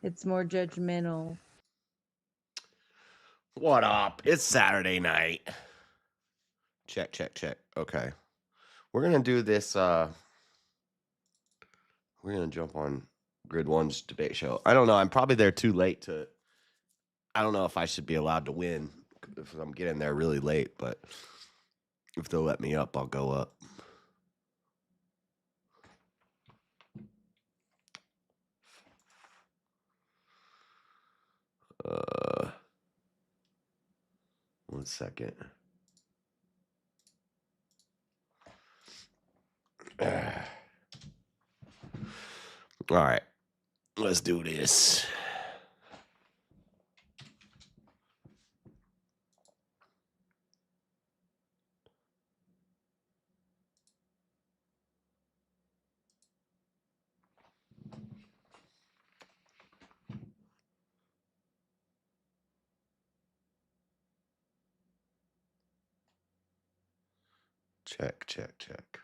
It's more judgmental. What up? It's Saturday night. Check. Okay. We're going to do this. We're going to jump on Grid 1's debate show. I don't know. I'm probably there too late to. I don't know if I should be allowed to win if I'm getting there really late, but if they'll let me up, I'll go up. One second. All right. Let's do this. Check.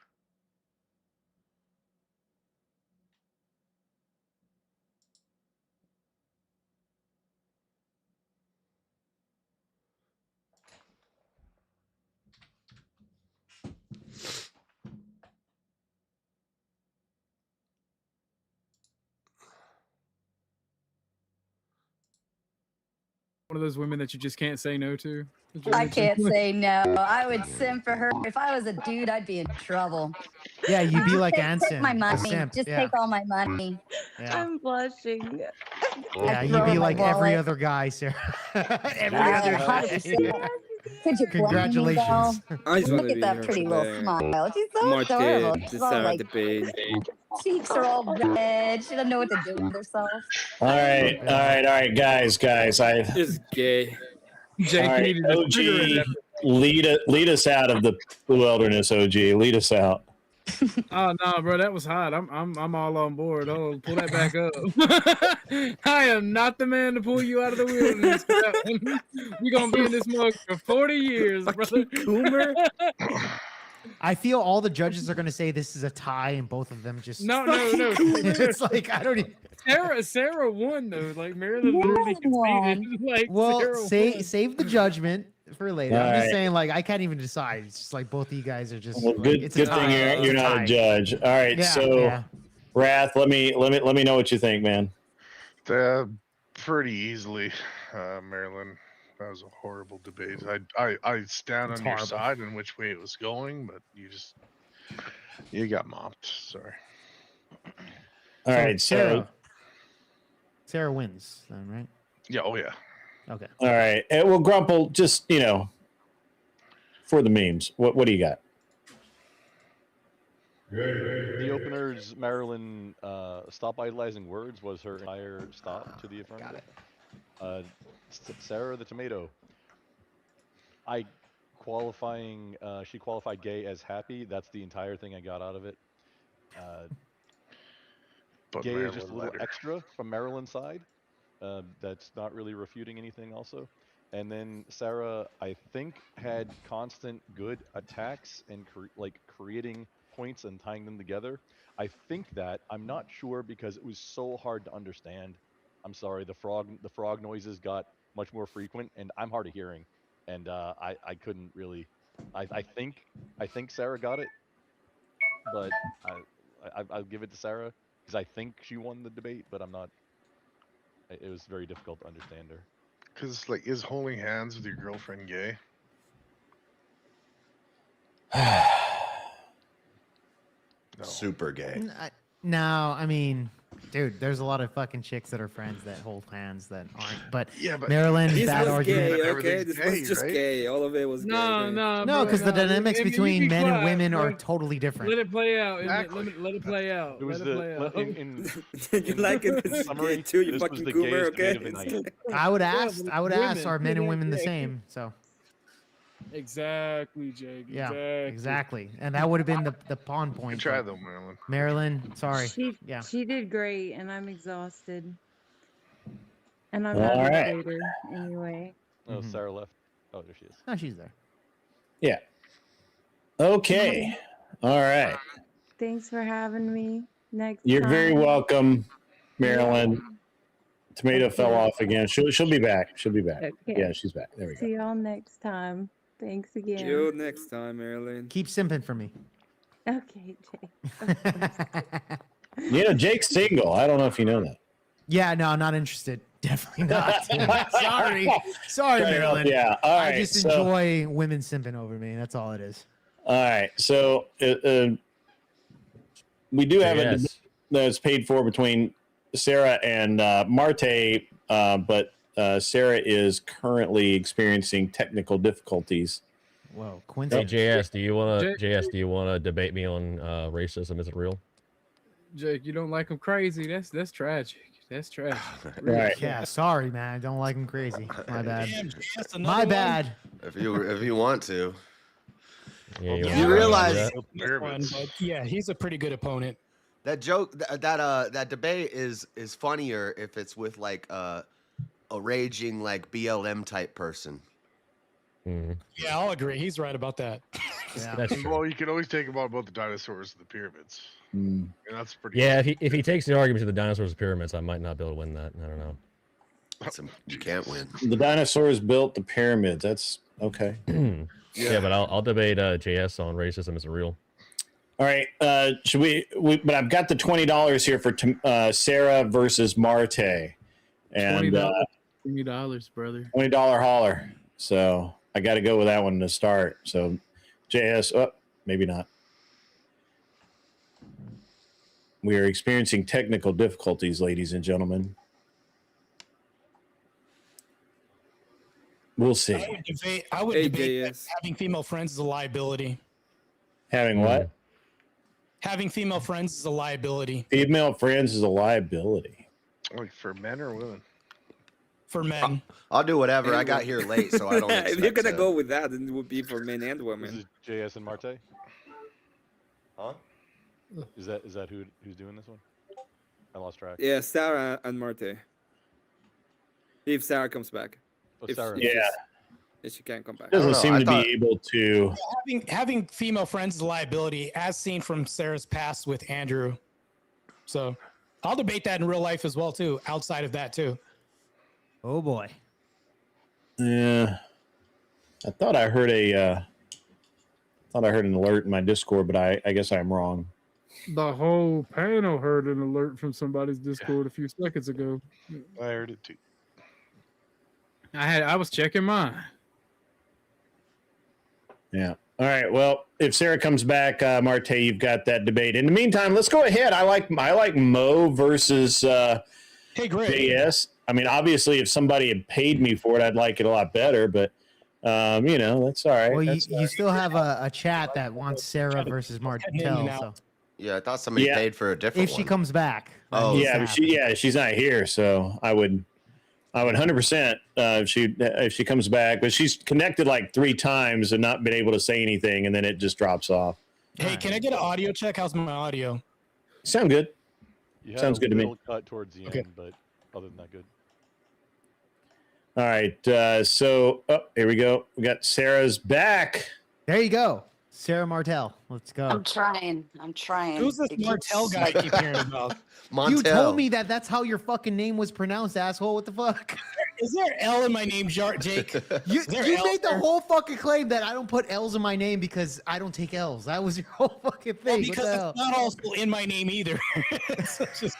One of those women that you just can't say no to. I can't say no. I would simp for her. If I was a dude, I'd be in trouble. Yeah, you'd be like Anson. Take my money. Just yeah. take all my money. Yeah. I'm blushing. Yeah, you'd be like every other guy, Sarah. Every other guy. Could you Congratulations. I just want Look to at be that here pretty for little the smile. She's so March adorable. Kid, She's all like, debate. cheeks are all red. She doesn't know what to do with herself. All right, guys. It's gay. Jake, All right, you need to just trigger it. OG, lead us out of the wilderness. OG, lead us out. Oh no, bro, that was hot. I'm all on board. Oh, pull that back up. I am not the man to pull you out of the wilderness. We're gonna be in this mug for 40 years, brother. Coomer. I feel all the judges are going to say this is a tie, and both of them just No. it's like I don't even. Sarah won though. Like Marilyn literally conceded. Like, well, Sarah won. save the judgment for later. I'm just saying, like I can't even decide. It's just like both of you guys are just. Well, like, good thing you're not a judge. All right, Wrath, let me know what you think, man. Pretty easily, Marilyn. That was a horrible debate. I stand on your side in which way it was going, but you got mopped. Sorry. All right, Sarah wins then, right? Yeah. Oh yeah. Okay. All right. Well, Grumple, just for the memes, what do you got? The opener's Marilyn stop idolizing words was her entire stop to the affirmative. Got it. Sarah the tomato. She qualified gay as happy. That's the entire thing I got out of it. Gay Marilyn is just a little extra from Marilyn's side. That's not really refuting anything also. And then Sarah, I think, had constant good attacks and creating points and tying them together. I think that, I'm not sure because it was so hard to understand. I'm sorry, the frog noises got much more frequent, and I'm hard of hearing, and I couldn't really. I think Sarah got it, but I'll give it to Sarah because I think she won the debate, but I'm not. It was very difficult to understand her. Because is holding hands with your girlfriend gay? No. Super gay. No, I mean, dude, there's a lot of fucking chicks that are friends that hold hands that aren't. But Marilyn, that argument. Gay, okay, this was just gay. All of it was gay. No, because the dynamics between men and women are totally different. Let it play out. Exactly. Let it play out. It was you like it gay too, you fucking goober, okay? I would ask, are men and women the same? So. Exactly, Jake. Yeah, exactly. And that would have been the pawn point. Good try though, Marilyn. Marilyn, sorry. She did great, and I'm exhausted. And I'm not a debater anyway. Oh, Sarah left. Oh, there she is. Oh, she's there. Yeah. Okay. All right. Thanks for having me. You're very welcome, Marilyn. Tomato Okay. fell off again. She'll be back. She'll be back. Okay. Yeah, she's back. There we go. See y'all next time. Thanks See again. you next time, Marilyn. Keep simping for me. Okay, Jake. Of course. You know, Jake's single. I don't know if you know that. Yeah, no, I'm not interested. Definitely not. Sorry, Try to help Marilyn. you out. All right, I just so- enjoy women simping over me. That's all it is. All right, so we do have a Yes. debate that's paid for between Sarah and Marte, but Sarah is currently experiencing technical difficulties. Whoa, Hey, coincidence. JS, do you want to Jake- JS? Do you want to debate me on racism? Is it real? Jake, you don't like him crazy. That's tragic. That's tragic. Right. Yeah, sorry, man. I don't like him crazy. My bad. Damn, JS, My another bad. If you want to. Yeah, Yeah, You I realize one, but yeah, he's a pretty good opponent. that joke that debate is funnier if it's with like a raging like BLM type person. Mhm. Yeah, I'll agree. He's right about that. Yeah. That's true. Well, you can always take about both the dinosaurs and the pyramids. Mm. And that's pretty. Yeah, if he takes the argument to the dinosaurs and pyramids, I might not be able to win that. I don't know. You can't win. The dinosaurs built the pyramids. That's okay. Yeah, but I'll debate JS on racism. Is it real? All right. Should we? But I've got the $20 here for Sarah versus Marte, and $20, brother. $20 holler. So I got to go with that one to start. So JS, maybe not. We are experiencing technical difficulties, ladies and gentlemen. We'll see. I would Hey, debate that JS. having female friends is a liability. Having what? Having female friends is a liability Female friends is a liability. Like for men or women? for men. I'll do whatever. I got here late, so I don't. If you're expect gonna to- go with that, then it would be for men and This women. is JS and Marte. Huh? Is that who's doing this one? I lost track. Yeah, Sarah and Marte. If Sarah comes back. Oh, If, Sarah. if Yeah. she's- if she can't come back. don't Doesn't know, seem I to thought- be able to. Having female friends is a liability, as seen from Sarah's past with Andrew. So I'll debate that in real life as well too. Outside of that too. Oh boy. Yeah. I thought I heard an alert in my Discord, but I guess I'm wrong. The whole panel heard an alert from somebody's Discord a few seconds ago. I heard it too. I was checking mine. Yeah. All right. Well, if Sarah comes back, Marte, you've got that debate. In the meantime, let's go ahead. I like Mo versus Hey, great. JS. I mean, obviously, if somebody had paid me for it, I'd like it a lot better. But that's all right. Well, That's all you right. still have a chat that wants Sarah versus Martel. So Yeah, I thought somebody Yeah. paid for a different if she one. comes back, Oh, Yeah, but she's not here, so I would 100% if she comes back, but she's connected like 3 times and not been able to say anything, and then it just drops off. Hey, can I get an audio check? How's my audio? Sound good? You had Sounds a good to me. little cut towards the Okay. end, but other than that, good. All right, so here we go. We got Sarah's back. there you go. Sarah Martel. Let's go. I'm trying. Who's this It keeps- Martel guy I keep hearing about? Montel. You told me that's how your fucking name was pronounced, asshole. What the fuck? Is there L in my name, Jake? You Is there you L made the there? whole fucking claim that I don't put L's in my name because I don't take L's. That was your whole fucking Well, thing. What because the it's hell? not also in my name either. It's just-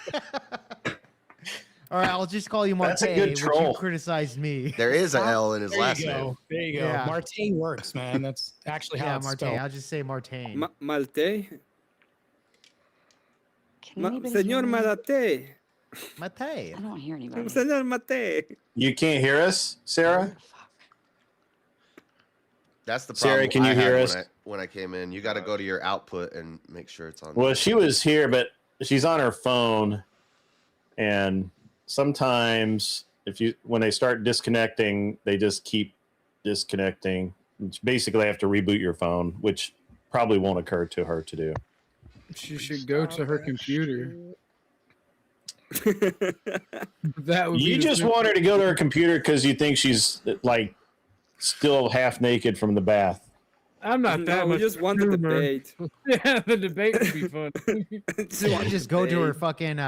All right, I'll just call you Marte, That's a good which troll. you criticized me. There is an L in his there last you go. name. There you go. Yeah. Marte works, man. That's actually how Yeah, it's Marte. spelled. I'll just say Martain. Malte? Can anybody Senor hear me? Malate. Mate. I don't hear anybody. Senor Mate. You can't hear us, Sarah? That's the Sarah, problem. can you I had hear when us? when I came in? You got to go to your output and make sure it's on. Well, she was here, but she's on her phone, and sometimes when they start disconnecting, they just keep disconnecting. It's basically, have to reboot your phone, which probably won't occur to her to do. She should go to her computer. That would be You the just simple- want her to go to her computer because you think she's like still half naked from the bath. I'm not that No, we much. just want the humor. debate. Yeah, the debate would be fun. You just go to her fucking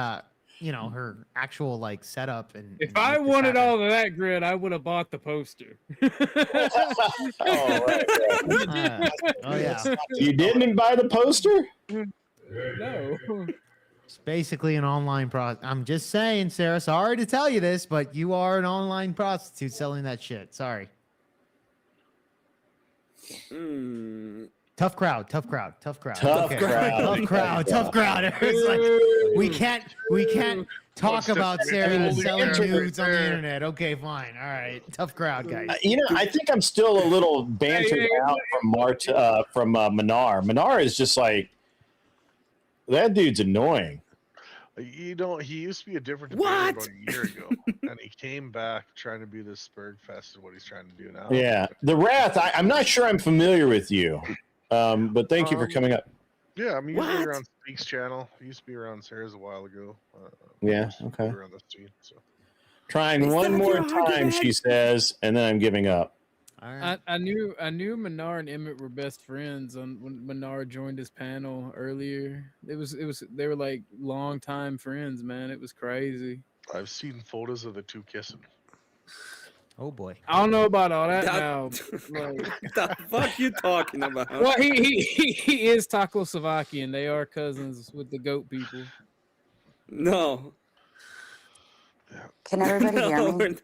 her actual like setup and. If and I make this wanted happen. all of that grid, I would have bought the poster. Oh yeah. You didn't buy the poster? No. It's basically an online I'm just saying, Sarah. Sorry to tell you this, but you are an online prostitute selling that shit. Sorry. Tough crowd. Tough crowd. Tough crowd. It's like, we can't talk about Sarah selling nudes on the internet. Okay, fine. All right. Tough crowd, guys. I think I'm still a little bantered out from Manar. Manar is just like, that dude's annoying. He used to be a different debater about a year ago, and he came back trying to be this Spurg Fest of what he's trying to do now. Yeah, the Wrath. I'm not sure I'm familiar with you, but thank you for coming up. Yeah, I mean, usually around Speak's channel. He used to be around Sarah's a while ago. Yeah, okay. Around the scene, so. Trying one more time, she says, and then I'm giving up. Right. I knew Manar and Emmett were best friends when Manar joined his panel earlier. They were like longtime friends, man. It was crazy. I've seen photos of the two kissing. Oh boy. I don't know about all that now. Like, the fuck you talking about? Well, he is Czechoslovakian. They are cousins with the goat people. No. Can everybody hear me?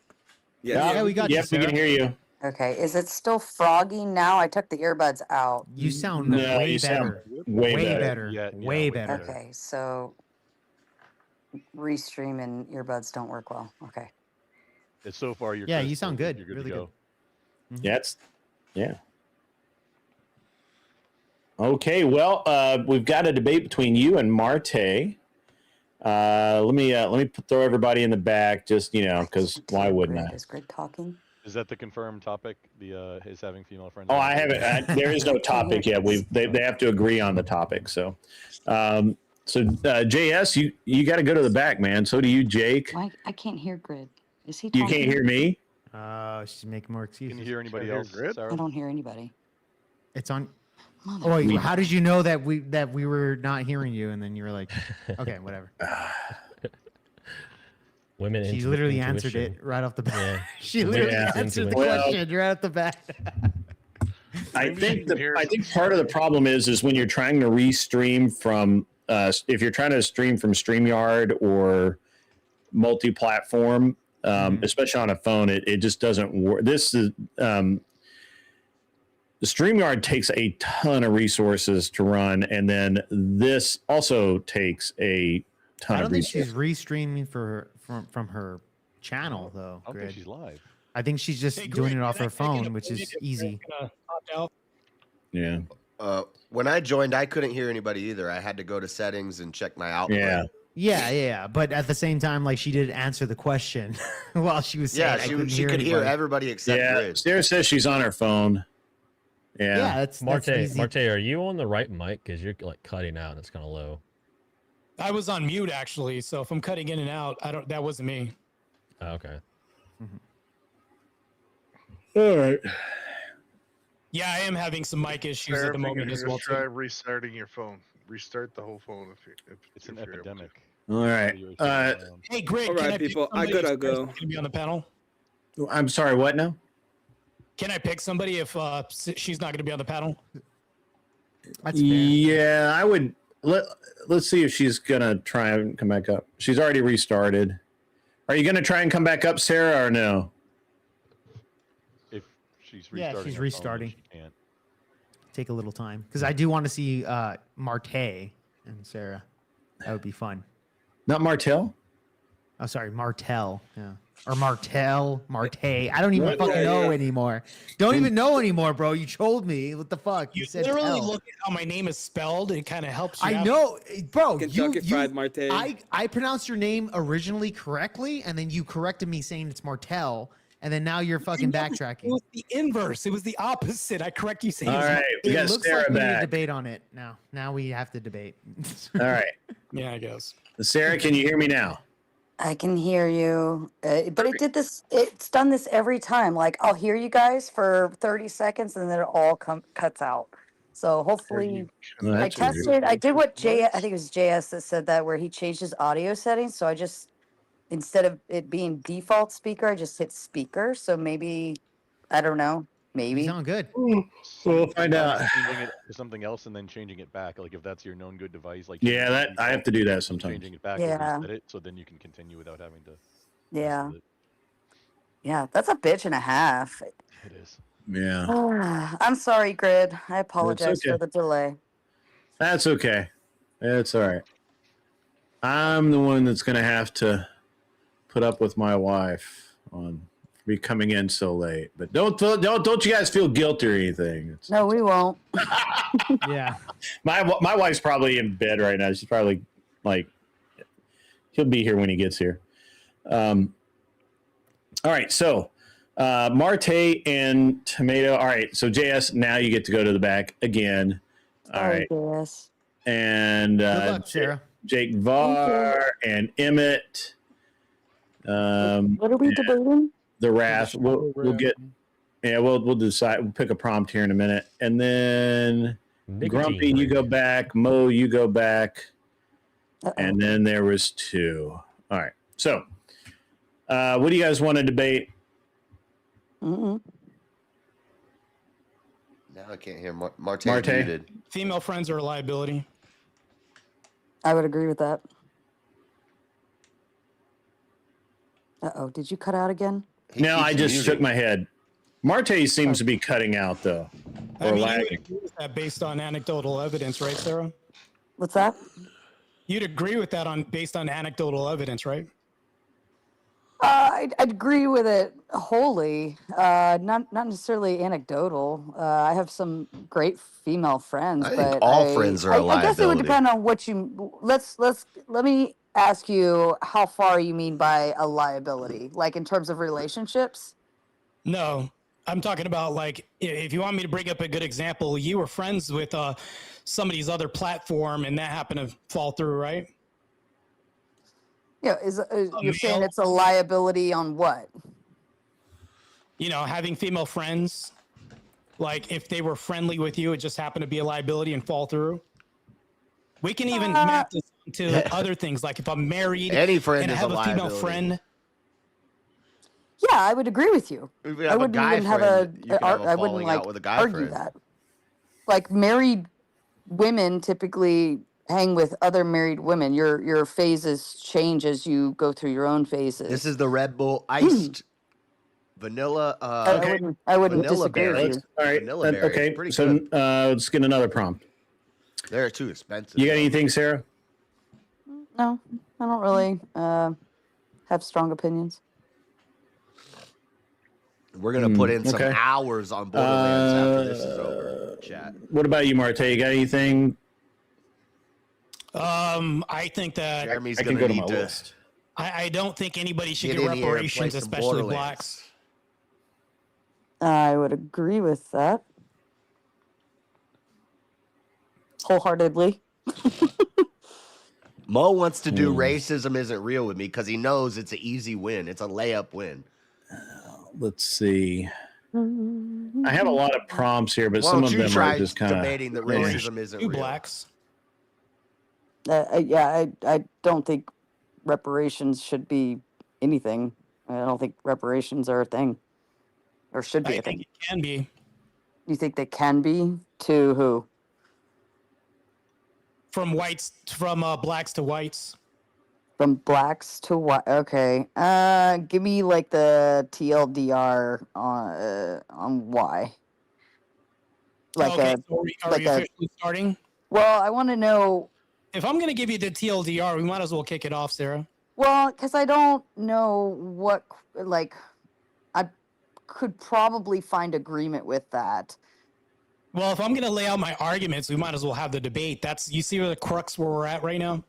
Yeah, we got you. Yep, we can hear you. Okay, is it still froggy now? I took the earbuds out. You sound way better. Way better. Yeah, way better. Okay, so restream and earbuds don't work well. Okay. It's so far you're you sound good. You're good really to go. good. Yeah. Okay, well, we've got a debate between you and Marte. Let me throw everybody in the back, just because why wouldn't I? Is Grid talking? Is that the confirmed topic? His having female friends? Oh, I haven't. There is no topic yet. They have to agree on the topic. So, JS, you got to go to the back, man. So do you, Jake. I can't hear Grid. Is he talking? You can't hear me? She's making more excuses. Can you hear anybody else? I don't hear anybody. It's on. Oh, wait, how did you know that we were not hearing you? And then you were like, okay, whatever. Women. She literally answered it right off the bat. Yeah. She literally answered the question right off the bat. I think part of the problem is when you're trying to restream from if you're trying to stream from StreamYard or multi-platform, especially on a phone, it just doesn't work. This is the StreamYard takes a ton of resources to run, and then this also takes a ton of resources. I don't think she's restreaming from her channel though. I don't think she's live. I think she's just doing it off her phone, which is easy. Yeah. When I joined, I couldn't hear anybody either. I had to go to settings and check my output. Yeah. But at the same time, like, she did answer the question while she was saying. She could hear everybody except Grid. Sarah says she's on her phone. Yeah. That's Marte, easy. Marte, are you on the right mic? Because you're like cutting out and it's kind of low. I was on mute actually, so if I'm cutting in and out, that wasn't me. Oh, okay. All right. Yeah, I am having some mic issues at the moment as well. Try restarting your phone. Restart the whole phone if it's an epidemic. All right. Hey, Greg. All right, people. I gotta go. Going to be on the panel. I'm sorry. What now? Can I pick somebody if she's not going to be on the panel? That's fair. Yeah, I would. Let's see if she's gonna try and come back up. She's already restarted. Are you gonna try and come back up, Sarah, or no? If she's restarting, she's her phone, restarting. she can't. Take a little time because I do want to see Marte and Sarah. That would be fun. Not Martell? Oh, sorry, Martell. Yeah. Or Martell, Marte. I don't even fucking know anymore. Don't even know anymore, bro. You trolled me. What the fuck? You said literally tell. look at how my name is spelled. It kind of helps you I out. know, bro. Kentucky Fried Marte. I pronounced your name originally correctly, and then you corrected me saying it's Martell, and then now you're fucking backtracking. It was the inverse. It was the opposite. I correct you saying. All right, we got looks Sarah like we need to back. debate on it now. Now we have to debate. All right. Yeah, I guess. Sarah, can you hear me now? I can hear you, but it did this. It's done this every time. Like, I'll hear you guys for 30 seconds, and then it all cuts out. So hopefully, Well, I that's weird. tested. I did what I think it was JS that said that, where he changed his audio settings. So I just, instead of it being default speaker, I just hit speaker. So maybe, I don't know, You maybe. sound good. We'll find out. Changing it to something else and then changing it back. Like if that's your known good device, like Yeah, changing it that to I have default, to do that and sometimes. changing it back Yeah. will reset it, so then you can continue without having to. mess Yeah. with it. Yeah, that's a bitch and a half. It is. Yeah, I'm sorry, Grid. I apologize okay. for the delay. that's okay. It's all right. I'm the one that's going to have to put up with my wife on me coming in so late. But don't you guys feel guilty or anything? It's, No, we won't. Yeah. my wife's probably in bed right now. She's probably like, he'll be here when he gets here. All right, so Marte and Tomato. All right, so JS, now you get to go to the back again. All right, JS. and Good luck, Sarah. Jake Var and Emmett. What are we debating? The Wrath. We'll get. Yeah, we'll decide. We'll pick a prompt here in a minute, and then Grumpy, you go back. Mo, you go back. And then there was 2. All right. So, what do you guys want to debate? Now I can't hear Marte. Marte? Female friends are a liability. I would agree with that. Uh-oh, did you cut out again? No, I just shook my head. Marte seems to be cutting out, though. I Or mean, you lagging. would agree with that based on anecdotal evidence, right, Sarah? What's that? You'd agree with that based on anecdotal evidence, right? I'd agree with it wholly. Not necessarily anecdotal. I have some great female friends, I think but all friends are a I guess it would liability. depend on what you. Let me ask you how far you mean by a liability, like in terms of relationships. No, I'm talking about like if you want me to bring up a good example, you were friends with somebody's other platform, and that happened to fall through, right? Yeah, you're saying it's a liability on what? You know, having female friends, like if they were friendly with you, it just happened to be a liability and fall through. We can even map this to other things, like if I'm married Any friend and I is have a a female liability. friend. Yeah, I would agree with you. If you I have a wouldn't guy even have friend, you can have a I wouldn't falling like out with a guy argue friend. that. Like married women typically hang with other married women. Your phases change as you go through your own phases. This is the Red Bull iced vanilla. I wouldn't vanilla disagree with berry. you. All right. Vanilla berry. Okay. Pretty So good. let's get another prompt. They're too expensive. You got though. anything, Sarah? No, I don't really have strong opinions. We're gonna put in some okay. hours on Borderlands after this is over. Chat. What about you, Marte? You got anything? I think that Jeremy's I can gonna go to need my to list. I don't think anybody should get get in here and play reparations, some especially Borderlands. blacks. I would agree with that wholeheartedly. Mo wants to do racism isn't real with me because he knows it's an easy win. It's a layup win. Let's see. I have a lot of prompts here, but Why some don't of you them try are just kind of debating that racism isn't Two real? blacks. I don't think reparations should be anything. I don't think reparations are a thing, or should be I a think thing. it can be. You think they can be? To who? From blacks to whites. From blacks to white. Okay. Give me like the TLDR on why. Like okay, so are we officially starting? Well, I want to know. If I'm going to give you the TLDR, we might as well kick it off, Sarah. Well, because I don't know what, like, I could probably find agreement with that. Well, if I'm going to lay out my arguments, we might as well have the debate. You see where the crux where we're at right now?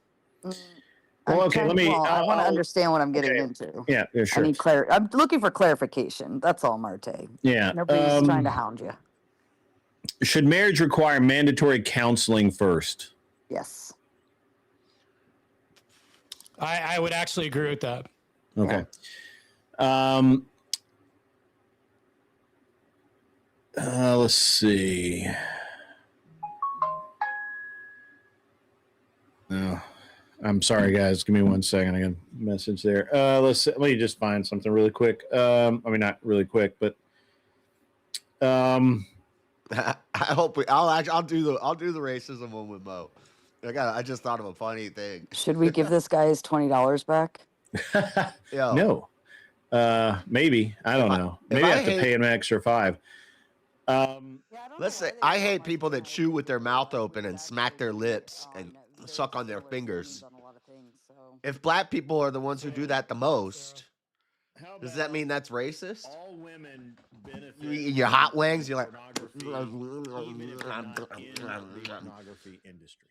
Well, okay, let me. I want to understand what I'm getting into. Yeah, sure. I need I'm looking for clarification. That's all, Marte. Yeah. Nobody's trying to hound you. Should marriage require mandatory counseling first? Yes. I would actually agree with that. Okay. Let's see. No, I'm sorry, guys. Give me 1 second. I got a message there. Let me just find something really quick. I mean, not really quick, but I hope I'll do the racism one with Mo. I just thought of a funny thing. Should we give this guy his $20 back? No. Maybe. I don't know. Maybe I have to pay him an extra $5. Let's say I hate people that chew with their mouth open and smack their lips and suck on their fingers. If black people are the ones who do that the most, does that mean that's racist? All women benefit. You eat your hot wings, you're like even if they're not in the pornography industry.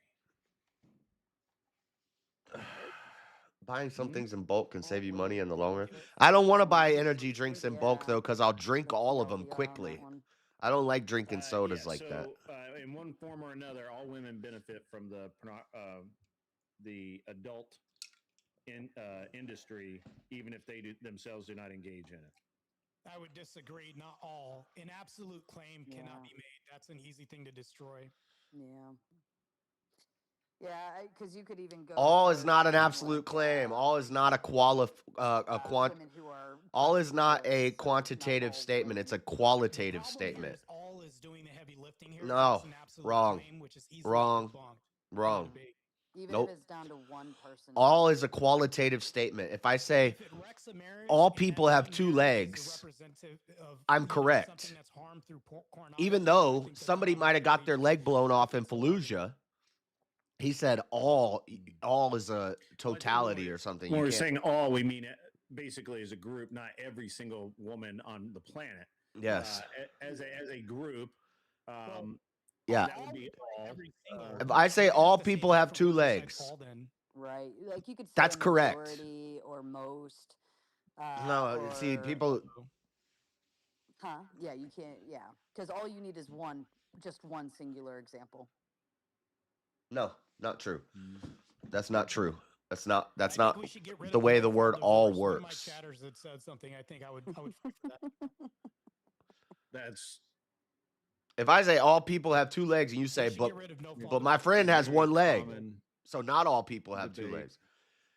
Buying some things in bulk can save you money in the long run. I don't want to buy energy drinks in bulk though, because I'll drink all of them quickly. I don't like drinking sodas like that. In one form or another, all women benefit from the adult industry, even if they themselves do not engage in it. I would disagree. Not all. An absolute claim cannot be made. That's an easy thing to destroy. Yeah. Yeah, because you could even go. All is not an absolute claim. All is not all is not a quantitative statement. It's a qualitative statement. All is doing the heavy lifting here. No, wrong, claim, which is wrong. Even Nope. if it's down to one person. All is a qualitative statement. If I say all people have 2 legs, I'm correct. Even though somebody might have got their leg blown off in Fallujah, he said all is a totality or something. When we're saying all, we mean basically as a group, not every single woman on the planet. Yes. As a group. Yeah. That would be all. If I say all people have 2 legs, right? Like you could say that's correct. Majority or most. No, see, people. Huh? Yeah, you can't. Yeah, because all you need is just one singular example. No, not true. That's not true. That's not the way the word all works. That said something. I think I would fight for that. That's. If I say all people have 2 legs and you say, but my friend has 1 leg, so not all people have 2 legs.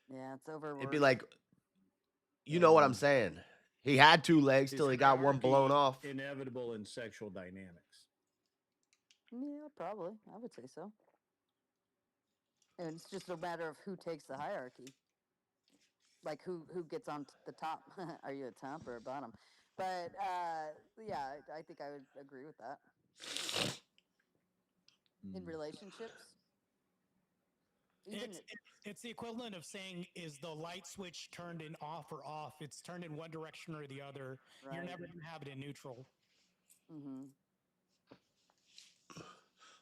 Yeah, it's over. It'd be like, you know what I'm saying? He had 2 legs till he got 1 blown off. Inevitable in sexual dynamics. Yeah, probably. I would say so. And it's just a matter of who takes the hierarchy. Like who gets on the top. Are you a top or a bottom? But yeah, I think I would agree with that. In relationships, it's the equivalent of saying, is the light switch turned in off or off? It's turned in one direction or the other. Right. You're never going to have it in neutral. Mm-hmm.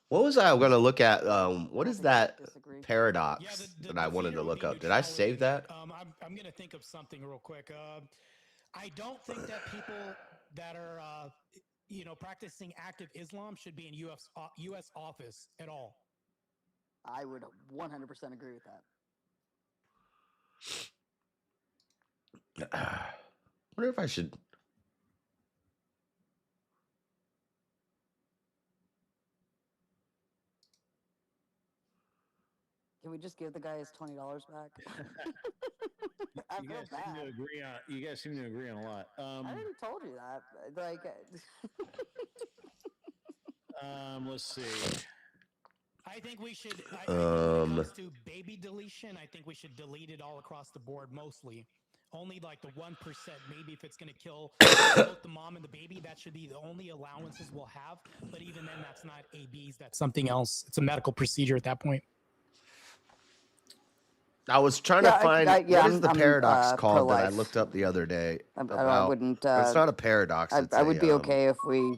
What was I going to look at? What is that paradox that I wanted to look up? Did I save that? I'm going to think of something real quick. I don't think that people that are, practicing active Islam should be in U.S. office at all. I would 100% agree with that. I wonder if I should. Can we just give the guy his $20 back? You guys seem to agree on a lot. I already told you that. Like, let's see. I think we should. When it comes to baby deletion, I think we should delete it all across the board. Mostly, only like the 1%. Maybe if it's going to kill both the mom and the baby, that should be the only allowances we'll have. But even then, that's not ABs. That's something else. It's a medical procedure at that point. I was trying to find what is the paradox called that I looked up the other day. I wouldn't. It's not a paradox. I would be okay if we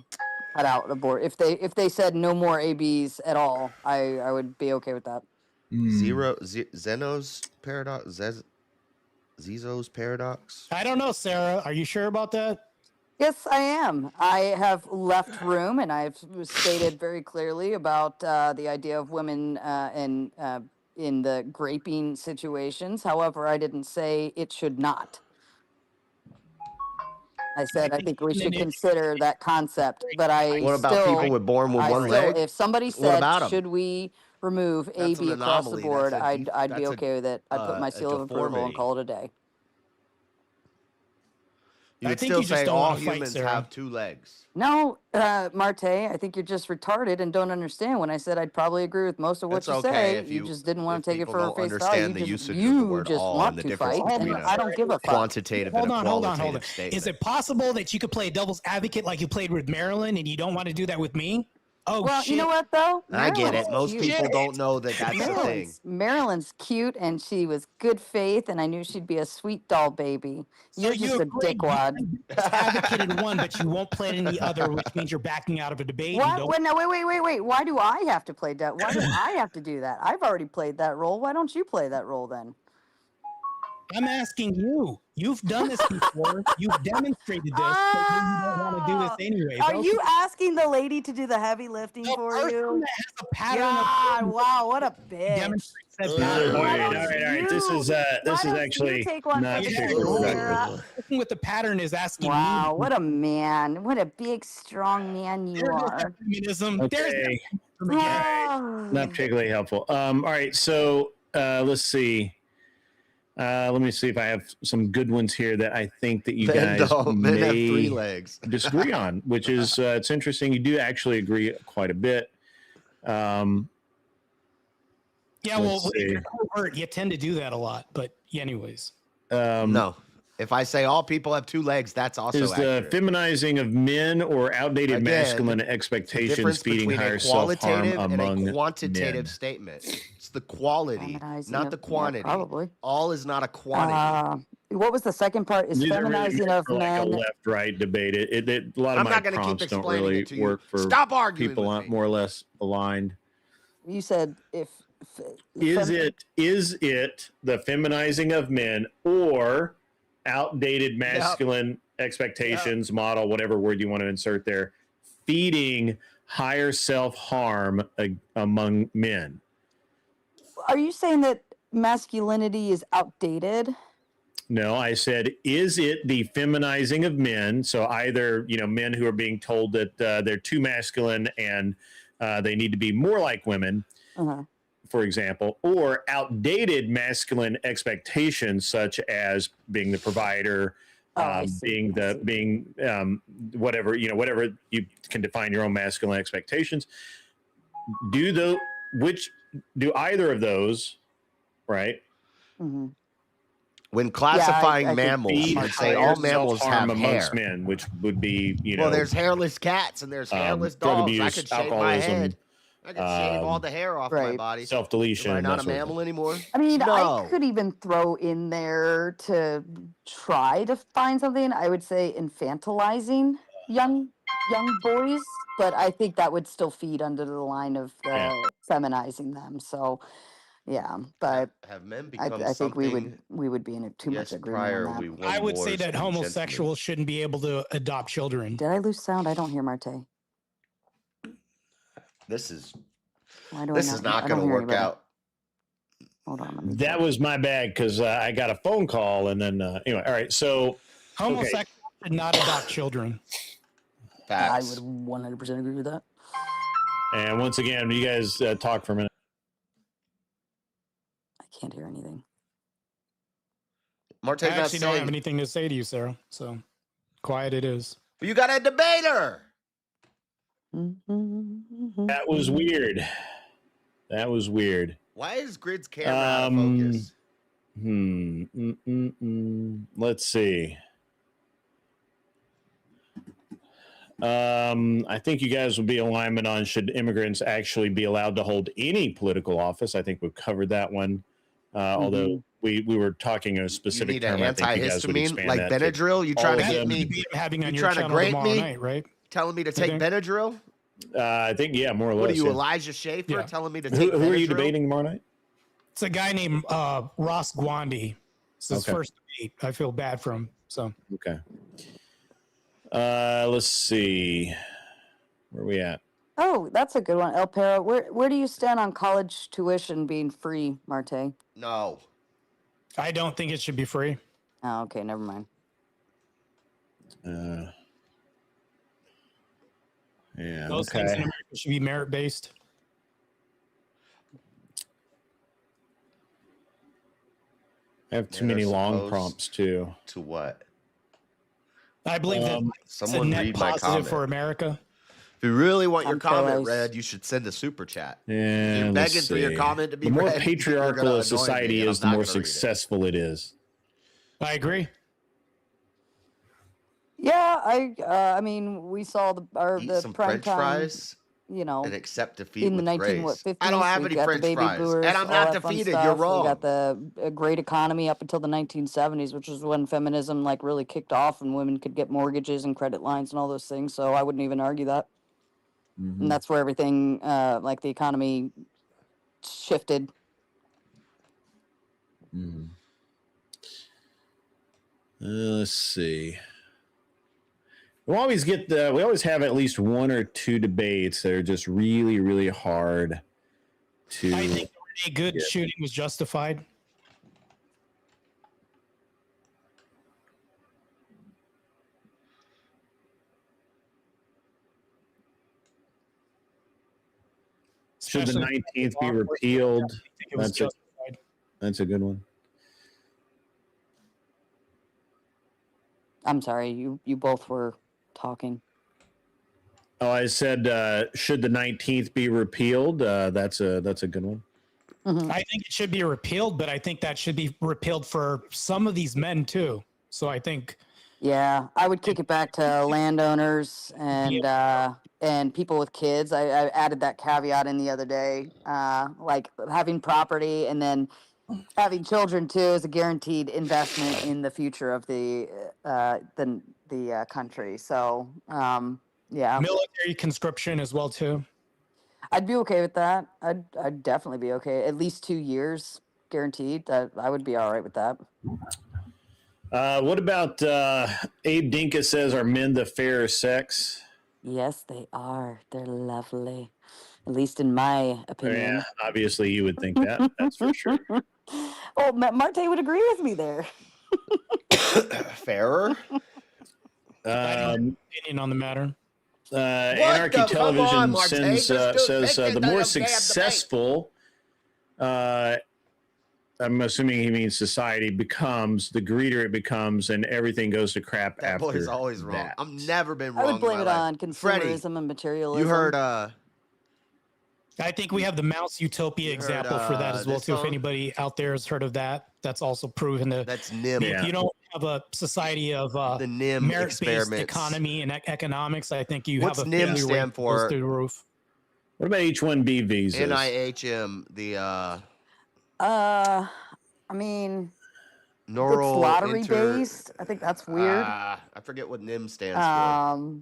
cut out abort. If they said no more ABs at all, I would be okay with that. Zeno's paradox. Zizo's paradox. I don't know, Sarah. Are you sure about that? Yes, I am. I have left room, and I've stated very clearly about the idea of women in the graping situations. However, I didn't say it should not. I said I think we should consider that concept, but What about people with born with 1 leg? If somebody said, should we remove A, That's an B across the anomaly. board, That's a I'd def- I'd be that's a, okay with it. I'd put my seal of approval and deformity. call it a day. You I would think still you just say don't all wanna fight, humans Sarah. have 2 legs. No, Marte, I think you're just retarded and don't understand. When I said I'd probably agree with most of what It's you okay say, if you you- just didn't want if to take it people for don't face value. understand the You usage of the you word just all want and the to difference fight, and between I don't give a fuck. quantitative Hold and a on, qualitative hold on. statement. Is it possible that you could play devil's advocate like you played with Marilyn and you don't want to do that with me? Oh, Well, shit. you know what though? I get it. Marilyn's Most cute. people don't know that that's the thing. Marilyn's cute and she was good faith, and I knew she'd be a sweet doll baby. So You're just a dickwad. You advocated one, but you won't play it in the other, which means you're backing out of a debate. and What? don't- Wait. Why do I have to play that? Why do I have to do that? I've already played that role. Why don't you play that role then? I'm asking you. You've done this before. You've demonstrated this. So you don't want to do this anyways. Are you asking the lady to do the heavy lifting for you? That has a pattern God, of wow, what a bitch. demonstrate said All pattern. right. This is actually take one not for the particularly team, productive. Working with the pattern is asking Wow, me. what a man. What a big, strong man you There goes are. that feminism. Okay. Oh. Not particularly helpful. All right, so let's see. Let me see if I have some good ones here that I think that you Men guys don't. Men have may 3 legs. disagree on, which is it's interesting. You do actually agree quite a bit. Yeah, well, let's if see. you're covert, you tend to do that a lot. But anyways. No. If I say all people have 2 legs, that's also Is the accurate. feminizing of men or outdated Again, masculine the expectations difference feeding between higher a self-harm qualitative and among a quantitative men? statement. It's the quality, Feminizing not of- the yeah, quantity. probably. All is not a quantity. What was the second part? Is These are really feminizing meant of for like a men. left-right debate. A lot of I'm my not gonna keep prompts don't explaining really it to you. work for Stop arguing people with me. more or less aligned. You said if Is it the feminizing of men or outdated masculine expectations model, whatever word you want to insert there, feeding higher self-harm among men? Are you saying that masculinity is outdated? No, I said, is it the feminizing of men? So either, men who are being told that they're too masculine and they need to be more like women, for example, or outdated masculine expectations, such as being the provider, whatever you can define your own masculine expectations. Do either of those, right? Mm-hmm. When classifying I think mammals, feed I'd say higher all mammals self-harm have amongst hair. men, which would be, Well, there's hairless cats and there's hairless drug dogs. I abuse, could shave my alcoholism, head. I could shave all the hair off my body. self-deletion. Am I not that a sort of mammal anymore? I mean, No. I could even throw in there to try to find something. I would say infantilizing young boys, but I think that would still feed under the line of feminizing them. So, yeah, but have men become I think we something? would be in too much Yes, agreement prior on that. we won I would say wars that and gentlemen. homosexuals shouldn't be able to adopt children. Did I lose sound? I don't hear Marte. This is Why do I this is not I going don't to hear work anybody. out. Hold on. Let me That was my bag because I got a phone call and then anyway. All right, so Homosexuals should not adopt children. Facts. I would 100% agree with that. And once again, you guys talk for a minute. I can't hear anything. I Marte's not actually don't have saying. anything to say to you, Sarah. So quiet it is. You got a debater. That was weird. That was weird. Why is Grid's camera out of focus? Let's see. I think you guys would be in alignment on should immigrants actually be allowed to hold any political office. I think we've covered that one. Although we were talking a You specific need term. an I think you guys would antihistamine expand like that to Benadryl. You all trying to of get them. me? Having on You your trying to channel grape tomorrow me? night, right? Telling me to take think? Benadryl? I think more or less. What are you, yeah. Elijah Schaefer? Yeah. Telling me to take Who are you Benadryl? debating tomorrow night? It's a guy named Ross Gwandy. It's his Okay. first debate. I feel bad for him. So Okay. Let's see. Where are we at? Oh, that's a good one. El Pero, where do you stand on college tuition being free, Marte? No. I don't think it should be free. Oh, okay, never mind. Yeah. Those things in Okay. America should be merit based. I have too many long prompts too. To what? I believe that it's a Someone net read my positive comment. for America. If you really want your I'm comment close. read, you should send a super chat. And You're let's begging for your see. comment to be the more read, you're patriarchal gonna a annoy society me, and is, I'm the not more gonna read it. successful it is. I agree. Yeah, I mean, we saw Eat the some prime French time, fries you know, and accept defeat in the with 19 grace. 50s. I don't have We any got the French baby fries, boomers, and I'm all not that fun defeated. stuff. You're We wrong. got the great economy up until the 1970s, which was when feminism like really kicked off and women could get mortgages and credit lines and all those things. So I wouldn't even argue that. And that's where everything, like the economy, shifted. Let's see. We always have at least one or two debates that are just really, really hard to. I think a good shooting was justified. Should the 19th be repealed? That's a good one. I'm sorry, you both were talking. Oh, I said, should the 19th be repealed? That's a good one. I think it should be repealed, but I think that should be repealed for some of these men too. So I think, yeah, I would kick it back to landowners and people with kids. I added that caveat in the other day, like having property and then having children too is a guaranteed investment in the future of the country. So yeah, military conscription as well too. I'd be okay with that. I'd definitely be okay. At least 2 years guaranteed. I would be all right with that. What about Abe Dinka says, are men the fairer sex? Yes, they are. They're lovely. At least in my opinion. Yeah, obviously you would think that. That's for sure. Oh, Marte would agree with me there. Fairer? Opinion on the matter. Anarchy Television says the more successful, I'm assuming he means society, becomes, the greedier it becomes, and everything goes to crap That after boy's always wrong. that. I've never been wrong. I would blame in it my life. on consumerism Freddie, and materialism. you heard I think we have the Mouse Utopia example for that as well too. If anybody out there has heard of that, that's also proven that that's NIM. If you don't have a society of the NIM merit-based economy and economics, I think you What's have a NIM failure stand rate for? goes through the roof. What about H-1B visas? NIHM, the I mean, neural it's lottery based. I think that's weird. I forget what NIM stands for.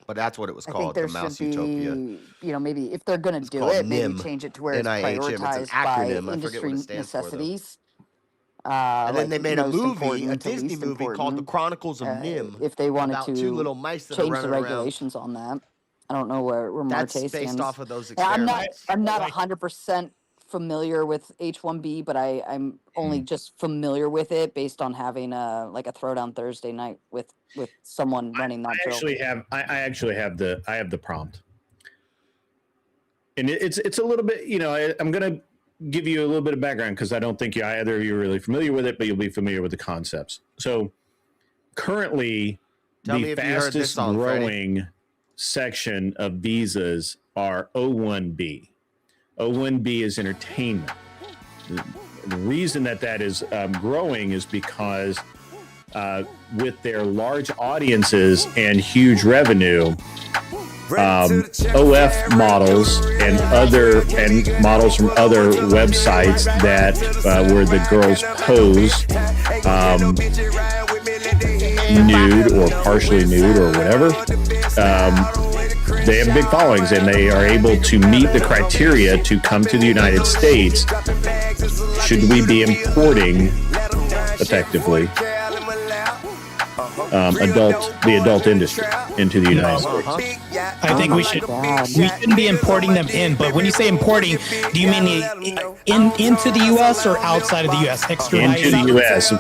But that's what it was called, the Mouse Utopia. You know, maybe if they're going to do it, maybe change it to where it's prioritized by industry necessities. And then they made a movie, important a to Disney least movie called The important, Chronicles of NIM. If they wanted about to two little mice that are change the running regulations on that, I don't know where Marte That's stands. based off of those Yeah, experiments. I'm not 100% familiar with H-1B, but I'm only just familiar with it based on having a throwdown Thursday night with someone running that show. I actually have the prompt, and it's a little bit, I'm gonna give you a little bit of background because I don't think either of you are really familiar with it, but you'll be familiar with the concepts. So currently, the fastest growing section of visas are O1B. O1B is entertainment. The reason that is growing is because with their large audiences and huge revenue, OF models and models from other websites that where the girls pose nude or partially nude or whatever, they have big followings and they are able to meet the criteria to come to the United States. Should we be importing effectively the adult industry into the United States? I think we shouldn't be importing them in, but when you say importing, do you mean into the U.S. or outside of the U.S.? Into the U.S.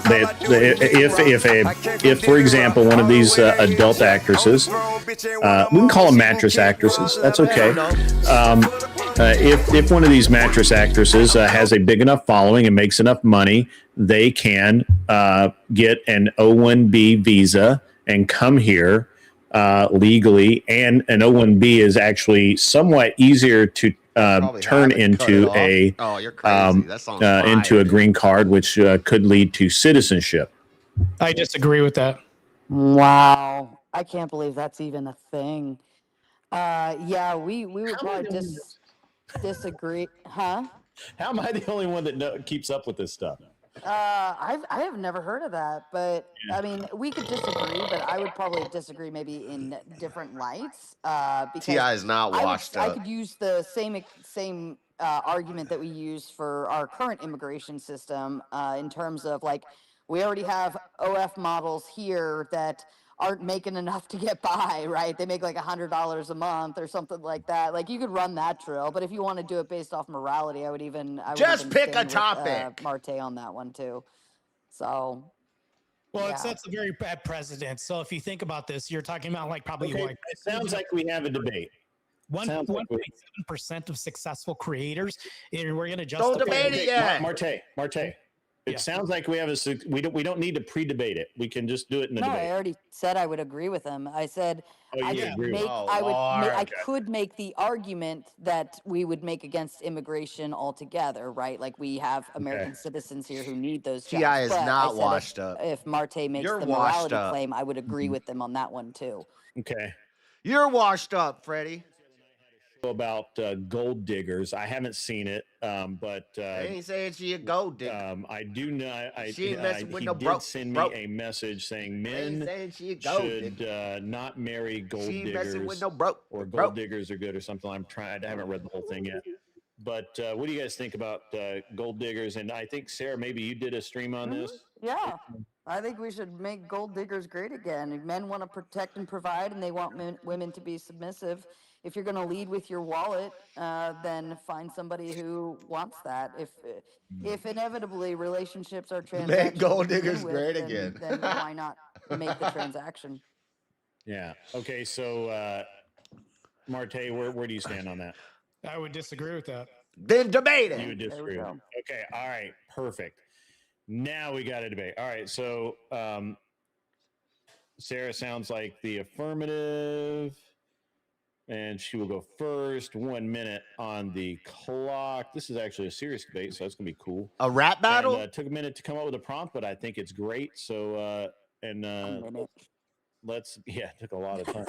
If for example, one of these adult actresses, we can call them mattress actresses. That's okay. if one of these mattress actresses has a big enough following and makes enough money, they can get an O1B visa and come here legally. And an O1B is actually somewhat easier to turn into a into a green card, which could lead to citizenship. I disagree with that. Wow, I can't believe that's even a thing. Yeah, we would probably disagree, huh? How am I the only one that keeps up with this stuff? I have never heard of that, but I mean, we could disagree, but I would probably disagree maybe in different lights. Because T.I. is not washed up. I could use the same argument that we use for our current immigration system in terms of like we already have OF models here that aren't making enough to get by, right? They make like $100 a month or something like that. Like you could run that drill, but if you want to do it based off morality, I would even just pick a stand topic. with, Marte on that one too. So, well, it sets a very bad precedent. So if you think about this, you're talking about like probably like it sounds like we have a debate. 1.7% of successful creators, and we're going to justify. Don't debate it yet, Marte. It sounds like we have we don't need to pre-debate it. We can just do it in the debate. I already said I would agree with him. I said I could make the argument that we would make against immigration altogether, right? Like we have American citizens here who need those jobs. T.I. is not washed up. If Marte makes the morality claim, I would agree with them on that one too. Okay. You're washed up, Freddie. About gold diggers. I haven't seen it, but I ain't saying she a gold digger. I do know. She ain't messing with he no did send me a message saying men should not marry gold diggers with no or gold diggers are good or something. I haven't read the whole thing yet. But what do you guys think about gold diggers? And I think Sarah, maybe you did a stream on this. Yeah, I think we should make gold diggers great again. If men want to protect and provide, and they want women to be submissive. If you're going to lead with your wallet, then find somebody who wants that. If inevitably relationships are transactional, make gold diggers great again. Then why not make the transaction? Yeah. Okay. So, Marte, where do you stand on that? I would disagree with that. Then debate it. You would disagree. Okay. All right. Perfect. Now we got a debate. All right. So, Sarah sounds like the affirmative. And she will go first. 1 minute on the clock. This is actually a serious debate, so that's going to be cool. A rap battle? And, took a minute to come up with a prompt, but I think it's great. So, it took a lot of time.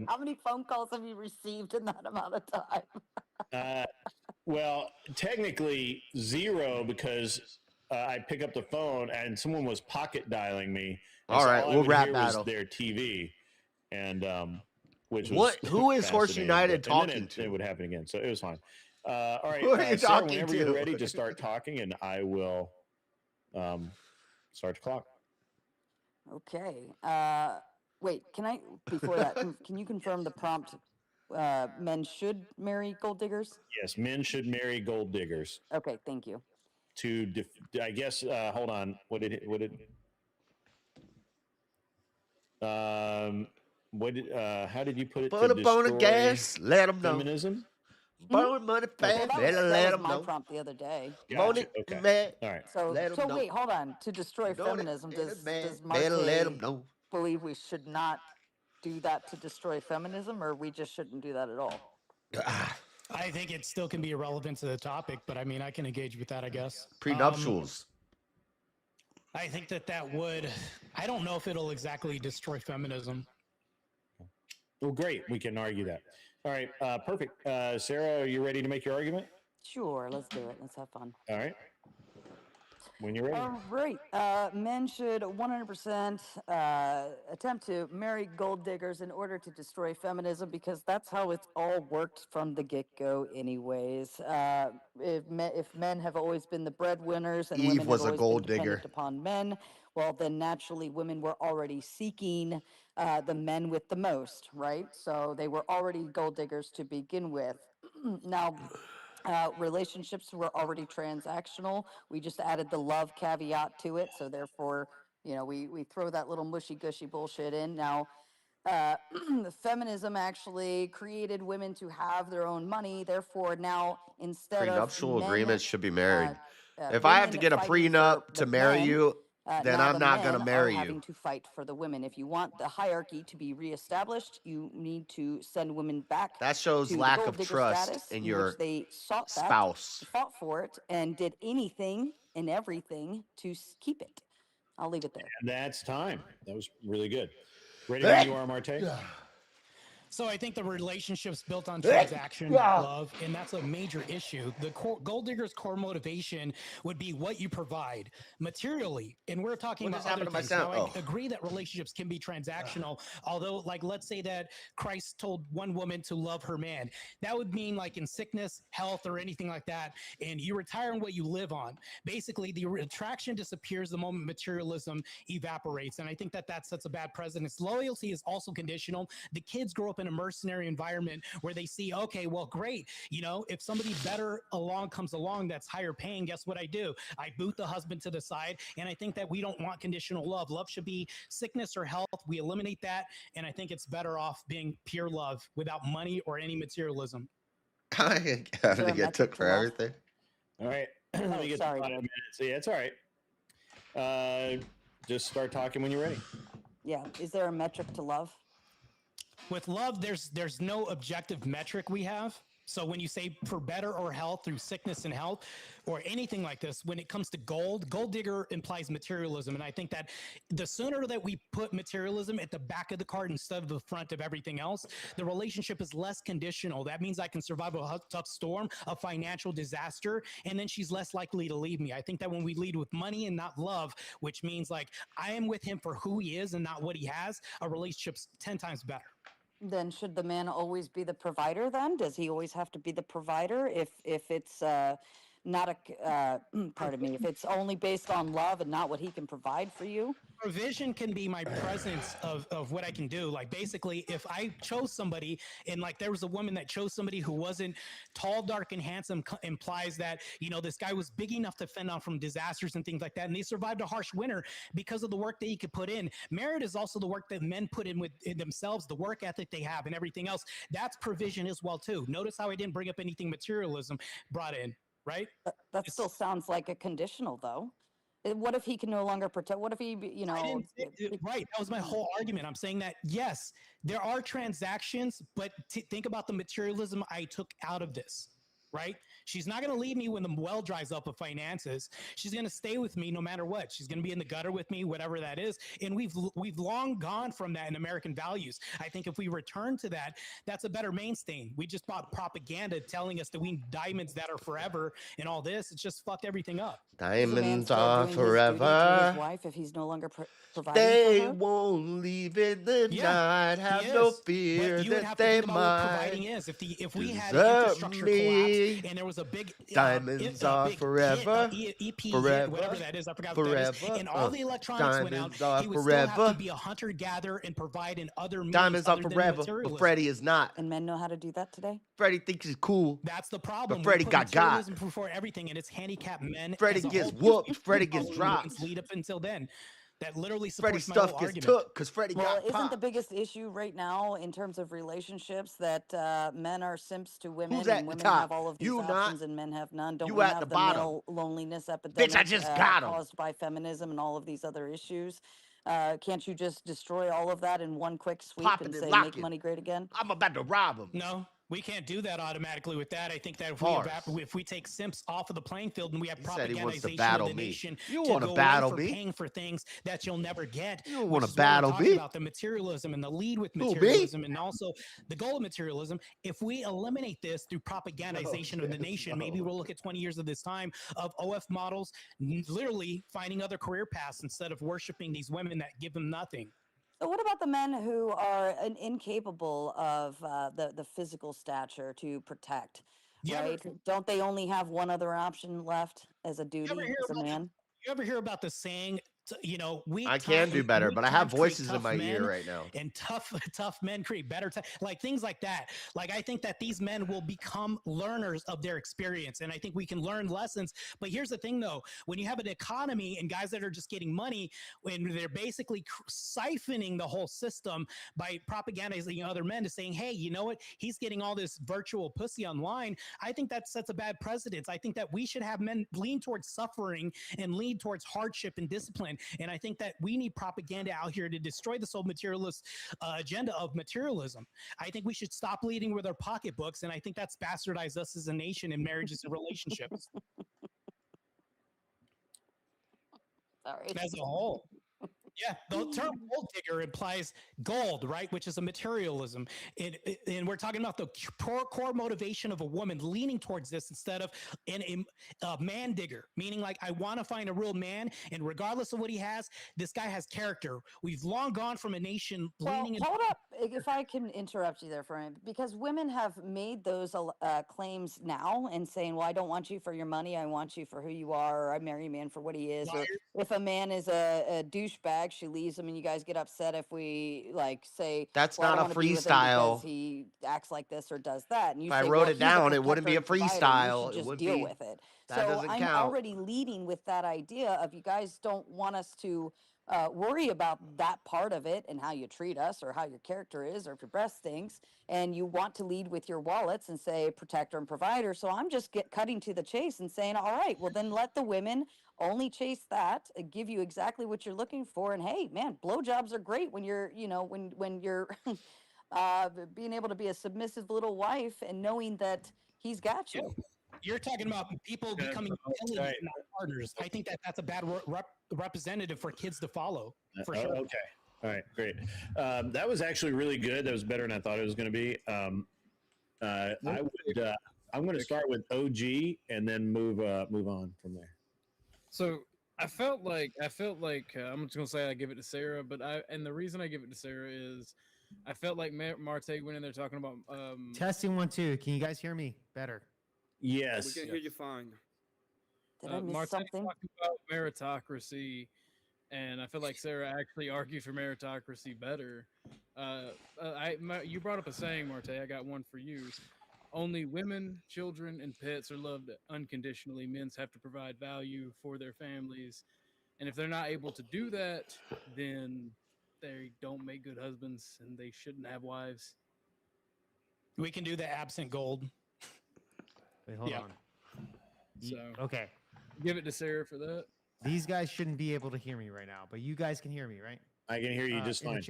How many phone calls have you received in that amount of time? Well, technically 0 because I pick up the phone and someone was pocket dialing me. All right, we'll rap battle. Their TV, and who is Horse United talking to? It would happen again, so it was fine. All right, who are you Sarah, talking whenever to? you're ready, just start talking, and I will start the clock. Okay. Wait, before that, can you confirm the prompt? Men should marry gold diggers? Yes, men should marry gold diggers. Okay, thank you. I guess. Hold on. What did? How did you put it? Put a bone of gas, let them know. Feminism? Burn money fast, let them know. My prompt the other day. Gotcha. Okay. All right. So wait, hold on. To destroy feminism, does Marte believe we should not do that to destroy feminism, or we just shouldn't do that at all? I think it still can be irrelevant to the topic, but I mean, I can engage with that, I guess. Prenuptials. I think that would. I don't know if it'll exactly destroy feminism. Well, great. We can argue that. All right. Perfect. Sarah, are you ready to make your argument? Sure. Let's do it. Let's have fun. All right. When you're ready. All right. Men should 100% attempt to marry gold diggers in order to destroy feminism, because that's how it's all worked from the get-go anyways. If men have always been the breadwinners and Eve women was have a always gold been digger. dependent upon men, well, then naturally women were already seeking the men with the most, right? So they were already gold diggers to begin with. Now, relationships were already transactional. We just added the love caveat to it. So therefore, we throw that little mushy gushy bullshit in. Now, feminism actually created women to have their own money. Therefore, now instead of Prenuptial men, agreements should be married. If I have to women get a fighting for prenup the to marry men, you, then now I'm the not going to men are marry having you. to fight for the women. If you want the hierarchy to be reestablished, you need to send women back That shows to the lack gold of digger trust status, in in which your they sought that, spouse. fought for it, and did anything and everything to keep it. I'll leave it there. And that's time. That was really good. Ready when you are, Marte? So I think the relationship's built on transaction, not love, and that's a major issue. The gold digger's core motivation would be what you provide materially, and we're talking What about just other happened to my things. Now, sound? I agree that relationships can be transactional, although, like, let's say that Christ told one woman to love her man. That would mean, like, in sickness, health, or anything like that, and you retire on what you live on. Basically, the attraction disappears the moment materialism evaporates, and I think that sets a bad precedent. Loyalty is also conditional. The kids grow up in a mercenary environment where they see, okay, well, great. You know, if somebody better comes along that's higher paying, guess what I do? I boot the husband to the side. And I think that we don't want conditional love. Love should be sickness or health. We eliminate that. And I think it's better off being pure love without money or any materialism. How did it get took for everything? All right. Let me get 5 minutes. Yeah, it's all right. Just start talking when you're ready. Yeah. Is there a metric to love? With love, there's no objective metric we have. So when you say for better or health through sickness and health or anything like this, when it comes to gold digger implies materialism. And I think that the sooner that we put materialism at the back of the card instead of the front of everything else, the relationship is less conditional. That means I can survive a tough storm, a financial disaster, and then she's less likely to leave me. I think that when we lead with money and not love, which means like I am with him for who he is and not what he has, a relationship's 10 times better. Then should the man always be the provider then? Does he always have to be the provider if it's not a pardon me, if it's only based on love and not what he can provide for you? Provision can be my presence of what I can do. Like basically, if I chose somebody and like there was a woman that chose somebody who wasn't tall, dark, and handsome, implies that, you know, this guy was big enough to fend off from disasters and things like that. And they survived a harsh winter because of the work that he could put in. Merit is also the work that men put in themselves, the work ethic they have and everything else. That's provision as well too. Notice how I didn't bring up anything materialism brought in, right? That still sounds like a conditional though. What if he can no longer protect? What if he, you know? Right. That was my whole argument. I'm saying that, yes, there are transactions, but think about the materialism I took out of this, right? She's not going to leave me when the well dries up of finances. She's going to stay with me no matter what. She's going to be in the gutter with me, whatever that is. And we've long gone from that in American values. I think if we return to that, that's a better mainstay. We just bought propaganda telling us that we need diamonds that are forever and all this. It's just fucked everything up. Diamonds are forever. His wife, if he's no longer providing they for her? won't leave in the night. Have no fear that they might. Providing is if we had an infrastructure collapse and there was a big diamonds are forever, EP forever, whatever that is, I forgot forever, what that is, and all the electronics went out. He would still have to be a hunter gatherer and provide in other means. Diamonds are forever, but Freddie is not. And men know how to do that today. Freddie thinks he's cool. That's the problem. But Freddie got God before everything, and it's handicapped men. Freddie gets whooped. Freddie gets dropped. Lead up until then. That literally Freddie's supports stuff my gets argument. took because Freddie well, got isn't popped. the biggest issue right now in terms of relationships that men are simps to women Who's at and the women top? have all of these You options not. and men have none? Don't You we at have the the bottom. male loneliness epidemic Bitch, I just got 'em. caused by feminism and all of these other issues? Can't you just destroy all of that in one quick sweep Popping and and say locking. make money great again? I'm about to rob him. No, we can't do that automatically with that. I think that if we take simps off of the playing field and we have propagandization of the nation you to want go to battle for me? paying for things that you'll never get. You want to battle me? About the materialism and the lead with materialism and also the goal of materialism. If we eliminate this through propagandization of the nation, maybe we'll look at 20 years of this time of OF models literally finding other career paths instead of worshiping these women that give them nothing. So what about the men who are incapable of the physical stature to protect? Right? Don't they only have one other option left as a duty as a man? You ever hear about the saying, You know, we I can do better, but I have voices in my ear right now. And tough men create better, like things like that. Like, I think that these men will become learners of their experience. And I think we can learn lessons. But here's the thing, though, when you have an economy and guys that are just getting money, when they're basically siphoning the whole system by propagandizing other men to saying, hey, you know what? He's getting all this virtual pussy online. I think that sets a bad precedence. I think that we should have men lean towards suffering and lean towards hardship and discipline. And I think that we need propaganda out here to destroy this whole materialist agenda of materialism. I think we should stop leading with our pocketbooks. And I think that's bastardized us as a nation in marriages and relationships. Sorry. As a whole. Yeah, the term gold digger implies gold, right? Which is a materialism. And we're talking about the core motivation of a woman leaning towards this instead of a man digger, meaning like, I want to find a real man, and regardless of what he has, this guy has character. We've long gone from a nation leaning. Hold up, if I can interrupt you there for a minute, because women have made those claims now and saying, well, I don't want you for your money, I want you for who you are, or I marry a man for what he is. Or if a man is a douchebag, she leaves him, and you guys get upset if we like say that's well, not a freestyle. He acts like this or does that, and you if say, I wrote well, it down, it wouldn't be a freestyle. You should just it deal be, with it. That so doesn't I'm count. already leading with that idea of you guys don't want us to worry about that part of it and how you treat us or how your character is or if your breast stinks, and you want to lead with your wallets and say protector and provider. So I'm just cutting to the chase and saying, all right, well then let the women only chase that, give you exactly what you're looking for. And hey, man, blowjobs are great when you're, you know, when you're being able to be a submissive little wife and knowing that he's got you. You're talking about people becoming utilities, not partners. I think that that's a bad representative for kids to follow. For sure. Okay. All right. Great. That was actually really good. That was better than I thought it was going to be. I'm going to start with OG and then move on from there. So I felt like I'm just gonna say I give it to Sarah, but the reason I give it to Sarah is I felt like Marte went in there talking about testing 1 2. Can you guys hear me better? Yes, we can hear you fine. Did I miss Marte something? talking about meritocracy, and I feel like Sarah actually argued for meritocracy better. You brought up a saying, Marte. I got one for you. Only women, children, and pets are loved unconditionally. Men have to provide value for their families. And if they're not able to do that, then they don't make good husbands and they shouldn't have wives. We can do the absent gold. Wait, hold on. So, okay. Give it to Sarah for that. These guys shouldn't be able to hear me right now, but you guys can hear me, right? I can hear you just fine.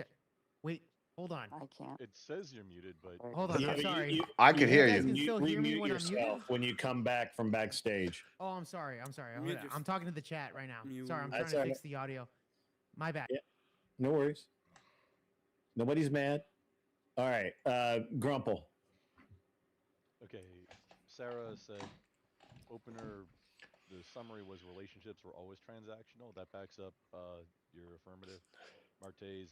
Wait, hold on. I can't. It says you're muted, but hold on. I'm sorry. I can hear you. Can still hear me remute when yourself I'm muted? when you come back from backstage. Oh, I'm sorry. I'm talking to the chat right now. Sorry, I'm trying That's to all fix the audio. My bad. Yeah. No worries. Nobody's mad. All right. Grumple. Okay. Sarah said opener, the summary was relationships were always transactional. That backs up your affirmative. Marte's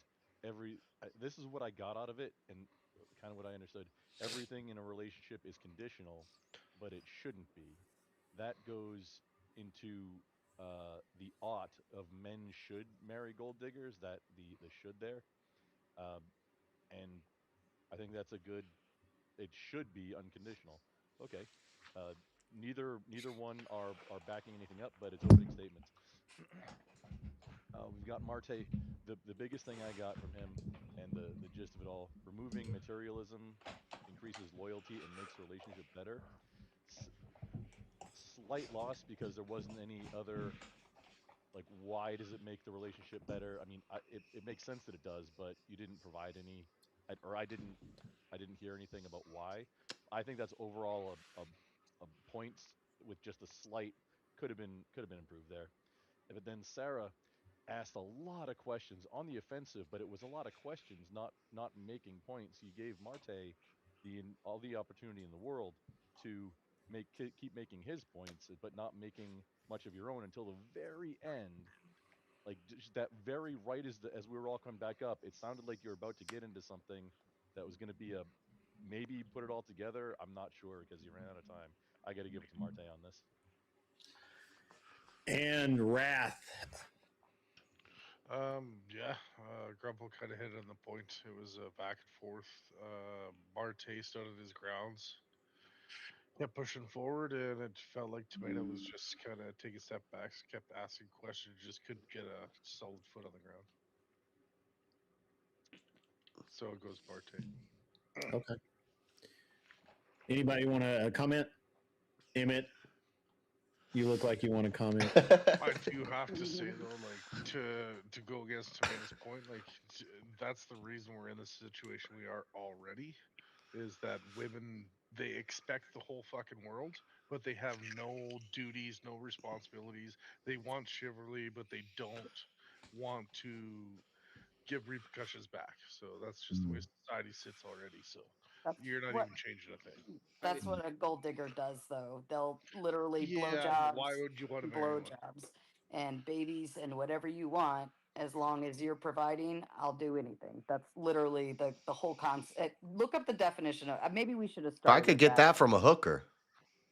this is what I got out of it and kind of what I understood. Everything in a relationship is conditional, but it shouldn't be. That goes into the ought of men should marry gold diggers, that the should there. And I think that's a good, it should be unconditional. Okay. Neither one are backing anything up, but it's opening statements. We've got Marte. The biggest thing I got from him and the gist of it all, removing materialism increases loyalty and makes the relationship better. Slight loss because there wasn't any other, like, why does it make the relationship better? I mean, it makes sense that it does, but you didn't provide any, or I didn't hear anything about why. I think that's overall a points with just a slight could have been improved there. But then Sarah asked a lot of questions on the offensive, but it was a lot of questions, not making points. You gave Marte all the opportunity in the world to keep making his points, but not making much of your own until the very end. Like just that very right as we were all coming back up, it sounded like you were about to get into something that was going to be a maybe put it all together. I'm not sure because you ran out of time. I got to give it to Marte on this. And Wrath. Yeah, Grumple kind of hit on the point. It was back and forth. Marte stood at his grounds, kept pushing forward, and it felt like Tomato was just kind of taking a step back, kept asking questions, just couldn't get a solid foot on the ground. So it goes Marte. Okay. Anybody want to comment? Emmett, you look like you want to comment. I do have to say though, like to go against Tomato's point, like that's the reason we're in the situation we are already, is that women, they expect the whole fucking world, but they have no duties, no responsibilities. They want chivalry, but they don't want to give repercussions back. So that's just the way society sits already. So you're not even changing a thing. That's what a gold digger does, though. They'll literally blow Yeah, jobs, why would you want to marry blow one? jobs, and babies, and whatever you want. As long as you're providing, I'll do anything. That's literally the whole concept. Look up the definition of. Maybe we should have started. I could get that from a hooker.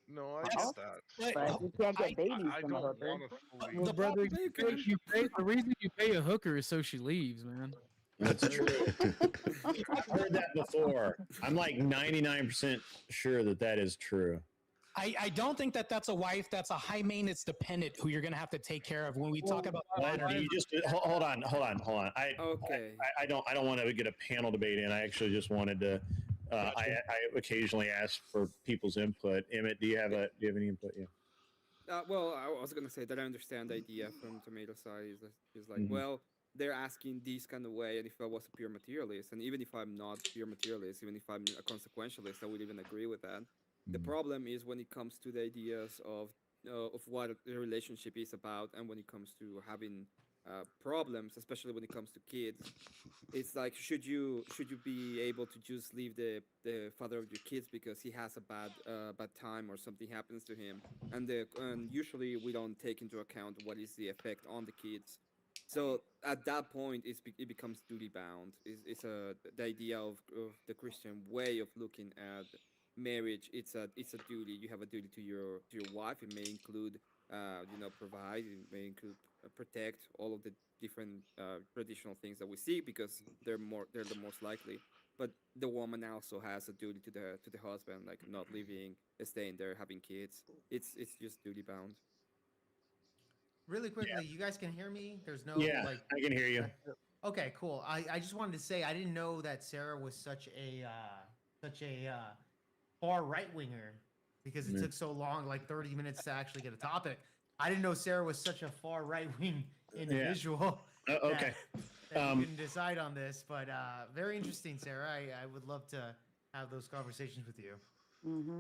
No, I get that. But you can't get babies I from a don't hooker. want to fully. Well, brother, the reason you pay a hooker is so she leaves, man. That's true. I've heard that before. I'm like 99% sure that is true. I don't think that's a wife. That's a high maintenance dependent who you're going to have to take care of when we talk about. You just hold on. I don't want to get a panel debate in. I actually just wanted to. I occasionally ask for people's input. Emmett, do you have any input? Yeah. Well, I was gonna say that I understand the idea from Tomato side is like, well, they're asking this kind of way, and if I was a pure materialist, and even if I'm not pure materialist, even if I'm a consequentialist, I would even agree with that. The problem is when it comes to the ideas of what the relationship is about, and when it comes to having problems, especially when it comes to kids, it's like should you be able to just leave the father of your kids because he has a bad time or something happens to him, and usually we don't take into account what is the effect on the kids. So at that point, it becomes duty bound. It's the idea of the Christian way of looking at marriage. It's a duty. You have a duty to your wife. It may include provide. It may include protect, all of the different traditional things that we see because they're the most likely. But the woman also has a duty to the husband, like not leaving, staying there, having kids. It's just duty bound. Really quickly, you guys can hear me? There's no I can hear you. Okay, cool. I just wanted to say I didn't know that Sarah was such a far right winger because it took so long, like 30 minutes to actually get a topic. I didn't know Sarah was such a far right wing individual. Okay. That we couldn't decide on this, but very interesting, Sarah. I would love to have those conversations with you.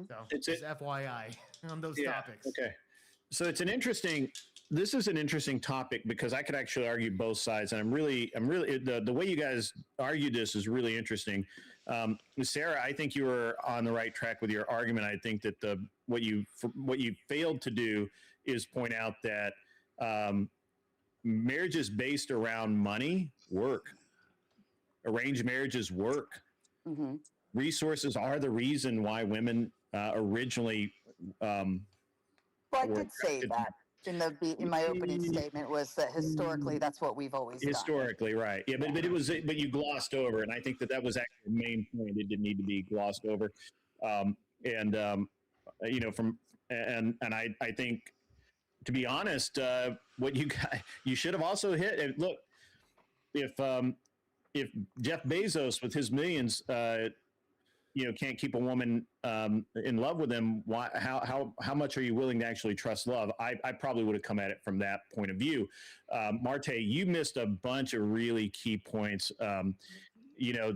So just FYI on those topics. Okay. So this is an interesting topic because I could actually argue both sides, and I'm really the way you guys argue this is really interesting. Sarah, I think you were on the right track with your argument. I think that what you failed to do is point out that marriages based around money work. Arranged marriages work. Resources are the reason why women originally. Well, I did say that in my opening statement was that historically that's what we've always done. Historically, right? Yeah, but you glossed over, and I think that was actually the main point. It didn't need to be glossed over, I think, to be honest, what you should have also hit. And look, if Jeff Bezos with his millions, can't keep a woman in love with him, why? How much are you willing to actually trust love? I probably would have come at it from that point of view. Marte, you missed a bunch of really key points.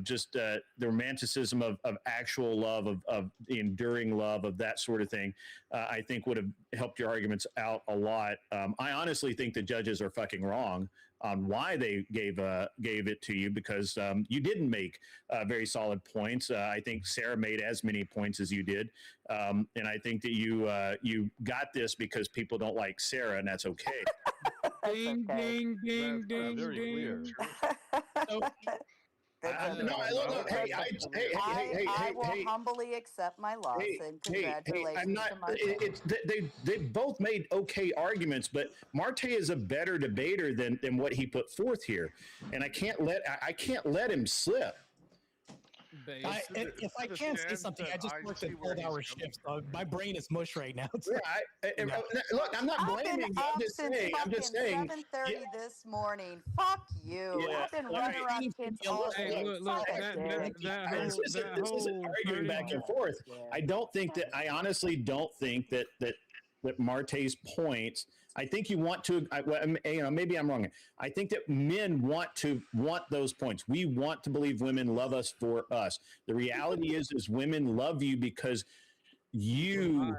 Just the romanticism of actual love, of the enduring love, of that sort of thing, I think would have helped your arguments out a lot. I honestly think the judges are fucking wrong on why they gave it to you, because you didn't make very solid points. I think Sarah made as many points as you did, and I think that you got this because people don't like Sarah, and that's okay. Ding, ding, ding, ding, very ding. clear. I will humbly accept my loss and congratulations I'm not. to Marte. They both made okay arguments, but Marte is a better debater than what he put forth here, and I can't let him slip. If I can say something, I just worked a 12-hour shift, so my brain is mush right now. Look, I'm not blaming you. I'm just saying. 7:30 this morning. Fuck you. Yeah, I've been running around kids all day. This isn't arguing back and forth. I honestly don't think that Marte's points. I think you want to. Maybe I'm wrong. I think that men want those points. We want to believe women love us for us. The reality is women love you because you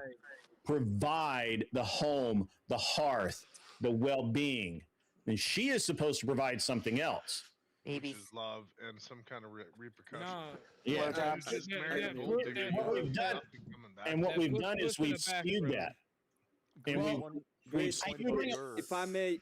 provide the home, the hearth, the well-being, and she is supposed to provide something else. Which is love and some kind of repercussion. No. Yeah. What we've done is we've skewed that. And if I may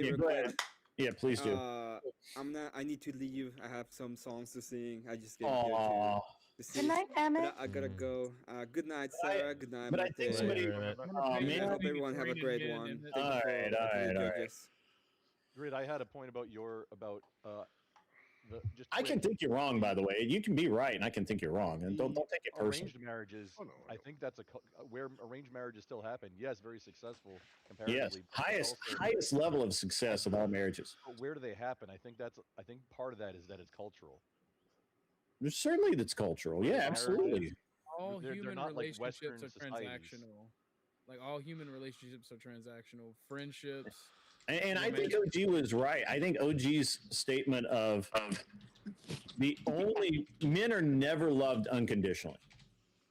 real quick. Yeah, please do. I need to leave. I have some songs to sing. I just came here to sing. Good night, Emmett. I gotta go. Good night, Sarah. Good night. But I think somebody. I hope everyone have a great one. All right. Grid, I had a point about I can think you're wrong, by the way. You can be right, and I can think you're wrong, and don't take it personally. Arranged marriages, I think that's where arranged marriages still happen. Yes, very successful comparatively. Yes, highest level of success of all marriages. But where do they happen? I think part of that is that it's cultural. Certainly, that's cultural. Yeah, absolutely. All human relationships like are transactional. Like all human relationships are transactional. Friendships. And I think OG was right. I think OG's statement of the only men are never loved unconditionally,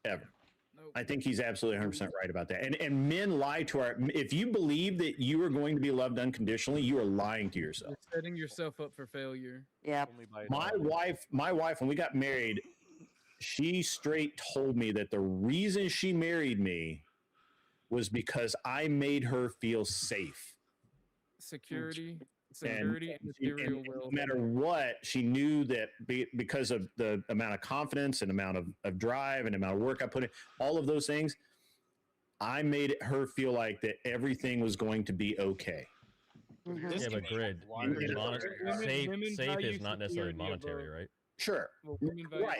ever. Nope. I think he's absolutely 100% right about that. And men lie to if you believe that you are going to be loved unconditionally, you are lying to yourself. You're setting yourself up for failure. Yeah. My wife, when we got married, she straight told me that the reason she married me was because I made her feel safe. Security, and material wealth. No matter what, she knew that because of the amount of confidence and amount of drive and amount of work I put in, all of those things, I made her feel like that everything was going to be okay. Yeah, but Grid, safe is not necessarily monetary, right? Sure.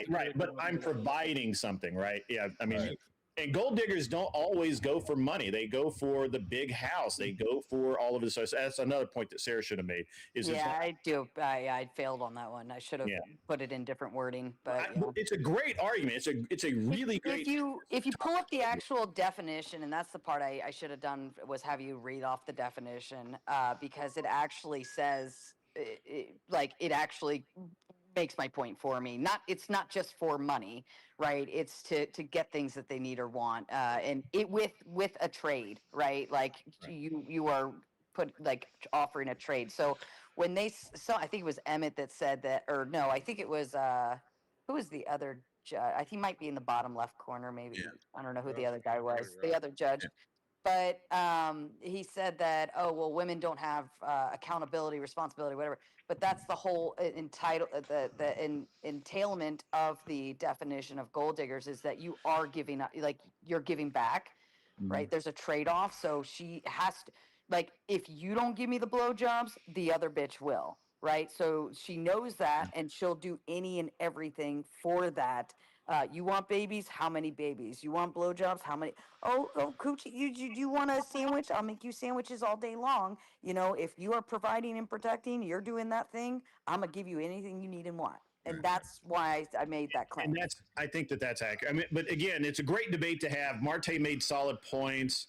Right. But I'm providing something, right? Yeah. I mean, right. And gold diggers don't always go for money. They go for the big house. They go for all of this. So that's another point that Sarah should have made. I do. I failed on that one. I should have put it in different wording. But it's a great argument. It's a really great. If you pull up the actual definition, and that's the part I should have done, was have you read off the definition because it actually says it actually makes my point for me. It's not just for money, right? It's to get things that they need or want, and it with a trade, right? You are offering a trade. So when I think it was Emmett that said that, or no, I think it was who was the other judge? I think he might be in the bottom left corner, maybe. Yeah. I don't know who the other guy was. The other judge. Yeah. But he said that, women don't have accountability, responsibility, whatever. But that's the whole entailment of the definition of gold diggers is that you are giving up, you're giving back, right? There's a trade-off. So she has to, if you don't give me the blowjobs, the other bitch will, right? So she knows that, and she'll do any and everything for that. You want babies? How many babies? You want blowjobs? How many? Oh, Coochie, you want a sandwich? I'll make you sandwiches all day long. If you are providing and protecting, you're doing that thing, I'm going to give you anything you need and want. And that's why I made that claim. And I think that's accurate. I mean, but again, it's a great debate to have. Marte made solid points.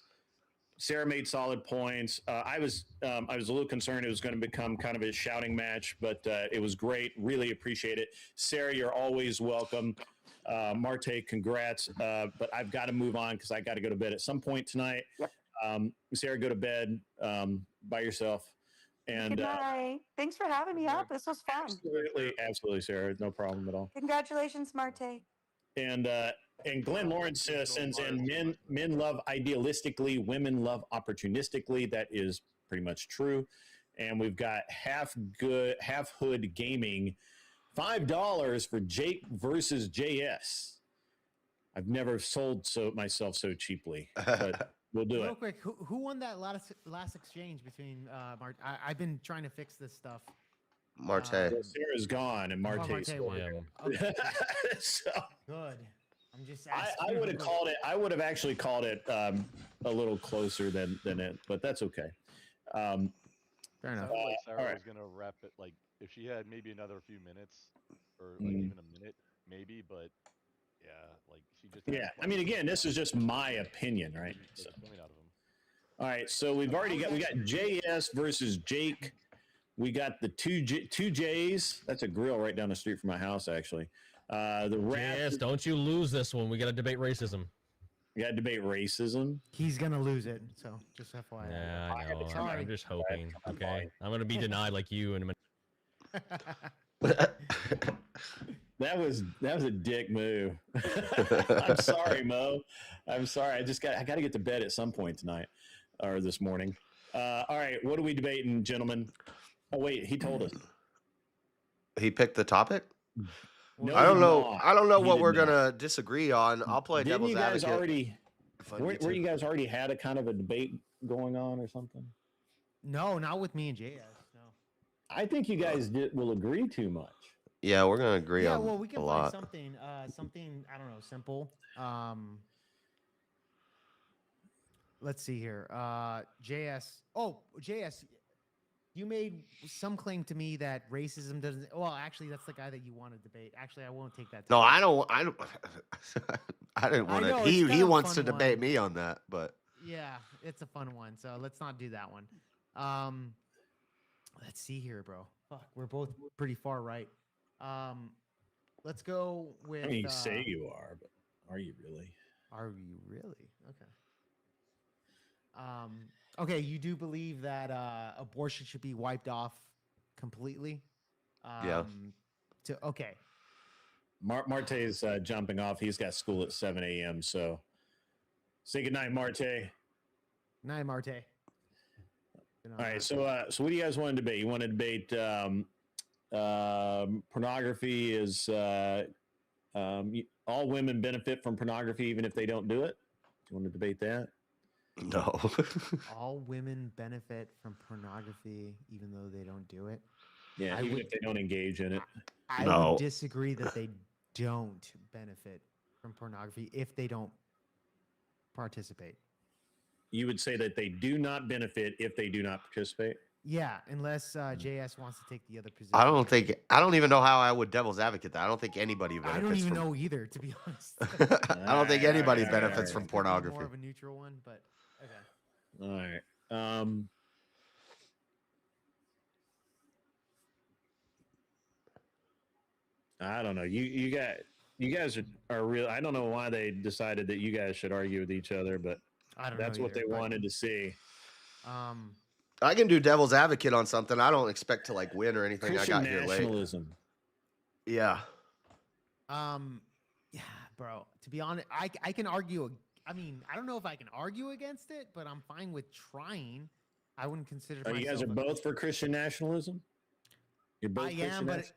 Sarah made solid points. I was a little concerned it was going to become kind of a shouting match, but it was great. Really appreciate it. Sarah, you're always welcome. Marte, congrats. But I've got to move on because I got to go to bed at some point tonight. Yep. Sarah, go to bed by yourself. And good night. Thanks for having me up. This was fun. Absolutely, Sarah. No problem at all. Congratulations, Marte. And Glenn Lawrence sends in men love idealistically, women love opportunistically. That is pretty much true. And we've got Half Hood Gaming $5 for Jake versus JS. I've never sold myself so cheaply, but we'll do Real it. quick, who won that last exchange between I've been trying to fix this stuff. Marte. Sarah's gone and Marte's won. Okay. So Good. I'm just I asking. would have called it. I would have actually called it a little closer than it, but that's okay. Fair enough. Sounded like Sarah all right. was gonna wrap it like if she had maybe another few minutes or like even a minute, maybe. But yeah, like she just I mean, again, this is just my opinion, right? So. Coming out of him. All right, so we got JS versus Jake. We got the two J's. That's a grill right down the street from my house, actually. The JS, don't you lose this one. We got to debate racism. We got to debate racism. He's gonna lose it, so just FYI. Yeah, I know. I'm just hoping. Okay, I'm gonna be denied like you in a minute. That was a dick move. I'm sorry, Mo. I'm sorry. I got to get to bed at some point tonight or this morning. All right, what are we debating, gentlemen? Oh wait, he told us. He picked the topic. No, I don't know. not. I don't know He what did we're not. gonna disagree on. I'll play Didn't devil's you guys advocate. were you guys already had a kind of a debate going on or something? No, not with me and JS. No. I think you guys will agree too much. Yeah, we're gonna agree on well, we can a find lot. something. Something I don't know, simple. Let's see here. JS. Oh, JS. You made some claim to me that racism doesn't. Well, actually, that's the guy that you want to debate. Actually, I won't take that. No, time. I don't. I didn't want know, to. it's kind He of a wants to fun debate one. me on that, but Yeah, it's a fun one. So let's not do that one. Let's see here, bro. Fuck, we're both pretty far right. Let's go with. I mean, you say you are, but are you really? Are you really? Okay. Okay, you do believe that abortion should be wiped off completely? Yeah. Okay. Marte's jumping off. He's got school at 7 a.m. So say goodnight, Marte. Night, Marte. All right. So what do you guys want to debate? You want to debate pornography is all women benefit from pornography even if they don't do it? Do you want to debate that? no. All women benefit from pornography even though they don't do it? Yeah, even if they don't engage in it. I would disagree that they don't benefit from pornography if they don't participate. You would say that they do not benefit if they do not participate? Yeah, unless JS wants to take the other position. I don't even know how I would devil's advocate that. I don't think anybody benefits. I don't even from, know either, to be honest. I don't think anybody benefits from pornography. More of a neutral one, but okay. All right. I don't know. You guys are real. I don't know why they decided that you guys should argue with each other, but I don't that's know what they wanted to see. I can do devil's advocate on something. I don't expect to like win or anything. Christian I got here late. nationalism. Yeah. Yeah, bro. To be honest, I can argue. I mean, I don't know if I can argue against it, but I'm fine with trying. I wouldn't consider. Oh, you guys are both for Christian nationalism? You're both I Christian am, but nationalism?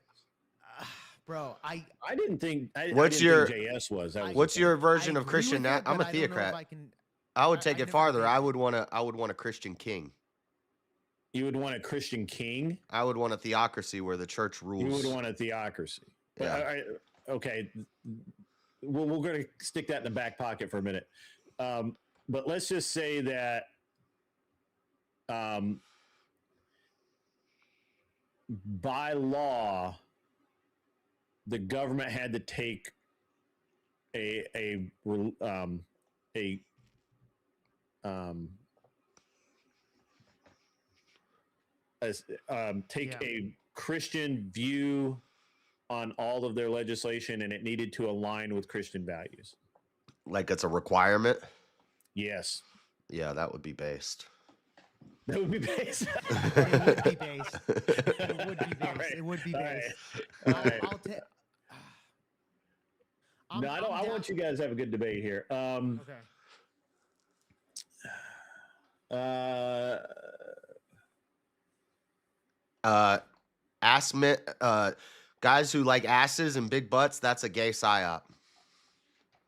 bro, I didn't think. What's didn't your think JS was? That was what's the your thing. version I of agree Christian? with it, I'm a but I don't know if theocrat. I can- I would take I it never farther. did. I would want a Christian king. You would want a Christian king? I would want a theocracy where the church rules. You would want a theocracy. Yeah. Okay. We're going to stick that in the back pocket for a minute. But let's just say that by law, the government had to take a Christian view on all of their legislation, and it needed to align with Christian values. Like it's a requirement? Yes. Yeah, that would be based. That would be based. It would be based. It would be based. Right. It would be All based. right. All right. I'll take. No, I want you guys to have a good debate here. Okay. Guys who like asses and big butts, that's a gay psyop.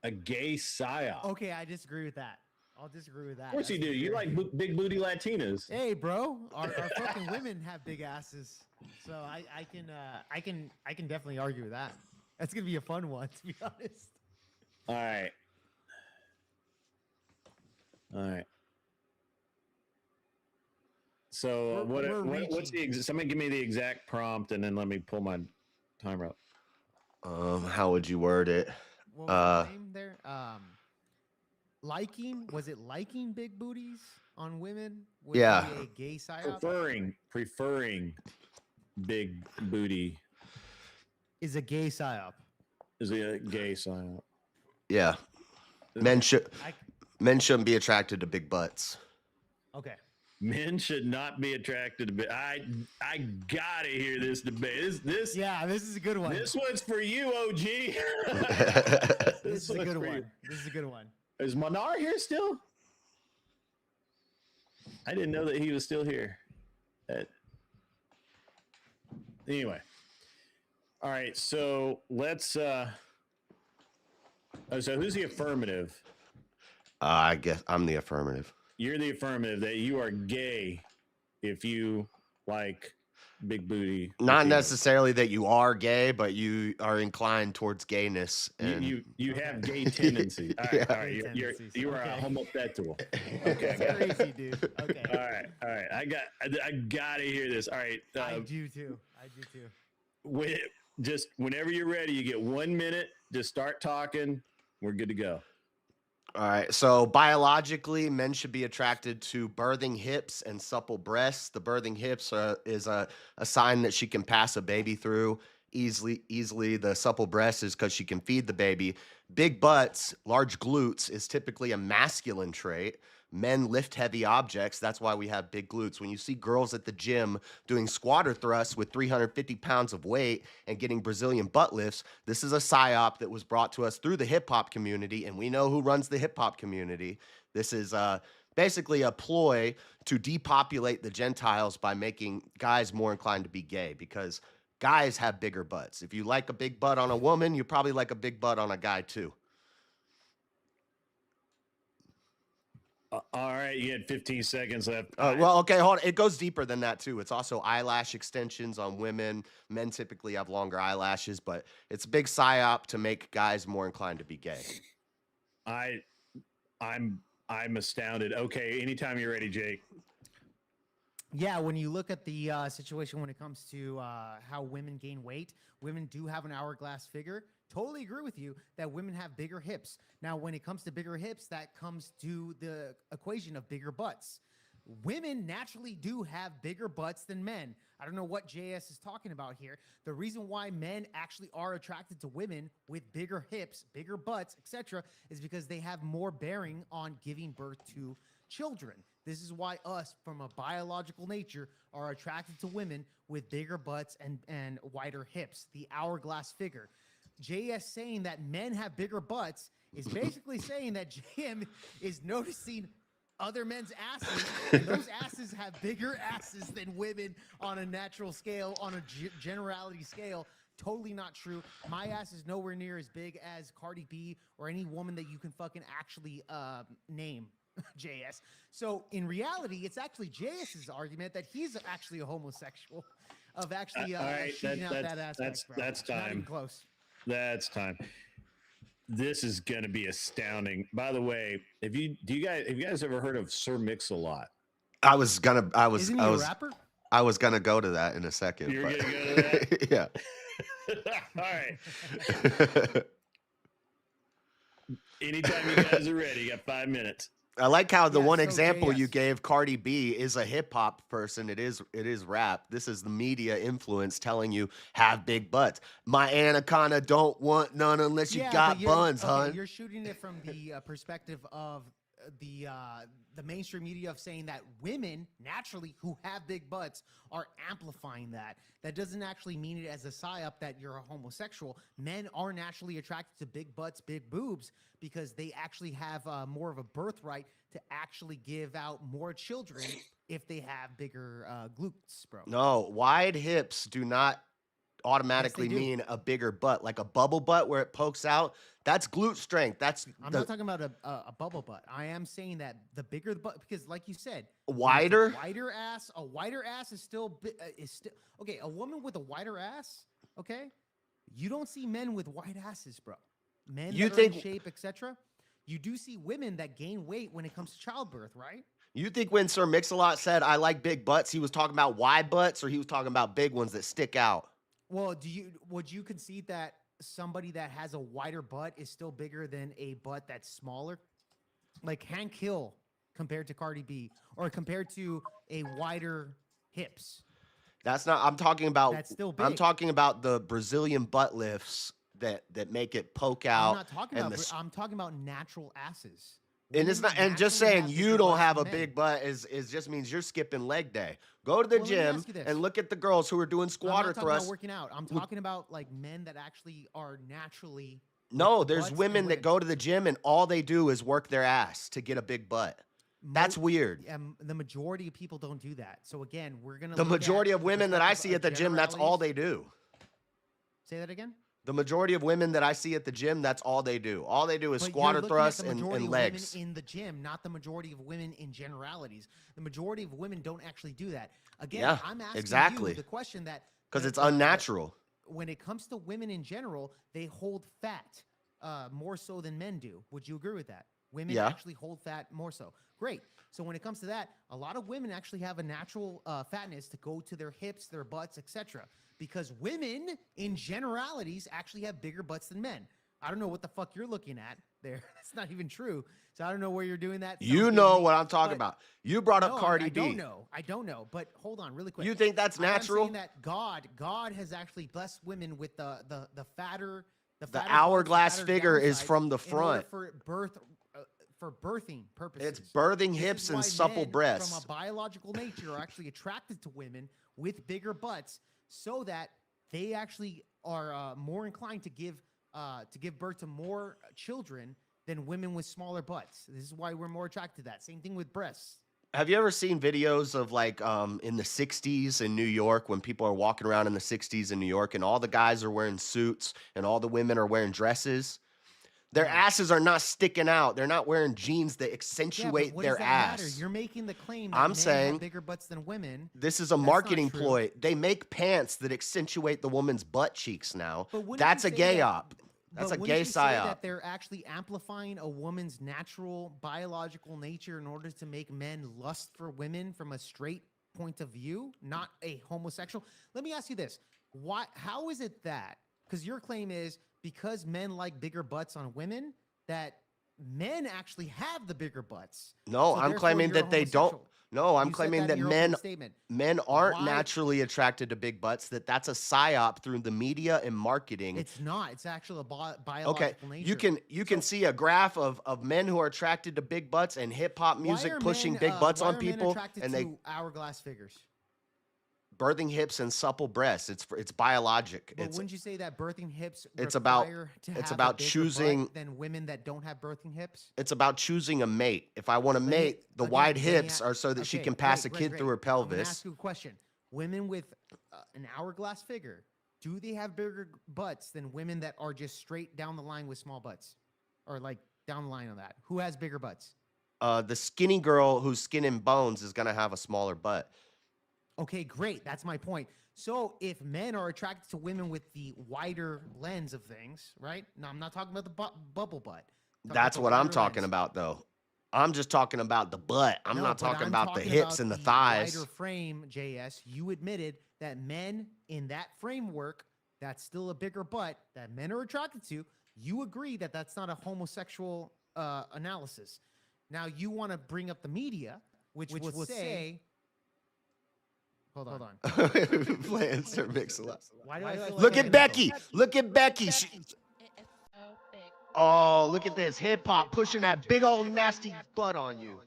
A gay psyop. Okay, I disagree with that. I'll disagree with that. Of course you do. You like big booty Latinas. Hey, bro, our fucking women have big asses, so I can definitely argue with that. That's gonna be a fun one, to be honest. All right. So what's somebody give me the exact prompt and then let me pull my timer up. How would you word it? What was the name there? Was it liking big booties on women? Would Yeah. be a gay psyop? Preferring big booty Is a gay psyop. is a gay psyop. Yeah. Men shouldn't be attracted to big butts. Okay. Men should not be attracted to big. I gotta hear this debate. This is a good one. This one's for you, OG. This is a good one. This is a good one. Is Manar here still? I didn't know that he was still here. Anyway. All right, so let's so who's the affirmative? I guess I'm the affirmative. You're the affirmative that you are gay if you like big booty. Not necessarily that you are gay, but you are inclined towards gayness. And You have gay tendencies. All right, all right. You are homosexual. Okay, crazy, dude. Okay. All right. I gotta hear this. All right. I do too. Just whenever you're ready, you get 1 minute. Just start talking. We're good to go. All right. So biologically, men should be attracted to birthing hips and supple breasts. The birthing hips is a sign that she can pass a baby through easily. The supple breast is because she can feed the baby. Big butts, large glutes is typically a masculine trait. Men lift heavy objects. That's why we have big glutes. When you see girls at the gym doing squatter thrusts with 350 pounds of weight and getting Brazilian butt lifts, this is a psyop that was brought to us through the hip hop community, and we know who runs the hip hop community. This is basically a ploy to depopulate the Gentiles by making guys more inclined to be gay, because guys have bigger butts. If you like a big butt on a woman, you probably like a big butt on a guy too. All right, you had 15 seconds left. Well, okay, hold on. It goes deeper than that too. It's also eyelash extensions on women. Men typically have longer eyelashes, but it's a big psyop to make guys more inclined to be gay. I'm astounded. Okay, anytime you're ready, Jake. Yeah, when you look at the situation when it comes to how women gain weight, women do have an hourglass figure. Totally agree with you that women have bigger hips. Now, when it comes to bigger hips, that comes to the equation of bigger butts. Women naturally do have bigger butts than men. I don't know what JS is talking about here. The reason why men actually are attracted to women with bigger hips, bigger butts, etc., is because they have more bearing on giving birth to children. This is why us, from a biological nature, are attracted to women with bigger butts and wider hips, the hourglass figure. JS saying that men have bigger butts is basically saying that JM is noticing other men's asses, and those asses have bigger asses than women on a natural scale, on a generality scale. Totally not true. My ass is nowhere near as big as Cardi B or any woman that you can fucking actually name. JS. So in reality, it's actually JS's argument that he's actually a homosexual of actually shooting out that aspect. That's time. Not even close. That's time. This is gonna be astounding. By the way, have you guys ever heard of Sir Mix-a-Lot? Isn't he a rapper? I was gonna go to that in a second. You're gonna go to that? Yeah. All right. Anytime you guys are ready, you got 5 minutes. I like how the one so example yes. you gave, Cardi B, is a hip hop person. It is rap. This is the media influence telling you have big butts. My anaconda don't want none unless you got buns, hun. You're shooting it from the perspective of the mainstream media of saying that women naturally who have big butts are amplifying that. That doesn't actually mean it as a psyop that you're a homosexual. Men are naturally attracted to big butts, big boobs, because they actually have more of a birthright to actually give out more children if they have bigger glutes, bro. No, wide hips do not automatically mean a bigger butt, like a bubble butt where it pokes out. That's glute strength. I'm not talking about a bubble butt. I am saying that the bigger the butt, because like you said, wider. A wider ass is still okay. A woman with a wider ass, okay. You don't see men with wide asses, bro. Men that are in shape, etc. You do see women that gain weight when it comes to childbirth, right? You think when Sir Mix-a-Lot said I like big butts, he was talking about wide butts, or he was talking about big ones that stick out? Well, would you concede that somebody that has a wider butt is still bigger than a butt that's smaller? Like Hank Hill compared to Cardi B, or compared to a wider hips. That's not. I'm talking about. That's still big. I'm talking about the Brazilian butt lifts that make it poke out. I'm not talking about. I'm talking about natural asses. And it's not. And just saying you don't have a big butt is just means you're skipping leg day. Go to the gym and look at the girls who are doing squatter thrusts. About working out. I'm talking about like men that actually are naturally. No, there's women that go to the gym and all they do is work their ass to get a big butt. That's weird. The majority of people don't do that. So again, we're gonna. The majority of women that I see at the gym, that's all they do. Say that again. The majority of women that I see at the gym, that's all they do. All they do is squatter thrusts and legs. Women in the gym, not the majority of women in generalities. The majority of women don't actually do that. Again, I'm asking you the question that because it's unnatural. When it comes to women in general, they hold fat more so than men do. Would you agree with that? Women actually hold fat more so. Great. So when it comes to that, a lot of women actually have a natural fatness to go to their hips, their butts, etc. Because women, in generalities, actually have bigger butts than men. I don't know what the fuck you're looking at there. It's not even true. So I don't know where you're doing that. You know what I'm talking about. You brought up Cardi B. I don't know. But hold on really quick. You think that's natural? I'm saying that God has actually blessed women with the fatter. The hourglass figure is from the front. For birthing purposes. It's birthing hips and supple breasts. From a biological nature are actually attracted to women with bigger butts, so that they actually are more inclined to give birth to more children than women with smaller butts. This is why we're more attracted to that. Same thing with breasts. Have you ever seen videos of like in the 60s in New York when people are walking around in the 60s in New York and all the guys are wearing suits and all the women are wearing dresses? Their asses are not sticking out. They're not wearing jeans that accentuate their ass. Matter? You're making the claim that I'm men saying have bigger butts than women. This is a marketing ploy. They make pants that accentuate the woman's butt cheeks now. That's a gay op. That's a gay psyop. That they're actually amplifying a woman's natural biological nature in order to make men lust for women from a straight point of view, not a homosexual. Let me ask you this. How is it that, because your claim is because men like bigger butts on women, that men actually have the bigger butts? No, I'm claiming that they don't. No, I'm claiming that men aren't naturally attracted to big butts. That's a psyop through the media and marketing. It's not. It's actually a biological nature. You can see a graph of men who are attracted to big butts and hip hop music pushing big butts on people, and they hourglass figures. Birthing hips and supple breasts. It's biologic. But wouldn't you say that birthing hips it's about choosing than women that don't have birthing hips? It's about choosing a mate. If I want a mate, the wide hips are so that she can pass a kid through her pelvis. I'm gonna ask you a question. Women with an hourglass figure, do they have bigger butts than women that are just straight down the line with small butts? Or like down the line on that? Who has bigger butts? The skinny girl who's skin and bones is gonna have a smaller butt. Okay, great. That's my point. So if men are attracted to women with the wider lens of things, right? Now, I'm not talking about the bubble butt. That's what I'm talking about, though. I'm just talking about the butt. I'm not talking about the hips and the thighs. Wider frame, JS, you admitted that men in that framework, that's still a bigger butt that men are attracted to. You agree that that's not a homosexual analysis. Now, you want to bring up the media, which would say... Hold on. Playing Sir Mix-a-Lot. Look at Becky. Look at Becky. Oh, look at this hip hop pushing that big old nasty butt on you.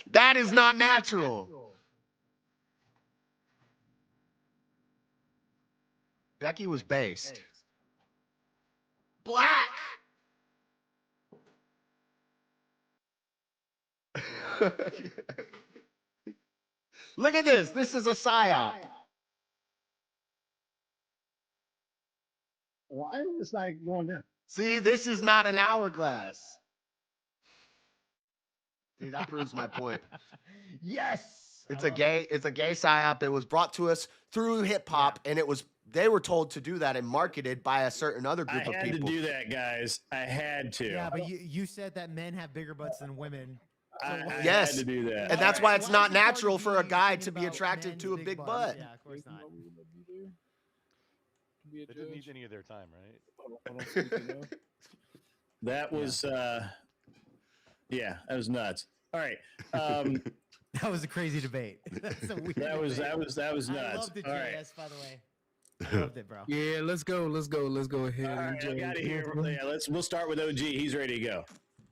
That is not natural. Becky was based. Black. Look at this. This is a psyop. Why is this not going down? See, this is not an hourglass. Dude, that proves my point. Yes. It's a gay psyop. It was brought to us through hip hop, and they were told to do that and marketed by a certain other group of I had people. to do that, guys. I had to. Yeah, but you said that men have bigger butts than women. I Yes, had to do that. and that's why it's Why not is it hard natural to for a be guy thinking to be about attracted men's to a big big butts? butt. Yeah, of course not. Be a They didn't judge. need any of their time, right? Hold on, speaking of. That was, yeah, that was nuts. All right. That was a crazy debate. That's a weird That was debate. nuts. I loved it, All right. JS, by the way. I loved it, bro. Yeah, let's go ahead. All right, I got to hear. Yeah, we'll start with OG. He's ready to go.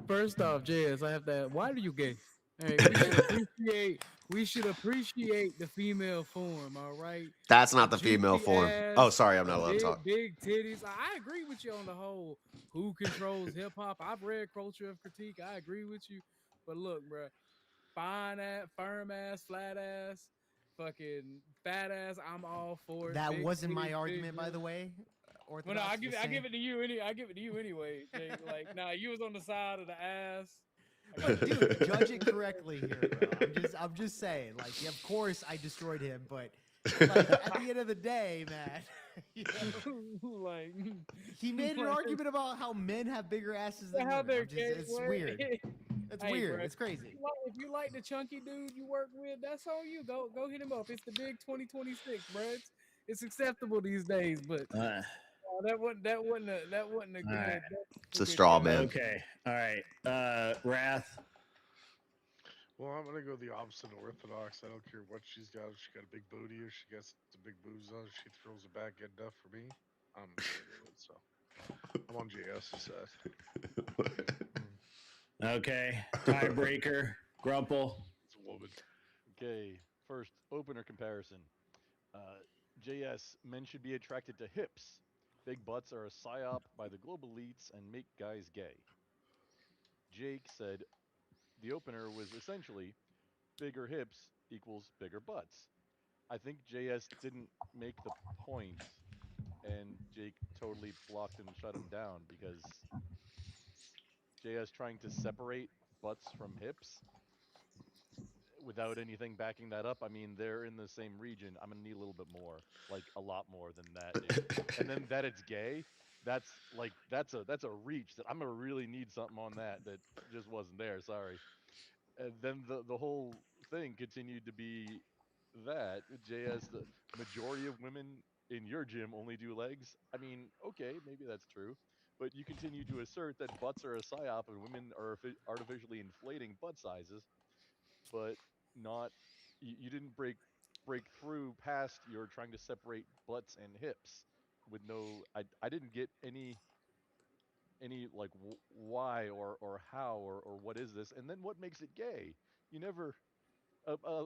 First off, JS, I have to. Why are you gay? Hey, we should appreciate the female form. All right. That's not the female Juicy form. ass, Oh, sorry, I'm not allowed to talk. Big titties. I agree with you on the whole who controls hip hop. I've read Culture of Critique. I agree with you. But look, bro, fine ass, firm ass, flat ass, fucking fat ass. I'm all for it. That Big wasn't my titties, argument, big by the boobs. way. Well, no, I give it to you anyway. Jake. Like, nah, you was on the side of the ass. Dude, judge it correctly here, bro. I'm just saying. Like, yeah, of course I destroyed him, but like, at the end of the day, man, you know, like he made an argument about how men have bigger asses than how women. they're I'm just- gay. It's word. weird. It's Hey, weird. bro, It's crazy. If you like the chunky dude you work with, that's on you. Go hit him up. It's the big 2026, bro. It's acceptable these days, but that wasn't a good. right. It's a straw man. Okay. All right. Wrath. Well, I'm gonna go the opposite of orthodox. I don't care what she's got. If she got a big booty or she gets the big boobs on, she throws it back good enough for me. I'm gonna do it. So I'm on JS's side. Okay. Tiebreaker. Grumple. It's a woman. Okay, first opener comparison. JS, men should be attracted to hips. Big butts are a psyop by the global elites and make guys gay. Jake said the opener was essentially bigger hips equals bigger butts. I think JS didn't make the point, and Jake totally blocked and shut him down because JS trying to separate butts from hips without anything backing that up. I mean, they're in the same region. I'm gonna need a little bit more, like a lot more than that. And then that it's gay, that's a reach that I'm gonna really need something on that just wasn't there. Sorry. And then the whole thing continued to be that JS, the majority of women in your gym only do legs. I mean, okay, maybe that's true, but you continue to assert that butts are a psyop and women are artificially inflating butt sizes, but not you didn't break through past your trying to separate butts and hips with no. I didn't get any like why or how or what is this, and then what makes it gay? You never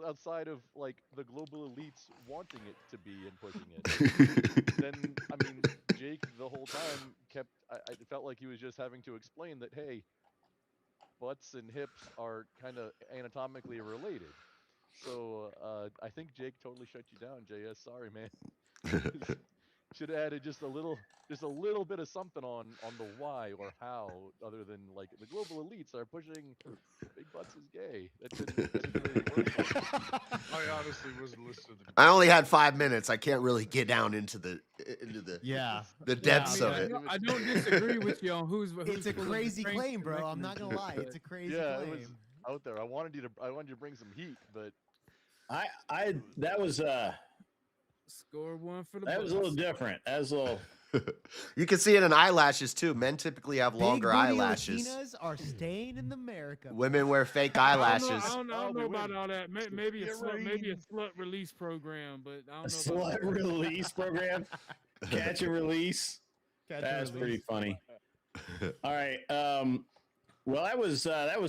outside of like the global elites wanting it to be and pushing it. Then I mean, Jake the whole time kept. I felt like he was just having to explain that hey, butts and hips are kind of anatomically related. So I think Jake totally shut you down, JS. Sorry, man. Should have added just a little bit of something on the why or how, other than like the global elites are pushing big butts is gay. That didn't really work. I honestly wasn't listening to the I only had 5 minutes. I can't really get down into the depths of it. I don't disagree with you on who's It's a pulling the crazy strings claim, bro. I'm correctly, not gonna lie. but- It's a crazy Yeah, claim. it was out there. I wanted you to bring some heat, but that was Score one for the. that was a little different. That was a little. You can see it in eyelashes too. Men typically have Big longer booty eyelashes. Latinas are staying in America. Women wear fake I eyelashes. don't know about all that. Maybe a slut release program, but I don't know about Slut release program. Catch and release. That's pretty funny. All right. Well, that was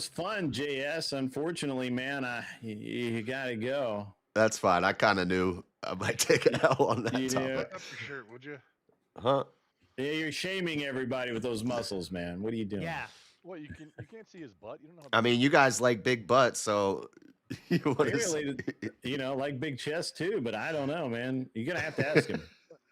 fun, JS. Unfortunately, man, you gotta go. That's fine. I kind of knew I might take an L on that You topic. do. Put up your shirt, would you? Huh? Yeah, you're shaming everybody with those muscles, man. What are you doing? Yeah. What you can't see his butt. You don't know. I mean, you guys like big butts, so you want to. Apparently, like big chest too, but I don't know, man. You're gonna have to ask him.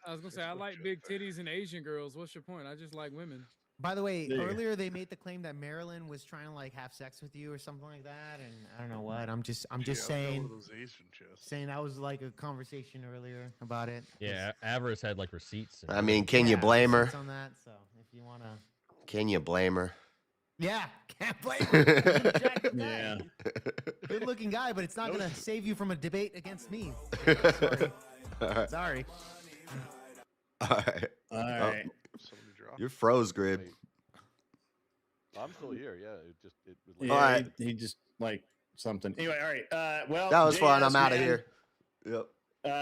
I was gonna say I like big titties and Asian girls. What's your point? I just like women. By the way, Yeah. earlier they made the claim that Marilyn was trying to like have sex with you or something like that, and I don't know what. I'm just saying. Those Asian chests. Saying that was like a conversation earlier about it. Yeah, Avarice had like receipts. I mean, can you blame her? On that, so if you wanna. Can you blame her? Yeah, can't blame her. He's an attractive guy. Yeah. Good-looking guy, but it's not gonna save you from a debate against me. Sorry. Sorry. All right. All right. You're froze, Grid. I'm still here. Yeah, it was. Yeah, All right. he just like something. Anyway, all right. Well, That was fun. JS, I'm out of man, here. Yep.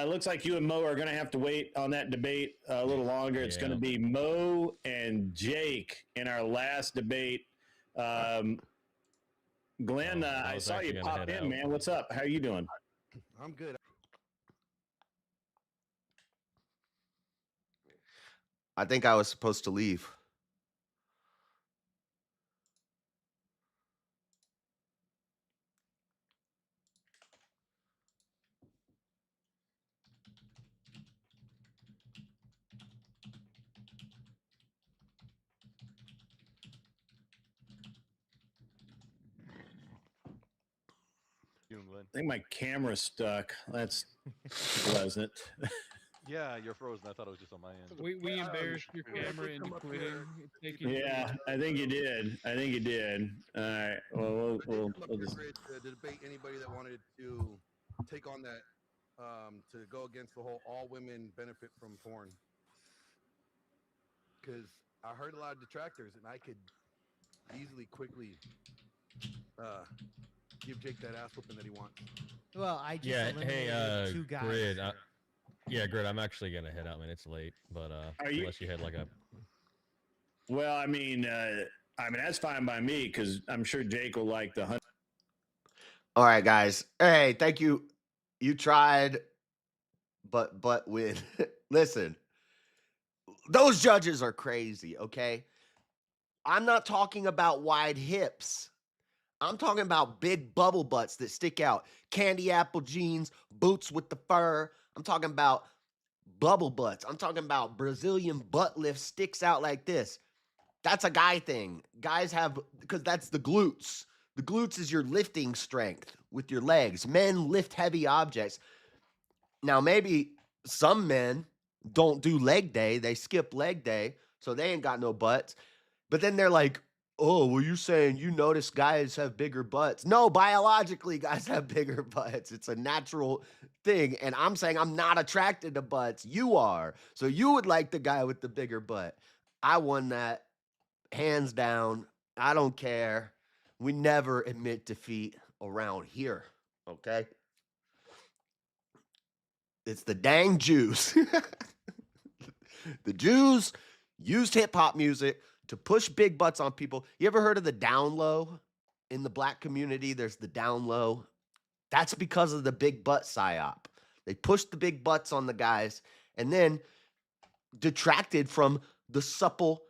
Looks like you and Mo are going to have to wait on that debate a little longer. It's going to be Mo and Jake in our last debate. Glenn, I saw you pop in, man. What's up? How are you doing? I'm good. I think I was supposed to leave. I think my camera's stuck. That's pleasant. Yeah, you're frozen. I thought it was just on my end. We embarrassed your camera into quitting. Yeah, I think you did. All right. Well, we'll just. To debate anybody that wanted to take on that, to go against the whole all women benefit from porn. Because I heard a lot of detractors, and I could easily, quickly give Jake that ass whooping that he wants. Well, I just eliminated two guys. Grid. Grid. I'm actually gonna head out, man. It's late, but unless you had like a. Well, I mean, that's fine by me because I'm sure Jake will like the hunt. All right, guys. Hey, thank you. You tried, but win. Listen, those judges are crazy. Okay, I'm not talking about wide hips. I'm talking about big bubble butts that stick out. Candy apple jeans, boots with the fur. I'm talking about bubble butts. I'm talking about Brazilian butt lift sticks out like this. That's a guy thing. Guys have, because that's the glutes. The glutes is your lifting strength with your legs. Men lift heavy objects. Now, maybe some men don't do leg day. They skip leg day, so they ain't got no butts. But then they're like, oh, well, you're saying you notice guys have bigger butts. No, biologically, guys have bigger butts. It's a natural thing. And I'm saying I'm not attracted to butts. You are. So you would like the guy with the bigger butt. I won that hands down. I don't care. We never admit defeat around here. Okay? It's the dang Jews. The Jews used hip hop music to push big butts on people. You ever heard of the down low? In the black community, there's the down low. That's because of the big butt psyop. They pushed the big butts on the guys and then detracted from the supple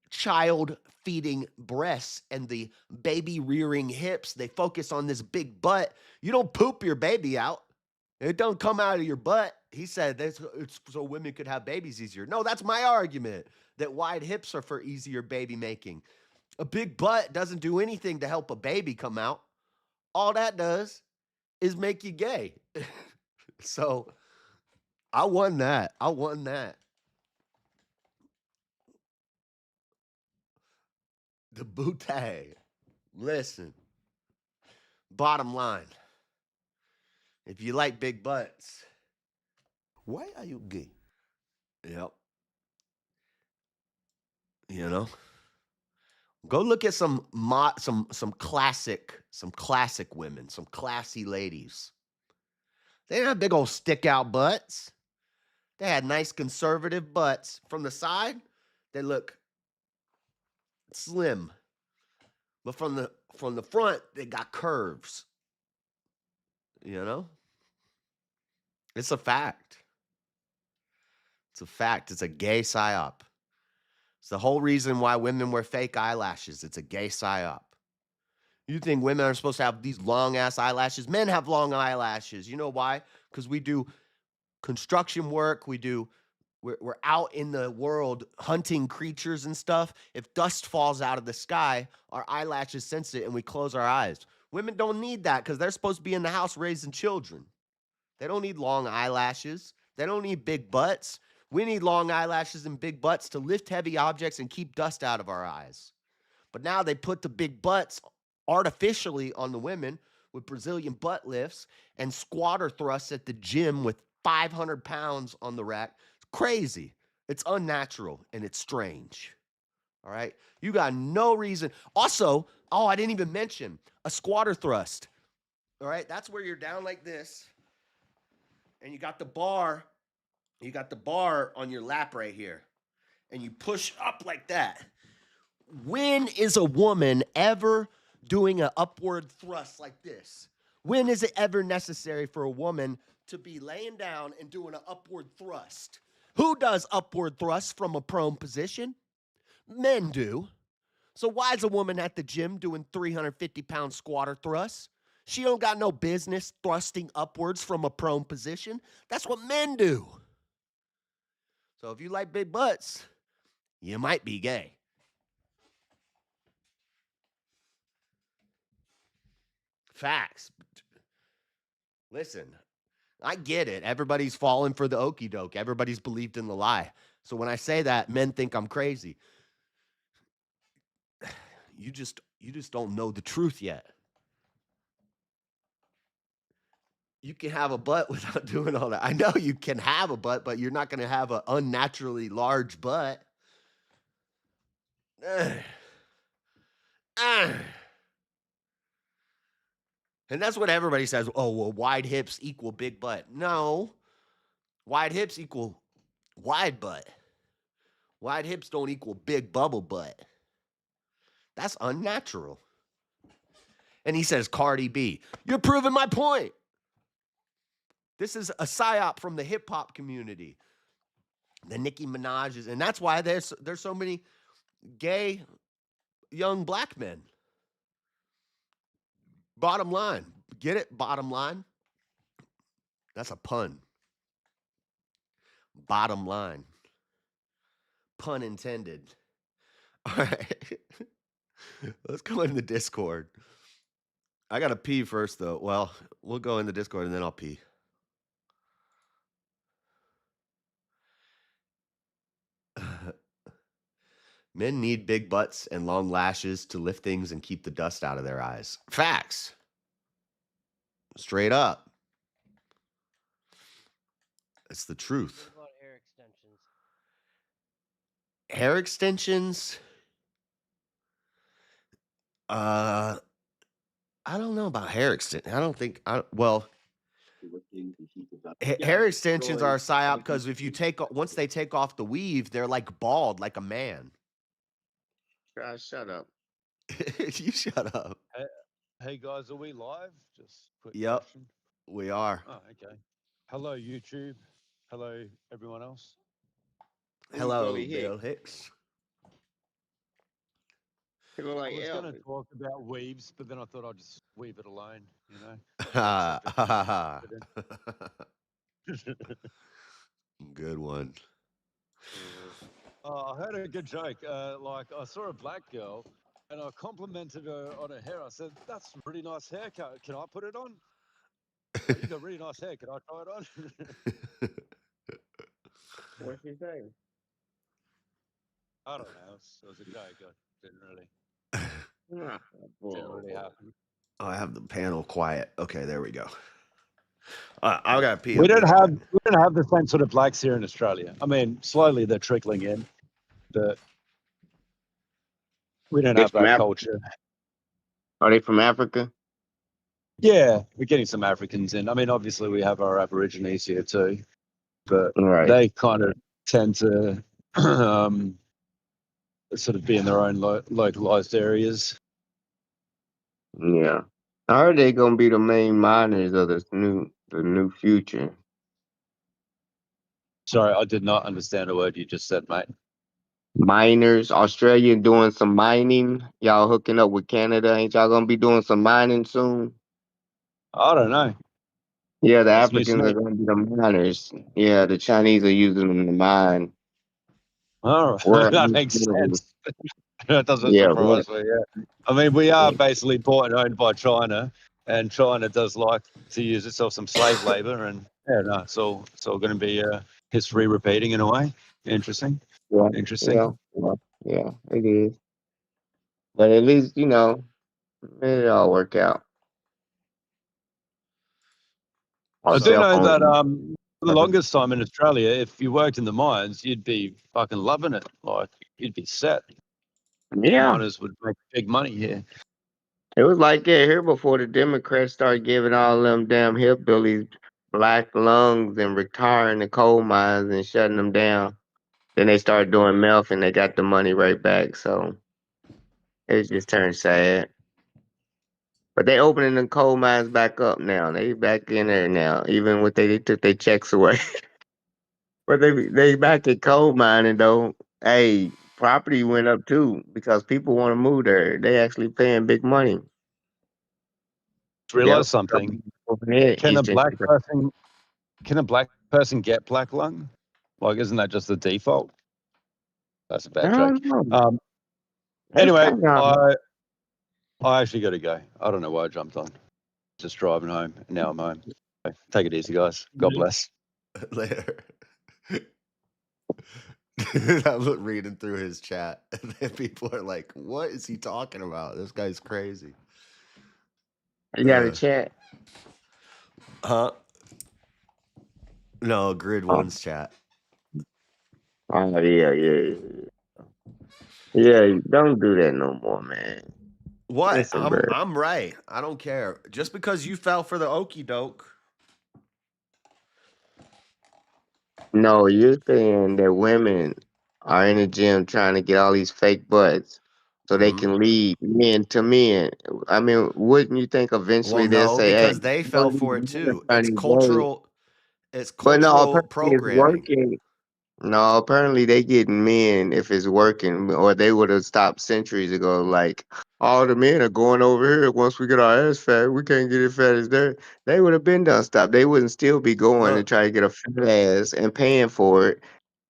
child feeding breasts and the baby rearing hips. They focus on this big butt. You don't poop your baby out. It don't come out of your butt. He said it's so women could have babies easier. No, that's my argument, that wide hips are for easier baby making. A big butt doesn't do anything to help a baby come out. All that does is make you gay. So I won that. The bootay. Listen. Bottom line. If you like big butts, why are you gay? Yep. You know? Go look at some classic women, some classy ladies. They didn't have big old stick out butts. They had nice conservative butts. From the side, they look slim. But from the front, they got curves. You know? It's a fact. It's a gay psyop. It's the whole reason why women wear fake eyelashes. It's a gay psyop. You think women are supposed to have these long-ass eyelashes? Men have long eyelashes. You know why? Because we do construction work. We're out in the world hunting creatures and stuff. If dust falls out of the sky, our eyelashes sense it and we close our eyes. Women don't need that because they're supposed to be in the house raising children. They don't need long eyelashes. They don't need big butts. We need long eyelashes and big butts to lift heavy objects and keep dust out of our eyes. But now they put the big butts artificially on the women with Brazilian butt lifts and squatter thrusts at the gym with 500 pounds on the rack. It's crazy. It's unnatural and it's strange. All right. You got no reason. Also, I didn't even mention a squatter thrust. All right. That's where you're down like this and you got the bar. You got the bar on your lap right here and you push up like that. When is a woman ever doing an upward thrust like this? When is it ever necessary for a woman to be laying down and doing an upward thrust? Who does upward thrust from a prone position? Men do. So why is a woman at the gym doing 350-pound squatter thrusts? She don't got no business thrusting upwards from a prone position. That's what men do. So if you like big butts, you might be gay. Facts. Listen, I get it. Everybody's falling for the okie doke. Everybody's believed in the lie. So when I say that, men think I'm crazy. You just don't know the truth yet. You can have a butt without doing all that. I know you can have a butt, but you're not going to have an unnaturally large butt. And that's what everybody says. Oh, well, wide hips equal big butt. No. Wide hips equal wide butt. Wide hips don't equal big bubble butt. That's unnatural. And he says, Cardi B. You're proving my point. This is a psyop from the hip hop community. The Nicki Minaj's. And that's why there's so many gay young black men. Bottom line. Get it? Bottom line. That's a pun. Bottom line. Pun intended. All right. Let's go in the Discord. I got to pee first, though. Well, we'll go in the Discord and then I'll pee. Men need big butts and long lashes to lift things and keep the dust out of their eyes. Facts. Straight up. It's the truth. What about hair extensions? Hair extensions? I don't know about hair extensions. I don't think, well, hair extensions are a psyop because if you once they take off the weave, they're like bald, like a man. Guys, shut up. You shut up. Hey guys, are we live? Just quick Yep, question. we are. Oh, okay. Hello, YouTube. Hello, everyone else. Hello, Bill Hicks. People like I was going to Elvis. talk about weaves, but then I thought I'd just weave it alone, you know? Good one. I heard a good joke. Like, I saw a black girl, and I complimented her on her hair. I said, that's a really nice haircut. Can I put it on? Oh, you got really nice hair. Can I try it on? What'd she say? I don't know. It was a joke. I didn't really. Ah, Didn't really happen. Oh, I have the panel quiet. Okay, there we go. I gotta pee. We don't have the same sort of blacks here in Australia. I mean, slowly they're trickling in, but we don't have that culture. Are they from Africa? Yeah, we're getting some Africans in. I mean, obviously we have our Aborigines here too, but they kind of tend to sort of be in their own localized areas. Yeah. I heard they gonna be the main miners of the new future. Sorry, I did not understand a word you just said, mate. Miners, Australia doing some mining. Y'all hooking up with Canada. Ain't y'all gonna be doing some mining soon? I don't know. Yeah, the That's news to Africans are me. gonna be the miners. Yeah, the Chinese are using them to mine. Oh, Well, that makes sense. That doesn't yeah, surprise me. Yeah, I mean, we are basically bought and owned by China, and China does like to use itself some slave labor, and yeah, no, it's all going to be history repeating in a way. Interesting, yeah, interesting. yeah, it is. But at least it all work out. I Our do cell know that phone. for the longest time in Australia, if you worked in the mines, you'd be fucking loving it. Like you'd be set. Yeah, Miners would make big money here. it was like that here before the Democrats started giving all them damn hillbillies black lungs and retiring the coal mines and shutting them down. Then they started doing meth and they got the money right back. So it just turned sad. But they opening the coal mines back up now. They back in there now. Even with they took their checks away. But they back at coal mining though. Hey, property went up too because people want to move there. They actually paying big money. Just realize something. Over there, Can a Eastern. black person get black lung? Like, isn't that just the default? That's a I bad joke. don't know. That's Anyway, kind of I actually got to go. I don't know why I jumped on. Just driving home. And now I'm home. Okay, take it easy, guys. God bless. Later. I'm reading through his chat, and then people are like, "What is he talking about? This guy's crazy." You got a chat? Huh? No, Grid One's chat. Oh yeah. Yeah, don't do that no more, man. What? Listen, bro. I'm right. I don't care. Just because you fell for the okey doke. No, you're saying that women are in the gym trying to get all these fake butts so they can lead men to men. I mean, wouldn't you think eventually Well, they'll no, say, "Hey, because they fell for it too. It's gay." cultural. It's But no, cultural apparently it's programming. working. No, apparently they getting men if it's working, or they would have stopped centuries ago. Like all the men are going over here. Once we get our ass fat, we can't get it fat as there. They would have been done. Stop. They wouldn't still be going to Look, try to get a fat ass and paying for it,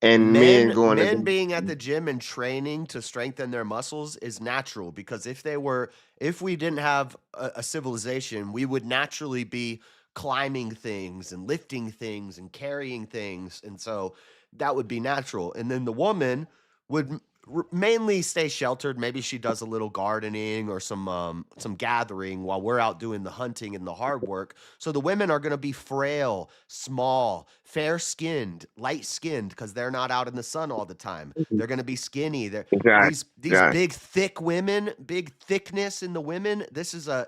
and men men going men to. being at the gym and training to strengthen their muscles is natural because if we didn't have a civilization, we would naturally be climbing things and lifting things and carrying things, and so that would be natural. And then the woman would mainly stay sheltered. Maybe she does a little gardening or some gathering while we're out doing the hunting and the hard work. So the women are going to be frail, small, fair-skinned, light-skinned because they're not out in the sun all the time. They're going to be skinny. These big thick women, big thickness in the women. This is a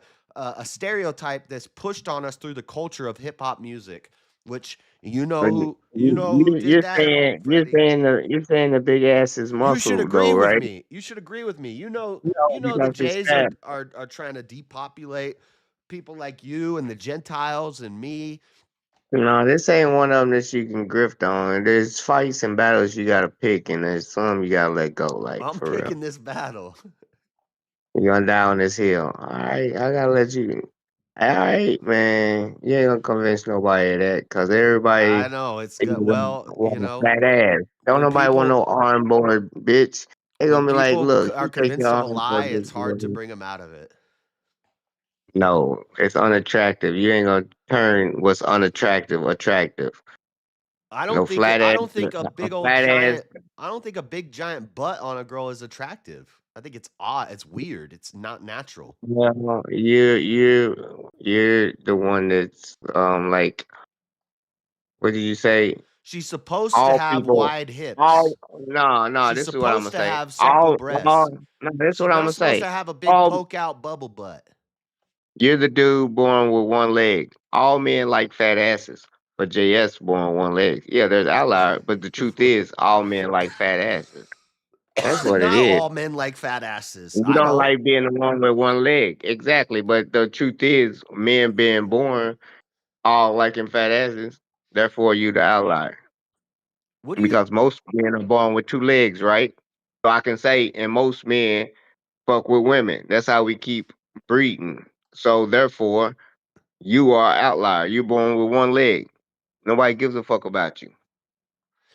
stereotype that's pushed on us through the culture of hip hop music, which you know who did that. You're saying the big ass is You should muscle agree though, with right? me. You should agree with me. No, The because it's Jays fat. are trying to depopulate people like you and the Gentiles and me. No, this ain't one of them that you can grift on. There's fights and battles you gotta pick, and there's some you gotta let go. Like I'm for real, picking this battle. you're gonna die on this hill. All right, I gotta let you. All right, man, you ain't gonna convince nobody of that, cause I everybody know it's is good. Well, want a fat ass. Don't when nobody want people no arm board, bitch. They gonna be like, look, are you take convinced your of a arm lie, board, it's hard to bitch. bring them out of it. No, it's unattractive. You ain't gonna turn what's unattractive attractive. I No don't think flat ass, a flat ass. I don't think a big giant butt on a girl is attractive. I think it's odd. It's weird. It's not natural. Well, you're the one that's like, what did you say? She's supposed to All have people, wide hips. all no. She's This is what I'm gonna supposed to say. have supple breasts. No. This is She's what I'm not gonna supposed say. to have a big All poke out bubble butt. you're the dude born with one leg. All men like fat asses, but JS born with one leg. Yeah, there's outlier, but the truth is, all men like fat asses. That's what it Not is. all men like fat asses. You I don't don't. like being the one with one leg, exactly. But the truth is, men being born all liking fat asses. Therefore, you the outlier What do you? because most men are born with two legs, right? So I can say, and most men fuck with women. That's how we keep breeding. So therefore, you are an outlier. You're born with one leg. Nobody gives a fuck about you.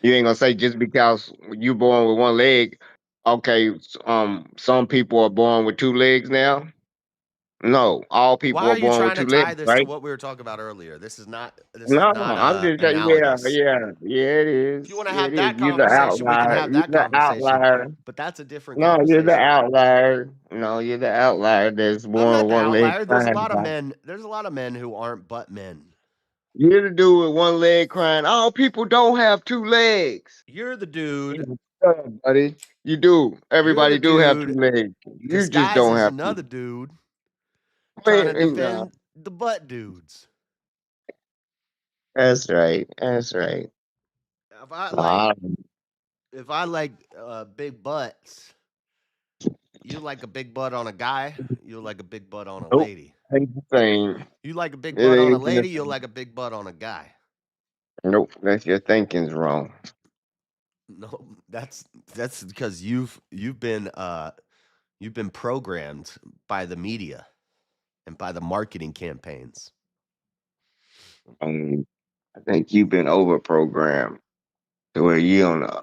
You ain't gonna say just because you born with one leg. Okay, some people are born with two legs now. No, all people Why are are you born with trying to two tie legs, this to right? what we were talking about earlier? This is not No, I'm just saying, yeah, analogous. it If you is. want to It have is. that You're the conversation, we can outlier. have You're that the conversation. outlier. But that's a different No, you're the conversation. outlier. No, you're the outlier that's I'm born not with the one leg outlier. There's a crying. lot of men. There's a lot of men who aren't butt men. You're the dude with one leg crying. All people don't have two legs. You're the dude. Shut up, buddy. You do. Everybody do have two dude legs. You just disguised don't as have two. another dude trying to defend the butt dudes. That's right. That's right. If I like big butts, you like a big butt on a guy, you like a big butt on a Nope. lady. Ain't the same. You like a big It butt on a ain't the lady, you'll same. like a big butt on a guy. Nope. That's your thinking's wrong. No, that's because you've been programmed by the media and by the marketing campaigns. I think you've been over-programmed to where you're on a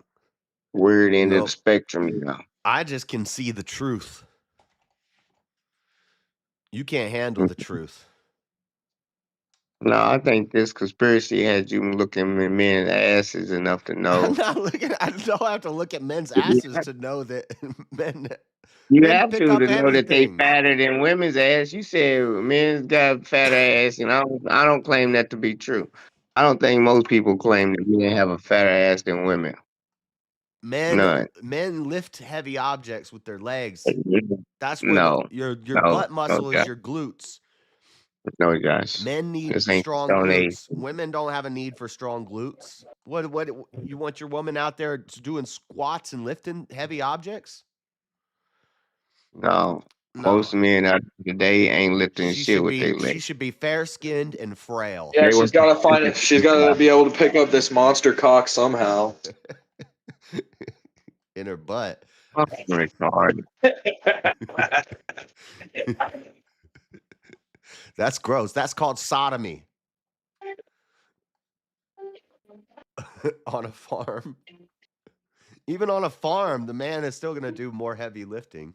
weird end of the spectrum now. I just can see the truth. You can't handle the truth. No, I think this conspiracy has you looking at men's asses enough to know. I'm not looking. I don't have to look at men's asses to know that men. You Men have pick to up know that they everything. fatter than women's ass. You said men's got fatter ass, and I don't claim that to be true. I don't think most people claim that men have a fatter ass than women. None. Men lift heavy objects with their legs. That's where No. your No, butt muscle Josh. is your glutes. No, Josh. Men need This ain't strong Stone Age. glutes. Women don't have a need for strong glutes. What you want your woman out there doing squats and lifting heavy objects? No. Most men out today ain't lifting shit with their She legs. should be fair skinned and frail. Yeah, she's got to find it. She's got to be able to pick up this monster cock somehow. In her butt. Retarded. That's gross. That's called sodomy. On a farm. Even on a farm, the man is still going to do more heavy lifting.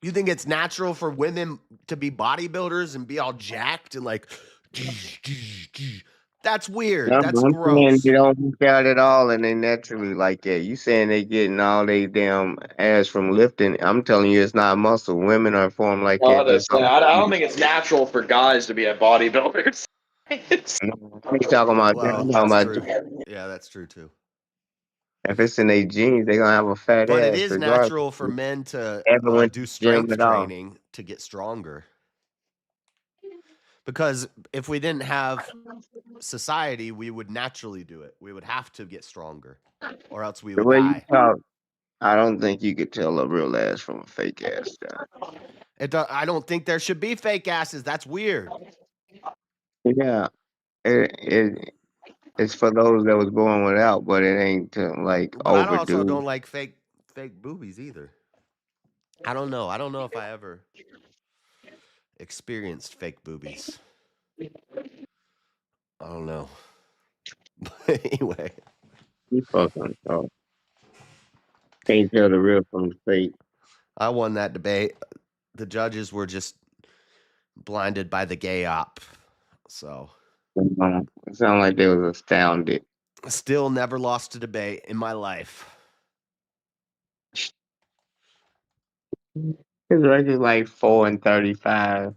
You think it's natural for women to be bodybuilders and be all jacked and like, that's weird. That's I'm saying gross. they don't work out at all, and they naturally like that. You saying they getting all they damn ass from lifting? I'm telling you, it's not muscle. Women are formed like that. I don't think it's natural for guys to be a bodybuilders. I'm talking about. Well, I'm that's talking true. about. Yeah, that's true too. If it's in their genes, they're gonna have a fat But ass. it is regardless. natural for men to Ever went do to the gym strength at all. training to get stronger. Because if we didn't have society, we would naturally do it. We would have to get stronger, or else we The would way you die. talk, I don't think you could tell a real ass from a fake ass. I don't think there should be fake asses. That's weird. Yeah, it's for those that was born without, but it ain't to like But I also overdo. don't like fake boobies either. I don't know. I don't know if I ever experienced fake boobies. I don't know. But anyway. You fucking talk. Can't tell the real from the fake. I won that debate. The judges were just blinded by the gay op. So It sounded like they was astounded. Still never lost a debate in my life. His record's like 4-35.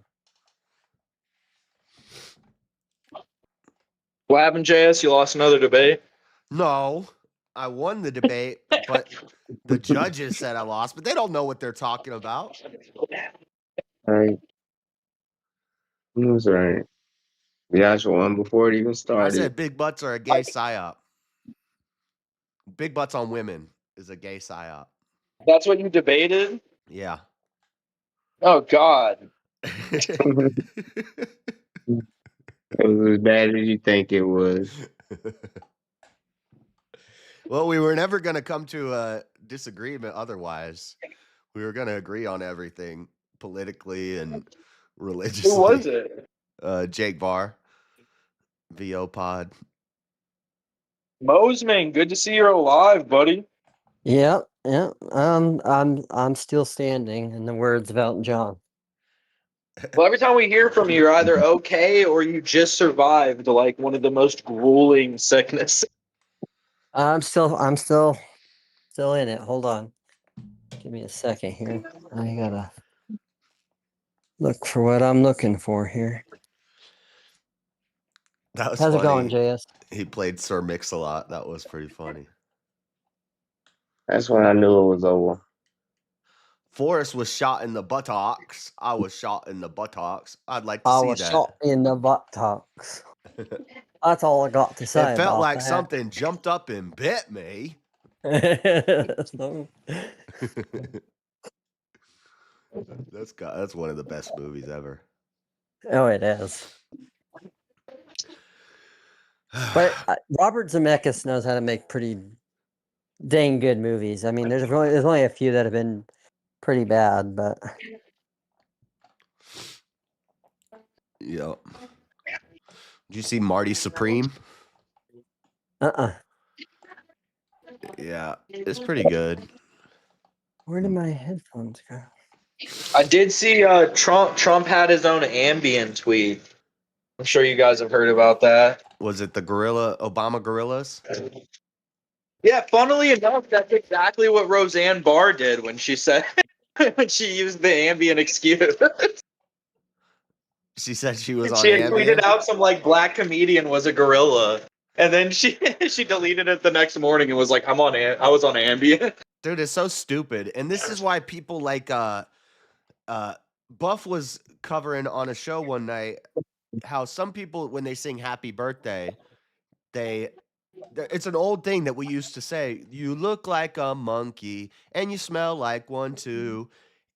What happened, JS? You lost another debate? No, I won the debate, but the judges said I lost, but they don't know what they're talking about. Right. He was right. Joshua won before it even I started. said big butts are a gay psyop. Big butts on women is a gay psyop. That's what you debated? Yeah. Oh, God. It was as bad as you think it was. Well, we were never going to come to a disagreement otherwise. We were going to agree on everything politically and religiously. Who was it? Jake Barr, VO Pod. Mosman, good to see you're alive, buddy. Yeah. I'm still standing, in the words of Elton John. Well, every time we hear from you, you're either okay or you just survived like one of the most grueling sicknesses. I'm still in it. Hold on. Give me a second here. I gotta look for what I'm looking for here. That was How's funny. it going, JS? He played Sir Mix-a-Lot. That was pretty funny. That's when I knew it was over. Forrest was shot in the buttocks. I was shot in the buttocks. I'd like to I see was that. shot in the buttocks. That's all I got to say. It felt about like that. something jumped up and bit me. That's one of the best movies ever. Oh, it is. But Robert Zemeckis knows how to make pretty dang good movies. I mean, there's only a few that have been pretty bad, but yeah. Did you see Marty Supreme? Yeah, it's pretty good. Where did my headphones go? I did see Trump had his own Ambien tweet. I'm sure you guys have heard about that. Was it the Obama gorillas? Yeah, funnily enough, that's exactly what Roseanne Barr did when she said when she used the Ambien excuse. She said she was on She had Ambien? tweeted out some like black comedian was a gorilla, and then she deleted it the next morning and was like, I was on Ambien. Dude, it's so stupid. And this is why people like Buff was covering on a show one night how some people, when they sing happy birthday, it's an old thing that we used to say, you look like a monkey and you smell like one too.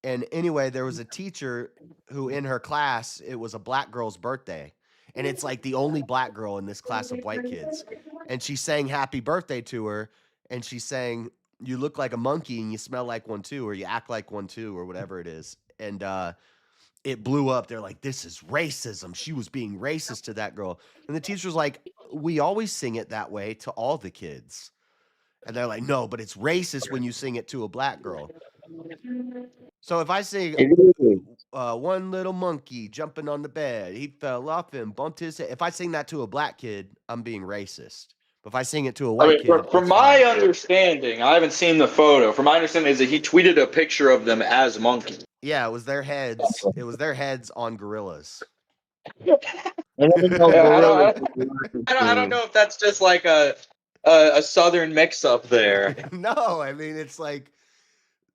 And anyway, there was a teacher who in her class, it was a black girl's birthday. And it's like the only black girl in this class of white kids. And she sang happy birthday to her. And she sang, you look like a monkey and you smell like one too, or you act like one too, or whatever it is. And it blew up. They're like, this is racism. She was being racist to that girl. And the teacher's like, we always sing it that way to all the kids. And they're like, no, but it's racist when you sing it to a black girl. So if I sing one little monkey jumping on the bed, he fell off and bumped his head. If I sing that to a black kid, I'm being racist. But if I sing it to a white kid, from my understanding, I haven't seen the photo. From my understanding is that he tweeted a picture of them as monkeys. yeah, it was their heads. It was their heads on gorillas. I don't know if that's just like a southern mix-up there. No, I mean it's like,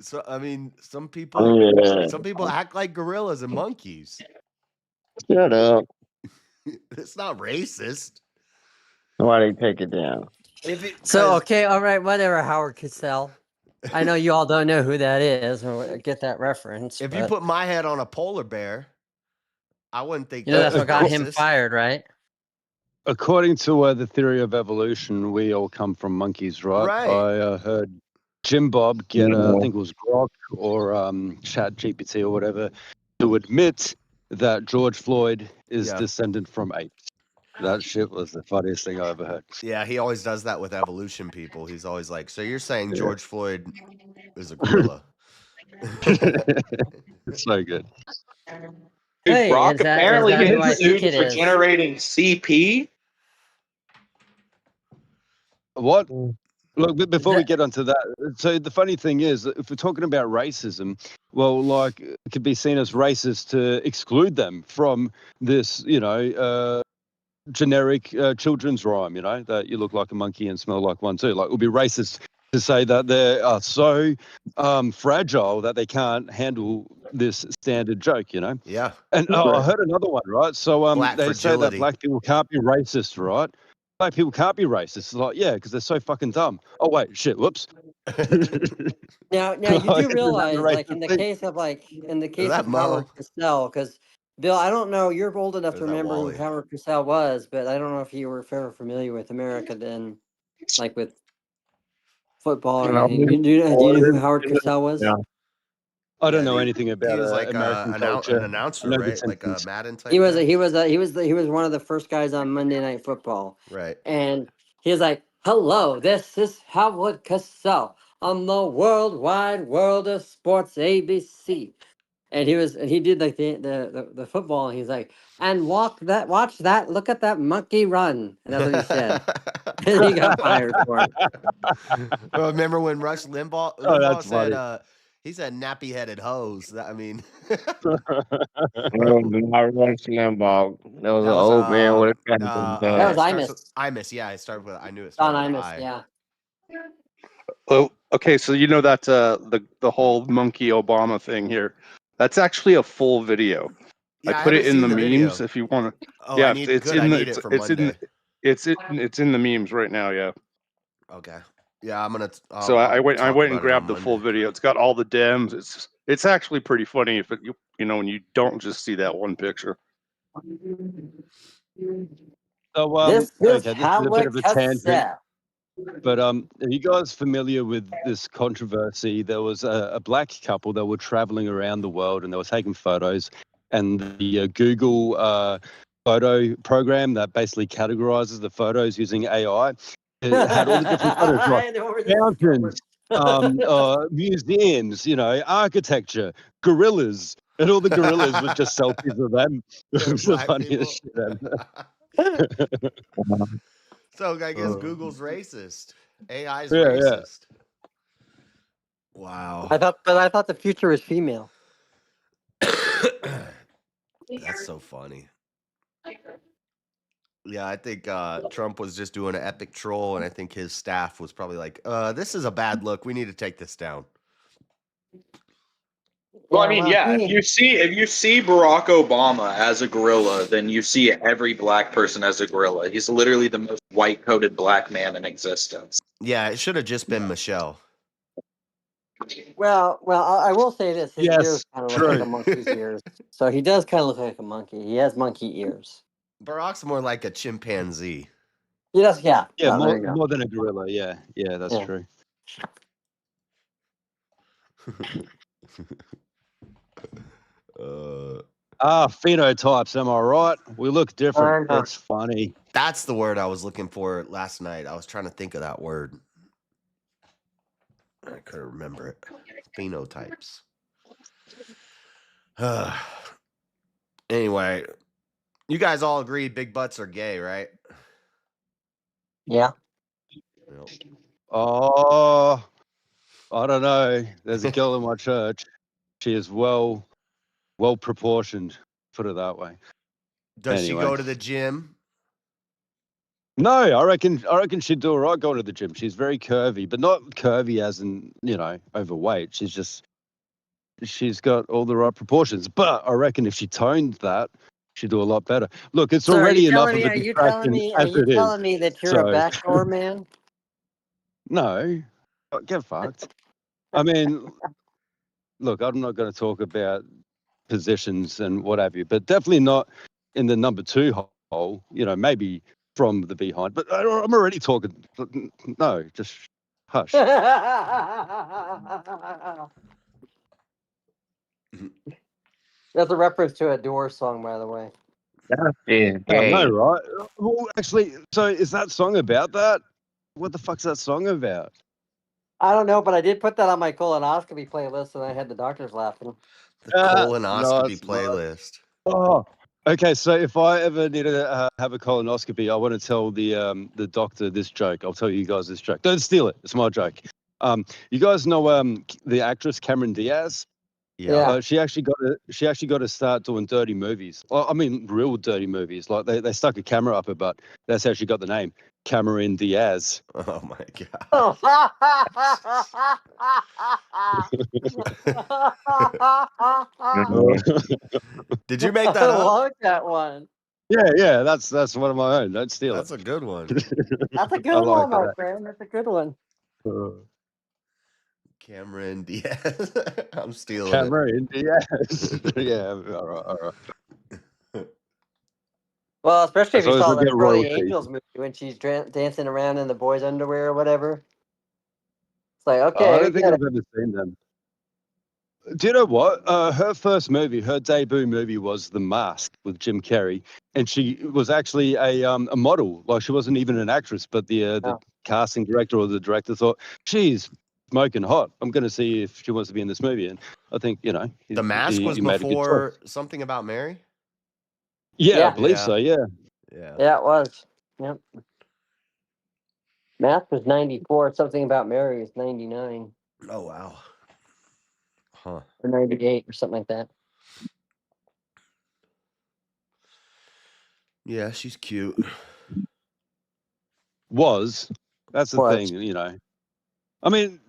some people act like gorillas and monkeys. Shut up. It's not racist. Why they take it down? Okay, all right, whatever, Howard Cosell. I know you all don't know who that is or get that reference. If you put my head on a polar bear, I wouldn't think that's what got him fired, right? According to the theory of evolution, we all come from monkeys, right? Right. I heard Jim Bob get, I think it was Grok or Chat GPT or whatever, to admit that George Floyd is descended from apes. That shit was the funniest thing I ever heard. Yeah, he always does that with evolution people. He's always like, so you're saying George Floyd is a gorilla? It's so good. Dude, Brock apparently gets sued for generating CP. What? Look, before we get onto that, so the funny thing is, if we're talking about racism, well, like, it could be seen as racist to exclude them from this, generic children's rhyme, that you look like a monkey and smell like one too. Like, it would be racist to say that they are so fragile that they can't handle this standard joke, Yeah. And I heard another one, right? So they say that fragility. black people can't be racist, right? Black people can't be racist. It's like, yeah, because they're so fucking dumb. Oh wait, shit, whoops. Now you do realize, like in the case of Howard Cosell, because Bill, I don't know. You're old enough to There's that remember who Wally. Howard Cosell was, but I don't know if you were ever familiar with America then, like with football or anything. Do you know who Howard Cosell was? Yeah. I don't know anything about He was like American an culture. announcer, I know the right? Like a Simpsons. Madden type. He was guy? he was one of the first guys on Monday Night Football. Right. And he was like, "Hello, this is Howard Cosell on the World Wide World of Sports ABC." And he did like the football, and he's like, "And watch that, look at that monkey run." And that's what he said. And he got fired for it. Well, remember when Rush Limbaugh Oh, that's said funny. he said nappy headed hose. I mean Not Rush Limbaugh. That was that an was old man with a cat in That was it starts with Imus. Imus. Yeah, it started with I knew it Don started with Imus, I. yeah. Oh, okay. So you know that the whole monkey Obama thing here. That's actually a full video. Yeah, I I put it haven't in seen the the memes video. if you want to. Oh, Yeah, I need it for Monday. It's in the memes right now. Yeah. Okay. Yeah, I'm gonna. So I went talk and about it on grabbed the full Monday. video. It's got all the Dems. It's actually pretty funny if you know when you don't just see that one picture. So This okay, is this is a bit Howard of a tangent. Cosell. But are you guys familiar with this controversy? There was a black couple that were traveling around the world and they were taking photos, and the Google photo program that basically categorizes the photos using AI, it had all the different photos like I know where this is mountains, going. museums, architecture, gorillas, and all the gorillas with just selfies of them. It was the funniest shit ever. So I guess Google's racist. AI's Yeah, yeah. racist. Wow. I thought the future was female. That's so funny. Yeah, I think Trump was just doing an epic troll, and I think his staff was probably like, "This is a bad look. We need to take this down." Well, I mean, yeah. If you see Barack Obama as a gorilla, then you see every black person as a gorilla. He's literally the most white-coated black man in existence. Yeah, it should have just been Michelle. Well, I will say this: his Yes, ears kind of look like a monkey's ears. So he does kind of look like a monkey. He has monkey ears. Barack's more like a chimpanzee. He does, yeah. Yeah, Oh, there you go. more than a gorilla. Yeah, yeah, that's Yeah. true. Phenotypes, am I right? We look different. It's funny. That's the word I was looking for last night. I was trying to think of that word. I couldn't remember it. Phenotypes. Anyway, you guys all agree big butts are gay, right? Yeah. Yep. Oh, I don't know. There's a girl in my church. She is well proportioned. Put it that way. Does she Anyway. go to the gym? No, I reckon she'd do all right going to the gym. She's very curvy, but not curvy as in, overweight. She's got all the right proportions. But I reckon if she toned that, she'd do a lot better. Look, it's So already enough of a are you telling distraction me? as it is. Telling me that you're a So- backdoor man? No, get fucked. I mean, look, I'm not going to talk about positions and what have you, but definitely not in the number 2 hole, maybe from the behind. But I'm already talking. No, just hush. That's a reference to a Doors song, by the way. Is I know, gay. right? Well, actually, so is that song about that? What the fuck's that song about? I don't know, but I did put that on my colonoscopy playlist, and I had the doctors laughing. The colonoscopy nice. playlist. Oh, okay. So if I ever need to have a colonoscopy, I want to tell the doctor this joke. I'll tell you guys this joke. Don't steal it. It's my joke. You guys know the actress Cameron Diaz? Yeah. She actually got to start doing dirty movies. Well, I mean, real dirty movies. Like they stuck a camera up her butt. That's how she got the name, Cameron Diaz. Oh my god. Did you make that I up? love that one. Yeah. That's one of my own. Don't steal That's it. a good one. That's a I good like one, my that. friend. That's a good one. Cameron Diaz. I'm stealing Cameron Diaz. Yeah. All right. Well, especially if As you long as saw we that get Charlie royalties. Angels movie when she's dancing around in the boys' underwear or whatever. It's like, I okay, we don't think get I've ever seen them. Do you know what? Her first movie, her debut movie was The Mask with Jim Carrey, and she was actually a model. Like she wasn't even an actress, but the casting director or the director thought she's smoking hot. I'm going to see if she wants to be in this movie, and I think The Mask was he made a good choice. before Something About Mary. Yeah, I believe so. Yeah. Yeah, it was. Yep. Math was 94. Something About Mary was 99 Oh wow. Huh. or 98 or something like that. Yeah, she's cute. That's the thing, I mean,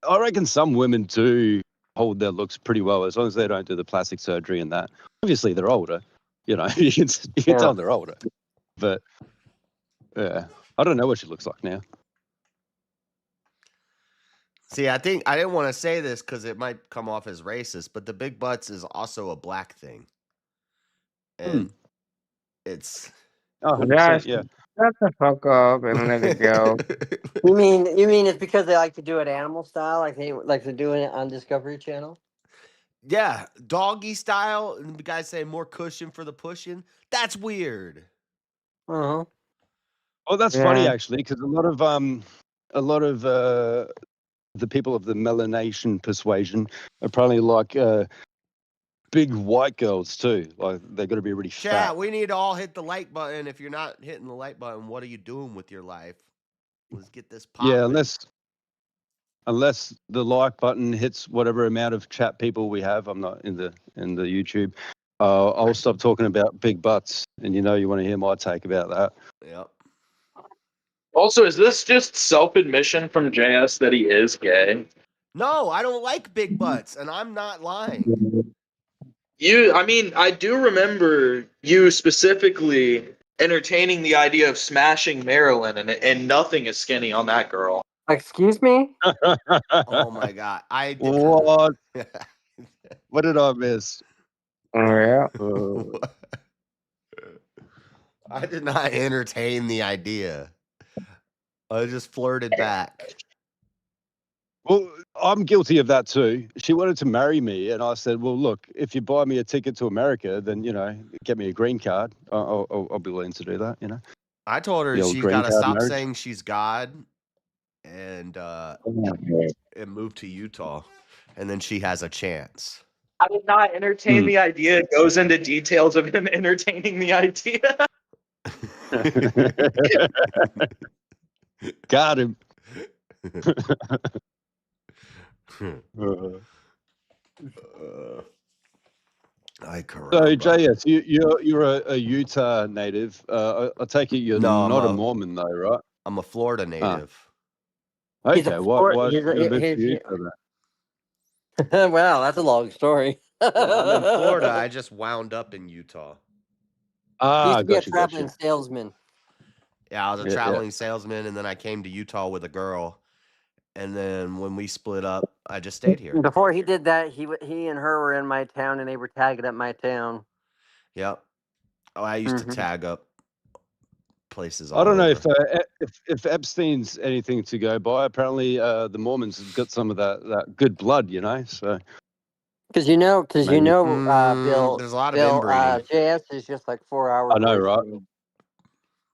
I reckon some women do hold their looks pretty well as long as they don't do the plastic surgery and that. Obviously, they're older. You can tell they're older. But yeah, I don't know what she looks like now. See, I think I didn't want to say this because it might come off as racist, but the big butts is also a black thing, and it's. Oh, 100%, Josh, yeah. shut the fuck up and let it go. You mean it's because they like to do it animal style, like they're doing it on Discovery Channel? Yeah, doggy style, and the guys say more cushion for the pushing. That's weird. Uh-huh. Oh, that's funny actually, because a lot of the people of the melanation persuasion are probably like big white girls too. Like they got to be really Chat, fat. we need to all hit the like button. If you're not hitting the like button, what are you doing with your life? Let's get this popping. Yeah, unless the like button hits whatever amount of chat people we have. I'm not in the YouTube. I'll stop talking about big butts, and you want to hear my take about that. Yep. Also, is this just self-admission from JS that he is gay? No, I don't like big butts, and I'm not lying. I do remember you specifically entertaining the idea of smashing Marilyn, and nothing is skinny on that girl. Excuse me? Oh my god, I did. What? What did I miss? Yeah. I did not entertain the idea. I just flirted back. Well, I'm guilty of that too. She wanted to marry me, and I said, "Well, look, if you buy me a ticket to America, then get me a green card. I'll be willing to do that." I told her The old she's green got to card stop marriage. saying she's God, and move to Utah, and then she has a chance. I did not entertain the idea. It goes into details of him entertaining the idea. Got him. So, JS, you're a Utah native. I take it you're No, not a Mormon, though, right? I'm a Florida native. Okay, why did you move to Utah then? Wow, that's a long story. Well, I'm in Florida. I just wound up in Utah. He used to be a Gotcha. traveling salesman. Yeah, I was a Yeah, traveling salesman, and then I came to Utah with a girl. And then when we split up, I just stayed here. Before he did that, he and her were in my town, and they were tagging up my town. Yep. Oh, I used to tag up places. I don't know over. if Epstein's anything to go by. Apparently, the Mormons have got some of that good blood, So Because Bill, there's a lot of inbreeding. JS is just like 4 hours. I know, away right? from me.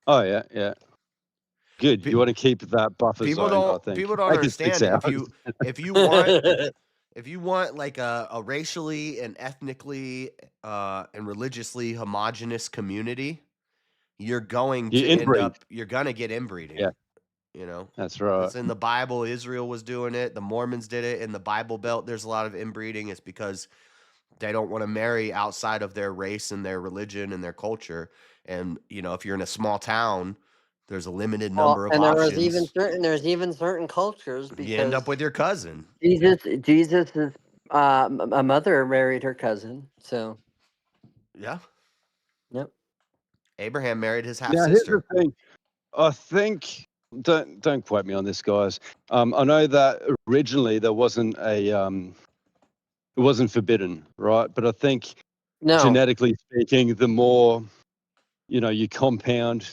Oh yeah. Good. You want to keep that buffer People zone. I don't. think. People don't Make it 6 understand. hours. If you want like a racially and ethnically and religiously homogenous community, you're going to end up. You're gonna get inbreeding. Yeah. That's right. It's in the Bible. Israel was doing it. The Mormons did it. In the Bible Belt, there's a lot of inbreeding. It's because they don't want to marry outside of their race and their religion and their culture. And if you're in a small town, there's a limited number of options. There's even certain cultures because you end up with your cousin. Jesus' a mother married her cousin. So yeah. Yep. Abraham married his half Now, here's sister. the thing. I think don't quote me on this, guys. I know that originally there wasn't it wasn't forbidden, right? But I think genetically speaking, the more you compound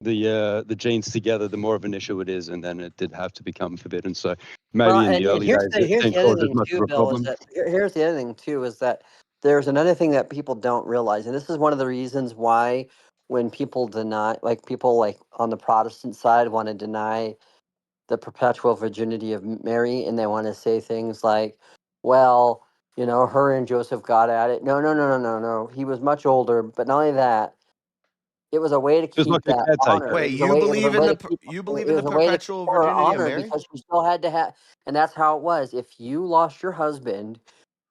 the genes together, the more of an issue it is, and then it did have to become forbidden. So maybe Well, in the and early here's days, the it here's didn't the other cause as thing much of too, a Bill, is problem. that here's the other thing too, is that there's another thing that people don't realize, and this is one of the reasons why when people deny, like people like on the Protestant side want to deny the perpetual virginity of Mary, and they want to say things like, well, her and Joseph got at it. No, no, no, no, no, no. He was much older, but not only that, it was a way to It was like keep a that caretaker. honor. Wait, It was a you way. It was a believe in way the to keep. you believe It in the was a way to keep perpetual her virginity of honor Mary? because you still had to have, and that's how it was. If you lost your husband,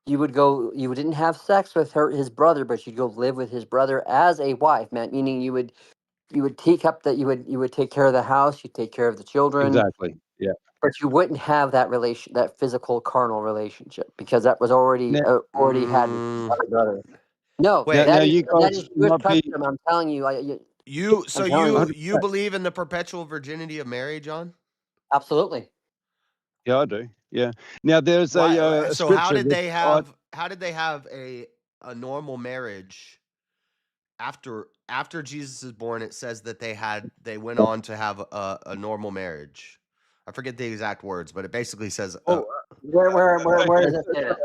you would go. You didn't have sex with his brother, but you'd go live with his brother as a wife. Meaning you would take up that you would take care of the house, you take care of the children, Exactly. Yeah. but you wouldn't have that physical carnal relationship because that was already Now, already had with his other brother. No, Wait, now that you is guys Jewish might be. custom. I'm telling you. So I'm telling you you. you believe in the perpetual virginity of Mary, John? Absolutely. Yeah, I do. Yeah. Now there's Why? a So how scripture did which they have a normal marriage after Jesus is born? It says that they went on to have a normal marriage. I forget the exact words, but it basically says Where does it say that?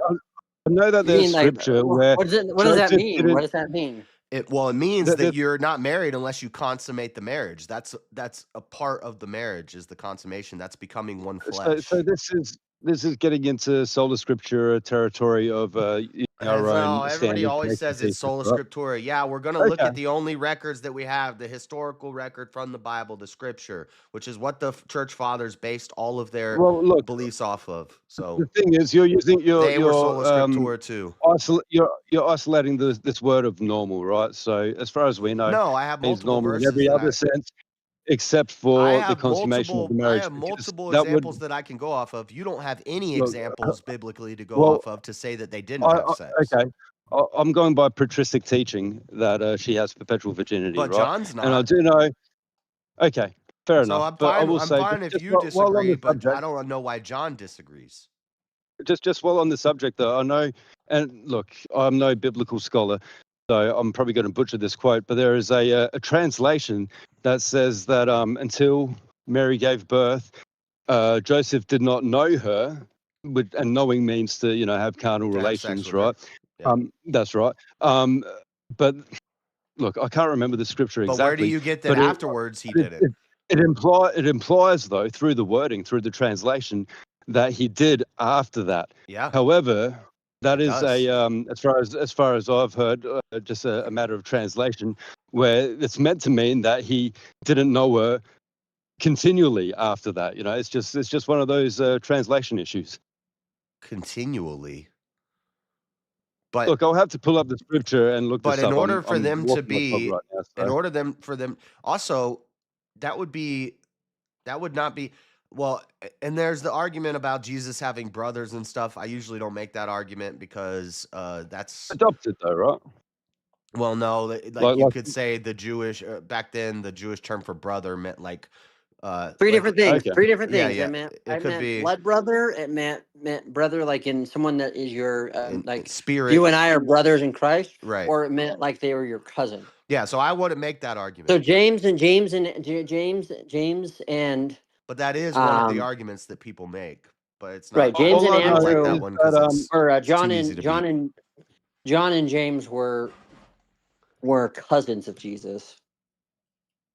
I know that You there's mean like scripture where what does that Joseph mean? What didn't. does that mean? it means That, that that, you're not married unless you consummate the marriage. That's a part of the marriage is the consummation. That's becoming one so flesh. this is getting into sola scriptura territory of our No, own everybody standard always says it's pieces, sola right? scriptura. Yeah, we're going to look Okay. at the only records that we have, the historical record from the Bible, the scripture, which is what the church fathers based all of their Well, look, beliefs off of. So the thing is, you're using they were sola scriptura too. you're isolating this word of normal, right? So as far as we know, No, I have means multiple normal in verses every that other sense, except for the consummation of the I marriage, have because multiple that would examples that I can go off of. You don't have any look. examples biblically to go Well, off of to say that they didn't have sex. okay. I'm going by patristic teaching that she has perpetual virginity, But right? John's And I not. do know. Okay, fair So enough. I'm But I fine. will I'm say, fine if just you while on disagree, the but I subject, don't know why John disagrees. just while on the subject, though, I know, and look, I'm no biblical scholar, so I'm probably going to butcher this quote, but there is a translation that says that until Mary gave birth, Joseph did not know her, and knowing means to have carnal To have sex relations, with her. right? Yeah. That's right. But look, I can't remember the scripture But where do exactly. you get that But afterwards he did it? it implies though through the wording, through the translation, that he did after that. Yeah. However, that It is does. as far as I've heard, just a matter of translation, where it's meant to mean that he didn't know her continually after that. It's just one of those translation issues. Continually. But look, I'll have to pull up the scripture and look but this in up. order for I'm them to walking my dog be right now. in So. order for them also that would not be well, and there's the argument about Jesus having brothers and stuff. I usually don't make that argument because that's Adopted though, right? well, no, like you could say the Jewish back then the Jewish term for brother meant like Three like different things. Okay. Three different yeah, things. yeah. It It could meant be blood brother. It meant brother, like in someone that is your in like spirit, you and I are brothers in Christ, right? or it meant like they were your cousin. Yeah, so I wouldn't make that argument. So James and But that is one of the arguments that people make. But it's not. right, I James and don't like Andrew, that one because it's John too easy to beat. and James were cousins of Jesus,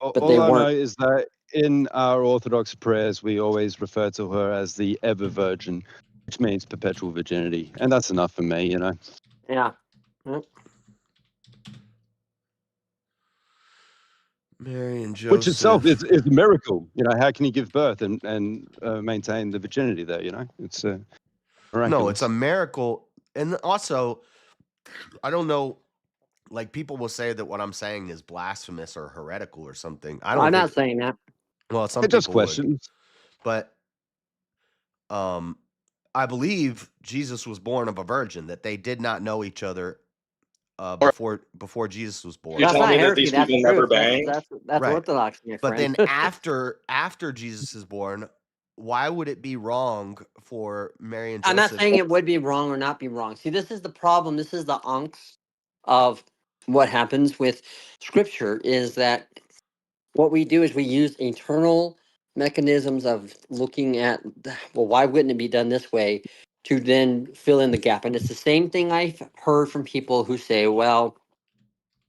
but they All I know weren't. is that in our Orthodox prayers, we always refer to her as the ever virgin, which means perpetual virginity. And that's enough for me, Yeah. Mary and Joseph. Which itself is a miracle. How can you give birth and maintain the virginity there, It's miraculous. No, it's a miracle. And also, I don't know, like people will say that what I'm saying is blasphemous or heretical or something. I'm not saying that. Well, some just people questions. would. But I believe Jesus was born of a virgin, that they did not know each other before Jesus was born. You tell me that these people never banged? That's Right. Orthodox, my But friend. then after Jesus is born, why would it be wrong for Mary and Joseph? I'm not saying it would be wrong or not be wrong. See, this is the problem. This is the angst of what happens with Scripture is that what we do is we use internal mechanisms of looking at, well, why wouldn't it be done this way, to then fill in the gap. And it's the same thing I've heard from people who say, well,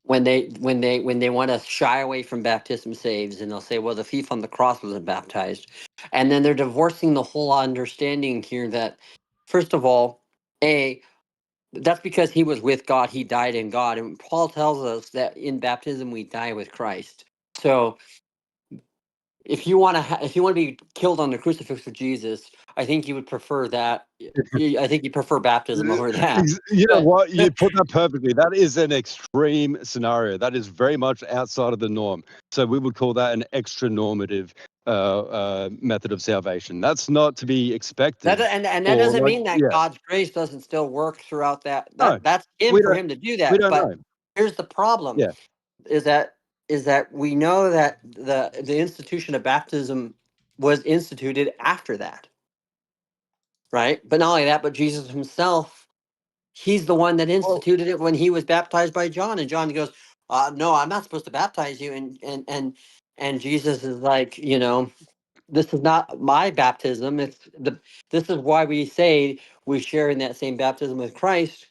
when they want to shy away from baptism saves, and they'll say, well, the thief on the cross wasn't baptized, and then they're divorcing the whole understanding here that, first of all, that's because he was with God, he died in God, and Paul tells us that in baptism we die with Christ. So if you want to if you want to be killed on the crucifix with Jesus, I think you would prefer that. I think you prefer baptism over that. You know But what? You put that perfectly. That is an extreme scenario. That is very much outside of the norm. So we would call that an extra normative method of salvation. That's not to be expected. and that or doesn't like, mean that yeah, God's grace doesn't still work throughout that. no, That's him we for don't. him to do We that. don't But know. here's the problem: Yeah. is that we know that the institution of baptism was instituted after that, right? But not only that, but Jesus himself, he's the one that instituted it when he was baptized by John, and John goes, "No, I'm not supposed to baptize you," and Jesus is like, this is not my baptism. This is why we say we share in that same baptism with Christ,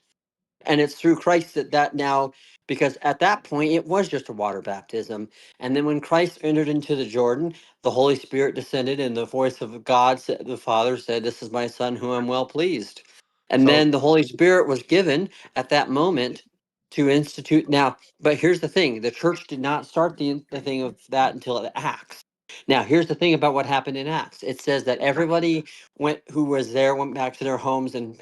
and it's through Christ that now, because at that point it was just a water baptism, and then when Christ entered into the Jordan, the Holy Spirit descended, and the voice of God, the Father, said, "This is my Son, whom I'm well pleased." And So then the Holy Spirit was given at that moment to institute. Now, but here's the thing: the church did not start the thing of that until Acts. Now, here's the thing about what happened in Acts. It says that everybody who was there went back to their homes and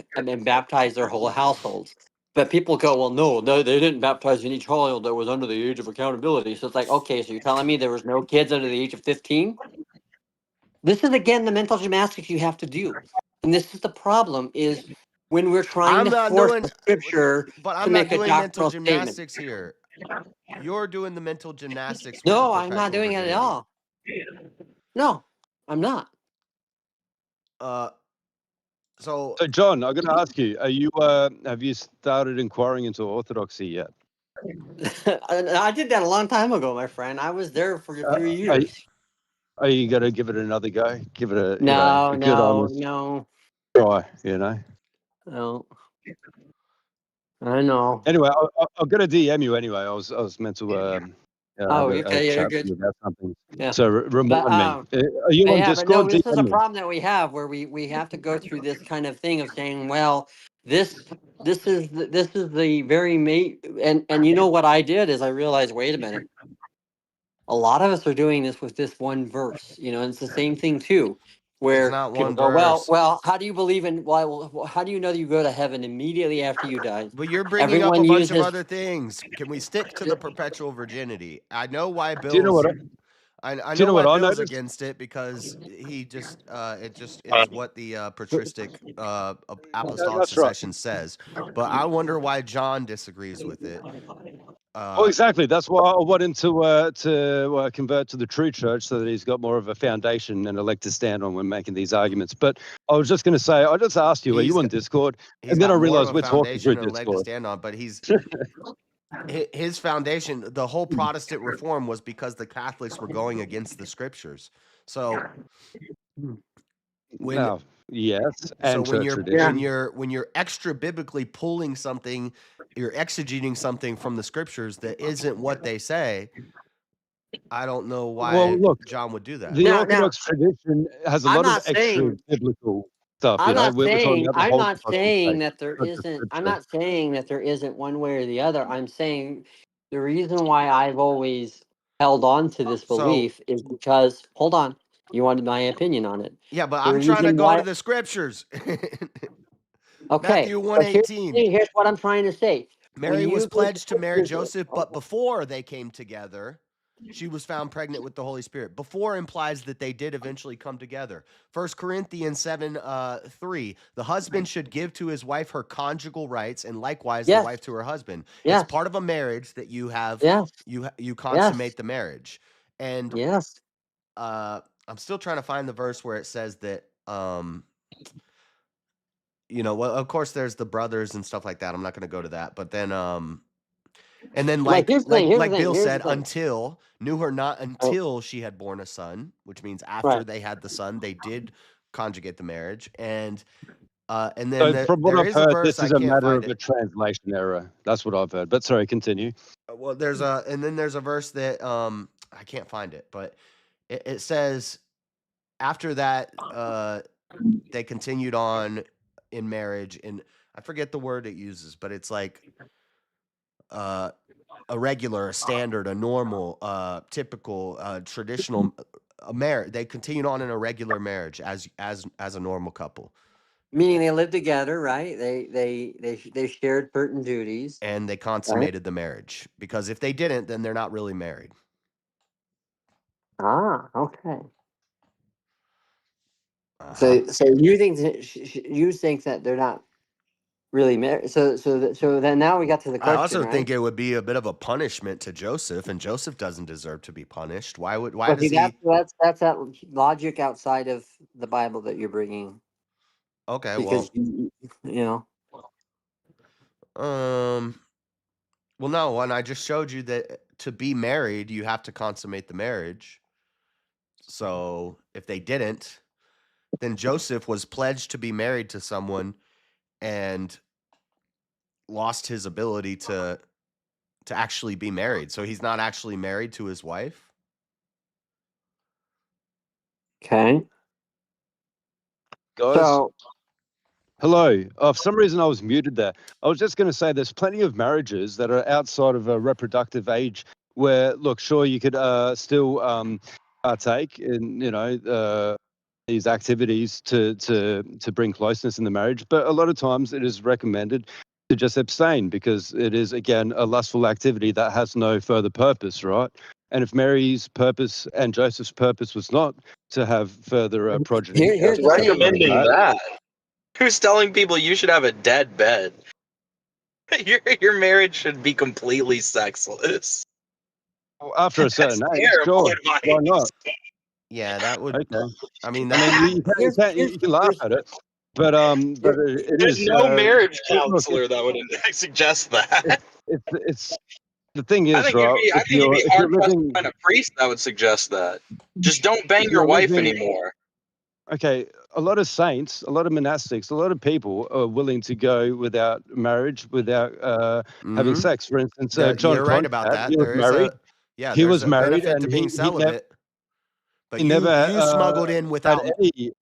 baptized their whole households. But people go, well, no, they didn't baptize any child that was under the age of accountability. So it's like, okay, so you're telling me there was no kids under the age of 15? This is again the mental gymnastics you have to do. And this is the problem is when we're trying I'm to not force doing, the scripture but to I'm not make a doing mental doctrinal statement. gymnastics here. You're doing the mental gymnastics with the No, I'm not perpetual doing it at virginity. all. No, I'm not. So John, I'm going to ask you: have you started inquiring into orthodoxy yet? I did that a long time ago, my friend. I was there for a few years. Are you going to give it another go? Give it a No, a good honest no. try. No. I know. Anyway, I'll get a DM you anyway. I was meant to have Oh, a okay, yeah, you're chat with good. you about something. Yeah. So But remind me. Are you on yeah, but no, Discord? this is a DM me. problem that we have where we have to go through this kind of thing of saying, well, this is the very and you know what I did is I realized, wait a minute, a lot of us are doing this with this one verse, and it's the same thing too, it's where not people one go, well, verse. how do you believe in? Well, how do you know that you go to heaven immediately after you die? But you're bringing up a Everyone bunch of uses. other things. Can we stick to the perpetual virginity? I know why Do you know Bill's. what? I Do you know know why what I Bill's noticed? against it because he just it just is what the patristic apostolic That's right. succession says. But I wonder why John disagrees with it. Well, exactly. That's why I wanted to convert to the true church so that he's got more of a foundation and a leg to stand on when making these arguments. But I was just going to say, I just asked you, are you on Discord? He's And then I got more of realized a we're talking foundation through and a leg to Discord. stand on, but his foundation, the whole Protestant reform was because the Catholics were going against the scriptures. So when Oh, yes, and church when tradition. you're extra biblically pulling something, you're exegeting something from the scriptures that isn't what they say. I don't know Well, why look, John would do that. the Orthodox tradition has a I'm lot of not extra saying. biblical stuff. I'm not We're talking saying about the I'm whole not Protestant saying faith, that there not just isn't I'm scripture. not saying that there isn't one way or the other. I'm saying the reason why I've always held on to this So belief is because, hold on, you wanted my opinion on it. yeah, but The I'm trying to reason go to why the scriptures. Okay, Matthew but here's the 1:18. thing, here's what I'm trying to say. When Mary was you go to pledged to marry scriptures, Joseph, but before they came together, she was found pregnant with the Holy Spirit. Before implies that they did eventually come together. 1 Corinthians 7:3. The husband should give to his wife her conjugal rights, and likewise the yes, wife to her husband. It's yes, part of a marriage that you have yes, you yes, consummate the marriage. And yes. I'm still trying to find the verse where it says that well, of course there's the brothers and stuff like that. I'm not going to go to that. But then And then Like, here's the thing, here's the thing, Bill here's the said, thing. until knew her not until she had born a son, which means after Right. they had the son, they did conjugate the marriage. And then So from what there I've is a heard, verse, this I is a can't matter find of a it. translation error. That's what I've heard. But sorry, continue. Well, there's a verse that I can't find it, but it says after that they continued on in marriage, and I forget the word it uses, but it's like a regular, a standard, a normal, typical, traditional marriage. They continued on in a regular marriage as a normal couple. Meaning they lived together, right? They shared certain duties. And they consummated the marriage, because if they didn't, then they're not really married. Ah, okay. Uh-huh. So you think you think that they're not really married? So then now we got to the I question, also right? think it would be a bit of a punishment to Joseph, and Joseph doesn't deserve to be punished. Why But does see, he? that's that logic outside of the Bible that you're bringing. Okay, Because well, you know. Well, no, and I just showed you that to be married, you have to consummate the marriage. So if they didn't, then Joseph was pledged to be married to someone and lost his ability to actually be married. So he's not actually married to his wife. Okay. Guys. So hello. For some reason, I was muted there. I was just going to say there's plenty of marriages that are outside of a reproductive age where, look, sure, you could still partake in, these activities to bring closeness in the marriage. But a lot of times it is recommended to just abstain because it is, again, a lustful activity that has no further purpose, right? And if Mary's purpose and Joseph's purpose was not to have further progeny, here's the thing. Recommending that. Who's telling people you should have a dead bed? Your marriage should be completely sexless. well, after a certain That's age, terrible sure, why not? Yeah, that would. Okay. I mean, you can laugh at it, but it There's is. no marriage Look, counselor that would suggest that. it's the thing I is, think right? I think you'd be If you're hard pressed to living, find a priest that would suggest that. Just don't bang if your you're wife living, anymore. okay, a lot of saints, a lot of monastics, a lot of people are willing to go without marriage, without having sex. For instance, John you're right about Kronstadt, that. he was There is married. He there's was a married, benefit and to being celibate. But he never you smuggled in had without any. you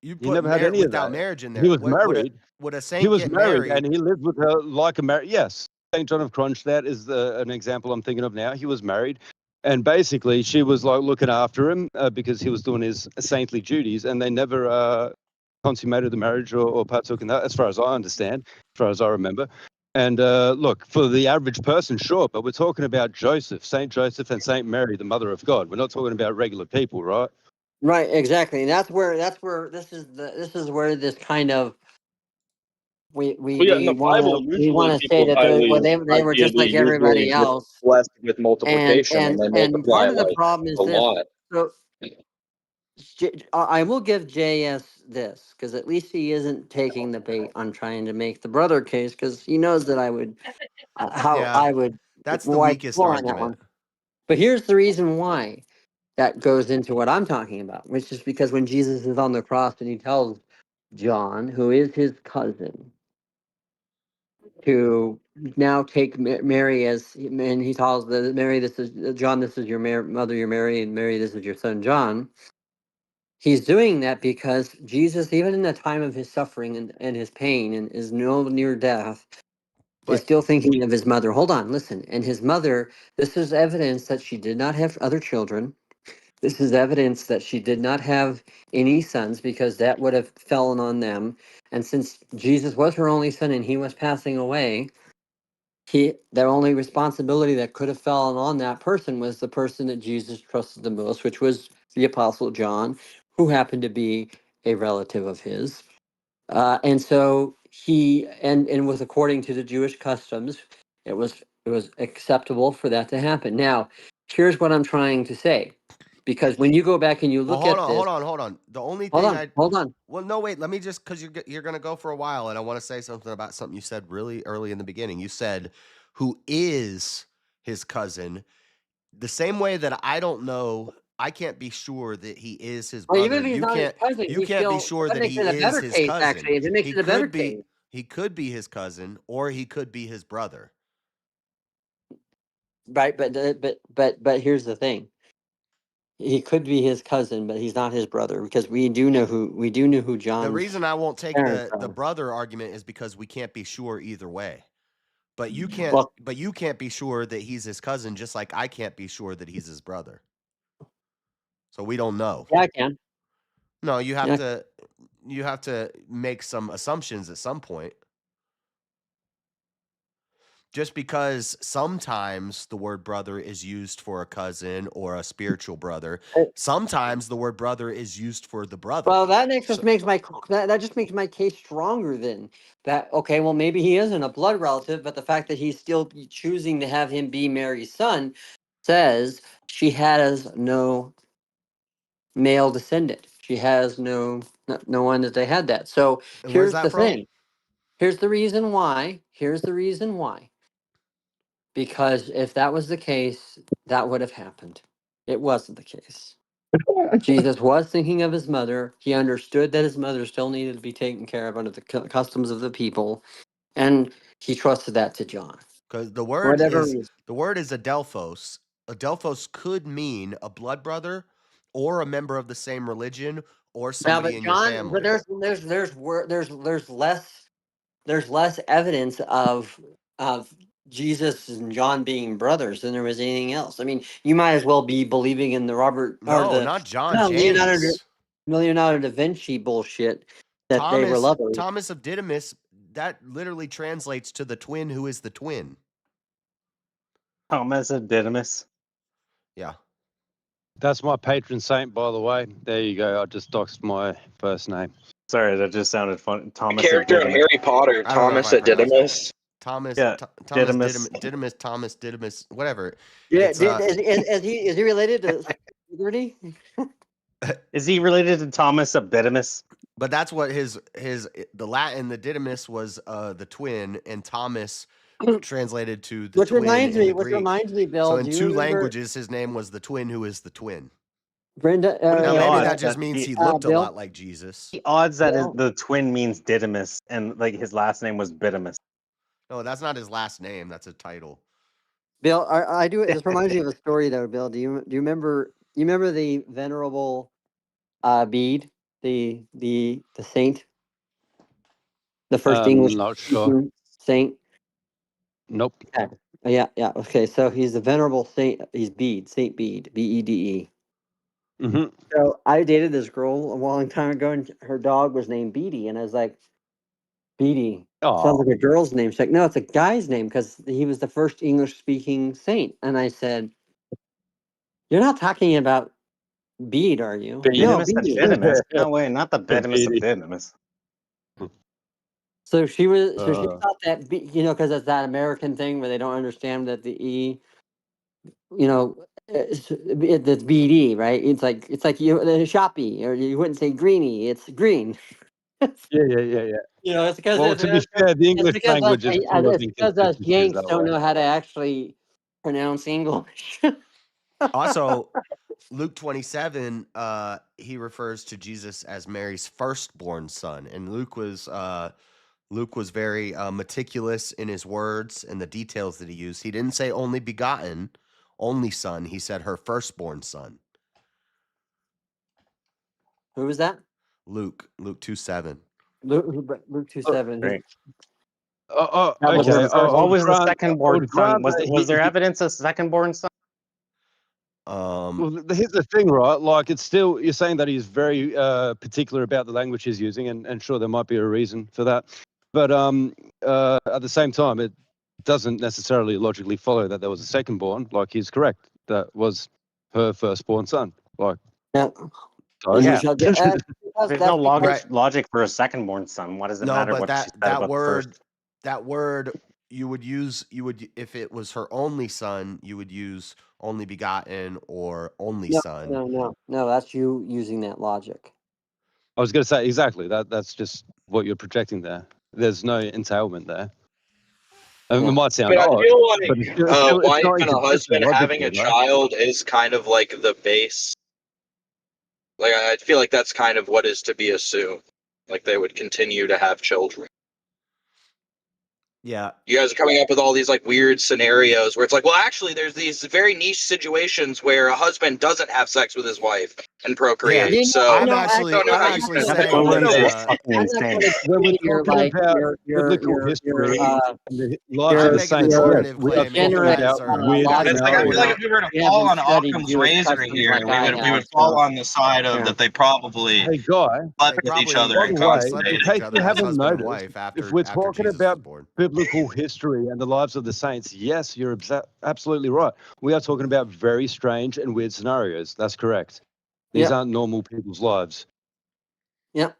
He put never had any of without that. marriage in He there. was married. Would a He saint was get married, married? and he lived with her like a married. Yes, Saint John of Kronstadt is an example I'm thinking of now. He was married, and basically she was like looking after him because he was doing his saintly duties, and they never consummated the marriage or partook in that, as far as I understand, as far as I remember. And look, for the average person, sure, but we're talking about Joseph, Saint Joseph, and Saint Mary, the Mother of God. We're not talking about regular people, right? Right, exactly. And that's where this is where this kind of we Well, yeah, in the Bible, usually want to say people that they were just Ideally, like everybody usually else. blessed with multiplication, and they And multiply part of the like problem is a this. lot. So I will give JS this because at least he isn't taking the bait on trying to make the brother case because he knows that I would I would That's the wipe the weakest floor on that argument. one. But here's the reason why that goes into what I'm talking about, which is because when Jesus is on the cross and he tells John, who is his cousin, to now take Mary as, and he tells Mary, this is John, this is your mother, your Mary, and Mary, this is your son John. He's doing that because Jesus, even in the time of his suffering and his pain and is no near death, is still thinking of his mother. Hold on, listen. And his mother, this is evidence that she did not have other children. This is evidence that she did not have any sons because that would have fallen on them. And since Jesus was her only son and he was passing away, the only responsibility that could have fallen on that person was the person that Jesus trusted the most, which was the Apostle John, who happened to be a relative of his. And so he and was according to the Jewish customs, it was acceptable for that to happen. Now, here's what I'm trying to say. because when you go back and you look hold at on, this, hold on. The only hold thing on, hold on. Well, no, wait. Let me just because you're gonna go for a while, and I want to say something about something you said really early in the beginning. You said, "Who is his cousin?" The same way that I don't know, I can't be sure that he is his Well, brother. even if he's not his cousin, You he's can't be still. sure That that makes he it a is better his case. cousin. Actually, it makes He it a better could be. case. He could be his cousin, or he could be his brother. Right, but here's the thing. He could be his cousin, but he's not his brother because we do know who John's The reason I won't take parents the are. brother argument is because we can't be sure either way. But you can't. Well, But you can't be sure that he's his cousin, just like I can't be sure that he's his brother. So we don't know. yeah, I can. No, you have Yeah. to. You have to make some assumptions at some point. Just because sometimes the word brother is used for a cousin or a spiritual brother, sometimes the word brother is used for the brother. Well, that just makes my case stronger. Then that okay? Well, maybe he isn't a blood relative, but the fact that he's still choosing to have him be Mary's son says she has no male descendant. She has no one that they had that. So And where's here's that the from? thing. Here's the reason why. Because if that was the case, that would have happened. It wasn't the case. Jesus was thinking of his mother. He understood that his mother still needed to be taken care of under the customs of the people, and he trusted that to John. Because the For word whatever is reason. Adelphos. Adelphos could mean a blood brother, or a member of the same religion, or Now, somebody but in your John, family. but there's less evidence of Jesus and John being brothers than there was anything else. I mean, you might as well be believing in the No, not John. Leonardo, James. Leonardo da Vinci bullshit that they were lovers. Thomas of Didymus. That literally translates to the twin who is the twin. Thomas of Didymus. Yeah. That's my patron saint, by the way. There you go. I just doxed my first name. Sorry, that just sounded fun. Thomas Character of in Didymus. Harry Potter, I don't know if Thomas I at pronounced Didymus. Thomas, Yeah, Thomas Didymus, whatever. Yeah, It's is he related to Liberty? Is he related to Thomas of Didymus? But that's what the Latin, the Didymus was the twin, and Thomas translated to the twin in the Greek. Which reminds me, Bill. So in do you two remember languages, his name was the twin who is the twin. Brenda? Now maybe odds that just that means he- he looked a Bill? lot like Jesus. The odds that Bill? the twin means Didymus and like his last name was Bidymus. No, that's not his last name. That's a title. Bill, I do. This reminds me of a story, though. Bill, do you remember? You remember the venerable Bede, the saint, the first English Not sure. saint? Nope. Yeah. Okay, so he's the venerable saint. He's Bede, Saint Bede, Bede. Mm-hmm. So I dated this girl a long time ago, and her dog was named Beady, and I was like, Beady. Sounds like a girl's name. She's like, no, it's a guy's name because he was the first English-speaking saint. And I said, you're not talking about Bede, are you? No, Bidymus of Bede. Didymus. No way, not the Bidymus of Didymus. So she was. So she thought that because it's that American thing where they don't understand that the E, it's BD, right? It's like the shoppy, or you wouldn't say greeny. It's green. Yeah. It's because Well, to be fair, the English language is full of it's because us inconsistencies Yanks that don't way. know how to actually pronounce English. Also, Luke 27, he refers to Jesus as Mary's firstborn son, and Luke was very meticulous in his words and the details that he used. He didn't say only begotten, only son. He said her firstborn son. Who was that? Luke 2:7. Luke 2:7. Great. Okay. What was the I second-born would son? grant Was that there evidence of second-born son? Well, here's the thing, right? Like, it's still, you're saying that he's very particular about the language he's using, and sure, there might be a reason for that. But at the same time, it doesn't necessarily logically follow that there was a second-born. Like, he's correct. That was her firstborn son. Like, yeah. So, Yeah. There's There's no logic for a second-born son. What does it No, matter but what she said about the first? that word you would if it was her only son, you would use only begotten or only No, son. no. That's you using that logic. I was going to say exactly that's just what you're projecting there. There's no entailment there. It might I sound mean, I odd, feel but like it's wife not and a inconsistent husband having logically, a right? child is kind of like the base. Like, I feel like that's kind of what is to be assumed. Like, they would continue to have children. Yeah. You guys are coming up with all these like weird scenarios where it's like, well, actually, there's these very niche situations where a husband doesn't have sex with his wife and procreate. Yeah, So I'm actually saying I'm not going to When we're your talking like about your biblical history and the lives your of the saints, yes, we are talking degenerate about weird logic. it's like, I feel like if we were to fall on Occam's razor here, we would fall on the side of that they probably Hey, Guy, slept with each other by and the way, consummated. in case you haven't noticed, if we're talking about biblical history and the lives of the saints, yes, you're absolutely right. We are talking about very strange and weird scenarios. That's correct. These aren't normal people's lives. Yep.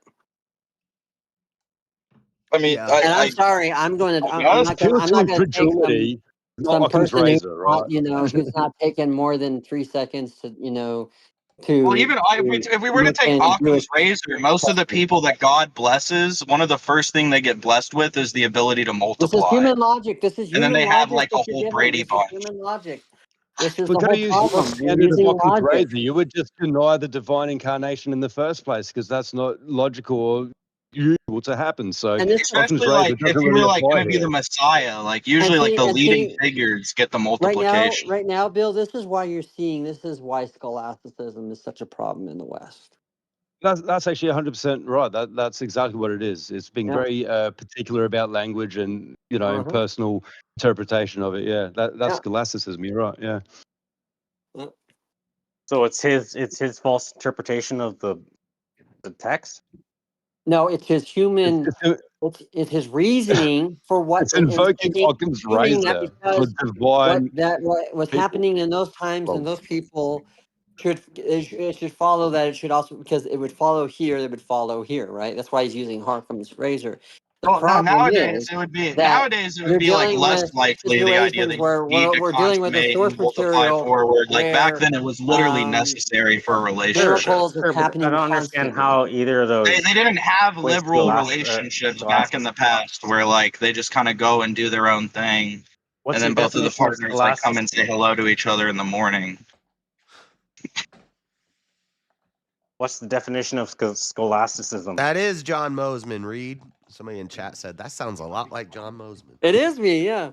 I mean, and I'm sorry. I'm going to. I'm not going. I'm not going to take some person who's not, who's not taking more than 3 seconds to, to. Well, even if we were to take Occam's razor, most of the people that God blesses, one of the first thing they get blessed with is the ability to multiply. This is human logic. This is and then human they logic have like a that you're whole giving. Brady This bunch. is human logic. This is We're the going to whole use your problem. You're standard of using Occam's logic. razor. You would just deny the divine incarnation in the first place because that's not logical or usual to happen. So And this- Occam's Especially razor like if doesn't you really were like apply going to be here. the Messiah, like usually like the leading figures get the multiplication. Right now, Bill, this is why you're seeing. This is why scholasticism is such a problem in the West. That's actually 100% right. That's exactly what it is. It's being Yeah. very particular about language and Uh-huh. personal interpretation of it. Yeah, that's scholasticism. You're right. Yeah. So it's his false interpretation of the text. No, it's his human. It's his reasoning for what. It's invoking Occam's razor for divine. What's happening in those times and those people it should follow that. It should also, because it would follow here. It would follow here, right? That's why he's using Occam's razor. The problem nowadays is it would be that like dealing less with likely the idea that situations where you need to we're dealing with a consummate source and multiply material forward. Like back where, then, it was literally necessary for a relationship. miracles are Sure, but happening I don't understand constantly. how either of those. They didn't have ways liberal to relationships back in the past where like they just kind of go and do their own thing, What's and then your both of the definition of partners like come and say scholasticism? hello to each other in the morning. What's the definition of scholasticism? That is John Mosman. Reed. Somebody in chat said that sounds a lot like John Mosman. It is me, yeah.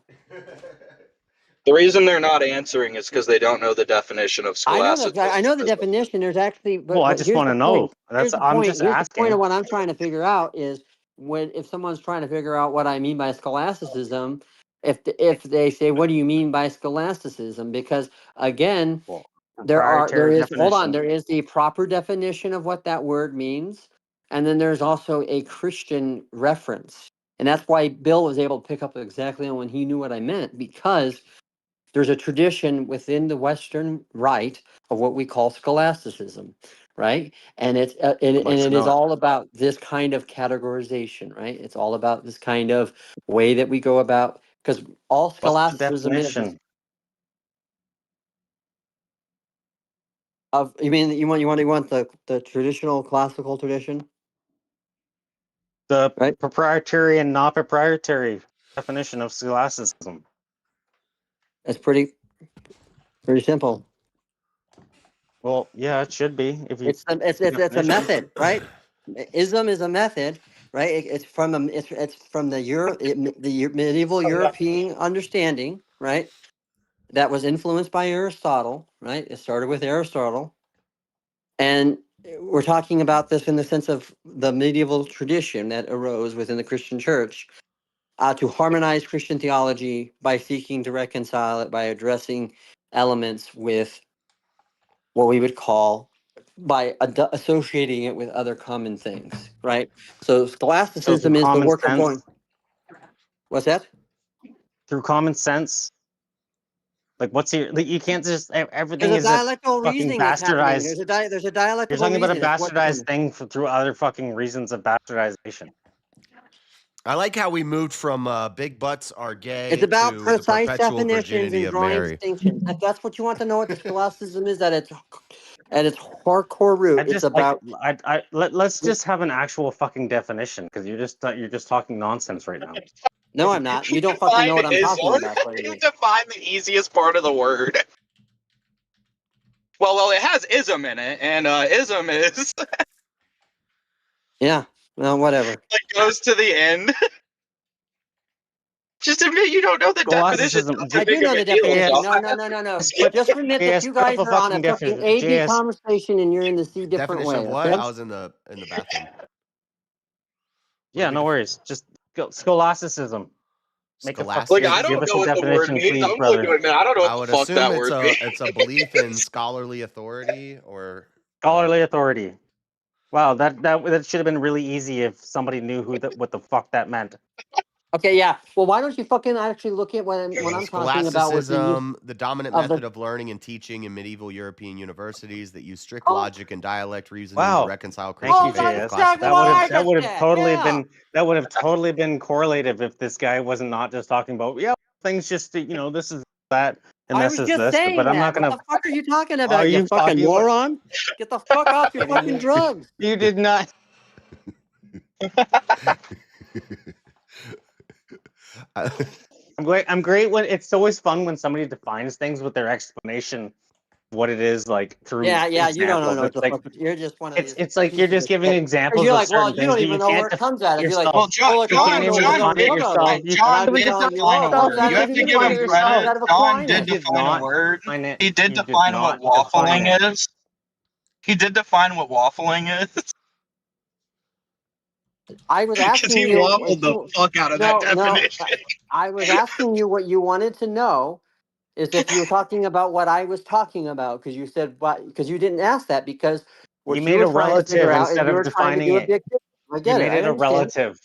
The reason they're not answering is because they don't know the definition of scholasticism. I know the definition. There's actually, but, Well, I but just here's want the to know. point. That's Here's I'm just the point asking. of what I'm trying to figure out is if someone's trying to figure out what I mean by scholasticism, if they say, "What do you mean by scholasticism?" Because again, there is the proper definition of what that word means, and then there's also a Christian reference, and that's why Bill was able to pick up exactly on when he knew what I meant, because there's a tradition within the Western Rite of what we call scholasticism, right? And it is all about this kind of categorization, right? It's all about this kind of way that we go about, because all scholasticism is of. You mean you want the traditional classical tradition? The proprietary and not proprietary definition of scholasticism. It's pretty simple. Well, yeah, it should be. If you, It's a method, right? Ism is a method, right? It's from the medieval European understanding, right? That was influenced by Aristotle, right? It started with Aristotle, and we're talking about this in the sense of the medieval tradition that arose within the Christian church to harmonize Christian theology by seeking to reconcile it by addressing elements with what we would call by associating it with other common things, right? So scholasticism is the work of going. What's that? Through common sense. Like, what's your? Like, you can't just everything There's is a dialectical fucking reasoning that's happening. bastardized. There's a dialectical. You're talking about a reasoning. bastardized thing through other fucking reasons of bastardization. I like how we moved from big butts are gay It's about to the precise perpetual definitions virginity and of drawing Mary. distinctions. If that's what you want to know, what the scholasticism is, at its hardcore root, it's about. Let's just have an actual fucking definition, because you're just talking nonsense right now. No, I'm not. You don't fucking know what I'm talking about. You define the easiest part of the word. Well, it has ism in it, and ism is Yeah. Well, whatever. like goes to the end. Just admit you don't know the definition. Scholasticism. I do know the definition. JS. No. Just admit that JS, you put up guys a are on a fucking fucking definition. AP JS. conversation and you're in the C different Definition way. of what? Okay? I was in the bathroom. Yeah, no worries. Just scholasticism. Make a fuck. Like, I Give don't us know a what the word definition, means. please, I'm brother. willing to admit I don't know I what would the fuck assume that it's word a means. it's a belief in scholarly authority or Scholarly authority. Wow, that should have been really easy if somebody knew what the fuck that meant. Okay, yeah. Well, why don't you fucking actually look at what I'm talking about with the use scholasticism, the dominant of the- method of learning and teaching in medieval European universities that use strict Oh. logic and dialect reasoning Wow. to reconcile Thank Christian you, faith with JS. classical That would have said, totally yeah. been correlative if this guy wasn't not just talking about things just this is that and I this was is just this. saying But I'm that. not gonna. What the fuck are you talking Are about, you you fucking talking about- moron? Get the fuck off your fucking drugs. You did not. I'm great when it's always fun when somebody defines things with their explanation, what it is like through. Yeah, you don't examples. know what It's the like, fuck. You're just one of these. It's like you're just giving examples You're of like, well, certain you don't things, even but know where it comes out of. You're like, Well, John, well, John, John, John did define define a word. You have to give him credit. John did define a word. He did define what waffling is. He did define what waffling is. I was Because asking he you. waffled the fuck out of that definition. I was asking you what you wanted to know. Is if you were talking about what I was talking about, because you said what? Because you didn't ask that because what you made were a trying to figure relative out is instead you of were trying to defining do a it. big. I get You it. made I it a understand. relative.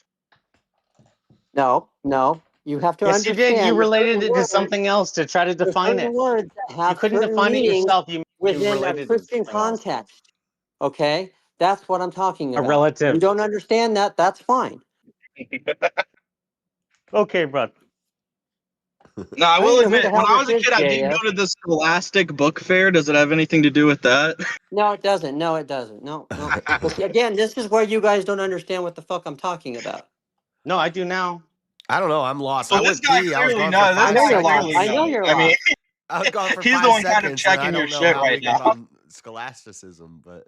No. You have to Yes, understand. you did. You that related certain it to words- something else to try to there's define certain it. words that have You couldn't certain define it meanings yourself. You within a related it to Christian something else. context. Okay, that's what I'm talking A about. relative. You don't understand that? That's fine. Okay, bro. No, I will don't know who admit, the when hell I was this a kid, I is, did JS. go to the Scholastic Book Fair. Does it have anything to do with that? No, it doesn't. No. But again, this is where you guys don't understand what the fuck I'm talking about. No, I do now. I don't know. I'm lost. Well, I this went guy pee. I was clearly gone for knows. 5 This guy seconds. clearly knows. I know you're I mean, lost. I was gone for he's 5 the one kind of seconds. And I checking your don't know shit how right we got now. on scholasticism, but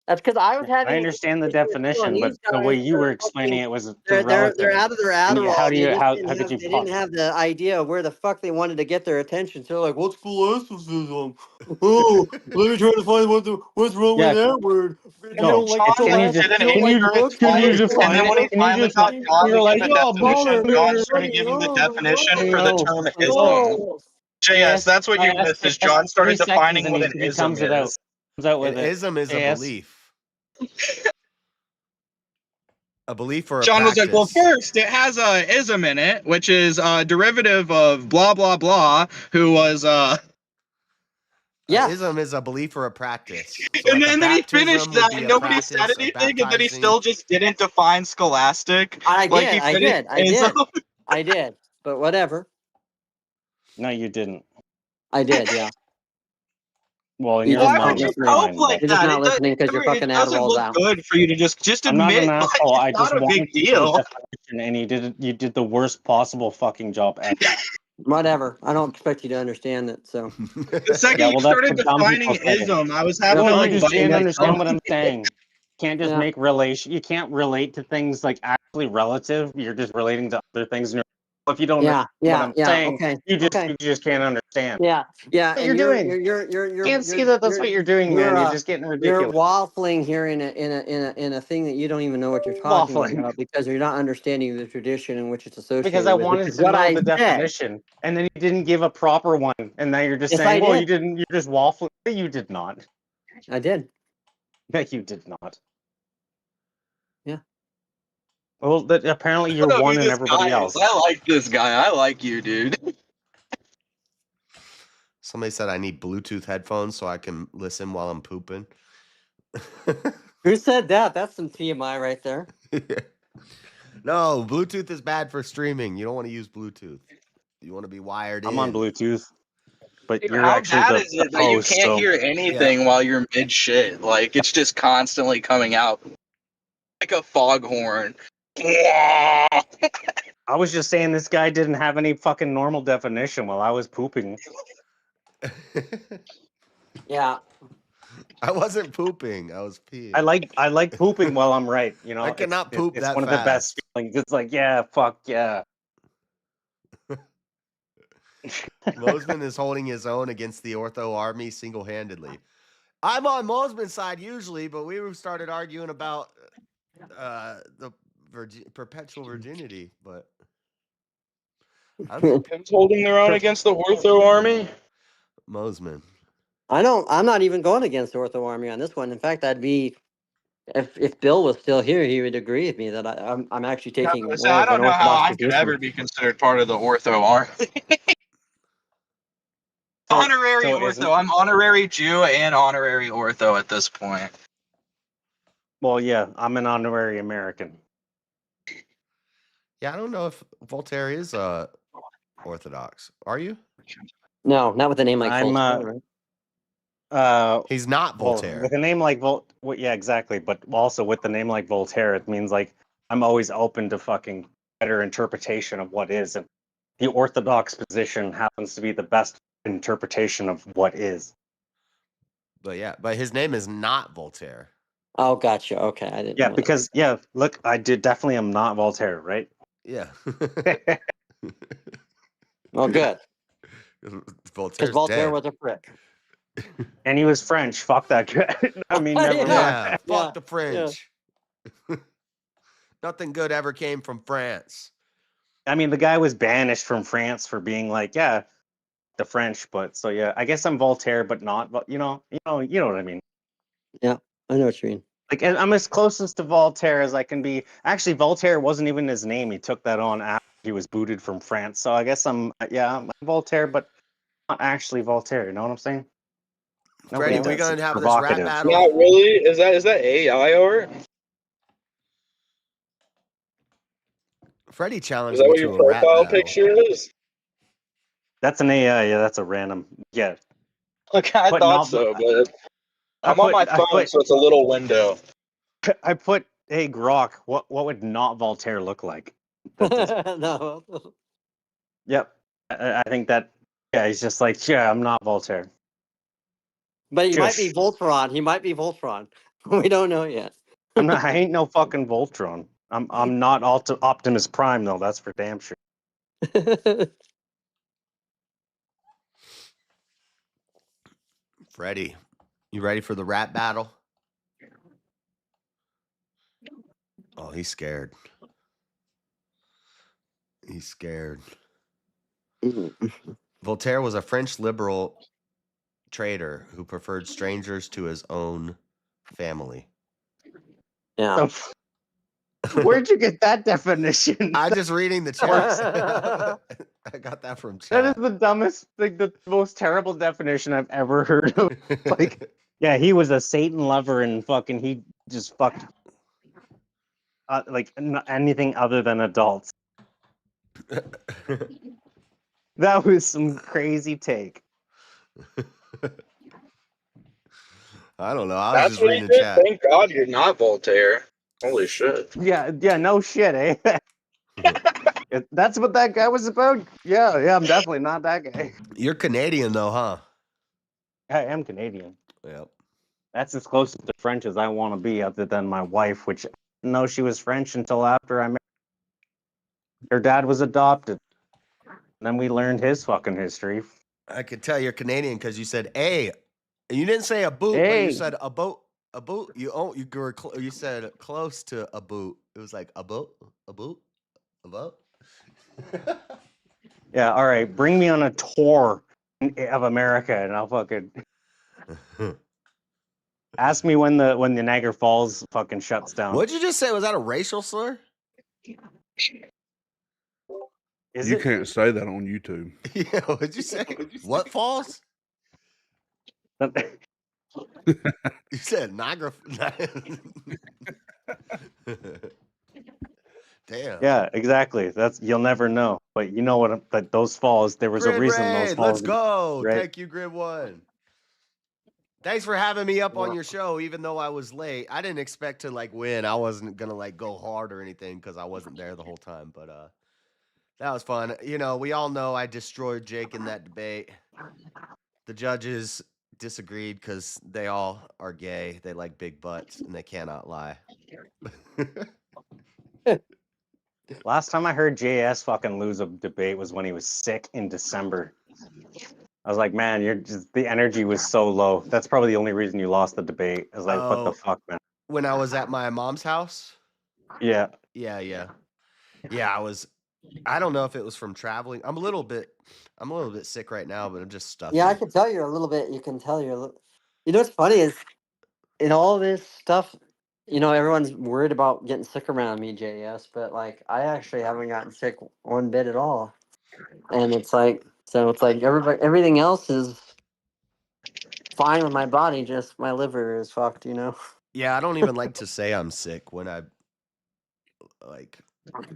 That's because I was having. I understand the a conversation definition, with but these the way guys. you were explaining it was They're relative. out of their And Adderall. how do They you just how didn't could have- you They didn't have the idea of where the fuck they wanted to get their attention. So they're like, "What's scholasticism? Oh, let me try to find what's wrong with that word." No, can you just Can you define it? And then when he finally got John to give the definition, John started giving the definition for the term ism. JS, that's what you missed. Is John started defining what an ism comes it out. is. Comes out with an it. ism is a JS. belief. A belief or a John was practice. like, well, first, it has a ism in it, which is a derivative of blah, blah, blah, who was, Ism is a belief or a practice. So and like then he finished that, and nobody practice said of anything, and then he baptizing. still just didn't define scholastic. I Like, did. he finished ism. I did. But whatever. No, you didn't. I did. Yeah. Well, in You your just Why mind, would you your cope mind, like You're just that? not listening because your fucking It doesn't Adderall's look out. good for you to just I'm not admit, an like, asshole. I it's just not a big wanted to deal. the definition, and you did the worst possible fucking job ever. Whatever. I don't expect you to understand it. So. The second Yeah, you well, that's started what dumb defining people say. ism, I was having Well, to, you like, just can't bite understand what myself. I'm saying. You can't just Yeah. make relation. You can't relate to things like actually relative. You're just relating to other things. And if you don't Yeah. understand what I'm saying, Okay. you just can't understand. Yeah. That's what And you're doing. You're Can't see that that's what you're doing, man. You're just getting You're ridiculous. waffling here in a thing that you don't even know what you're talking Waffling. about because you're not understanding the tradition in which it's associated Because I with. wanted Which is to what know I the said. definition, and then you didn't give a proper one, and now you're just Yes, saying, I "Well, did. you didn't. You're just waffling." You did not. I did. No, you did not. Yeah. Well, apparently I you're don't know one who and this everybody guy else. is. I like this guy. I like you, dude. Somebody said I need Bluetooth headphones so I can listen while I'm pooping. Who said that? That's some TMI right there. No, Bluetooth is bad for streaming. You don't want to use Bluetooth. You want to be wired in. I'm on Bluetooth, but Dude, you're how actually bad the is it that you host. can't So hear anything while you're mid shit? Like it's just constantly coming out like a foghorn. I was just saying this guy didn't have any fucking normal definition while I was pooping. Yeah. I wasn't pooping. I was peeing. I like pooping while I'm right. You know, I cannot poop it's that one of the best fast. feelings. It's like, yeah, fuck yeah. Mosman is holding his own against the Ortho Army single-handedly. I'm on Mosman's side usually, but we started arguing about the perpetual virginity. But Who's holding their own against the Ortho Army? Mosman. I'm not even going against Ortho Army on this one. In fact, I'd be if Bill was still here, he would agree with me that I'm actually taking more So I of an don't know how orthodox I could position. ever be considered part of the Ortho Army. Honorary Ortho. I'm honorary Jew and honorary Ortho at this point. Well, yeah, I'm an honorary American. Yeah, I don't know if Voltaire is Orthodox. Are you? No, not with a name like I'm Voltaire, right? He's not Voltaire. Well, with a name like yeah, exactly. But also with the name like Voltaire, it means like I'm always open to fucking better interpretation of what is, and the orthodox position happens to be the best interpretation of what is. But yeah, but his name is not Voltaire. Oh, gotcha. Okay, I didn't. Yeah, know because look, I definitely am not Voltaire, right? Yeah. Well, good. Voltaire's Voltaire dead. was a prick. And he was French. Fuck that guy. I mean, never Yeah, mind. fuck the French. Nothing good ever came from France. I mean, the guy was banished from France for being like, yeah, the French. But so yeah, I guess I'm Voltaire, but not. But you know what I mean. Yeah, I know what you mean. Like I'm as closest to Voltaire as I can be. Actually, Voltaire wasn't even his name. He took that on after he was booted from France. So I guess I'm Voltaire, but not actually Voltaire. You know what I'm saying? Freddie, we're gonna have this rap battle. Not really. Is that AI art? Freddie Is challenged that me what to your a rap profile battle. picture is? That's an AI. Yeah, that's a random. Yeah. Okay, I But thought not- so, but I I'm on put- my I phone, put- so it's a little window. I put, hey Grok, what would not Voltaire look like? No. Yep. I think that. Yeah, he's just like, yeah, I'm not Voltaire. But he might be Shush. Voltron. He might be Voltron. We don't know yet. I'm not. I ain't no fucking Voltron. I'm not Optimus Prime though. That's for damn sure. Freddie, you ready for the rap battle? Oh, he's scared. He's scared. Voltaire was a French liberal trader who preferred strangers to his own family. Yeah. Where'd you get that definition? I'm just reading the chat. I got that from chat. That is the dumbest, like the most terrible definition I've ever heard of. Like, yeah, he was a Satan lover and fucking he just fucked anything other than adults. That was some crazy take. I don't know. I was That's just what reading you the did? chat. Thank God you're not Voltaire. Holy shit. Yeah, no shit, eh? If that's what that guy was about. Yeah, I'm definitely not that guy. You're Canadian though, huh? I am Canadian. Yep. That's as close to French as I want to be, other than my wife, which I didn't know she was French until after I married her. Her dad was adopted. And then we learned his fucking history. I could tell you're Canadian because you said "a." You didn't say a boot, but Hey. you said a boat. A boot. You said close to a boot. It was like a boat, a boot, a boat. Yeah, all right. Bring me on a tour of America, and I'll fucking ask me when the Niagara Falls fucking shuts down. What'd you just say? Was that a racial slur? Is You it? can't say that on YouTube. Yeah. What'd you say? What falls? You said Niagara. Damn. Yeah, exactly. That's you'll never know. But you know what? That those falls, there was a Grid reason those Raid, falls. let's go. Right? Thank you, Grid One. Thanks for having me up on your show, even though I was late. I didn't expect to like win. I wasn't gonna like go hard or anything because I wasn't there the whole time. But that was fun. You know, we all know I destroyed Jake in that debate. The judges disagreed because they all are gay. They like big butts and they cannot lie. Last time I heard JS fucking lose a debate was when he was sick in December. I was like, man, you're just the energy was so low. That's probably the only reason you lost the debate. I was like, what the fuck, man? When I was at my mom's house? Yeah. Yeah, I don't know if it was from traveling. I'm a little bit sick right now, but I'm just stuffy. Yeah, I can tell you're a little bit. You can tell you're. You know what's funny is, in all this stuff, you know, everyone's worried about getting sick around me, JS. But like, I actually haven't gotten sick one bit at all. And it's like, everybody, everything else is fine with my body. Just my liver is fucked. You know. Yeah, I don't even like to say I'm sick when I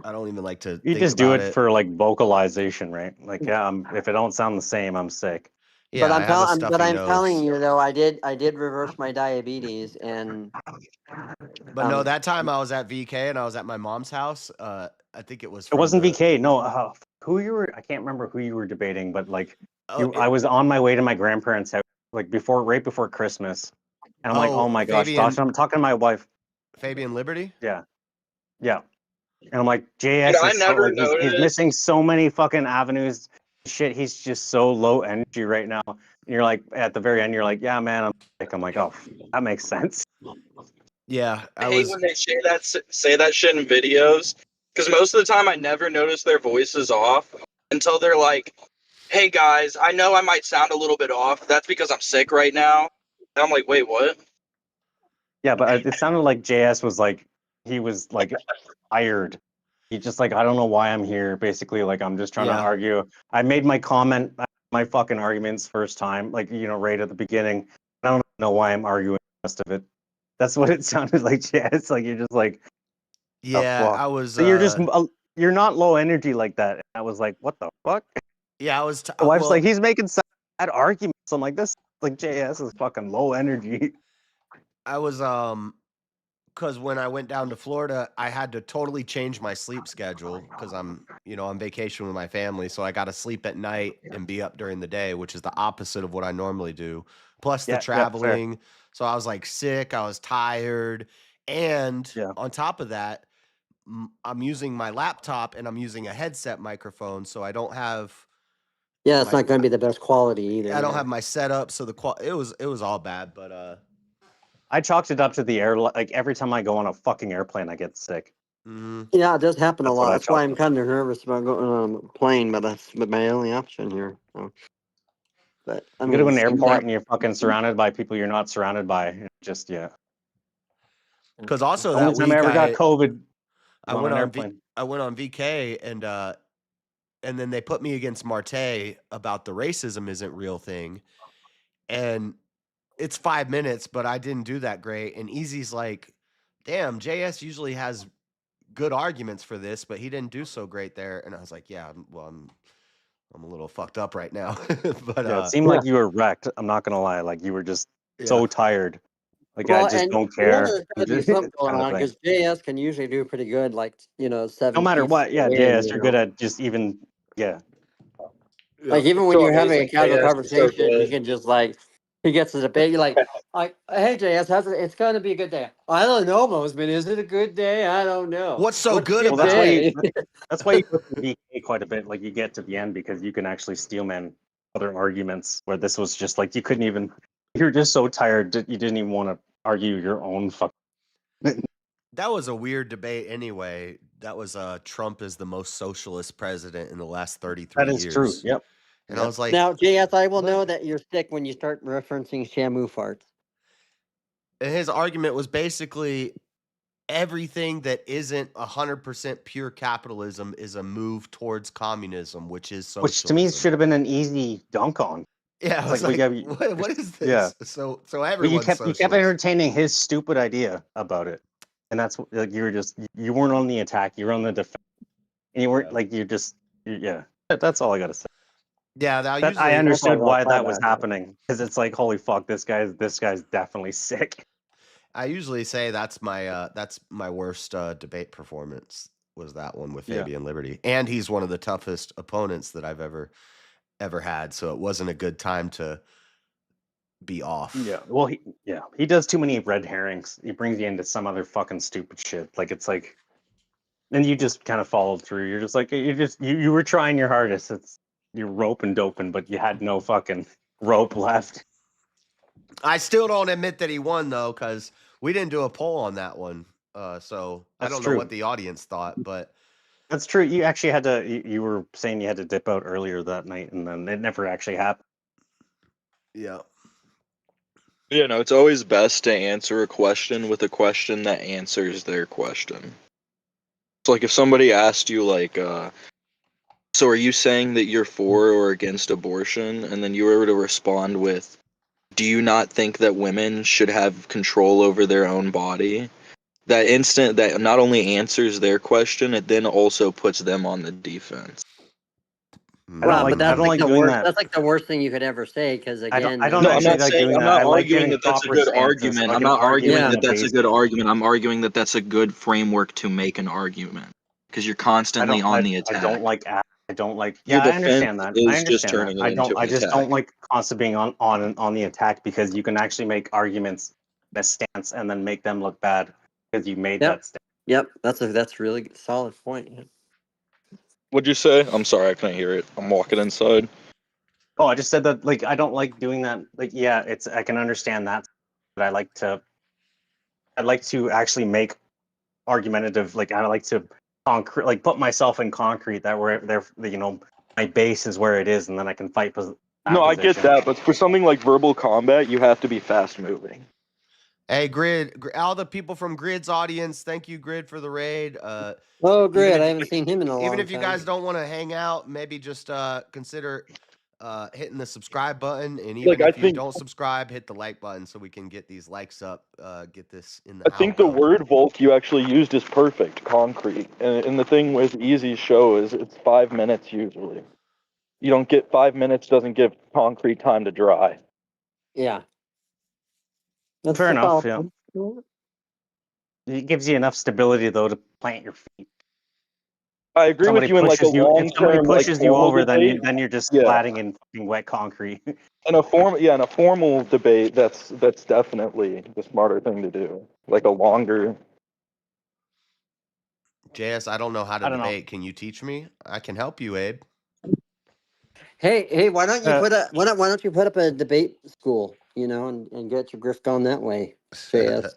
don't even like to. You think just do about it for like vocalization, right? Like, yeah, if it don't sound the same, I'm sick. Yeah, but I'm telling you though, I did reverse my diabetes, and But no, that time I was at VK and I was at my mom's house. I think it was. It wasn't VK. No, who you were? I can't remember who you were debating, but like, I was on my way to my grandparents' house, like right before Christmas, and I'm like, oh my gosh, Josh, I'm talking to my wife. Fabian Liberty. Yeah. And I'm like, JS Dude, I is never he's noticed. missing so many fucking avenues. Shit, he's just so low energy right now. And you're like, at the very end, you're like, yeah, man, I'm sick. I'm like, oh, that makes sense. Yeah, I hate when they say that shit in videos, because most of the time I never notice their voices off until they're like, hey guys, I know I might sound a little bit off. That's because I'm sick right now. And I'm like, wait, what? Yeah, but it sounded like JS was like, he was like tired. He just like, I don't know why I'm here. Basically, like, I'm just trying to argue. I made my comment, my fucking arguments first time, like, you know, right at the beginning. I don't know why I'm arguing the rest of it. That's what it sounded like, JS. Like, you're just like, yeah, I was. So you're just, you're not low energy like that. And I was like, what the fuck? Yeah, I was. The wife's like, he's making sad arguments. I'm like, this like JS is fucking low energy. I was because when I went down to Florida, I had to totally change my sleep schedule because I'm, you know, on vacation with my family, so I got to sleep at night and be up during the day, which is the opposite of what I normally do. Plus the traveling, so I was like sick, I was tired, and on top of that, I'm using my laptop and I'm using a headset microphone, so I don't have. Yeah, it's not going to be the best quality either. I don't have my setup, so it was all bad, but I chalked it up to the air. Like every time I go on a fucking airplane, I get sick. Yeah, it does happen a lot. That's why I'm chalked kind of nervous about going on a plane, but that's my only option here. So. But I You mean, go to an same airport time- and you're fucking surrounded by people you're not surrounded by. Just because also the that only time week I ever got COVID. I went on VK and then they put me against Marte about the racism isn't real thing, and it's 5 minutes, but I didn't do that great. And Easy's like, damn, JS usually has good arguments for this, but he didn't do so great there. And I was like, yeah, I'm a little fucked up right now. But it seemed like you were wrecked. I'm not gonna lie, like you were just so tired. Like I just don't care. There's got to be something going on because JS can usually do pretty good, like 7. No matter feet what, away, JS, you you're know. good at just even Like even when So you're having a amazing. casual JS is so conversation, you good. can just like he gets to the debate. You're like, hey JS, it's gonna be a good day. I don't know, Mosman. Is it a good day? I don't know. What's so good Well, about that's why you go to VK quite a bit. Like you get to the end because you can actually steelman other arguments. Where this was just like you couldn't even. You're just so tired. You didn't even want to argue your own fucking. That was a weird debate anyway. That was Trump is the most socialist president in the last 33 years. That is true. Yep. And I was like, now, JS, I will know that you're sick when you start referencing Shamu farts. and his argument was basically everything that isn't 100% pure capitalism is a move towards communism, which is socialism. Which to me should have been an easy dunk on. Yeah, It's I was like, what is this? Yeah. So But everyone's you kept entertaining his stupid idea about it. and that's like you weren't on the attack, you were on the defense, and you weren't like yeah. That's all I gotta say. Yeah, now That I usually understood why that was happening because it's like, holy fuck, this guy's definitely sick. I usually say that's my worst debate performance was that one with Yeah. Fabian Liberty, and he's one of the toughest opponents that I've ever had. So it wasn't a good time to be off. Yeah. Well, he does too many red herrings. He brings you into some other fucking stupid shit. Like it's like, and you just kind of followed through. You're just like you were trying your hardest. You're rope and doping, but you had no fucking rope left. I still don't admit that he won though, because we didn't do a poll on that one. So I That's don't true. know what the audience thought, but That's true. You actually had to. You were saying you had to dip out earlier that night, and then it never actually happened. Yeah. You know, it's always best to answer a question with a question that answers their question. So, like, if somebody asked you, like, so are you saying that you're for or against abortion? And then you were to respond with, do you not think that women should have control over their own body? That instant, that not only answers their question, it then also puts them on the defense. Well, but that's like the worst. That's like the worst thing you could ever say, because again, I don't No, I'm actually not like saying. doing I'm that. I not like arguing getting that that's a proper good stances, argument. so I I'm can not argue arguing in that the that's a base. good argument. I'm arguing that that's a good framework to make an argument because you're constantly on the I attack. don't like. I don't like. Your Yeah, I defense understand that. is I just understand that. turning it into I an just attack. don't like constantly being on the attack, because you can actually make arguments that stance and then make them look bad because you made that stance. Yep, that's really solid point. Yeah. What'd you say? I'm sorry, I couldn't hear it. I'm walking inside. Oh, I just said that, like, I don't like doing that. Like, yeah, I can understand that, but I'd like to actually make argumentative. Like, I like to concrete, like, put myself in concrete that where my base is where it is, and then I can fight. No, I get that, but for something like verbal combat, you have to be fast moving. Hey, Grid, all the people from Grid's audience, thank you, Grid, for the raid. Oh, Grid, I haven't seen him in a long Even time. if you guys don't want to hang out, maybe just consider hitting the subscribe button, and even if you don't subscribe, hit the like button so we can get these likes up, get this in the I think the word Volk you actually used is perfect, concrete. And the thing with Easy's show is it's 5 minutes usually. You don't get 5 minutes, doesn't give concrete time to dry. Yeah. Fair enough. Yeah. It gives you enough stability though to plant your feet. I agree with you in like a long term. If somebody pushes you over, then you're just yeah. splatting in fucking wet concrete. In a formal debate, that's definitely the smarter thing to do. Like a longer. JS, I don't know how to debate. Can you teach me? I can help you, Abe. Hey, why don't you put up a debate school, and get your grift on that way, JS.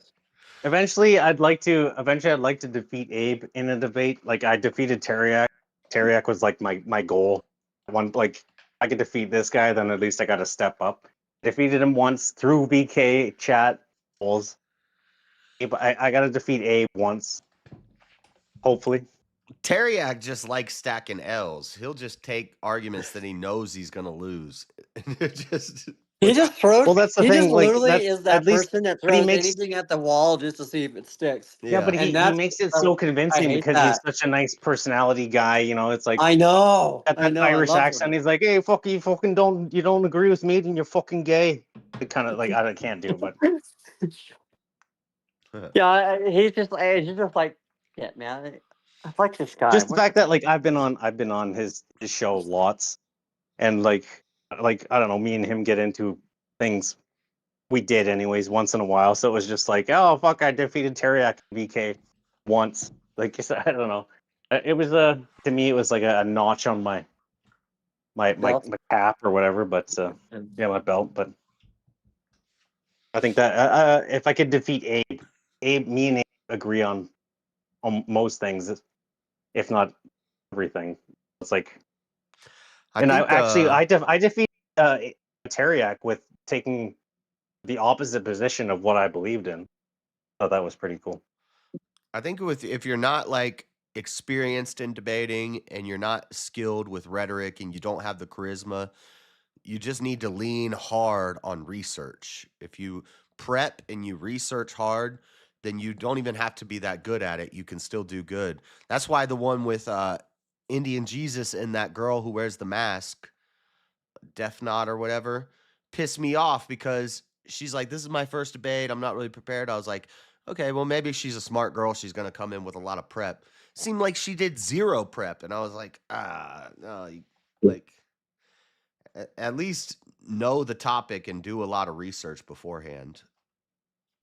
Eventually, I'd like to defeat Abe in a debate. Like, I defeated Teriak. Teriak was like my goal. Like, I could defeat this guy, then at least I got to step up. Defeated him once through VK chat polls. I got to defeat Abe once. Hopefully. Teriak just likes stacking L's. He'll just take arguments that he knows he's gonna lose. He just throws. Well, that's the he thing. Just like, literally is that person that throws makes, anything at the wall just to see if it sticks. Yeah, but he makes it so convincing because he's such a nice personality guy. It's like, I know. Got that Irish accent. He's like, hey, you fucking don't agree with me, then you're fucking gay. It kind of like I can't do, but yeah, he's just like, yeah, man. I like this guy. Just the fact that like I've been on his show lots, and like I don't know, me and him get into things. We did anyways once in a while, so it was just like, oh fuck, I defeated Teriak VK once. Like I don't know, it was to me it was like a notch on my cap or whatever, but my belt. But I think that if I could defeat Abe, me and Abe agree on most things, if not everything. It's like, I defeated Teriak with taking the opposite position of what I believed in. I thought that was pretty cool. I think if you're not like experienced in debating and you're not skilled with rhetoric and you don't have the charisma, you just need to lean hard on research. If you prep and you research hard, then you don't even have to be that good at it. You can still do good. That's why the one with Indian Jesus and that girl who wears the mask, Death Knot or whatever, pissed me off because she's like, this is my first debate. I'm not really prepared. I was like, okay, well, maybe she's a smart girl. She's going to come in with a lot of prep. Seemed like she did zero prep. And I was like, no, like, at least know the topic and do a lot of research beforehand.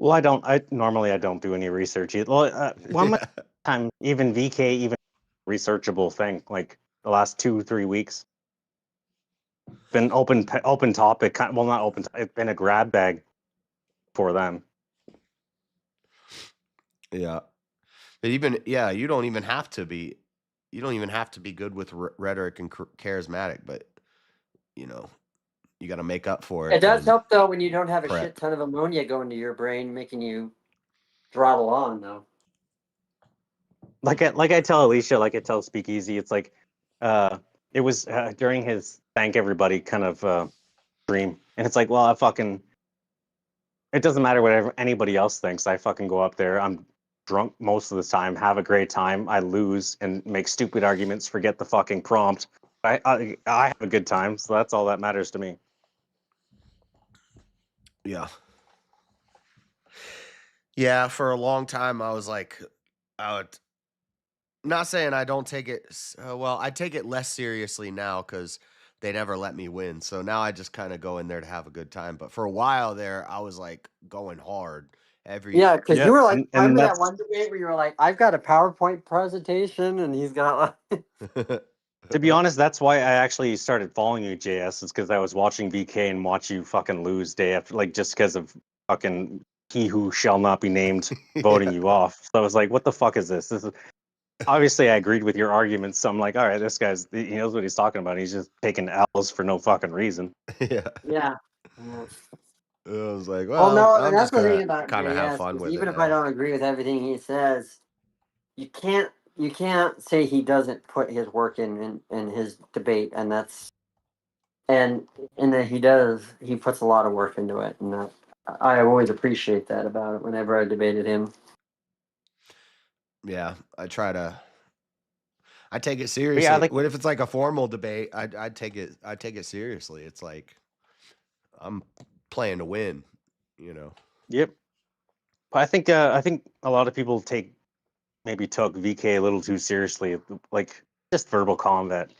Well, I normally don't do any research either. Well, one Yeah. time, even VK, even researchable thing, like the last 2-3 weeks, been open topic. Well, not open. It's been a grab bag for them. Yeah. But even, you don't even have to be good with rhetoric and charismatic, but you know, you got to make up for it. It does and help though when you don't have a prep. shit ton of ammonia going to your brain, making you throttle on though. Like I tell Alicia, like I tell Speakeasy, it's like, it was during his thank everybody kind of stream, and it's like, well, it doesn't matter what anybody else thinks. I fucking go up there. I'm drunk most of the time, have a great time. I lose and make stupid arguments, forget the fucking prompt. I have a good time, so that's all that matters to me. Yeah. Yeah, for a long time I was like, not saying I don't take it well, I take it less seriously now because they never let me win. So now I just kind of go in there to have a good time. But for a while there, I was like going hard Yeah, because you were like, and remember that that's one debate where you were like, I've got a PowerPoint presentation and he's got like to be honest, that's why I actually started following you, JS. Is because I was watching VK and watch you fucking lose day after, like, just because of fucking he who shall not be named voting you off. So I was like, what the fuck is this? This is obviously I agreed with your arguments. So I'm like, all right, this guy's he knows what he's talking about. He's just taking L's for no fucking reason. Yeah. Yeah. I was like, Well, well, no, I'm and that's just the thing gonna about kind of have JS. fun Is with even it if I now. don't agree with everything he says, you can't say he doesn't put his work in his debate, and that's and that he does. He puts a lot of work into it, and I always appreciate that about it. Whenever I debated him, Yeah, I take it But seriously. yeah, like What if it's like a formal debate? I take it seriously. It's like I'm playing to win, you know. yep. But I think a lot of people took VK a little too seriously, like just verbal combat.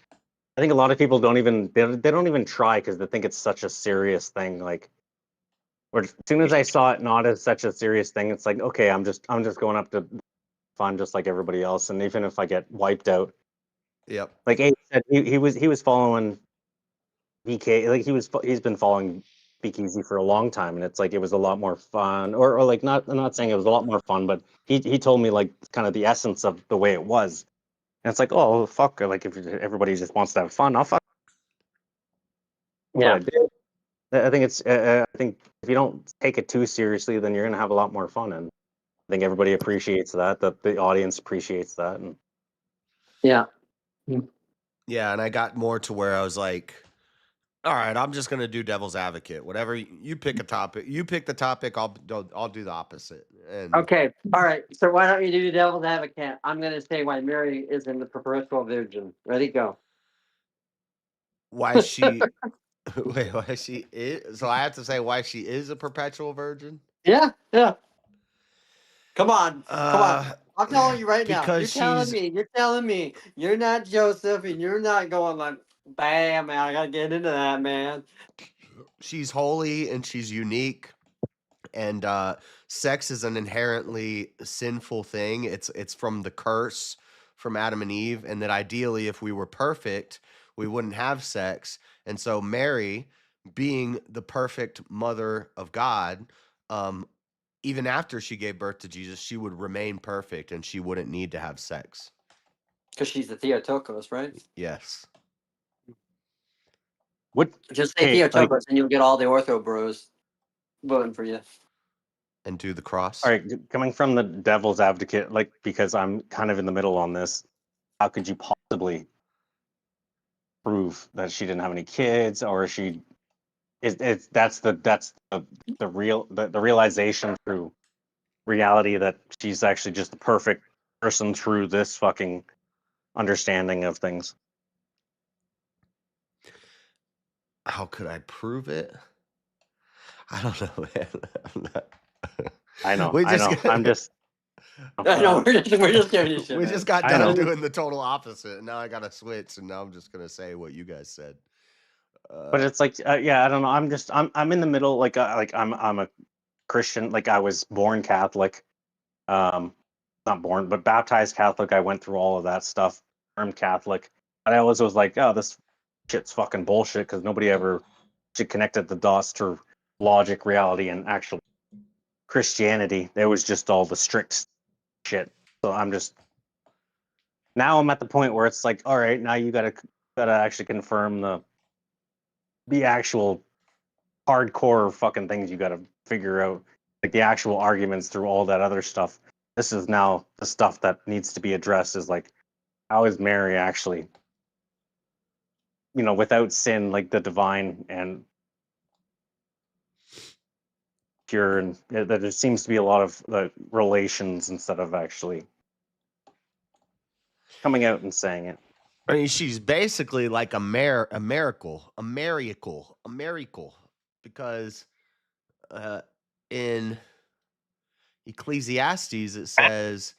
I think a lot of people don't even they don't even try because they think it's such a serious thing. Like, or as soon as I saw it not as such a serious thing, it's like, okay, I'm just going up to fun just like everybody else, and even if I get wiped out, Yep. like Abe said, he was following VK, like he's been following Speakeasy for a long time, and it's like it was a lot more fun, or like not, I'm not saying it was a lot more fun, but he told me like kind of the essence of the way it was, and it's like, oh fuck, like if everybody just wants to have fun, I'll fuck. yeah. I think I think if you don't take it too seriously, then you're gonna have a lot more fun, and I think everybody appreciates that. That the audience appreciates that, and Yeah. Yeah, and I got more to where I was like, all right, I'm just gonna do devil's advocate. Whatever you pick a topic, you pick the topic. I'll do the opposite. And Okay. All right. So why don't you do the devil's advocate? I'm going to say why Mary is in the perpetual virgin. Ready? Go. why she wait, why she is? So I have to say why she is a perpetual virgin. Yeah. Yeah. Come on. Come on. I'm telling you right now. Because You're telling me you're not Joseph and you're not going like, bam, man, I got to get into that, man. she's holy and she's unique. And sex is an inherently sinful thing. It's from the curse from Adam and Eve, and that ideally, if we were perfect, we wouldn't have sex. And so Mary, being the perfect mother of God, even after she gave birth to Jesus, she would remain perfect and she wouldn't need to have sex. Because she's the Theotokos, right? Yes. what? Just say Theotokos and you'll get all the Ortho bros voting for you. And do the cross. All right, coming from the devil's advocate, like, because I'm kind of in the middle on this, how could you possibly prove that she didn't have any kids, or that's the realization through reality that she's actually just the perfect person through this fucking understanding of things. How could I prove it? I don't know, man. I know. We I just know. I'm just. I know we're just giving you shit. we man. just got I done know. doing the total opposite, and now I got to switch, and now I'm just gonna say what you guys said. But it's like, yeah, I don't know. I'm in the middle. Like I'm a Christian. Like I was born Catholic. Not born, but baptized Catholic. I went through all of that stuff. I'm Catholic. And I always was like, oh, this shit's fucking bullshit because nobody ever connected the dots to logic, reality, and actual Christianity. It was just all the strict shit. So I'm at the point where it's like, all right, now you gotta actually confirm the actual hardcore fucking things you gotta figure out, like the actual arguments through all that other stuff. This is now the stuff that needs to be addressed. Is like, how is Mary actually, without sin, like the divine and pure, and that there seems to be a lot of relations instead of actually coming out and saying it. I mean, she's basically like a miracle, because in Ecclesiastes it says,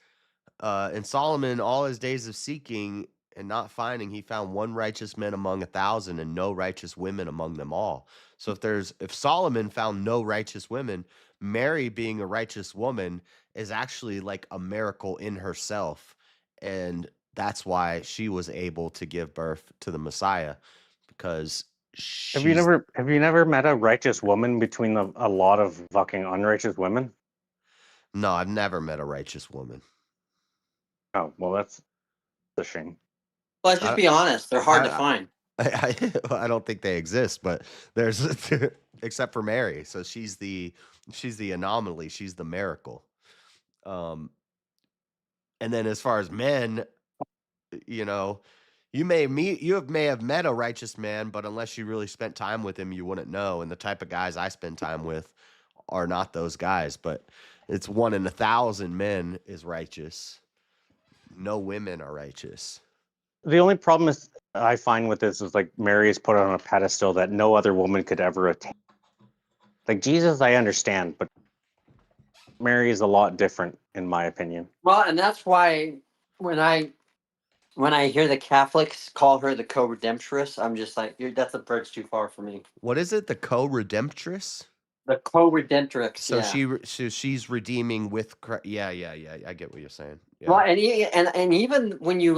in Solomon, all his days of seeking and not finding, he found one righteous man among 1,000 and no righteous women among them all. So if Solomon found no righteous women, Mary being a righteous woman is actually like a miracle in herself. And that's why she was able to give birth to the Messiah, because Have you never met a righteous woman between a lot of fucking unrighteous women? No, I've never met a righteous woman. Oh, well, that's a shame. Let's just be honest. They're hard to find. I don't think they exist, but there's except for Mary. So she's the anomaly. She's the miracle. And then as far as men, you may have met a righteous man, but unless you really spent time with him, you wouldn't know. And the type of guys I spend time with are not those guys. But it's 1 in 1,000 men is righteous. No women are righteous. The only problem is I find with this is like Mary is put on a pedestal that no other woman could ever attain. Like Jesus, I understand, but Mary is a lot different, in my opinion. Well, and that's why when I hear the Catholics call her the co-redemptress, I'm just like, that's a bridge too far for me. What is it? The co-redemptress? The co-redemptrix. So yeah. she's redeeming with Christ. Yeah. I get what you're saying. Yeah. Well, and even when you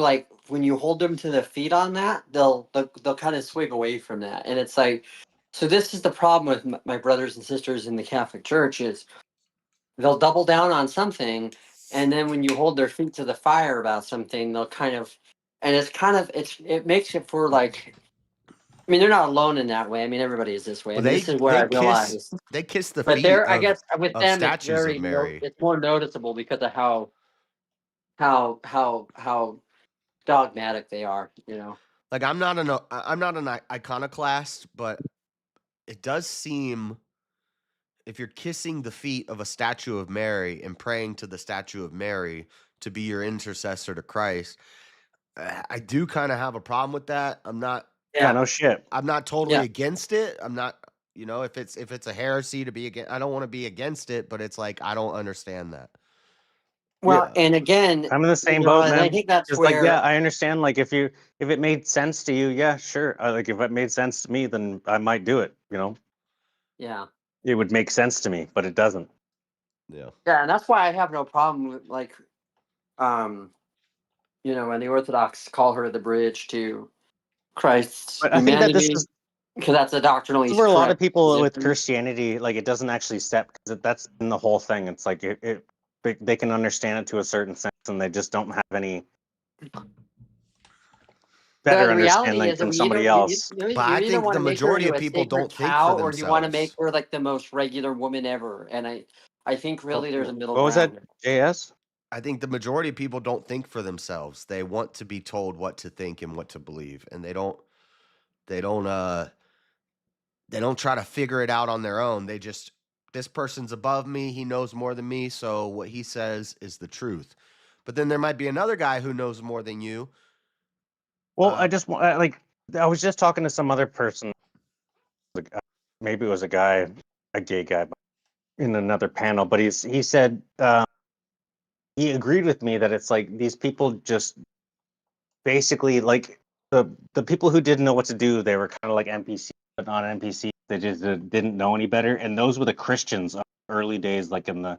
hold them to their feet on that, they'll kind of swig away from that, and it's like, so this is the problem with my brothers and sisters in the Catholic Church is they'll double down on something, and then when you hold their feet to the fire about something, they'll kind of, and it makes it for like. I mean, they're not alone in that way. I mean, everybody is this way. Well, I mean, this is where I realize. They kiss the But feet there, I of, guess, with of them, it's statues very of Mary. it's more noticeable because of how dogmatic they are. Like I'm not an iconoclast, but it does seem if you're kissing the feet of a statue of Mary and praying to the statue of Mary to be your intercessor to Christ, I do kind of have a problem with that. I'm not. Yeah, no shit. I'm not totally against it. I'm not. If it's a heresy to be against, I don't want to be against it. But it's like I don't understand that. Well, and again, I'm in the same boat, and man. I think that's It's where. like, yeah, I understand. Like, if it made sense to you, yeah, sure. Like, if it made sense to me, then I might do it. Yeah. It would make sense to me, but it doesn't. Yeah. Yeah, and that's why I have no problem with when the Orthodox call her the bridge to Christ's But I think that humanity, because that's a doctrinally. this is where a lot of correct people with position. Christianity, like, it doesn't actually step because that's in the whole thing. It's like they can understand it to a certain sense, and they just don't have any better The reality understanding is that from somebody else. But I think the majority of people don't think for or do you want to make themselves. her like the most regular woman ever? And I think really there's a middle What was that, ground. JS? I think the majority of people don't think for themselves. They want to be told what to think and what to believe, and they don't try to figure it out on their own. They just this person's above me. He knows more than me. So what he says is the truth. But then there might be another guy who knows more than you. Well, I just like I was just talking to some other person. Maybe it was a guy, a gay guy, in another panel. But he said he agreed with me that it's like these people just basically like the people who didn't know what to do. They were kind of like NPCs, but not NPCs. They just didn't know any better. And those were the Christians of early days, like in the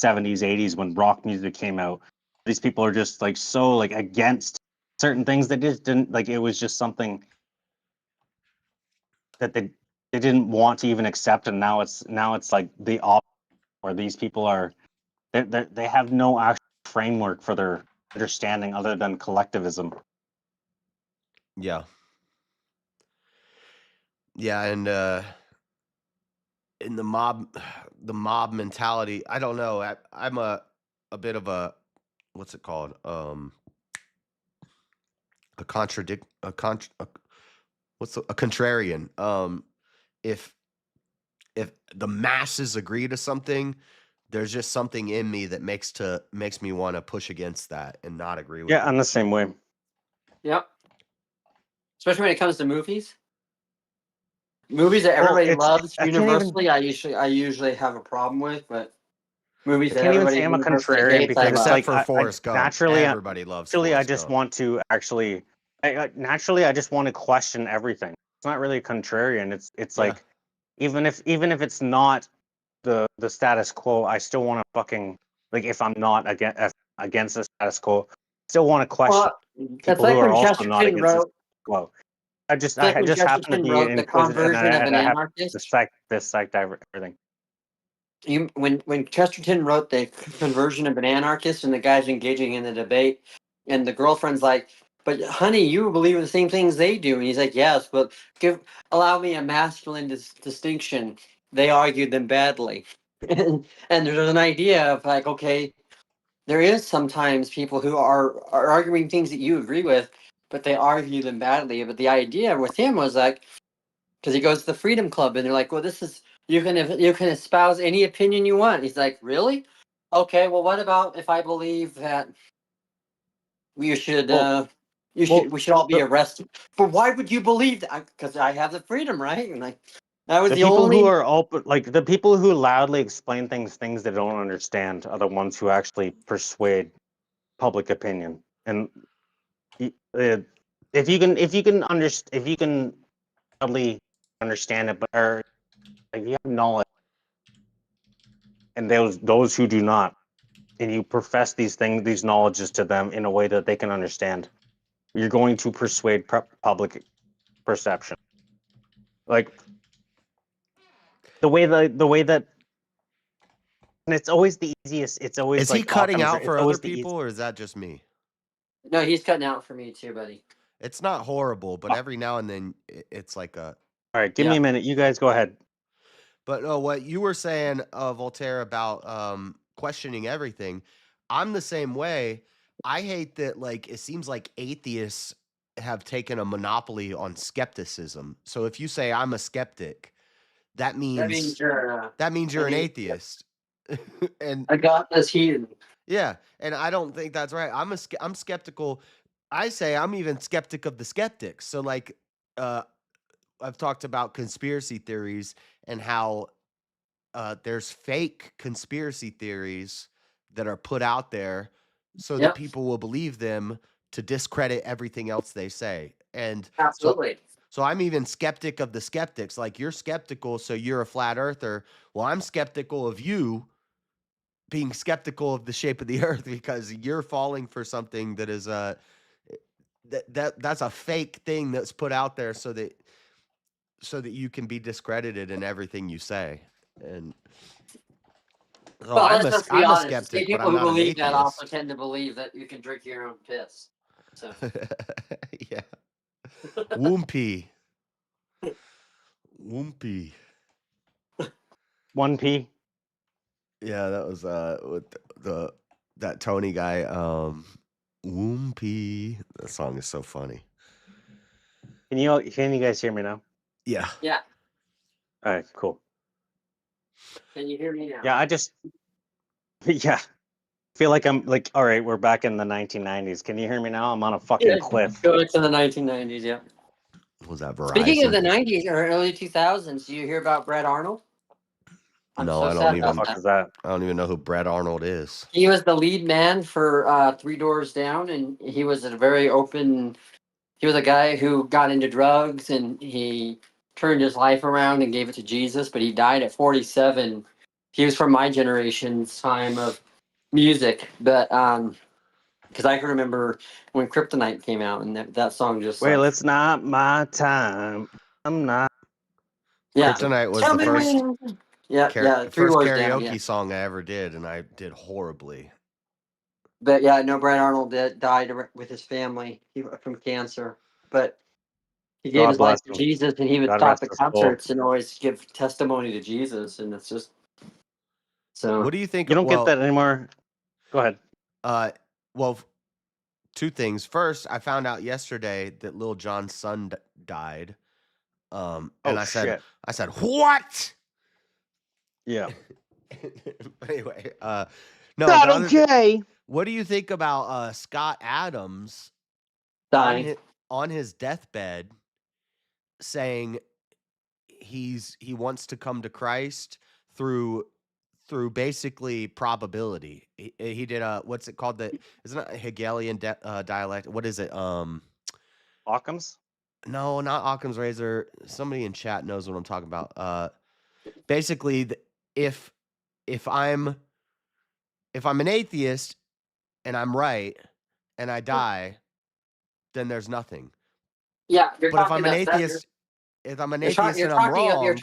70s, 80s, when rock music came out. These people are just like so like against certain things that just didn't like. It was just something that they didn't want to even accept, and now it's like the opposite, where these people are they have no actual framework for their understanding other than collectivism. Yeah. Yeah, and in the mob mentality, I don't know. I'm a bit of a what's it called? A contrarian. If the masses agree to something, there's just something in me that makes me want to push against that and not agree with Yeah, it. I'm the same way. Yep. Especially when it comes to movies. Movies that everybody loves universally, I usually have a problem with, but movies I that can't even everybody say I'm a universally contrarian hates, I because it's love. like Except for Forrest Gump. naturally, Everybody loves naturally, I Forrest just Gump. want to actually, naturally, I just want to question everything. It's not really a contrarian. It's like even if it's not the status quo, I still want to fucking like if I'm not against the status quo, I still want to question It's people like who are when also not Chesterton against the wrote. status quo. It's like I when just happen to Chesterton be wrote The inquisitive, and Conversion of an I have Anarchist. this psyched everything. When Chesterton wrote The Conversion of an Anarchist, and the guy's engaging in the debate, and the girlfriend's like, "But honey, you believe the same things they do," and he's like, "Yes, but allow me a masculine distinction. They argued them badly," and there's an idea of like, okay, there is sometimes people who are arguing things that you agree with, but they argue them badly. But the idea with him was like, because he goes to the Freedom Club, and they're like, "Well, this is you can espouse any opinion you want." He's like, "Really? Okay. Well, what about if I believe that we should we should all be arrested? But why would you believe that? Because I have the freedom, right?" And like that was The the people only. who are open, like the people who loudly explain things they don't understand, are the ones who actually persuade public opinion. And if you can loudly understand it, but or like you have knowledge, and those who do not, and you profess these knowledges to them in a way that they can understand, you're going to persuade public perception. Like the way that. And it's always the easiest. It's always Is like he cutting Occam's. out It's for always other the people, or is that just me? No, he's cutting out for me too, buddy. It's not horrible, but every now and then it's like a. All right, give me a minute. You guys go ahead. But what you were saying, Voltaire, about questioning everything, I'm the same way. I hate that, like, it seems like atheists have taken a monopoly on skepticism. So if you say I'm a skeptic, that means you're an atheist. And I got this heated. Yeah, and I don't think that's right. I'm skeptical. I say I'm even skeptic of the skeptics. So like I've talked about conspiracy theories and how there's fake conspiracy theories that are put out there so that people will believe them to discredit everything else they say. And absolutely. So I'm even skeptic of the skeptics. Like you're skeptical, so you're a flat earther. Well, I'm skeptical of you being skeptical of the shape of the earth because you're falling for something that is that's a fake thing that's put out there so that you can be discredited in everything you say. And so Well, let's be I'm a honest. The skeptic, but people I'm who not an believe that also atheist. tend to believe that you can drink your own piss. So Yeah. Woompy. Woompy. 1P. Yeah, that was with that Tony guy. Woompy. That song is so funny. Can you guys hear me now? Yeah. Yeah. All right, cool. Can you hear me now? Yeah, I just yeah. Feel like I'm like, all right, we're back in the 1990s. Can you hear me now? I'm on a fucking cliff. Go to the 1990s. Yeah. Was that Verizon? Speaking of the 90s or early 2000s, do you hear about Brett Arnold? I'm No, so I sad don't even. about What the fuck is that? I don't even know who Brett Arnold is. He was the lead man for Three Doors Down, and he was a very open. He was a guy who got into drugs, and he turned his life around and gave it to Jesus. But he died at 47. He was from my generation's time of music, but because I can remember when Kryptonite came out, and that song just Well, like it's not my time. I'm not. yeah. Kryptonite was Tell the me first when. Yeah, Three first Doors karaoke Down. Yeah, song I ever did, and I did horribly. but yeah, no, Brett Arnold died with his family from cancer, but he gave God his life bless to him. Jesus, and he would God stop rest at his soul. concerts and always give testimony to Jesus, and it's just so. What do you think? You don't get Well, that anymore. Go ahead. Well, two things. First, I found out yesterday that Lil Jon's son died. And Oh, I said, shit. what? Yeah. Anyway, no. Not the other thi- okay. what do you think about Scott Adams Dying. on his deathbed saying he wants to come to Christ through basically probability. He did what's it called? Isn't it a Hegelian dialect? What is it? Occam's? No, not Occam's razor. Somebody in chat knows what I'm talking about. Basically, if I'm an atheist and I'm right and I die, then there's nothing. Yeah, you're But if talking I'm an of that. atheist, You're and I'm talking of wrong,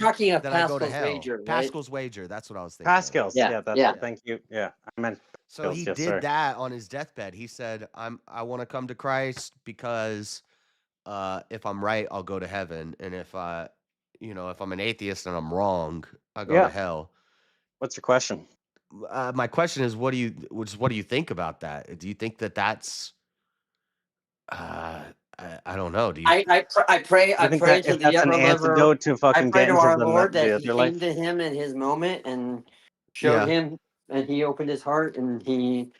then I go to Pascal's hell. wager, right? Pascal's wager. That's what I was thinking. Pascal's. Yeah, Yeah, that's yeah. it. Thank you. Yeah, I meant So Pascal's. he Yes, did sir. that on his deathbed. He said, I want to come to Christ because if I'm right, I'll go to heaven, and if if I'm an atheist and I'm wrong, I go to Yeah. hell." What's your question? My question is, what do you think about that? Do you think that that's I don't know. Do you I pray You think to that if the that's an ever lover. antidote to I fucking pray get to into our Lord the that He other came life? to him in his moment and showed Yeah. him, and He opened his heart, and He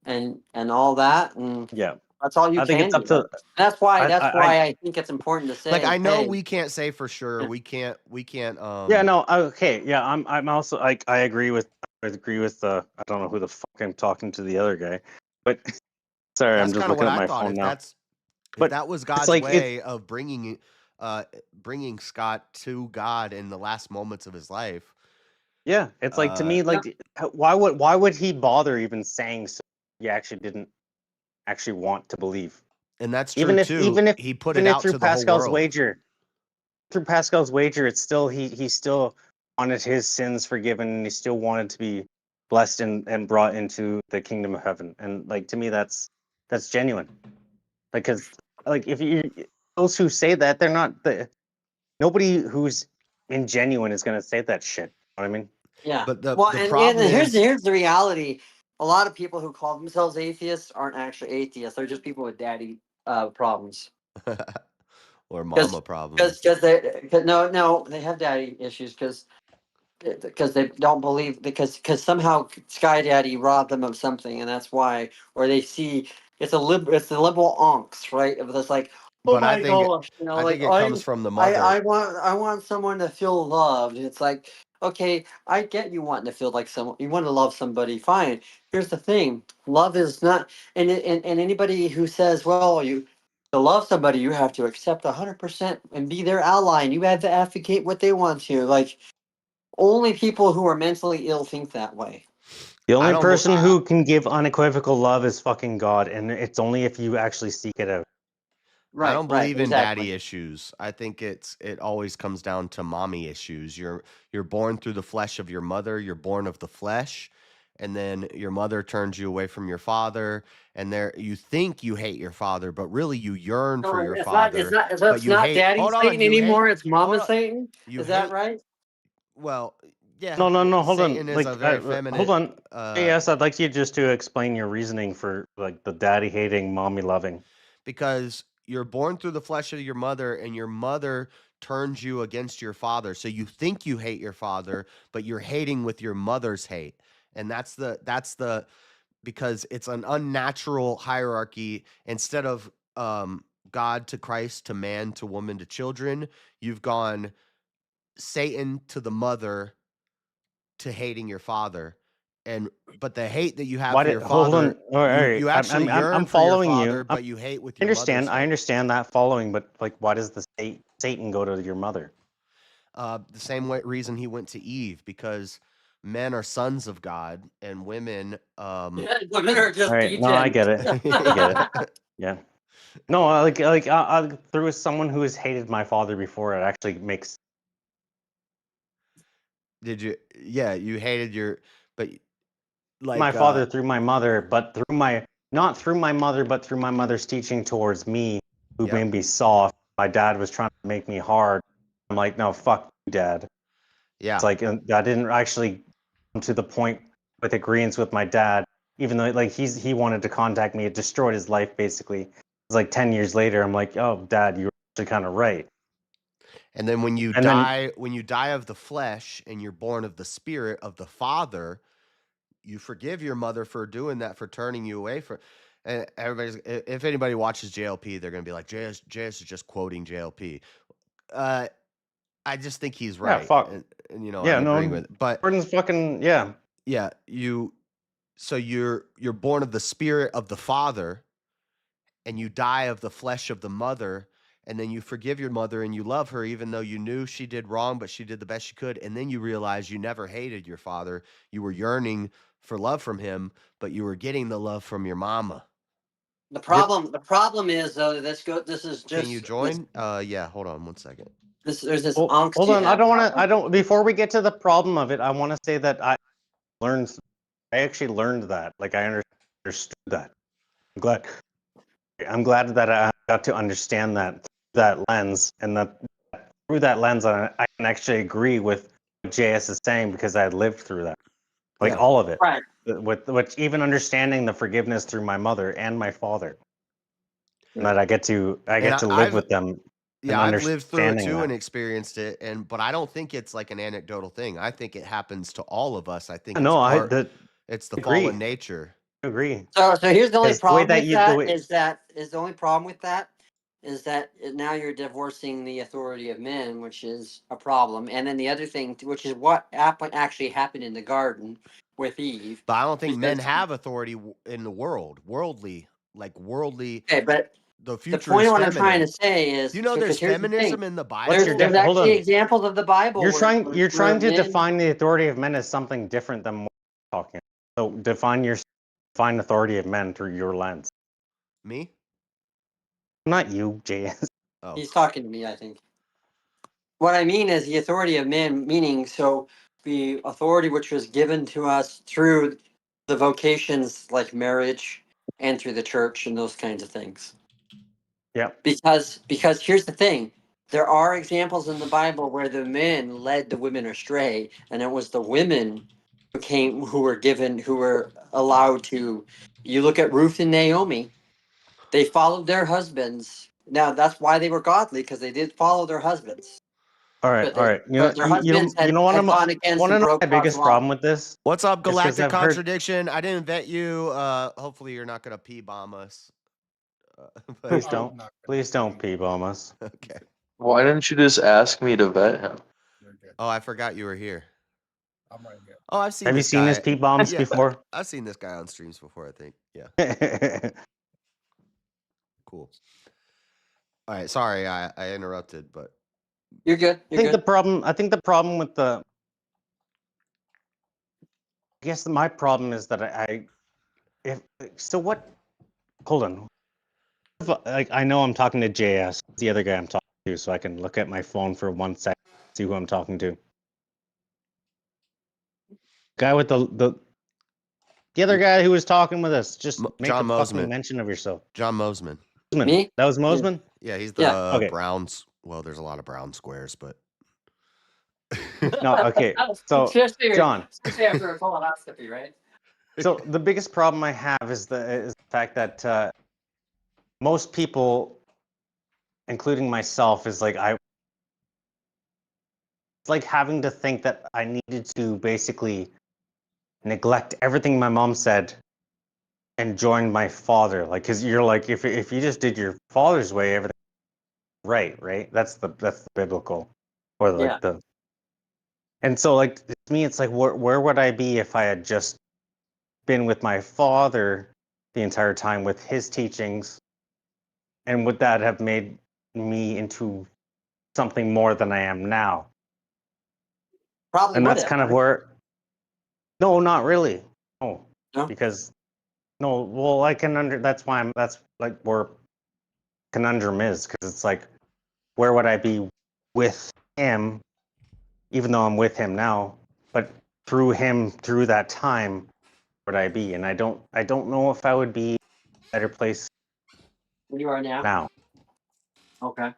and all that, and Yeah. that's all you I think can it's up do. to That's why I I think it's important to say. like? I know hey, we can't say for sure. We can't. Yeah, no, okay. Yeah, I'm also like I agree with I don't know who the fuck I'm talking to the other guy. But sorry, I'm That's just kind of looking what at I my thought. phone now. If But that was it's God's like way of bringing Scott to God in the last moments of his life. yeah, it's like to me like why would he bother even saying so he actually didn't actually want to believe? And that's true too. He put it out through to the whole Pascal's world. wager. Through Pascal's wager, it's still he still wanted his sins forgiven, and he still wanted to be blessed and brought into the kingdom of heaven. And like to me, that's genuine. Because like if you those who say that, they're not nobody who's ingenuine is gonna say that shit. You know what I mean? yeah. But the and problem here's is the reality. A lot of people who call themselves atheists aren't actually atheists. They're just people with daddy problems. or mama problems. Because no, they have daddy issues because they don't believe because somehow Sky Daddy robbed them of something, and that's why, or they see it's the liberal onks, right? Of this like, oh But I my think gosh, you know, I like think it comes from the mother. I want someone to feel loved. It's like, okay, I get you wanting to feel like someone, you want to love somebody, fine. Here's the thing, love is not, and anybody who says, well, you to love somebody, you have to accept 100% and be their ally, and you have to advocate what they want to. Like, only people who are mentally ill think that way. The only person who can give unequivocal love is fucking God, and it's only if you actually seek it out. I don't believe in daddy issues. I think it always comes down to mommy issues. You're born through the flesh of your mother. You're born of the flesh, and then your mother turns you away from your father, and you think you hate your father, but really you yearn for your father. It's not daddy Satan anymore. It's mama Satan. Is that right? Well, yeah. No, hold Satan on. is a very feminine. Hold on. Yes, I'd like you just to explain your reasoning for like the daddy hating, mommy loving. Because you're born through the flesh of your mother, and your mother turns you against your father. So you think you hate your father, but you're hating with your mother's hate. And that's the because it's an unnatural hierarchy. Instead of God to Christ to man to woman to children, you've gone Satan to the mother to hating your father. But the hate that you have Why for your did hold on? father, All right, you actually I'm yearn for your following you. father, but you hate with I your understand. mother's I hate. understand that following, but like, why does the Satan go to your mother? The same reason he went to Eve, because men are sons of God and women. Women are just All right, no, I get it. I get it. Yeah. No, through someone who has hated my father before, it actually makes. Did you? Yeah, you hated your, but like My father through my mother, but through my not through my mother, but through my mother's teaching towards me, who Yep. made me soft. My dad was trying to make me hard. I'm like, no, fuck you, Dad. Yeah. It's like I didn't actually come to the point with agreements with my dad, even though like he wanted to contact me. It destroyed his life basically. It's like 10 years later, I'm like, oh, Dad, you were actually kind of right. And then when you die of the flesh and you're born of the spirit of the Father, you forgive your mother for doing that, for turning you away from. And if anybody watches JLP, they're gonna be like, JS is just quoting JLP. I just think he's right. Yeah, fuck. And you know, Yeah, I'm no, agreeing with it. But Jordan's fucking yeah. Yeah, so you're born of the spirit of the Father, and you die of the flesh of the mother, and then you forgive your mother and you love her even though you knew she did wrong, but she did the best she could. And then you realize you never hated your father. You were yearning for love from him, but you were getting the love from your mama. The problem is though, this is just. Can you join? Yeah, hold on 1 second. There's this Hold angst you on, have. before we get to the problem of it, I want to say that I actually learned that. Like I understood that. I'm glad that I got to understand that lens, and that through that lens, I can actually agree with what JS is saying because I lived through that, like all of it. Right. With even understanding the forgiveness through my mother and my father, and that I get to live with them. Yeah, and I've lived through it understanding too that. and experienced it, but I don't think it's like an anecdotal thing. I think it happens to all of us. I think it's the agree. fallen nature. Agree. So here's the only Because the way problem that with you that do it, is the only problem with that is that now you're divorcing the authority of men, which is a problem. And then the other thing, which is what actually happened in the garden with Eve. But I don't think men because- have authority in the world, worldly. Okay, but the the future point is of what I'm feminine. trying to say is, Do you know there's because here's the feminism thing. in the Bible? There's actually examples of the Bible. You're where trying to men- define the authority of men as something different than what we're talking. So define authority of men through your lens. Me? Not you, JS. Oh. He's talking to me, I think. What I mean is the authority of men, meaning the authority which was given to us through the vocations like marriage and through the church and those kinds of things. Yeah. Because here's the thing. There are examples in the Bible where the men led the women astray, and it was the women who were allowed to. You look at Ruth and Naomi, they followed their husbands. Now that's why they were godly, because they did follow their husbands. All right, all right. But their husbands had gone against and broke my biggest God's law. problem with this? What's up, It's 'cause Galactic I've heard- Contradiction? I didn't vet you. Hopefully you're not gonna pee bomb us. Please don't. Please don't pee bomb us. Okay. Why didn't you just ask me to vet him? Oh, I forgot you were here. Oh, I've seen. Have you this seen guy. his pee bombs Yeah, before? I've seen this guy on streams before. I think. Yeah. Cool. All right. Sorry, I interrupted, but you're good. I think the problem with the. I guess my problem is that what? Hold on. Like I know I'm talking to JS, the other guy I'm talking to, so I can look at my phone for 1 second, see who I'm talking to. Guy with the other guy who was talking with us. Just make John a fucking Mosman. mention of yourself. John Mosman. Me? That was Mosman? Yeah, he's the Browns. Well, there's a lot of brown squares, but No, okay. So John. Especially after a colonoscopy, right? So the biggest problem I have is the fact that most people including myself, is like it's like having to think that I needed to basically neglect everything my mom said and join my father. Like, because you're like, if you just did your father's way, everything right? That's the biblical, or like Yeah. and so like to me, it's like where would I be if I had just been with my father the entire time with his teachings, and would that have made me into something more than I am now? Probably And would that's have, kind of right? where, no, not really, no, No? because no, well, I can that's why that's like where conundrum is, because it's like, where would I be with him, even though I'm with him now, but through him, through that time, would I be? And I don't know if I would be in a better place Where you are now? now, Okay.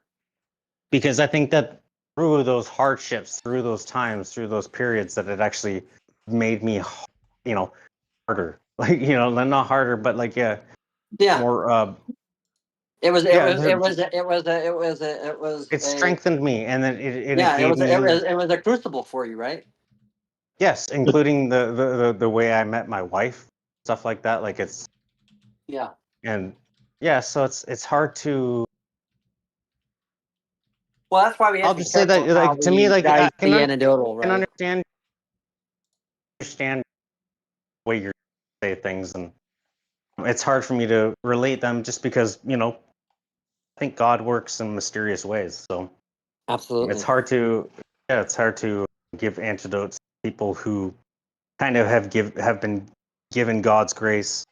because I think that through those hardships, through those times, through those periods, that it actually made me, harder. Like, not harder, but like, yeah, Yeah. more. It was It a strengthened me, and then it yeah, gave me, it was a crucible for you, right? yes, including the way I met my wife, stuff like that. Like it's, Yeah. and yeah, so it's hard to. Well, that's why we have I'll to be just say that, careful how like, to me, we like, dice the anecdotal, can right? understand the way you say things, and it's hard for me to relate them just because I think God works in mysterious ways. So Absolutely. it's hard to give antidotes to people who kind of have been given God's grace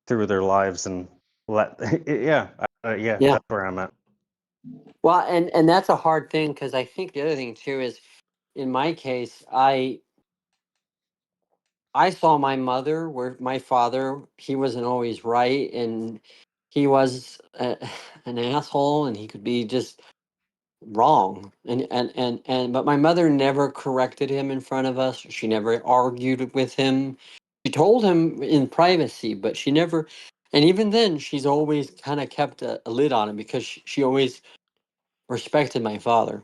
through their lives, and yeah, Yeah. that's where I'm at. Well, and that's a hard thing, because I think the other thing too is, in my case, I saw my mother, where my father, he wasn't always right, and he was an asshole, and he could be just wrong, and but my mother never corrected him in front of us. She never argued with him. She told him in privacy, but she never, and even then she's always kind of kept a lid on him, because she always respected my father.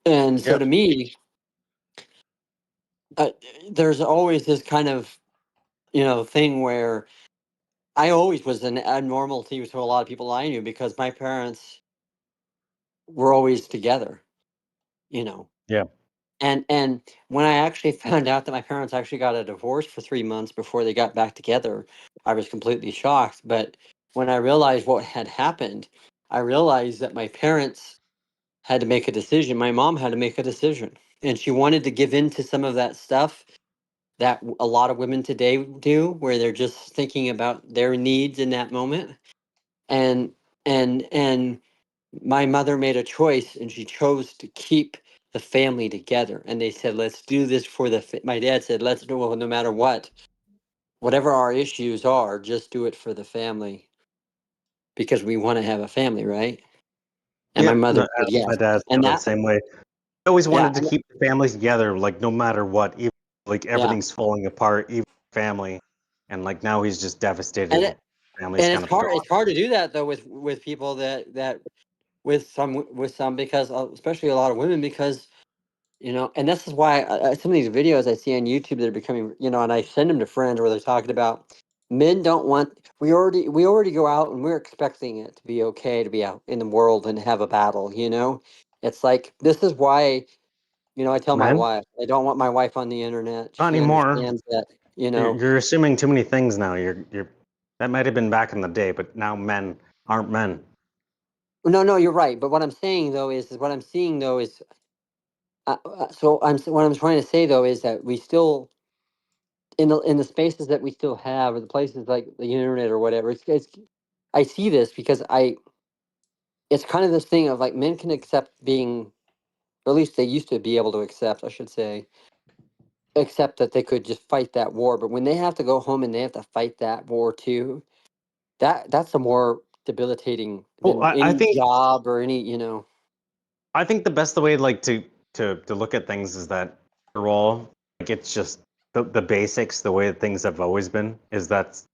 And so Yep. to me, there's always this kind of thing where I always was an abnormality to a lot of people I knew, because my parents were always together, you know. Yeah. And when I actually found out that my parents actually got a divorce for 3 months before they got back together, I was completely shocked. But when I realized what had happened, I realized that my parents had to make a decision. My mom had to make a decision, and she wanted to give in to some of that stuff that a lot of women today do, where they're just thinking about their needs in that moment. And and my mother made a choice, and she chose to keep the family together. And they said, let's do this for my dad said, let's do it no matter what, whatever our issues are, just do it for the family, because we want to have a family, right? And my Yeah, mother said my yes. dad's And the that, same way. I always yeah, wanted to keep the families together, like no matter what, even like yeah. everything's falling apart, even family, and like now he's just devastated. And Family's kind it's of hard. gone. It's hard to do that though with people that with some, because especially a lot of women, because and this is why some of these videos I see on YouTube that are becoming, and I send them to friends, where they're talking about men don't want. We already go out, and we're expecting it to be okay to be out in the world and have a battle. It's like, this is why. I tell my Man, wife, I don't want my wife on the internet. not She anymore. understands that. You're assuming too many things now. You're that might have been back in the day, but now men aren't men. No, you're right. But what I'm saying though is what I'm seeing though is. What I'm trying to say though is that we still, in the spaces that we still have, or the places like the internet or whatever, I see this because it's kind of this thing of like, men can accept being, or at least they used to be able to accept, I should say, accept that they could just fight that war. But when they have to go home and they have to fight that war too, that's a more debilitating Well, than I any think job or any. the best way, like to look at things, is that they're all like, it's just the basics, the way that things have always been, is that's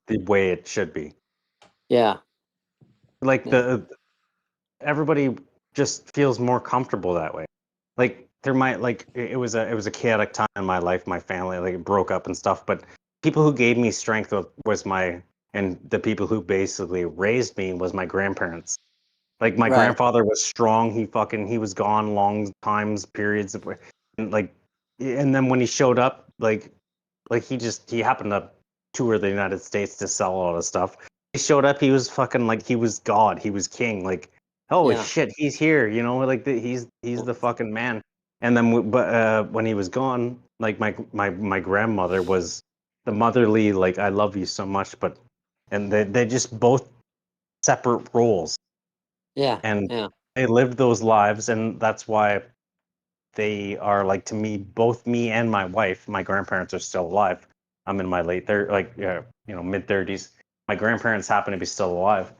the way it should be. Yeah. Like Yeah. everybody just feels more comfortable that way. Like there might like it was a chaotic time in my life, my family like it broke up and stuff, but people who gave me strength was my and the people who basically raised me was my grandparents. Like my Right. grandfather was strong. He was gone long times, periods of and like and then when he showed up, like he happened to tour the United States to sell a lot of stuff. He showed up, he was fucking like he was God, he was king. Like holy Yeah. shit, he's here, you know, like he's the fucking man. And then when he was gone, like my grandmother was the motherly like I love you so much, but and they just both separate roles Yeah. and Yeah. they lived those lives and that's why they are like to me both me and my wife my grandparents are still alive. I'm in my late mid 30s. My grandparents happen to be still alive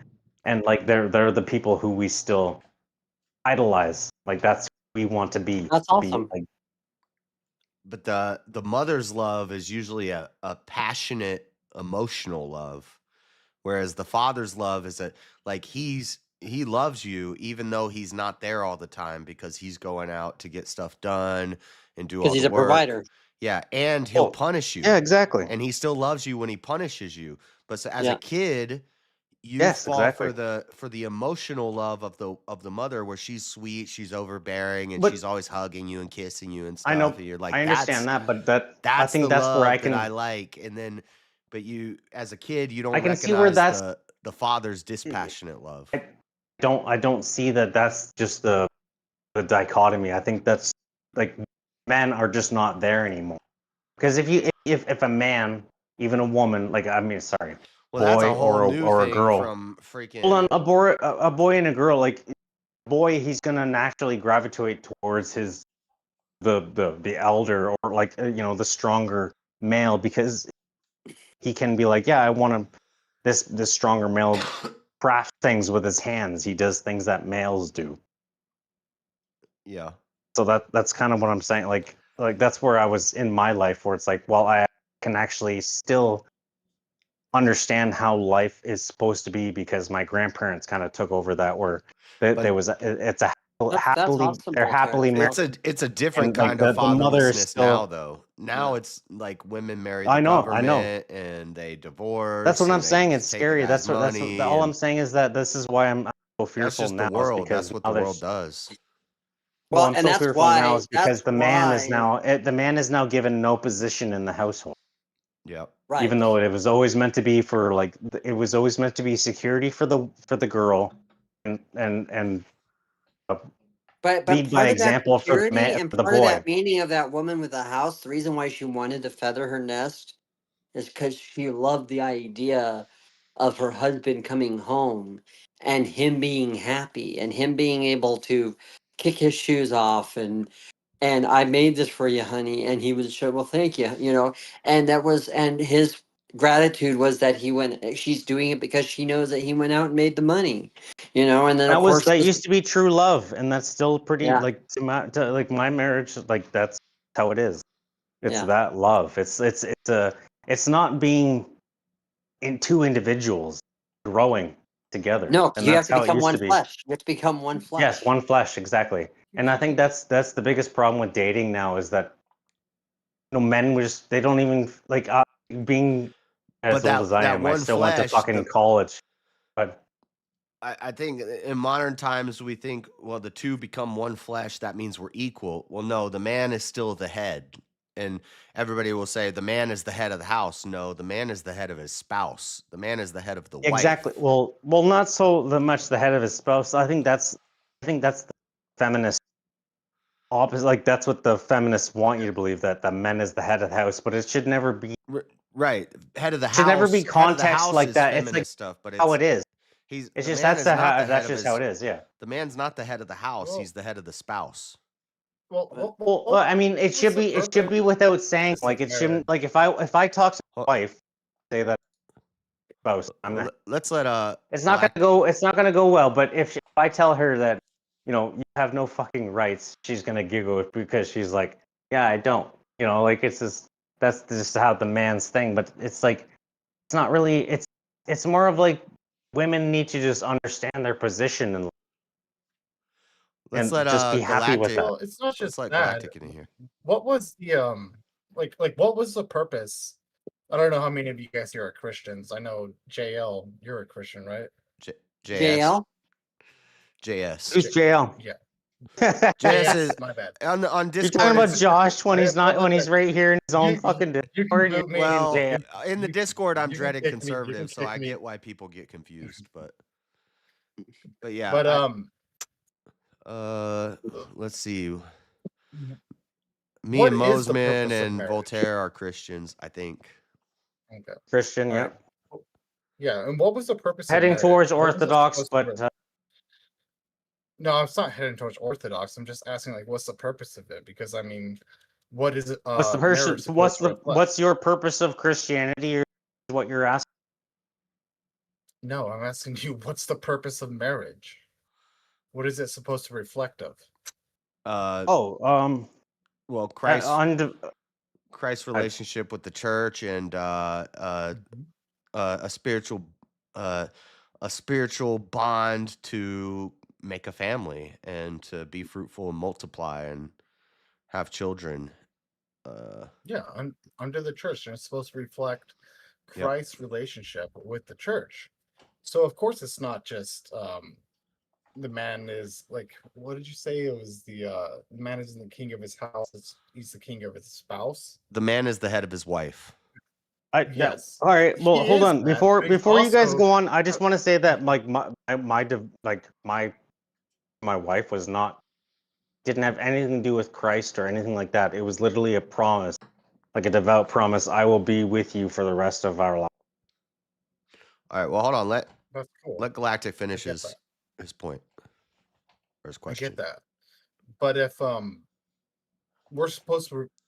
and like they're the people who we still idolize. Like that's who we want to be That's be awesome. like. But the mother's love is usually a passionate, emotional love, whereas the father's love is like he loves you even though he's not there all the time because he's going out to get stuff done and do Because all he's the a work. provider. Yeah, and he'll Oh, punish you. yeah, exactly. And he still loves you when he punishes you. But so as a Yeah. kid, you Yes, fall exactly. for the emotional love of the mother where she's sweet, she's overbearing, and But she's always hugging you and kissing you and I stuff. know And you're like, I understand that, but I that's think the that's where love that I like. And then, but you as a kid, you don't I can see where recognize that's the father's dispassionate love. I don't see that that's just the dichotomy. I think that's like men are just not there anymore. Because if a man, even a woman, like I mean, sorry, Well, that's a boy whole new or a thing girl, from hold freaking. on, a boy and a girl, like boy, he's gonna naturally gravitate towards the elder or like the stronger male because he can be like, yeah, I want to this stronger male craft things with his hands. He does things that males do. Yeah. So that's kind of what I'm saying. Like that's where I was in my life where it's like, well, I can actually still understand how life is supposed to be because my grandparents kind of took over that where there was it's a That's happily awesome, they're happily Voltaire. married. It's a different And like kind of the mother is fatherlessness now, still. though. Now it's like women marry the I know government and they that's divorce what I'm and they saying. It's take the scary. guy's That's money, all I'm and saying is that this is why I'm so that's fearful just the now is world. because That's what now the world there's does. well, Well, I'm and so fearful now is that's because why the man is now given no position in the household. Yep. right. Even though it was always meant to be for like it was always meant to be security for the girl and But lead by part of that example for security and for the part of boy. that meaning of that woman with the house, the reason why she wanted to feather her nest is because she loved the idea of her husband coming home and him being happy and him being able to kick his shoes off and I made this for you, honey. And he would show, well, thank you, and and his gratitude was that she's doing it because she knows that he went out and made the money, and then of course, That used to be true love, and that's still pretty yeah, like like my marriage. Like that's how it is. It's yeah. that love. It's not being in two individuals growing together, No, and you have that's to how it become used one to be. flesh. You have to become one Yes, flesh. one flesh, exactly. And I think that's the biggest problem with dating now is that men just they don't even like being as But old as I that am. I one still went to flesh, fucking college, but I think in modern times we think, well, the two become one flesh. That means we're equal. Well, no, the man is still the head. And everybody will say the man is the head of the house. No, the man is the head of his spouse. The man is the head of the exactly. wife. Well, not so much the head of his spouse. I think that's the feminist opposite. Like that's what the feminists want you to believe that the men is the head of the house, but it should never be. Right. Head of the Should never be house. Head of the context house like is that. It's like feminist stuff, but how it is. It's It's the just man is not the head that's of just his. how it is. Yeah. The man's not the head of the house. Well- He's the head of the spouse. Well, I mean, it should be without saying like it shouldn't like if I talk to my wife, say that spouse, Let's let it's not gonna go well. But if I tell her that you have no fucking rights, she's gonna giggle because she's like, yeah, I don't. Like it's just that's just how the man's thing. But it's like it's not really. It's more of like women need to just understand their position and Let's and let just be happy with Galactic. that. Well, it's not Let's just let that. Galactic in here. What was the like what was the purpose? I don't know how many of you guys here are Christians. I know JL, you're a Christian, right? JS. Who's JL? Yeah. JS is my bad. on You're Discord. talking about it's- Josh when I he's not when he's apologize. right here in his own You fucking can Discord. boot me. Well, JL. in the Discord, I'm you can Dreaded kick me, you Conservative, can so kick I me. get why people get confused. But yeah. But let's see. Me what and is the Mosman purpose of and marriage? Voltaire are Christians, I think. Okay. Christian, All yeah. right. Yeah, and what was the purpose Heading of marriage? towards What was it Orthodox, supposed to but do? No, I'm not heading towards Orthodox. I'm just asking, like, what's the purpose of it? Because I mean, what is what's the marriage person? supposed to reflect? What's your purpose of Christianity? Or what you're asking? No, I'm asking you, what's the purpose of marriage? What is it supposed to reflect of? Well, Christ's I- relationship with the church and a spiritual bond to make a family and to be fruitful and multiply and have children. Yeah, under the church, and it's supposed to reflect Yep. Christ's relationship with the church. So of course it's not just the man is like, what did you say? It was the man isn't the king of his house, he's the king of his spouse. The man is the head of his wife. Yes. All right. Well, He hold is on. that, Before but he's you guys also- go on, I just want to say that like my wife was not didn't have anything to do with Christ or anything like that. It was literally a promise, like a devout promise. I will be with you for the rest of our life. All right. Well, hold on. Let Galactic finish I get his point or his I question. get that. But if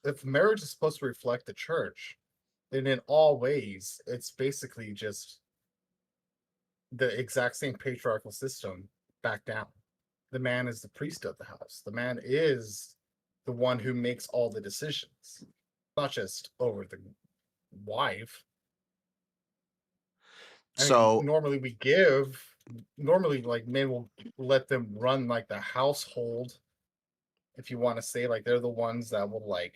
if marriage is supposed to reflect the church, then in all ways it's basically just the exact same patriarchal system back down. The man is the priest of the house. The man is the one who makes all the decisions, not just over the wife. So normally like men will let them run like the household, if you want to say, like they're the ones that will like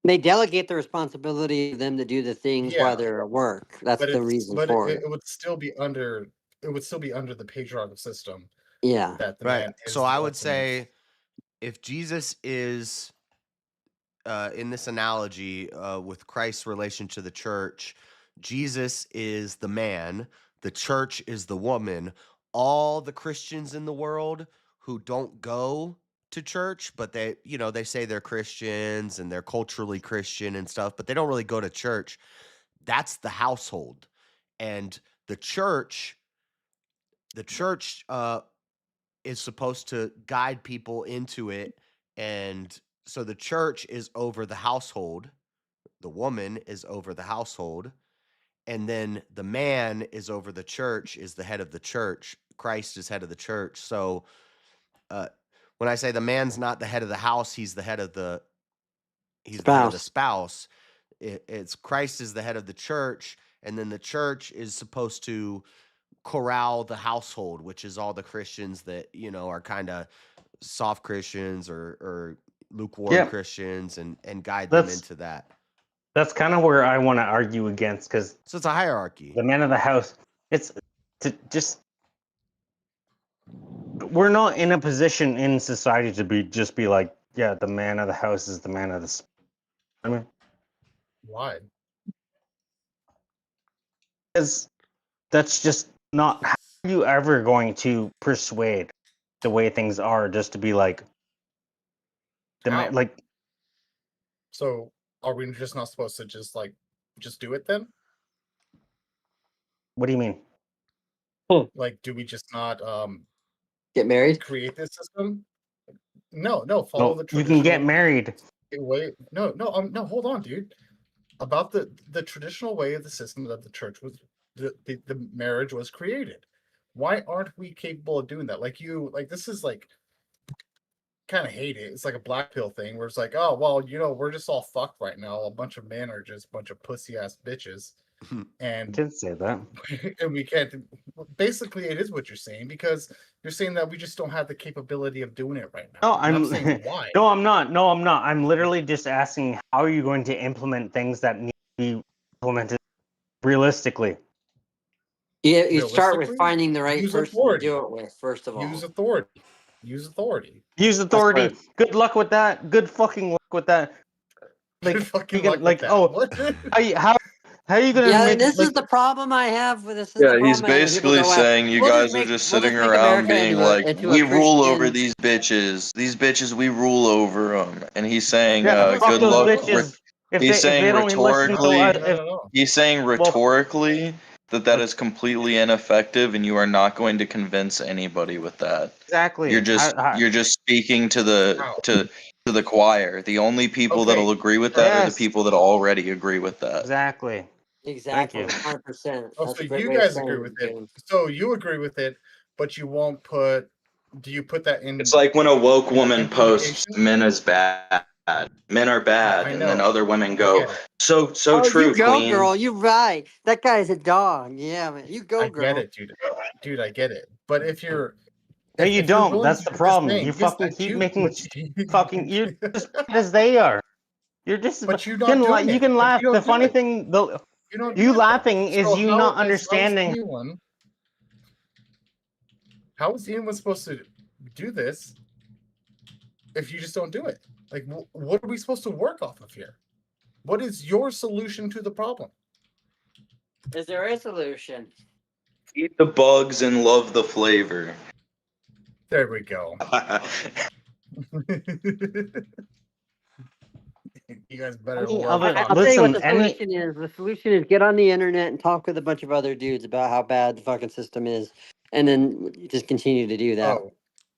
They delegate the responsibility of them to do the things while they're at work. That's but the reason but for it, it. it would still be under the patriarchal system. Yeah. That the Right. man is So I the would ultimate- say if Jesus is in this analogy with Christ's relation to the church, Jesus is the man, the church is the woman. All the Christians in the world who don't go to church, but they say they're Christians and they're culturally Christian and stuff, but they don't really go to church. That's the household. And the church is supposed to guide people into it. And so the church is over the household. The woman is over the household. And then the man is over the church, is the head of the church. Christ is head of the church. So when I say the man's not the head of the house, he's the head of the spouse. It's Christ is the head of the church. And then the church is supposed to corral the household, which is all the Christians that are kind of soft Christians or lukewarm Christians, and guide them into that. That's kind of where I want to argue against, because so it's a hierarchy. The man of the house. It's we're not in a position in society to be like, yeah, the man of the house is the man of the. I mean, why? Because that's just not how are you ever going to persuade the way things are, just to be like the man, like. So are we just not supposed to just do it then? What do you mean? Like, do we just not get married? Create this system? No, follow No, the you traditional can get married. way. No, hold on, dude. About the traditional way of the system that the church was the marriage was created. Why aren't we capable of doing that? This is like kind of hate it. It's like a black pill thing where it's like, oh well, we're just all fucked right now. A bunch of men are just a bunch of pussy ass bitches. And didn't say that. And we can't. Basically, it is what you're saying because you're saying that we just don't have the capability of doing it right now. No, And I'm saying why. No, I'm not. No, I'm not. I'm literally just asking how are you going to implement things that need to be implemented realistically? You start with Realistically, finding the right use person authority. to do it with, first of all. Use authority. Use authority. Use authority. Good luck with that. Good fucking luck with that. Like, Good fucking you can, luck with like, that. oh, What? how are you gonna Yeah, make and this like, is the problem I have with this. Is Yeah, the he's problem I have when people basically go, saying you we'll guys are make, just we'll sitting make around America being into like, into we a rule over Christian. these bitches. These bitches, we rule over them. And he's saying, yeah, fuck good those luck. bitches. If He's they saying don't listen to rhetorically, he's saying rhetorically that is completely ineffective, and you are not going to convince anybody with that. Exactly. You're just speaking to the choir. The only people that'll agree with that are the people that already agree with that. Exactly. Exactly, Thank you. 100%. Oh, That's so a great you way of guys saying agree with it. James. So you agree with it, but you won't put. Do you put that in? It's like when a woke woman posts implementation? men as bad. Men are bad, I and then know. other women I go, get it. so Oh, true, you go, queen. girl. You right. That guy's a dog. Yeah, man. You go, I girl. get it, dude. Dude, I get it. But if you're No, you if you're don't. willing That's to the do this problem. thing, You yes, fucking I keep do, making but fucking. You're just as they are. You're just. But you're You not can, doing you it. can But laugh. you The don't do funny it. thing, You don't you do it, though. laughing is So you how not is understanding. How is anyone supposed to do this if you just don't do it? Like, what are we supposed to work off of here? What is your solution to the problem? Is there a solution? Eat the bugs and love the flavor. There we go. You guys better love I'll tell you what the solution is. The solution is get on the internet and talk with a bunch of other dudes about how bad the fucking system is, and then just continue to do that. Oh,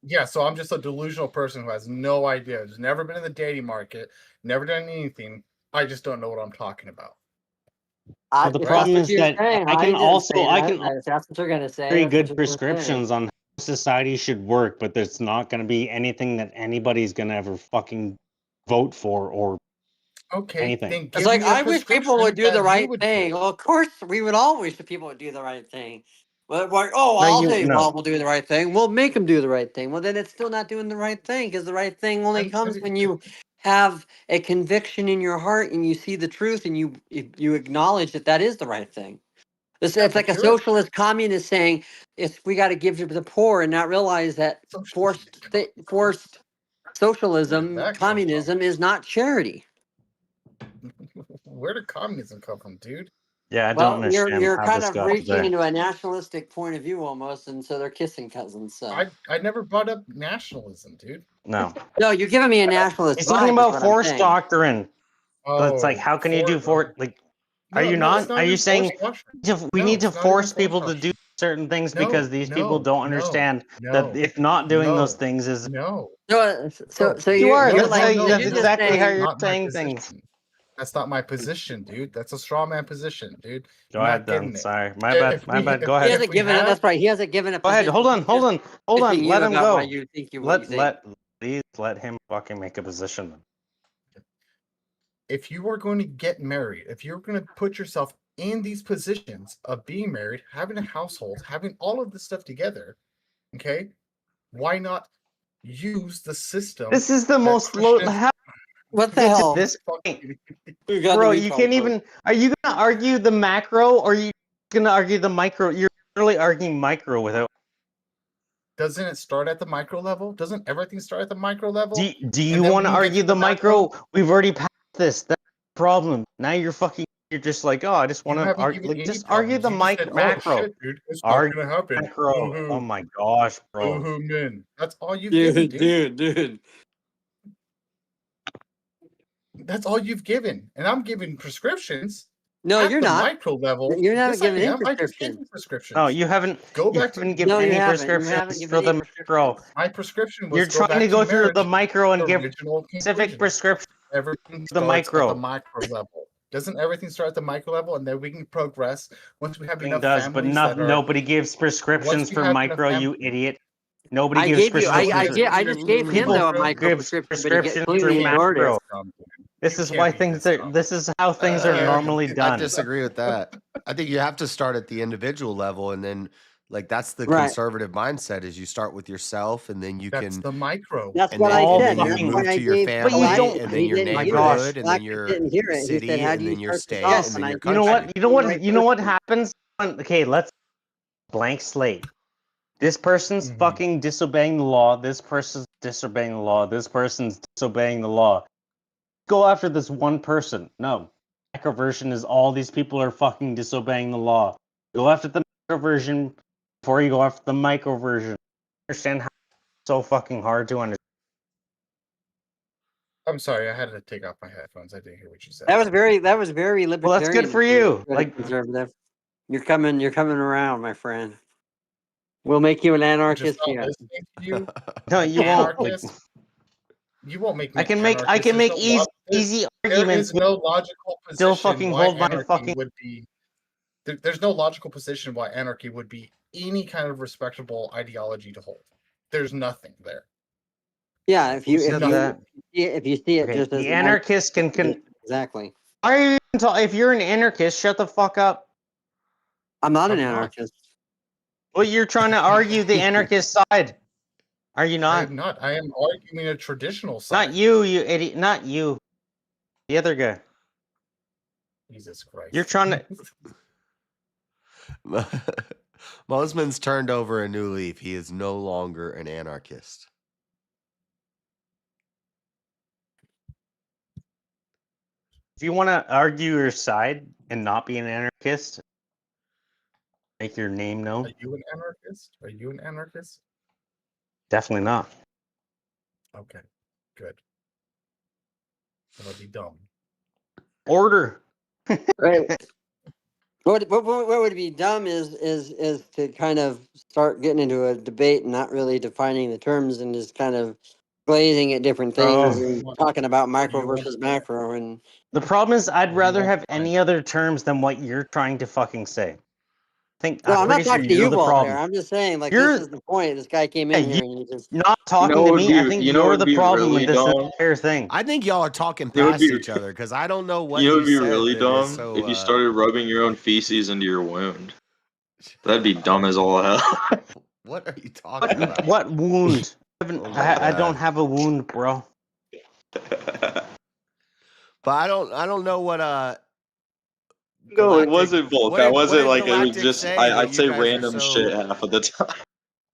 yeah. So I'm just a delusional person who has no idea. Has never been in the dating market, never done anything. I just don't know what I'm talking about. Well, the problem is that I can That's what you're gonna say. very That's what good you're gonna say. prescriptions on how society should work, but there's not going to be anything that anybody's going to ever fucking vote for or anything. Then It's like I wish people would do the right thing. Well, of course, we would all wish that people would do the right thing. But like, oh, No, I'll you- tell you no. what, we'll do the right thing. We'll make them do the right thing. Well, then it's still not doing the right thing because the right thing only comes when you have a conviction in your heart and you see the truth and you acknowledge that that is the right thing. It's like a socialist communist saying, we got to give to the poor and not realize that forced socialism, communism is not charity. Where did communism come from, dude? Yeah, I don't Well, understand you're how kind this of got reaching there. into a nationalistic point of view almost, and so they're kissing cousins. So I never brought up nationalism, dude. No. no, you're giving me a nationalist. He's talking vibe, is about what I'm force saying. doctrine. So it's like, Oh, how can you do like? Are you no, it's not? not Are you even saying force we No, need to it's not even force force people to do certain things because these people don't understand that if not doing those things is no. So you are. you're That's, like that's you're just exactly how saying, you're Not my saying position. things. That's not my position, dude. That's a straw man position, dude. Go You're ahead not then. getting it. Sorry, my If bad. we- Go he ahead. hasn't given it. That's right. He hasn't given a Go ahead. position. Hold on. He's just Let you him about go. why you think what you think. Please let him fucking make a position. If you are going to get married, if you're going to put yourself in these positions of being married, having a household, having all of this stuff together, okay, why not use the system? This is the most What the get hell? to this point, bro. You can't even. Are you gonna argue the macro, or are you gonna argue the micro? You're literally arguing micro without. Doesn't it start at the micro level? Doesn't everything start at the micro level? Do you want to argue the micro? We've already passed this. That's the problem. Now you're just like, oh, I just want to argue. Like, just argue the macro. Shit, dude, it's Argue not gonna happen. macro. Woohoo. Oh my gosh, bro. Woohoo, men. That's all you've given, dude. That's all you've given, and I'm giving prescriptions. No, at you're the not. micro level. You're not Yes, I giving any am. I just gave prescriptions. you prescriptions. No, you haven't. Go You back to haven't given any prescriptions for the macro. My prescription was You're go trying back to go through marriage, the micro and give original specific conclusion. prescriptions. Everything the starts micro. at the micro level. Doesn't everything start at the micro level, and then we can progress once we have Everything enough does, but families that are. nobody gives prescriptions for micro. You idiot. Nobody I gives gave you. prescriptions. I just gave him though a micro gives prescription, but he prescriptions completely for ignored macro. it. This is why things are. This is how things are normally done. I disagree with that. I think you have to start at the individual level, and then like that's the Right. conservative mindset is you start with yourself, and then you That's can the micro. That's and what then, I and said. then you That's move why I to your gave family, Black, and he then your didn't hear it. neighborhood, and Black then your didn't hear it. He city, said, "How do and you then your start this state, off?" and And then I your gave You know country. what? You know what? right You know what person. happens? Okay, let's blank slate. This person's fucking disobeying the law. This person's disobeying the law. This person's disobeying the law. Go after this one person. No. Macro version is all these people are fucking disobeying the law. Go after the macro version before you go after the micro version. Understand how it's so fucking hard to understand? I'm sorry, I had to take off my headphones. I didn't hear what you said. That was very libertarian. Well, that's good for you. Like, conservative. You're coming around, my friend. We'll make you an anarchist. Just not Yeah. listening to you. no, you won't. Like, Anarchist. You won't make me. I can make There's easy there easy is arguments. no logical Still position fucking why hold my anarchy fucking. would be. There's no logical position why anarchy would be any kind of respectable ideology to hold. There's nothing there. Yeah, if you said that? if you see it Okay, just as the anarchist can exactly. Why are you even if you're an anarchist, shut the fuck up. I'm not an I'm not. anarchist. Well, you're trying to argue the anarchist side. Are you I not? am not. I am arguing a traditional side. Not you, you idiot. Not you. The other guy. Jesus Christ. You're trying to. Mosman's turned over a new leaf. He is no longer an anarchist. If you want to argue your side and not be an anarchist, make your name known. Are you an anarchist? Are you an anarchist? Definitely not. Okay, good. That'll be dumb. Order. Right. What would be dumb is to kind of start getting into a debate and not really defining the terms and just kind of glazing at different things and talking about micro versus macro. And the problem is, I'd rather have any other terms than what you're trying to fucking say. I'm I'm not pretty sure talking to you're you, the Voltaire. problem. I'm just saying, like, You're- this is the point. This guy came in here and he just not talking to me. I think you're the problem with this entire thing. I think y'all are talking You know past what'd be- each other because I don't know what You know, it'd be said really that dumb is so, if you started rubbing your own feces into your wound. That'd be dumb as all hell. What are you talking about? What wound? I don't God. have a wound, bro. But I don't know what No, it wasn't both. what That did- what wasn't did like it was Galactic just. say that I'd you say guys are random so- shit half of the time.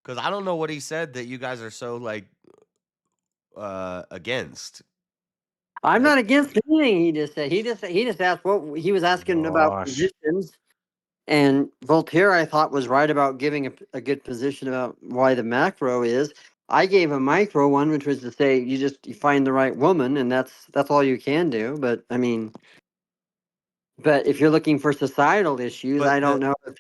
Because I don't know what he said that you guys are so like against. I'm not against anything he just said. He just asked what he was asking about Gosh. positions. And Voltaire, I thought, was right about giving a good position about why the macro is. I gave a micro one, which was to say you find the right woman, and that's all you can do. But I mean, but if you're looking for societal issues, But I don't the- know if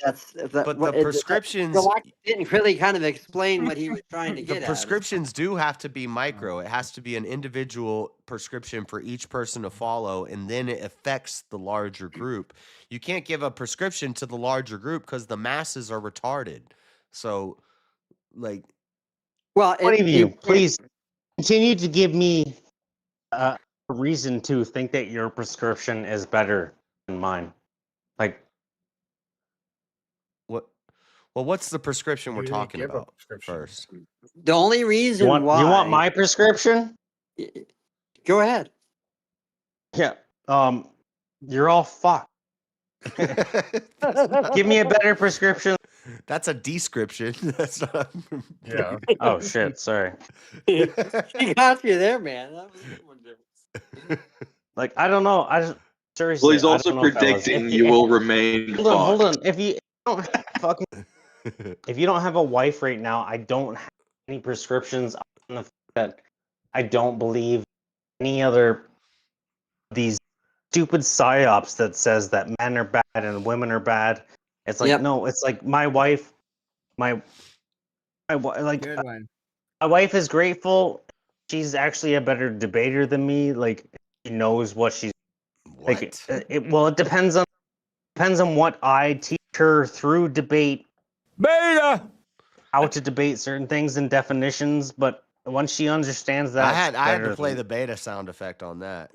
that. but what the prescriptions- Galactic didn't really kind of explain what he was trying to The get at. prescriptions do have to be micro. It has to be an individual prescription for each person to follow, and then it affects the larger group. You can't give a prescription to the larger group because the masses are retarded. So, like, Well, One of you, please continue to give me a reason to think that your prescription is better than mine. Like, what? Well, what's the prescription we're You didn't talking give a about prescription. first? The only reason why you want my prescription? Go ahead. Yeah. You're all fucked. Give me a better prescription. That's a description. That's not. Yeah. Oh shit! Sorry. He got you there, man. That was a good one. Like, I don't know. I just seriously. Well, he's I also don't know, fellas. predicting If you will remain. Hold on. fucked. If you don't fucking, if you don't have a wife right now, I don't have any prescriptions on the fact that I don't believe any other these stupid psyops that says that men are bad and women are bad. It's like Yep. no. It's like my wife, my like Good one. my wife is grateful. She's actually a better debater than me. Like, she knows what she's like. It depends on what I teach her through debate. Beta. How to debate certain things and definitions, but once she understands that, I had to play the beta sound effect on that.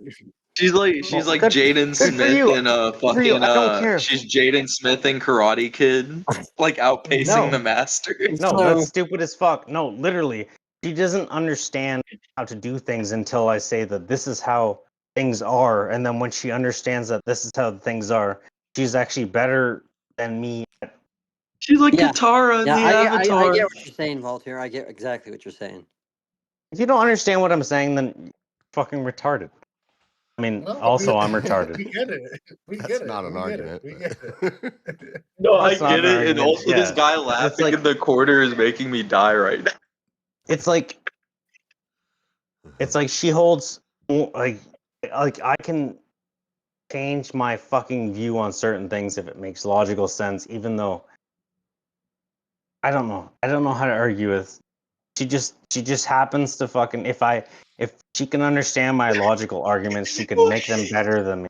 She's like Jaden Smith in a fucking I don't care. she's Jaden Smith in Karate Kid, like outpacing the master. No, that's stupid as fuck. No, literally, she doesn't understand how to do things until I say that this is how things are, and then when she understands that this is how things are, she's actually better than me. She's like Yeah. Katara in Yeah, the I Avatar. get what you're saying, Voltaire. I get exactly what you're saying. If you don't understand what I'm saying, then you're fucking retarded. I mean, No, also I'm retarded. We get it. We That's get it. not an we argument. Get it. We get it. No, I That's not get an it, and argument, also this yeah. guy It's laughing like- in the corner is making me die right now. It's like she holds like I can change my fucking view on certain things if it makes logical sense, even though I don't know how to argue with. She just happens to fucking if she can understand my logical arguments, she can make them better than me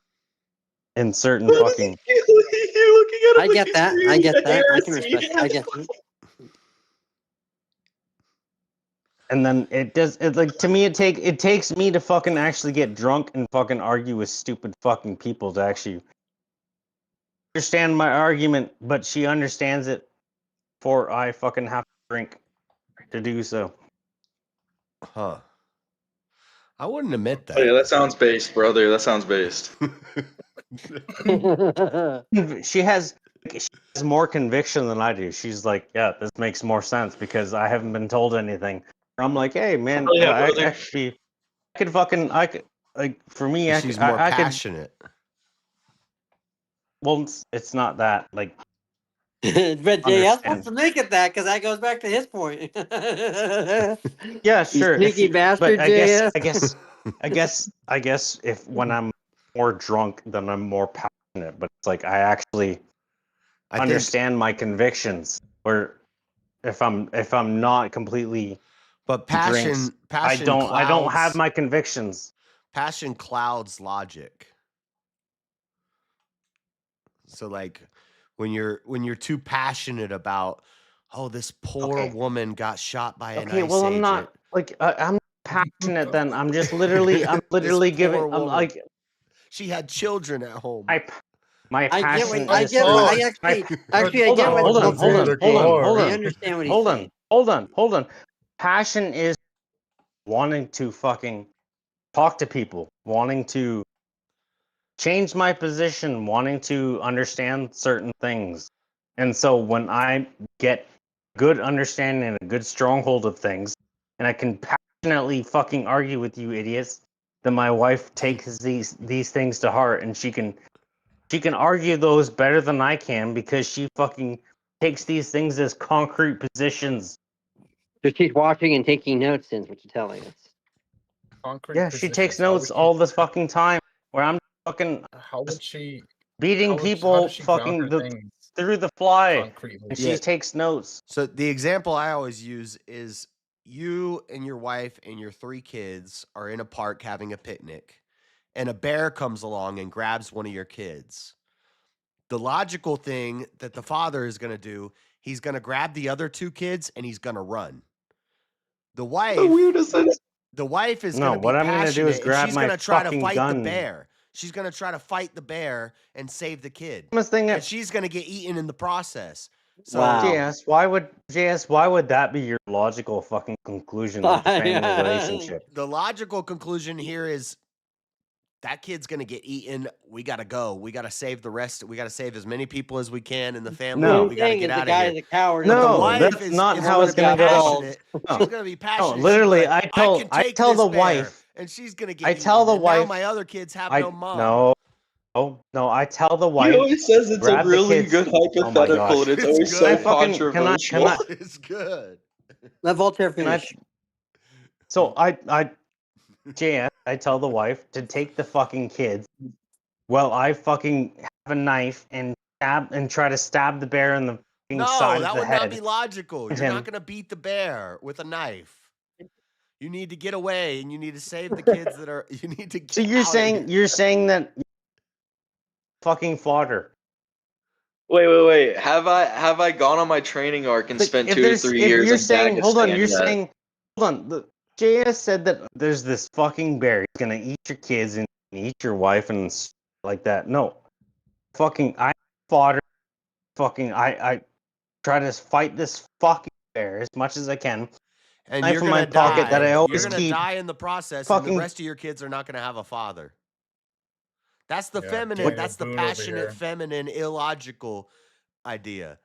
in certain fucking. You're looking at him I like get he's that. I reading get that. I can heresy. respect. I get that. And then to me it takes me to fucking actually get drunk and fucking argue with stupid fucking people to actually understand my argument, but she understands it before I fucking have to drink to do so. Huh. I wouldn't admit that. Oh yeah, that sounds based, brother. That sounds based. She has more conviction than I do. She's like, yeah, this makes more sense because I haven't been told anything. I'm like, hey man, Oh, yeah, I brother. actually I could like for me She's more I could. passionate. Well, it's not that like. But JS Understand. wants to make it that because that goes back to his point. Yeah, sure. You sneaky bastard, but JS. I guess if when I'm more drunk, then I'm more passionate. But it's like I actually understand my convictions. Where if I'm not completely, but drinks, I don't have my convictions. Passion clouds logic. So like when you're too passionate about, oh, this poor woman got shot by an ICE agent. I'm not like I'm passionate. Then I'm literally giving. I'm like she had children at home. My passion. I get what Hold on. I understand what he's saying. Hold on. Passion is wanting to fucking talk to people, wanting to change my position, wanting to understand certain things. And so when I get good understanding and a good stronghold of things, and I can passionately fucking argue with you idiots, then my wife takes these things to heart, and she can argue those better than I can because she fucking takes these things as concrete positions. So she's watching and taking notes, is what you're telling us. Concrete Yeah, she takes positions. How notes would all this fucking time. Where I'm fucking How would she beating how people does she ground fucking her things through the fly, concretely? and she takes notes. So the example I always use is you and your wife and your 3 kids are in a park having a picnic, and a bear comes along and grabs one of your kids. The logical thing that the father is going to do, he's going to grab the other 2 kids and he's going to run. The wife, the wife is going to be what I'm gonna do is passionate, and grab she's my going to try to fucking fight gun. the bear. She's going to try to fight the bear and save the kid. Thing And she's going to get eaten in the process. So JS, why would that be your logical fucking conclusion of the family relationship? The logical conclusion here is that kid's going to get eaten. We got to go. We got to save the rest. We got to save as many people as we can in the family. No. We got to get out of here. The coward. No, that's not how it's going to go. She's going to be passionate. No, literally, She's like, I tell the bear, wife, and she's going to get I eaten. tell the And wife, now my other kids have no mom. No, I tell the wife. He always says it's a grab the really kids. good hypothetical, and it's always Can so I fucking- controversial. It's good. Let Voltaire finish. So JS, I tell the wife to take the fucking kids. Well, I fucking have a knife and try to stab the bear in the fucking side that of the would head. not be logical. You're not going to beat the bear with a knife. You need to get away, and you need to save the kids that are. You need to. Get So you're saying that fucking fodder. Wait. Have I gone on my training arc and spent 2 to 3 years in Dagestan hold on, you're yet? saying, hold on. JS said that there's this fucking bear. He's gonna eat your kids, and eat your wife and like that. No, fucking, I fought her. Fucking, I try to fight this fucking bear as much as I can. And Knife you're in my gonna pocket that die. I You're always gonna keep. die in the process, and the Fucking rest of your kids are not gonna have a father. That's the Yeah, feminine. Daniel That's the Boone over passionate, here. feminine, illogical idea.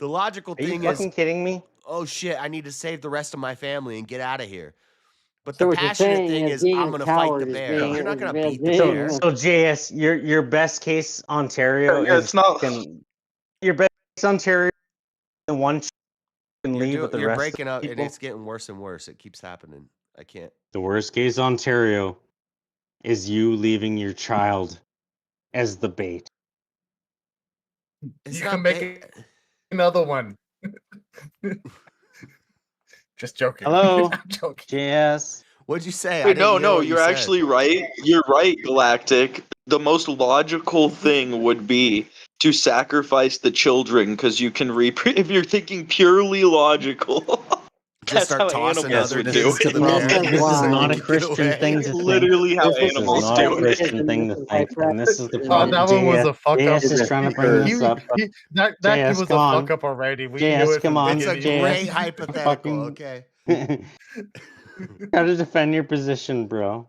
The logical Are you thing is, fucking kidding me? oh shit, I need to save the rest of my family and get out of here. But So the what you're passionate saying thing is is, being I'm a gonna fight the coward is bear. being You're not gonna is beat the being- bear. So JS, your best case Ontario Yeah, is it's not. your best case Ontario. The one can You're leave with the you're rest of breaking the up, and people. it's getting worse and worse. It keeps happening. I can't. The worst case Ontario is you leaving your child as the bait. It's You not can make bait. another one. Just joking. Hello, I'm joking. JS. What'd you say? I Wait, didn't no, hear no, what you you're said. actually right. You're right, Galactic. The most logical thing would be to sacrifice the children because you can if you're thinking purely logical. Just That's how start tossing animals other would do kids to it. the bear. This is so you not a can get Christian away. thing It's to think. literally how This is animals not a do it. Christian thing to think, and this is the Oh, problem. that one was JS, a fuck up. JS is trying to bring this up. But That JS, was come a on. fuck up already. We JS, knew it come from the on. It's a beginning. great JS, hypothetical. fucking Okay. try to defend your position, bro.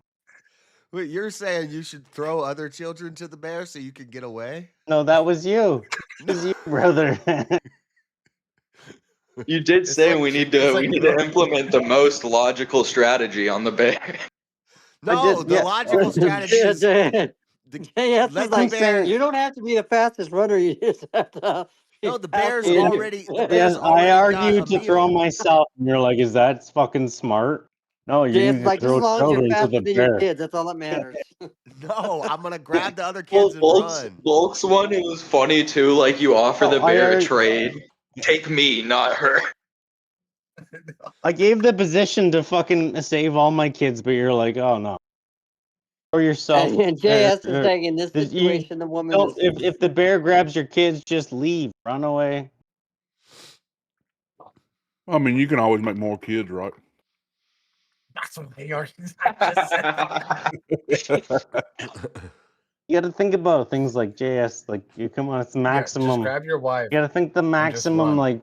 Wait, you're saying you should throw other children to the bear so you can get away? No, that was you. That was you, brother. You did It's say like- we it's need like to throw- implement the most logical strategy on the bear. No, the logical strategy is JS let is the like, bear. you don't have to be the fastest runner. You just have to. No, the be bear's faster. already. The bear's Yes, I already got a argued to throw meal. myself, and you're like, "Is that fucking smart?" No, you JS need is to like, just throw as long as you're children to faster the than your bear. kids, that's all that matters. No, I'm gonna grab the other kids and Bulk's run. one, it was funny too. Like you offer the No, I bear a already- trade. Take me, not her. I gave the position to fucking save all my kids, but you're like, "Oh no." Or yourself. And JS is saying, in this situation, the woman Don't, is. if the bear grabs your kids, just leave, run away. I mean, you can always make more kids, right? That's what they are. I just said. You got to think about things like JS. Like, you come on, it's Yeah, maximum. just grab your wife. You got to think the just maximum, run. like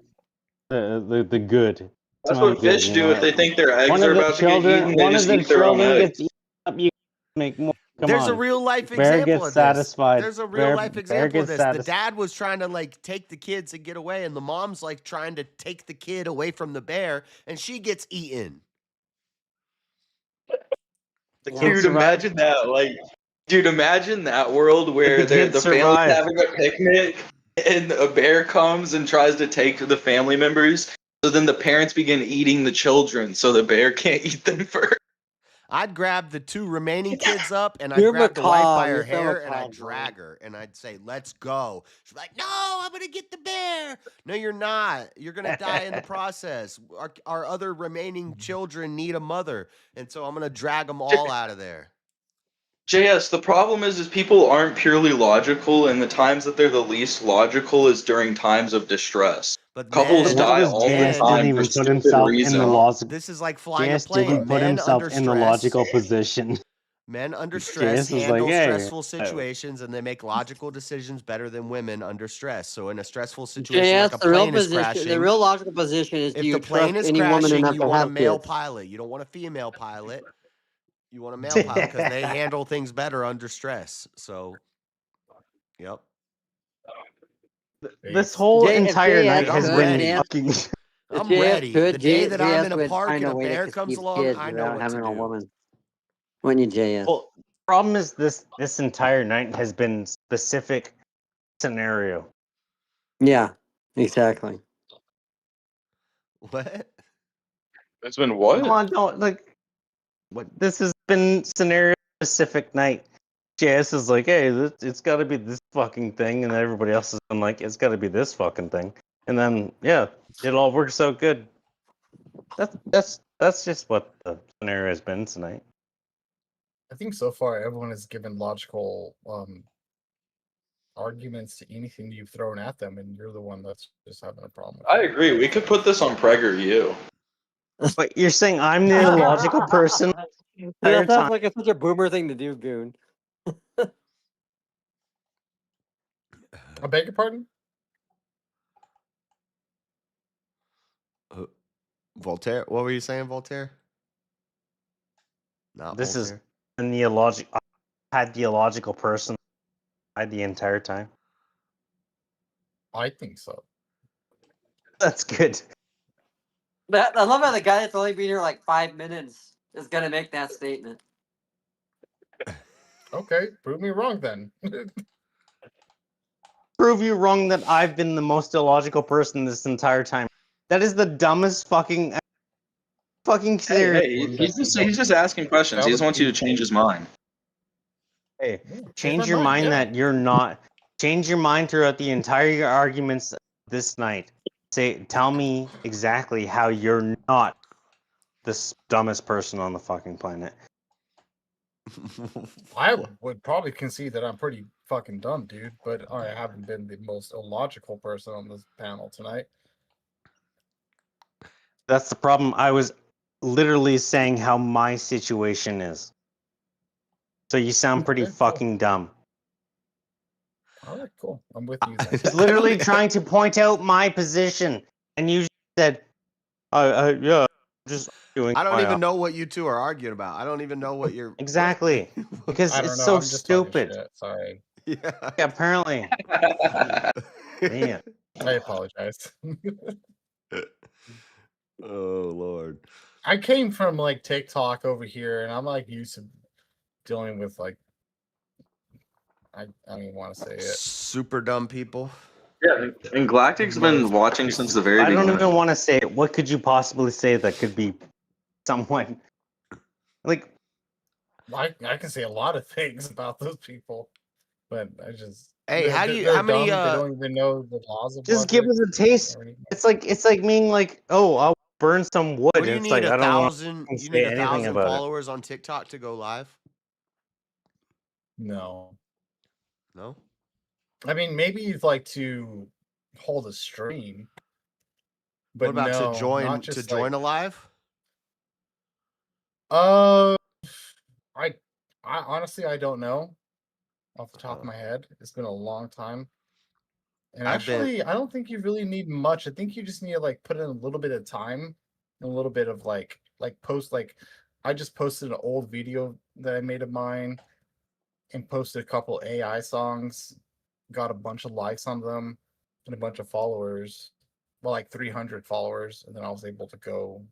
the good. That's amount what of good, fish you do know? if they think their eggs One are of the about to get children, eaten. They one of just the eat their own children eggs. gets eaten up. You make more. Come There's on. a real life Bear example gets of this. satisfied. There's a real life Bear example of gets this. The satisfied. dad was trying to like take the kids and get away, and the mom's like trying to take the kid away from the bear, and she gets eaten. The kid Dude, survived. imagine that. Like, dude, imagine that world where the kid the family's survived. having a picnic and a bear comes and tries to take the family members. So then the parents begin eating the children, so the bear can't eat them first. I'd grab the two remaining kids up, and I'd You're grab the wife by macabre. her You're so hair, and I'd macabre, drag her, and I'd say, "Let's go." She's like, "No, I'm gonna get the bear." No, you're not. You're gonna die in the process. Our other remaining children need a mother, and so I'm gonna drag them all out of there. JS, the problem is people aren't purely logical, and the times that they're the least logical is during times of distress. But Couples men, die all the JS didn't time for even put stupid himself in the reasons. laws. This is like flying a JS plane. didn't put Men himself under in the stress. logical position. Men under stress JS was like, handle "Hey, stressful situations, and they make logical decisions better than women under stress. So in a stressful situation, JS, like a the real plane is position, crashing, the real logical position is: if do you the plane trust is any woman crashing, enough you to want a have male kids? pilot. You don't want a female pilot. You want a male pilot because they handle things better under stress. So, yep. This whole if entire JS night has I'm could, been ready. fucking. If I'm JS ready. could, The day that I'm in JS a would park find and a a way to bear comes conceive along, kids I know without what to having a do. woman. Wouldn't you, JS? Well, problem is this entire night has been specific scenario. Yeah, exactly. What? It's been what? Come on, don't like. What this has been scenario specific night. JS is like, hey, it's got to be this fucking thing, and everybody else has been like, it's got to be this fucking thing, and then yeah, it all works out good. That's just what the scenario has been tonight. I think so far everyone has given logical arguments to anything you've thrown at them, and you're the one that's just having a problem. I agree. We could put this on PragerU. But you're saying I'm the illogical person? Dude, entire that sounds time? like such a boomer thing to do, Goon. I beg your pardon? Voltaire, what were you saying, Voltaire? Not This is Voltaire. in the illogical. I had the illogical person the entire time. I think so. That's good. I love how the guy that's only been here like 5 minutes is gonna make that statement. Okay, prove me wrong then. Prove you wrong that I've been the most illogical person this entire time. That is the dumbest fucking serious. Hey, he's just asking questions. He just wants you to change his mind. Hey, change change my your mind, mind yeah. that you're not. Change your mind throughout the entire arguments this night. Tell me exactly how you're not the dumbest person on the fucking planet. I would probably concede that I'm pretty fucking dumb, dude, but I haven't been the most illogical person on this panel tonight. That's the problem. I was literally saying how my situation is. So you sound pretty Okay, cool. fucking dumb. All right, cool. I'm with you I then. was literally trying to point out my position, and you said, yeah, just doing I don't my even know what you two are arguing about. I don't even know what you're Exactly. Because I it's don't know. so I'm just talking stupid. shit. Sorry. Yeah. Yeah, apparently. Man. I apologize. Oh Lord. I came from like TikTok over here, and I'm like used to dealing with like I don't even want to say it. Super dumb people. Yeah, and Galactic's been watching since the very I don't beginning. even want to say it. What could you possibly say that could be somewhat like? I can say a lot of things about those people, but I just Hey, how they're many dumb. They don't even know the laws of Just give logic us a taste. or anything. It's like being like, oh, I'll burn some wood. What do you It's need? like I don't want 1,000? to You say need anything 1,000 about it. followers on TikTok to go live? No. No. I mean, maybe you'd like to hold a stream, but What about no, to join not just a live? I honestly I don't know off the top of my head. It's been a long time. And actually, I don't think you really need much. I think you just need to like put in a little bit of time and a little bit of like post like I just posted an old video that I made of mine and posted a couple AI songs, got a bunch of likes on them and a bunch of followers. Well, like 300 followers, and then I was able to go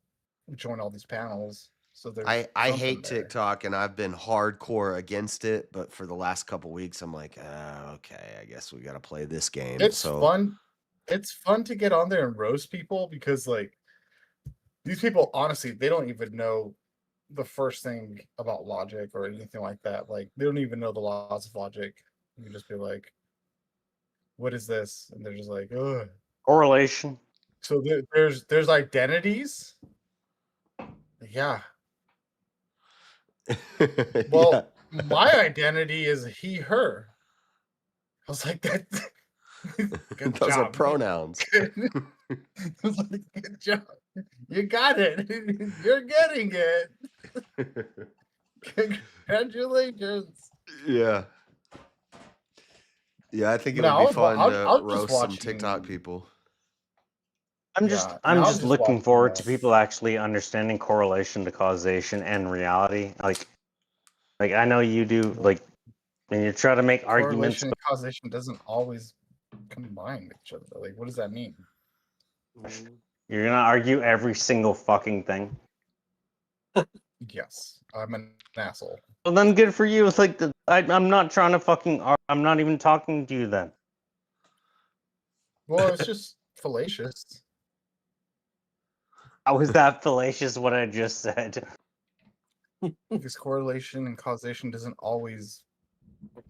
join all these panels. So there's I something hate there. TikTok and I've been hardcore against it, but for the last couple weeks I'm like, okay, I guess we got to play this game. It's so fun. It's fun to get on there and roast people because like these people honestly they don't even know the first thing about logic or anything like that. Like they don't even know the laws of logic. You just be like, what is this? And they're just like, ugh. Correlation. So there's identities. Yeah. Well, my identity is he, her. I was like, that. Good Those job, are man. pronouns. I was like, good job. You got it. You're getting it. Congratulations. Yeah. Yeah, I think it No, would be fun I to was just roast some watching- TikTok people. I'm just Yeah, I'm and I was just just looking watching, forward to people actually understanding correlation to causation and reality. Like I know you do. Like, and you try to make arguments. Correlation and causation doesn't always combine with each other. Like, what does that mean? You're gonna argue every single fucking thing. Yes, I'm an asshole. Well, then good for you. It's like I'm not trying to fucking. I'm not even talking to you then. Well, it's just fallacious. How is that fallacious? What I just said. Because correlation and causation doesn't always.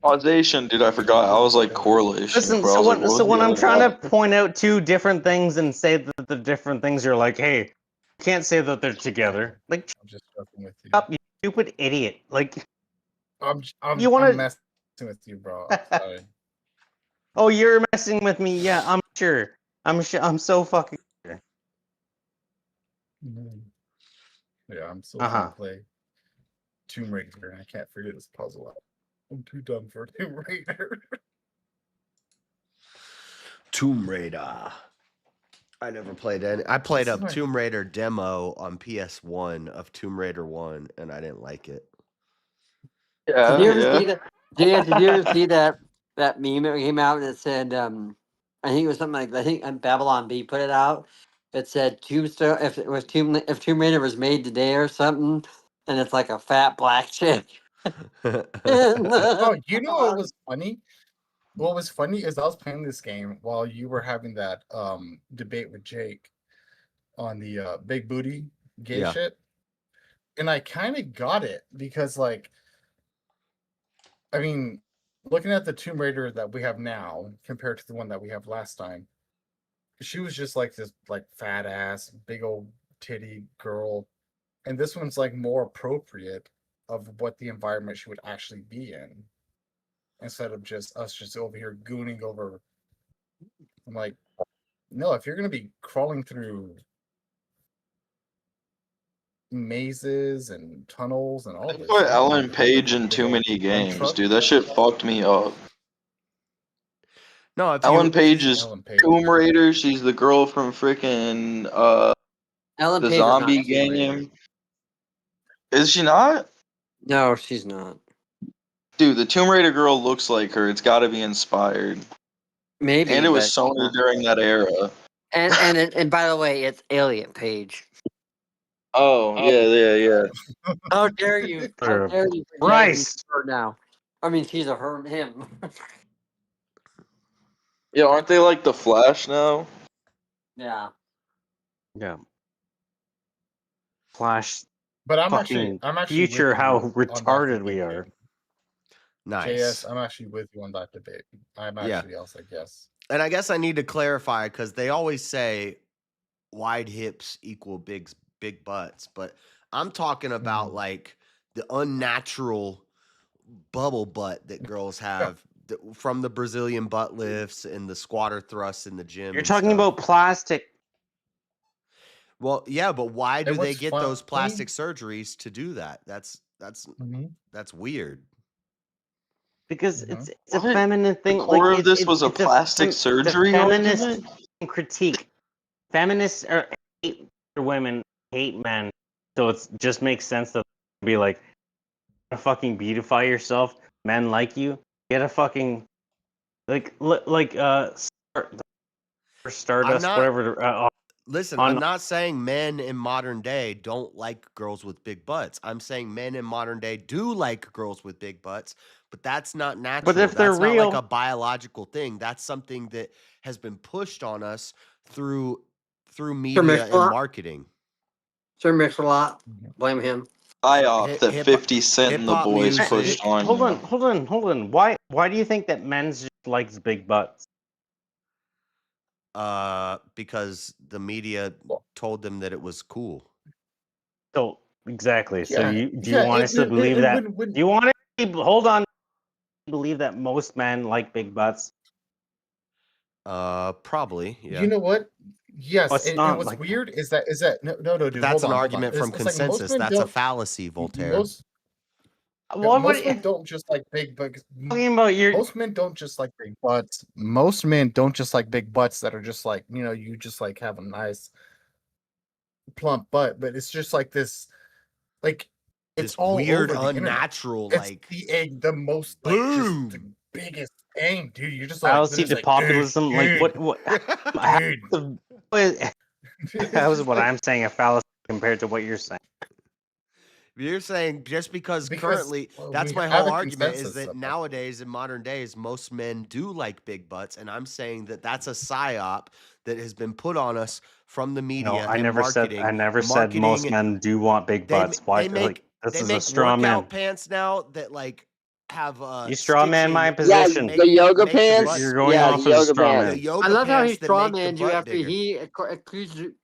Causation, dude, I forgot. I was like correlation. Listen, bro. I so was like, when what so was when the I'm other trying one? to point out two different things and say that the different things are like, hey, you can't say that they're together. Like, I'm just joking with you. up, you stupid idiot. Like, I'm you want to messing with you, bro. I'm sorry. Oh, you're messing with me. Yeah, I'm sure. I'm so fucking sure. Yeah, I'm still trying to play Tomb Raider, and I can't figure this puzzle out. I'm too dumb for Tomb Raider. Tomb Raider. I never played any. I played a like- Tomb Raider demo on PS1 of Tomb Raider 1, and I didn't like it. Did you ever see that? Did you ever see that meme that came out that said, I think it was something like, I think Babylon B put it out. It said Tombstone, if Tomb Raider was made today or something, and it's like a fat black chick. Oh, you know what was funny? What was funny is I was playing this game while you were having that debate with Jake on the big booty gay Yeah. shit. And I kind of got it because, like, I mean, looking at the Tomb Raider that we have now compared to the one that we have last time, she was just like this like fat ass, big old titty girl. And this one's like more appropriate of what the environment she would actually be in. Instead of just us just over here gooning over. I'm like, no, if you're gonna be crawling through mazes and tunnels and all this. Put Ellen Page in too many games, dude. That shit fucked me up. No, if Ellen you, Page is Tomb Raider. She's the girl from freaking Ellen the Page is not zombie Tomb Raider. game. Is she not? No, she's not. Dude, the Tomb Raider girl looks like her. It's got to be inspired. Maybe. And it was but- Sony during that era. And by the way, it's Alien Page. Oh, yeah. How dare you? How dare you? Christ. Her now. I mean, she's a her, him. Yeah, aren't they like the Flash now? Yeah. Yeah. Flash. But I'm fucking actually future with how you on that retarded we debate. are. Nice. JS, I'm actually with you on that debate. I'm actually, I was like, yes. And I guess I need to clarify because they always say wide hips equal big butts, but I'm talking about like the unnatural bubble butt that girls have from the Brazilian butt lifts and the squatter thrusts in the gym. You're and talking stuff. about plastic. Well, yeah, but why do And they what's get funny- those plastic surgeries to do that? That's weird. Because Mm-hmm. it's a feminine thing. The core like, of this was a it's plastic surgery the feminist argument? critique. Feminists hate women, hate men. So it just makes sense to be like, fucking beautify yourself. Men like you. Get a fucking Stardust, not- whatever. Listen, I'm not saying men in modern day don't like girls with big butts. I'm saying men in modern day do like girls with big butts, but that's not natural. if they're that's not real- like a biological thing. That's something that has been pushed on us through media and Mix-a-Lot. marketing. Sir Mix-a-Lot. Blame him. IOP that 50 Cent and the hip-hop boys music. pushed on Hold you. on. Why do you think that men's just likes big butts? Because the media told them that it was cool. So exactly. So Yeah, do you want us to believe that? Do you want to hold on? Believe that most men like big butts? Probably. Yeah. You know what? Yes, It's and not what's like weird is that no, dude. That's hold an on, argument hold on. from It's like most consensus. men That's a don't- fallacy, Voltaire. Most men don't just like big butts. Talking about Most men don't just like big butts. Most men don't just like big butts that are just like, you just like have a nice plump butt, but it's just like this, like it's This all weird, over the internet. unnatural, It's like the egg, the most like just the biggest thing, dude. You're just like fallacy it's to like, populism. dude, What? That was what I'm saying. A fallacy compared to what you're saying. You're saying just because Because, currently, well, that's we my have whole a argument is consensus that of it. nowadays in modern days, most men do like big butts. And I'm saying that that's a psyop that has been put on us from the media. No, I and never marketing. said most men do want big butts. Why? They make, this they is make a straw workout man. pants now that like have You straw man my stitching. position. Make- the yoga make the pants. butts You're going Yeah, off the as a yoga straw pants. man. The yoga I love how he pants that make the strawmans you butt after bigger. he accused you.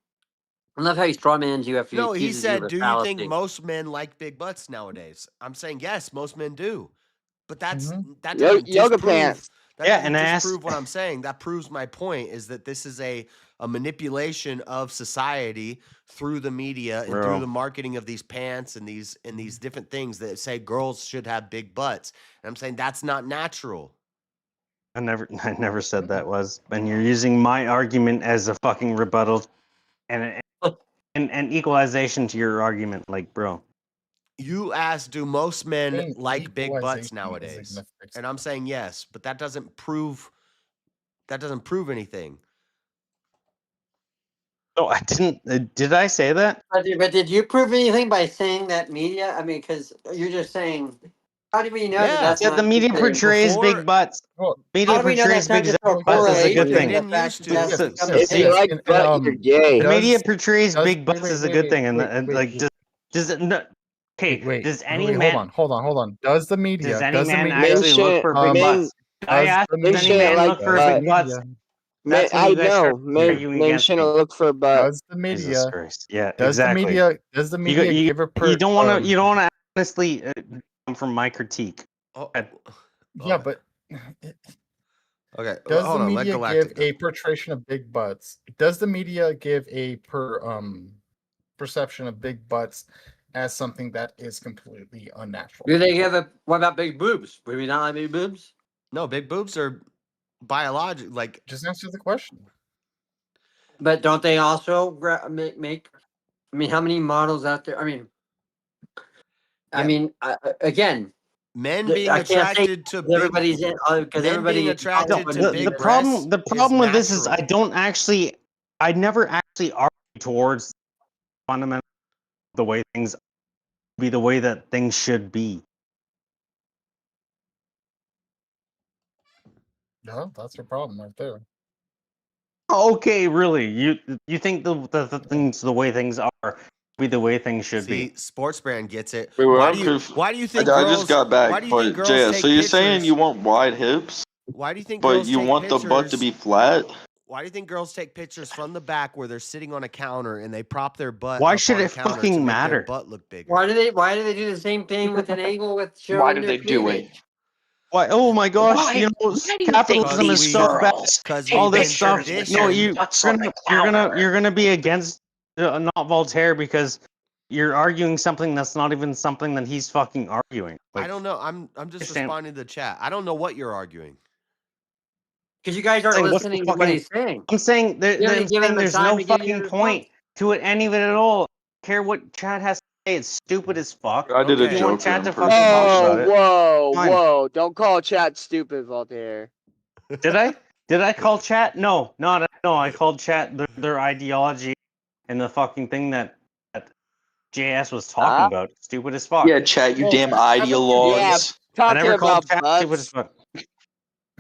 I love how he strawmans you after No, he he accuses said, you of "Do you fallacy. think most men like big butts nowadays?" I'm saying yes, most men do, but that doesn't Yoga disprove pants. That Yeah, doesn't and I disprove what I'm saying. That proves my point is that this is a manipulation of society through the media and through Bro. the marketing of these pants and these different things that say girls should have big butts. And I'm saying that's not natural. I never said that was. And you're using my argument as a fucking rebuttal and equalization to your argument, like, bro. You asked, do most men Saying like big butts equalization nowadays? isn't gonna fix And I'm saying yes, but that doesn't prove anything. No, I didn't. Did I say that? But did you prove anything by saying that media? I mean, because you're just saying. How do we know that that's Yeah, not the media just a- portrays big butts. Media How do we know portrays that's not big just a butts as a good correlation? thing. The fact that that's become If you like butt, you're gay. The media Does- portrays does- big butts wait, as a wait, good wait, thing, and wait, and, wait, like does it? No, okay, wait, does any wait, man? hold on. Does the media? Does any man media, actually look for big butts? I asked, does any man look for big butts? Men, That's when I you guys start know arguing men against shouldn't me. look for butt. Does the media? Jesus Christ! Yeah, Does exactly. Does the You media you, give a you don't want to. You don't want to honestly come from my critique. Yeah, but Okay, does hold the on. Let media Galactic give a portrayal of big butts? Does the media give a perception of big butts as something that is completely unnatural? Do they give a? What about big boobs? Would we not like big boobs? No, big boobs are biological. Like, just answer the question. But don't they also make? I mean, how many models out there? I mean, again, men being I can't say attracted to big everybody's in because men everybody being attracted to big the problem with this is natural. I never actually argue towards fundamental the way things be the way that things should be. No, that's your problem right there. Okay, really? You think the things the way things are be the way things should See, be? Sports Brand gets it. Wait, Why do you think I girls? just got back. Why do you think But girls JS, take so you're pictures? saying you want wide hips, Why do you think but girls you take want pictures? the butt to be flat? Why do you think girls take pictures from the back where they're sitting on a counter and they prop their butt? Why up should on a it counter fucking to make matter? Their butt look bigger. Why do they do the same thing with an angle with showing Why do their they do it? cleavage? Why? Oh my gosh! Why- You know, why do you think capitalism is these so bad. girls take All this pictures stuff. with No, their butts on the counter? you're gonna be against not Voltaire because you're arguing something that's not even something that he's fucking arguing. I don't know. I'm just understand- responding to the chat. I don't know what you're arguing. Because you guys aren't Saying, what's the listening to what he's saying. I'm saying You haven't given him a there's time no to give you fucking your point to it, any of it at all. I don't care what Chad has to say, it's stupid as fuck. I did a If you want joke Chad there, to I'm fucking pretty talk sure. about it. Whoa, Fine. whoa! Don't call chat stupid, Voltaire. Did I? Did I call chat? No, no. I called chat their ideology and the fucking thing that JS was talking about. Stupid as fuck. Yeah, chat, you damn ideologues. I never called chat stupid as fuck.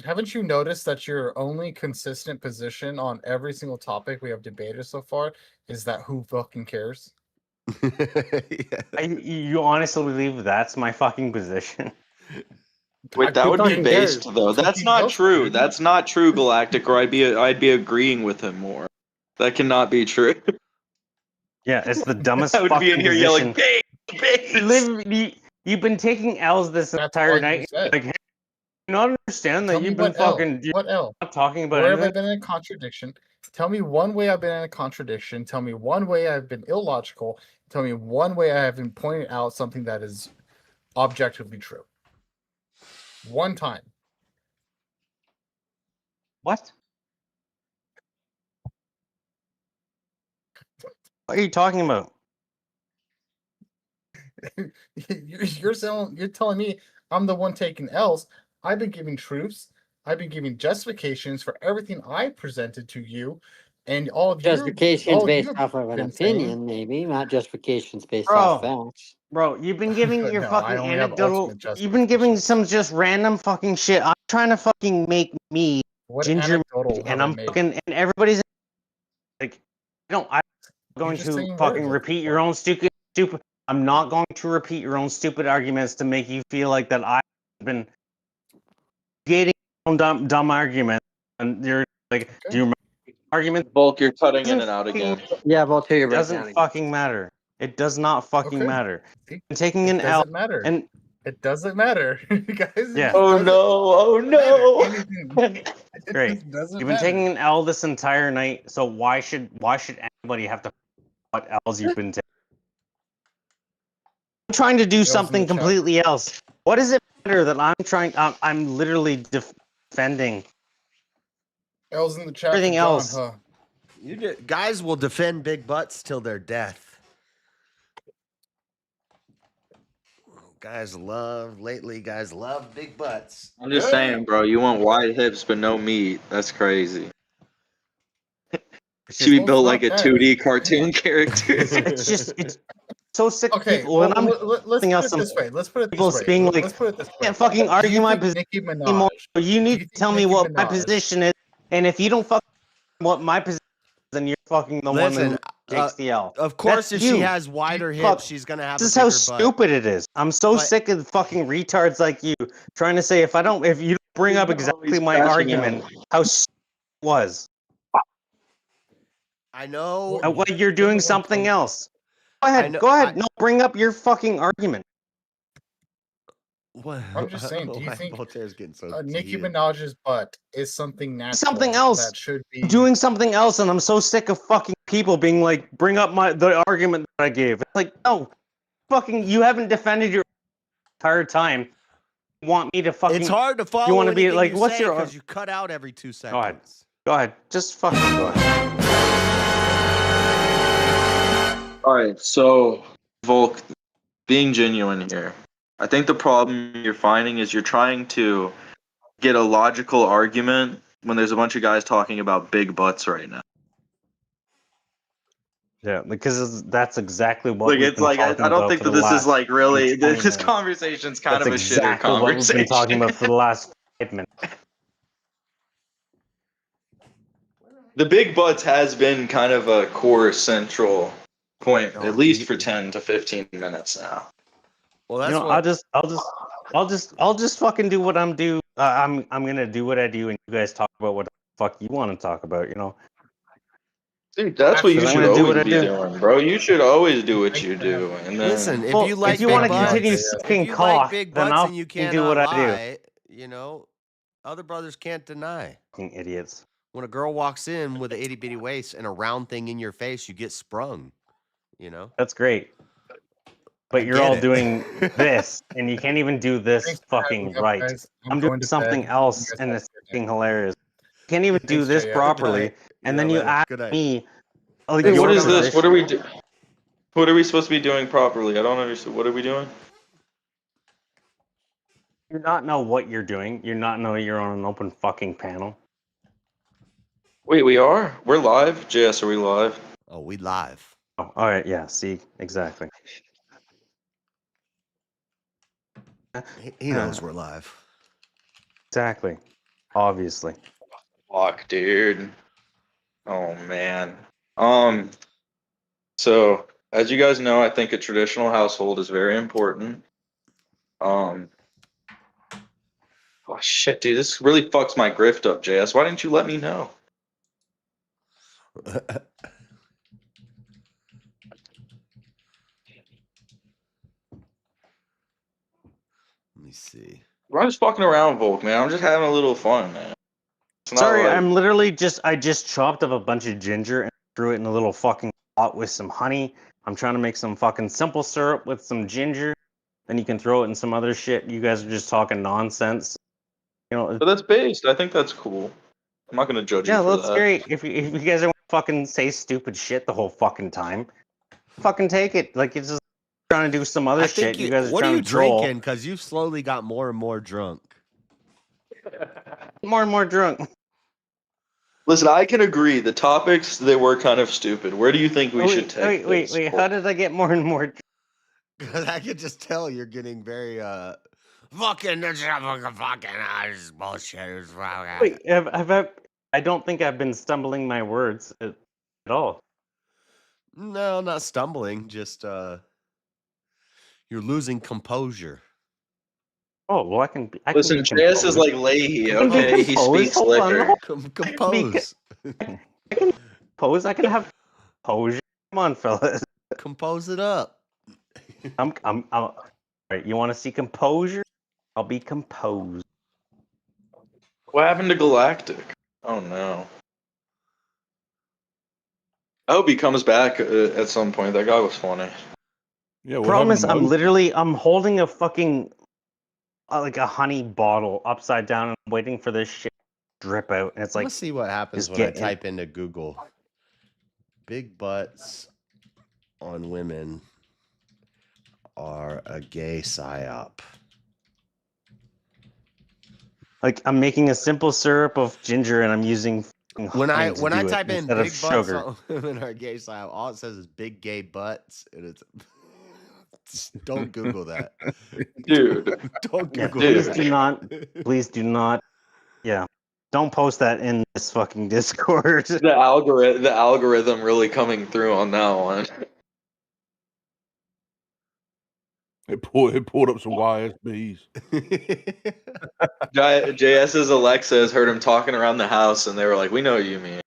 Haven't you noticed that your only consistent position on every single topic we have debated so far is that who fucking cares? You honestly believe that's my fucking position? Wait, that would be based though. That's not true. That's not true, Galactic. Or I'd be agreeing with him more. That cannot be true. Yeah, it's the dumbest I would fucking be in here position. yelling, "Base!" You've been taking L's this entire night. Like, you not understand that Tell me you've been what L? fucking What L? not talking about Where have I anything. been in a contradiction? Tell me one way I've been in a contradiction. Tell me one way I've been illogical. Tell me one way I have been pointing out something that is objectively true. One time. What? What are you talking about? You're telling me I'm the one taking L's. I've been giving truths. I've been giving justifications for everything I presented to you, and all of Justifications based you've off of an been saying- opinion, maybe not justifications based off facts. Bro, you've been giving your No, I fucking only have anecdotal. ultimate You've been giving some just random fucking shit. I'm trying to fucking make me What ginger, anecdotal have and I I'm made? fucking and everybody's like, I'm going just to saying fucking words. repeat your own stupid. I'm not going to repeat your own stupid arguments to make you feel like that I've been creating dumb arguments, and you're like, do you remember arguments? Bulk, you're cutting in and out again. Yeah, Voltaire, you're It doesn't fucking matter. It does not fucking Okay. matter. I'm taking an L, doesn't matter. and It doesn't matter, guys. It Yeah. just Oh doesn't no! Oh no! matter. Anything. It Great. just doesn't You've been matter. taking an L this entire night, so why should anybody have to what L's you've been taking? I'm trying to do L's in something the chat. completely else. What does it matter that I'm literally defending L's in the chat everything for John, else? huh? Guys will defend big butts till their death. Guys love big butts. I'm just saying, bro. You want wide hips but no meat? That's crazy. Should be built like a 2D cartoon character. It's so sick of Okay, people. When I'm let's put it this way. Let's put it this people way. being like, Let's put it this way. can't fucking Do argue you my think position Nicki anymore. Minaj? You need to tell me Nicki what my Minaj- position is, and if you don't fuck what my position is, then you're fucking the one Listen, who takes the L. Of course, That's if she you. has wider Fuck. hips, she's gonna have This is a how bigger butt. stupid it is. I'm so But- sick of fucking retards like you trying to say if you don't bring up exactly my argument, how stupid it was. I know. What you're doing something else. Go ahead. Go ahead. No, bring up your fucking argument. What? I'm just saying. Do you Why think Voltaire's getting so Nicki heated? Minaj's butt is something natural? Something else. That should be I'm doing something else, and I'm so sick of fucking people being like, bring up the argument that I gave. It's like, no, fucking, you haven't defended your entire time. You want me to fucking? It's hard to follow. You want to be anything like, you what's say your? 'cause you cut out every 2 seconds. Go ahead. Go ahead. Just fucking go ahead. All right, so Volk, being genuine here, I think the problem you're finding is you're trying to get a logical argument when there's a bunch of guys talking about big butts right now. Yeah, because that's exactly what. Like we've it's been like talking I don't about think for that the this is last like really 20 this minutes. conversation's kind That's of a shitter exactly what we've conversation. been talking about for the last 5 minutes. The big butts has been kind of a core central point, at least for 10 to 15 minutes now. Well, that's I'll just fucking do what I'm gonna do what I do, and you guys talk about what the fuck you want to talk about. Dude, that's what you I'm should gonna do always what I be do. doing, bro. You should always do what you do, and then Listen, if Well, you like if you big want to butts, continue if sucking you cock, like big then butts I'll and you fucking cannot do what I do. lie, other brothers can't deny. Fucking idiots. When a girl walks in with an itty bitty waist and a round thing in your face, you get sprung. That's great. But I you're get all it. doing this, and you can't even do this Thanks for fucking having me up, right. guys. I'm going doing to something bed. else, You guys and have it's a good fucking night. hilarious. You can't even do Thanks, this JS. properly, night. and Yeah, then you later. ask Good night. me, like, Dude, your what is this? position. What are we do? What are we supposed to be doing properly? I don't understand. What are we doing? You not know what you're doing. You not know you're on an open fucking panel. Wait, we are? We're live? JS, are we live? Oh, we live. Oh, all right, yeah. See, exactly. He knows we're live. Exactly. Obviously. Fuck, dude. Oh man. So as you guys know, I think a traditional household is very important. Oh shit, dude, this really fucks my grift up, JS. Why didn't you let me know? Let me see. I'm just fucking around, Volk, man. I'm just having a little fun, man. It's not Sorry, like- I'm literally I just chopped up a bunch of ginger and threw it in a little fucking pot with some honey. I'm trying to make some fucking simple syrup with some ginger. Then you can throw it in some other shit. You guys are just talking nonsense. But that's based. I think that's cool. I'm not gonna judge you Yeah, for that's that. great. If you guys don't fucking say stupid shit the whole fucking time, fucking take it. Like it's just trying to do some other I shit. think You guys are what are trying you to troll. drinking? Because you've slowly got more and more drunk. More and more drunk. Listen, I can agree. The topics, they were kind of stupid. Where do you think we should take Wait. this? How did I get more and more? Because I could just tell you're getting very fucking this bullshit. Wait, I don't think I've been stumbling my words at all. No, not stumbling. Just you're losing composure. Oh well, I can. Listen, JS is like Leahy, okay? He speaks liquor. Compose. I can compose. I can have composure. Come on, fellas. Compose it up. I'm Right, you want to see composure? I'll be composed. What happened to Galactic? Oh no. I hope he comes back at some point. That guy was funny. Yeah, what Problem happened is, to I'm Moji? literally holding a fucking like a honey bottle upside down and I'm waiting for this shit to drip out. And it's like, Let's see what happens just when I get in. type into Google. Big butts on women are a gay psyop. Like I'm making a simple syrup of ginger and I'm using When I honey to do it type in instead of big butts sugar. on women are gay psyop, all it says is big gay butts, and it's don't Google that, Dude. Don't Yeah, Google please that. do not. Please do not. Yeah, don't post that in this fucking Discord. The algorithm really coming through on that one. It pulled up some YSBs. JS's Alexa has heard him talking around the house, and they were like, "We know what you mean."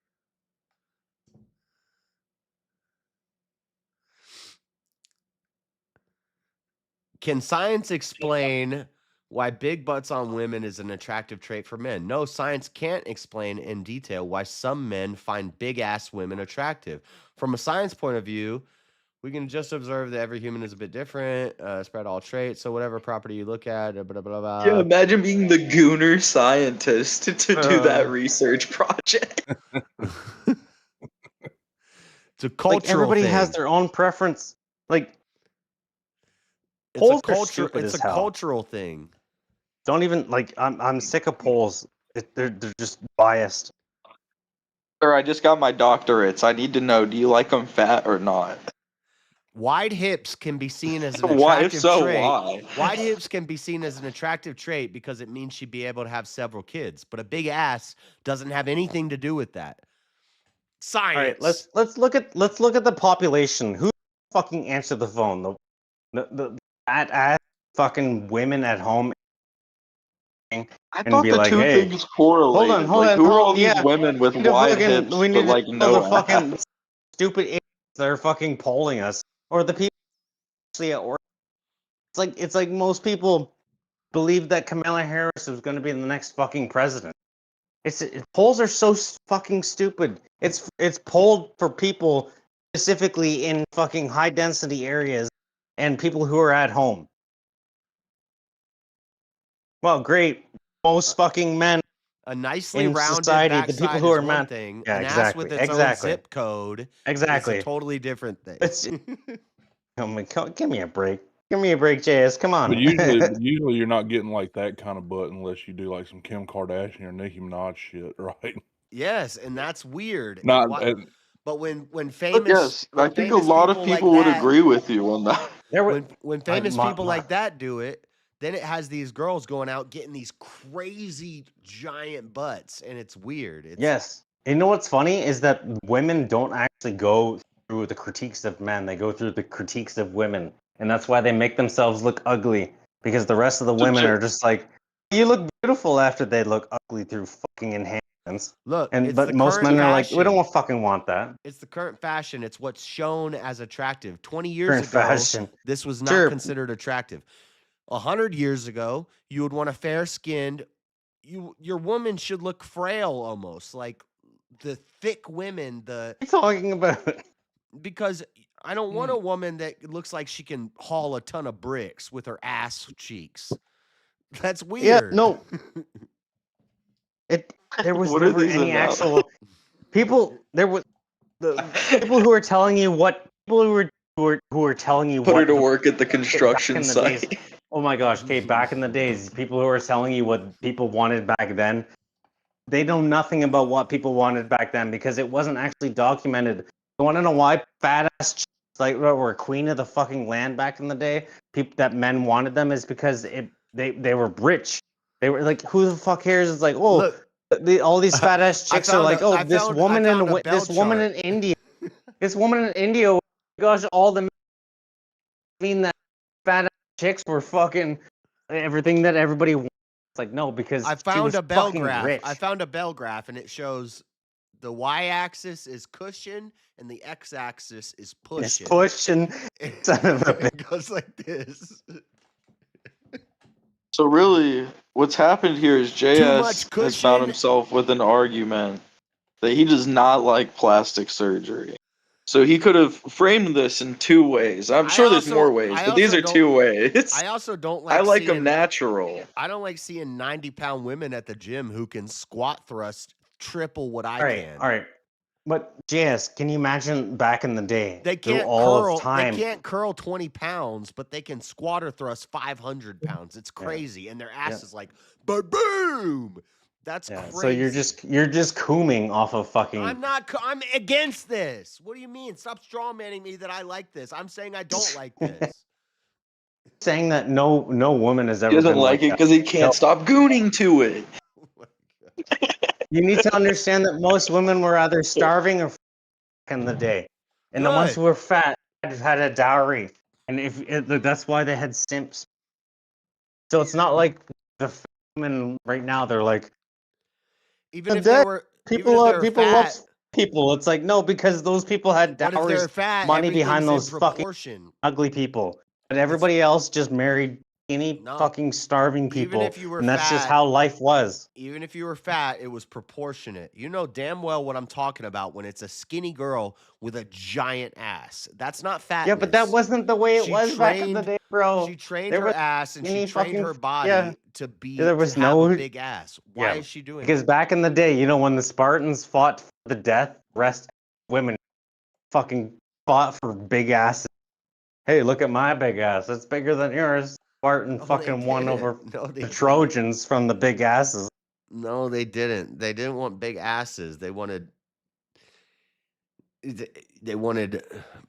Can science explain why big butts on women is an attractive trait for men? No, science can't explain in detail why some men find big ass women attractive. From a science point of view, we can just observe that every human is a bit different, spread all traits. So whatever property you look at, blah, blah, blah. Yeah, imagine being the gooner scientist to do that research project. It's a cultural Like everybody thing. has their own preference. Like It's polls a culture. are stupid It's as a hell. cultural thing. Don't even like. I'm sick of polls. They're just biased. Sir, I just got my doctorates. I need to know: do you like them fat or not? Wide hips can be seen as an Why? attractive If so, trait. why? Wide hips can be seen as an attractive trait because it means she'd be able to have several kids. But a big ass doesn't have anything to do with that. Science. All right, let's look at the population. Who fucking answered the phone? The fat ass fucking women at home. I and thought be the like, two hey, things correlated. hold on, Who are all yeah. these women with We need to wide fucking- hips we need but to like know no the fucking ass? stupid idiots that are fucking polling us, or the people actually at work. It's like most people believe that Kamala Harris is going to be the next fucking president. Polls are so fucking stupid. It's polled for people specifically in fucking high density areas and people who are at home. Well, great. Most fucking men A nicely in society, society, the backside people who is are one men. thing. Yeah, An exactly. ass with its own exactly. zip code Exactly. is a totally different thing. It's, give me a break. Give me a break, JS. Come on. But usually you're not getting like that kind of butt unless you do like some Kim Kardashian or Nicki Minaj shit, right? Yes, and that's weird. And Not why- but when But famous, yes, I when think a famous lot of like people would that- agree with you on that. when famous people like that do it, then it has these girls going out getting these crazy giant butts, and it's weird. It's, Yes. You know what's funny is that women don't actually go through the critiques of men. They go through the critiques of women. And that's why they make themselves look ugly. Because the rest of the women are just like, you look beautiful after they look ugly through fucking enhancements. Look, But most men are like, we don't fucking want that. It's the current fashion. It's what's shown as attractive. 20 years Current ago, fashion. this was not Sure. considered attractive. 100 years ago, you would want a fair-skinned. Your woman should look frail almost, like the thick women. What are you talking about? Because I don't want a woman that looks like she can haul a ton of bricks with her ass cheeks. That's weird. Yeah, no. There was What are never these any about? actual people. There was the people who were telling you what people who were telling you Put what her to the- work at the back in construction the site. days. Oh my gosh, Kate! Back in the days, people who were telling you what people wanted back then, they know nothing about what people wanted back then because it wasn't actually documented. You want to know why fat ass chicks like were queen of the fucking land back in the day? People that men wanted them is because they were rich. They were like, who the fuck cares? It's like, oh, Look, all these fat ass chicks are like, oh, this woman in India, this woman in India, gosh, all the men mean that fat ass chicks were fucking everything that everybody wants. It's like, no, because I she found was a bell fucking graph. rich. I found a bell graph, and it shows the y-axis is cushion and the x-axis is It's pushing. pushing. Son of a bitch. It goes like this. So really, what's happened here is much JS has found cushion. himself with an argument that he does not like plastic surgery. So he could have framed this in two ways. I'm sure there's more ways, but these are two ways. I also don't I like like them seeing natural. I don't like seeing 90-pound women at the gym who can squat thrust triple what I All right, can. all right. But JS, can you imagine back in the day? They through can't all curl. of time. They can't curl 20 pounds, but they can squat or thrust 500 pounds. It's crazy, and their ass is like, boom. That's crazy. So you're just cooming off of fucking. I'm not. I'm against this. What do you mean? Stop strawmanning me that I like this. I'm saying I don't like this. saying that no woman has ever. He doesn't been like it that. because he can't stop gooning to it. You need to understand that most women were either starving or back in the day, and the ones who were fat had a dowry, and that's why they had simps. So it's not like the women right now. They're like, even if they were people love people. It's like no, because those people had But if dowries, they're fat, money behind everything's those in fucking proportion. ugly people, but everybody else just married any fucking starving people, Even if you were and that's just fat- how life was. Even if you were fat, it was proportionate. You know damn well what I'm talking about when it's a skinny girl with a giant ass. That's not fatness. Yeah, but that wasn't the way it She was back in the trained- day, bro. She trained There her was ass and she skinny trained fucking- her body yeah. to be There was to have no a big ass. Why is she doing because that? back in the day, you know, when the Spartans fought for the death, rest women fucking fought for big asses. Hey, look at my big ass. It's bigger than yours. Spartan fucking won over the Trojans from the big asses. No, they didn't. They didn't want big asses. They wanted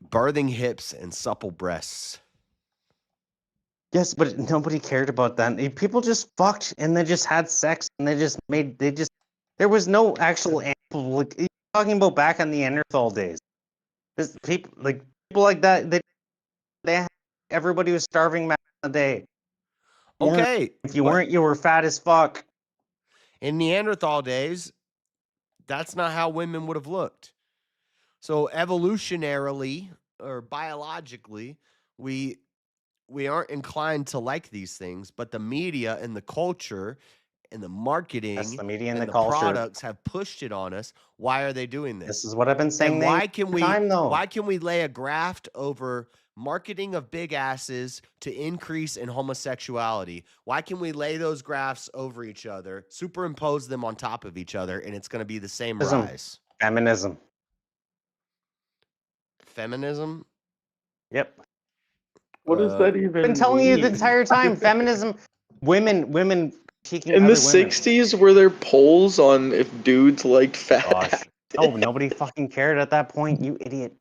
birthing hips and supple breasts. Yes, but nobody cared about that. People just fucked and they just had sex and there was no actual ample, like you're talking about back in the Neanderthal days. People like that everybody was starving back in the day. Okay. If you weren't, you were fat as fuck. In Neanderthal days, that's not how women would have looked. So evolutionarily or biologically, we aren't inclined to like these things, but the media and the culture and the marketing Yes, the media and and the the culture. products have pushed it on us. Why are they doing this? This is what I've been saying And the why can we time, though. why can we lay a graft over marketing of big asses to increase in homosexuality? Why can we lay those graphs over each other, superimpose them on top of each other, and it's going to be the same rise? Feminism. Feminism? Yep. What does that even I've been telling you the mean? entire time. Feminism, women taking In other the women. 60s, were there polls on if dudes liked fat? Gosh. Oh, nobody fucking cared at that point, you idiot.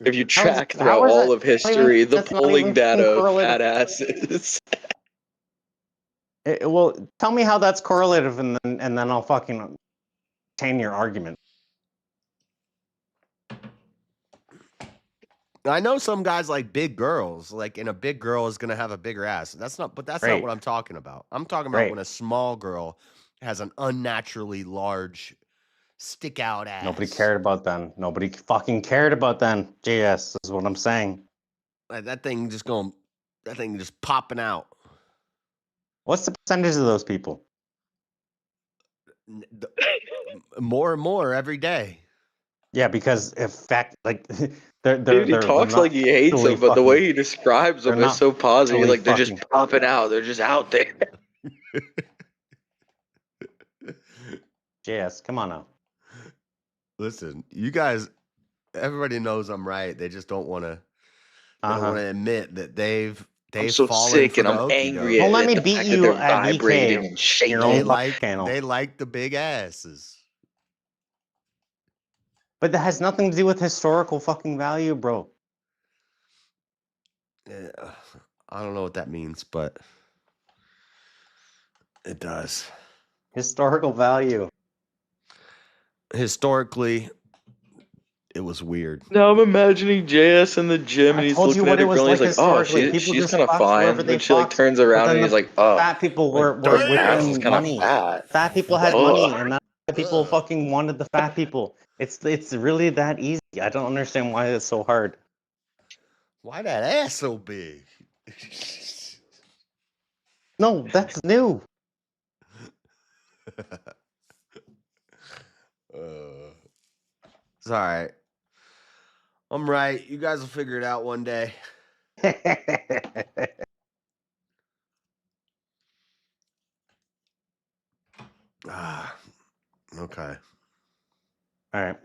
If you track throughout all of history, the polling data of fat asses. Well, tell me how that's correlative, and then I'll fucking obtain your argument. I know some guys like big girls, and a big girl is gonna have a bigger ass. That's not what I'm talking about. I'm talking about when a small girl has an unnaturally large, stick out ass. Nobody cared about then. Nobody fucking cared about then. JS is what I'm saying. Like that thing just popping out. What's the percentage of those people? More and more every day. Yeah, because Dude, he talks like he hates them, but the way he describes them is so positive. Like they're just popping out. They're just out there. JS, come on now. Listen, you guys, everybody knows I'm right. They just don't want to. They don't want to admit that they've so fallen sick for and the I'm okey-doke. angry at let me the beat fact you that they're at vibrating VK. and shaking. They like the big asses. But that has nothing to do with historical fucking value, bro. Yeah, I don't know what that means, but it does. Historical value. Historically, it was weird. Now I'm imagining JS in the gym and he's told you looking what at it a was girl and like he's like, oh, historically. People she's just kind of fucked fine. wherever Then they she like fucked, turns but around then and he's the like, oh, fat people were her ass is within kind of money. fat. Fat people had Ugh. money, and that's why people fucking wanted the fat people. It's really that easy. I don't understand why it's so hard. Why that ass so big? No, that's new. It's all right. I'm right. You guys will figure it out one day. Okay. All right.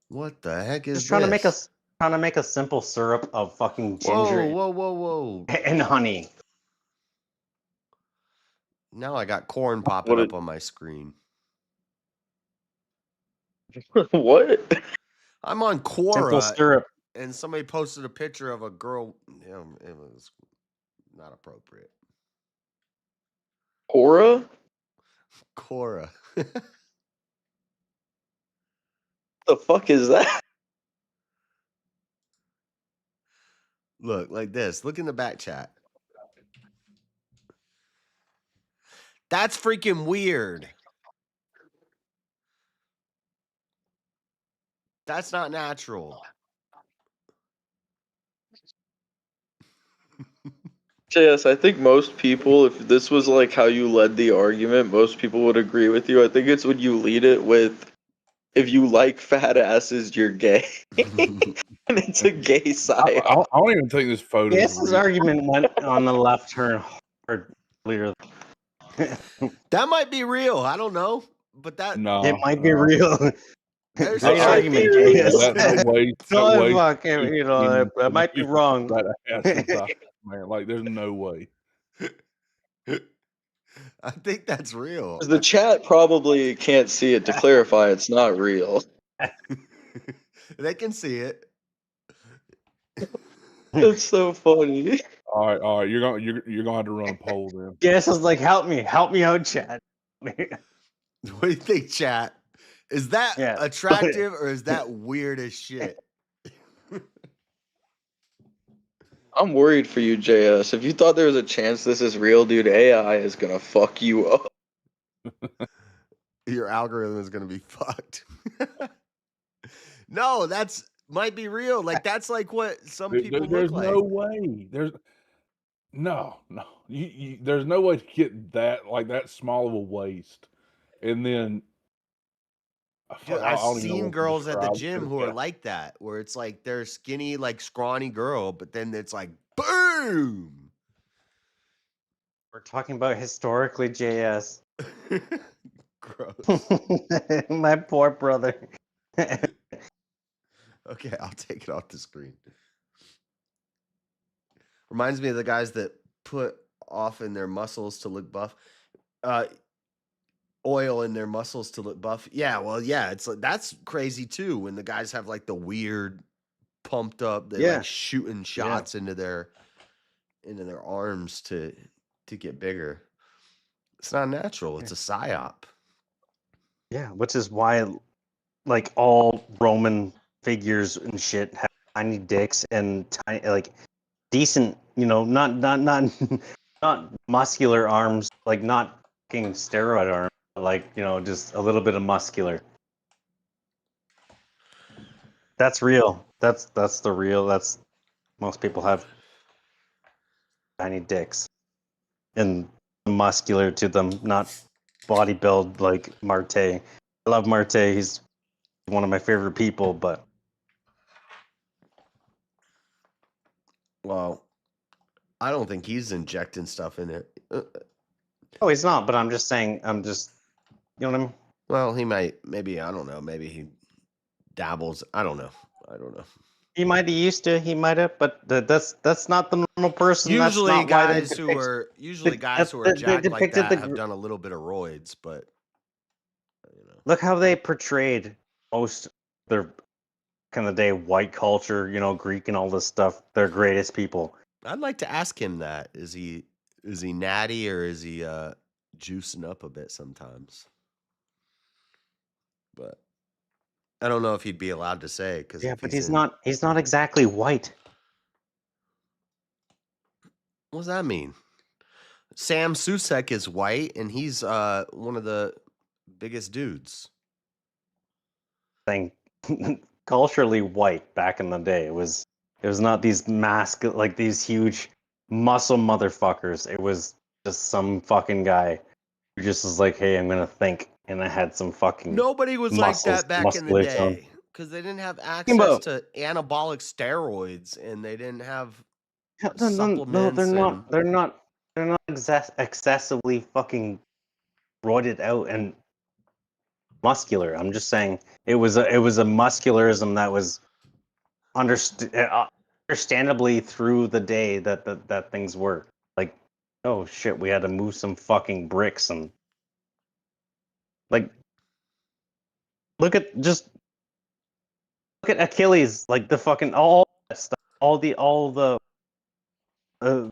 What the heck is Just trying this? to make a simple syrup of fucking ginger Whoa. and honey. Now I got corn popping up on my screen. What? I'm on Quora. Simple syrup. And somebody posted a picture of a girl. It was not appropriate. Quora? Quora. The fuck is that? Look, like this. Look in the back chat. That's freaking weird. That's not natural. Yes, I think most people, if this was like how you led the argument, most people would agree with you. I think it's when you lead it with, if you like fat asses, you're gay. And it's a gay side. I don't even think this photo is This real. argument went on the left turn hard earlier. That might be real. I don't know. But that It might be real. There's Great a argument, That JS. waist, No, that fuck, waist you know, I might be wrong. That ass is out, man. Like, there's no way. I think that's real. The chat probably can't see it. To clarify, it's not real. They can see it. That's so funny. All right. You're gonna have to run a poll then. JS is like, help me out, Chad. What do you think, chat? Is that attractive or is that weird as shit? I'm worried for you, JS. If you thought there was a chance this is real, dude, AI is gonna fuck you up. Your algorithm is gonna be fucked. No, that's might be real. Like that's like what some people There's look like. no way. There's no. There's no way to get that like that small of a waist, and then. Dude, I I've don't even know seen what to girls at the describe gym it. who are like that, where it's like they're skinny, like scrawny girl, but then it's like boom. We're talking about historically, JS. Gross. My poor brother. Okay, I'll take it off the screen. Reminds me of the guys that put off in their muscles to look buff. Oil in their muscles to look buff. Yeah, well, yeah, it's like that's crazy too. When the guys have like the weird pumped up, they're like shooting shots into their arms to get bigger. It's not natural. It's a psyop. Yeah, which is why, like all Roman figures and shit have tiny dicks and tiny, like decent, not muscular arms, like not fucking steroid arms, but like just a little bit of muscular. That's real. That's the real. That's most people have tiny dicks and muscular to them, not body build like Marte. I love Marte. He's one of my favorite people, but well, I don't think he's injecting stuff in it. Oh, he's not. But I'm just saying. You know what I mean? Well, he might. Maybe I don't know. Maybe he dabbles. I don't know. He might have used to. He might have, but that's not the normal person. Usually, that's not guys who are jacked like that have done a little bit of roids, but look how they portrayed most their kind of day white culture, Greek and all this stuff. Their greatest people. I'd like to ask him that. Is he natty or is he juicing up a bit sometimes? But I don't know if he'd be allowed to say because but he's not exactly white. What does that mean? Sam Susek is white and he's one of the biggest dudes. Thing culturally white back in the day. It was It was not these like these huge muscle motherfuckers. It was just some fucking guy who just was like, "Hey, I'm gonna think," and I had some fucking Nobody was like that back in the day because they didn't have access to anabolic steroids and they didn't have supplements. No, they're not excessively fucking roided out and muscular. I'm just saying it was a muscularism that was understandably through the day that things were like, oh shit, we had to move some fucking bricks and like look at Achilles, like the fucking all that stuff, all the the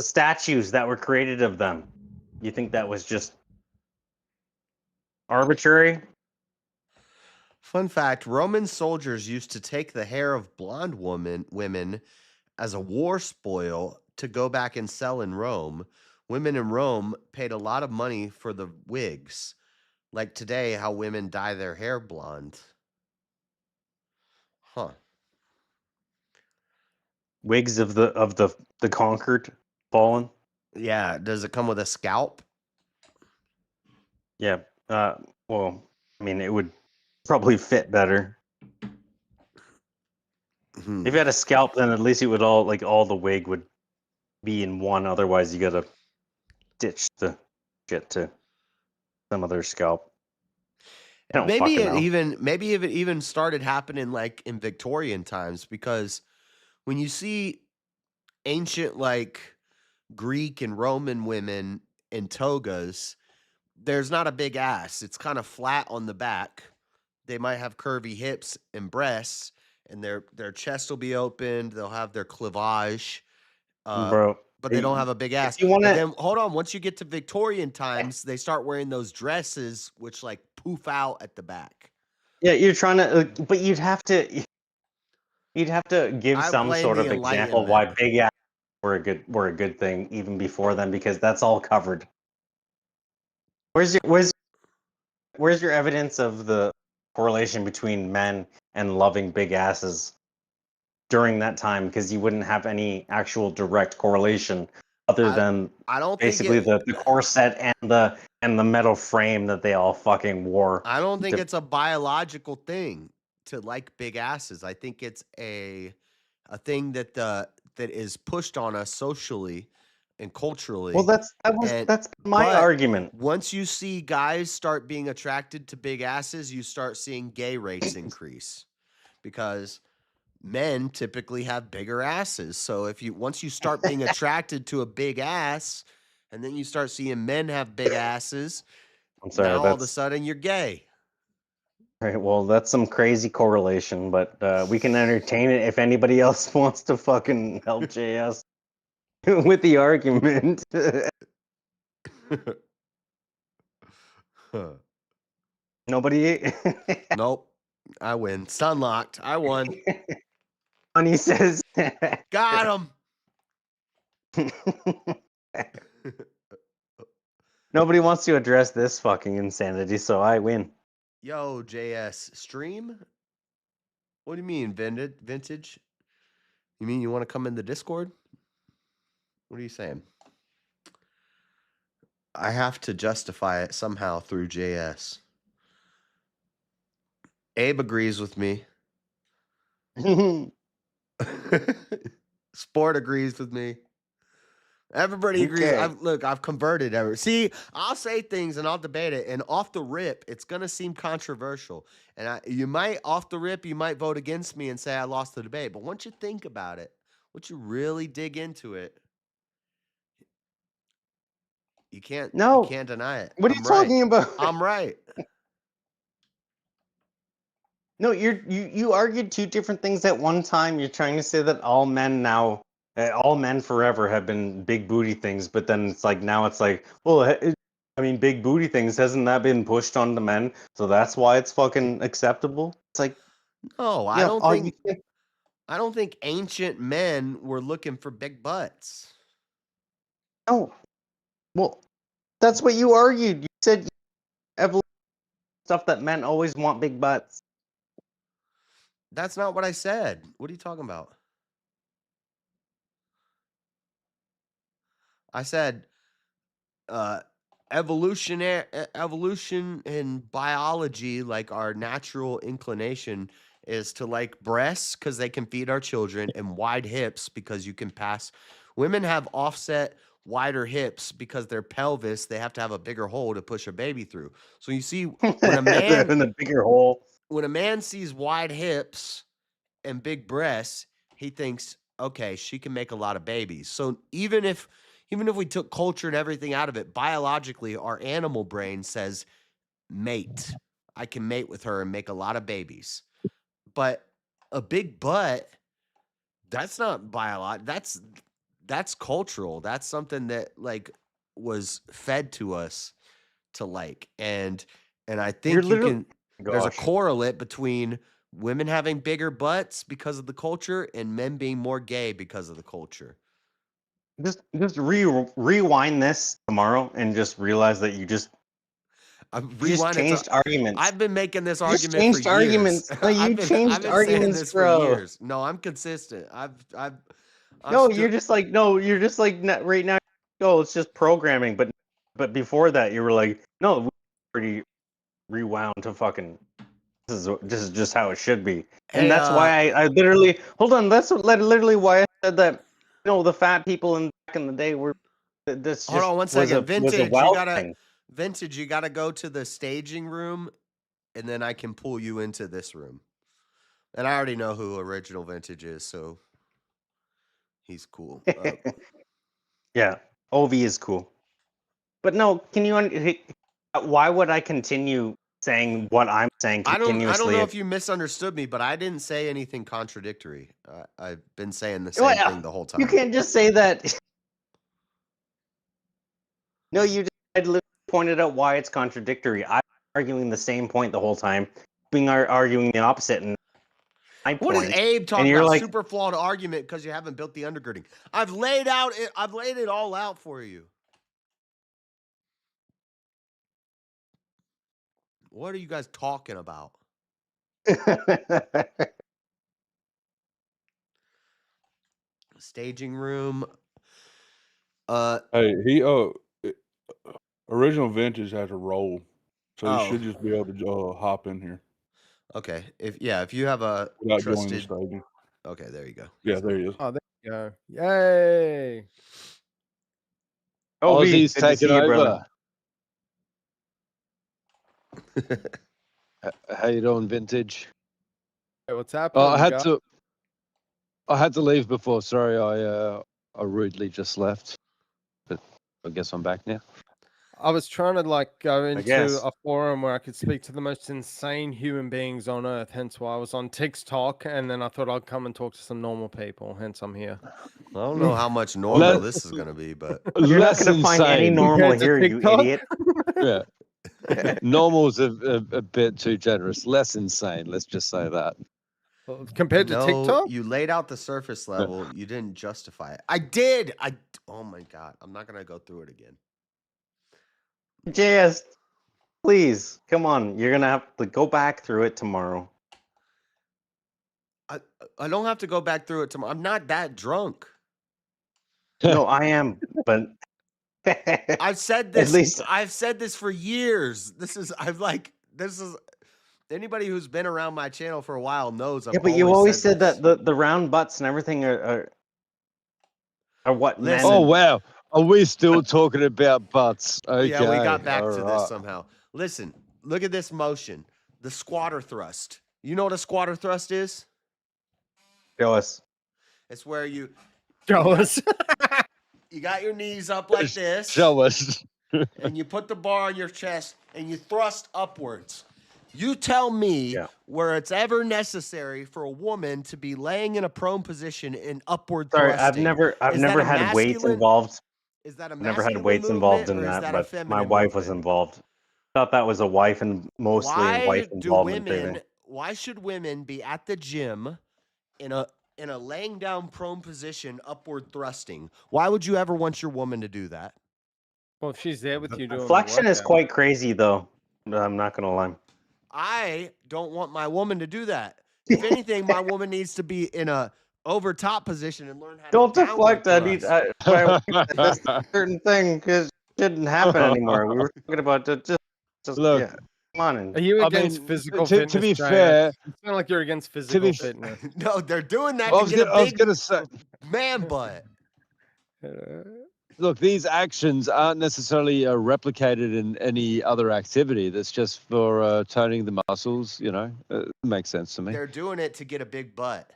statues that were created of them. You think that was just arbitrary? Fun fact, Roman soldiers used to take the hair of blonde women as a war spoil to go back and sell in Rome. Women in Rome paid a lot of money for the wigs. Like today, how women dye their hair blonde. Huh. Wigs of the conquered, fallen. Yeah. Does it come with a scalp? Yeah. Well, I mean, it would probably fit better. If you had a scalp, then at least it would all the wig would be in one. Otherwise, you gotta ditch the shit to some other scalp. I don't Maybe fucking know. maybe it even started happening like in Victorian times, because when you see ancient like Greek and Roman women in togas, there's not a big ass. It's kind of flat on the back. They might have curvy hips and breasts, and their chest will be opened. They'll have their cleavage, Bro, but they don't have a big ass. If you want But to, then hold on, once you get to Victorian times, they start wearing those dresses which like poof out at the back. yeah, you're trying to, but you'd have to give I some blame sort the of example why Enlightenment. big ass were a good thing even before then, because that's all covered. Where's your evidence of the correlation between men and loving big asses during that time? Because you wouldn't have any actual direct correlation other than I don't think basically the corset and the metal frame that they all fucking wore. I don't think it's a biological thing to like big asses. I think it's a thing that is pushed on us socially and culturally. Well, that's my argument. Once you see guys start being attracted to big asses, you start seeing gay rates increase because men typically have bigger asses. So once you start being attracted to a big ass, and then you start seeing men have big asses, I'm sorry, now all of a sudden you're gay. Right, well, that's some crazy correlation, but we can entertain it if anybody else wants to fucking help JS with the argument. Nobody. Nope. I win. Sunlocked. I won. Honey says, got him. Nobody wants to address this fucking insanity, so I win. Yo, JS, stream? What do you mean, vintage? You mean you want to come in the Discord? What are you saying? I have to justify it somehow through JS. Abe agrees with me. Sport agrees with me. Everybody agrees. Okay. I've converted. See, I'll say things and I'll debate it, and off the rip, it's gonna seem controversial. And you might vote against me and say I lost the debate. But once you think about it, once you really dig into it, you can't deny it. What are you talking about? I'm right. No, you argued two different things at one time. You're trying to say that all men forever have been big booty things, but then it's like now it's like, well, I mean, big booty things, hasn't that been pushed on the men? So that's why it's fucking acceptable. It's like, no, I don't think ancient men were looking for big butts. No, well, that's what you argued. You said evolution stuff that men always want big butts. That's not what I said. What are you talking about? I said evolution in biology, like our natural inclination is to like breasts because they can feed our children, and wide hips because you can pass. Women have offset wider hips because their pelvis, they have to have a bigger hole to push a baby through. So you see, when a man in a bigger hole. When a man sees wide hips and big breasts, he thinks, okay, she can make a lot of babies. So even if we took culture and everything out of it, biologically, our animal brain says, mate. I can mate with her and make a lot of babies. But a big butt, that's not biological. That's cultural. That's something that like was fed to us to like. And I think there's a correlate between women having bigger butts because of the culture and men being more gay because of the culture. Just rewind this tomorrow and just realize that you just changed arguments. I've been making this You just argument changed for years. arguments. No, you I've changed been saying arguments, this bro. for years. No, I'm consistent. You're just like right now. Oh, it's just programming. But before that, you were like, no, we already rewound to fucking. This is just how it should be, and Hey, that's why I literally hold on. That's literally why I said that. The fat people back in the day were. This just hold on one was a second. Vintage, wealth thing. you gotta go to the staging room, and then I can pull you into this room. And I already know who original Vintage is, so he's cool. Yeah, OV is cool. But no, can you? Why would I continue saying what I'm saying continuously? I don't know if you misunderstood me, but I didn't say anything contradictory. I've been saying the same thing the whole time. You can't just say that. No, you just literally pointed out why it's contradictory. I'm arguing the same point the whole time, arguing the opposite. And what is Abe talking about? Super flawed argument because you haven't built the undergirding. I've laid it all out for you. What are you guys talking about? Staging room. Hey, original Vintage has a roll, so you should just be able to hop in here. Okay, if you have a without trusted. joining the staging. Okay, there you go. Yeah, there he is. Oh, there you go. Yay! Oh, Ozzy's taking over. How you doing, Vintage? Hey, what's happening? I had to leave before. Sorry, I rudely just left, but I guess I'm back now. I was trying to go into guess. a forum where I could speak to the most insane human beings on earth. Hence why I was on TikTok, and then I thought I'd come and talk to some normal people. Hence I'm here. I don't know how much normal this is going to be, but you're not going to find any normal here, you idiot. Yeah. Normal's a bit too generous. Less insane. Let's just say that. Compared to TikTok, you laid out the surface level. You didn't justify it. I did. Oh my god, I'm not gonna go through it again. JS, please come on. You're gonna have to go back through it tomorrow. I don't have to go back through it tomorrow. I'm not that drunk. No, I am, but. I've said this. At least I've said this for years. This is anybody who's been around my channel for a while knows. Yeah, but you always said that the round butts and everything are what men. Oh wow, are we still talking about butts? Okay, yeah, we got back to this somehow. Listen, look at this motion. The squatter thrust. You know what a squatter thrust is? Show us. It's where you show us. You got your knees up like this. Show us. And you put the bar on your chest and you thrust upwards. You tell me where it's ever necessary for a woman to be laying in a prone position in upward thrusting. I've never had weights involved. Is that a never had weights involved in that, but my wife was involved. Thought that was a wife and mostly a wife involvement thing. Why should women be at the gym in a laying down prone position, upward thrusting? Why would you ever want your woman to do that? Well, if she's there with you doing flexion is quite crazy, though. I'm not gonna lie. I don't want my woman to do that. If anything, my woman needs to be in a over top position and learn how Don't to downward deflect thrust. that's a certain thing because it didn't happen anymore. We were talking about just Look, yeah. Come on in. Are you I against mean, physical to fitness? be JS? fair, You sound like you're against to physical be fitness. No, they're doing that I to was get a gonna, I was big gonna say, man butt. look, these actions aren't necessarily replicated in any other activity. That's just for toning the muscles. You know, it makes sense to me. They're doing it to get a big butt.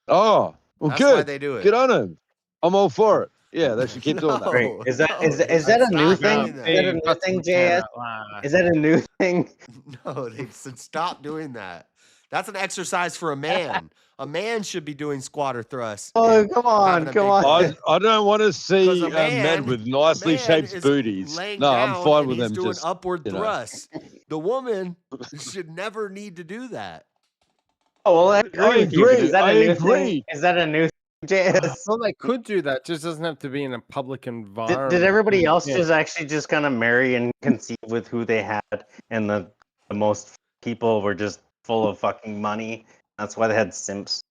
Oh, well, That's why good. they do it. Good on them. I'm all for it. Yeah, they should keep doing that. Great. Is that no, is that a new stop thing? doing Is that. that a new thing, JS? Is that a new thing? No, they said stop doing that. That's an exercise for a man. A man should be doing squatter thrusts. Oh, and come on, having a come big on. butt. I don't want to 'Cause see a man, men with nicely shaped is booties. laying No, I'm down fine and with he's them. doing Just upward you know. thrusts. The woman should never need to do that. Oh well, I agree with you. But is that I a new agree. thing? Is that a new thing, JS? Well, they could do that. Just doesn't have to be in a public environment. Did everybody else Yeah. just actually just kind of marry and conceive with who they had, and the most people were just full of fucking money? That's why they had simps.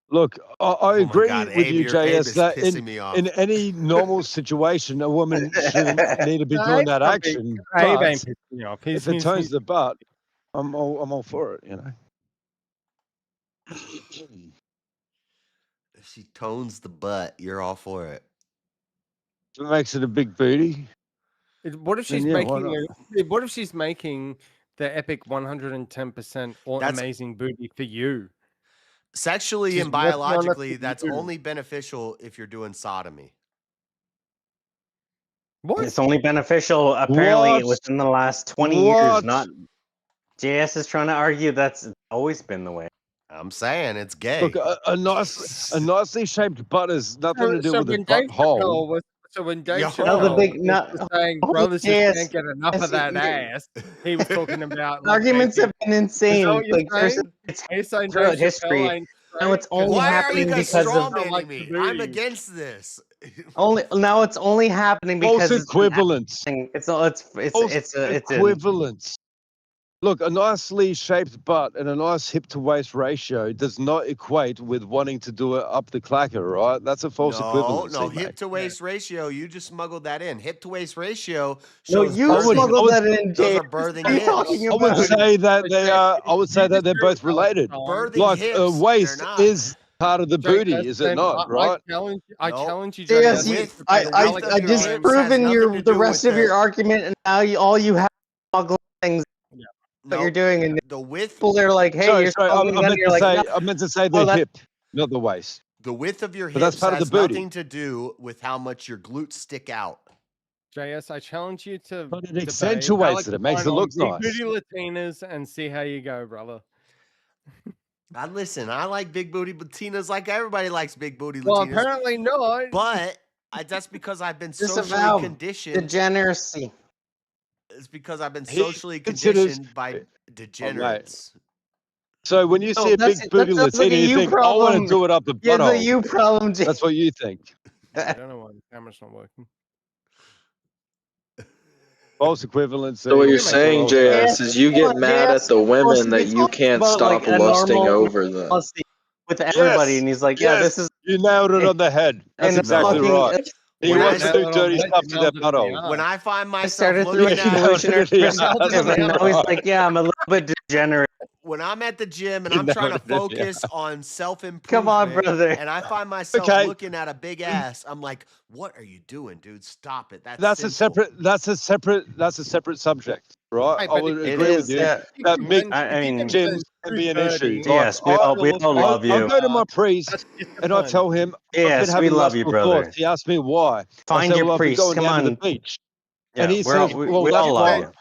Look, I agree God, with Abe, you, Abe JS, is that pissing me off. in any normal situation, a woman shouldn't need to be No, doing Abe's that not big. action. Abe But ain't pissing me off. if it turns the butt, I'm all for it. You know. If she tones the butt, you're all for it. If it makes it a big booty. What if she's then yeah, why making? not? What if she's making the epic 110% or That's- amazing booty for you? Sexually She's and working on it biologically, for that's you. only beneficial if you're doing sodomy. What? It's only beneficial apparently What? within the last 20 years. What? Not JS is trying to argue that's always been the way. I'm saying it's gay. Look, a nicely shaped butt has nothing to do So with a when Dave butthole. Chappelle was, so when Dave Yo. Chappelle No, the big was no. just saying oh, brothers yes, just can't get enough yes, of that yeah. ass, he was talking about like, Arguments making, have been insane. Is that what you're Like there's saying? it's Are you saying throughout Dave history. Chappelle ain't Now it's straight? 'Cause only Why are you happening guys because of strawmanning like me? the I'm booty. against this. now it's only happening because False equivalence. it's a Equivalence. Look, a nicely shaped butt and a nice hip to waist ratio does not equate with wanting to do it up the clacker, right? That's a false equivalency. No, mate. hip to waist ratio. You just smuggled that in. Hip to waist ratio No, shows you birthing. smuggled that in, Those Jay. are birthing What are you hips. talking I would about? say that they are. I would say that they're both related. Birthing Like hips, a waist they're not. is part of the booty, JS, is it then not? Right? I Nope. challenge you, Yes, JS. you, width- I the I width of I your just hips has proven nothing your to the do rest with of your the- argument, and now all you have is smuggled things that you're doing, and The width, people are like, "Hey, Sorry, you're I smuggling that," meant and you're to like, say. "No." I meant to say Well, the that- hip, not the waist. the width of your But that's hips part of has the booty. nothing to do with how much your glutes stick out. JS, I challenge you to But it debate accentuates Alex it. It makes Klein it on look big nice. booty Latinas and see how you go, brother. Listen, I like big booty Latinas like everybody likes big booty Latinas. Well, apparently not. But that's because I've been Disavow socially conditioned. degeneracy. It's because I've been He socially considers- conditioned by degenerates. So when you No, see a that's- big booty that sounds like Latina, a you you think, I want problem. to do it up the Yeah, it's a butthole. you problem, Jay. That's what you think. I don't know why the camera's not working. False equivalency. So what you're saying, JS, is you get mad at the women that you can't about, stop like, a lusting normal over them. policy with everybody, and he's like, "Yeah, this is." You nailed it on the head. That's and it's exactly fucking- right. it's- He When wants I- to do dirty stuff to their butthole. When I find I myself started through looking an at evolutionary Yeah, perspective, and now he's like, "Yeah, I'm a little bit degenerate." when I'm at the gym and You I'm trying to know it, yeah. focus on self-improvement, Come on, brother. and I find myself Okay. looking at a big ass, I'm like, "What are you doing, dude? Stop it! That's a sinful." separate subject, right? Hey, I but would it agree is, with you yeah. that You big can- I mean, gym can be an issue. Like, Yes, we all love you. I go to my priest and I tell him I've Yes, been we having love you, lustful brother. thoughts. He asked me why. I Find said, your well, I've been priest. going Come down to on. the beach. Yeah, And he says, we well, that's all love why. you.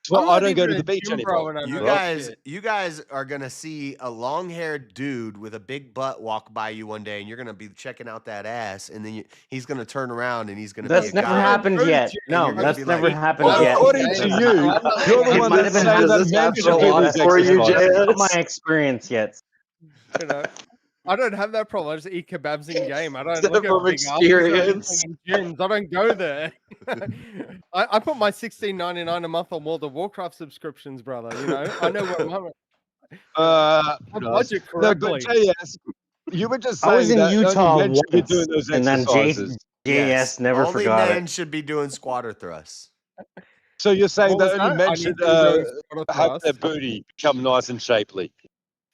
Well, I'm I not don't go even to the a beach gym bro anymore. and I You know guys, shit. you guys are gonna see a long-haired dude with a big butt walk by you one day, and you're gonna be checking out that ass, and then he's gonna turn around and he's gonna be That's a never guy. happened and yet. you're No, gonna that's be never like, happened Well, yet. according to you, you're the It one might that's have been saying that this men happened should a do lot these for you, exercises. Jay. Not my experience yet. You know, I don't have that problem. I just eat kebabs in game. I don't Instead look of at big experience. gyms. I don't go there. I put my $16.99 a month on World of Warcraft subscriptions, brother. You know, I know where I'm. budget No, but correctly. JS, you were just I was saying in that Utah only men should be once, doing those and then exercises. JS never only forgot men it. should be doing squatter thrusts. So you're saying What was that only that? men I should need to be doing squatter have their thrusts. booty become nice and shapely.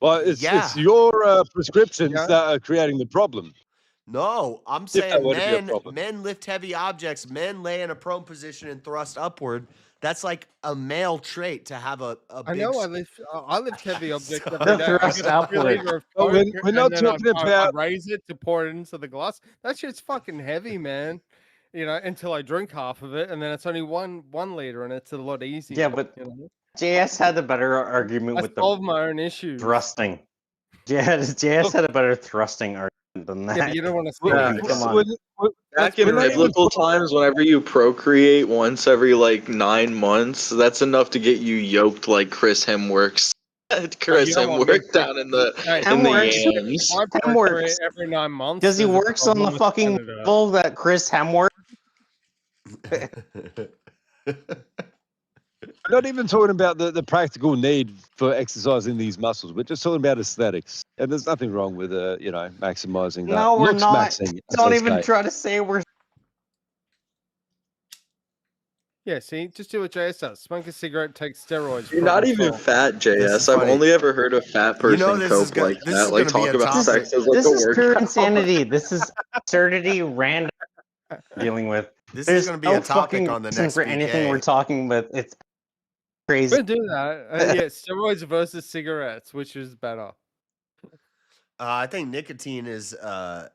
Well, it's Yeah. your prescriptions Yeah. that are creating the problem. No, I'm If that saying were to be a problem. men lift heavy objects, men lay in a prone position and thrust upward. That's like a male trait to have a I big. know I lift heavy objects So- every day. I Thrust get a upward. 3 liter of Oh, Coke, we're not and then talking I about. raise it to pour it into the glass. That shit's fucking heavy, man. You know, until I drink half of it, and then it's only one liter, and it's a lot easier. Yeah, but you know? JS had the better argument I with solve the my own issues. thrusting. JS had a better thrusting argument than that. Yeah, but you don't want to see Yeah, it. Come on. Back in biblical times, whenever you procreate once every like 9 months, that's enough to get you yoked like Chris Hemsworth. Chris you don't want me Hemsworth down in the Hey, yams. I procreate every 9 months. Because he there's a works on the problem with fucking Canada. level that Chris Hemsworth. We're not even talking about the practical need for exercising these muscles. We're just talking about aesthetics, and there's nothing wrong with maximizing that. No, we're Looks not. maxing, as Don't they even say. try to say we're. Yeah, see, just do what JS does. Smoke a cigarette, take steroids. You're not even fat, JS. I've only ever heard a fat person cope like that. Like talk about sex as like This a is work. pure insanity. This is absurdity, random dealing with. This is There's gonna be no a topic fucking on the reason next for anything PK. we're talking about. It's crazy. We'll do that. Yeah, steroids versus cigarettes, which is better? I think nicotine is a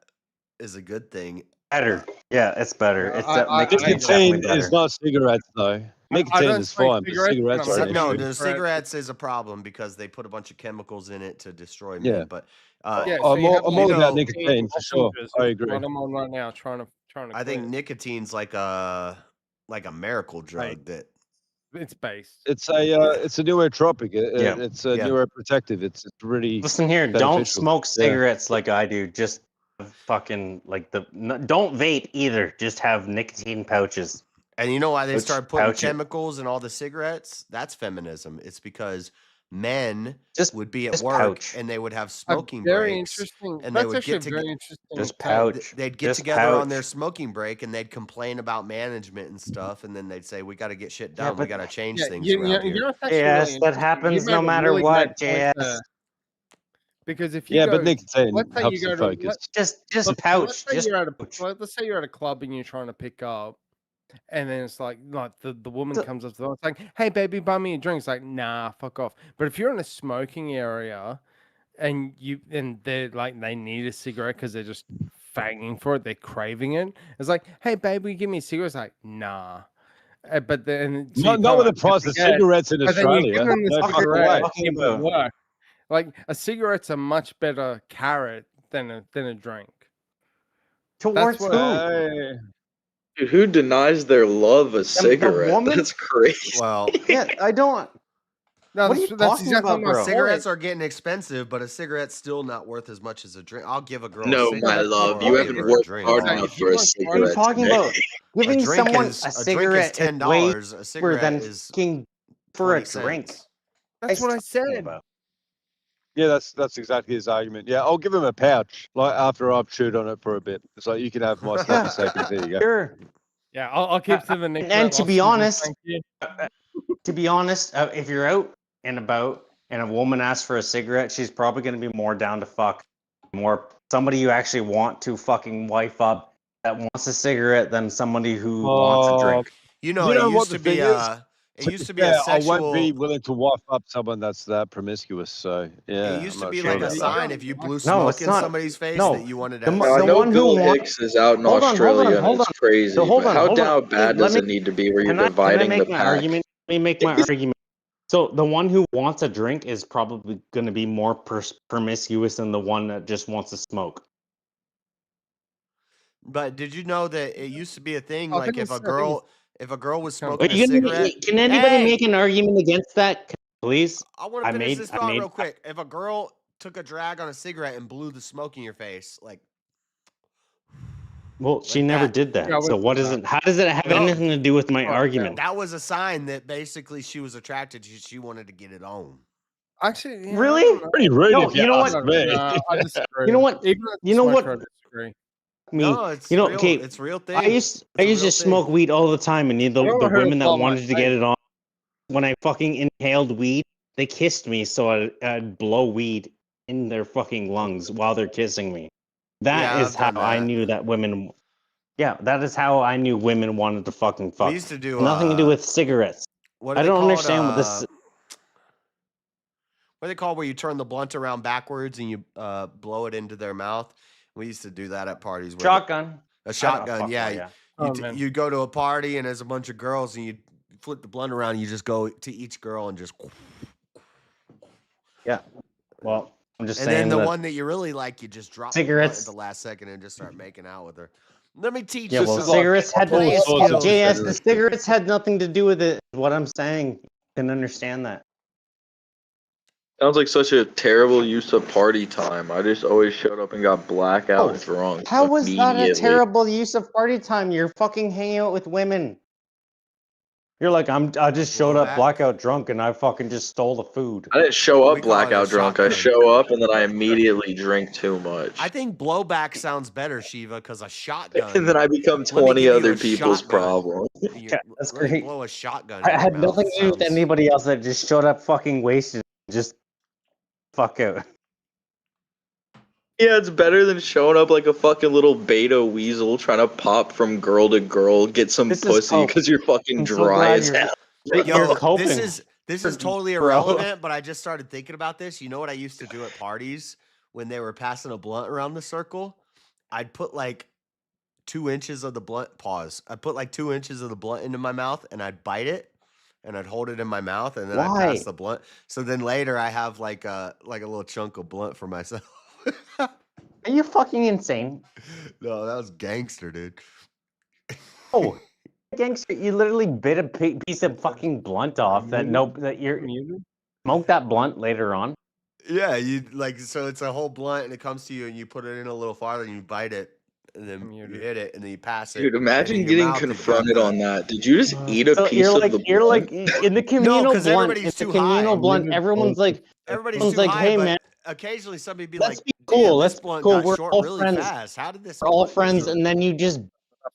good thing. Better. Yeah, it's better. It's Nicotine definitely better. is not cigarettes, though. Nicotine don't is smoke fine, but cigarettes, cigarettes and are I'm an No, issue. the cigarettes is a problem because they put a bunch of chemicals in it to destroy men. Yeah. But Yeah, so I'm you all, have I'm like all about nicotine nicotine for sure. lozenges, I which is agree. What I'm on right now, trying to. I think nicotine's like a miracle drug that it's based. It's a neurotropic. Yeah. It's a Yeah. neuroprotective. It's really Listen here, don't beneficial. smoke Yeah. cigarettes like I do. Just fucking like don't vape either. Just have nicotine pouches. And you know why they Pouch- started putting pouch it. chemicals in all the cigarettes? That's feminism. It's because men would be at just work pouch. and they would have A smoking very breaks. interesting. And they That's would actually get a very together. interesting. Just take. pouch. They'd get Just together on their pouch. smoking break and they'd complain about management and stuff. And then they'd say, "We got to get shit Yeah, done. We but- got to change Yeah, things you around here." know, it's actually Yes, really that interesting. happens You no made a matter really what, great point JS. there. Because if you Yeah, go, but nicotine let's say helps you the go to focus. Just let's pouch. say Just you're at pouch. let's say you're at a club and you're trying to pick up, and then it's like the woman comes up to them, it's like, "Hey, baby, buy me a drink." It's like, "Nah, fuck off." But if you're in a smoking area, and they're like they need a cigarette because they're just fanging for it, they're craving it. It's like, "Hey, baby, give me a cigarette." It's like, "Nah." But then so you Not with the can't price of forget, cigarettes in but then you give Australia. them the No fucking cigarette way. and it work. Like a cigarette's a much better carrot than a drink. Towards what- who? Dude, who denies their love a cigarette? woman? That's crazy. Well, Yeah, I don't. No, What are you that's talking exactly about, my bro? cigarettes are getting expensive, but a cigarette's still not worth as much as a drink. I'll give a girl No, a my cigarette love, before you I'll give haven't her a worked drink. hard Like, enough if for you a want What are cigarette. you talking today. about? Giving drink someone is- a a drink is cigarette is way $10. A cheaper cigarette than is fucking for a 20 drink. cents. That's what I said. About? Yeah, that's exactly his argument. Yeah, I'll give him a pouch, like after I've chewed on it for a bit. It's like you can have my sloppy seconds. There you go. Sure. Yeah, I'll keep to the next. And to be honest, if you're out and about and a woman asks for a cigarette, she's probably going to be more down to fuck, more somebody you actually want to fucking wife up that wants a cigarette than somebody who wants a drink. You know, You know it what used the to be thing is? it used to be a I won't be sexual. willing to wife up someone that's that promiscuous. So yeah, It used I'm to not be sure like a about that. sign if you blew No, smoke it's in not. somebody's face No. that you wanted to The have mo- I the know one who Bill wants- Hicks is out in Hold on, Australia hold and it's on. crazy, So hold but on, how hold on. bad Let does me- it need to be where you're Can I dividing the make my pack? argument? Let me make my argument. So the one who wants a drink is probably going to be more promiscuous than the one that just wants to smoke. But did you know that it used to be a thing? I Like think if a it's- I think girl was Are smoking a you gonna- cigarette, can anybody Hey! make an argument against that, please? I want to finish this thought real quick. If a girl took a drag on a cigarette and blew the smoke in your face, like Well, she never did that. Yeah, So what's what that? is it? How does it have No. anything to do with my argument? that was a sign that basically she was attracted to. She wanted to get it on. Actually, yeah, Really? Pretty rude No, if you you know ask what? me. No, I disagree. You know what? Even as a You know what? smoker, I disagree. Me, No, it's you know, real. okay. It's a real thing. I used to smoke weed all the time, and the women that wanted to get it on, when I fucking inhaled weed, they kissed me, so I'd blow weed in their fucking lungs while they're kissing me. That Yeah, is I've how done I that. knew that women. Yeah, that is how I knew women wanted to fucking fuck. We used to do Nothing to do with cigarettes. what do I they don't call understand it? what this. What do they call where you turn the blunt around backwards and you blow it into their mouth? We used to do that at parties. Shotgun. A shotgun, yeah. yeah. You go to a party and there's a bunch of girls and you flip the blunt around and you just go to each girl and just. Yeah. Well, I'm just and saying. And then the that one that you really like, you just drop cigarettes the blunt at the last second and just start making out with her. Let me teach Yeah, you. well, some cigarettes had play skills. JS. The cigarettes had nothing to do with it. What I'm saying, you can understand that. Sounds like such a terrible use of party time. I just always showed up and got blackout drunk. How was that a immediately. terrible use of party time? You're fucking hanging out with women. You're like, I just showed up blackout drunk and I fucking just stole the food. I didn't show We up call it a blackout drunk. I shotgun. show up and then I immediately drink too much. I think blowback sounds better, Shiva, because a shotgun. And then I become Let me 20 give you other a people's shotgun. problem. Yeah, that's Let me great. blow a shotgun. I in your had mouth. nothing to do with Sounds- anybody else that just showed up fucking wasted. Just fuck out. Yeah, it's better than showing up like a fucking little beta weasel trying to pop from girl to girl, get some This is pussy cope. because you're fucking I'm so dry glad as you're- hell. You're coping. This is totally Bro. irrelevant, but I just started thinking about this. You know what I used to do at parties when they were passing a blunt around the circle? I'd put like 2 inches of the blunt. Pause. I'd put like 2 inches of the blunt into my mouth, and I'd bite it, and I'd hold it in my mouth, and then I'd Why? pass the blunt. So then later, I have like a little chunk of blunt for myself. Are you fucking insane? No, that was gangster, dude. Oh, gangster! You literally bit a piece of fucking blunt off that you're smoke that blunt later on. Yeah, you like so it's a whole blunt and it comes to you and you put it in a little farther and you bite it and then you hit it and then you pass it. Dude, and imagine in your getting mouth, you've got confronted the- on that. Did you just eat a So piece of the you're blunt? like in the communal 'cause blunt. everybody's In the too communal high. blunt, everyone's like, Everybody's too high, hey but man, occasionally somebody be let's like, be cool. "Damn, this Let's be blunt cool. got We're short all really friends. fast. How did this We're all blunt get friends, short?" and then you just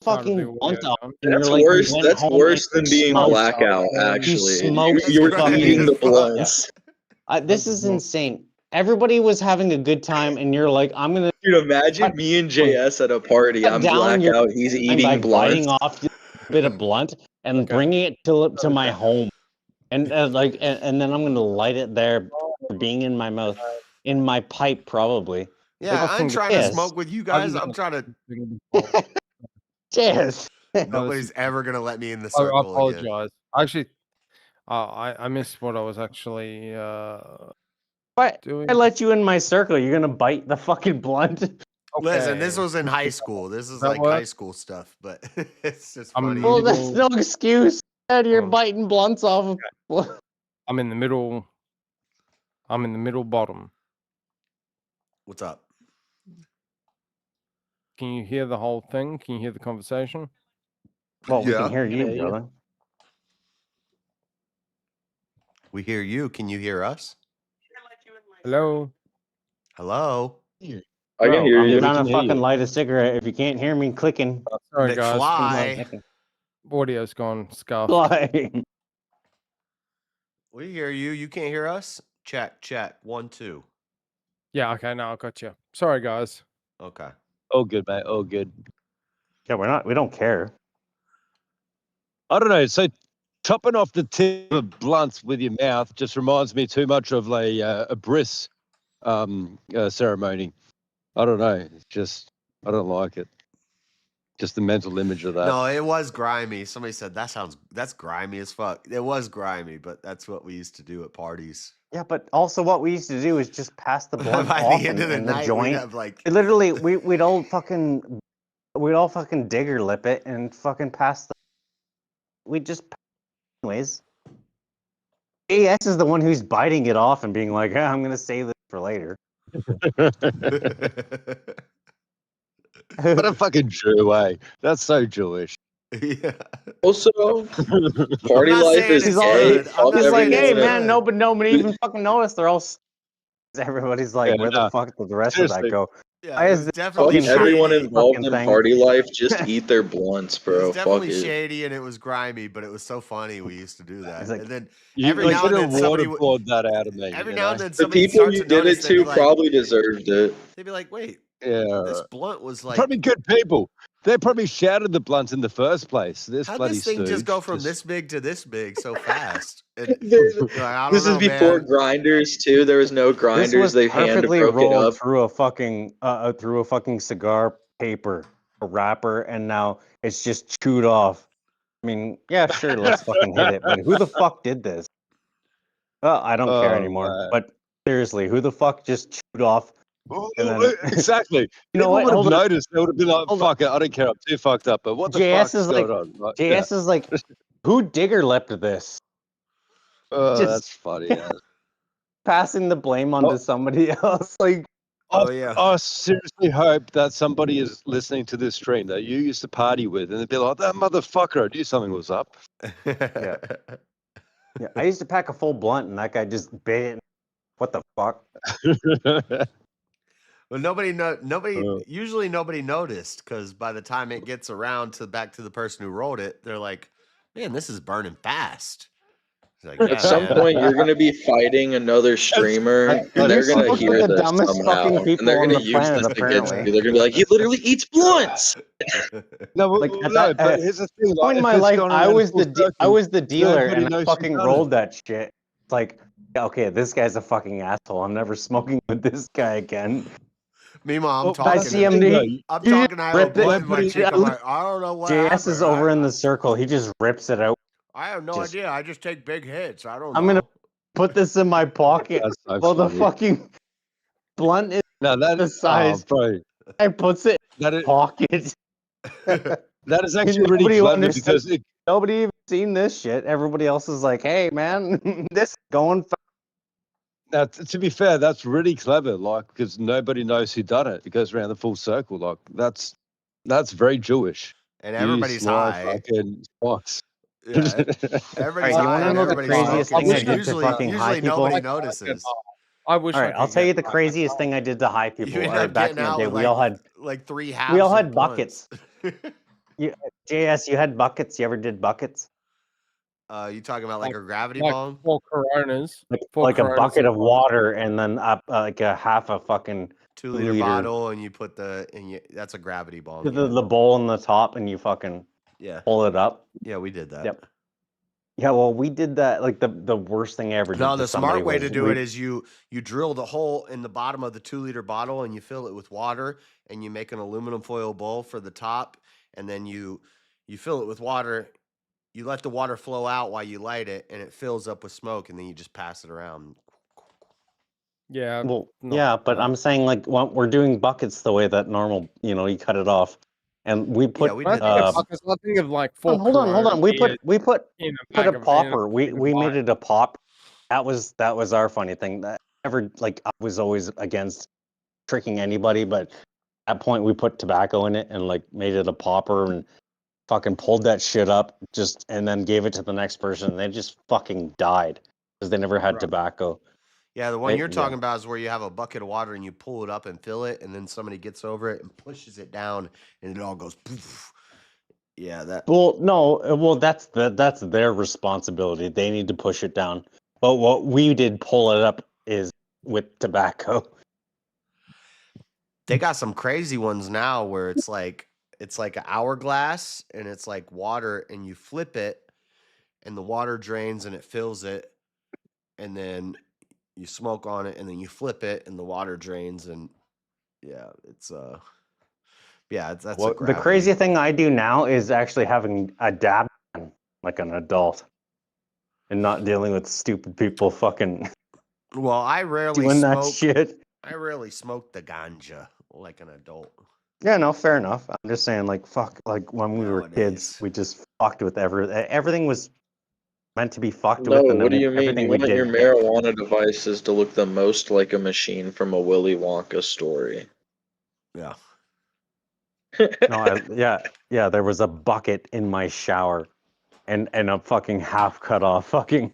fucking blunt off. And That's you're like, worse. you went That's home worse and than being smoked. blackout. You Actually, smoked you were fucking- eating the blunts. This is insane. Everybody was having a good time, and you're like, I'm gonna. Dude, imagine me and JS at a party. I'm down your blackout. He's by eating biting blunts. off a bit of blunt and bringing it to my home, and and then I'm gonna light it there, being in my mouth, in my pipe probably. Yeah, Like, I'm trying to yes. smoke with you guys. I'm trying to. Yes. Nobody's ever gonna let me in the I circle again. apologize. Actually, I missed what I was actually But doing. I let you in my circle. You're gonna bite the fucking blunt. Listen, this was in high school. This is That like work? high school stuff, but it's just I'm in funny. the Well, that's middle. no excuse. Dad, you're biting blunts off. I'm in the middle. I'm in the middle bottom. What's up? Can you hear the whole thing? Can you hear the conversation? Well, we Yeah. can hear you, Yeah, yeah. brother. We hear you. Can you hear us? Hello. Hello. I can hear I'm you. trying to fucking light a cigarette. If you can't hear me clicking, Sorry, guys. McFly. Audio's gone scuffed. Fly. We hear you. You can't hear us? Check, check. 1, 2. Yeah. Okay. Now I got you. Sorry, guys. Okay. Oh, good, mate. Oh, good. Yeah, we don't care. I don't know. So chopping off the tip of blunts with your mouth just reminds me too much of a bris ceremony. I don't know. It's just, I don't like it. Just the mental image of that. No, it was grimy. Somebody said that's grimy as fuck. It was grimy, but that's what we used to do at parties. Yeah, but also what we used to do is just pass the blunt By the off end of the and night, we'd joint. have, like- Literally, we'd all fucking digger lip it and fucking pass the. We just anyways. AS is the one who's biting it off and being like, I'm gonna save this for later. What a fucking Jew, eh? That's so Jewish. Yeah. Also, party not life saying is it's gay. good. I'm Fuck not He's like, saying it's hey everyone. man, good. nobody even fucking noticed. They're all. Everybody's like, Yeah, where the no. fuck did the rest of that Seriously. go? Yeah, Why it is was this definitely Fuck fucking everyone shady. involved fucking in thing? party life. Just eat their blunts, It was bro. Fuck definitely it. shady and it was grimy, but it was so funny. We used to do that, It's like, and then You every now and then somebody would. waterboard that out of me, Every you now know? and then The somebody people starts you to did notice. it They'd be to like, probably deserved it. wait, Yeah. this blunt was like. Probably good people. They probably shouted the blunt in the first place. This How'd bloody this thing just stooge. go from this big to this big so fast? And This you're like, I don't is know, before man. grinders too. There was no this grinders. was They hand perfectly broke it rolled up. through a fucking cigar paper, a wrapper, and now it's just chewed off. I mean, yeah, sure, let's fucking hit it. But who the fuck did this? I don't care Oh, anymore. man. But seriously, who the fuck just chewed off? And then Exactly. you know People what? would have Hold on. noticed. They would have been like, Hold on. fuck it, I don't care. I'm too fucked up. But what the JS fuck's is like, going on? Like, yeah. JS is like, who digger lipped this? Oh, Just that's funny. Yeah. passing the blame onto somebody else. Like, I seriously hope that somebody is listening to this stream that you used to party with, and they'd be like, that motherfucker, I knew something was up. yeah. Yeah, I used to pack a full blunt, and that guy just bit it. What the fuck? Well, usually nobody noticed because by the time it gets around to back to the person who wrote it, they're like, man, this is burning fast. It's like, At yeah, some man. point, you're gonna be fighting another streamer, and they're You gonna smoke hear with the this dumbest somehow, fucking and people they're on gonna the use planet, this against apparently. you. They're gonna be like, "He literally eats blunts." No, Like at no, that but here's the thing. point Like, in if my it's life, gone I around was full the circle, dealer, nobody and I knows fucking you've done rolled it. that shit. It's like, yeah, okay, this guy's a fucking asshole. I'm never smoking with this guy again. Meanwhile, I'm Well, talking. I see him. He I'm just talking. I have a ripped it. blunt in my cheek. I'm like, I don't know what JS happened. is over in the circle. He just rips it out. I have no Just- idea. I just take big hits. I don't I'm know. gonna put this in my pocket. That's so Well, the funny. fucking blunt is No, that the size. bro. I puts it in That his is, pocket. that is actually really Nobody clever understands. because Nobody even seen this shit. Everybody else is like, "Hey, man, this is going." now, to be fair, that's really clever. Like, because nobody knows who done it. It goes around the full circle. Like, that's very Jewish. And You everybody's sly high. fucking spots. Yeah, everybody's Alright, you high wanna and know the everybody's craziest smoking. thing I So did to usually, fucking high usually people? nobody notices. I wish All I right, could I'll tell get you the high. craziest thing I did to high people. You end All right, up back getting in the out day, with we all had like 3 we halves all of had blunts. buckets. JS, you had buckets. You ever did buckets? You talking about like a gravity Like bomb? 4 Coronas. Like, 4 like a Coronas bucket in of one. water, and then like a half a fucking 2-liter bottle, and you put that's a gravity bomb. the bowl in the top, and you fucking Yeah. pull it up. Yeah, we did that. Yep. Yeah, well, we did that. Like the worst thing I ever did. No, to the somebody smart way was to do it is you drill the hole in the bottom of the 2-liter bottle and you fill it with water and you make an aluminum foil bowl for the top and then you fill it with water. You let the water flow out while you light it and it fills up with smoke and then you just pass it around. Yeah. Well, yeah, but I'm saying like we're doing buckets the way that normal, you cut it off, and we put. we I did think of that. buckets. I think of like 4 Hold on. We put in a put bag a of popper. in We a we made wine. it a pop. That was our funny thing. That never like I was always against tricking anybody, but at that point we put tobacco in it and like made it a popper and fucking pulled that shit up and then gave it to the next person. And they just fucking died because they never had tobacco. Yeah, the one Right, you're yeah. talking about is where you have a bucket of water and you pull it up and fill it, and then somebody gets over it and pushes it down, and it all goes poof. Yeah, that. Well, no, well that's their responsibility. They need to push it down. But what we did pull it up is with tobacco. They got some crazy ones now where it's like an hourglass and it's like water, and you flip it, and the water drains and it fills it, and then you smoke on it, and then you flip it, and the water drains, and that's a The gravity. crazy thing I do now is actually having a dab pen like an adult and not dealing with stupid people fucking Well, I rarely doing that smoke. shit. I rarely smoke the ganja like an adult. Yeah, no, fair enough. I'm just saying, like, fuck, like when we were kids, we just fucked with everything was meant to be fucked No, with, and what then do you mean? everything You we want your did. marijuana devices to look the most like a machine from a Willy Wonka story. Yeah. No, yeah. There was a bucket in my shower, and a fucking half cut off fucking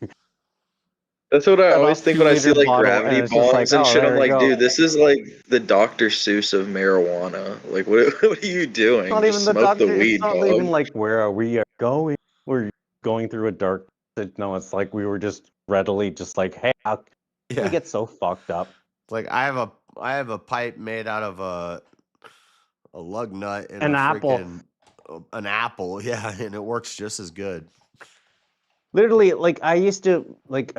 That's what I cut always off think when I see 2 liter like bottle, and gravity it's just like, bongs and oh, shit. I'm there we like, go. dude, this is like the Dr. Seuss of marijuana. Like, what are you doing? Not Just even the smoke the doctor. It's weed, not dog. even like where we are going. We're going through a dark. No, it's like we were just readily just like, hey, how can we Yeah. get so fucked up? It's like I have a pipe made out of a lug nut and An a apple. freaking an apple, yeah, and it works just as good. Literally, like I used to like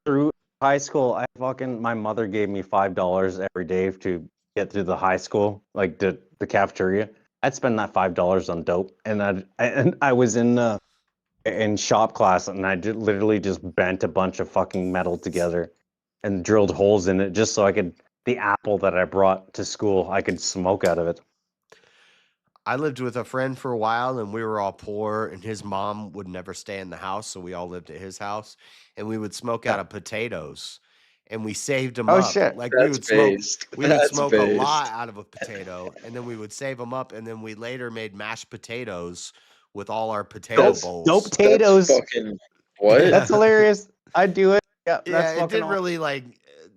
through high school. My mother gave me $5 every day to get through the high school, like the cafeteria. I'd spend that $5 on dope, and I was in shop class, and I literally just bent a bunch of fucking metal together and drilled holes in it just so I could the apple that I brought to school, I could smoke out of it. I lived with a friend for a while, and we were all poor, and his mom would never stay in the house, so we all lived at his house, and we would smoke out of potatoes, and we saved them Oh up. shit. Like That's based. we would That's smoke a lot based. out of a potato, and then we would save them up, and then we later made mashed potatoes with all our potato Dope bowls. potatoes. That's fucking what? That's hilarious. I'd do it. Yeah, Yeah, that's it fucking didn't really like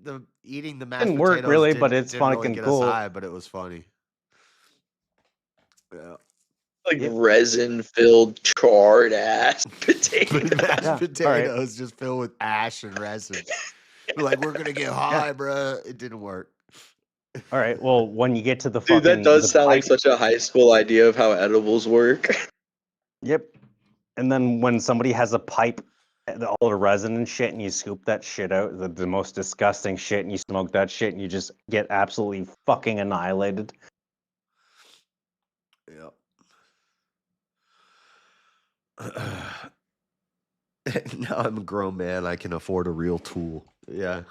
the eating the mashed didn't work potatoes really, but it's didn't really fucking get us cool. high, but it was funny. Yeah. Like resin-filled, charred ass potatoes. Mashed potatoes just filled with ash and resin. We're like, we're gonna get high, bruh. It didn't work. All right. Well, when you get to the Dude, fucking that does the sound like pipe, such a high school idea of how edibles work. yep. And then when somebody has a pipe, all the resin and shit, and you scoop that shit out, the most disgusting shit, and you smoke that shit, and you just get absolutely fucking annihilated. Yep. Now I'm a grown man. I can afford a real tool. Yeah.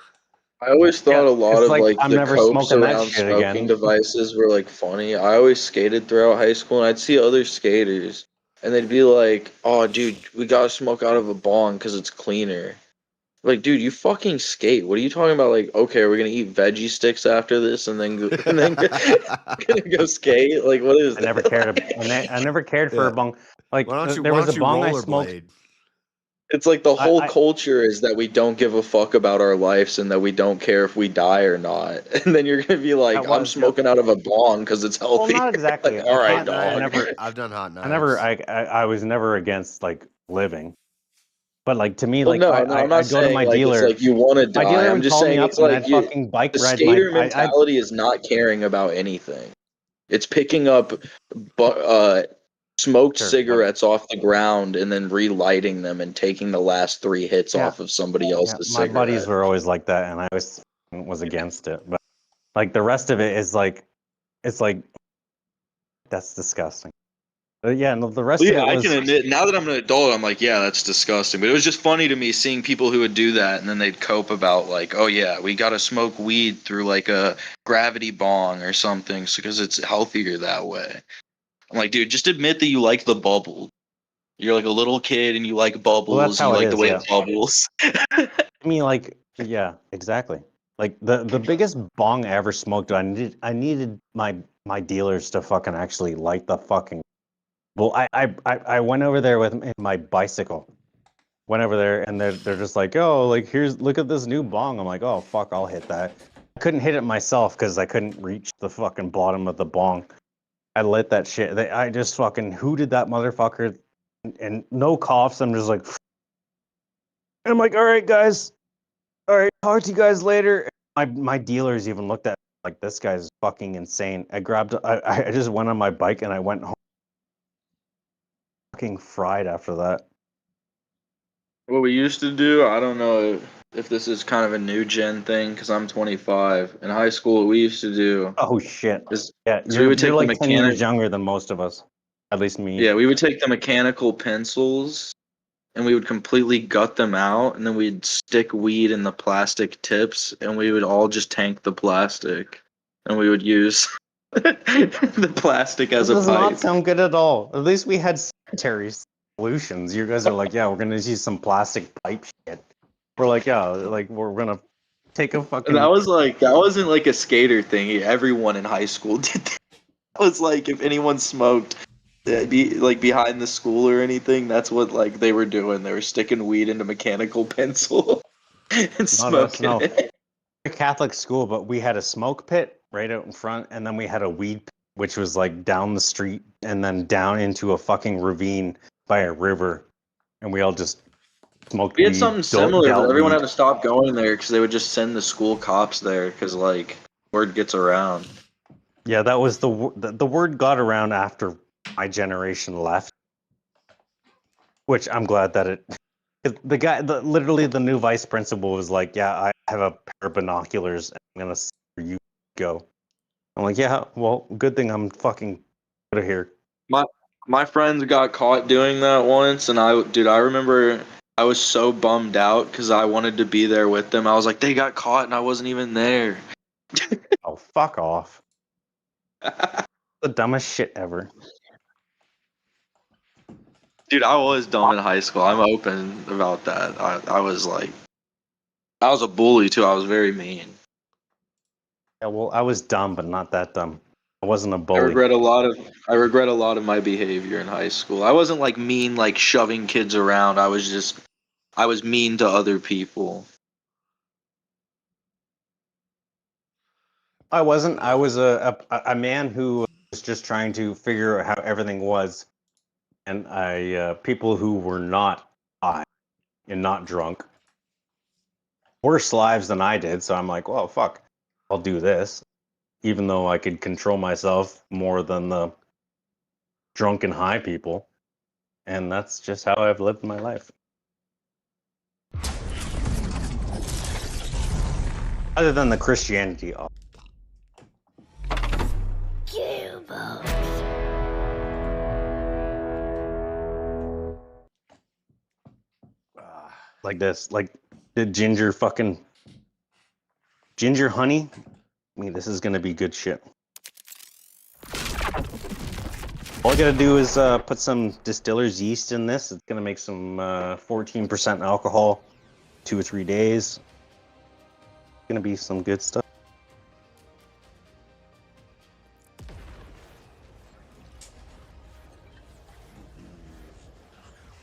I always thought a lot it's of like, like I'm the never copes smoking that around shit smoking again. devices were like funny. I always skated throughout high school, and I'd see other skaters, and they'd be like, "Oh, dude, we gotta smoke out of a bong because it's cleaner." Like, dude, you fucking skate. What are you talking about? Like, okay, we're gonna eat veggie sticks after this, and then gonna go skate. Like, what is I that? never cared. I never cared for a bong. Like Why don't you there was a bong I smoked. rollerblade? It's like the whole I- culture is that we don't give a fuck about our lives and that we don't care if we die or not. And then you're gonna be like, That I'm was, yep. smoking out of a bong because it's Well, healthy. not exactly. Like, all right, I dog. never. I've done hot knives. I was never against like living, but like to me, Well, like no, I'm I'd not go to saying my like it's dealer. like you want to My die. dealer I'm would just call me saying up it's and like I'd fucking bike the ride skater I mentality is not caring about anything. It's picking up smoked Sure, cigarettes off the ground and then relighting them and taking the last 3 hits Yeah. off of somebody Yeah, else's my cigarette. buddies were always like that, and I was against it. But like the rest of it is like, it's like that's disgusting. But yeah, no, the rest Well, of yeah, it I was. can admit, now that I'm an adult, I'm like, yeah, that's disgusting. But it was just funny to me seeing people who would do that and then they'd cope about, like, oh, yeah, we got to smoke weed through, like, a gravity bong or something because it's healthier that way. I'm like, dude, just admit that you like the bubble. You're like a little kid and you like bubbles. Well, that's how you it like the is, way yeah. it bubbles. I mean, like, yeah, exactly. Like the biggest bong I ever smoked, I needed my dealers to fucking actually light the fucking. Well, I went over there with my bicycle. Went over there and they're just like, oh, like look at this new bong. I'm like, oh fuck, I'll hit that. I couldn't hit it myself because I couldn't reach the fucking bottom of the bong. I lit that shit. I just fucking hooted that motherfucker, and no coughs. I'm just like, I'm like, all right, guys, all right, talk to you guys later. My dealers even looked at me like, this guy's fucking insane. I just went on my bike and I went home, fucking fried after that. What we used to do, I don't know if this is kind of a new gen thing because I'm 25. In high school, what we used to do. Oh shit! Is, Yeah, is we would take you're the like 10 years younger than most of us, at least me. Yeah, we would take the mechanical pencils and we would completely gut them out, and then we'd stick weed in the plastic tips, and we would all just tank the plastic, and we would use the plastic as That a does pipe. not sound good at all. At least we had sanitary solutions. You guys are like, yeah, we're gonna use some plastic pipe shit. We're like, yeah, like we're gonna take a fucking. And that wasn't like a skater thing. Everyone in high school did that. was like if anyone smoked, be like behind the school or anything, that's what like they were doing. They were sticking weed into mechanical pencil and Not us, smoking no. it. A Catholic school, but we had a smoke pit right out in front, and then we had a weed pit, which was like down the street and then down into a fucking ravine by a river, and we all just smoked We weed. had something similar, but dealt everyone weed. had to stop going there because they would just send the school cops there because like word gets around. Yeah, that was the word got around after my generation left, which I'm glad that it. The guy, literally the new vice principal was like, "Yeah, I have a pair of binoculars. And I'm gonna see where you go." I'm like, "Yeah, well, good thing I'm fucking out of here." My friends got caught doing that once, and I remember I was so bummed out because I wanted to be there with them. I was like, they got caught and I wasn't even there. Oh, fuck off! The dumbest shit ever. Dude, I was dumb in high school. I'm open about that. I was like, I was a bully too. I was very mean. Yeah, well, I was dumb, but not that dumb. I wasn't a I bully. regret a lot of my behavior in high school. I wasn't like mean, like shoving kids around. I was mean to other people. I wasn't. I was a man who was just trying to figure out how everything was, and people who were not high and not drunk worse lives than I did. So I'm like, well, fuck, I'll do this, even though I could control myself more than the drunk and high people, and that's just how I've lived my life. Other than the Christianity. Like this, like the ginger honey. I mean, this is gonna be good shit. All I gotta do is put some distiller's yeast in this. It's gonna make some 14% alcohol, 2 or 3 days. It's gonna be some good stuff.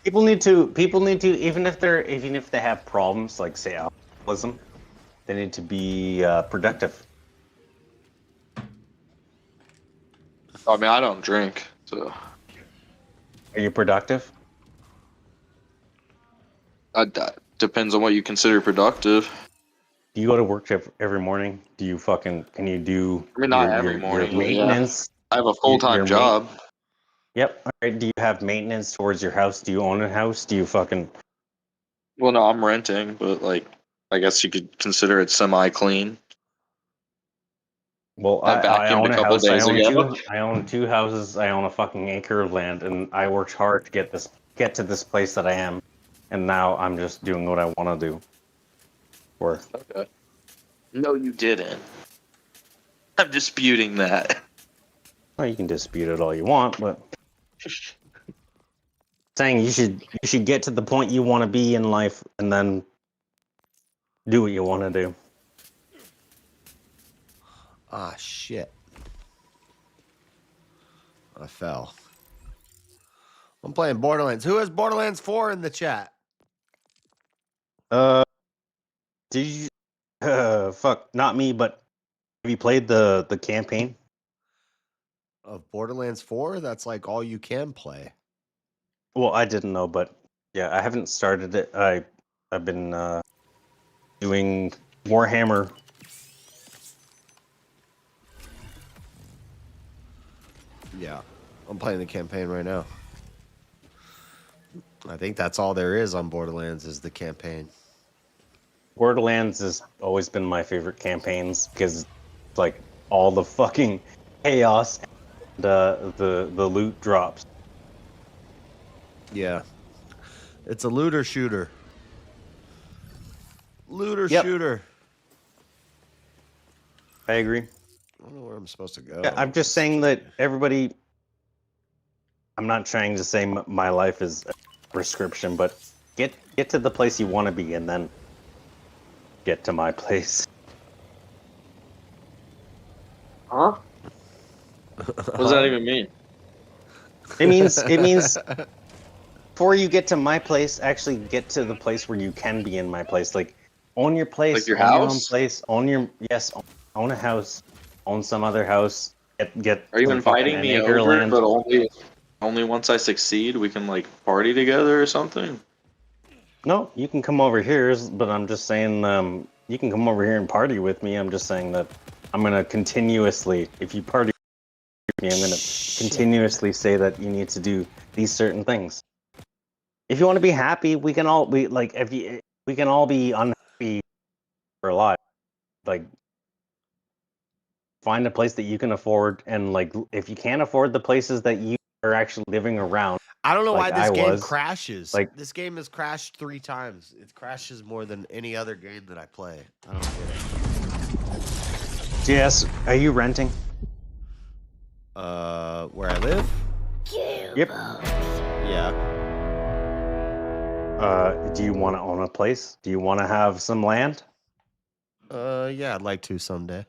People need to, even if they have problems, like say alcoholism, they need to be productive. I mean, I don't drink, so. Are you productive? That depends on what you consider productive. Do you go to work every morning? Do you can you do I mean, not your, every your morning, but maintenance? yeah. I have a full-time job. Yep. All right. Do you have maintenance towards your house? Do you own a house? Do you Well, no, I'm renting, but like, I guess you could consider it semi-clean. Well, I own a house. I own 2 houses. I own a fucking acre of land, and I worked hard to get to this place that I am, and now I'm just doing what I want to do. Okay. No, you didn't. I'm disputing that. Well, you can dispute it all you want, but saying you should get to the point you want to be in life, and then do what you want to do. Ah, shit. I fell. I'm playing Borderlands. Who has Borderlands 4 in the chat? Did you? Fuck, not me, but have you played the campaign? Of Borderlands 4? That's like all you can play. Well, I didn't know, but yeah, I haven't started it. I've been doing Warhammer. Yeah, I'm playing the campaign right now. I think that's all there is on Borderlands is the campaign. Borderlands has always been my favorite campaigns because it's like all the fucking chaos and the loot drops. Yeah. It's a looter shooter. Yep. Shooter. I agree. I don't know where I'm supposed to go. Yeah, I'm just saying that everybody. I'm not trying to say my life is a prescription, but get to the place you want to be, and then get to my place. Huh? What does that even mean? It means before you get to my place, actually get to the place where you can be in my place. Like own your place, Like your own your own house? place, own a house, own some other house. Get Are you some fucking inviting an me acre of over, land. but only once I succeed we can like party together or something? No, you can come over here, but I'm just saying, you can come over here and party with me. I'm just saying that I'm gonna continuously, if you party with me, I'm gonna continuously say that you need to do these certain things. If you want to be happy, we can all be like, we can all be unhappy for a lot. Like, find a place that you can afford, and like, if you can't afford the places that you are actually living around, I don't know like why this I game was, crashes. like, This game has crashed 3 times. It crashes more than any other game that I play. I don't get it. JS, are you renting? Where I live? Yep. Yeah. Do you want to own a place? Do you want to have some land? Yeah, I'd like to someday.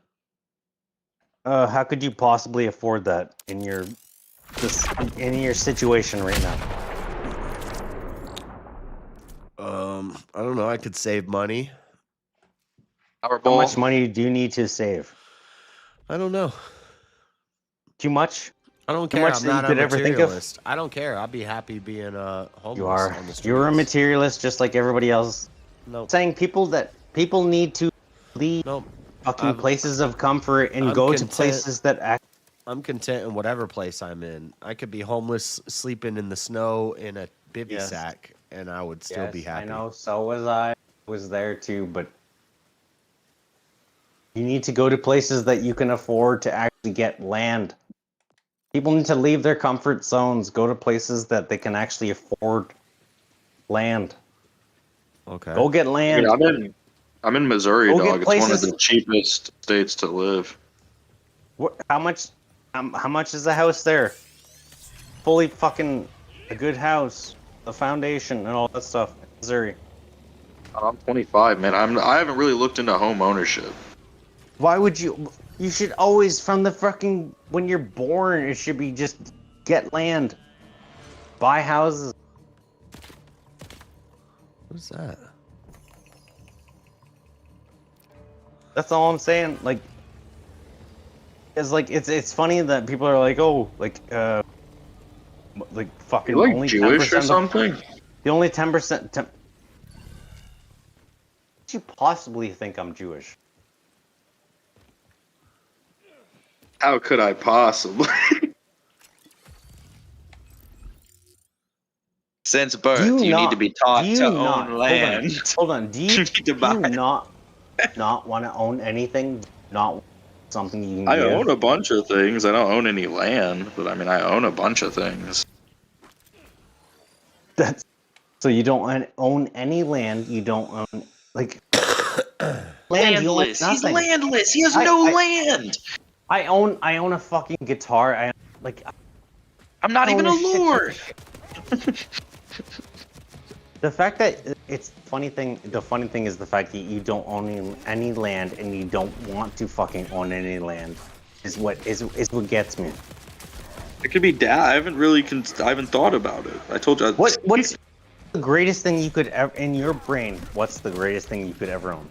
How could you possibly afford that in your situation right now? I don't know. I could save money. How much money do you need to save? I don't know. Too much? I don't Too care. much I'm that you not a could ever think of? materialist. I don't care. I'll be happy being homeless You are. on the streets. You're a materialist, just like everybody else. Nope. Saying people need to leave fucking places of comfort and I'm go to content. places that act. I'm content in whatever place I'm in. I could be homeless, sleeping in the snow in a bivy Yes. sack, and I would still be Yes, happy. I know. So was I. Was there too, but you need to go to places that you can afford to actually get land. People need to leave their comfort zones, go to places that they can actually afford land. Okay. Go get land. I mean, I'm in Missouri, Go get dog. It's one of places- the cheapest states to live. How much is a house there? Fully fucking a good house, the foundation and all that stuff in Missouri. I'm 25, man. I haven't really looked into home ownership. Why would you? You should always, from the fucking, when you're born, it should be just get land, buy houses. What's that? That's all I'm saying. Like, it's funny that people are like, oh, like fucking You like only Jewish 10% or something? The only 10%. What do you possibly think I'm Jewish? How could I possibly? Since birth, you need to be taught to own land. Hold on. Do you not want to own anything? Not something you can I give? own a bunch of things. I don't own any land, but I mean, I own a bunch of things. So you don't own any land. You don't own like land. You own Landless. He's nothing. landless. He has no land. I own a fucking guitar. I'm not even a own shit ton- lord. The fact that the funny thing is the fact that you don't own any land and you don't want to fucking own any land is what gets me. It could be dad. I haven't thought about it. I told you. What's the greatest thing you could ever in your brain? What's the greatest thing you could ever own?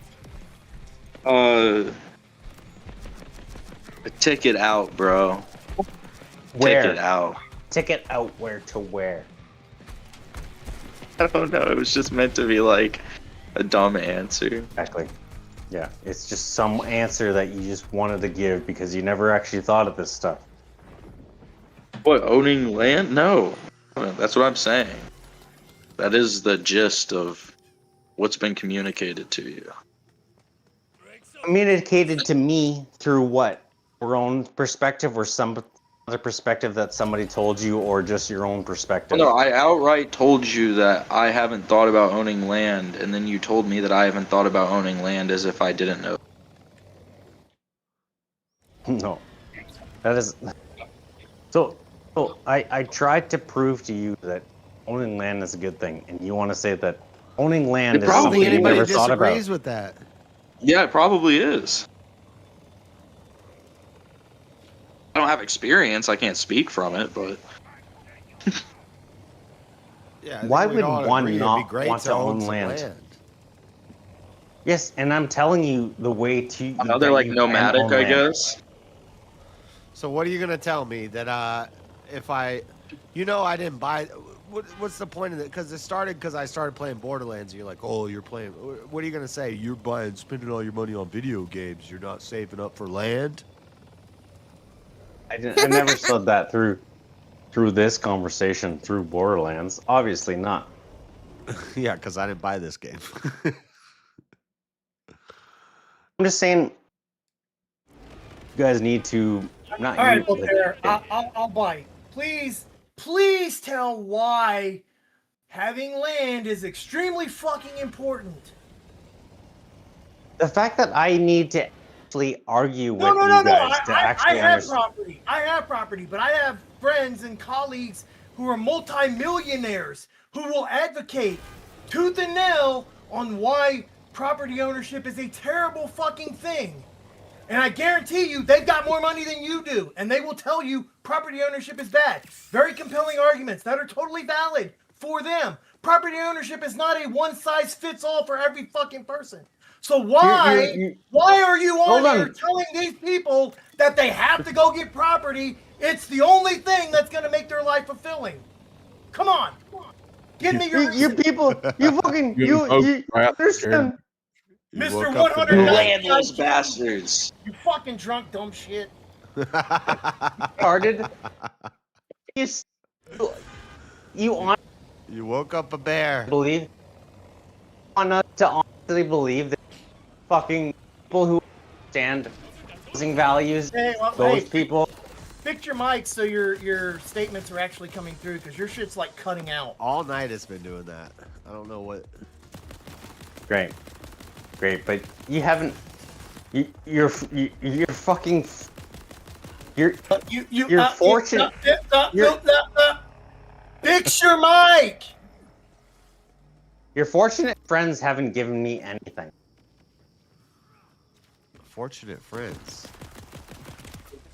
A ticket out, bro. Where? Ticket out. Ticket out where to where? I don't know. It was just meant to be like a dumb answer. Exactly. Yeah, it's just some answer that you just wanted to give because you never actually thought of this stuff. What, owning land? No. That's what I'm saying. That is the gist of what's been communicated to you. Communicated to me through what? Your own perspective or some other perspective that somebody told you or just your own perspective? No, I outright told you that I haven't thought about owning land, and then you told me that I haven't thought about owning land as if I didn't know. No. That is... So I tried to prove to you that owning land is a good thing, and you want to say that owning land is something you never thought about. Disagrees with that. Yeah, it probably is. I don't have experience. I can't speak from it, but Yeah. Why would one not great want to own some land? Yes, and I'm telling you the way to. I know they're that like you can nomadic, own I land. guess. So what are you gonna tell me that if I, I didn't buy? What's the point of it? Because it started because I started playing Borderlands. And you're like, oh, you're playing. What are you gonna say? You're spending all your money on video games. You're not saving up for land. I never said that through this conversation through Borderlands. Obviously not. Yeah, because I didn't buy this game. I'm just saying, you guys need to not. All right, use, Voltaire, I'll bite. Please tell why having land is extremely fucking important. The fact that I need to actually argue with No. you guys to I actually have understand. property. I have property, but I have friends and colleagues who are multimillionaires who will advocate tooth and nail on why property ownership is a terrible fucking thing. And I guarantee you, they've got more money than you do, and they will tell you property ownership is bad. Very compelling arguments that are totally valid for them. Property ownership is not a one-size-fits-all for every fucking person. So why are you on here telling these people that they have to go get property? It's the only thing that's going to make their life fulfilling. Come on. Give me your You people, you fucking, you understand. Mr. You 100 landless bastards. You fucking drunk dumb shit. Started. You woke up a bear. Believe on us to honestly believe that fucking people who understand housing values, those people. Fix your mic so your statements are actually coming through, because your shit's like cutting out. All night it's been doing that. I don't know what. Great, but you haven't. You're fucking. You're fortunate. Fix your mic. Your fortunate friends haven't given me anything. Fortunate friends.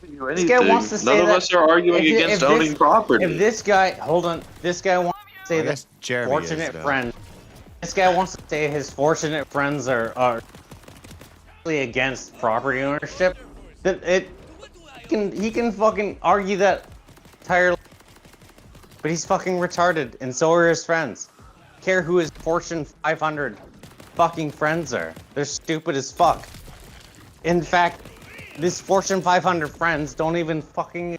This guy wants to say None of us are arguing against owning property. If this guy, hold on, this guy wants to say that Jeremy fortunate friend. This guy wants to say his fortunate friends are against property ownership. That he can fucking argue that entirely, but he's fucking retarded, and so are his friends. Care who his Fortune 500 fucking friends are? They're stupid as fuck. In fact, this Fortune 500 friends don't even fucking.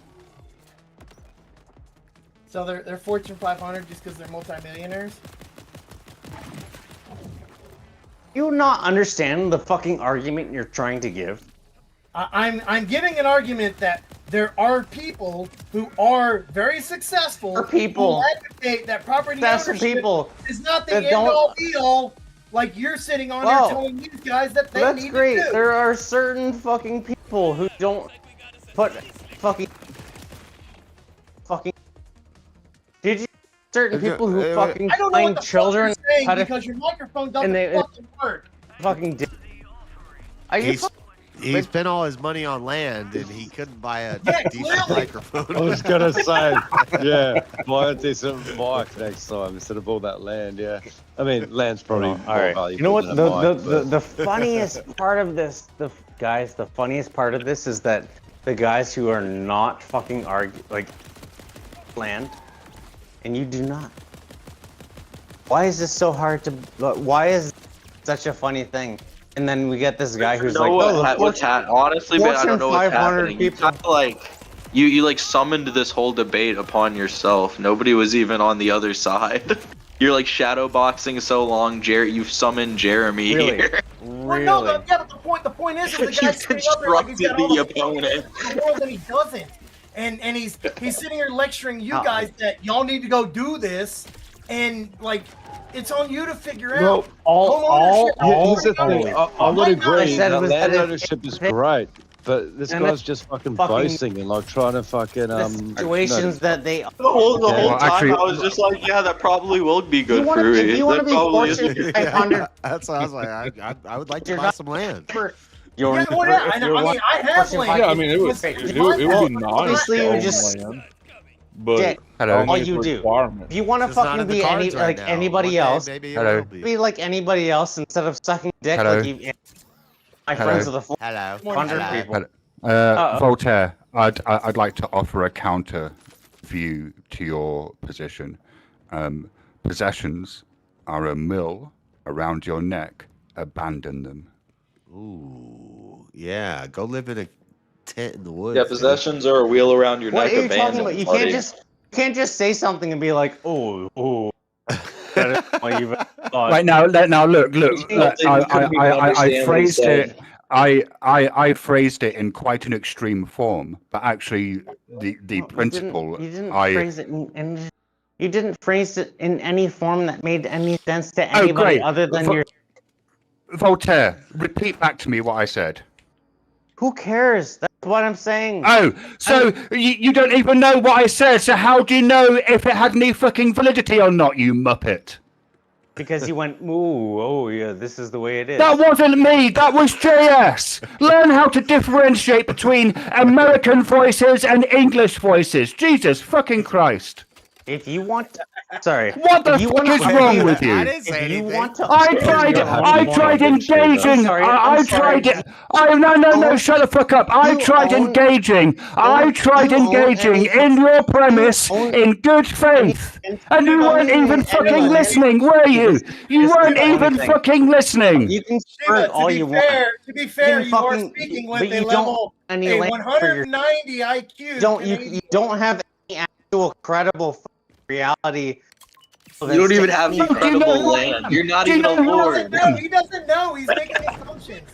So they're Fortune 500 just because they're multimillionaires? You not understand the fucking argument you're trying to give? I'm giving an argument that there are people who are very successful who advocate that property ownership is not the end-all be-all, like you're sitting on here telling these guys that they need to do. There are certain fucking people who don't put fucking. Did you? Certain people who fucking I don't know what find the children fuck you're saying how to because your microphone doesn't fucking work. fucking. Are you? He spent all his money on land and he couldn't buy a decent microphone. I was gonna say, yeah, buy a decent mic next time instead of all that land. Yeah, I mean, land's probably all right. valuable You know what? than a mic, The funniest part of this, the funniest part of this is that the guys who are not fucking land, and you do not. Why is this so hard to? Why is such a funny thing? And then we get this guy who's like, what's honestly, man, I don't know what's happening. You kind of like, you summoned this whole debate upon yourself. Nobody was even on the other side. You're like shadow boxing so long, you've summoned Jeremy here. Well, no, but the point is the guy's sitting up there like he's got all the opponent in the world and he doesn't. And he's sitting here lecturing you guys that y'all need to go do this, and like it's on you to figure out. Here's the thing. I would agree that land ownership is great, but this guy's just fucking boasting and like trying to fucking situations that they. The whole time I was just like, yeah, that probably will be good for me. If you want to be Fortune 500, that's what I was like. I would like to buy some land. Your Yeah, well, yeah, I have land. Yeah, I mean, it would be nice obviously to you own just land, but Dick, I don't all think it's you a do. requirement. If you want to It's not fucking in the be cards right like now. anybody One day, else, maybe it will be. be like anybody else instead of sucking dick Hello. like you. My Hello. friends are the Hello. 100 people. Voltaire, I'd like to offer a counter view to your position. Possessions are a mill around your neck. Abandon them. Ooh, yeah. Go live in a tent in the woods. Yeah, possessions are a wheel around your What neck. are you talking Abandon, about? You buddy. can't just say something and be like, oh. That is what you've thought. Right now, look. I understand what he phrased said. it. I phrased it in quite an extreme form, but actually, the principle. You didn't phrase it in any form that made any sense to anybody other than your. Voltaire, repeat back to me what I said. Who cares? That's what I'm saying. Oh, so you don't even know what I said, so how do you know if it had any fucking validity or not, you muppet? Because you went, oh yeah, this is the way it is. That wasn't me, that was JS. Learn how to differentiate between American voices and English voices. Jesus fucking Christ. If you want to, sorry. What the fuck is wrong with you? I didn't say anything. I tried engaging. I tried it. No, shut the fuck up. I tried engaging. I tried engaging in your premise in good faith. And you weren't even fucking listening, were you? You weren't even fucking listening. You can spread all you want. To be fair, you are speaking with a level, a 190 IQ. You don't have any actual credible reality. You don't even have any credible land. You're not even a lord. He doesn't know. He's making assumptions.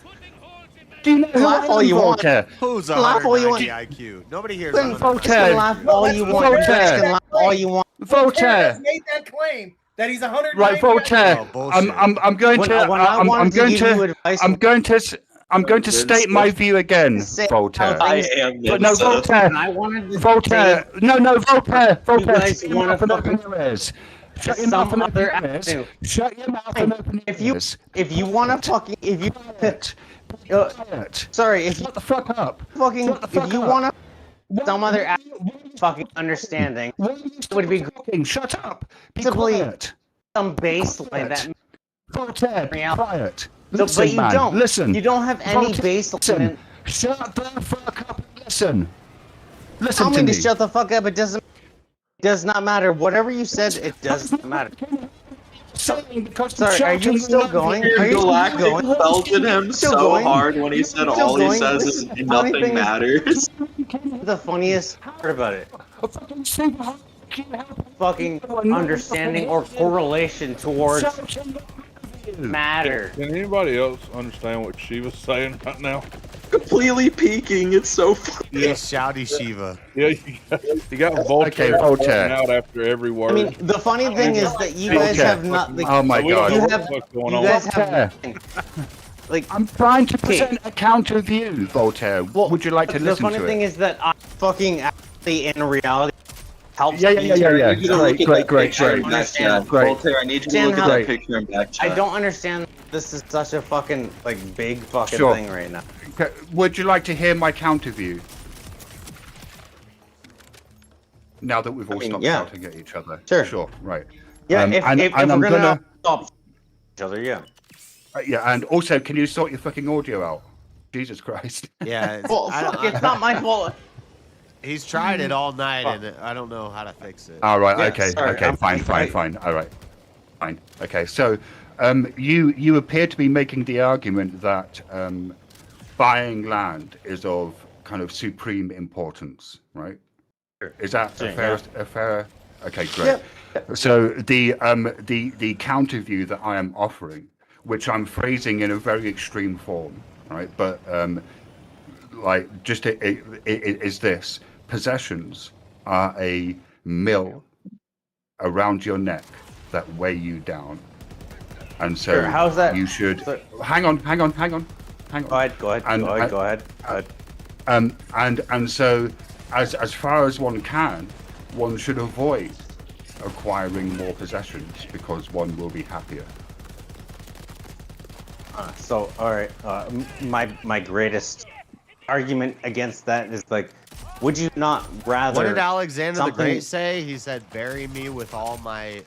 Do you know who laugh all you want? Who's Laugh all you 190 IQ? Nobody hears Voltaire. Laugh all you want. Voltaire. Laugh all you want. Voltaire. Made that claim that he's 190. Right, Voltaire. I'm going to state my view again, Voltaire. I am. But no, Voltaire. Voltaire. No, Voltaire. Voltaire. Shut your mouth and open your ears. Shut your mouth and open your ears. Shut your mouth and open your ears. If you want to fucking, if you, sorry, if shut the fuck up. Fucking, if you want to, some other fucking understanding, it would be great. Shut up. Be simply quiet. some baseline that. Voltaire, be quiet. So, Listen, but you man, don't. Listen. You don't have any baseline. Shut the fuck up and listen. Listen Tell to me me. to shut the fuck up. It does not matter. Whatever you said, it doesn't matter. Sorry, are you still going? Are you Galactic belted him so hard when he said all he says is nothing matters. The funniest part about it. Fucking understanding or correlation towards matter. Can anybody else understand what she was saying right now? Completely peeking. It's so funny. Yeah, shouty Shiva. Yeah, you got Voltaire Voltaire. out after every word. I mean, the funny thing is that you guys have not. Like, oh my god! You guys have. Like, I'm trying to present a counter view, Voltaire. Would you like to listen to it? The funny thing is that I fucking actually in reality helps. Yeah. Great. Voltaire, I need you to look at that picture in back chat. I don't understand. This is such a fucking big fucking thing right now. Okay. Would you like to hear my counter view? Now that we've all stopped shouting at each other. Sure. Right. Yeah. If we're gonna stop each other, yeah. Yeah, and also, can you sort your fucking audio out? Jesus Christ. Yeah. Well, fuck, it's not my fault. He's tried it all night, and I don't know how to fix it. All right. Okay. Fine. All right. Fine. Okay. So, you appear to be making the argument that buying land is of kind of supreme importance, right? Is that a fair? Okay, great. Yeah. So the counter view that I am offering, which I'm phrasing in a very extreme form, right? But it is this: possessions are a mill around your neck that weigh you down, and so how's that? You should hang on. Go ahead. And so, as far as one can, one should avoid acquiring more possessions because one will be happier. So, all right. My greatest argument against that is like, would you not rather? What did Alexander the something- Great say? He said, "Bury me with all my."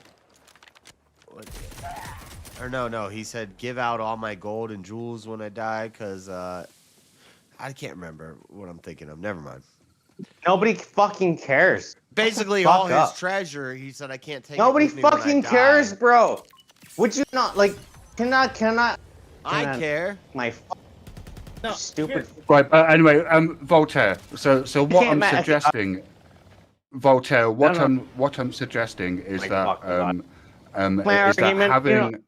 Or no. He said, "Give out all my gold and jewels when I die," because I can't remember what I'm thinking of. Never mind. Nobody fucking cares. Basically, Shut the all fuck his up. treasure. He said, "I can't take Nobody it with me when I fucking die." cares, bro. Would you not like? Cannot. I care. My stupid. Right. Anyway, Voltaire. So what can't I'm ma- suggesting, Voltaire. What No, no. what I'm suggesting is My that fucking God. is My that argument, having.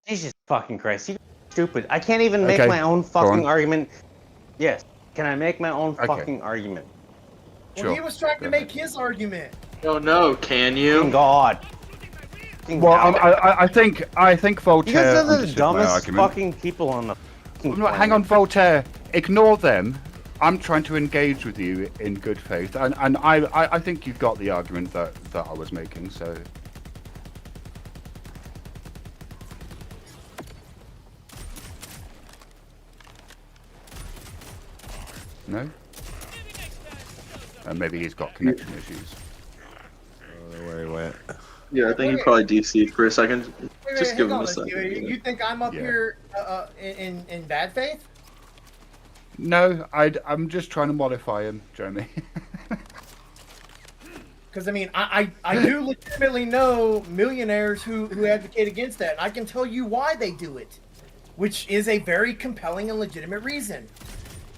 Jesus fucking Christ, you stupid. I can't even make Okay, my own go fucking on. argument. Yes. Can I make my own Okay. fucking argument? Well, he was trying to make his argument. No, can you? Fucking God. Well, I think You Voltaire guys are the understood my dumbest argument. fucking people on the fucking Hang on, Voltaire. Ignore them. I'm trying to engage with you in good faith, and I think you've got the argument that I was making. So. No? Maybe he's got connection issues. Where he went. Yeah, I think he probably DC'd for a second. Just give him a Steven. second. You think I'm up Yeah. here in bad faith? No, I'm just trying to modify him, Jeremy. Because I mean, I do legitimately know millionaires who advocate against that, and I can tell you why they do it, which is a very compelling and legitimate reason.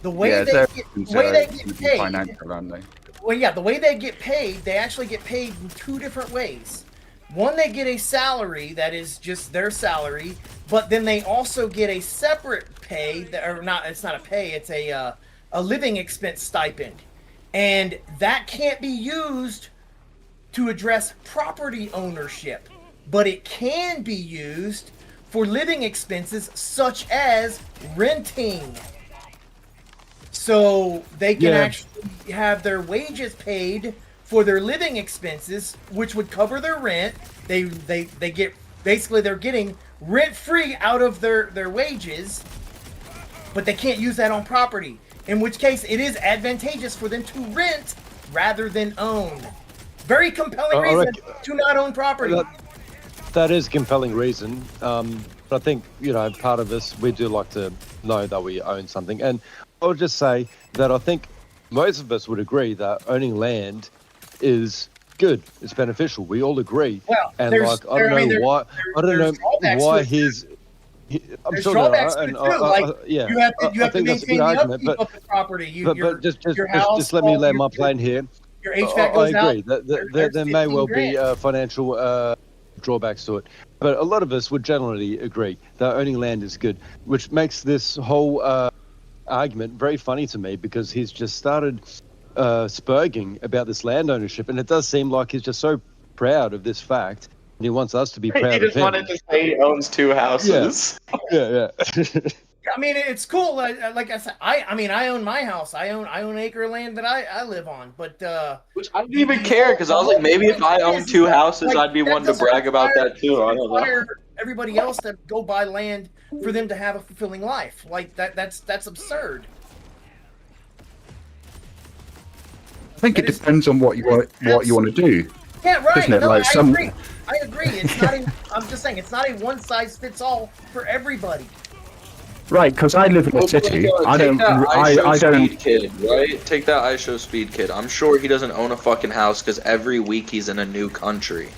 The way they get paid. Financial, aren't they? Well, yeah, the way they get paid, they actually get paid in two different ways. One, they get a salary that is just their salary, but then they also get a separate pay or not. It's not a pay. It's a living expense stipend, and that can't be used to address property ownership, but it can be used for living expenses such as renting. So they can actually have their wages paid for their living expenses, which would cover their rent. They get basically they're getting rent free out of their wages, but they can't use that on property. In which case, it is advantageous for them to rent rather than own. Very compelling reason to not own property. That is a compelling reason. But I think, part of this, we do like to know that we own something. And I would just say that I think most of us would agree that owning land is good. It's beneficial. We all agree. Well, and I don't know why he's. I'm There's sure drawbacks there are, to it too. Like yeah, you have to I think that's a maintain good the argument, upkeep of the property. but just let me falls, land my plane here. Your HVAC goes I agree. out. There may well be financial drawbacks to it, but a lot of us would generally agree that owning land is good, which makes this whole argument very funny to me because he's just started spurging about this land ownership, and it does seem like he's just so proud of this fact, and he wants us to be proud He of just him. wanted to say he owns 2 houses. Yeah. I mean, it's cool. Like I said, I own my house. I own an acre of land that I live on. But which I didn't even care because I was like, maybe if I owned 2 houses, I'd be one to brag about that too. I don't know. Everybody else to go buy land for them to have a fulfilling life. Like that's absurd. I think it depends on what you want to do. Yeah, right. Isn't it? No, Like I agree. I agree. It's not. I'm just saying, it's not a one size fits all for everybody. Right, because I live in a city. I don't. Speed kid, right? Take that I Show Speed kid. I'm sure he doesn't own a fucking house because every week he's in a new country.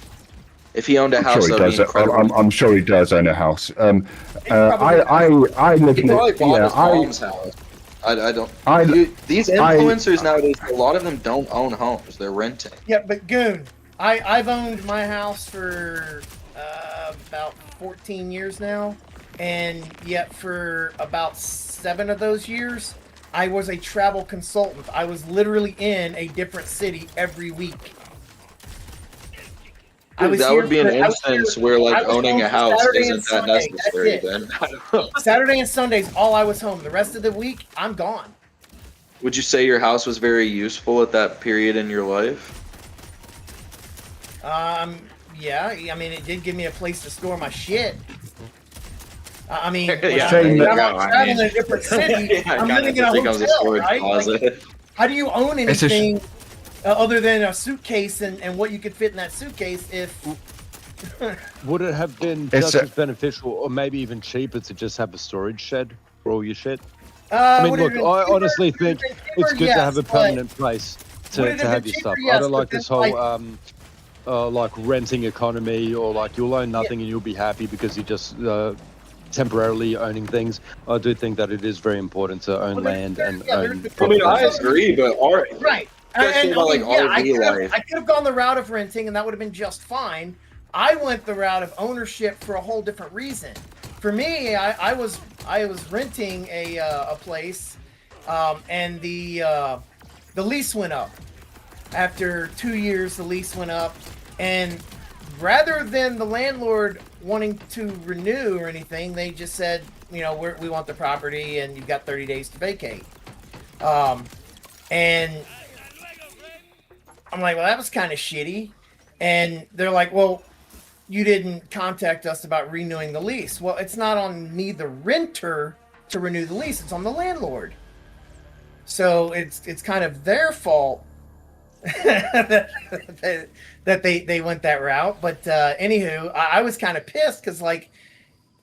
If he owned a house, Sure, he that'd does. be incredible. I'm sure he does own a house. I live He in probably a bought his mom's house. I don't. These influencers nowadays, a lot of them don't own homes; they're renting. Yeah, but Goon, I've owned my house for about 14 years now, and yet for about 7 of those years, I was a travel consultant. I was literally in a different city every week. Dude, that would be an instance where like owning a house isn't that necessary. Then Saturday and Sundays, all I was home. The rest of the week, I'm gone. would you say your house was very useful at that period in your life? Yeah. I mean, it did give me a place to store my shit. I mean, Yeah, when there you I'm go. out I traveling mean- in a different city, Yeah, I'm God, living in a it becomes a hotel, storage right? closet. Like, how do you own It's a sh- anything other than a suitcase and what you could fit in that suitcase if Would it have been It's just a- as beneficial, or maybe even cheaper, to just have a storage shed for all your shit? would it Look, have been I cheaper? honestly Would it have think been it's cheaper? good to have Yes, a but permanent place would to it have have been your cheaper? stuff. I Yes, don't but like then this whole like like renting economy, or like you'll own nothing and you'll be happy because you're just temporarily owning things. I do think that it is very important to own land and own I mean, I property. agree, but right. especially about like I RV life. could have gone the route of renting, and that would have been just fine. I went the route of ownership for a whole different reason. For me, I was renting a place, and the lease went up. After 2 years, the lease went up, and rather than the landlord wanting to renew or anything, they just said, you know, we want the property, and you've got 30 days to vacate. And I'm like, well, that was kind of shitty. And they're like, well, you didn't contact us about renewing the lease. Well, it's not on me, the renter, to renew the lease. It's on the landlord. So it's kind of their fault that they went that route. But anywho, I was kind of pissed because like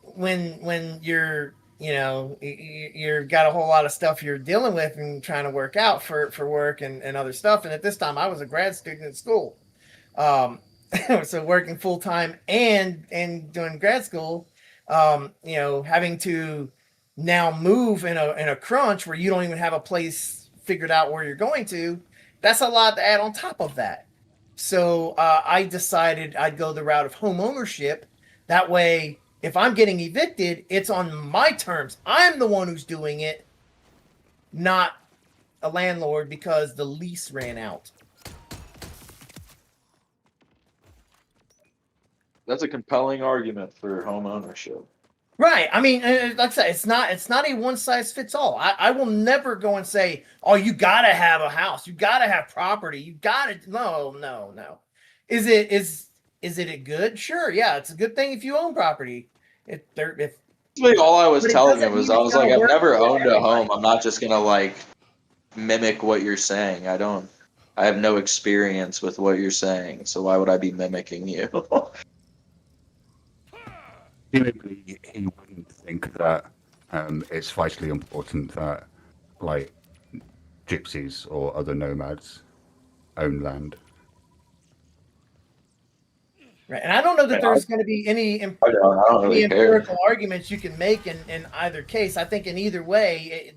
when you're you've got a whole lot of stuff you're dealing with and trying to work out for work and other stuff. And at this time, I was a grad student in school. So working full time and doing grad school, having to now move in a crunch where you don't even have a place figured out where you're going to, that's a lot to add on top of that. So I decided I'd go the route of home ownership. That way, if I'm getting evicted, it's on my terms. I'm the one who's doing it, not a landlord because the lease ran out. That's a compelling argument for home ownership. Right. I mean, like I said, it's not a one size fits all. I will never go and say, oh, you gotta have a house, you gotta have property, you gotta no. Is it good? Sure, yeah, it's a good thing if you own property. All I was But it telling doesn't him was, mean I it's was gonna like, I've work never for owned a home. everybody. I'm not just gonna like mimic what you're saying. I have no experience with what you're saying, so why would I be mimicking you? Presumably, he wouldn't think that it's vitally important that, like, gypsies or other nomads own land. Right. And I don't know that there's going to be any empirical arguments you can make in either case. I think in either way,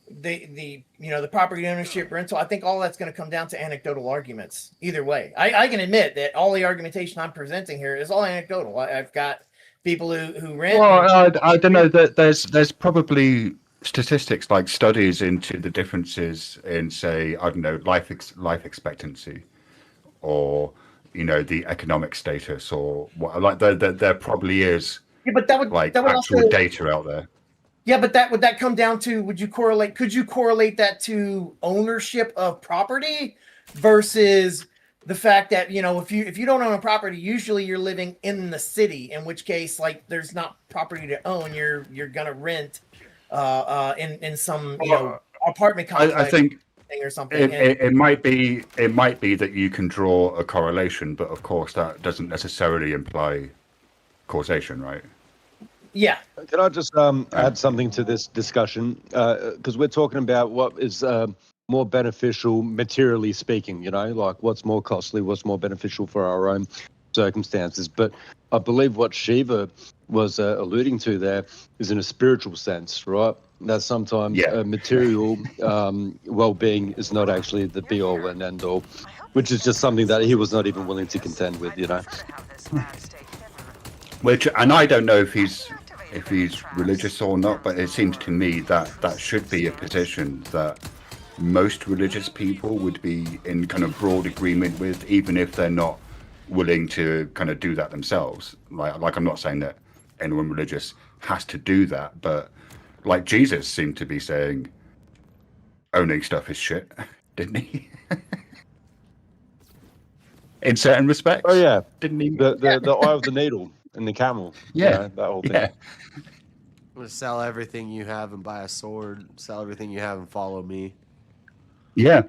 the property ownership, rental, I think all that's going to come down to anecdotal arguments. Either way, I can admit that all the argumentation I'm presenting here is all anecdotal. I've got people who rent. Well, I don't know. That there's probably statistics, like studies into the differences in, say, I don't know, life expectancy, or the economic status, or what. Like there probably is. Yeah, but that would actual also, data out there. Yeah, but would that come down to, could you correlate that to ownership of property versus the fact that, if you don't own a property, usually you're living in the city, in which case, like, there's not property to own. You're gonna rent in some apartment complex. I think or something. It might be that you can draw a correlation, but of course that doesn't necessarily imply causation, right? Yeah. Can I just add something to this discussion? Because we're talking about what is more beneficial materially speaking, like what's more costly, what's more beneficial for our own circumstances. But I believe what Shiva was alluding to there is in a spiritual sense, right? That sometimes material well-being is not actually the be-all and end-all, which is just something that he was not even willing to contend with, Which, and I don't know if he's religious or not, but it seems to me that should be a position that most religious people would be in kind of broad agreement with, even if they're not willing to kind of do that themselves. Like I'm not saying that anyone religious has to do that, but like Jesus seemed to be saying owning stuff is shit, didn't he? In certain respects. Oh yeah, didn't he? The eye of the needle. and the camel. Yeah, You know, that whole thing. yeah. I'm gonna sell everything you have and buy a sword. Sell everything you have and follow me. Yeah.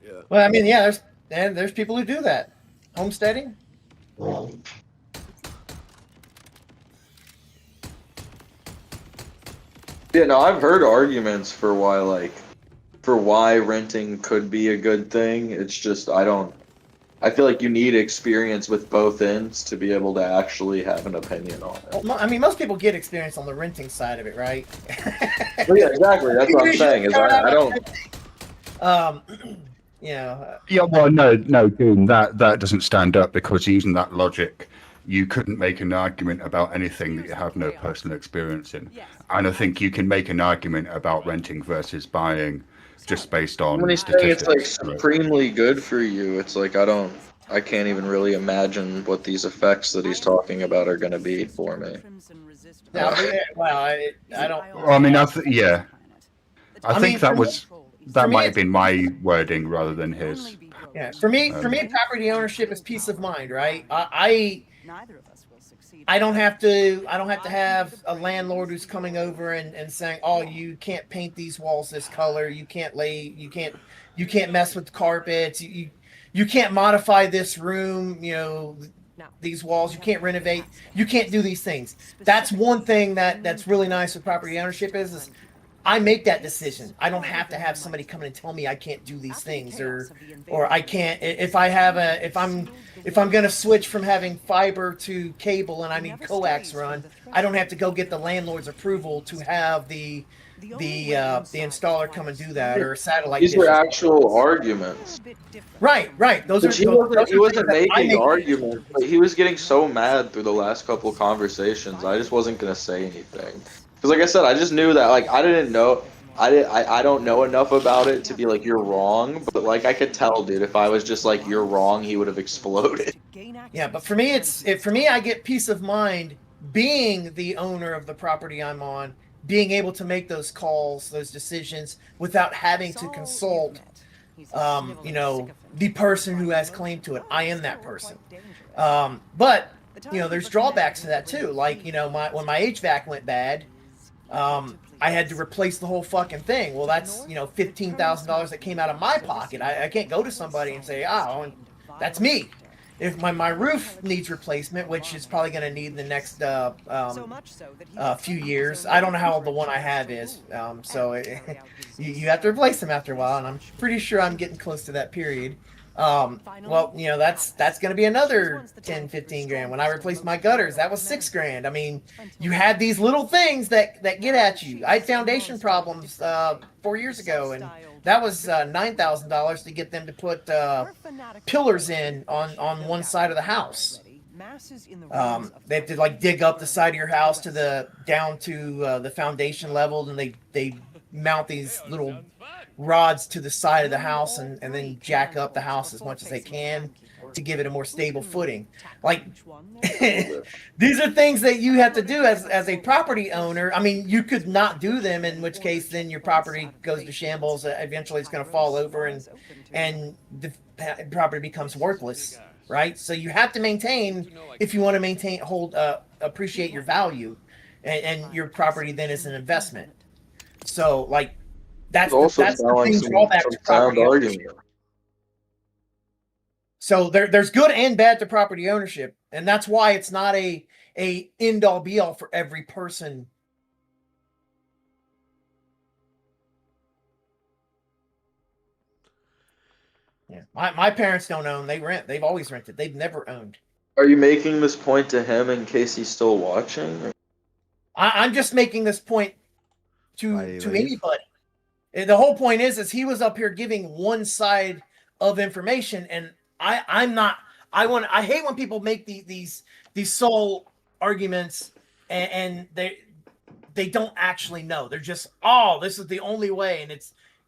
Yeah. Well, I mean, yeah, there's people who do that. Homesteading. Yeah, no, I've heard arguments for why renting could be a good thing. It's just I feel like you need experience with both ends to be able to actually have an opinion on it. Well, I mean, most people get experience on the renting side of it, right? Well, yeah, exactly. That's what I'm saying. Is I don't. You know. Yeah, well, no, Doom, that doesn't stand up because using that logic, you couldn't make an argument about anything that you have no personal experience in. And I think you can make an argument about renting versus buying just based on When he's saying it's like statistics. supremely good for you, it's like I can't even really imagine what these effects that he's talking about are going to be for me. No, well, I don't. Well, I mean, yeah. I mean, think that me, might have been my wording rather than his. Yeah, for me, property ownership is peace of mind, right? I don't have to have a landlord who's coming over and saying, "Oh, you can't paint these walls this color. You can't mess with carpets. You can't modify this room. You know, these walls. You can't renovate. You can't do these things." That's one thing that's really nice with property ownership is I make that decision. I don't have to have somebody come in and tell me I can't do these things or I can't if I'm going to switch from having fiber to cable and I need coax run, I don't have to go get the landlord's approval to have the installer come and do that or a satellite. These were actual arguments. Right. Those But are he wasn't making arguments, but he was getting so mad through the last couple of conversations. I just wasn't going to say anything. Because like I said, I just knew that I don't know enough about it to be like you're wrong, but like I could tell, dude, if I was just like you're wrong, he would have exploded. Yeah, but for me I get peace of mind being the owner of the property I'm on, being able to make those calls, those decisions without having to consult the person who has claim to it. I am that person. But there's drawbacks to that too. Like, when my HVAC went bad, I had to replace the whole fucking thing. Well, that's, $15,000 that came out of my pocket. I can't go to somebody and say, that's me. If my roof needs replacement, which is probably going to need in the next few years. I don't know how old the one I have is. You have to replace them after a while, and I'm pretty sure I'm getting close to that period. That's going to be another 10, 15 grand. When I replaced my gutters, that was $6 grand. I mean, you had these little things that get at you. I had foundation problems 4 years ago, and that was $9,000 to get them to put pillars in on one side of the house. They have to dig up the side of your house down to the foundation level, and they mount these little rods to the side of the house and then jack up the house as much as they can to give it a more stable footing. Like, these are things that you have to do as a property owner. I mean, you could not do them, in which case then your property goes to shambles. Eventually it's going to fall over and the property becomes worthless, right? So you have to maintain, if you want to appreciate your value, and your property then is an investment. So that's the thing drawback to property ownership. So there's good and bad to property ownership, and that's why it's not a end all be all for every person. Yeah, my parents don't own; they rent. They've always rented. They've never owned. Are you making this point to him in case he's still watching? I'm just making this point to anybody. The whole point is he was up here giving one side of information, and I'm not. I hate when people make these sole arguments and they don't actually know. They're just, this is the only way, and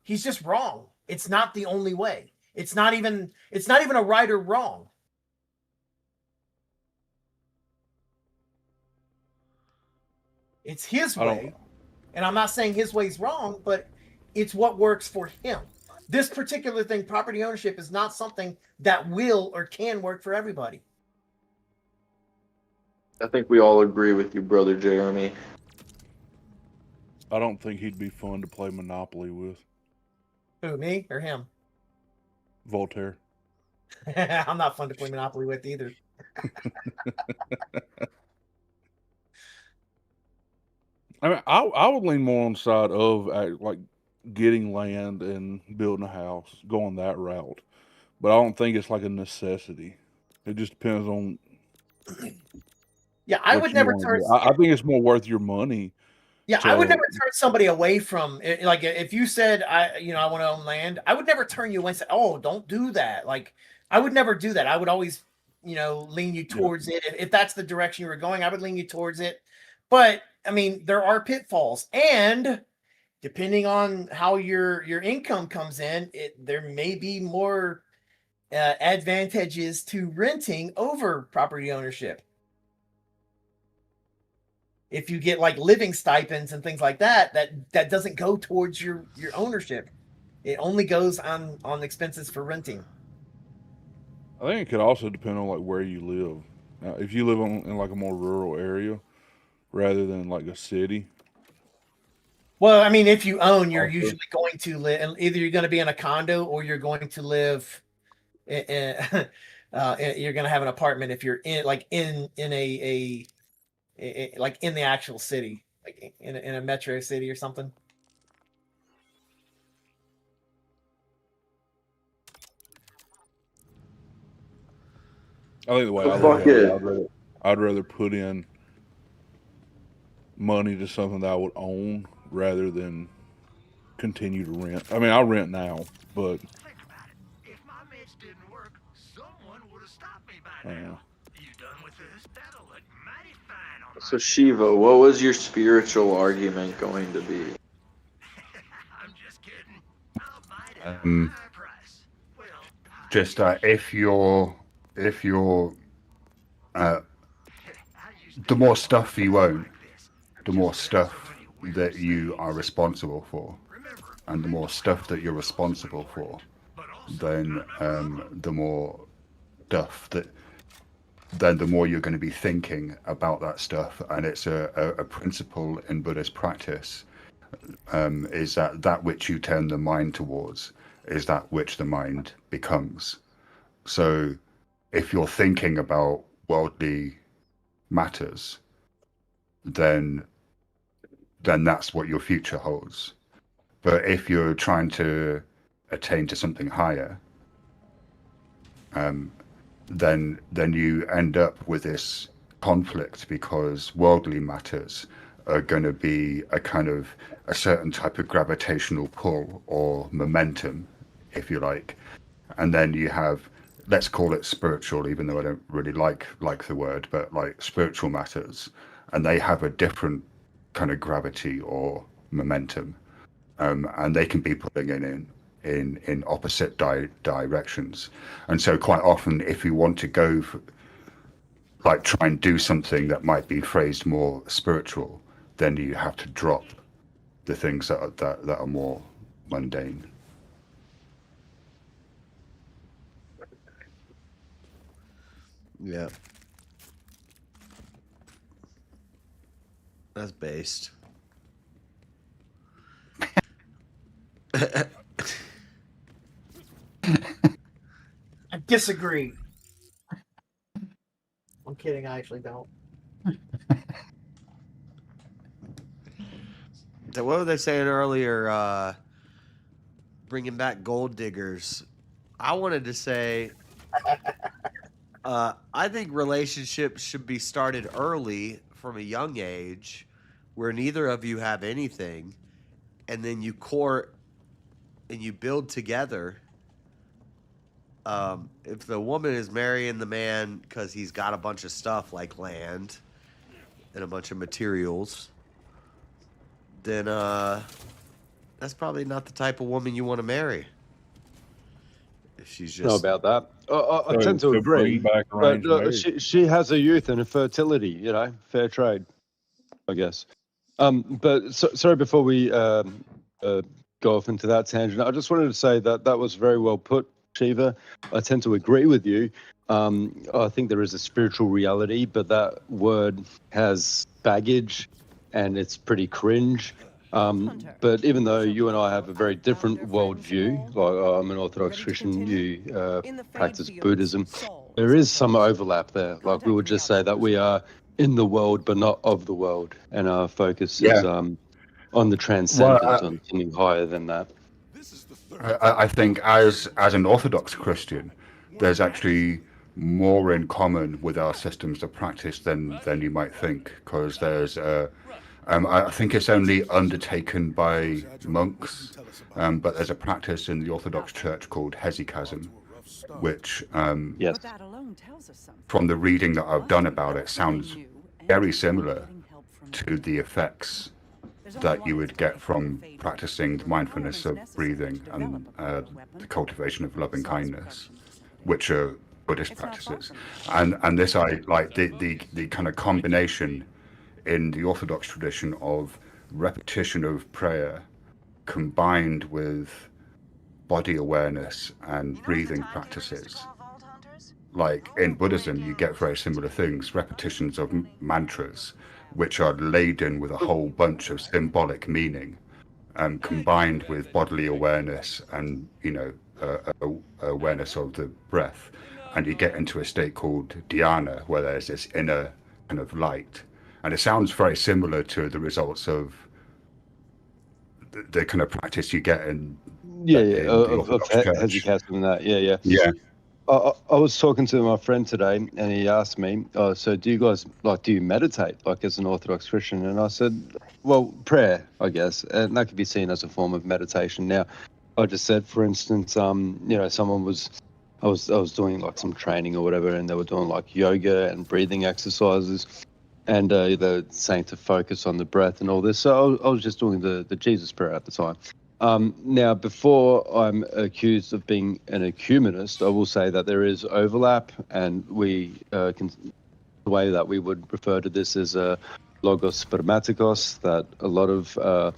he's just wrong. It's not the only way. It's not even a right or wrong. It's his way, and I'm not saying his way is wrong, but it's what works for him. This particular thing, property ownership, is not something that will or can work for everybody. I think we all agree with you, brother Jeremy. I don't think he'd be fun to play Monopoly with. Who, me or him? Voltaire. I'm not fun to play Monopoly with either. I mean, I would lean more on the side of like getting land and building a house, going that route. But I don't think it's like a necessity. It just depends on. Yeah, I would never turn. I think it's more worth your money. Yeah, I would never turn somebody away from like if you said I want to own land, I would never turn you away and say, "Oh, don't do that." Like I would never do that. I would always, lean you towards it. If that's the direction you were going, I would lean you towards it. But I mean, there are pitfalls, and depending on how your income comes in, there may be more advantages to renting over property ownership. If you get like living stipends and things like that, that doesn't go towards your ownership. It only goes on expenses for renting. I think it could also depend on like where you live. Now, if you live in like a more rural area rather than like a city. Well, I mean, if you own, you're usually going to live, and either you're going to be in a condo or you're going to live. You're going to have an apartment if you're in a like in the actual city, like in a metro city or something. I think the way I look at it, I'd rather put in money to something that I would own rather than continue to rent. I mean, I rent now, but So Shiva, what was your spiritual argument going to be? Just if you're the more stuff you own, the more stuff that you are responsible for, and the more stuff that you're responsible for, then the more stuff then the more you're going to be thinking about that stuff. And it's a principle in Buddhist practice, is that which you turn the mind towards is that which the mind becomes. So if you're thinking about worldly matters, then that's what your future holds. But if you're trying to attain to something higher, then you end up with this conflict, because worldly matters are going to be a certain type of gravitational pull or momentum, if you like. And then you have, let's call it spiritual, even though I don't really like the word, but like spiritual matters, and they have a different kind of gravity or momentum, and they can be pulling in opposite directions. And so quite often, if you want to go try and do something that might be phrased more spiritual, then you have to drop the things that are more mundane. Yeah. That's based. I disagree. I'm kidding. I actually don't. So what were they saying earlier? Bringing back gold diggers. I wanted to say, I think relationships should be started early from a young age, where neither of you have anything, and then you court and you build together. If the woman is marrying the man because he's got a bunch of stuff like land and a bunch of materials, then that's probably not the type of woman you want to marry. If she's just know about that. I tend to agree, but she has a youth and a fertility, fair trade, I guess. But sorry, before we go off into that tangent, I just wanted to say that was very well put, Shiva. I tend to agree with you. I think there is a spiritual reality, but that word has baggage, and it's pretty cringe. But even though you and I have a very different worldview, like I'm an Orthodox Christian, you practice Buddhism, there is some overlap there. Like we would just say that we are in the world, but not of the world, and our focus is on the transcendent, on something higher than that. I think as an Orthodox Christian, there's actually more in common with our systems of practice than you might think, because there's I think it's only undertaken by monks, but there's a practice in the Orthodox Church called hesychasm, which from the reading that I've done about it sounds very similar to the effects that you would get from practicing the mindfulness of breathing and the cultivation of loving kindness, which are Buddhist practices. And this, I like the kind of combination in the Orthodox tradition of repetition of prayer combined with body awareness and breathing practices. Like in Buddhism, you get very similar things, repetitions of mantras, which are laden with a whole bunch of symbolic meaning, combined with bodily awareness and, awareness of the breath. And you get into a state called dhyana, where there's this inner kind of light. And it sounds very similar to the results of the kind of practice you get in of hesychasm and that. Yeah. I was talking to my friend today, and he asked me, so do you guys, do you meditate, as an Orthodox Christian? And I said, well, prayer, I guess, and that could be seen as a form of meditation. Now, I just said, for instance, someone was, I was doing some training or whatever, and they were doing yoga and breathing exercises, and they were saying to focus on the breath and all this. So I was just doing the Jesus prayer at the time. Now, before I'm accused of being an ecumenist, I will say that there is overlap, and we the way that we would refer to this is logos spermatikos, that a lot of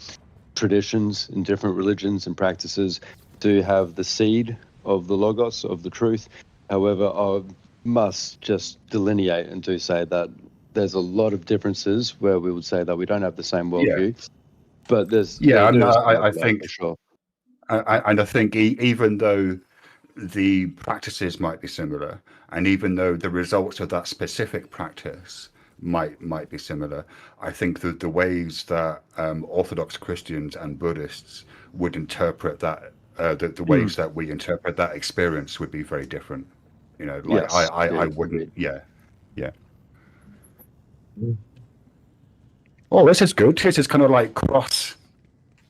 traditions in different religions and practices do have the seed of the logos, of the truth. However, I must just delineate and do say that there's a lot of differences where we would say that we don't have the same worldview. But I think for sure. And I think even though the practices might be similar, and even though the results of that specific practice might be similar, I think that the ways that Orthodox Christians and Buddhists would interpret that, the ways that we interpret that experience would be very different. I wouldn't. Yeah. Oh, this is good. This is kind of like cross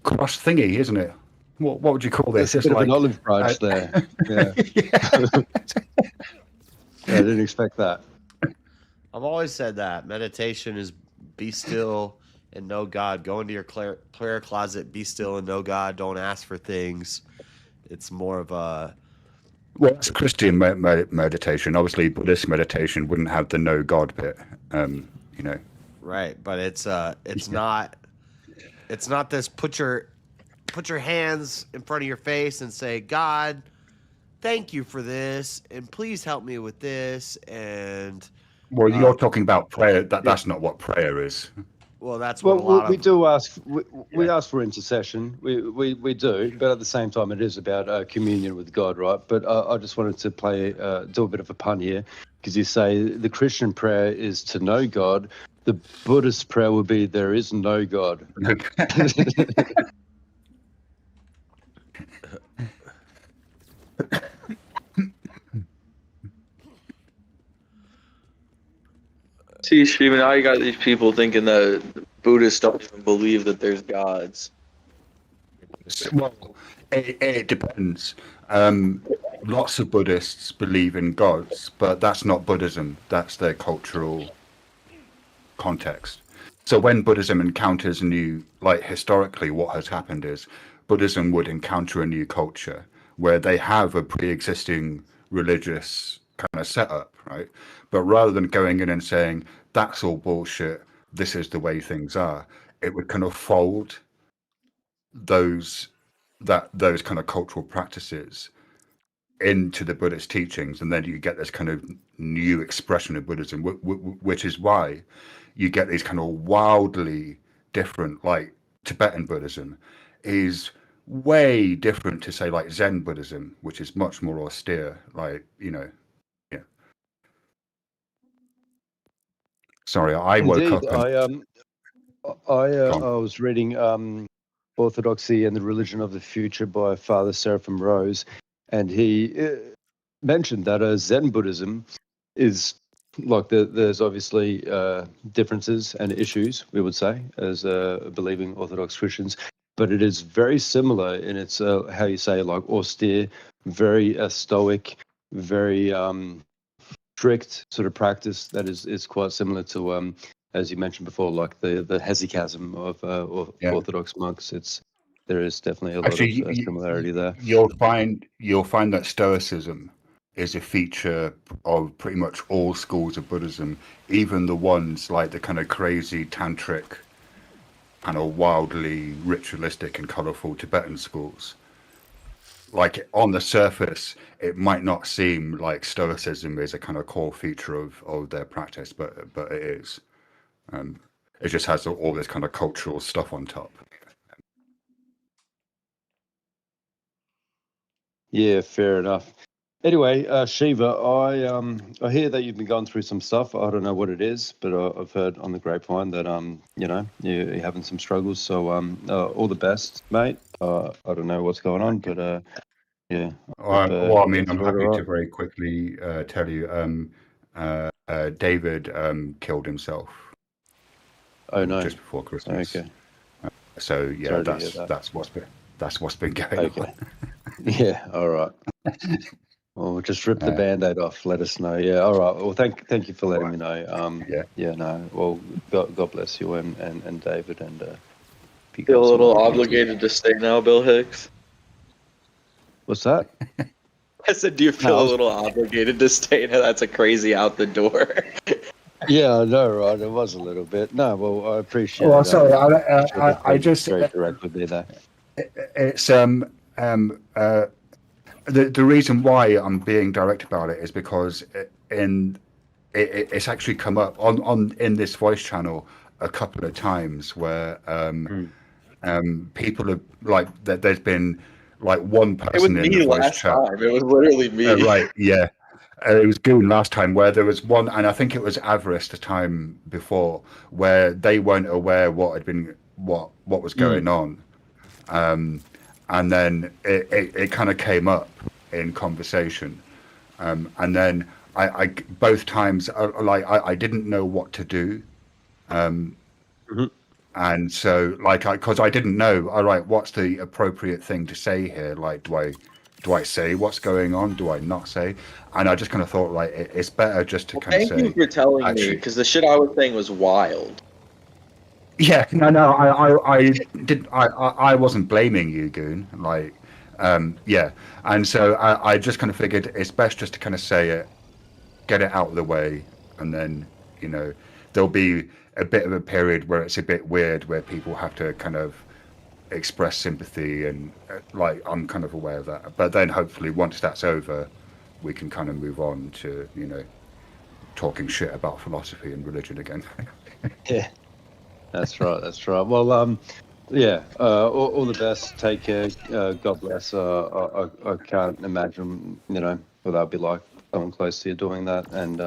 thingy, isn't it? What would you call this? It's an olive branch there. Yeah. I didn't expect that. I've always said that meditation is be still and know God. Go into your prayer closet, be still and know God. Don't ask for things. It's more of a... Well, it's Christian meditation. Obviously, Buddhist meditation wouldn't have the know God bit, Right, but it's not this put your hands in front of your face and say, God, thank you for this, and please help me with this. And well, you're talking about prayer. That's not what prayer is. Well, that's what we do ask. We ask for intercession. We do, but at the same time, it is about communion with God, right? But I just wanted to do a bit of a pun here, because you say the Christian prayer is to know God. The Buddhist prayer would be there is no God. See, Steven, now you got these people thinking that Buddhists don't even believe that there's gods. Well, it depends. Lots of Buddhists believe in gods, but that's not Buddhism. That's their cultural context. So when Buddhism encounters a new, historically what has happened is Buddhism would encounter a new culture where they have a pre-existing religious kind of setup, right? But rather than going in and saying, that's all bullshit, this is the way things are, it would kind of fold those kind of cultural practices into the Buddhist teachings, and then you get this kind of new expression of Buddhism, which is why you get these kind of wildly different, like Tibetan Buddhism is way different to say like Zen Buddhism, which is much more austere, like, you know. Yeah. Sorry, I woke up Indeed, and I was reading Orthodoxy and the Religion of the Future by Father Seraphim Rose, and he mentioned that Zen Buddhism is like there's obviously differences and issues, we would say, as believing Orthodox Christians, but it is very similar in its how you say, like austere, very stoic, very strict sort of practice that is quite similar to as you mentioned before, like the hesychasm of Orthodox monks. There is definitely a lot actually of similarity there. you'll find that Stoicism is a feature of pretty much all schools of Buddhism, even the ones like the kind of crazy tantric, kind of wildly ritualistic and colorful Tibetan schools. Like on the surface, it might not seem like Stoicism is a kind of core feature of their practice, but it is. It just has all this kind of cultural stuff on top. Yeah, fair enough. Anyway, Shiva, I hear that you've been going through some stuff. I don't know what it is, but I've heard on the grapevine that you know, you're having some struggles. So all the best, mate. I don't know what's going on, but yeah. Well, I mean, I'm happy to very quickly tell you, David killed himself. Oh no! Just before Christmas. Okay. So yeah, Sorry to hear that. that's what's been going on. Yeah. All right. Well, just rip the Band-Aid off. Let us know. Yeah. All right. Well, thank you for letting me know. Yeah. No. Well, God bless you and David and. Feel a little obligated to stay now, Bill Hicks. What's that? I said, do you feel a little obligated to stay now? That's a crazy out the door. Yeah, I know, right? It was a little bit. No, well, I appreciate Well, it. sorry, I just very direct with me there. It's the reason why I'm being direct about it is because it's actually come up on in this voice channel a couple of times where people have like that. There's been like one person in the voice chat. It was literally me. Right? Yeah. It was Goon last time where there was one, and I think it was Avarice the time before, where they weren't aware what was going on, and then it kind of came up in conversation, and then I both times I didn't know what to do, and so because I didn't know, all right, what's the appropriate thing to say here? Like, do I say what's going on? Do I not say? And I just kind of thought, like, it's better just to kind of say. Thank you for telling me, because the shit I was saying was wild. Yeah, no, I wasn't blaming you, Goon. Like, yeah, and so I just kind of figured it's best just to kind of say it, get it out of the way, and then there'll be a bit of a period where it's a bit weird, where people have to kind of express sympathy, and like I'm kind of aware of that. But then hopefully once that's over, we can kind of move on to talking shit about philosophy and religion again. Yeah, that's right. Well, yeah, all the best. Take care. God bless. I can't imagine what that'd be like, someone close to you doing that, and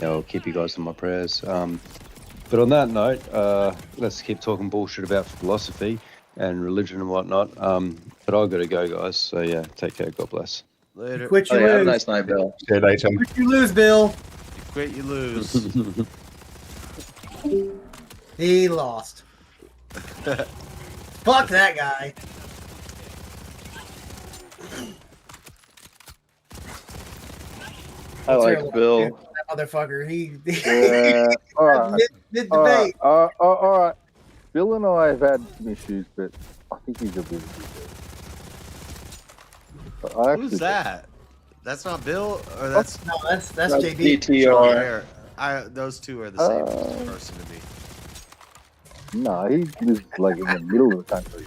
I'll keep you guys in my prayers. But on that note, let's keep talking bullshit about philosophy and religion and whatnot. But I've got to go, guys. So yeah, take care. God bless. Later. Quit, you lose. Have a nice night, Bill. See you later. Quit, you lose, Bill. You quit, you lose. He lost. Fuck that guy. I like Bill. That motherfucker. He. All right. Mid-debate. All right. Bill and I have had some issues, but I think he's a bit. Who's that? That's not Bill, or that's that's JB. DTR. Those two are the same person to me. No, he lives like in the middle of the country.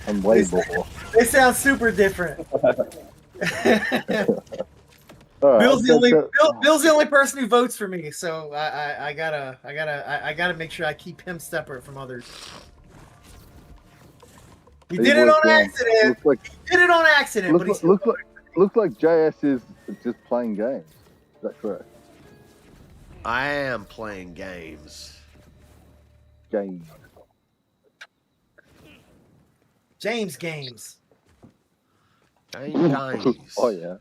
I'm way more. They sound super different. All right, Bill's the only that- Bill's the only person who votes for me, so I gotta make sure I keep him separate from others. You He did it was, on accident. Looks like, You did it on accident, but he's looks like JS is just playing games. Is that correct? I am playing games. Games. James Games. Games. Oh yeah.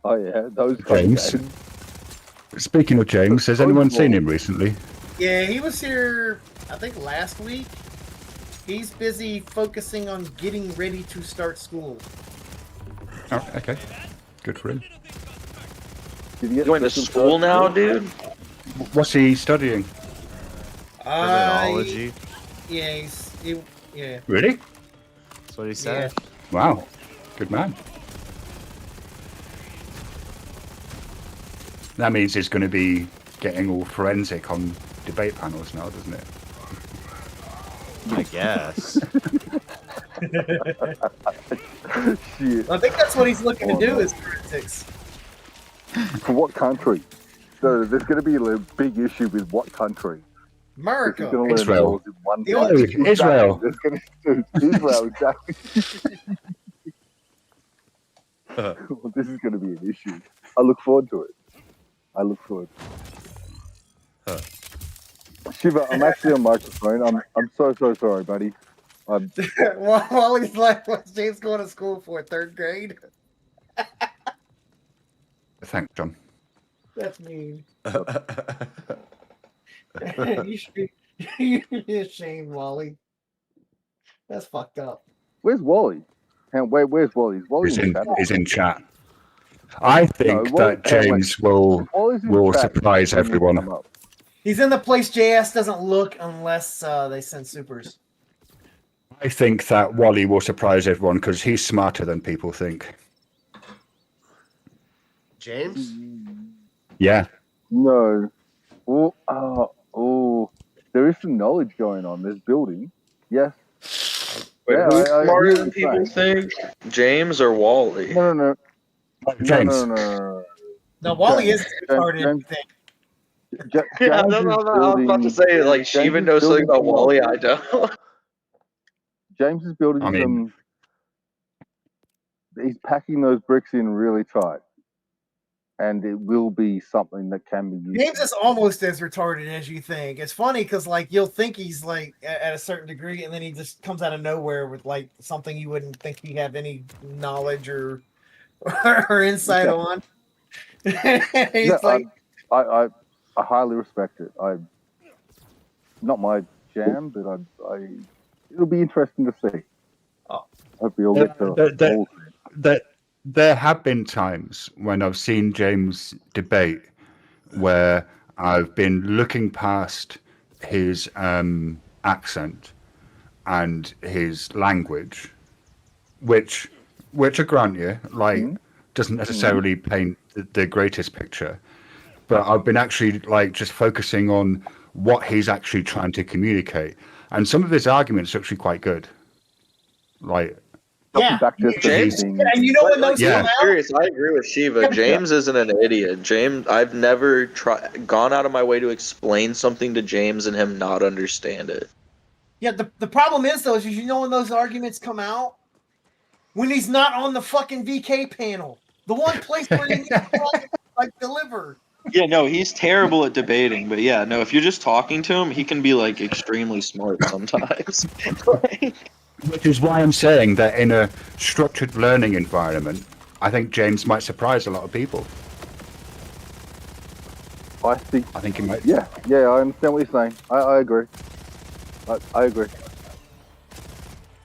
Oh yeah. Those James. games. Speaking of James, has anyone seen him recently? Yeah, he was here, I think, last week. He's busy focusing on getting ready to start school. Oh, okay. Good for him. Did you get going to school now, dude? What's he studying? Criminology. Yeah, yeah. Really? That's what he said. Wow. Good man. That means he's going to be getting all forensic on debate panels now, doesn't it? I guess. Shit. I think that's what he's looking to do is forensics. For what country? So there's going to be a big issue with what country? America. He's gonna learn Israel. laws in one The day. only- Exactly. Israel. It's gonna do Israel, exactly. Well, this is going to be an issue. I look forward to it. I look forward. Shiva, I'm actually on microphone. I'm so sorry, buddy. While he's like, what's James going to school for? 3rd grade? Thanks, John. That's mean. You should be ashamed, Wally. That's fucked up. Where's Wally? Where's Wally? Is Wally He's in in, chat? he's in chat. I think Wally- that James will Wally's in chat. surprise When you everyone. come up. He's in the place JS doesn't look unless they send supers. I think that Wally will surprise everyone because he's smarter than people think. James? Yeah. No. There is some knowledge going on. There's building. Yes. Wait, Yeah, who's I smarter hear than what you're people saying. think? James or Wally? No. James. No. No, Wally is retarded. James- Yeah, I James was is about to building- say, like, she James even is knows something building about some Wally. knowledge. I don't. James is building I mean- he's packing those bricks in really tight. And it will be something that can be used. James is almost as retarded as you think. It's funny because like you'll think he's like at a certain degree, and then he just comes out of nowhere with like something you wouldn't think he'd have any knowledge or insight on. He's Yeah, like, I highly respect it. Not my jam, but it'll be interesting to see. Oh. Hope we all get to There have been times when I've seen James debate where I've been looking past his accent and his language, which I grant you, like, doesn't necessarily paint the greatest picture. But I've been actually like just focusing on what he's actually trying to communicate, and some of his arguments are actually quite good. Like. yeah, James, and you know when those Yeah. come out, serious, I agree with Shiva. James isn't an idiot. James, I've never gone out of my way to explain something to James and him not understand it. yeah. The problem is though, is you know when those arguments come out, when he's not on the fucking VK panel, the one place where he needs to like deliver. Yeah, no, he's terrible at debating, but yeah, no, if you're just talking to him, he can be like extremely smart sometimes. Which is why I'm saying that in a structured learning environment, I think James might surprise a lot of people. I think he might. Yeah, I understand what you're saying. I agree. I agree.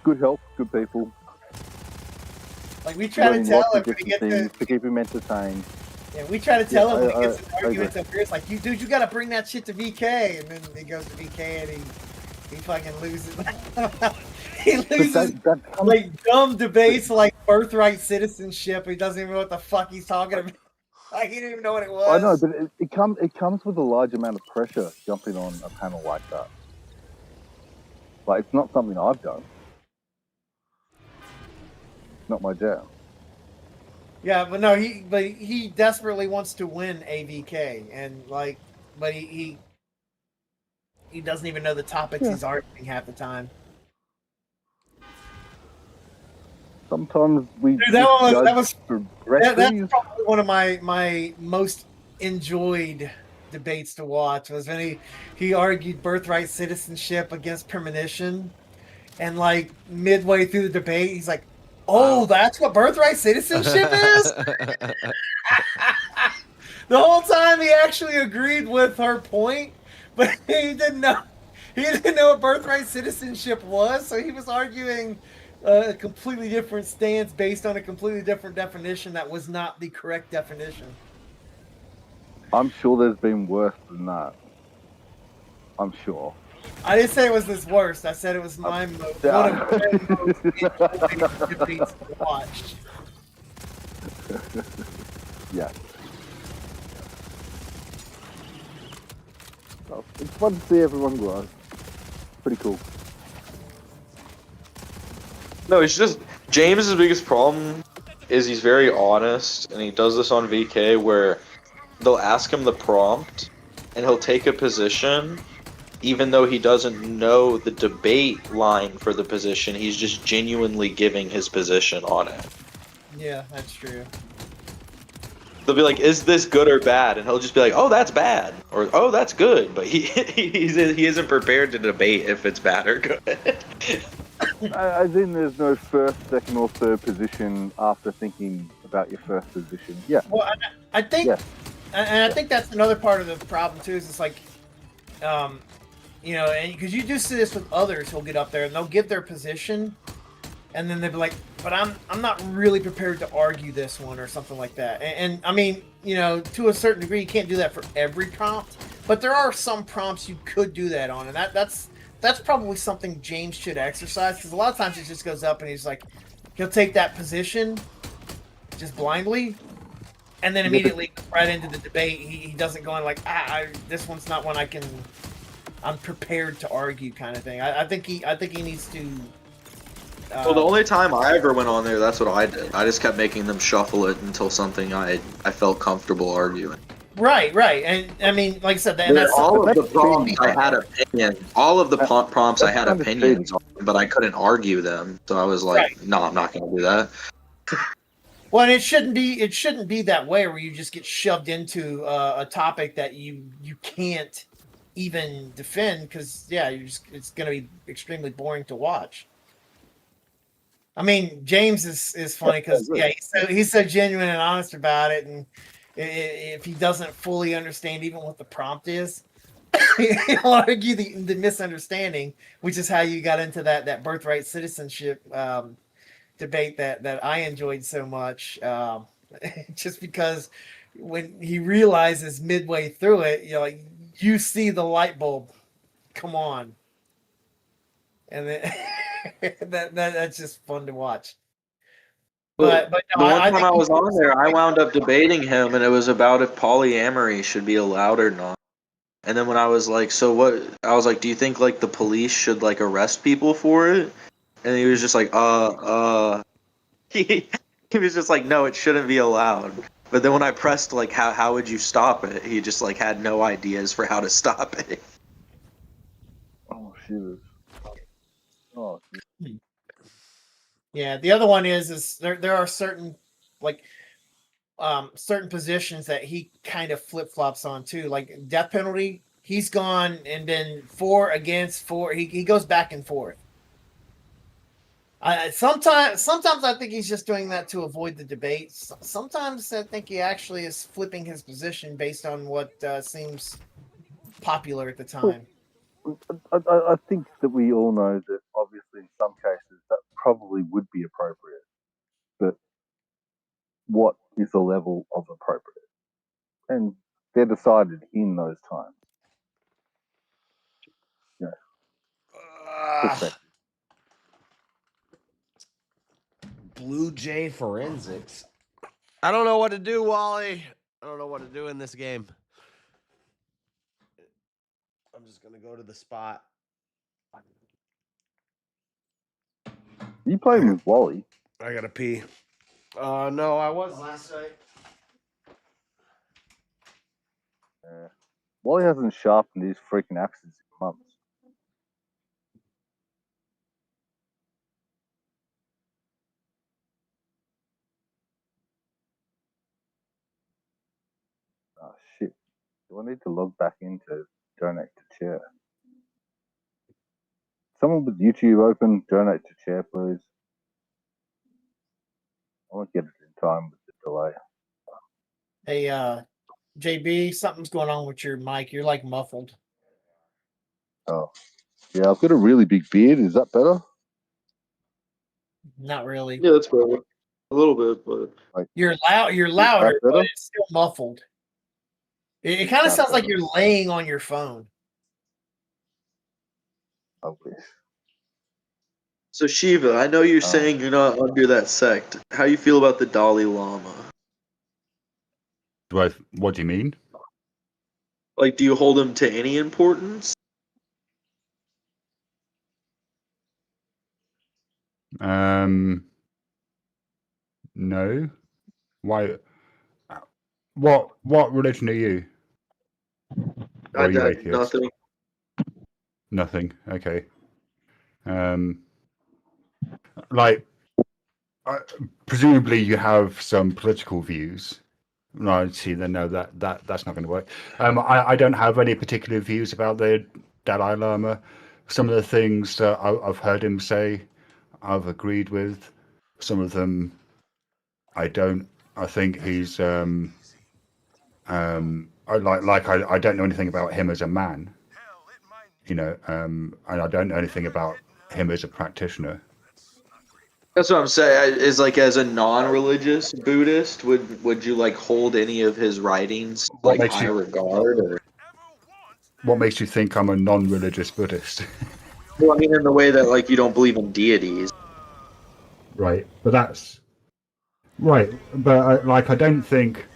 Good help, good people. Like we try to Learning tell lots him of when he different gets things to keep him entertained. Yeah, we try to tell him when he I- gets in I arguments agree. up here. It's like, you got to bring that shit to VK, and then he goes to VK and he fucking loses. He loses like dumb debates like birthright citizenship. He doesn't even know what the fuck he's talking about. Like he didn't even know what it was. I know, but it comes with a large amount of pressure jumping on a panel like that. Like, it's not something I've done. Not my jam. Yeah, but no, he desperately wants to win AVK, and like, but he doesn't even know the topics he's arguing half the time. Sometimes we Dude, just that judge was that's directly. probably one of my most enjoyed debates to watch was when he argued birthright citizenship against premonition, and like midway through the debate, he's like, "Oh, that's what birthright citizenship is." The whole time he actually agreed with her point, but he didn't know what birthright citizenship was, so he was arguing a completely different stance based on a completely different definition that was not the correct definition. I'm sure there's been worse than that. I'm sure. I didn't say it was his worst. I said it was one of my most enjoyed debates to watch. Yeah. Well, it's fun to see everyone grow. Pretty cool. No, it's just James's biggest problem is he's very honest, and he does this on VK where they'll ask him the prompt, and he'll take a position, even though he doesn't know the debate line for the position. He's just genuinely giving his position on it. Yeah, that's true. They'll be like, "Is this good or bad?" And he'll just be like, "Oh, that's bad," or "Oh, that's good." But he isn't prepared to debate if it's bad or good. I think there's no first, second, or third position after thinking about your first position. Yeah. Well, I think, Yes. and I think that's another part of the problem too. Is it's like, you know, and because you do see this with others who'll get up there and they'll give their position, and then they'll be like, "But I'm not really prepared to argue this one," or something like that. And I mean, you know, to a certain degree, you can't do that for every prompt, but there are some prompts you could do that on, and that's probably something James should exercise, because a lot of times he just goes up and he's like, he'll take that position just blindly, and then immediately right into the debate. He doesn't go in like, this one's not one I'm prepared to argue, kind of thing. I think he needs to. Well, the only time I ever went on there, that's what I did. I just kept making them shuffle it until something I felt comfortable arguing. Right, and I mean, like I said, and that's all of the prompts I had opinion. All of the prompts I had opinions on, but I couldn't argue them. So I was like, "No, I'm not going to do that." Well, and it shouldn't be that way where you just get shoved into a topic that you can't even defend, because it's going to be extremely boring to watch. I mean, James is funny because he's so genuine and honest about it, and if he doesn't fully understand even what the prompt is, he'll argue the misunderstanding, which is how you got into that birthright citizenship debate that I enjoyed so much. Just because when he realizes midway through it, you see the light bulb come on, and then that's just fun to watch. But no, the one I time think I was on there, I wound up debating him, and it was about if polyamory should be allowed or not. And then when I was like, "So what?" I was like, "Do you think like the police should like arrest people for it?" And he was just like, He was just like, "No, it shouldn't be allowed." But then when I pressed like, how would you stop it? He just like had no ideas for how to stop it. Oh shit. Oh. Shit. Yeah, the other one is there are certain certain positions that he kind of flip-flops on too, like death penalty. He's gone and been for, against, for. He goes back and forth. Sometimes I think he's just doing that to avoid the debate. Sometimes I think he actually is flipping his position based on what seems popular at the time. I think that we all know that obviously in some cases that probably would be appropriate, but what is the level of appropriate? And they're decided in those times. Perspective. Blue Jay Forensics. I don't know what to do, Wally. I don't know what to do in this game. I'm just going to go to the spot. You playing with Wally? I got to pee. No, I was last night. Wally hasn't sharpened his freaking axes in months. Oh shit! Do I need to log back into donate to chair? Someone with YouTube open, donate to chair, please. I won't get it in time with the delay. Hey, JB, something's going on with your mic. You're like muffled. Oh, yeah, I've got a really big beard. Is that better? Not really. Yeah, that's better. A little bit, but Like, You're loud. You're that louder, but better? it's still muffled. It kind of That sounds like better? you're laying on your phone. I wish. so Shiva, I know you're saying you're not under that sect. How you feel about the Dalai Lama? What do you mean? Like, do you hold him to any importance? No. Why? What religion are you? Or are you atheist? Nothing. Nothing. Okay. Like, presumably you have some political views. No, see, then no, that's not going to work. I don't have any particular views about the Dalai Lama. Some of the things that I've heard him say, I've agreed with. Some of them, I don't. I think he's I don't know anything about him as a man. You know, and I don't know anything about him as a practitioner. That's what I'm saying. Is like, as a non-religious Buddhist, would you like hold any of his writings What like makes high you- regard? Or? What makes you think I'm a non-religious Buddhist? Well, I mean, in the way that like you don't believe in deities. Right, but that's right. But I don't think,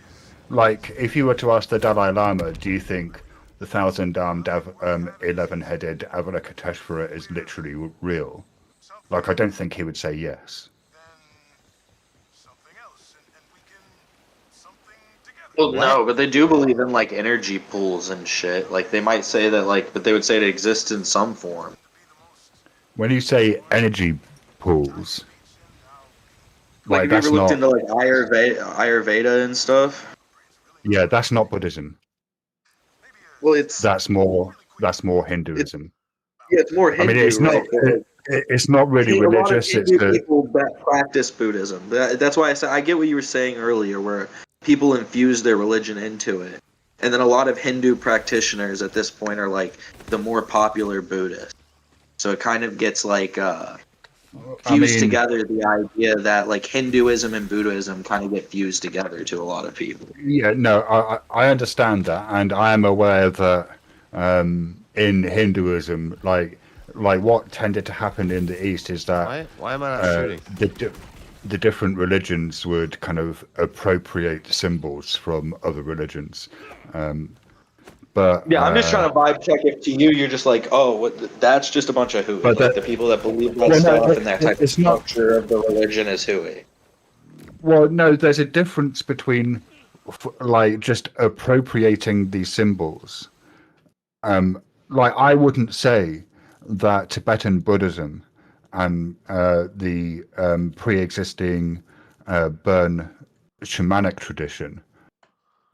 like, if you were to ask the Dalai Lama, do you think the 1,000-armed, 11-headed Avalokiteshvara is literally real? Like, I don't think he would say yes. Well, no, but they do believe in like energy pools and shit. Like they might say that, like, but they would say it exists in some form. When you say energy pools, Like, have you that's ever looked not. into like Ayurveda and stuff? Yeah, that's not Buddhism. Well, it's That's more Hinduism. yeah, it's more Hindu, I mean, it's not. right? But, It's not really see, a lot of religious. It's Hindu people that practice Buddhism. That's why I said I get what you were saying earlier, where people infuse their religion into it, and then a lot of Hindu practitioners at this point are like the more popular Buddhists. So it kind of gets like fused together. The idea that like Hinduism and Buddhism kind of get fused together to a lot of people. Yeah, no, I understand that, and I am aware that in Hinduism, like what tended to happen in the East is that Why am I not shooting? The different religions would kind of appropriate symbols from other religions. But Yeah, I'm just trying to vibe check if to you you're just like, oh, what? That's just a bunch of hooey. But Like the people that believe that stuff and that type of structure of the religion is hooey. Well, no, there's a difference between like just appropriating these symbols. Like I wouldn't say that Tibetan Buddhism and the pre-existing Burn shamanic tradition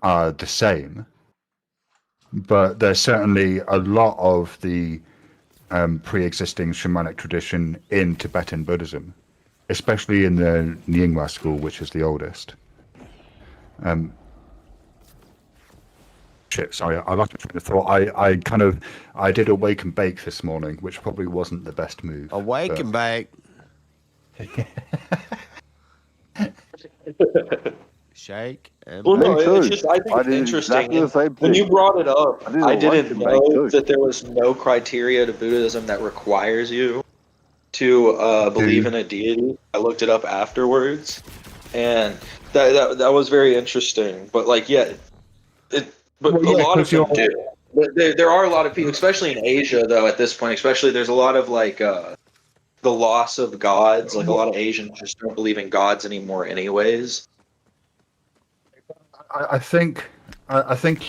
are the same, but there's certainly a lot of the pre-existing shamanic tradition in Tibetan Buddhism, especially in the Nyingma school, which is the oldest. Sorry, I lost my train of thought. I did a wake and bake this morning, which probably wasn't the best move. A wake and bake. Shake and Well, no, bake. it's just I think it's interesting. And when you brought it up, I didn't know that there was no criteria to Buddhism that requires you to believe in a deity. I looked it up afterwards, and that was very interesting. But like, yeah, a lot of them do. But there are a lot of people, especially in Asia, though. At this point, especially there's a lot of like the loss of gods. Like a lot of Asians just don't believe in gods anymore, anyways. I think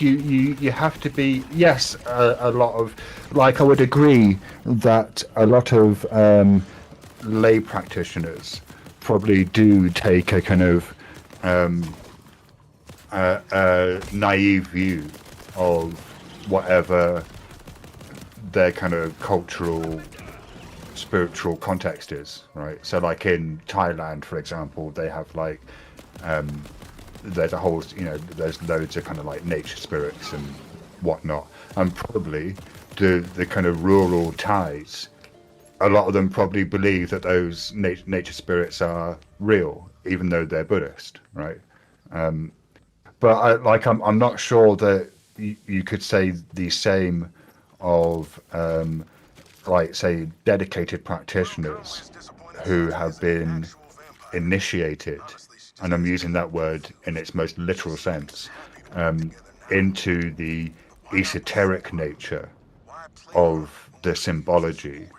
you have to be, yes, a lot of, like, I would agree that a lot of lay practitioners probably do take a kind of a naive view of whatever their kind of cultural, spiritual context is, right? So like in Thailand, for example, they have like there's a whole, there's loads of kind of like nature spirits and whatnot, and probably the kind of rural Thais, a lot of them probably believe that those nature spirits are real, even though they're Buddhist, right? But I'm not sure that you could say the same of like, say, dedicated practitioners who have been initiated, and I'm using that word in its most literal sense, into the esoteric nature of the symbology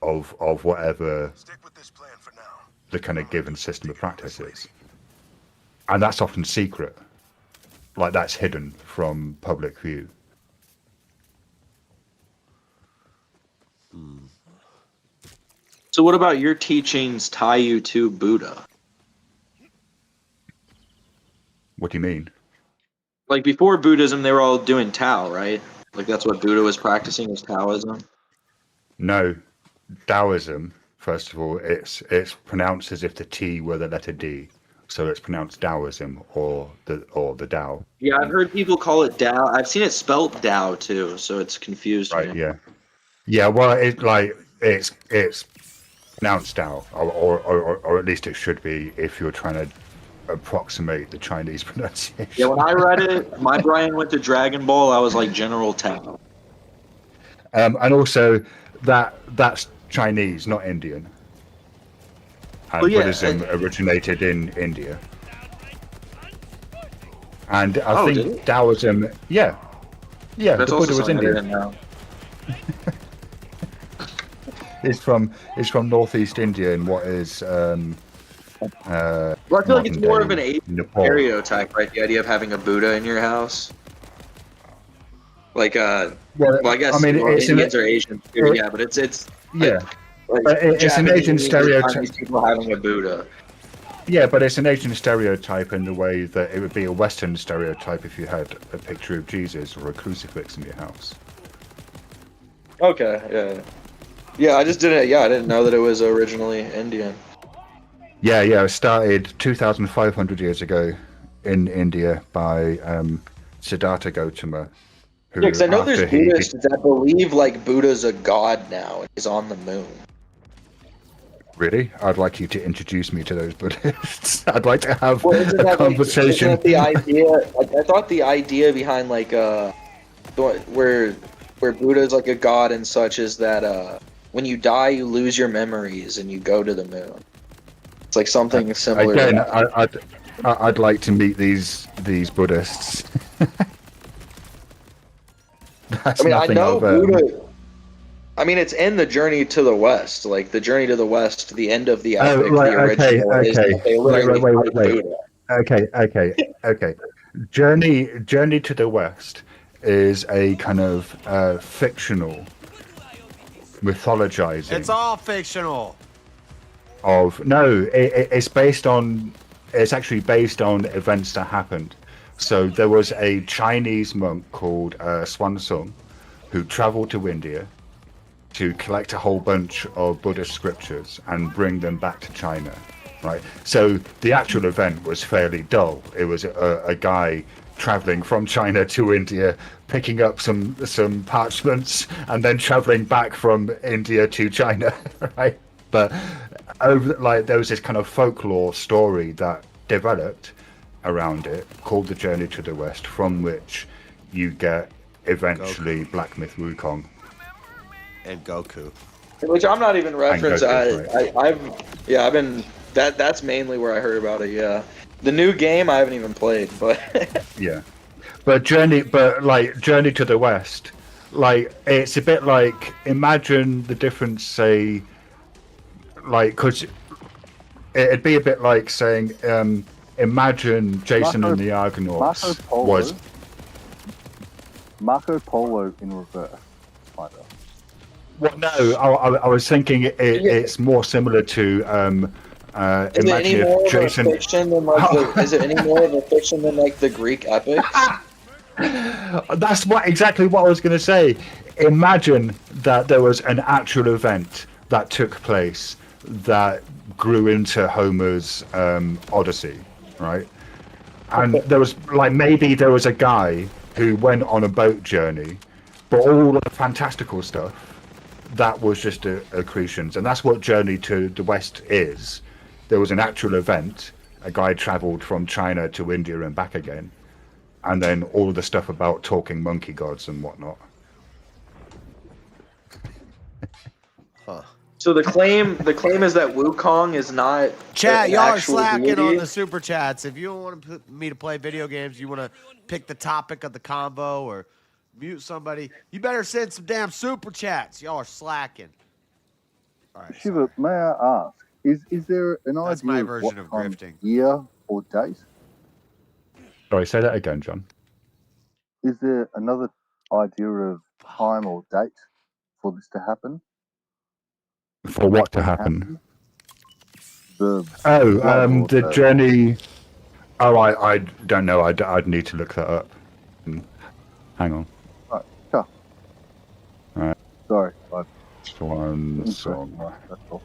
of whatever the kind of given system of practice is. And that's often secret. Like, that's hidden from public view. So what about your teachings tie you to Buddha? What do you mean? Like before Buddhism, they were all doing Tao, right? Like that's what Buddha was practicing, was Taoism. No, Taoism, first of all, it's pronounced as if the T were the letter D. So it's pronounced Taoism or the Tao. Yeah, I've heard people call it Tao. I've seen it spelled Tao too, so it's confused Right, me. yeah. Yeah, well, it's pronounced Tao, or at least it should be if you're trying to approximate the Chinese pronunciation. Yeah, when I read it, my brain went to Dragon Ball. I was like General Tao. And also that's Chinese, not Indian. And Well, yeah, Buddhism originated in India. And I did think it? Taoism, yeah, That's the also Buddha was something I Indian. didn't know. It's from northeast India in what is Well, I feel like it's more of an Asian Nepal. stereotype, right? The idea of having a Buddha in your house. Like, Well, I guess I mean, it's Indians are Asian too, yeah, but it's yeah, like but it's an Asian Japanese, stereotype. Chinese people having a Buddha. Yeah, but it's an Asian stereotype in the way that it would be a Western stereotype if you had a picture of Jesus or a crucifix in your house. Okay, yeah. I just didn't. Yeah, I didn't know that it was originally Indian. Yeah, it started 2,500 years ago in India by Siddhartha Gautama. Who, Yeah, because I know after there's he- Buddhists that believe like Buddha's a god now and he's on the moon. Really? I'd like you to introduce me to those Buddhists. I'd like to have Isn't a that conversation. Isn't that the idea? I thought the idea behind like where Buddha's like a god and such is that when you die you lose your memories and you go to the moon. It's like something similar. Again, to that. I'd like to meet these Buddhists. That's I mean, I nothing know of, Buddha. I mean, it's in the Journey to the West. Like the Journey to the West, the end of the epic, the original is that they literally fight Buddha. Okay. Journey to the West is a kind of fictional mythologizing. It's all fictional. It's actually based on events that happened. So there was a Chinese monk called Swansong who traveled to India to collect a whole bunch of Buddhist scriptures and bring them back to China, right? So the actual event was fairly dull. It was a guy traveling from China to India, picking up some parchments, and then traveling back from India to China, right? But there was this kind of folklore story that developed around it called the Journey to the West, from which you get eventually Black Myth Wukong and Goku, Which I'm not even referencing. Goku, I've been that's mainly where I heard about it. Yeah, the new game I haven't even played, but yeah. But Journey to the West, like it's a bit like, imagine the difference, say, like, because it'd be a bit like saying, imagine Jason and the Argonauts was. Marco Polo in reverse. Kind of. Well, no, I was thinking it's more similar to Is it any imagine more if Jason. of a fiction than like is it any more of a fiction than like the Greek epics? That's exactly what I was going to say. Imagine that there was an actual event that took place that grew into Homer's Odyssey, right? And there was maybe there was a guy who went on a boat journey, but all of the fantastical stuff that was just accretions, and that's what Journey to the West is. There was an actual event. A guy travelled from China to India and back again, and then all of the stuff about talking monkey gods and whatnot. So the claim is that Wukong is not Chat, an y'all are actual slacking deity? on the super chats. If you don't want me to play video games, you want to pick the topic of the convo or mute somebody, you better send some damn super chats. Y'all are slacking. All right, Shiva, may I ask, is there an That's idea my of version what of time, grifting. year or date? Sorry, say that again, John. Is there another idea of time or date for this to happen? For what to happen? The the journey. Oh, I don't know. I'd need to look that up. Hang on. Right, sure. All right. Sorry. One song. That's all.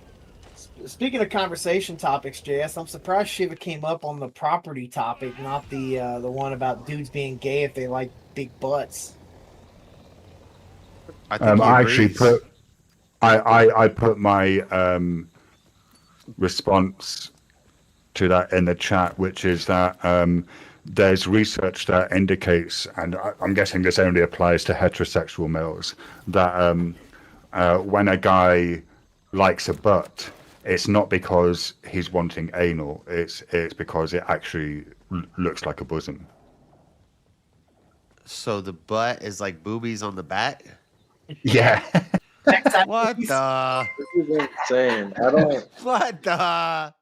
Speaking of conversation topics, JS, I'm surprised Shiva came up on the property topic, not the one about dudes being gay if they like big butts. I think I actually put. I put my response to that in the chat, which is that there's research that indicates, and I'm guessing this only applies to heterosexual males, that when a guy likes a butt, it's not because he's wanting anal, it's because it actually looks like a bosom. So the butt is like boobies on the back? Yeah. What the? This is insane. I don't. What the?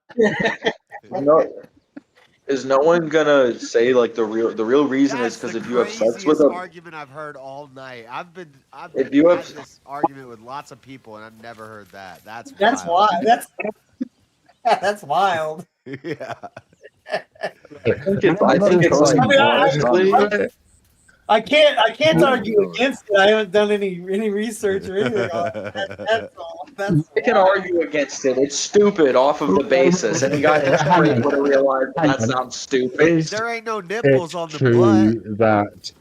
Is no one gonna say like the real reason is because if you have sex with a argument I've heard all night. I've If you had have- this argument with lots of people and I've never heard that. That's why. wild. That's wild. Yeah. I think it's honestly. I can't argue against it. I haven't done any research or anything on it. That's all. I can argue against it. It's stupid off of the basis, and you guys would have realized that sounds stupid. There ain't no nipples on the True that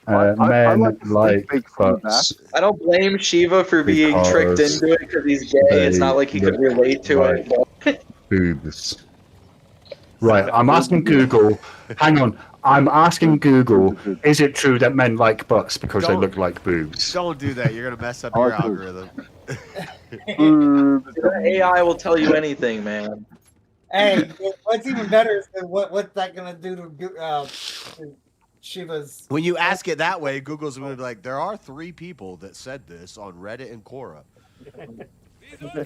men like butts. I don't blame Shiva for being tricked Because into it because he's gay. It's not like he could relate to it. But Boobs. Right, I'm asking Google. Hang on. I'm asking Google, is it true that men like butts because they look like boobs? Don't do that. You're going to mess up your algorithm. AI will tell you anything, man. Hey, what's even better is that what's that gonna do to Shiva's? When you ask it that way, Google's going to be like, there are 3 people that said this on Reddit and Quora. It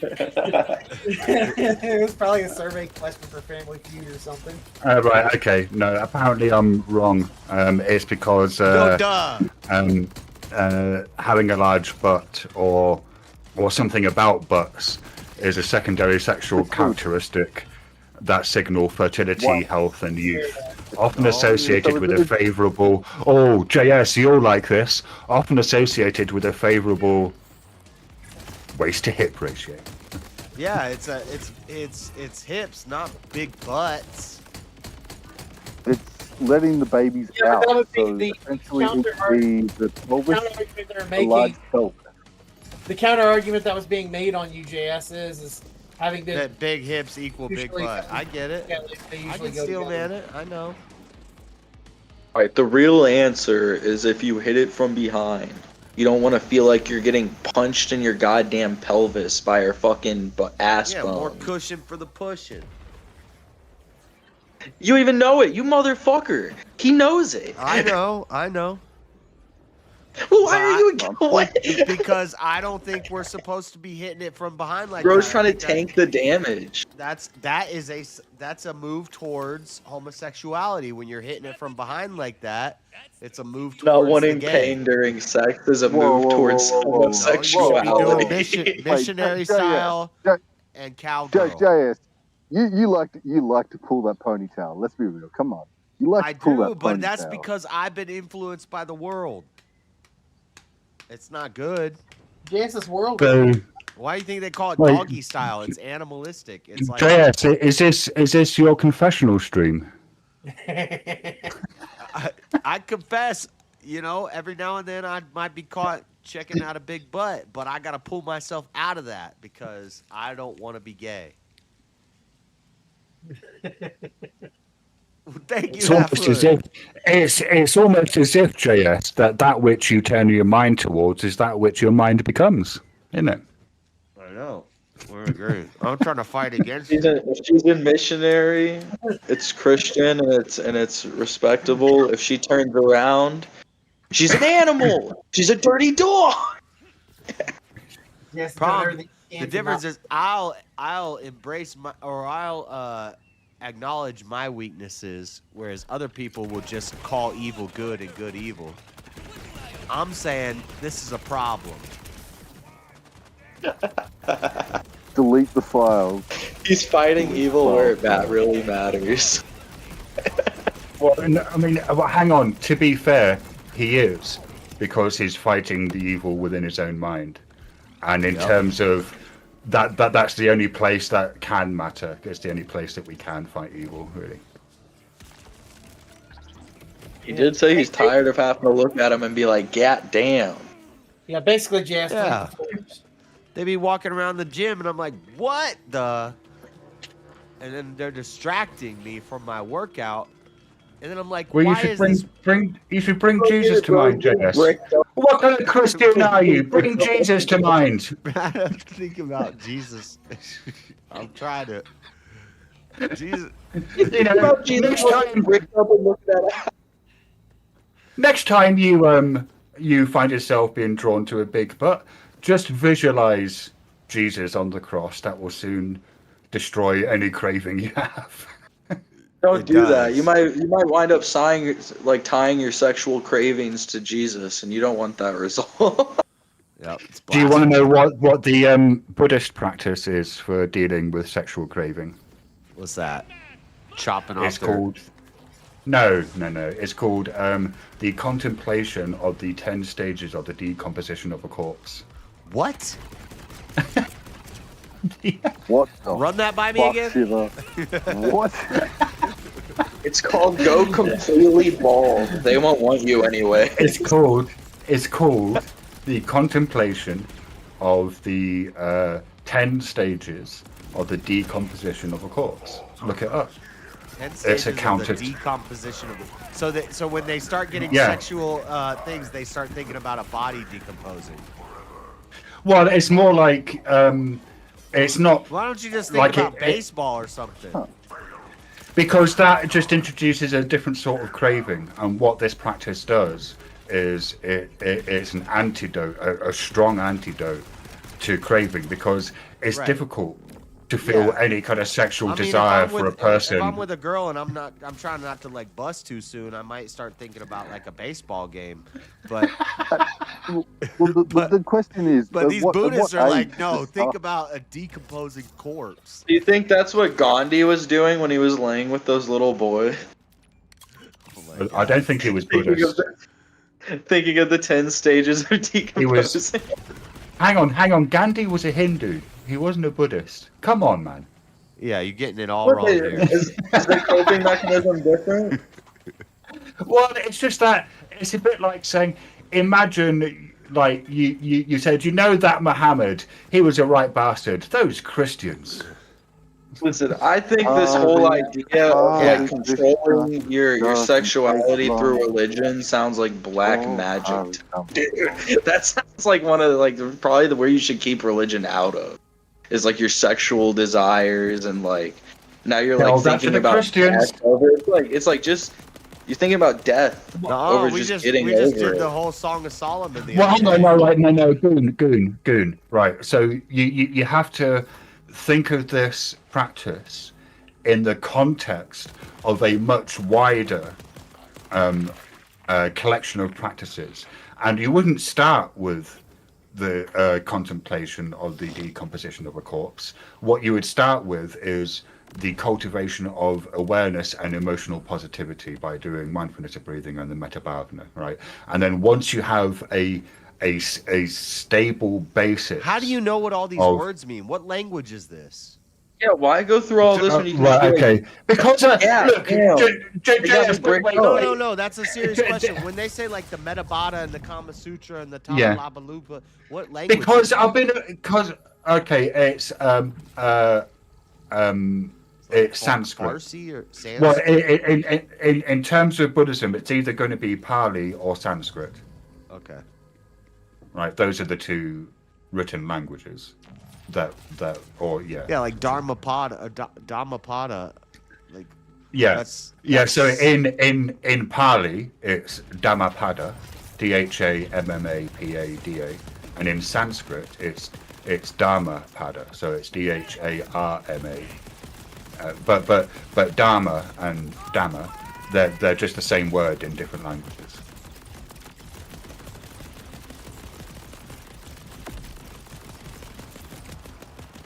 was probably a survey question for Family Feud or something. Right, okay. No, apparently I'm wrong. It's because having a large butt or something about butts is a secondary sexual characteristic that signal fertility, health, and youth. Often associated with a favourable... Oh, JS, you'll like this. Often associated with a favourable waist to hip ratio. Yeah, it's hips, not big butts. It's letting the babies Yeah, out. but that would be So the essentially, counter-argument the pelvis, they're the making. large pelvis. The counter argument that was being made on UJS is having the That big hips equal big usually butt. go- I get it. yeah, they I usually can go steel together. man it. I know. All right, the real answer is if you hit it from behind. You don't want to feel like you're getting punched in your goddamn pelvis by her fucking ass Yeah, bone. more cushion for the pushing. You even know it, you motherfucker. He knows it. I know. Why are you going? Because I don't think we're supposed to be hitting it from behind like Bro's that. trying to tank the damage. That's a move towards homosexuality. When you're hitting it from behind like that, it's a move towards Not wanting the gay. pain during sex is a move towards homosexuality. No, you should be doing missionary style and cowgirl. JS, you like to pull that ponytail. Let's be real. Come on. You like I to pull do, that but that's ponytail. because I've been influenced by the world. It's not good. JS's world. Why do you think they call it Wait. doggy style? It's animalistic. It's like JS, is this your confessional stream? I confess, every now and then I might be caught checking out a big butt, but I gotta pull myself out of that because I don't want to be gay. Thank you. It's almost as if it's almost as if, JS, that which you turn your mind towards is that which your mind becomes, isn't it? I know. We're agreeing. I'm trying to fight against If she's a missionary, it's Christian and it's respectable. If she turns around, she's an animal. She's a dirty dog. Yes, The difference is I'll embrace I'll acknowledge my weaknesses, whereas other people will just call evil good and good evil. I'm saying this is a problem. Delete the files. He's fighting evil where it really matters. Well, I mean, hang on. To be fair, he is, because he's fighting the evil within his own mind, and in terms of that's the only place that can matter. It's the only place that we can fight evil, really. He did say he's tired of having to look at him and be like, "God damn." Yeah, basically, JS. Yeah. They be walking around the gym, and I'm like, what the? And then they're distracting me from my workout. And then I'm like, Well, why you should is this? bring Jesus to mind, JS. What kind of Christian are you? Bring Jesus to mind. I don't think about Jesus. I'm trying to. Jesus. Next time you find yourself being drawn to a big butt, just visualize Jesus on the cross. That will soon destroy any craving you have. Don't do that. You might wind up tying your sexual cravings to Jesus, and you don't want that result. Yep. Do you want to know what the Buddhist practice is for dealing with sexual craving? What's that? Chopping off. It's called. No. It's called the contemplation of the 10 stages of the decomposition of a corpse. What? What? Run that by me again. What? It's called Go Completely Bald. They won't want you anyway. It's called the contemplation of the 10 stages of the decomposition of a corpse. Look it up. 10 It's stages accounted. of the decomposition of it. So when they start getting Yeah. sexual things, they start thinking about a body decomposing. Well, it's more like it's not. Why don't you just think like about baseball or something? Because that just introduces a different sort of craving, and what this practice does is it's an antidote, a strong antidote to craving, because it's difficult to feel any kind of sexual desire for a person. If I'm with a girl and I'm trying not to like bust too soon, I might start thinking about like a baseball game. But the question is, but these Buddhists are like, age no, does think this about a decomposing corpse. Do you think that's what Gandhi was doing when he was laying with those little boys? I don't think he was Buddhist. Thinking of the 10 stages of decomposing. He was. Hang on. Gandhi was a Hindu. He wasn't a Buddhist. Come on, man. Yeah, you're getting it all wrong here. Is the coping mechanism different? Well, it's just that it's a bit like saying, imagine, like you said, you know that Muhammad, he was a right bastard. Those Christians. Listen, I think this whole idea of like controlling your sexuality through religion sounds like black magic. Dude, that sounds like one of probably where you should keep religion out of. Is like your sexual desires and like now you're like thinking about Christians. it's like just You're thinking about death over we just just getting we just over did it. the whole Song of Solomon the Well, other hang day. on, no, goon. Right. So you have to think of this practice in the context of a much wider collection of practices, and you wouldn't start with the contemplation of the decomposition of a corpse. What you would start with is the cultivation of awareness and emotional positivity by doing mindfulness of breathing and the metta bhavana, right? And then once you have a stable basis. How do you know what all these of- words mean? What language is this? Yeah, why go through all this when you can right, just be okay. like, Because yeah, look, damn. They got me JS, break wait, up. No, that's a serious question. When they say like the Metabada and the Kama Sutra and the Yeah. Talalabalupa, what language? Because is that? I've been okay, it's Sanskrit. Farsi or Sanskrit? Well, in terms of Buddhism, it's either going to be Pali or Sanskrit. Okay. Right, those are the two written languages. Yeah, like Dhammapada, like yeah, that's So in Pali, it's Dhammapada, Dhammapada, and in Sanskrit, it's Dharmapada, so it's Dharma. But Dharma and Dhamma, they're just the same word in different languages.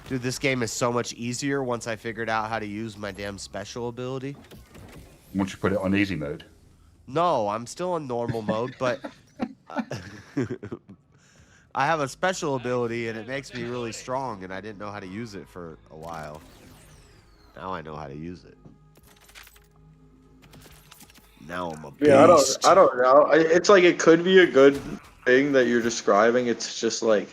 Dude, this game is so much easier once I figured out how to use my damn special ability. Once you put it on easy mode. No, I'm still on normal mode, but I have a special ability and it makes me really strong, and I didn't know how to use it for a while. Now I know how to use it. Now I'm a beast. Yeah, I don't know. It's like it could be a good thing that you're describing. It's just like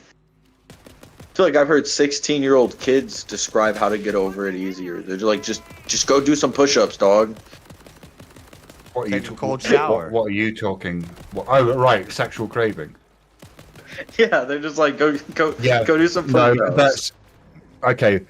I feel like I've heard 16-year-old kids describe how to get over it easier. They're like, just go do some push-ups, dog. What are you cold shower. What are you talking? Oh, right, sexual craving. Yeah, they're just like go do some No, push-ups. that's okay.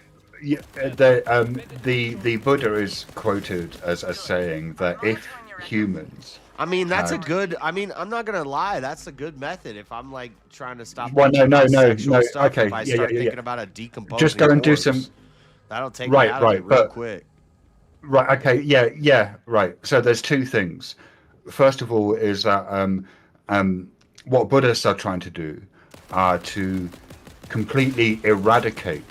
Yeah, the Buddha is quoted as saying that if humans, I mean, that's a good. I mean, I'm not gonna lie. That's a good method. If I'm like trying to stop. Well, thinking about no. sexual stuff, Okay, if I yeah, start yeah. thinking about a decomposing Just go and do corpse, some. That'll take me out of it real quick. Right. Okay. Yeah. Right. So there's two things. First of all, is that what Buddhists are trying to do are to completely eradicate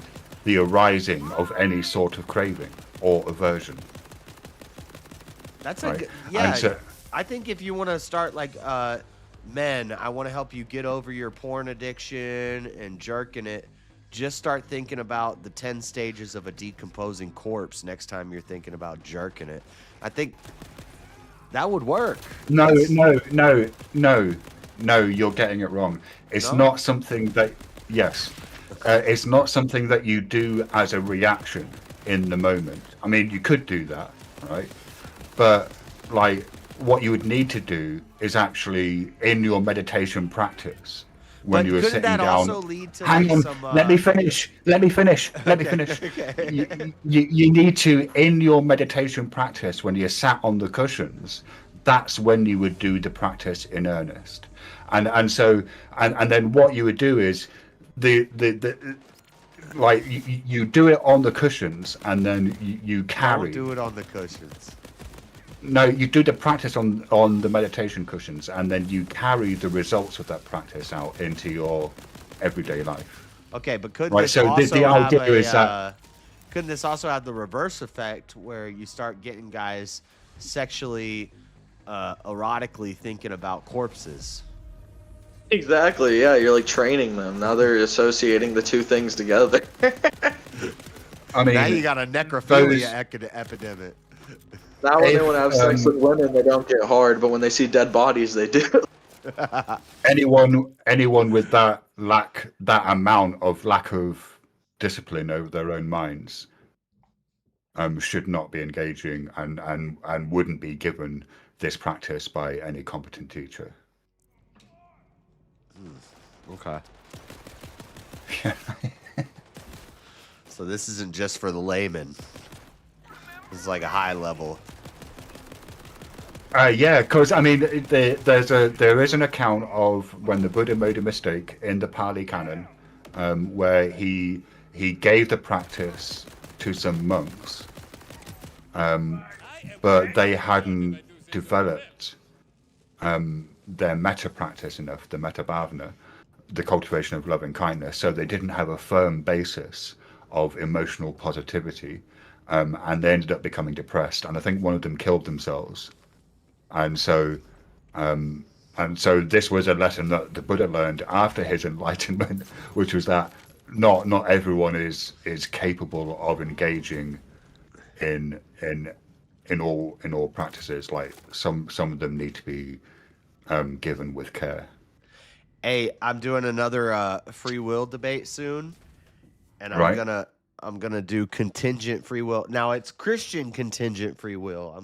the arising of any sort of craving or aversion. That's right? a good, yeah. And so, I think if you want to start like men, I want to help you get over your porn addiction and jerking it. Just start thinking about the 10 stages of a decomposing corpse next time you're thinking about jerking it. I think that would work. No, you're getting it wrong. It's not something that, it's not something that you do as a reaction in the moment. I mean, you could do that, right? But, like, what you would need to do is actually in your meditation practice, when you were sitting down. Also lead to Hang like on, some, let me finish. Okay. You need to, in your meditation practice, when you're sat on the cushions, that's when you would do the practice in earnest. And then what you would do is you do it on the cushions, and then you carry. Don't do it on the cushions. No, you do the practice on the meditation cushions, and then you carry the results of that practice out into your everyday life. Okay, but couldn't Right, this so also the have idea is that couldn't this also have the reverse effect where you start getting guys sexually, erotically thinking about corpses? Exactly. Yeah, you're like training them. Now they're associating the two things together. I mean, now you got a necrophilia epidemic. Now when they want to have sex with women, they don't get hard, but when they see dead bodies, they do. anyone with that amount of lack of discipline over their own minds should not be engaging and wouldn't be given this practice by any competent teacher. Okay. So this isn't just for the layman. This is like a high level. Yeah, because I mean, there is an account of when the Buddha made a mistake in the Pali Canon, where he gave the practice to some monks, but they hadn't developed their metta practice enough, the metta bhavana, the cultivation of loving kindness, so they didn't have a firm basis of emotional positivity, and they ended up becoming depressed. And I think one of them killed themselves. And so this was a lesson that the Buddha learned after his enlightenment, which was that not everyone is capable of engaging in all practices. Like some of them need to be given with care. Hey, I'm doing another free will debate soon, and Right. I'm gonna do contingent free will. Now it's Christian contingent free will.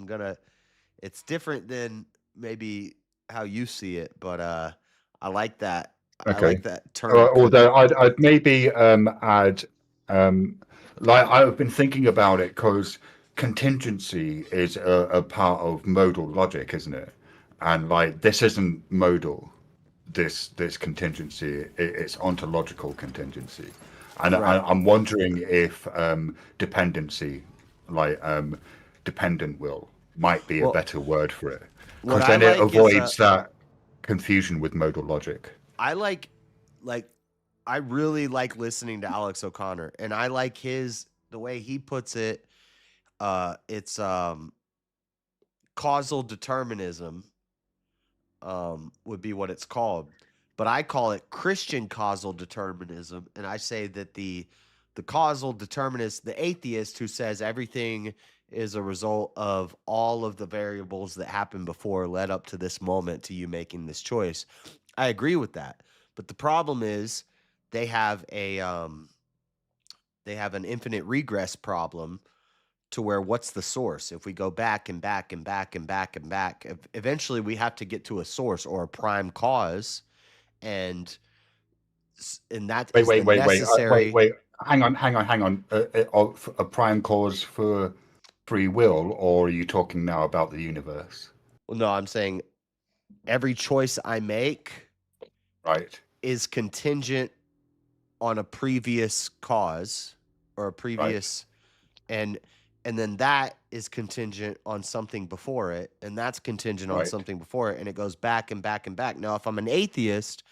It's different than maybe how you see it, but I like that. I Okay. like that term. Although I'd maybe add, like I've been thinking about it because contingency is a part of modal logic, isn't it? And like this isn't modal, this contingency, it's ontological contingency, and Right. I'm wondering if dependency, like dependent will, might be a Well, better word for it, what because I then it like is, avoids that confusion with modal logic. I like I really like listening to Alex O'Connor, and I like the way he puts it. It's causal determinism would be what it's called, but I call it Christian causal determinism, and I say that the causal determinist, the atheist who says everything is a result of all of the variables that happened before led up to this moment to you making this choice. I agree with that, but the problem is they have an infinite regress problem to where what's the source? If we go back and back and back and back and back, eventually we have to get to a source or a prime cause, and that is the necessary. Wait. Hang on. A prime cause for free will, or are you talking now about the universe? Well, no, I'm saying every choice I make, right, is contingent on a previous cause or a previous, and then that is contingent on something before it, and that's contingent on Right. something before it, and it goes back and back and back. Now, if I'm an atheist,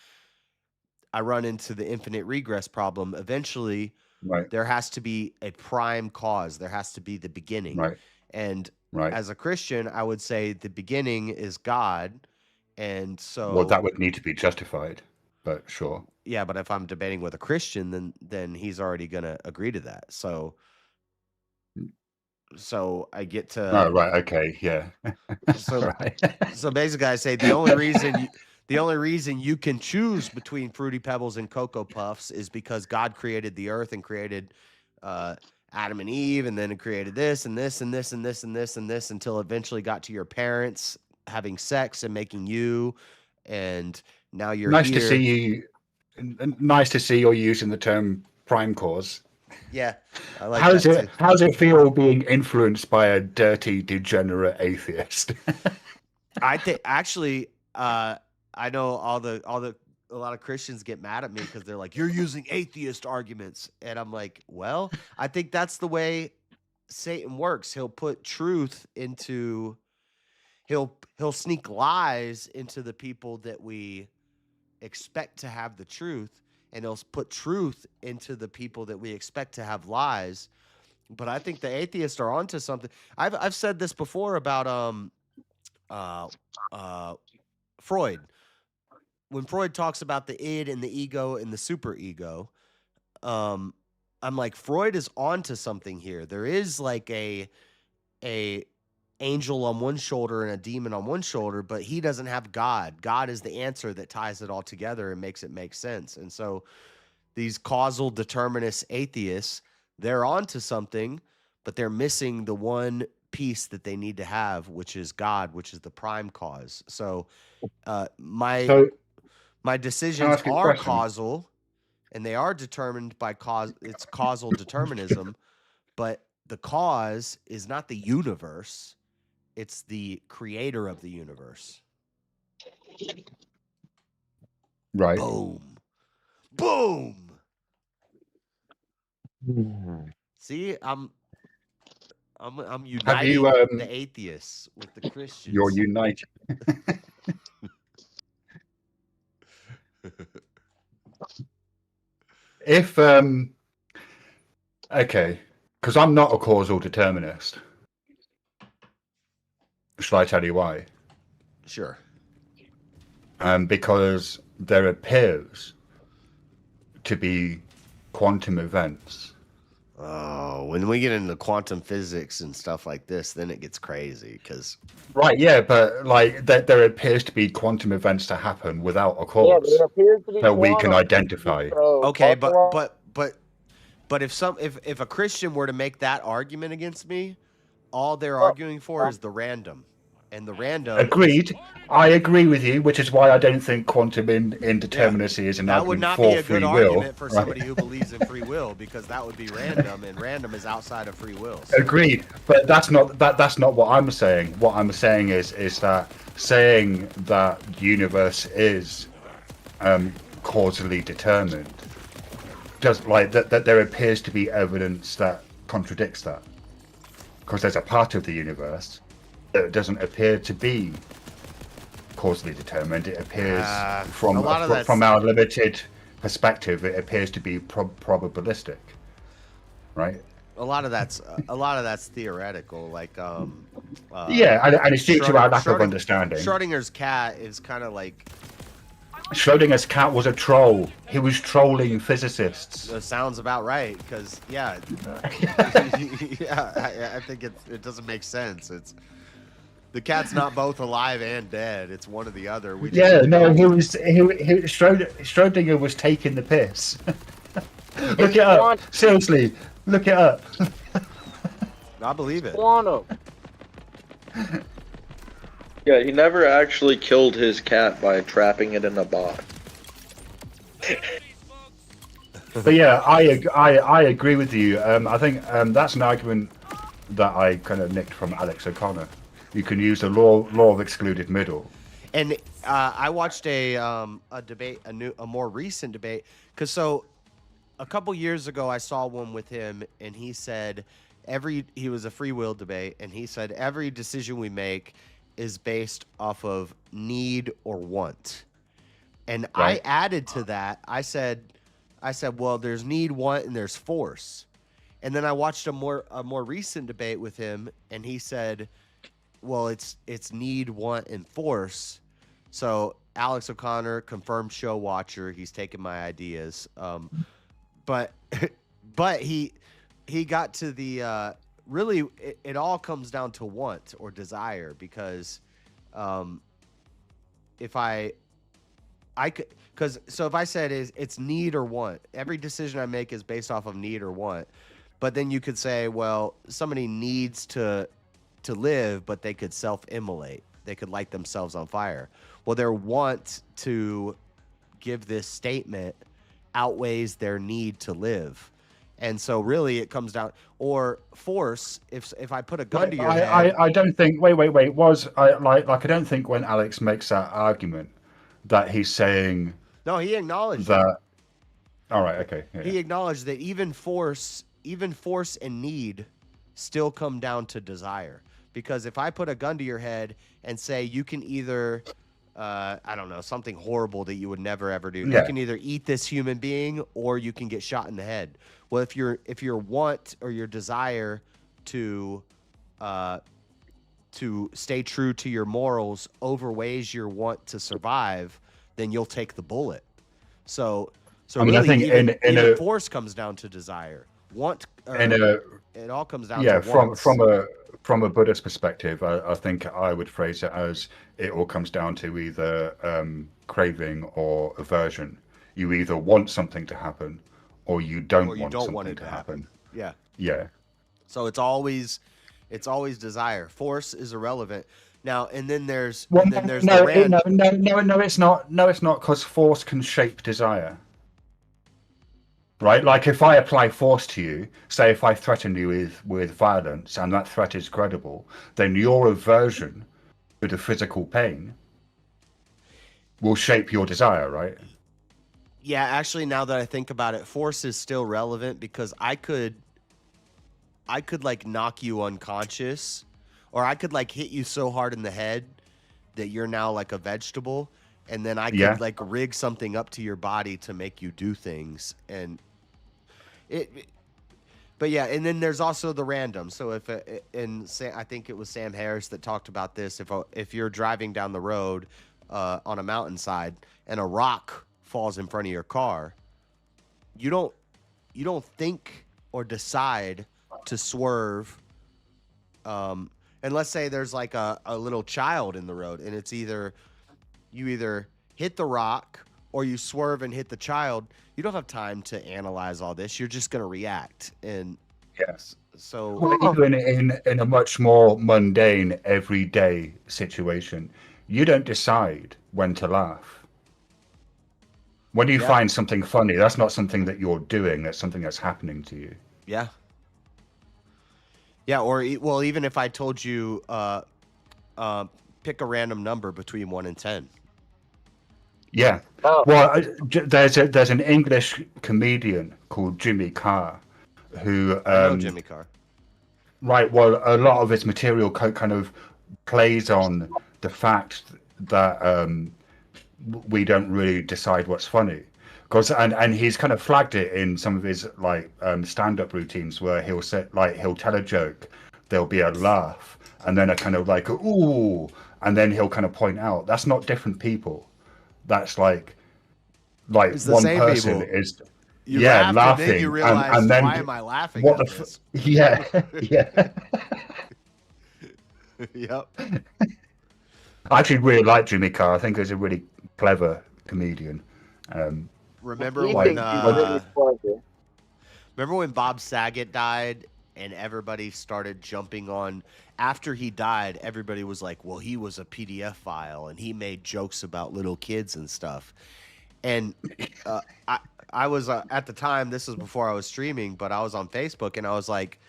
I run into the infinite regress problem. Eventually, Right. there has to be a prime cause. There has to be the beginning. Right. And Right. as a Christian, I would say the beginning is God. And so, Well, that would need to be justified, but sure. yeah, but if I'm debating with a Christian, then he's already going to agree to that. So I get to. Oh, right. Okay. Yeah. So, right. so basically, I say the only reason you can choose between Fruity Pebbles and Cocoa Puffs is because God created the earth and created Adam and Eve, and then it created this and this and this and this and this and this until eventually got to your parents having sex and making you, and now you're nice here. to see you. Nice to see you're using the term prime cause. Yeah, I like how's that it? How's it feel being influenced by a dirty, degenerate atheist? I think actually, I know a lot of Christians get mad at me because they're like, "You're using atheist arguments," and I'm like, "Well, I think that's the way Satan works. He'll put truth into, he'll sneak lies into the people that we expect to have the truth, and he'll put truth into the people that we expect to have lies." But I think the atheists are onto something. I've said this before about Freud. When Freud talks about the id and the ego and the superego, I'm like, Freud is onto something here. There is like a angel on one shoulder and a demon on one shoulder, but he doesn't have God. God is the answer that ties it all together and makes it make sense. And so these causal determinist atheists, they're onto something, but they're missing the one piece that they need to have, which is God, which is the prime cause. So my decisions are causal, and they are determined by cause. It's causal determinism, but the cause is not the universe. It's the creator of the universe. Right. Boom. Boom. See, I'm Have you uniting the atheists with the Christians. you're united. If okay, because I'm not a causal determinist. Shall I tell you why? Sure. Because there appears to be quantum events. Oh, when we get into quantum physics and stuff like this, then it gets crazy because. Right, yeah, but like there appears to be quantum events to happen without a cause that we can identify. Okay, but if a Christian were to make that argument against me, all they're arguing for is the random, and the random. Agreed. I agree with you, which is why I don't think quantum indeterminacy is an That would argument not for be a free good will. argument for right? somebody who believes in free will, because that would be random, and random is outside of free will. So. Agreed, but that's not what I'm saying. What I'm saying is that saying that the universe is causally determined, just like that there appears to be evidence that contradicts that, because there's a part of the universe that doesn't appear to be causally determined. It appears from our limited perspective, it appears to be probabilistic, right? A lot of that's theoretical, like yeah, and it's due to our lack of understanding. Schrodinger's cat is kind of like Schrodinger's cat was a troll. He was trolling physicists. That sounds about right, because yeah, I think it doesn't make sense. It's the cat's not both alive and dead. It's one or the other. Schrodinger was taking the piss. Look it up. Seriously, look it up. I believe it. Yeah, he never actually killed his cat by trapping it in a box. But yeah, I agree with you. I think that's an argument that I kind of nicked from Alex O'Connor. You can use the law of excluded middle. And I watched a debate, a more recent debate, because so a couple years ago I saw one with him, and he said he was a free will debate, and he said every decision we make is based off of need or want. And Right. I added to that. I said, well, there's need, want, and there's force. And then I watched a more recent debate with him, and he said, well, it's need, want, and force. So Alex O'Connor, confirmed show watcher, he's taking my ideas. But he got to the really it all comes down to want or desire, because if I could, because so if I said it's need or want, every decision I make is based off of need or want. But then you could say, well, somebody needs to live, but they could self-immolate. They could light themselves on fire. Well, their want to give this statement outweighs their need to live. And so really it comes down, or force, if I put a gun to your head. I don't think, wait, I don't think when Alex makes that argument that he's saying No, he acknowledged that. All right, okay. Yeah. He acknowledged that even force and need still come down to desire. Because if I put a gun to your head and say you can either, I don't know, something horrible that you would never ever do. Yeah. You can either eat this human being or you can get shot in the head. Well, if your want or your desire to stay true to your morals overweighs your want to survive, then you'll take the bullet. So I mean, really, I think even force comes down to desire. Want, it all comes down to wants. From a Buddhist perspective, I think I would phrase it as it all comes down to either craving or aversion. You either want something to happen, or you don't want something to happen. Yeah. Yeah. So it's always desire. Force is irrelevant. Now, and then there's No, the it's not. No, it's not, because force can shape desire. right? Like if I apply force to you, say if I threaten you with violence and that threat is credible, then your aversion to the physical pain will shape your desire, right? Yeah, actually, now that I think about it, force is still relevant because I could like knock you unconscious, or I could like hit you so hard in the head that you're now like a vegetable, and then I Yeah. could like rig something up to your body to make you do things, and but yeah, and then there's also the random. So if I think it was Sam Harris that talked about this. If you're driving down the road on a mountainside and a rock falls in front of your car, you don't think or decide to swerve. And let's say there's like a little child in the road, and it's either hit the rock or you swerve and hit the child. You don't have time to analyze all this. You're just going to react. And yes. So well, even in a much more mundane, everyday situation, you don't decide when to laugh. When you find something funny, that's not something that you're doing. That's something that's happening to you. Yeah. Yeah, or well, even if I told you pick a random number between 1 and 10. Yeah. Well, there's an English comedian called Jimmy Carr, who I know Jimmy Carr. Right. Well, a lot of his material kind of plays on the fact that we don't really decide what's funny, and he's kind of flagged it in some of his like stand-up routines where he'll tell a joke, there'll be a laugh, and then a kind of like ooh, and then he'll kind of point out that's not different people. That's like It's the one same person people. is You yeah laughed, laughing, and then you realized, and then why am I laughing what at the this? yeah yeah. Yep. I actually really like Jimmy Carr. I think he's a really clever comedian. Remember like- when like- remember when Bob Saget died and everybody started jumping on after he died, everybody was like, well, he was a PDF file and he made jokes about little kids and stuff. And I was at the time, this was before I was streaming, but I was on Facebook and I was like,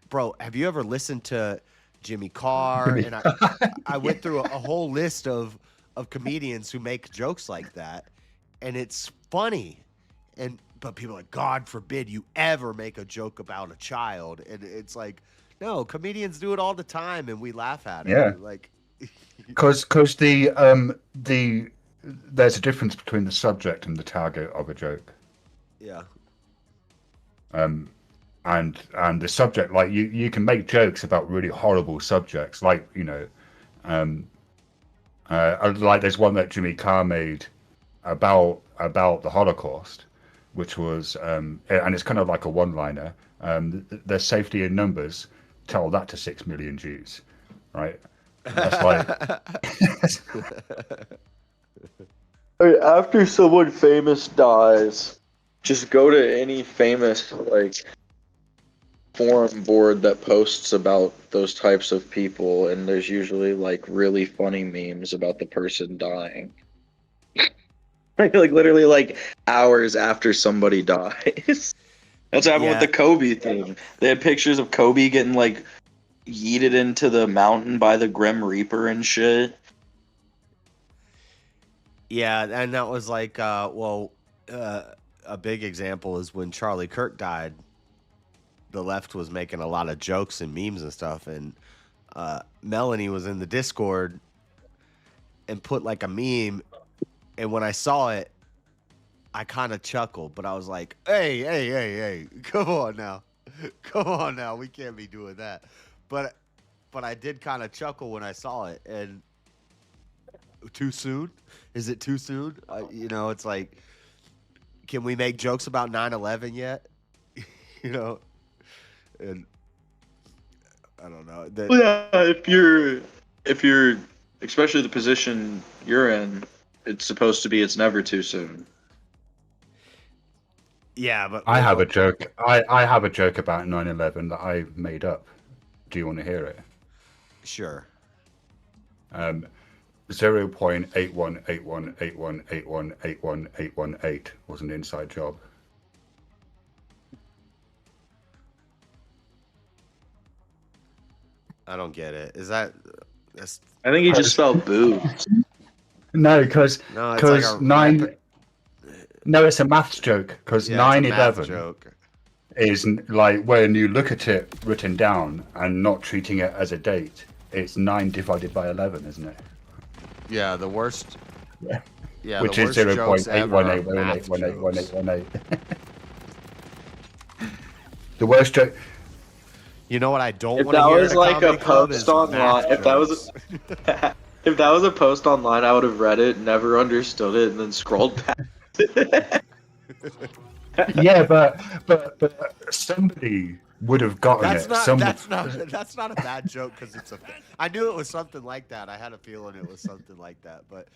bro, have you ever listened to Jimmy Carr? And I went through a whole list of comedians who make jokes like that, and it's funny. But people are like, God forbid you ever make a joke about a child. And it's like, no, comedians do it all the time, and we laugh at it. Yeah. Like, Because there's a difference between the subject and the target of a joke. yeah. And the subject, like you can make jokes about really horrible subjects, like like there's one that Jimmy Carr made about the Holocaust, which was and it's kind of like a one-liner. There's safety in numbers. Tell that to 6 million Jews, right? That's like Okay, after someone famous dies, just go to any famous like forum board that posts about those types of people, and there's usually like really funny memes about the person dying. Like literally like hours after somebody dies. That's what happened with the Kobe thing. They had pictures of Kobe getting like yeeted into the mountain by the Grim Reaper and shit. Yeah, and that was like, a big example is when Charlie Kirk died. The left was making a lot of jokes and memes and stuff, and Melanie was in the Discord and put like a meme, and when I saw it, I kind of chuckled, but I was like, hey, come on now, we can't be doing that. But I did kind of chuckle when I saw it, and too soon? Is it too soon? It's like, can we make jokes about 9/11 yet? And I don't know. Well, yeah, if you're especially the position you're in, it's supposed to be it's never too soon. Yeah, but I have a joke. I have a joke about 9/11 that I made up. Do you want to hear it? Sure. 0.8181818181818 was an inside job. I don't get it. Is that? That's, I think he just spelled boobs. No, because no, it's like a 9. rep- No, it's a maths joke. Because yeah, it's a math 9/11 joke. is like when you look at it written down and not treating it as a date. It's 9 divided by 11, isn't it? Yeah, the worst. Yeah. Yeah, Which the is worst jokes ever are math 0.81818181818. The worst joke. You know what I don't If want to that hear was at a like a comedy club is post online, math if that was jokes. if that was a post online, I would have read it, never understood it, and then scrolled past it. Yeah, but somebody would have gotten That's it. not. Someone- That's not a bad joke because it's a. I knew it was something like that. I had a feeling it was something like that, but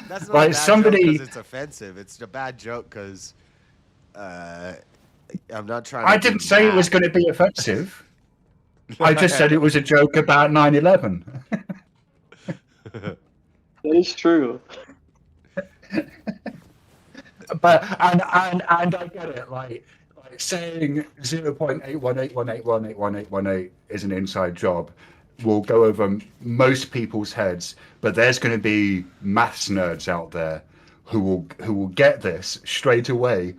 that's not Like, a bad joke somebody- because it's offensive. It's a bad joke because I'm not trying. I to didn't be say it was mad. going to be offensive. I just said it was a joke about 9/11. That is true. But and I get it. Like saying 0.81818181818 is an inside job will go over most people's heads. But there's going to be maths nerds out there who will get this straight away,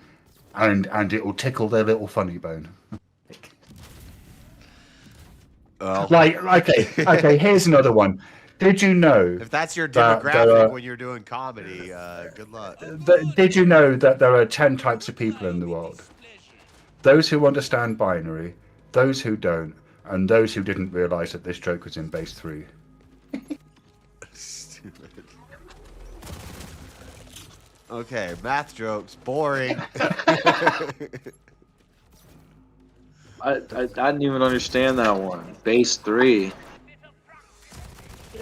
and it will tickle their little funny bone. Well. Like, okay, here's another one. Did you know? If that's your that demographic there are- when you're doing comedy, good luck. Did you know that there are 10 types of people in the world? Those who understand binary, those who don't, and those who didn't realize that this joke was in base 3. Stupid. Okay, math jokes, boring. I didn't even understand that one. Base 3.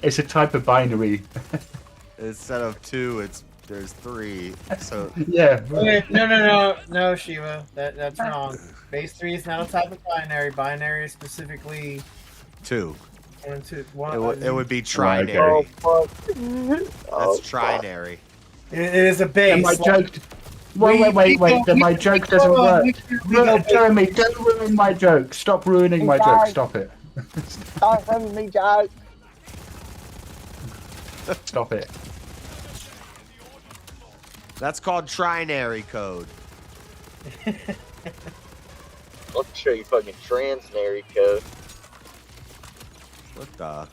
It's a type of binary. Instead of 2, there's 3. So yeah. Okay, no, Shiva. That's wrong. Base 3 is not a type of binary. Binary is specifically 2. 1 and 2. It would be trinary. Oh, That's trinary. It is a base. And my joke. Wait. Then my joke doesn't work. Jeremy, don't ruin my joke. Stop ruining my joke. Stop it. Stop ruining me, joke. Stop it. That's called trinary code. I'll show you fucking transnary code. What the?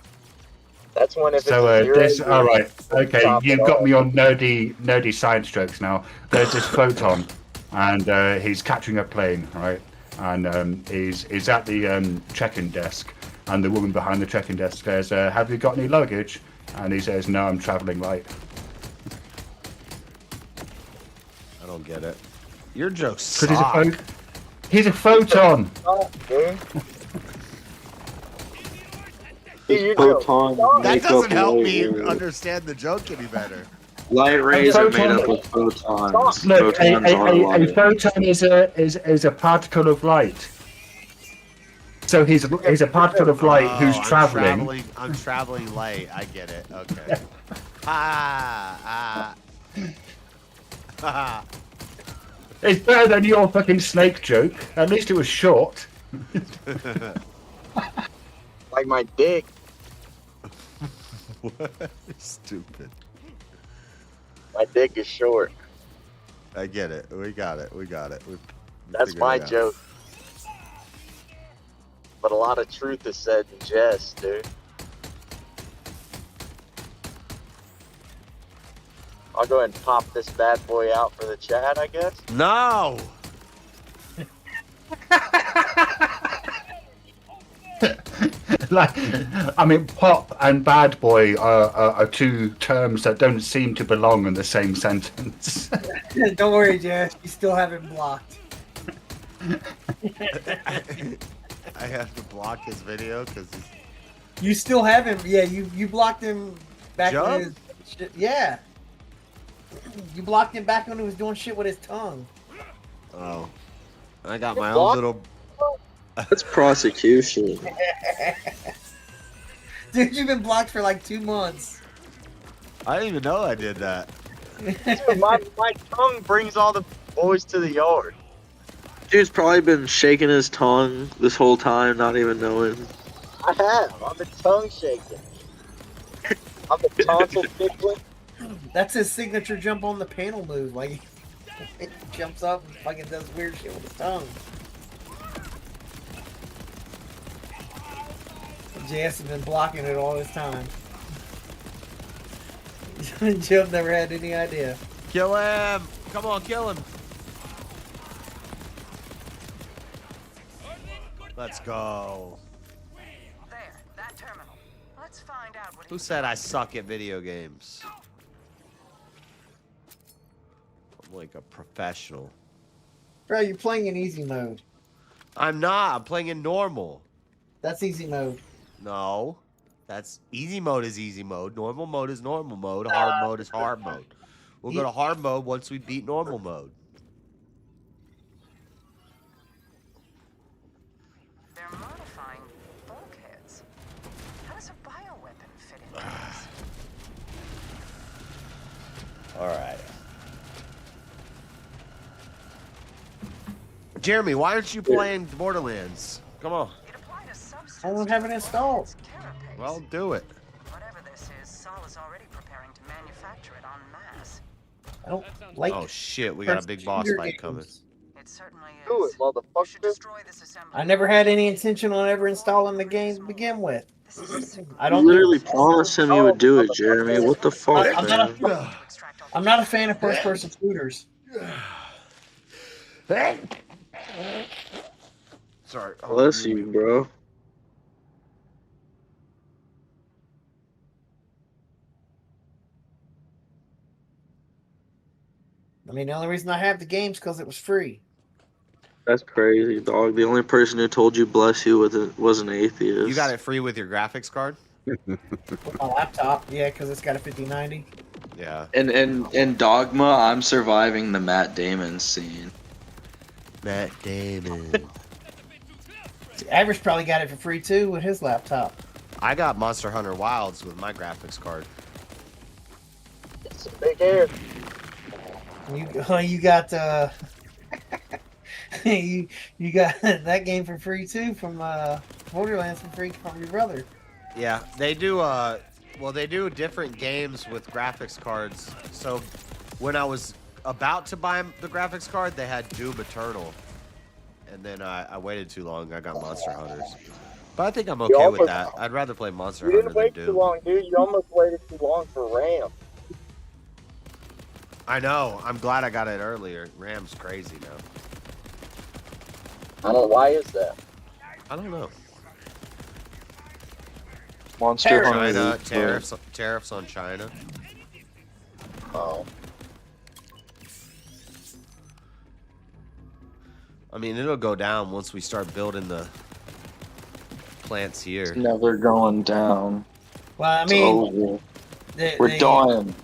That's one if So it's a zero, this, all right, okay, top it you've got off. me on nerdy science jokes now. There's this photon, and he's catching a plane, right? And he's at the check-in desk, and the woman behind the check-in desk says, "Have you got any luggage?" And he says, "No, I'm traveling light." I don't get it. Your jokes Because suck. he's a photon. That doesn't help me understand the joke any better. Light rays are made up of photons. Look, Photons are a light. photon is a particle of light. So he's a particle of light who's I'm traveling. I'm traveling light. I get it. Okay. It's better than your fucking snake joke. At least it was short. Like my dick. What? Stupid. My dick is short. I get it. We got it. That's figured my it out. joke. But a lot of truth is said in jest, dude. I'll go ahead and pop this bad boy out for the chat, I guess. No. Like, I mean, pop and bad boy are two terms that don't seem to belong in the same sentence. Don't worry, Jess. You still have it blocked. I have to block his video because You still have him. Yeah, you blocked him back when Jump? he was shit. Yeah. You blocked him back when he was doing shit with his tongue. oh, I got my own little. That's prosecution. Dude, you've been blocked for like 2 months. I didn't even know I did that. Dude, my tongue brings all the boys to the yard. Dude's probably been shaking his tongue this whole time, not even knowing. I have. I've been tongue shaking. I've been tonsil tickling. That's his signature jump on the panel move. Like, it jumps up and fucking does weird shit with his tongue. JS has been blocking it all this time. Jim never had any idea. Kill him! Come on, kill him! Let's go. There, that terminal. Let's find out what Who said I suck at video games? I'm like a professional. Bro, you're playing in easy mode. I'm not. I'm playing in normal. That's easy mode. No. That's easy mode is easy mode. Normal mode is normal mode. Hard mode is hard mode. We'll go to hard mode once we beat normal mode. they're modifying bulkheads. How does a bioweapon fit into this? All right. Jeremy, why aren't you playing Borderlands? Come on. I don't have it installed. Well, do it. Whatever this is, Sol is already preparing to manufacture it en masse. I don't like. Oh shit, we got a big boss computer fight coming. It certainly is. Do it, motherfucker. I never had any intention on ever installing the game to begin with. I don't You literally promised him you would do it, Jeremy. What the fuck, man? I'm not a fan of first-person shooters. Sorry. Bless you, bro. I mean, the only reason I have the game is because it was free. That's crazy, dog. The only person who told you bless you was an atheist. You got it free with your graphics card? With my laptop, yeah, because it's got a 5090. Yeah. And in Dogma, I'm surviving the Matt Damon scene. Matt Damon. Average probably got it for free too with his laptop. I got Monster Hunter Wilds with my graphics card. It's a big air. You got you got that game for free too from Borderlands for free from your brother. Yeah, they do well they do different games with graphics cards. So when I was about to buy the graphics card, they had Doom Eternal. And then I waited too long. I got Monster Hunters. But I think I'm okay with that. I'd rather play Monster You Hunter didn't than wait Doom. too long, dude. You almost waited too long for RAM. I know. I'm glad I got it earlier. RAM's crazy now. I don't know. Why is that? I don't know. Monster China, Hunter. tariffs on China. Oh. I mean, it'll go down once we start building the plants here. It's never going down. Well, I It's mean, over. We're dying.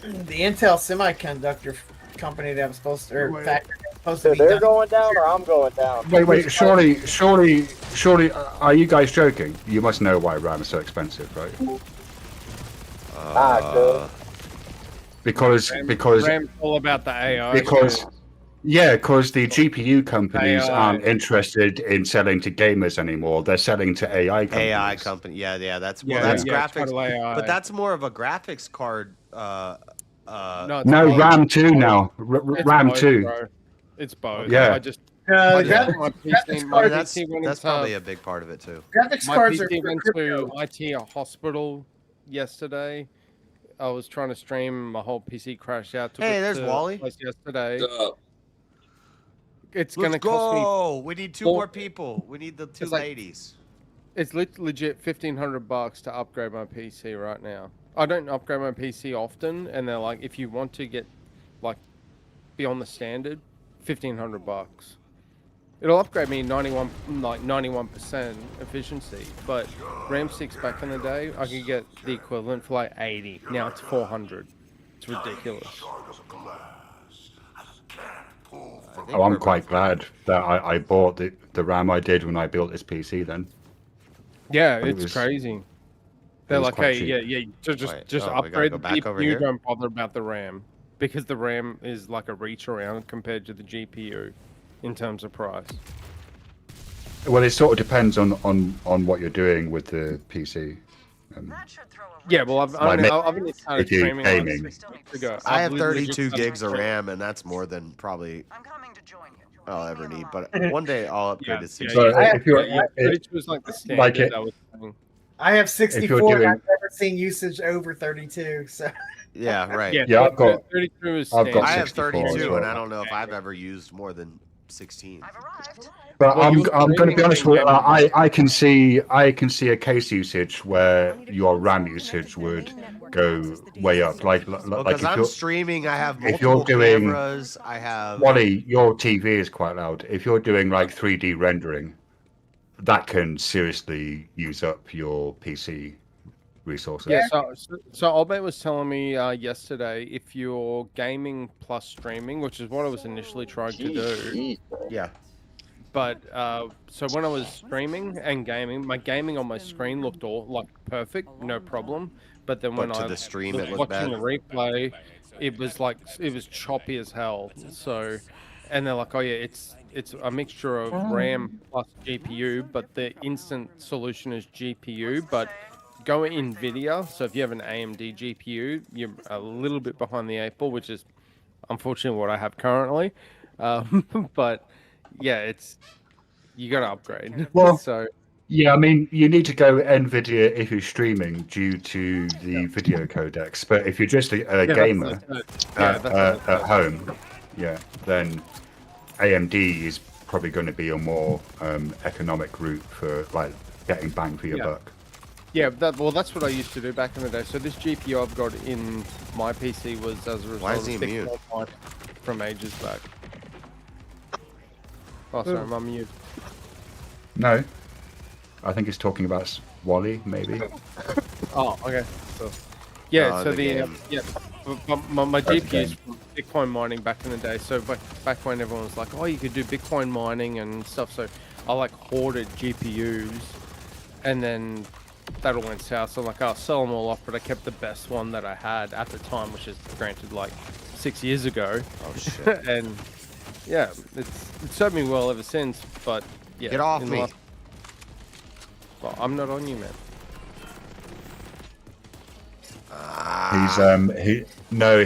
The Intel semiconductor company that was supposed to, or factory that was supposed to So be they're done. going down or I'm going down? Wait, surely, are you guys joking? You must know why RAM is so expensive, right? Good. Because RAM's all about the AI. because the GPU companies AI. aren't interested in selling to gamers anymore. They're selling to AI companies. AI company. Yeah, that's Yeah, that's yeah, graphics. total AI. But that's more of a graphics card. No, RAM 2 now. It's RAM both, 2. bro. It's both. Yeah. I just the my graphics PC cards- that's went that's into- probably a big part of it too. Graphics My cards are PC for went crypto. to IT hospital yesterday. I was trying to stream, my whole PC crashed out. Took Hey, it there's to Wally. place yesterday. Let's It's gonna cost me. We need two four- more people. We need the two It's like- ladies. It's legit $1,500 to upgrade my PC right now. I don't upgrade my PC often, and they're like, if you want to get like beyond the standard, $1,500. It'll upgrade me 91% efficiency, but RAM 6 back in the day, I could get the equivalent for like 80. Now it's 400. It's ridiculous. Oh, I'm quite glad that I bought the RAM I did when I built this PC then. Yeah, But it it's was- crazy. it They're was like, quite hey, cheap. yeah, just Wait, just we gotta upgrade go the back over GPU. here? Don't bother about the RAM because the RAM is like a reach around compared to the GPU in terms of price. Well, it sort of depends on what you're doing with the PC. Yeah, well, I've Like only started if you're streaming like gaming. 6 weeks ago. I I've have literally just 32 started gigs of streaming. RAM, and that's more than probably I'll ever need. But one day I'll upgrade to 60. So if you're 32 is like the standard. like it- I was saying. I have If you're 64 and doing- I've never seen usage over 32. So Yeah, right. Yeah, I've got 32 is I've got I have 64 32, as well. and I don't know if I've ever used more than 16. But Well, I'm you're going to streaming be honest and with you. gaming. I can see a case usage where your RAM usage would go way up. Like Because if I'm you're streaming, I have if you're multiple doing cameras. I have. Wally, your TV is quite loud. If you're doing like 3D rendering, that can seriously use up your PC resources. Yeah, so Albert was telling me yesterday if you're gaming plus streaming, which is what I was initially trying to do. Yeah. But so when I was streaming and gaming, my gaming on my screen looked all like perfect, no problem. But then when But to I the stream, was it looked watching bad? the replay, it was choppy as hell. So, and they're like, oh yeah, it's a mixture of RAM plus GPU, but the instant solution is GPU. But go NVIDIA. So if you have an AMD GPU, you're a little bit behind the 8 ball, which is unfortunately what I have currently. But yeah, you got to upgrade. Well, so yeah, I mean, you need to go NVIDIA if you're streaming due to the video codecs. But if you're just a that's gamer what I said. Yeah, that's what I at home, yeah, then AMD is probably going to be a more economic route for like getting bang for your Yeah. buck. Yeah, that's what I used to do back in the day. So this GPU I've got in my PC was as a result Why is he of mute? Bitcoin from ages back. Oh, sorry, I'm on mute. No, I think it's talking about Wally, maybe. Oh, okay. So, yeah, No, so the game. my That's the GPUs game. from Bitcoin mining back in the day. So back when everyone was like, oh, you could do Bitcoin mining and stuff. So I like hoarded GPUs, and then that all went south. So I'm like, I'll sell them all off, but I kept the best one that I had at the time, which is granted like 6 years ago. Oh shit. And yeah, it served me well ever since. But yeah, Get off in the me. well, I'm not on you, man.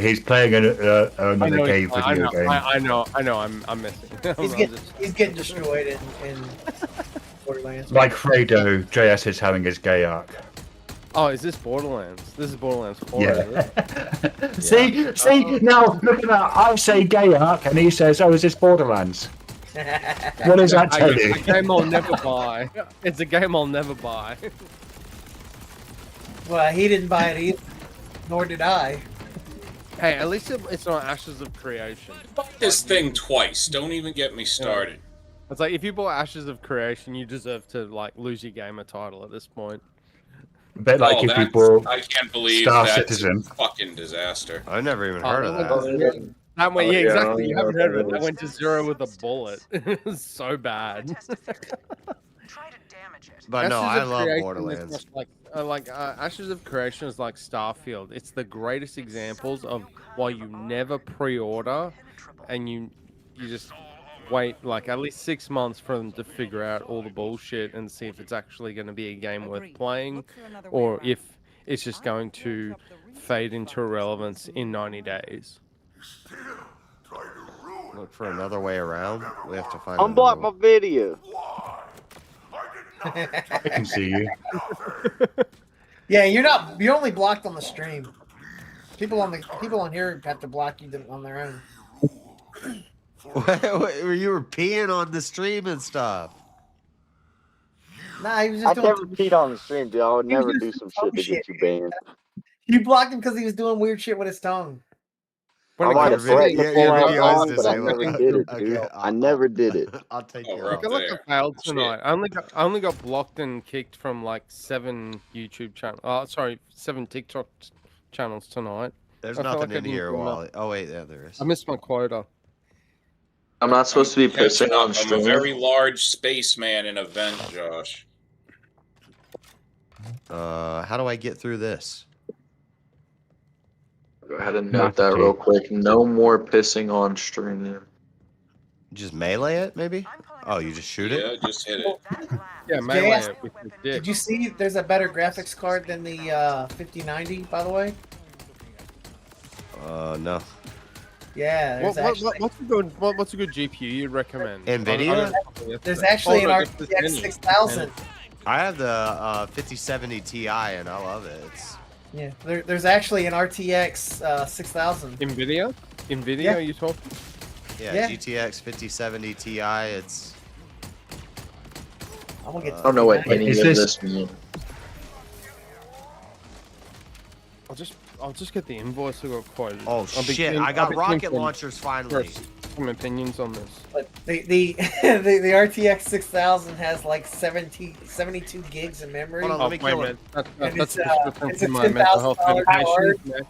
He's playing another game video game. I know. I'm missing. he's getting destroyed in Borderlands. Like Fredo, JS is having his gay arc. Oh, is this Borderlands? This is Borderlands 4. Yeah. Is it? See, now look at that. I say gay arc, and he says, "Oh, is this Borderlands?" What does that tell you? A game I'll never buy. It's a game I'll never buy. Well, he didn't buy it either, nor did I. Hey, at least it's not Ashes of Creation. This thing twice. Don't even get me started. It's like if you bought Ashes of Creation, you deserve to like lose your gamer title at this point. A bit like if that's- you bought I can't believe Star that's Citizen. a fucking disaster. I never even Oh, heard of that. That went, Oh, yeah, yeah, exactly. I You don't haven't know heard of what it. it That is. went to 0 with a bullet. It was so bad. But no, Ashes I of love Creation is Borderlands. much like Ashes of Creation is like Starfield. It's the greatest examples of why you never pre-order, and you just wait like at least 6 months for them to figure out all the bullshit and see if it's actually going to be a game worth playing, or if it's just going to fade into irrelevance in 90 days. Look for another way around. We have to find. Unblock my video. I can see you. Yeah, you're only blocked on the stream. People on here have to block you on their own. You were peeing on the stream and stuff. Nah, he was I just doing. never peed on the stream, dude. I would He was never just do some doing shit to get shit. you banned. You blocked him because he was doing weird shit with his tongue. I might have threatened to pull out on, but I never did it, Okay, dude. I never did it. I'll take Oh, care we're of up I feel like I there. failed Shit. tonight. I only got blocked and kicked from like 7 YouTube channels. Oh, sorry, 7 TikTok channels tonight. There's I feel nothing like I in didn't here, do enough. Wally. Oh wait, yeah, there is. I missed my quota. I'm not supposed to be Catching pissing up. on I'm a stream. very large spaceman in a vent, Josh. How do I get through this? Go ahead and note that real quick. No more pissing on stream. Just melee it, maybe? Oh, you just shoot it? Yeah, just hit it. Yeah, melee JS, it with the did dick. you see there's a better graphics card than the 5090, by the way? No. Yeah, there's actually What's a good GPU you'd recommend? NVIDIA? There's actually an no, RTX 6000. I have the 5070 Ti, and I love it. It's Yeah, there's actually an RTX 6000. NVIDIA? NVIDIA, Yeah. are you talking? Yeah. GTX 5070 Ti. It's. I'm gonna get. I don't know what any of Is this- this means. I'll just get the invoice I got quoted. Oh I'll be shit! keen- I I'll got be rocket keen to launchers finally. express some opinions on this. But the RTX 6000 has like 72 gigs of memory. Hold on, let me kill him. And That's it's, a description it's a for my mental health $10,000 card. medication.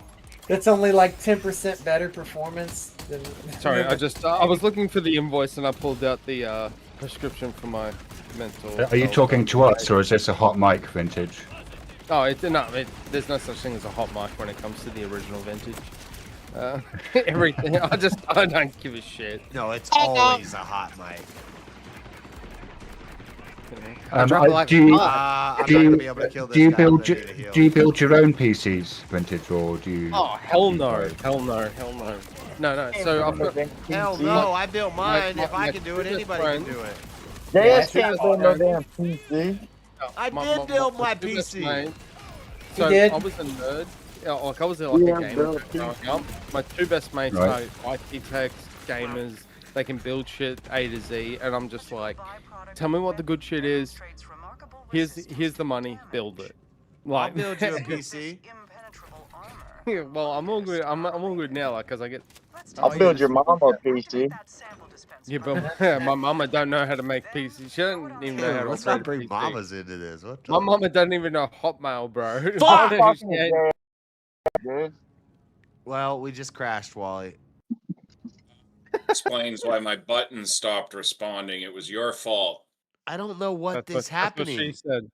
That's only like 10% better performance than. Sorry, I was looking for the invoice and I pulled out the prescription for my mental. Are you health talking to us, or is this a hot mic vintage? Oh, there's no such thing as a hot mic when it comes to the original vintage. Everything. I don't give a shit. No, it's always a hot mic. I drop it like do you, I'm do not you- gonna be able to kill this do you guy, build I'm gonna need a heal. do you build your own PCs, vintage, or do you? Oh hell no! Hell no! Hell no! No. So I've got. Hell no! I built mine. My- If I my can do it, two anybody best can do it. JS can't build no damn PC. I did build my PC. So You did? I was a nerd. Like I was like Yeah, a gamer build growing up. My two best mates Right. are IT techs, gamers. They can build shit A to Z, and I'm just like, tell me what the good shit is. Here's the money. Build it. I'll Like, build you a PC. Yeah, well, I'm all good. I'm all good now, like, cause I get. I'll build your mom a PC. Yeah, but my mama don't know how to make PCs. She don't even know how to Let's operate not a bring PC. mamas into this. What the? My mama doesn't even know Hotmail, bro. I Fuck! don't understand. Dude. Well, we just crashed, Wally. Explains why my button stopped responding. It was your fault. I don't know what That's is what happening. she said.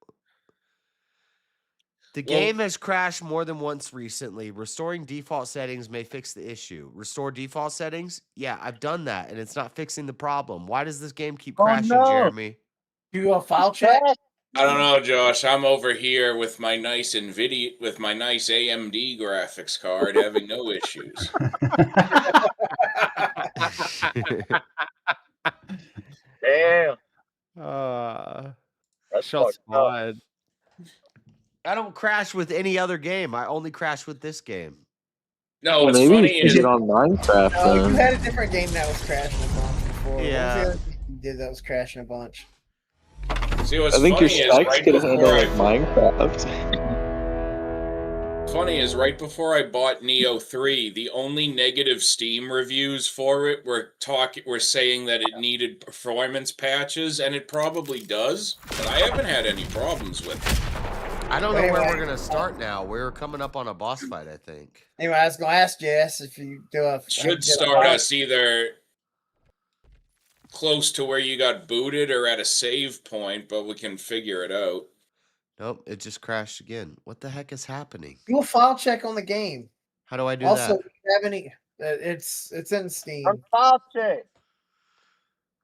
The Well- game has crashed more than once recently. Restoring default settings may fix the issue. Restore default settings? Yeah, I've done that, and it's not fixing the problem. Why does this game keep Oh, crashing, no. Jeremy? Do a file check. I don't know, Josh. I'm over here with my nice AMD graphics card, having no issues. Damn. That's Shots fucked up. fired. I don't crash with any other game. I only crash with this game. No, what's Maybe funny you is should get on Minecraft No, you then. had a different game that was crashing a bunch before. What was the Yeah. other thing you did that was crashing a bunch? see what's I think your funny is specs right can before handle I Minecraft. Funny is, right before I bought Neo 3, the only negative Steam reviews for it were saying that it needed performance patches, and it probably does, but I haven't had any problems with it. I don't know Wait, where wait. we're gonna start now. We're coming up on a boss fight, I think. Anyway, I was gonna ask Jess if you do a Should start us either close to where you got booted or at a save point, but we can figure it out. Nope, it just crashed again. What the heck is happening? do a file check on the game. How do I do Also, that? do you have any? It's in Steam. File check.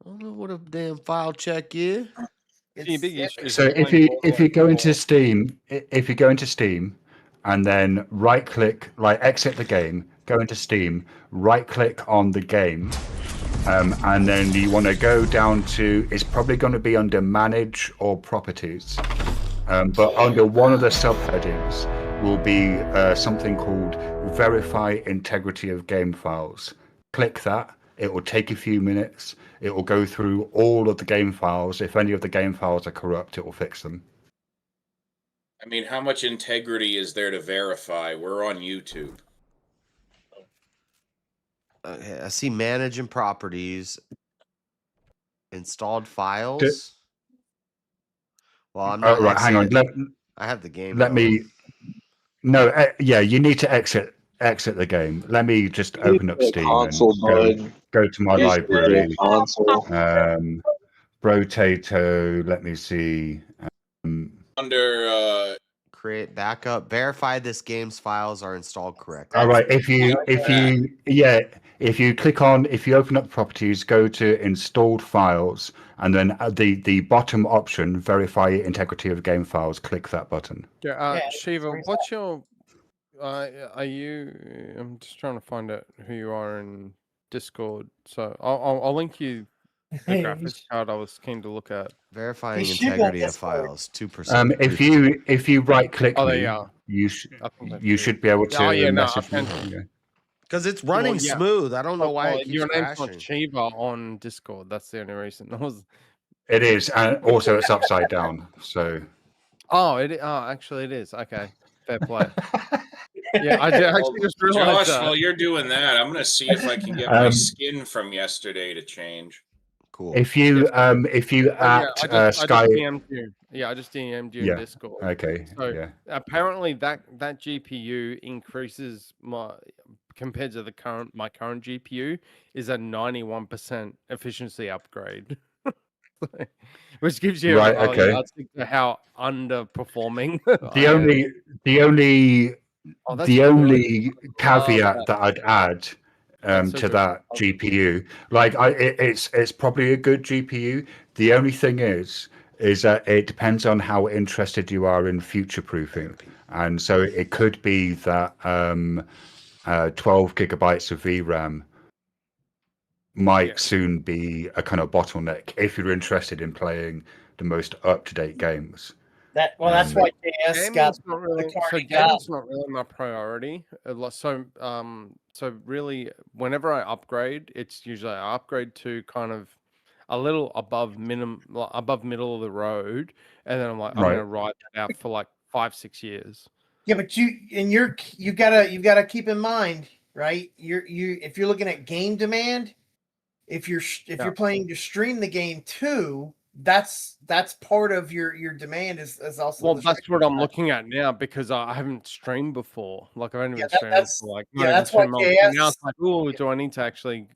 I don't know what a damn file check is. See, big issue is So that if playing you go Borderlands into Steam, and then right click, like exit the game, go into Steam, right click on the game, and then you want to go down to, it's probably going to be under manage or properties, but under one of the subheadings will be something called verify integrity of game files. Click that. It will take a few minutes. It will go through all of the game files. If any of the game files are corrupt, it will fix them. I mean, how much integrity is there to verify? We're on YouTube. Okay, I see manage and properties. Installed files. Well, I'm not. Right, hang on. I have the game. Let though. me. No, yeah, you need to exit the game. Let me just open up Steam Console, and go to my Use library. the console. Brotato. Let me see. Under Create backup. Verify this game's files are installed correctly. All right. If you if you open up properties, go to installed files, and then at the bottom option, verify integrity of game files, click that button. Yeah, Shiva, what's your? Are you? I'm just trying to find out who you are in Discord. So I'll link you the graphics card I was keen to look at. Verifying integrity of files, 2%. If you right click Oh, there me, you are. you should be able to Oh yeah, no, message me. Yeah. Because it's running yeah. smooth. I don't know why it keeps your name's crashing. not Shiva on Discord. That's the only reason. It is, and also it's upside down. So. Oh, actually it is. Okay, fair play. Yeah, I did actually just realized Josh, that. while you're doing that, I'm gonna see if I can get my skin from yesterday to change. Cool. If you I Sky, just DM'd you. Yeah, I just DM'd you in Discord. Okay. So apparently that GPU increases compared to my current GPU is a 91% efficiency upgrade. Which gives you Right, okay. how underperforming. the only caveat that I'd add to that GPU, like it's probably a good GPU. The only thing is that it depends on how interested you are in future proofing, and so it could be that 12 gigabytes of VRAM might soon be a kind of bottleneck if you're interested in playing the most up-to-date games. That's why JS got Gaming's not really, the car so he got. gaming's not really my priority. So really, whenever I upgrade, it's usually I upgrade to kind of a little above middle of the road, and then I'm like, I'm Right. gonna ride that out for like 5-6 years. Yeah, but you gotta keep in mind, right? If you're looking at game demand, if you're planning to stream the game too, that's part of your demand is also. Well, that's what I'm looking at now because I haven't streamed before. Like I've only been streaming for like that's why now it's like, oh, do I need to actually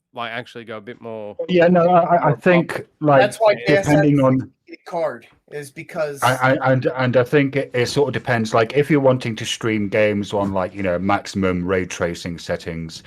go a bit more? Yeah, no, I think like that's why depending JS on card is because and I think it sort of depends. Like if you're wanting to stream games on like maximum ray tracing settings,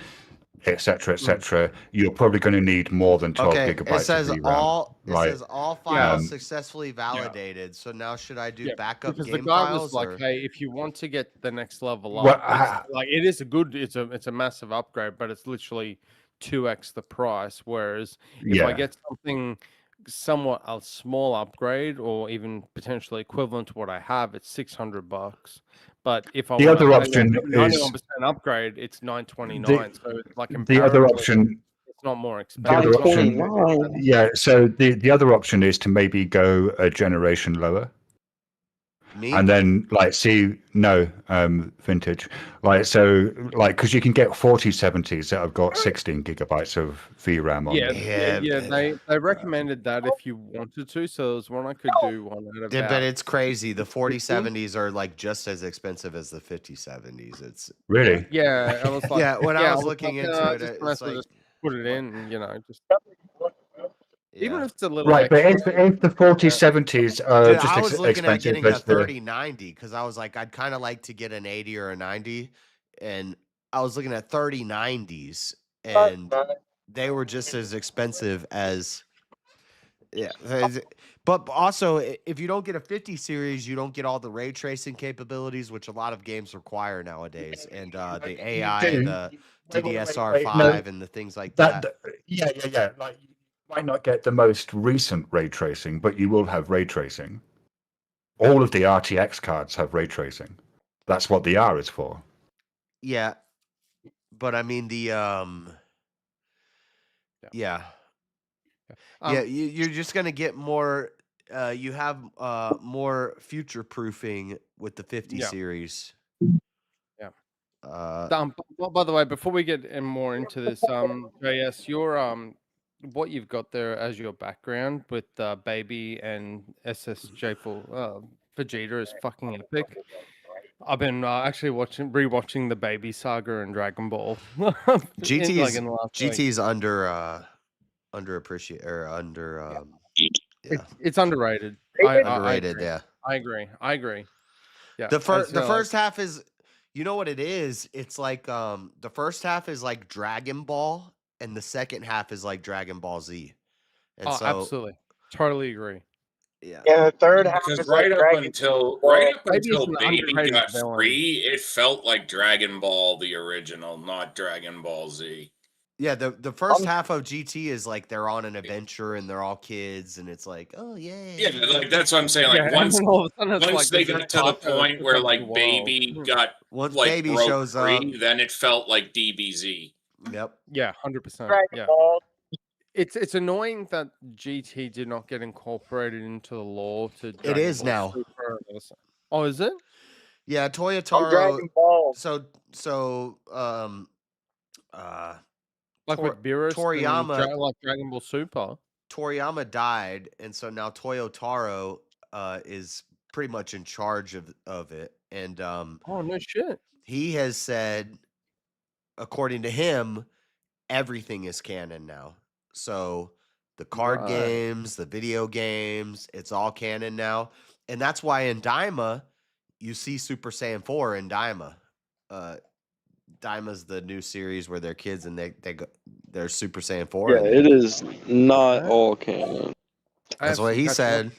etc., you're probably going to need more than 12 gigabytes. It says of VRAM. says all files successfully validated. So now should I do backup because game the guy files? was like, or... hey, if you want to get the next level Well, up, like it is it's a massive upgrade, but it's literally 2x the price. Whereas if I get something somewhat a small upgrade or even potentially equivalent to what I have, it's $600. But if I the other option is 91% upgrade, it's $929. So it's like the other option. It's not more The expensive. other option, so the other option is to maybe go a generation lower. And then vintage, because you can get 4070s that have got 16 gigabytes of VRAM on them. They recommended that if you wanted to, so there's one I could do one at about. But it's crazy. The 4070s are like just as expensive as the 5070s. It's really I was like, when I was looking into it, it's like just put it in, just. Even if it's a little right, but if the 4070s are Dude, just I was looking at getting a as the 3090 because I was like, I'd kind of like to get an 80 or a 90, and I was looking at 3090s, and they were just as expensive as But also, if you don't get a 50 series, you don't get all the ray tracing capabilities, which a lot of games require nowadays, and the AI, and the DDSR5, and the things like that. Yeah. Like, you might not get the most recent ray tracing, but you will have ray tracing. All of the RTX cards have ray tracing. That's what the R is for. Yeah, but I mean you're just gonna get more. You have more future proofing with the 50 series. Yeah. By the way, before we get more into this, JS, your what you've got there as your background with Baby and SSJ for Vegeta is fucking epic. I've been actually rewatching the Baby saga and Dragon Ball. GT's underappreciated or under. It's underrated. Underrated, yeah. I agree. Yeah. The first half is, you know what it is? It's like the first half is like Dragon Ball, and the second half is like Dragon Ball Z. And Oh, so absolutely. Totally agree. yeah. Yeah, the third half Because is like Dragon Ball. right up Maybe it's until an Baby underrated got villain. free, it felt like Dragon Ball the original, not Dragon Ball Z. Yeah, the first half of GT is like they're on an adventure and they're all kids and it's like, oh yay. Yeah, like that's what I'm saying. Like Yeah, and once then all of a sudden it's once like they there's got a to the talk of point where the like world. Baby got Once like Baby broke shows free, up. then it felt like DBZ. Yep. Yeah, 100%. Dragon Yeah. Ball. It's annoying that GT did not get incorporated into the lore to Dragon is Ball now. Super and other stuff. Oh, is it? Yeah, On Toyotaro. Dragon Ball. So Like with Beerus Toriyama and like Dragon Ball Super. Toriyama died, and so now Toyotaro is pretty much in charge of it. And Oh no shit. he has said, according to him, everything is canon now. So the card Right. games, the video games, it's all canon now. And that's why in Daima, you see Super Saiyan 4 in Daima. Daima's the new series where they're kids and they're Super Saiyan 4. Yeah, and it is not all canon. That's what he said.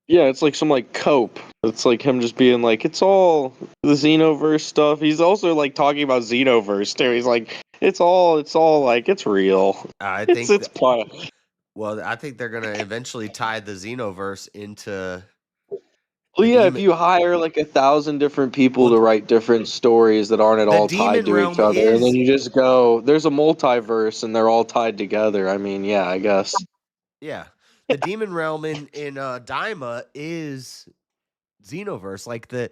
Yeah, it's like some like cope. It's like him just being like, it's all the Xenoverse stuff. He's also like talking about Xenoverse too. He's like, it's all like it's real. I think it's part. Well, I think they're gonna eventually tie the Xenoverse into. Well, yeah, if you hire like 1,000 different people to write different stories that aren't at all tied Demon to each Realm other, and then is- you just go, there's a multiverse and they're all tied together. I mean, yeah, I guess. Yeah, the Demon Realm in Daima is Xenoverse. Like the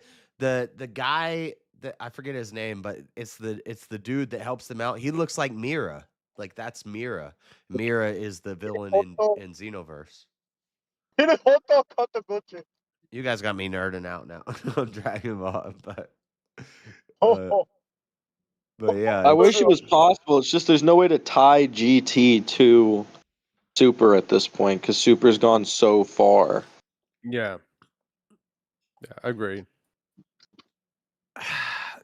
guy that I forget his name, but it's the dude that helps them out. He looks like Mira. Like that's Mira. Mira is the villain in Xenoverse. You guys got me nerding out now on Dragon Ball, but yeah. I wish it was possible. It's just there's no way to tie GT to Super at this point because Super's gone so far. Yeah. Yeah, agreed.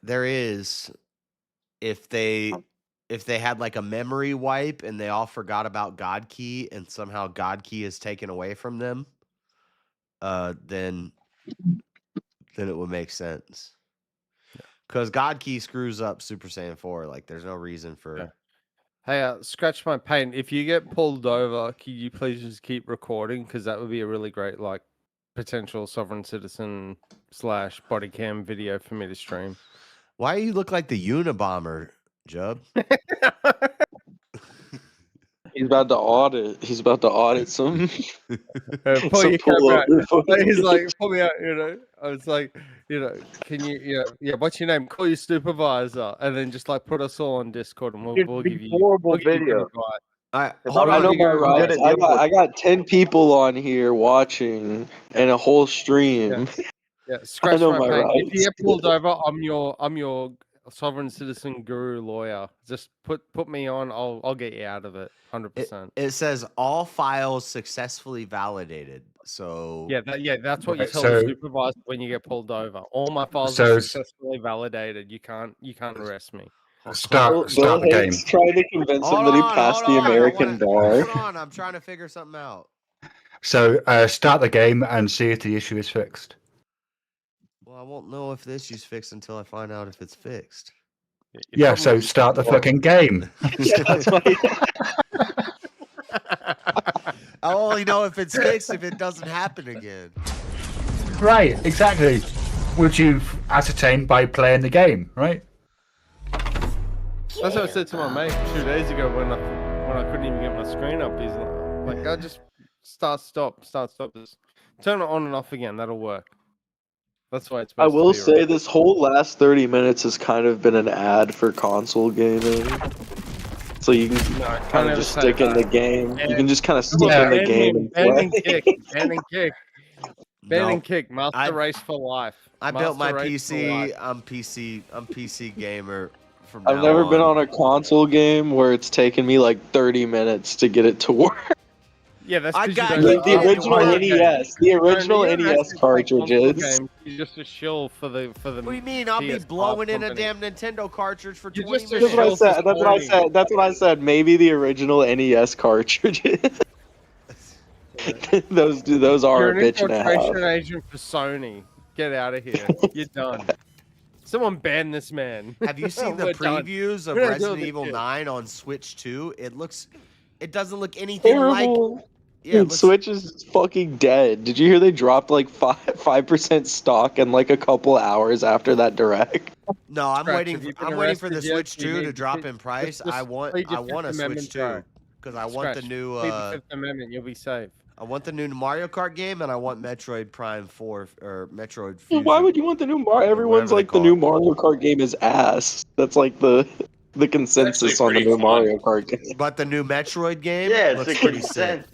There is if they had like a memory wipe and they all forgot about God Key and somehow God Key is taken away from them, then it would make sense. Because God Key screws up Super Saiyan 4. Like there's no reason for. Yeah. Hey, scratch my pain. If you get pulled over, can you please just keep recording? Because that would be a really great like potential sovereign citizen / body cam video for me to stream. Why you look like the Unabomber, Jub? He's about to audit. He's about to audit some. Pull some your camera out. pull-up. He's like, pull me out, you know. I was like, you know, can you, yeah, what's your name? Call your supervisor, and then just like put us all on Discord, and we'll give you horrible we'll give you video. good advice. I know my rights. I got 10 people on here watching and a whole stream. Yeah, scratch know my my pain. If rights. you get pulled over, I'm your sovereign citizen guru lawyer. Just put me on. I'll get you out of it. 100%. It says all files successfully validated. So That's what you Right, tell so- the supervisor when you get pulled over. All my files So are s- successfully validated. You can't arrest me. Start the game. Trying to convince him that he passed the American bar. Hold on, I'm trying to figure something out. So start the game and see if the issue is fixed. Well, I won't know if the issue's fixed until I find out if it's fixed. Yeah, so start the fucking game. I'll only know if it's fixed if it doesn't happen again. Right, exactly. Which you've ascertained by playing the game, right? That's what I said to my mate 2 days ago when I couldn't even get my screen up. He's like I just start stop. Just turn it on and off again. That'll work. That's why it's I supposed will to be, say right? this whole last 30 minutes has kind of been an ad for console gaming. So you can kind of just stick in the game. You can just kind of stick in the game and Band and play. kick. Band and kick. Band and kick. Master race for life. I built my Master race for PC. life. I'm PC gamer from I've now never been on. on a console game where it's taken me like 30 minutes to get it to work. Yeah, that's I 'cause got you you. don't The play original video NES. The games. original No, you don't NES actually play console cartridges. games, You're just a shill for the. What do you mean? I'll be PS5 blowing in a company. damn Nintendo cartridge for You're 20 just a minutes. shill for That's what I Sony. said. That's what I said. Maybe the original NES cartridges. those are You're a an bitch and a infiltration half. agent for Sony. Get out of here. You're done. Someone ban this man. Have you seen the We're done. previews of We're not Resident doing this Evil shit. 9 on Switch 2? It doesn't look anything Terrible. like. Yeah, Dude, Switch is fucking dead. Did you hear they dropped like 5% stock in like a couple hours after that direct? No, I'm Scratch, waiting. have you been I'm waiting for the arrested yet? Switch You 2 to need drop to- in price. just I want plead your a Fifth Amendment Switch 2 right. because I want the Scratch, new. plead the Fifth Amendment. You'll be safe. I want the new Mario Kart game, and I want Metroid Prime 4 or Metroid Fusion. Why would you want the new Mario? Everyone's whatever they like the call new it. Mario Kart game is ass. That's like the consensus on the pretty new fun. Mario Kart game. But the new Metroid game Yeah, it's looks a pretty consent. sick.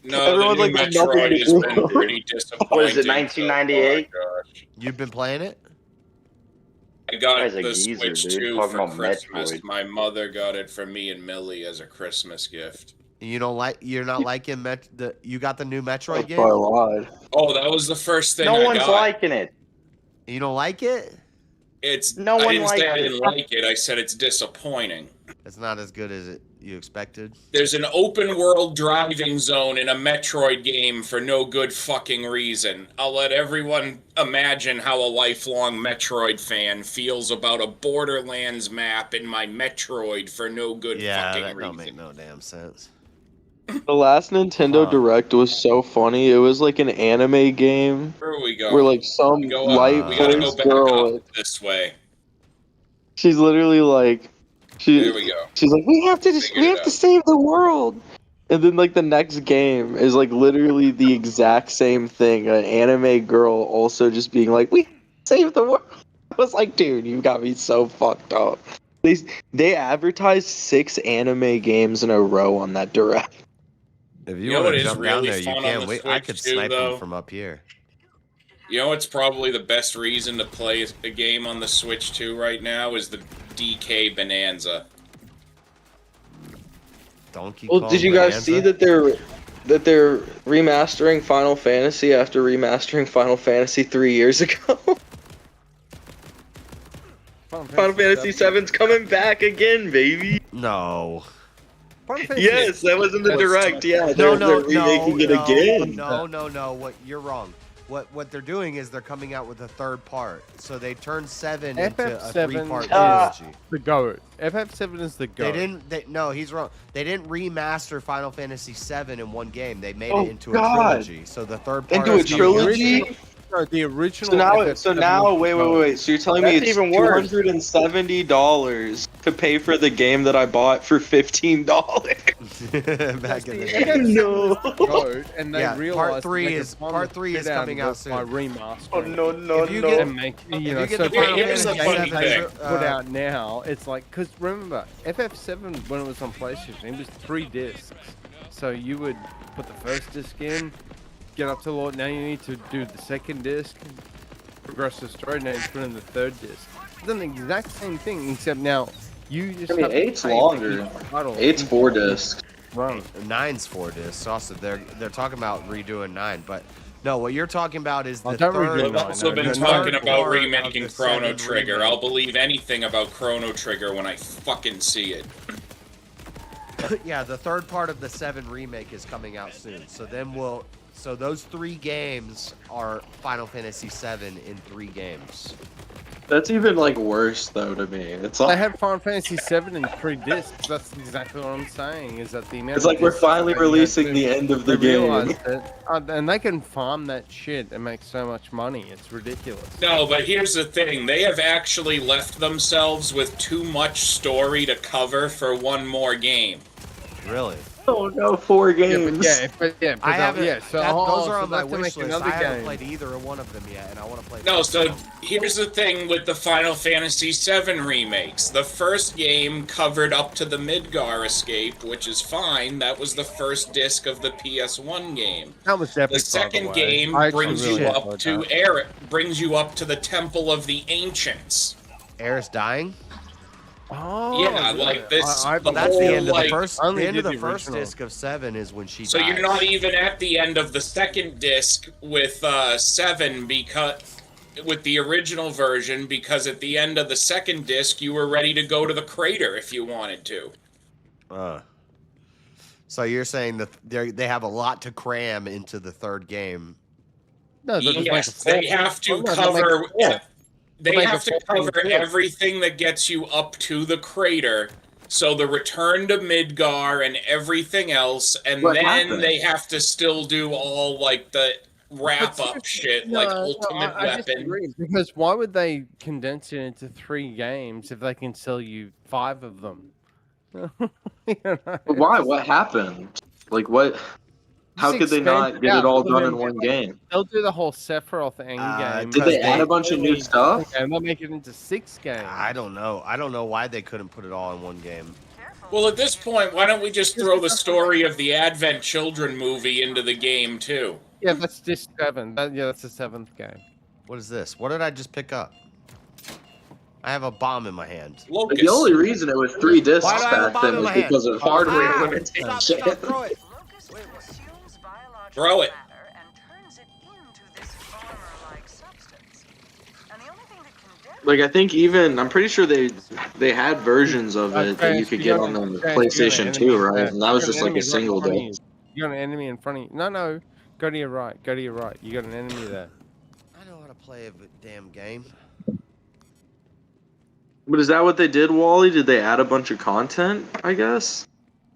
No, Everyone's the new like, there's nothing Metroid to has been do. pretty disappointing. What is it, so- 1998? oh my gosh. You've been playing it? I got Guy's a the geezer, Switch dude. 2 Talking for about Christmas. Metroid. My mother got it for me and Millie as a Christmas gift. You don't like? You're not liking You got the new Metroid That's why I game? lied. Oh, that was the first thing No I one's got. liking it. You don't like it? It's No I one didn't say liked I it. didn't like it. I said it's disappointing. It's not as good as you expected. There's an open world driving zone in a Metroid game for no good fucking reason. I'll let everyone imagine how a lifelong Metroid fan feels about a Borderlands map in my Metroid for no good Yeah, fucking that reason. don't make no damn sense. The last Nintendo Huh. Direct was so funny. It was like an anime game Where we go? where like some We go light up. We gotta go voiced back girl, up this way. she's literally like, There we go. she's like, we have to save the world. And then like the next game is like literally the exact same thing. An anime girl also just being like, we save the world. I was like, dude, you got me so fucked up. They advertised 6 anime games in a row on that Direct. If You you know want what to is jump down really there, you fun on can. the Wait, I Switch could too, snipe though? them from up here. You know what's probably the best reason to play a game on the Switch 2 right now is the DK Bonanza. Donkey Well, Kong did you guys Bonanza? see that they're remastering Final Fantasy after remastering Final Fantasy 3 years ago? Final Fantasy 7's coming back again, baby. No. Yes, that was in the Direct. Yeah, No, they're remaking it no, again. No. What you're wrong. What they're doing is they're coming out with a third part. So they turned 7 into a FF7 three-part is trilogy. the GOAT. FF7 is the GOAT. No, he's wrong. They didn't remaster Final Fantasy 7 in one game. They made Oh, it into God. a trilogy. So the third part Into a is coming out trilogy? soon. No, the original. So now, wait. So you're telling me That's it's even worse. $270 to pay for the game that I bought for $15? Back in the FF7 day. No. is the GOAT, and they Yeah, realized part 3 they could is farm part the 3 shit is coming out of it by soon. remastering. Oh no no If you no! get- And make If you you know, get so the for Final here's the everything funny they thing. put out now, it's like because remember FF7 when it was on PlayStation, it was 3 discs. So you would put the first disc in, get up to the Lord. Now you need to do the second disc, progress the story, now you put in the third disc. It's done the exact same thing, except now you just. I mean, have to 8's pay for longer. each title. 8's 4 discs. Right. 9's 4 discs. Also, they're talking about redoing 9, but no, what you're talking about is the don't third. redo We've 9, also been the talking third about part of remaking the Chrono 7 Trigger. remake. I'll believe anything about Chrono Trigger when I fucking see it. Yeah, the third part of the 7 remake is coming out soon. So then so those 3 games are Final Fantasy 7 in 3 games. That's even like worse though to me. It's They like had Final Fantasy 7 in 3 discs. That's exactly what I'm saying. Is that the amount? it's of like we're discs finally that you had releasing to- the end of the they game. realized that, and they can farm that shit and make so much money. It's ridiculous. No, but here's the thing. They have actually left themselves with too much story to cover for one more game. Really? Oh no, 4 games. I haven't. Yeah, so those are on my they have to wish make list. another I haven't game. played either one of them yet, and I want to play. No, both so of them. here's the thing with the Final Fantasy VII remakes. The first game covered up to the Midgar escape, which is fine. That was the first disc of the PS1 game. That was epic, by The the second way. game I actually brings really you up enjoyed to that. brings you up to the Temple of the Ancients. Aerith dying. Oh, Yeah, like this. I the That's the whole, end of like, the first. only The end of did the the first original. disc of 7 is when she So dies. you're not even at the end of the second disc with 7 because with the original version, because at the end of the second disc you were ready to go to the crater if you wanted to. So you're saying that they have a lot to cram into the third game. No, they'll just make a Yes, they have to Oh, no, they'll make a cover. four. They They'll make have a to four from the cover fifth. everything that gets you up to the crater. So the return to Midgar and everything else, and What then happened? they have to still do all like the wrap up shit, like Ultimate I Weapon. disagree, because why would they condense it into 3 games if they can sell you 5 of them? You know, But why? What happened? Like what? How just could they expand not get it out. all Let done them in get, one like, game? They'll do the whole Sephiroth endgame. Did they add a bunch of new stuff? And they'll make it into 6 games. I don't know. I don't know why they couldn't put it all in one game. Well, at this point, why don't we just throw the story of the Advent Children movie into the game too? Yeah, that's just 7. That's the 7th game. What is this? What did I just pick up? I have a bomb in my hand. Like, the only reason it was 3 discs Why do I have a back bomb then in was my hand? because of hardware Stop, limitations. throw it. Throw it. Like, I think even I'm pretty sure they had versions of it that you could get on the PlayStation 2, right? And that was just like a single disc. You got an enemy in front of you. No, go to your right. Go to your right. You got an enemy there. I know how to play a damn game. But is that what they did, Wally? Did they add a bunch of content, I guess?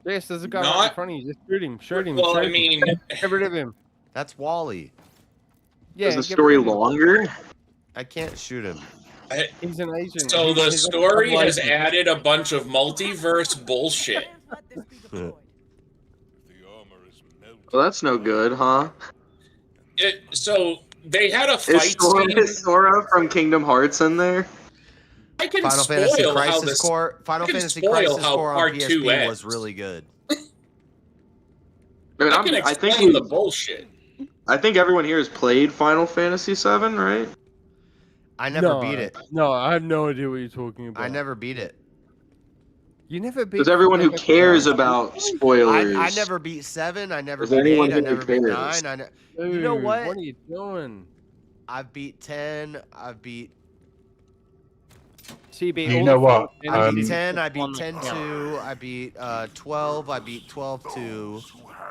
Yes, there's a guy right in front of you. Just shoot him. Shoot him. Well, shoot I him. mean, Get rid of him. That's Wally. Yeah. Is the get story rid of him. longer? I can't shoot him. He's an agent. So the He's a story has agent. added a bunch of multiverse bullshit. Well, that's no good, huh? So they had a fight scene. Is Sora from Kingdom Hearts in there? I can Final spoil Fantasy how Crisis this. Core. Final I can Fantasy spoil Crisis how Core on Part 2 PSP ends. was really good. I mean, I can I think explain the bullshit. I think everyone here has played Final Fantasy VII, right? I never beat it. No, I have no idea what you're talking about. I never beat it. You never beat. There's everyone who cares about spoilers. I never beat 7. I never Is there beat 8. anyone I who never beat cares? 9. Dude, You know what? What are you doing? I've beat 10. I've beat. So you beat You all know the what? I beat 10. I beat 10-2. I beat 12. I beat 12-2.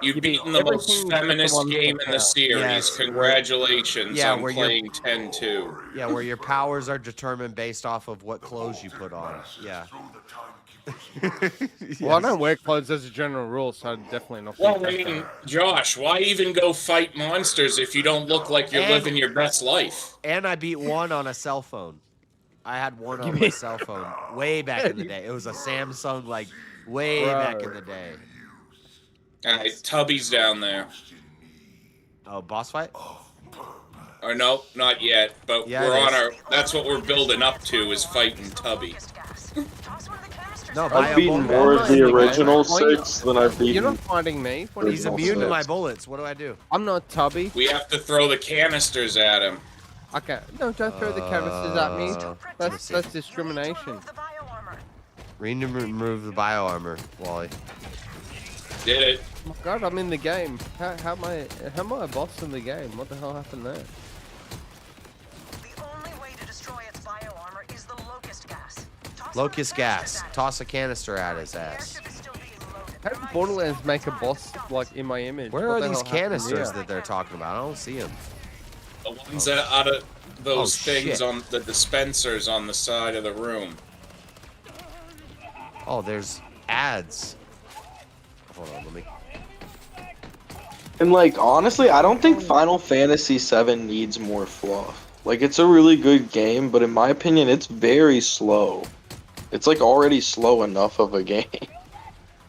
You've beaten the most everything except the feminist one game in the count. series. Yes, Congratulations yeah, on where you're- playing 10-2. Yeah, where your powers are determined based off of what clothes you put on. Yeah. Well, I don't wear clothes as a general rule, so I'd definitely not. Well, beat I that mean, guy. Josh, why even go fight monsters if you don't look like you're And- living your best life? And I beat 1 on a cell phone. I had 1 on my cell phone way back in the day. It was a Samsung, like, way back in the day. Alright, Tubby's down there. Oh, boss fight? Or no, not yet. But Yeah, we're it on is. our. That's what we're building up to is fighting Tubby. No, I've beaten more of the original 6 than I've beaten. You're not fighting me. What are He's you immune to doing? my bullets. What do I do? I'm not Tubby. We have to throw the canisters at him. Okay, no, don't throw the canisters at me. let's see. That's discrimination. Remove the bio armor, Wally. Did it. Oh my God, I'm in the game. How am I a boss in the game? What the hell happened there? Locust gas. Toss a canister at his ass. How did Borderlands make a boss like in my image? Where What are the these hell happened canisters here? that they're talking about? I don't see them. The ones that out of those Oh, things shit. on the dispensers on the side of the room. Oh, there's ads. Hold on, let me. And like honestly, I don't think Final Fantasy VII needs more fluff. Like it's a really good game, but in my opinion, it's very slow. It's like already slow enough of a game.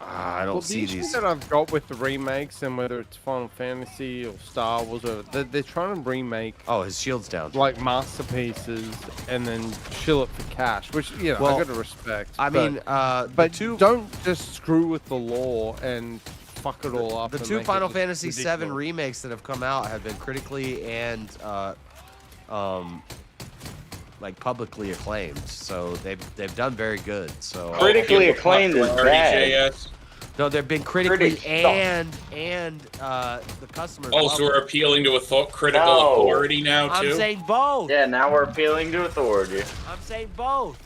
I don't Well, see the issue these. that I've got with the remakes, and whether it's Final Fantasy or Star Wars, or they're trying to remake Oh, his shield's down. like masterpieces and then chill it for cash, which you know Well, I gotta respect. I but- mean, but don't just screw with the lore and fuck it all up. The and 2 make it Final just Fantasy VII ridiculous. remakes that have come out have been critically and like publicly acclaimed. So they've done very good. So Critically acclaimed is bad. no, they've been critically Critics and the customers. Oh, love so we're them. appealing to critical No. authority now too. I'm saying both. Yeah, now we're appealing to authority. I'm saying both.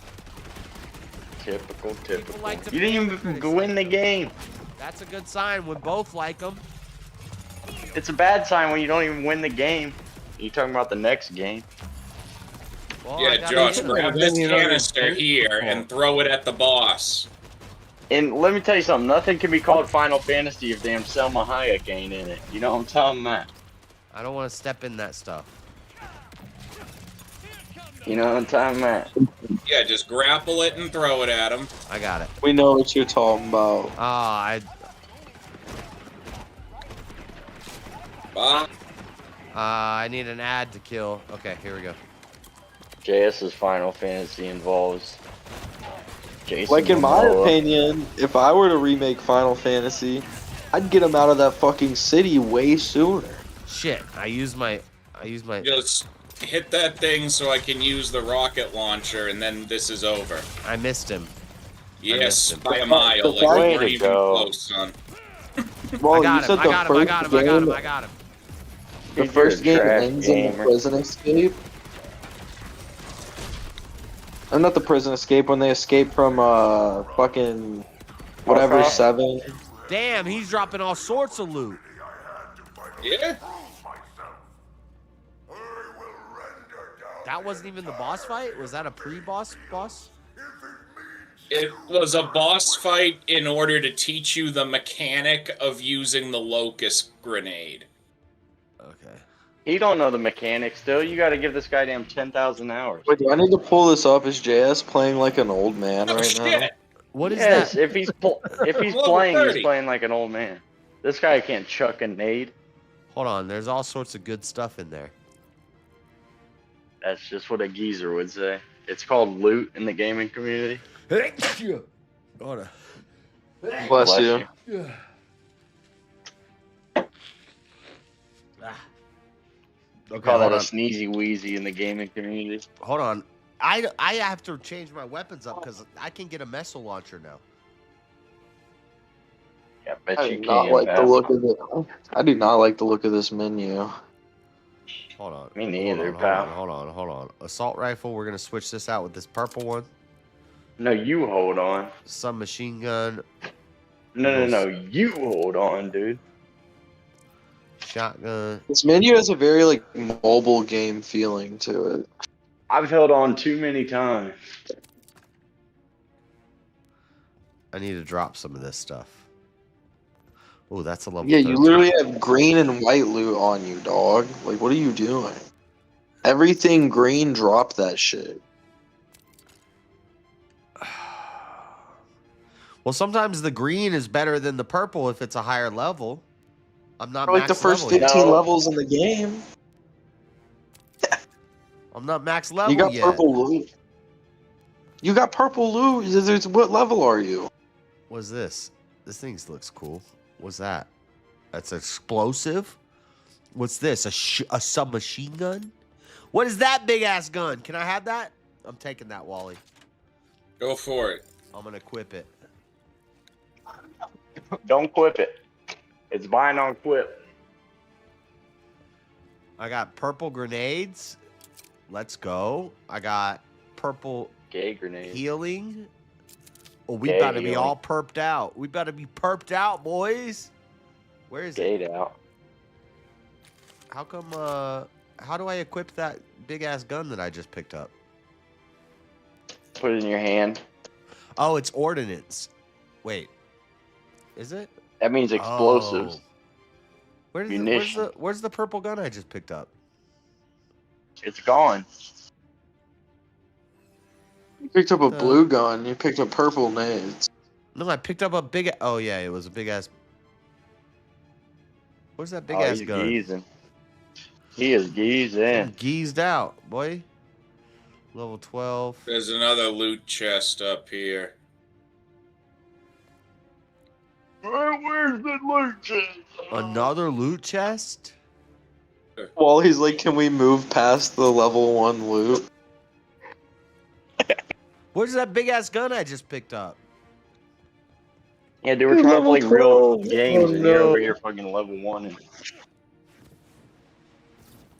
Typical. like to You didn't even win the game. That's a good sign when both like them. It's a bad sign when you don't even win the game. You talking about the next game? Well, Yeah, Josh, grab this canister here and throw it at the boss. And let me tell you something. Nothing can be called Final Fantasy if damn Selma Hayek ain't in it. You know what I'm talking about? I don't want to step in that stuff. You know what I'm talking about? Yeah, just grapple it and throw it at him. I got it. We know what you're talking about. I need an ad to kill. Okay, here we go. JS's Final Fantasy involves Jason Like, in my Momoa. opinion, if I were to remake Final Fantasy, I'd get him out of that fucking city way sooner. Shit, I use my. Just hit that thing so I can use the rocket launcher, and then this is over. I missed him. Yes, him. by a mile. Like, we weren't even close, son. Well, I got you him. said I the got him. I first got him. game, I got him. I got him. The first game ends in the prison escape. Or not the prison escape, when they escape from fucking whatever Okay. 7. Damn, he's dropping all sorts of loot. Yeah. That wasn't even the boss fight? Was that a pre-boss boss? It was a boss fight in order to teach you the mechanic of using the locust grenade. Okay. He don't know the mechanics still. You gotta give this guy damn 10,000 hours. Wait, do I need to pull this up? Is JS playing like an old man Oh, right now? shit. What is Yes, that? if he's Level playing, 30. he's playing like an old man. This guy can't chuck a nade. Hold on, there's all sorts of good stuff in there. That's just what a geezer would say. It's called loot in the gaming community. Hold on. Bless you. They Okay, call that hold a on. sneezy wheezy in the gaming community. Hold on. I have to change my weapons up because I can get a missile launcher now. Yeah, bet I you do not can. like the pal. look of it. I do not like the look of this menu. Hold on. Me neither, hold pal. on, hold on, hold on. Assault rifle, we're going to switch this out with this purple one. No, you hold on. Submachine gun. No. You hold on, dude. Shotgun. This menu has a very like mobile game feeling to it. I've held on too many times. I need to drop some of this stuff. Oh, that's a level Yeah, you 13. literally have green and white loot on you, dog. Like, what are you doing? Everything green, drop that shit. Well, sometimes the green is better than the purple if it's a higher level. I'm not For like the max first level 15 yet. levels in the game. I'm not max level You got yet. purple loot. You got purple loot. What level are you? What's this? This thing looks cool. What's that? That's explosive? What's this? A submachine gun? What is that big ass gun? Can I have that? I'm taking that, Wally. Go for it. I'm gonna equip it. Don't quip it. It's buying on quip. I got purple grenades. Let's go. I got purple Gay grenade. healing. Oh, we Gay about to be healing. all perped out. We about to be perped out, boys. Where is it? Gayed out. How come, how do I equip that big ass gun that I just picked up? Put it in your hand. Oh, it's ordnance. Wait. Is it? That means explosives. Oh. Where's Munition. where's the purple gun I just picked up? It's gone. You picked up a blue gun. You picked up purple nades. No, I picked up a big. Oh yeah, it was a big ass. Where's that big Oh, ass he's gun? geezing. He is geezing. I'm geezed out, boy. Level 12. There's another loot chest up here. Where's the loot chest? Another loot chest? Well, he's like, can we move past the level 1 loot? Where's that big ass gun I just picked up? Yeah, dude, we're Dude, trying to level play real 12. games, Oh, and you're over no. here fucking level 1. And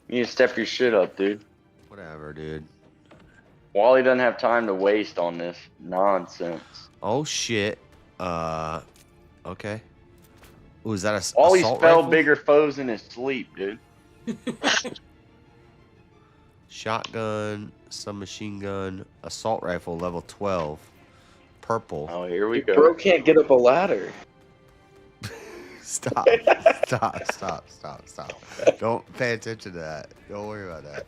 you need to step your shit up, dude. Whatever, dude. Wally doesn't have time to waste on this nonsense. Oh shit. Okay. Ooh, is that a Wally assault spelled rifle? bigger foes in his sleep, dude. Shotgun, submachine gun, assault rifle, level 12. Purple. Oh, here we Dude, go. bro can't get up a ladder. Stop. Stop. Don't pay attention to that. Don't worry about that.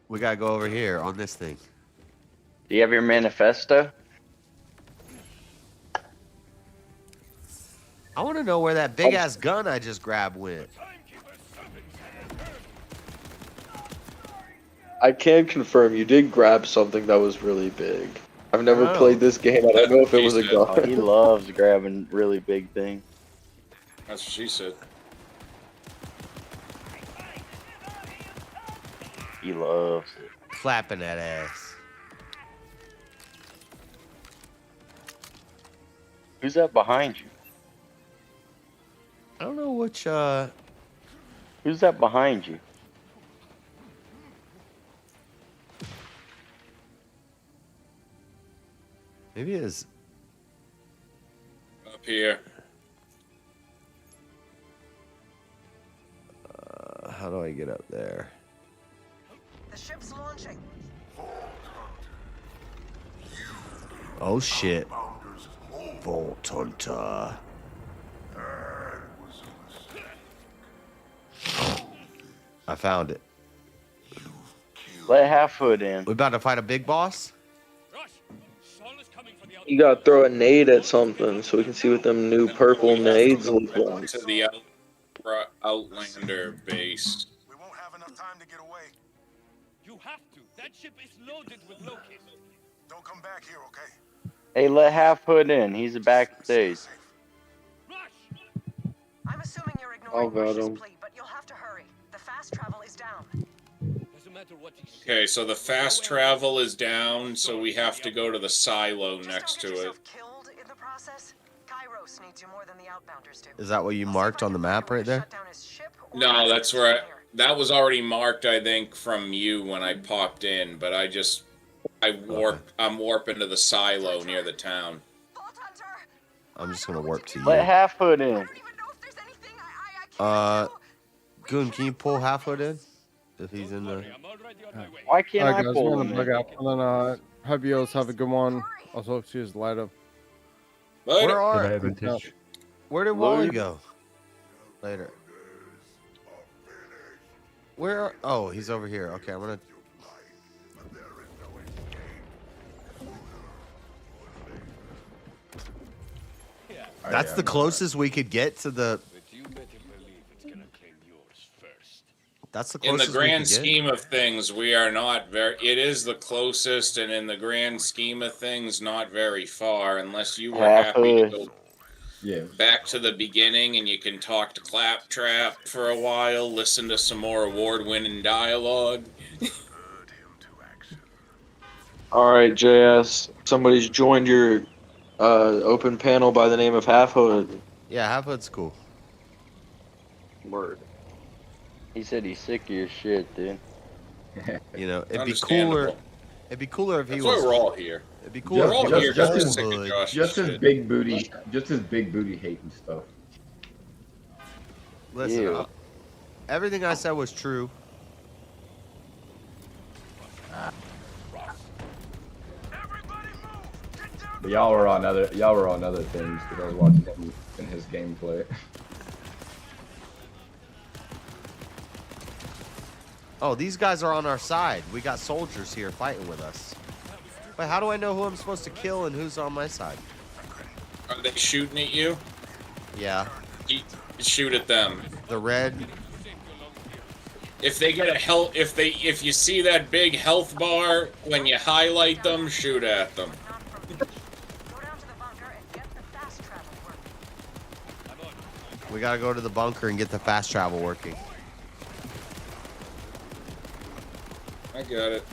We gotta go over here on this thing. Do you have your manifesto? I want to know where that big ass gun I just grabbed went. I can confirm you did grab something that was really big. I've never Oh. played this game. I don't know if it was a He Oh, gun. he loves grabbing really big things. That's what she said. He loves it. Clapping that ass. Who's that behind you? I don't know which, Who's that behind you? maybe it is. Up here. How do I get up there? The ship's launching. Oh shit. Vault Hunter. I found it. Let Half Hood in. We about to fight a big boss? You gotta throw a nade at something so we can see what them new purple nades look like. To the Outlander base. You have to. That ship is loaded with locusts. Don't come back here, okay? Hey, let Half Hood in. He's backstage. I'm assuming you're ignoring Oh, got Rush's him. plea, but you'll have to hurry. The fast travel is down. Doesn't matter what he says. Okay, so the fast travel is down, so we have to go to the silo next to it. Killed in the process? Kairos needs you more than the outbounders do. Is that what you marked on the map right there? No, that's where that was already marked, I think, from you when I popped in, but I'm warping to the silo near the town. I'm just gonna warp to Let you. Half Hood in. Goon, can you pull Half Hood in? If he's in the... Why can't Alright, I guys, pull we're him gonna bug in? out. And then, hope you guys have a good one. I'll talk to you later. Where are... Advantage. Where did Wally go? Later. Where are... Oh, he's over here. Okay, I'm gonna... That's the closest we could get to the... That's the In closest the grand we could get. scheme of things, we are not very. It is the closest, and in the grand scheme of things, not very far. Unless you were happy to go back to the beginning, and you can talk to Claptrap for a while, listen to some more award-winning dialogue. All right, JS. Somebody's joined your open panel by the name of Half Hood. Yeah, Half Hood's cool. Word. He said he's sick of your shit, dude. You know, it'd be Understandable. cooler. It'd be cooler if he That's was. why we're all here. It'd be cooler. We're all here just because as- we're sick of Josh's Just his shit. big booty, just his big booty hating stuff. Listen, Ew. everything I said was true. But y'all were on other things because I was watching him in his gameplay. Oh, these guys are on our side. We got soldiers here fighting with us. But how do I know who I'm supposed to kill and who's on my side? Are they shooting at you? Yeah. Shoot at them. The red. If they get a health, if you see that big health bar when you highlight them, shoot at them. We gotta go to the bunker and get the fast travel working. I got it.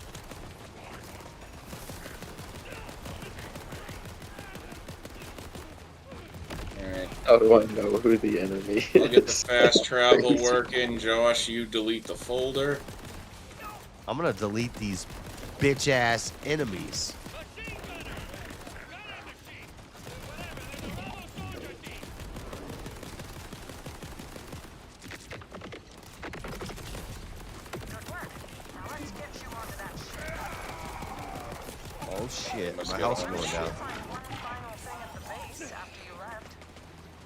Alright. How do I know who the enemy is? I'll get the fast That's travel crazy. working. Josh, you delete the folder. I'm gonna delete these bitch ass enemies. Oh shit, my house is going down.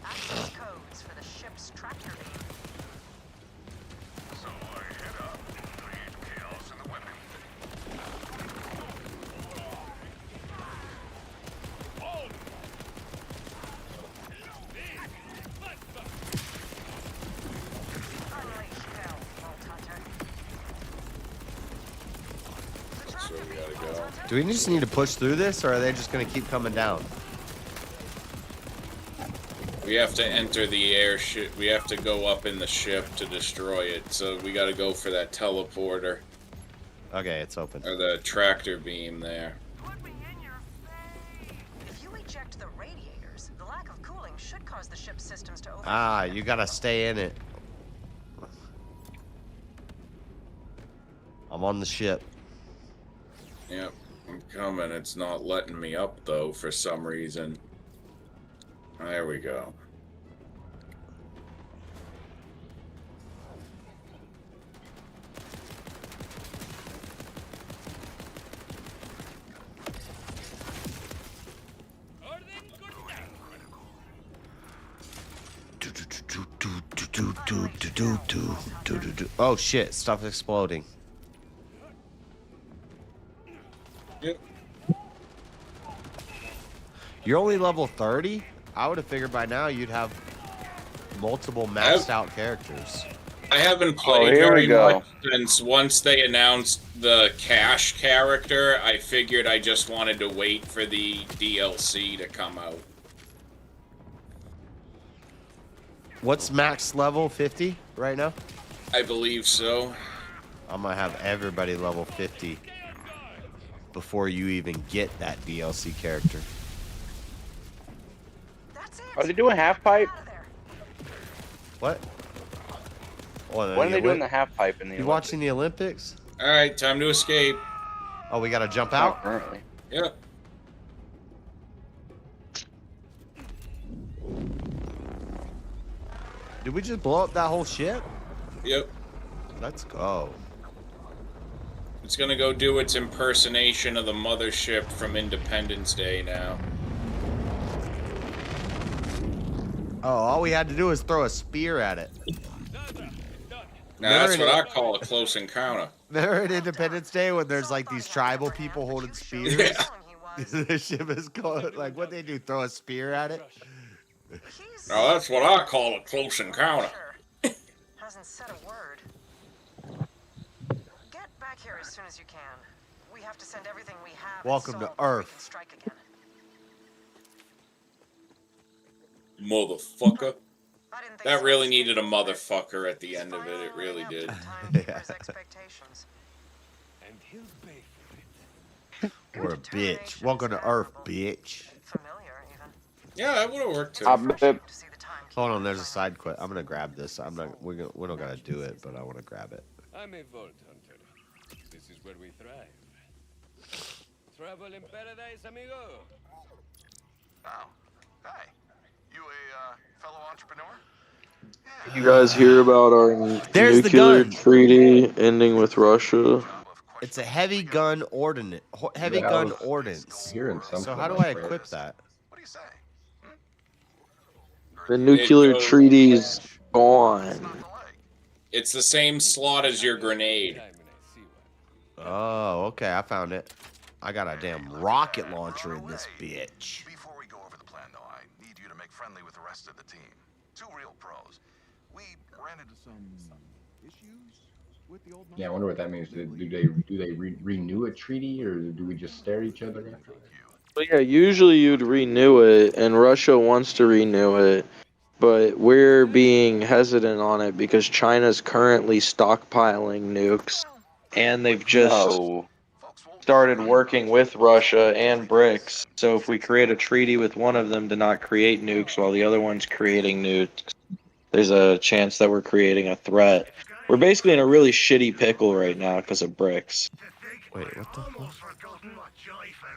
Codes for the ship's tractor beam. So I head up and create chaos in the weapon. So we gotta go. Do we just need to push through this, or are they just gonna keep coming down? We have to enter the airship. We have to go up in the ship to destroy it. So we gotta go for that teleporter. Okay, it's open. Or the tractor beam there. If you eject the radiators, the lack of cooling should cause the ship's systems to overheat. Ah, you gotta stay in it. I'm on the ship. Yep, I'm coming. It's not letting me up though for some reason. There we go. Oh shit, stuff exploding. Yep. You're only level 30? I would have figured by now you'd have multiple maxed out characters. I haven't played here we very go. much since once they announced the Cash character. I figured I just wanted to wait for the DLC to come out. What's max level? 50 right now? I believe so. I'm gonna have everybody level 50 before you even get that DLC character. Are they doing half pipe? What? Oh, When are they doing the half pipe in the You watching the Olympics? Alright, time to escape. Oh, we gotta jump Not out? currently. Yep. Did we just blow up that whole ship? Yep. Let's go. It's gonna go do its impersonation of the mothership from Independence Day now. Oh, all we had to do was throw a spear at it. Now that's what I call a close encounter. Remember in Independence Day when there's like these tribal people holding spears? Yeah. The ship is going, like, what they do, throw a spear at it? Now that's what I call a close encounter. Hasn't said a word. Get back here as soon as you can. We have to send everything we have. Welcome to and Sol before we can Earth. strike again. Motherfucker. That really needed a motherfucker at the end of it. It really did. Yeah. Expectations. And he'll pay for it. We're a bitch. Welcome to Earth, bitch. Yeah, that would have worked too. Hold on, there's a side quest. I'm gonna grab this. We don't gotta do it, but I want to grab it. I'm a vault hunter. This is where we thrive. Travel in paradise, amigo. Oh, hey. You a fellow entrepreneur? You guys hear about our There's the nuclear gun. treaty ending with Russia? It's a heavy gun ordnance. Heavy Yeah, I gun was ordnance. hearing something So how do like I that. equip that? The nuclear goes- treaty's gone. It's the same slot as your grenade. Oh, okay, I found it. I got a damn rocket launcher in this bitch. Before we go over the plan, though, I need you to make friendly with the rest of the team. Two real pros. We ran into some issues with the old Yeah, I wonder what that means. Do they renew a treaty, or do we just stare at each other after? But yeah, usually you'd renew it, and Russia wants to renew it, but we're being hesitant on it because China's currently stockpiling nukes. and they've just started working with Russia and BRICS. So if we create a treaty with one of them to not create nukes while the other one's creating nukes, there's a chance that we're creating a threat. We're basically in a really shitty pickle right now because of BRICS. Wait, what the fuck?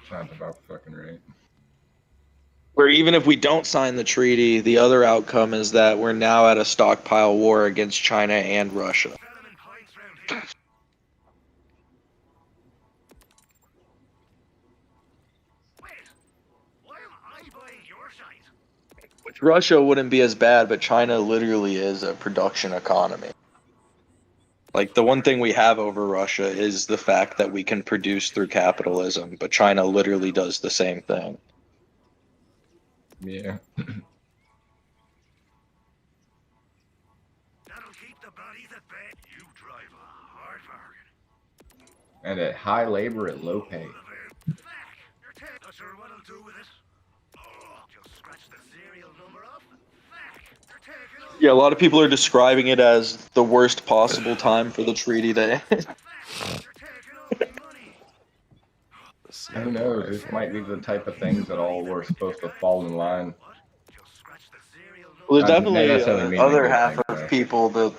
Sounds about fucking right. Where even if we don't sign the treaty, the other outcome is that we're now at a stockpile war against China and Russia. Which Russia wouldn't be as bad, but China literally is a production economy. Like, the one thing we have over Russia is the fact that we can produce through capitalism, but China literally does the same thing. Yeah. And at high labor at low pay. Yeah, a lot of people are describing it as the worst possible time for the treaty to end. Who knows? This might be the type of things that all were supposed to fall in line. Well, there's Not definitely necessarily mean other good half things, of though. people that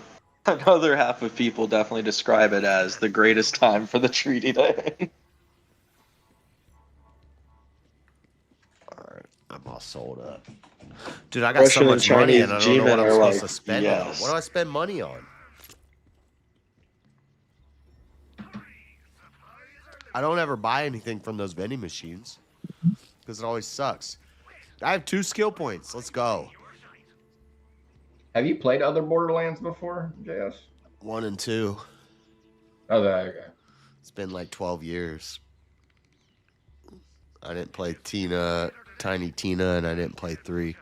another half of people definitely describe it as the greatest time for the treaty to end. Alright, I'm all sold up. Dude, I got so Russian and much money and Chinese I don't know what G-men I'm are supposed like, to spend it on. yes. What do I spend money on? I don't ever buy anything from those vending machines because it always sucks. I have 2 skill points. Let's go. Have you played other Borderlands before, JS? 1 and 2. Oh, okay. It's been like 12 years. I didn't play Tiny Tina, and I didn't play 3.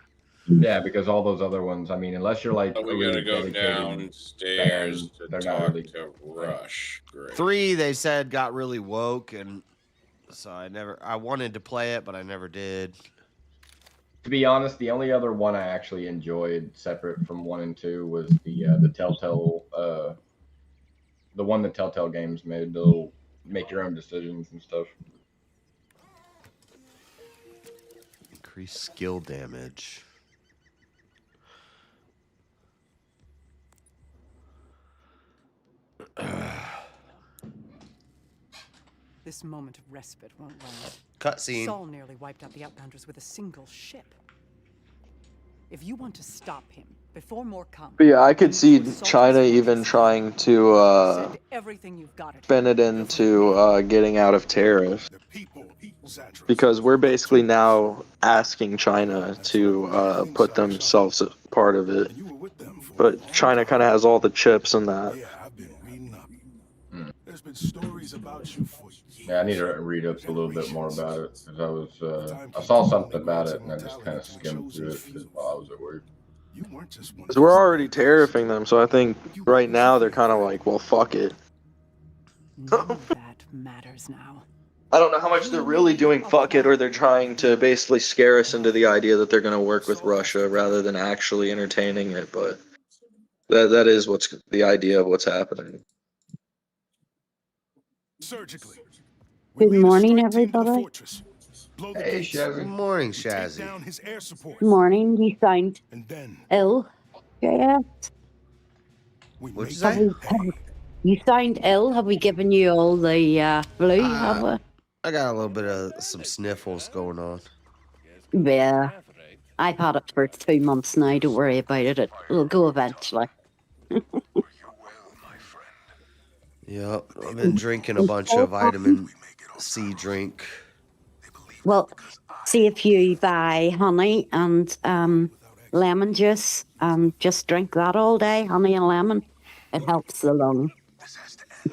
Yeah, because all those other ones, I mean, unless you're like Oh, a we really gotta go dedicated downstairs fan, to they're not talk really to Rush. Great. 3, they said, got really woke, and so I wanted to play it, but I never did. To be honest, the only other one I actually enjoyed, separate from 1 and 2, was the Telltale, the one the Telltale Games made. They'll make your own decisions and stuff. Increase skill damage. This moment of respite won't last. Cutscene. Saul nearly wiped out the Outlanders with a single ship. If you want to stop him before more come, But yeah, I could see China even trying to send everything you've got at spin it into getting out of tariffs. Because we're basically now asking China to put themselves as part of it. But China kind of has all the chips in that. There's been stories about you for Yeah, I need to read up a little bit more about it because I saw something about it and I just kind of skimmed through it while I was at work. Because we're already tariffing them, so I think right now they're kind of like, well, fuck it. None of that matters now. I don't know how much they're really doing fuck it, or they're trying to basically scare us into the idea that they're going to work with Russia rather than actually entertaining it, but that is what's the idea of what's happening. surgically. Good morning, everybody. Hey, Shazzy. Good morning, Shazzy. Good morning. You sound ill, JS. What'd you say? You sound ill. Have we given you all the flu? Have we? I got a little bit of some sniffles going on. Yeah. I've had it for 2 months now. Don't worry about it. It'll go eventually. Yep, I've been drinking a bunch of vitamin C drink. Well, see if you buy honey and lemon juice and just drink that all day, honey and lemon. It helps the lung.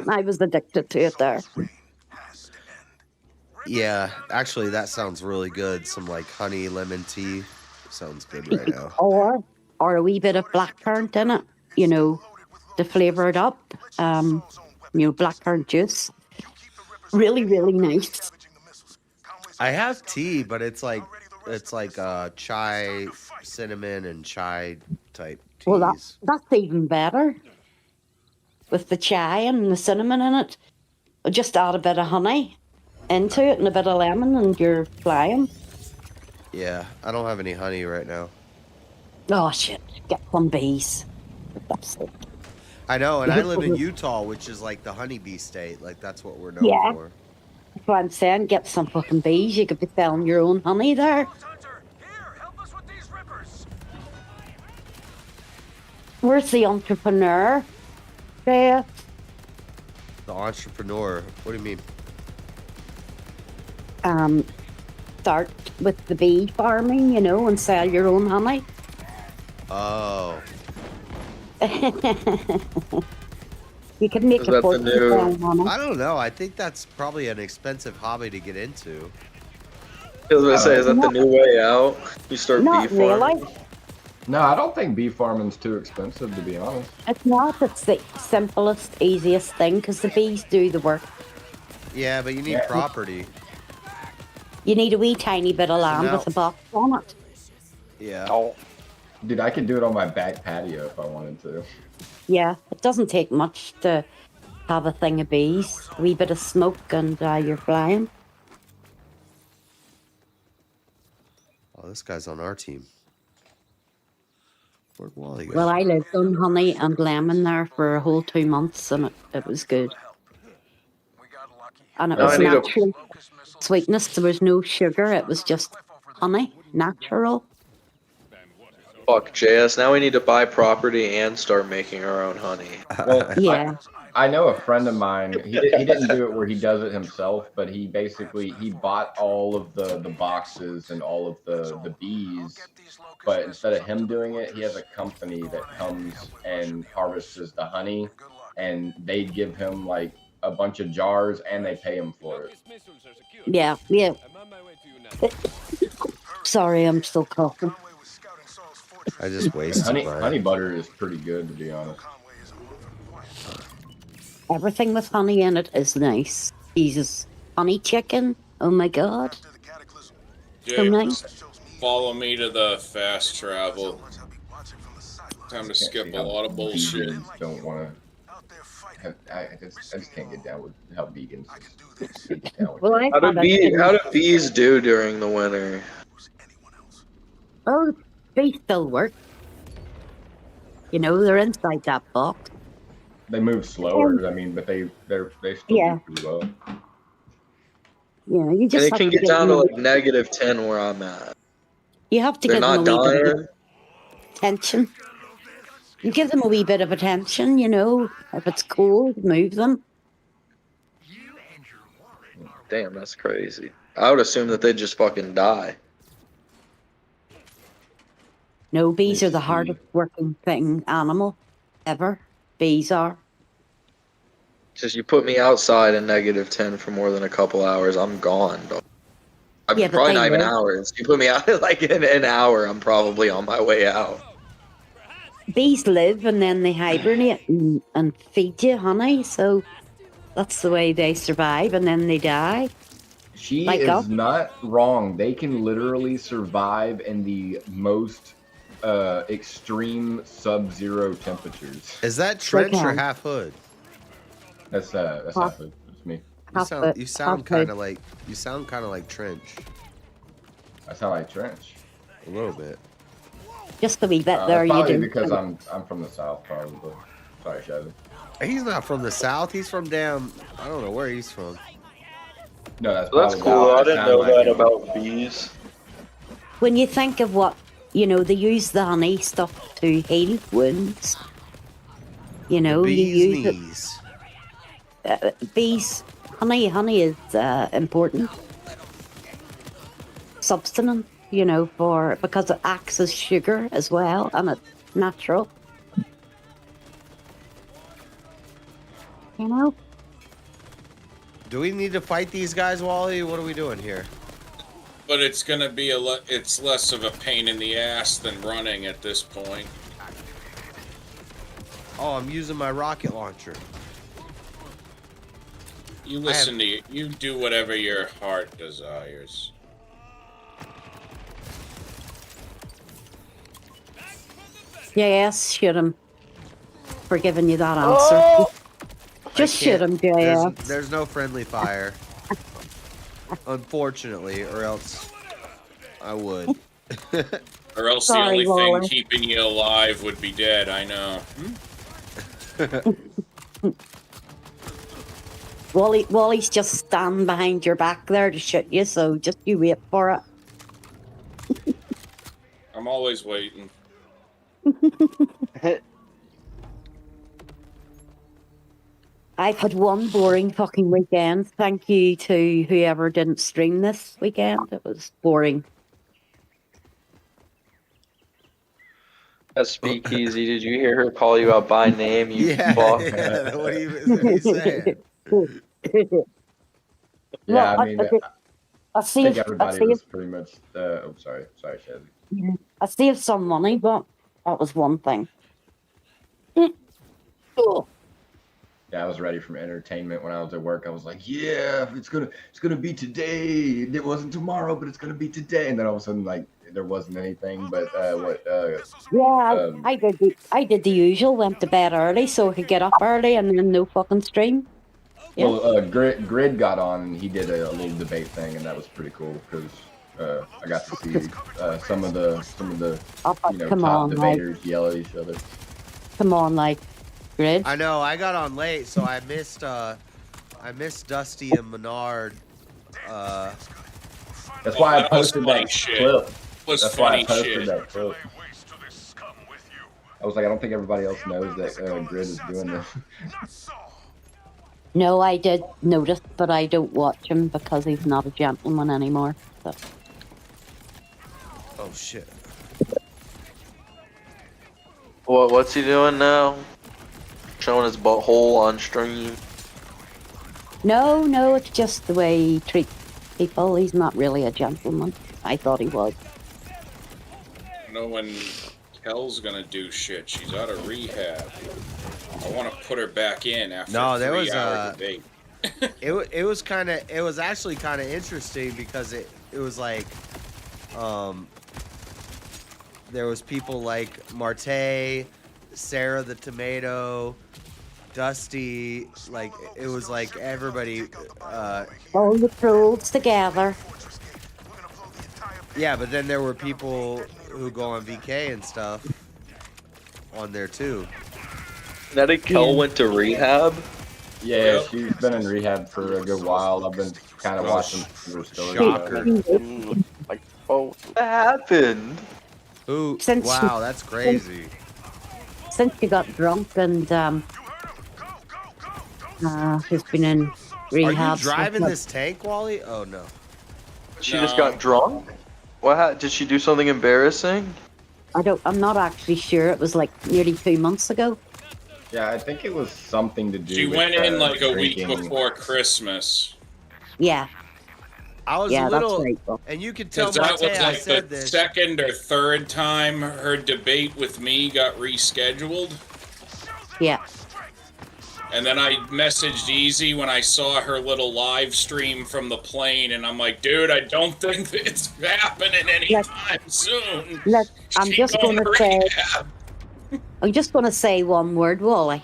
I was addicted to it there. Yeah, actually, that sounds really good. Some like honey lemon tea sounds good right now. Or a wee bit of blackcurrant in it, you know, to flavour it up. Blackcurrant juice. Really, really nice. I have tea, but it's like chai, cinnamon, and chai type teas. Well, that's even better. with the chai and the cinnamon in it. Just add a bit of honey into it and a bit of lemon, and you're flying. Yeah, I don't have any honey right now. Oh shit! Get some bees. I know, and I live in Utah, which is like the honeybee state. Like that's what we're known Yeah. for. That's what I'm saying. Get some fucking bees. You could be selling your own honey there. Where's the entrepreneur? There. The entrepreneur. What do you mean? Start with the bee farming, you know, and sell your own honey. Oh. You could make Is a that the fortune new- selling honey. I don't know. I think that's probably an expensive hobby to get into. I was gonna say, is that the new way out? You start Not bee farming. really. No, I don't think bee farming's too expensive, to be honest. It's not. It's the simplest, easiest thing because the bees do the work. Yeah, but you need property. You need a wee tiny bit of land now- with a box on it. Yeah. Oh. Dude, I could do it on my back patio if I wanted to. Yeah, it doesn't take much to have a thing of bees. A wee bit of smoke and you're flying. Oh, this guy's on our team. Where'd Wally go? Well, I lived on honey and lemon there for a whole 2 months, and it was good. And it Now was I need a- natural sweetness. There was no sugar. It was just honey, natural. Fuck, JS. Now we need to buy property and start making our own honey. Well, Yeah. I know a friend of mine. He didn't do it where he does it himself, but he bought all of the boxes and all of the bees. But instead of him doing it, he has a company that comes and harvests the honey, and they give him like a bunch of jars and they pay him for it. Yeah, yeah. Sorry, I'm still coughing. I just wasted mine. Honey butter is pretty good, to be honest. Everything with honey in it is nice. Jesus, honey chicken. Oh my god. So Jake, nice. follow me to the fast travel. Time to skip a lot of bullshit. Vegans don't want to. I just can't get down with how vegans. Get down with Well, I How do had a bees do during the winter? Oh, they still work. You know, they're inside that box. They move slower. I mean, but they still Yeah. do pretty well. Yeah, you And just it have can to get down to them- like -10 where I'm at. You have to They're give them not a wee bit of dying. attention. You give them a wee bit of attention, you know. If it's cold, move them. Damn, that's crazy. I would assume that they'd just fucking die. No, bees are the hardest working animal ever. Bees are. Just you put me outside in -10 for more than a couple hours, I'm gone, dog. I mean, Yeah, but probably they not even live. hours. You put me out like in an hour, I'm probably on my way out. Bees live and then they hibernate and feed you honey, so that's the way they survive, and then they die. She Like is us. not wrong. They can literally survive in the most extreme sub-zero temperatures. Is that Trench or Okay. Half Hood? That's Half- half it. It's me. You sound kind of like Trench. I sound like Trench. A little bit. Just a wee bit there, you Probably do. because I'm from the south, probably. Sorry, Shadow. He's not from the South. He's from down. I don't know where he's from. No, that's That's probably cool. why I didn't sound know like that it. about bees. When you think of what, you know, they use the honey stuff to heal wounds. You know, you use it. Knees. Bees, honey is important substance, you know, because it acts as sugar as well, and it's natural. You know, Do we need to fight these guys, Wally? What are we doing here? But it's gonna be it's less of a pain in the ass than running at this point. Oh, I'm using my rocket launcher. You listen to you do whatever your heart desires. yes, shoot him for giving you that answer. Just shoot him, JS. There's no friendly fire. Unfortunately, or else I would. Or else Sorry, the only Waller. thing keeping you alive would be dead, I know. Wally's just standing behind your back there to shoot you, so just you wait for it. I'm always waiting. I've had one boring fucking weekend. Thank you to whoever didn't stream this weekend. It was boring. At Speakeasy, did you hear her call you out by name? You fuck. Yeah, what are you saying? Yeah, Well, I mean, I I think everybody was pretty much. Oh, sorry, Shazzy. I saved some money, but that was one thing. Oh. Yeah, I was ready from entertainment when I was at work. I was like, yeah, it's gonna be today. It wasn't tomorrow, but it's gonna be today. And then all of a sudden, like, there wasn't anything. But Yeah, I did the usual. Went to bed early so I could get up early, and then no fucking stream. Yeah. Well, Grid got on and he did a little debate thing, and that was pretty cool because I got to see some of the come top on, like- debaters yell at each other. Come on, like, Grid. I know. I got on late, so I missed Dusty and Menard. That's why I that was posted funny that shit. clip. Was That's why I funny posted shit. that clip. I was like, I don't think everybody else knows that Grid is doing this. No, I did notice, but I don't watch him because he's not a gentleman anymore. So. Oh shit. What's he doing now? Showing his butthole on stream. No, it's just the way he treats people. He's not really a gentleman. I thought he was. You know when Kel's gonna do shit, she's out of rehab. I want to put her back in after No, there 3 was hour debate. it was actually kind of interesting because it was like there was people like Marte, Sarah the Tomato, Dusty, like it was like everybody All the trolls together. yeah, but then there were people who go on VK and stuff on there too. Nettie Kel went to rehab? Yeah, she's been in rehab for a good while. I've been kind of watching her story. Shocker. Like, oh, what happened? Who? Since Wow, she- that's crazy. Since she got drunk and she's been in rehab. Are you so driving much- this tank, Wally? Oh no. She just got drunk? Did she do something embarrassing? I'm not actually sure. It was like nearly 2 months ago. Yeah, I think it was something to do. She with, went in like a week drinking. before Christmas. Yeah. I was Yeah, a that's little, right. and you could tell Because that Marte was I like said the this. second or third time her debate with me got rescheduled. Yeah. And then I messaged Easy when I saw her little live stream from the plane, and I'm like, dude, I don't think that it's happening anytime soon. Look, I'm She just going gonna to say rehab. I'm just gonna say one word, Wally.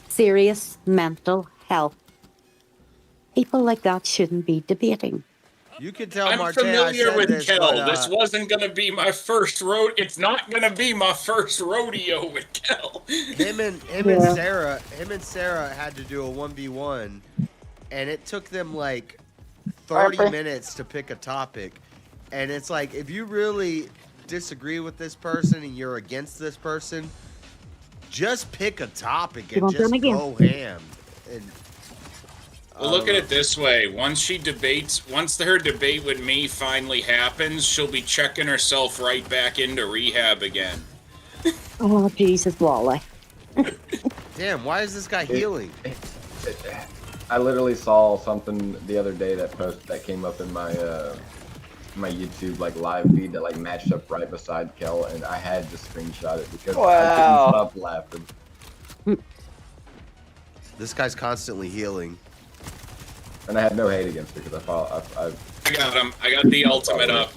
Serious mental health. People like that shouldn't be debating. You could tell I'm Marte I familiar said with this, Kel. but, This wasn't gonna be my first It's not gonna be my first rodeo with Kel. him and Yeah. Sarah had to do a 1v1, and it took them like 30 minutes to pick a topic. And it's like, if you really disagree with this person and you're against this person, just pick a topic and want just them again? go ham. And Well, look at it this way. Once her debate with me finally happens, she'll be checking herself right back into rehab again. Oh, Jesus, Wally. damn, why is this guy healing? I literally saw something the other day that came up in my my YouTube like live feed that like matched up right beside Kel, and I had to screenshot it because I couldn't stop laughing. This guy's constantly healing. And I had no hate against it because I thought I got him. I got the ultimate up.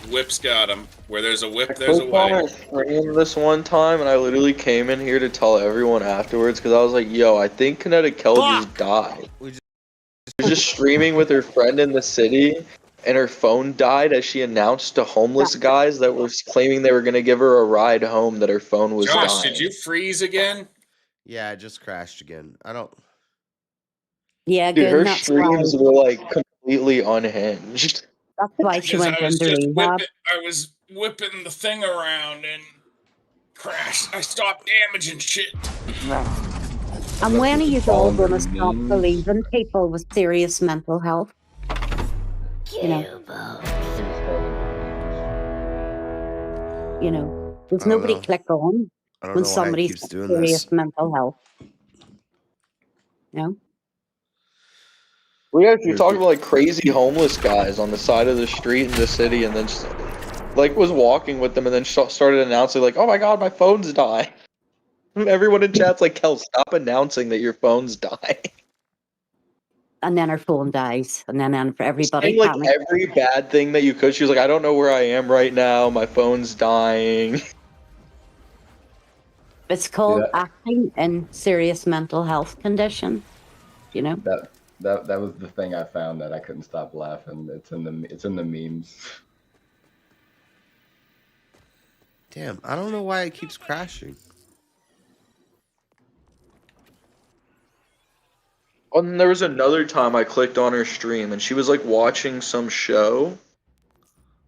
Whip's got him. Where there's a whip, I there's a clicked on way. her stream this one time, and I literally came in here to tell everyone afterwards because I was like, "Yo, I think Kinetic Kel just died." She was just streaming with her friend in the city, and her phone died as she announced to homeless guys that were claiming they were gonna give her a ride home that her phone was Josh, dying. did you freeze again? Yeah, I just crashed again. I don't. Yeah, Dude, good. her That's why. streams were like completely unhinged. That's why she Because went I was into just rehab. whipping the thing around and crashed. I stopped damaging shit. And when are you all going to stop memes. believing people with serious mental health? You know, does I don't nobody know. click on I don't when know why it somebody's keeps got doing serious this. mental health? You know? Well, yeah, she talked about like crazy homeless guys on the side of the street in the city, and then like was walking with them, and then started announcing like, "Oh my god, my phone's dying." Everyone in chat's like, "Kel, stop announcing that your phone's dying." And then her phone dies, and then for everybody Saying like panics. every bad thing that you could. She was like, "I don't know where I am right now. My phone's dying." It's called that- acting in serious mental health condition. You know? That was the thing I found that I couldn't stop laughing. It's in the memes. Damn, I don't know why it keeps crashing. Oh, and there was another time I clicked on her stream, and she was like watching some show.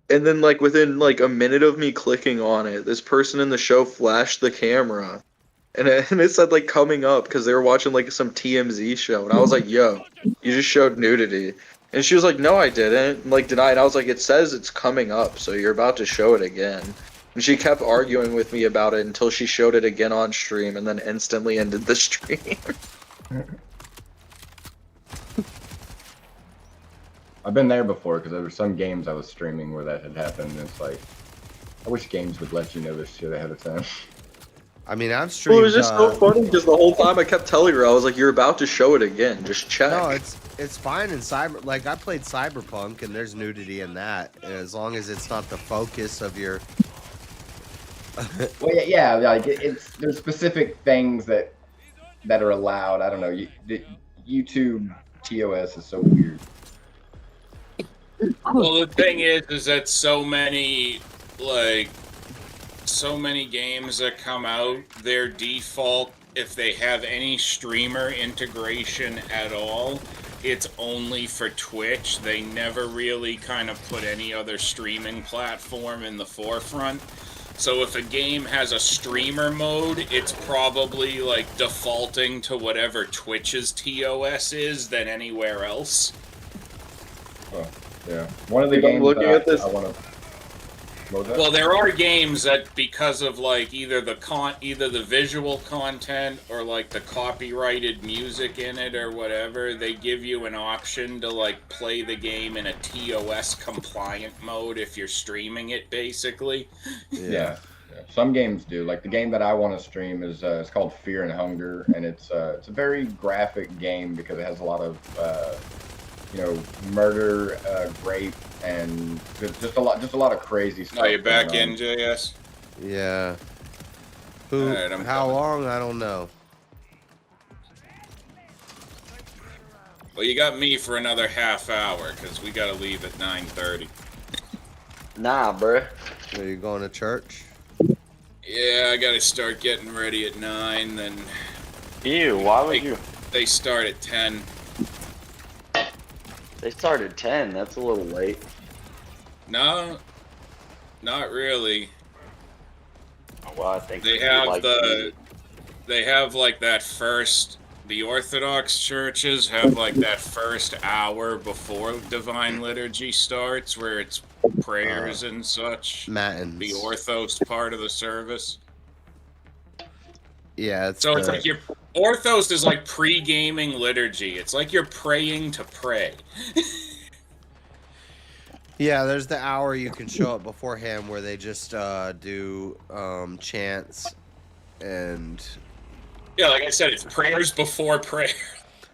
And then, like, within like a minute of me clicking on it, this person in the show flashed the camera, and it said like coming up because they were watching like some TMZ show, and I was like, "Yo, you just showed nudity," and she was like, "No, I didn't." And, like, did I? And I was like, "It says it's coming up, so you're about to show it again." And she kept arguing with me about it until she showed it again on stream, and then instantly ended the stream. I've been there before because there were some games I was streaming where that had happened. And it's like, I wish games would let you know this shit ahead of time. I mean, I've Well, streamed. it was just so funny because the whole time I kept telling her, I was like, "You're about to show it again. Just check." No, it's fine in cyber. Like I played Cyberpunk, and there's nudity in that, as long as it's not the focus of your. Well, yeah, like there's specific things that are allowed. I don't know. The YouTube TOS is so weird. Well, the thing is that so many games that come out, their default, if they have any streamer integration at all, it's only for Twitch. They never really kind of put any other streaming platform in the forefront. So if a game has a streamer mode, it's probably like defaulting to whatever Twitch's TOS is than anywhere else. Oh, yeah. One of the I'm games looking that at this. I want to. Well, there are games that because of like either the visual content or like the copyrighted music in it or whatever, they give you an option to like play the game in a TOS compliant mode if you're streaming it, basically. Yeah. Some games do. Like the game that I want to stream is it's called Fear and Hunger, and it's a very graphic game because it has a lot of murder, rape, and just a lot of crazy stuff. Are you back going in, on. JS? Yeah. Who? Alright, I'm how coming. long? I don't know. Well, you got me for another half hour because we got to leave at 9:30. Nah, bruh. Are you going to church? Yeah, I got to start getting ready at 9. Then. Ew, why would you? They start at 10. They started 10. That's a little late. No, not really. Well, I think They have they have like that first. The Orthodox churches have like that first hour before Divine Liturgy starts, where it's prayers and such. Matins. The Orthos part of the service. Yeah. It's So it's like your Orthos is like pre-gaming liturgy. It's like you're praying to pray. Yeah, there's the hour you can show up beforehand where they just do chants and. Yeah, like I said, it's prayers before prayer.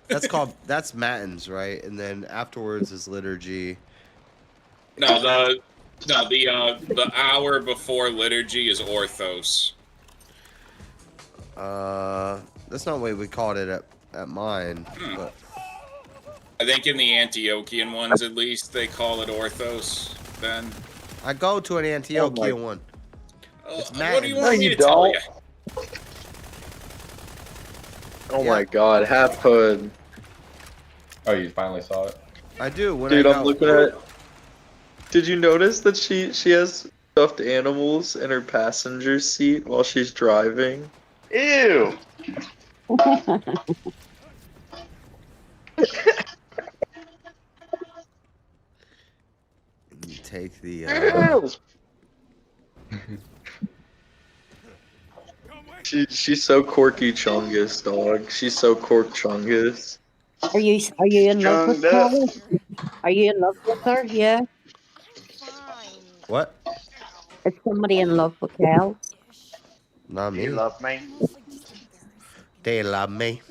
That's matins, right? And then afterwards is liturgy. No, the hour before liturgy is orthos. That's not the way we called it at mine. But I think in the Antiochian ones, at least, they call it orthos. Then I go to an Antiochian one. It's what do you matins. want me to tell you? Oh my god, half hood. Oh, you finally saw it? I do. When Dude, I I'm looking at. Did you notice that she has stuffed animals in her passenger seat while she's driving? Ew. You take the. She's so Corky Chungus, dog. She's so Cork Chungus. Are you in love with Carol? Are you in love with her? Yeah. What? Is somebody in love with Cal? Not me. You love me? They love me.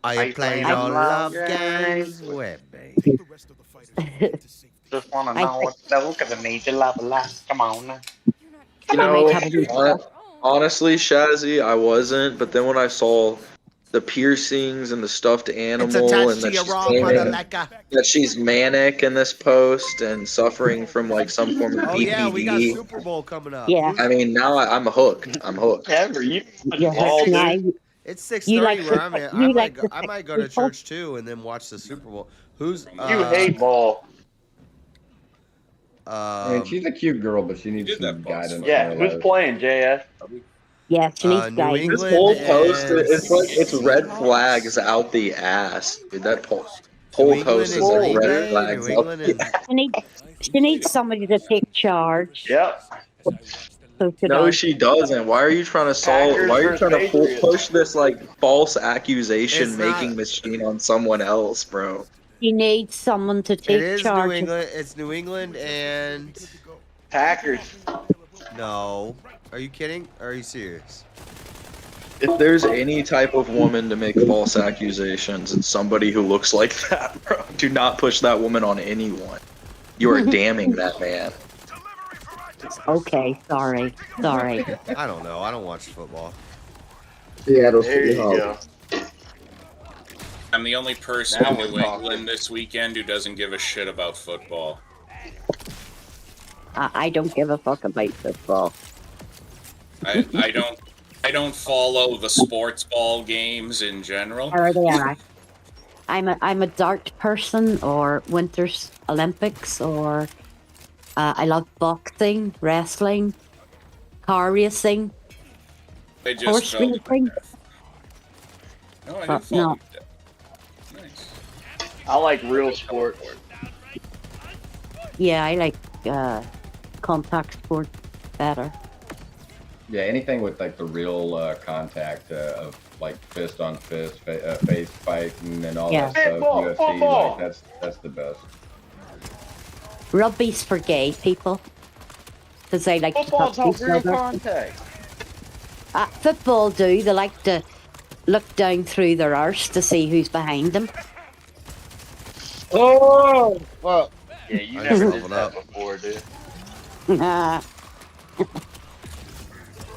Are you Are you playing playing your love love games with me? Just want to know what though, because I need your love a lot. Come on now. You know, honestly, Shazzy, I wasn't. But then when I saw the piercings and the stuffed animal and that she's manic in this post and suffering from like some form of Oh PPD. yeah, we got Super Bowl coming up. Yeah. I mean, now I'm hooked. I'm hooked. It's 6:30 You like where the- I'm at. you like the I might go to people? church too and then watch the Super Bowl. Who's You hate ball. I mean, she's a cute girl, but she needs some guidance. Yeah, in her who's life. playing, JS? Yeah, she needs New guidance. This whole post, it's like it's red flags out the ass. Dude, that whole post is like red flags out the ass. She needs somebody to take charge. Yep. So should No, I. she doesn't. Why are you trying to solve? Packers Why are you versus trying to Patriots. push this like false accusation It's not- making machine on someone else, bro? She needs someone to It take is charge. New England. It's New England and Packers. no. Are you kidding? Or are you serious? If there's any type of woman to make false accusations, it's somebody who looks like that, bro. Do not push that woman on anyone. You are damning that man. Okay, sorry. I don't know. I don't watch football. Seattle There you go. I'm the only person Now in we're New talking. England this weekend who doesn't give a shit about football. I don't give a fuck about football. I don't follow the sports ball games in general. Or they are. I'm a dart person, or Winter's Olympics, or I love boxing, wrestling, car racing, I just horse felt racing. no, I But didn't follow. no. Nice. I like real sports. Yeah, I like contact sport better. Yeah, anything with like the real contact of like fist on fist, face fighting, and all Yeah. that stuff. Football, UFC, football. like that's the best. Rugby's for gay people because they like Football's to all touch each real other. contact. Football do. They like to look down through their arse to see who's behind them. Oh, fuck. Yeah, you I never just did leveled that up. before, dude.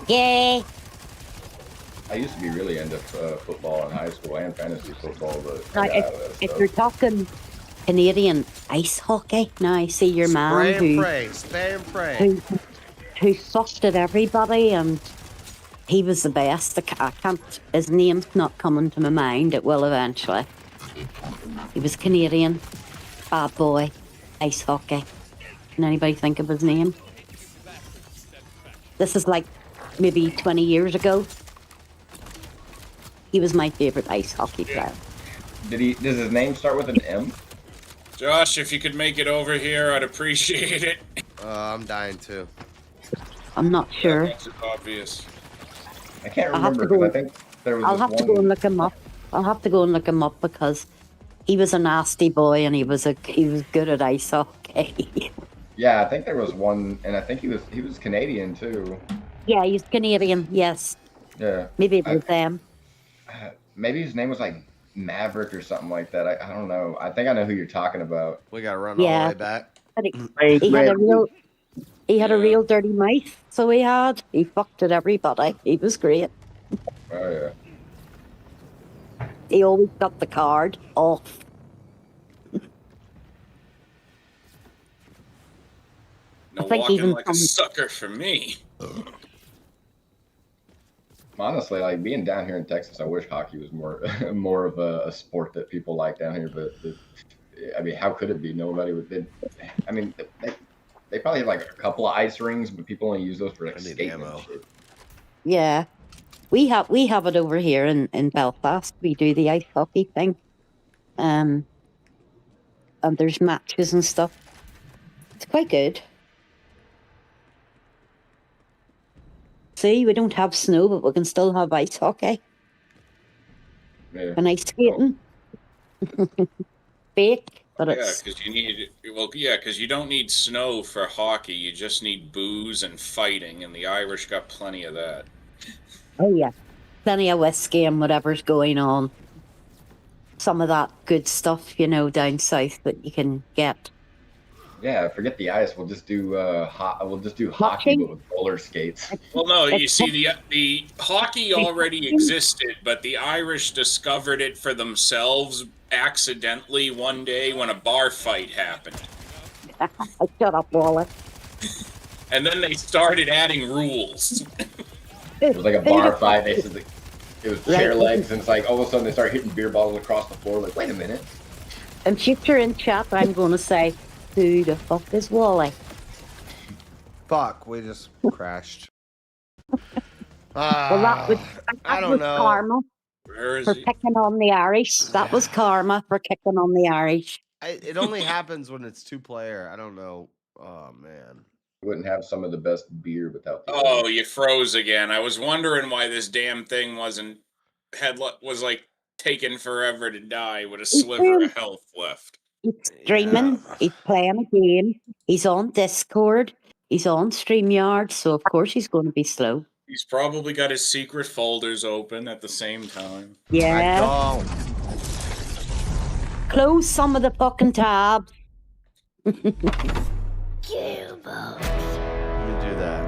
Yay! I used to be really into football in high school and fantasy football, but Now, I got out of that if stuff. you're talking Canadian ice hockey, now I see your man Spray and who pray. Spray and pray. who fucked at everybody, and he was the best. I can't. His name's not coming to my mind. It will eventually. He was Canadian, bad boy, ice hockey. Can anybody think of his name? This is like maybe 20 years ago. He was my favorite ice hockey player. Does his name start with an M? Josh, if you could make it over here, I'd appreciate it. I'm dying too. I'm not sure. That's obvious. I can't I'll have remember to go- because I think there was I'll this have to one. go and look him up. I'll have to go and look him up because he was a nasty boy and he was good at ice hockey. Yeah, I think there was one, and I think he was Canadian too. Yeah, he's Canadian. Yes, Yeah. maybe it was them. Maybe his name was like Maverick or something like that. I don't know. I think I know who you're talking about. We gotta run all the Yeah. way back. But he had a real dirty mouth, so he had. He fucked at everybody. He was great. Oh yeah. He always got the card off. No I think walking even like a sucker for me. Honestly, like being down here in Texas, I wish hockey was more of a sport that people like down here. But I mean, how could it be? Nobody would. I mean, they probably have like a couple of ice rings, but people only use those for like skating and shit. Yeah. We have it over here in Belfast. We do the ice hockey thing. And there's matches and stuff. It's quite good. See, we don't have snow, but we can still have ice hockey. Yeah. And ice skating. Fake, but Yeah, it's because because you don't need snow for hockey. You just need booze and fighting, and the Irish got plenty of that. oh yeah. Plenty of whiskey and whatever's going on. Some of that good stuff, down south that you can get. Yeah, forget the ice. We'll just do hockey, but with roller skates. Well, no, you see, the hockey already existed, but the Irish discovered it for themselves accidentally one day when a bar fight happened. Shut up, Wallace. And then they started adding rules. It was like a bar fight. They said it was chair legs, and it's like all of a sudden they start hitting beer bottles across the floor. Like, wait a minute. In future in chat, I'm going to say, who the fuck is Wally? Fuck, we just crashed. Well, that was karma Where is for he? picking on the Irish. That was karma for kicking on the Irish. It only happens when it's 2-player. I don't know. Oh man. You wouldn't have some of the best beer without the Oh, you froze again. I was wondering why this damn thing was like taking forever to die with a sliver of health left. He's streaming. He's playing a game. He's on Discord. He's on StreamYard. So, of course, he's going to be slow. He's probably got his secret folders open at the same time. Yeah. Close some of the fucking tabs. Let me do that.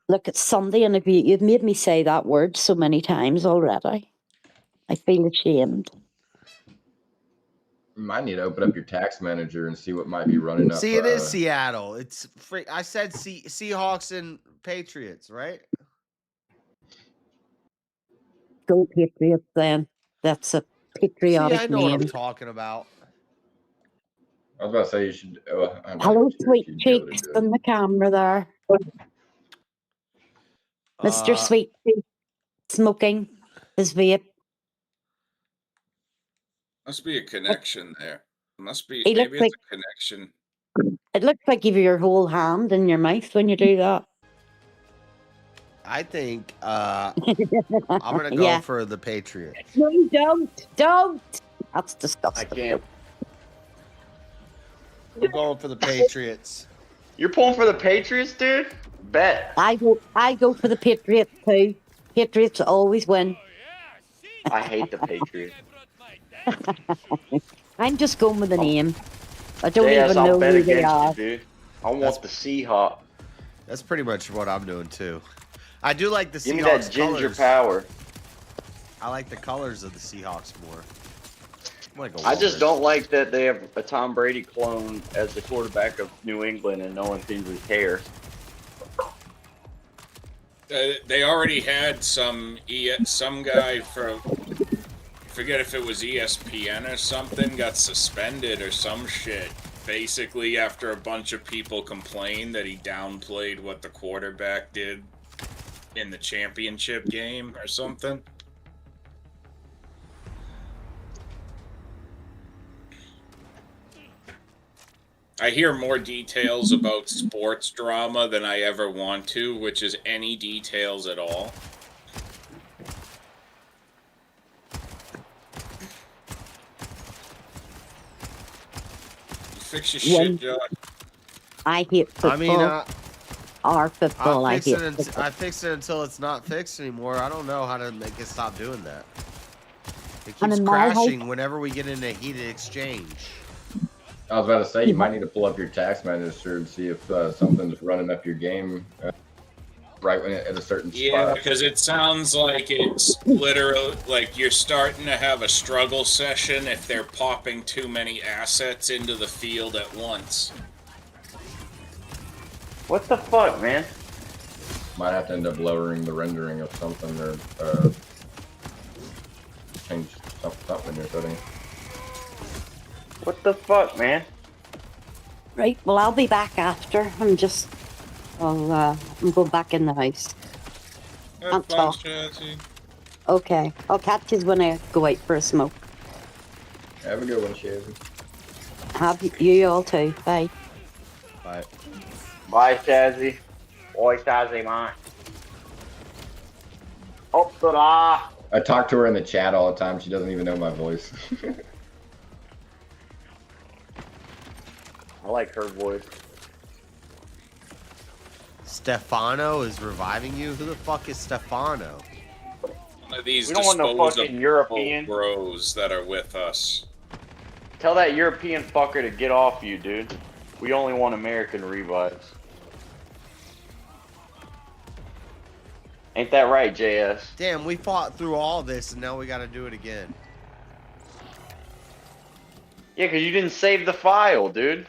Look, it's Sunday, and you've made me say that word so many times already. I feel ashamed. You might need to open up your tax manager and see what might be running up. See, it is Seattle. It's I said Seahawks and Patriots, right? Go Patriots, then. That's a patriotic See, I know name. what I'm talking about. I was about to say you should. Hello, sweet cheeks in the camera there. Mr. Sweet Cheeks smoking his vape. Must be a connection there. Must be. He Maybe looks it's a connection. It looks like you have your whole hand in your mouth when you do that. I think I'm gonna go for the Patriots. No, you don't. That's disgusting. I can't. I'm going for the Patriots. You're pulling for the Patriots, dude? Bet. I go for the Patriots too. Patriots always win. I hate the Patriots. I'm just going with the name. I don't Yes, even I'll know bet who they against are. you, dude. I want the Seahawks. That's pretty much what I'm doing too. I do like the Seahawks. Give me that ginger colors. power. I like the colors of the Seahawks more. I just don't like that they have a Tom Brady clone as the quarterback of New England and no one seems to care. They already had some guy from, forget if it was ESPN or something, got suspended or some shit. Basically, after a bunch of people complained that he downplayed what the quarterback did in the championship game or something. I hear more details about sports drama than I ever want to, which is any details at all. You fix your shit, Josh. I hate football. I mean, our football. I hate I football. fix it until it's not fixed anymore. I don't know how to make it stop doing that. It And keeps in my house- crashing whenever we get in a heated exchange. I was about to say, you might need to pull up your tax manager and see if something's running up your game right when at a certain Yeah, spot. because it sounds like it's literally like you're starting to have a struggle session if they're popping too many assets into the field at once. What the fuck, man? Might have to end up lowering the rendering of something or change something in your setting. What the fuck, man? Right, well, I'll be back after. I'm going back in the house. Can't talk. Okay, I'll catch you when I go out for a smoke. Have a good one, Shazzy. Have you all too. Bye. Bye. Bye, Shazzy. Oi, Shazzy, man. Up to da. I talk to her in the chat all the time. She doesn't even know my voice. I like her voice. Stefano is reviving you? Who the fuck is Stefano? One of these We don't want no disposable fucking European. bros that are with us. Tell that European fucker to get off you, dude. We only want American revives. Ain't that right, JS? Damn, we fought through all this and now we gotta do it again. Yeah, because you didn't save the file, dude.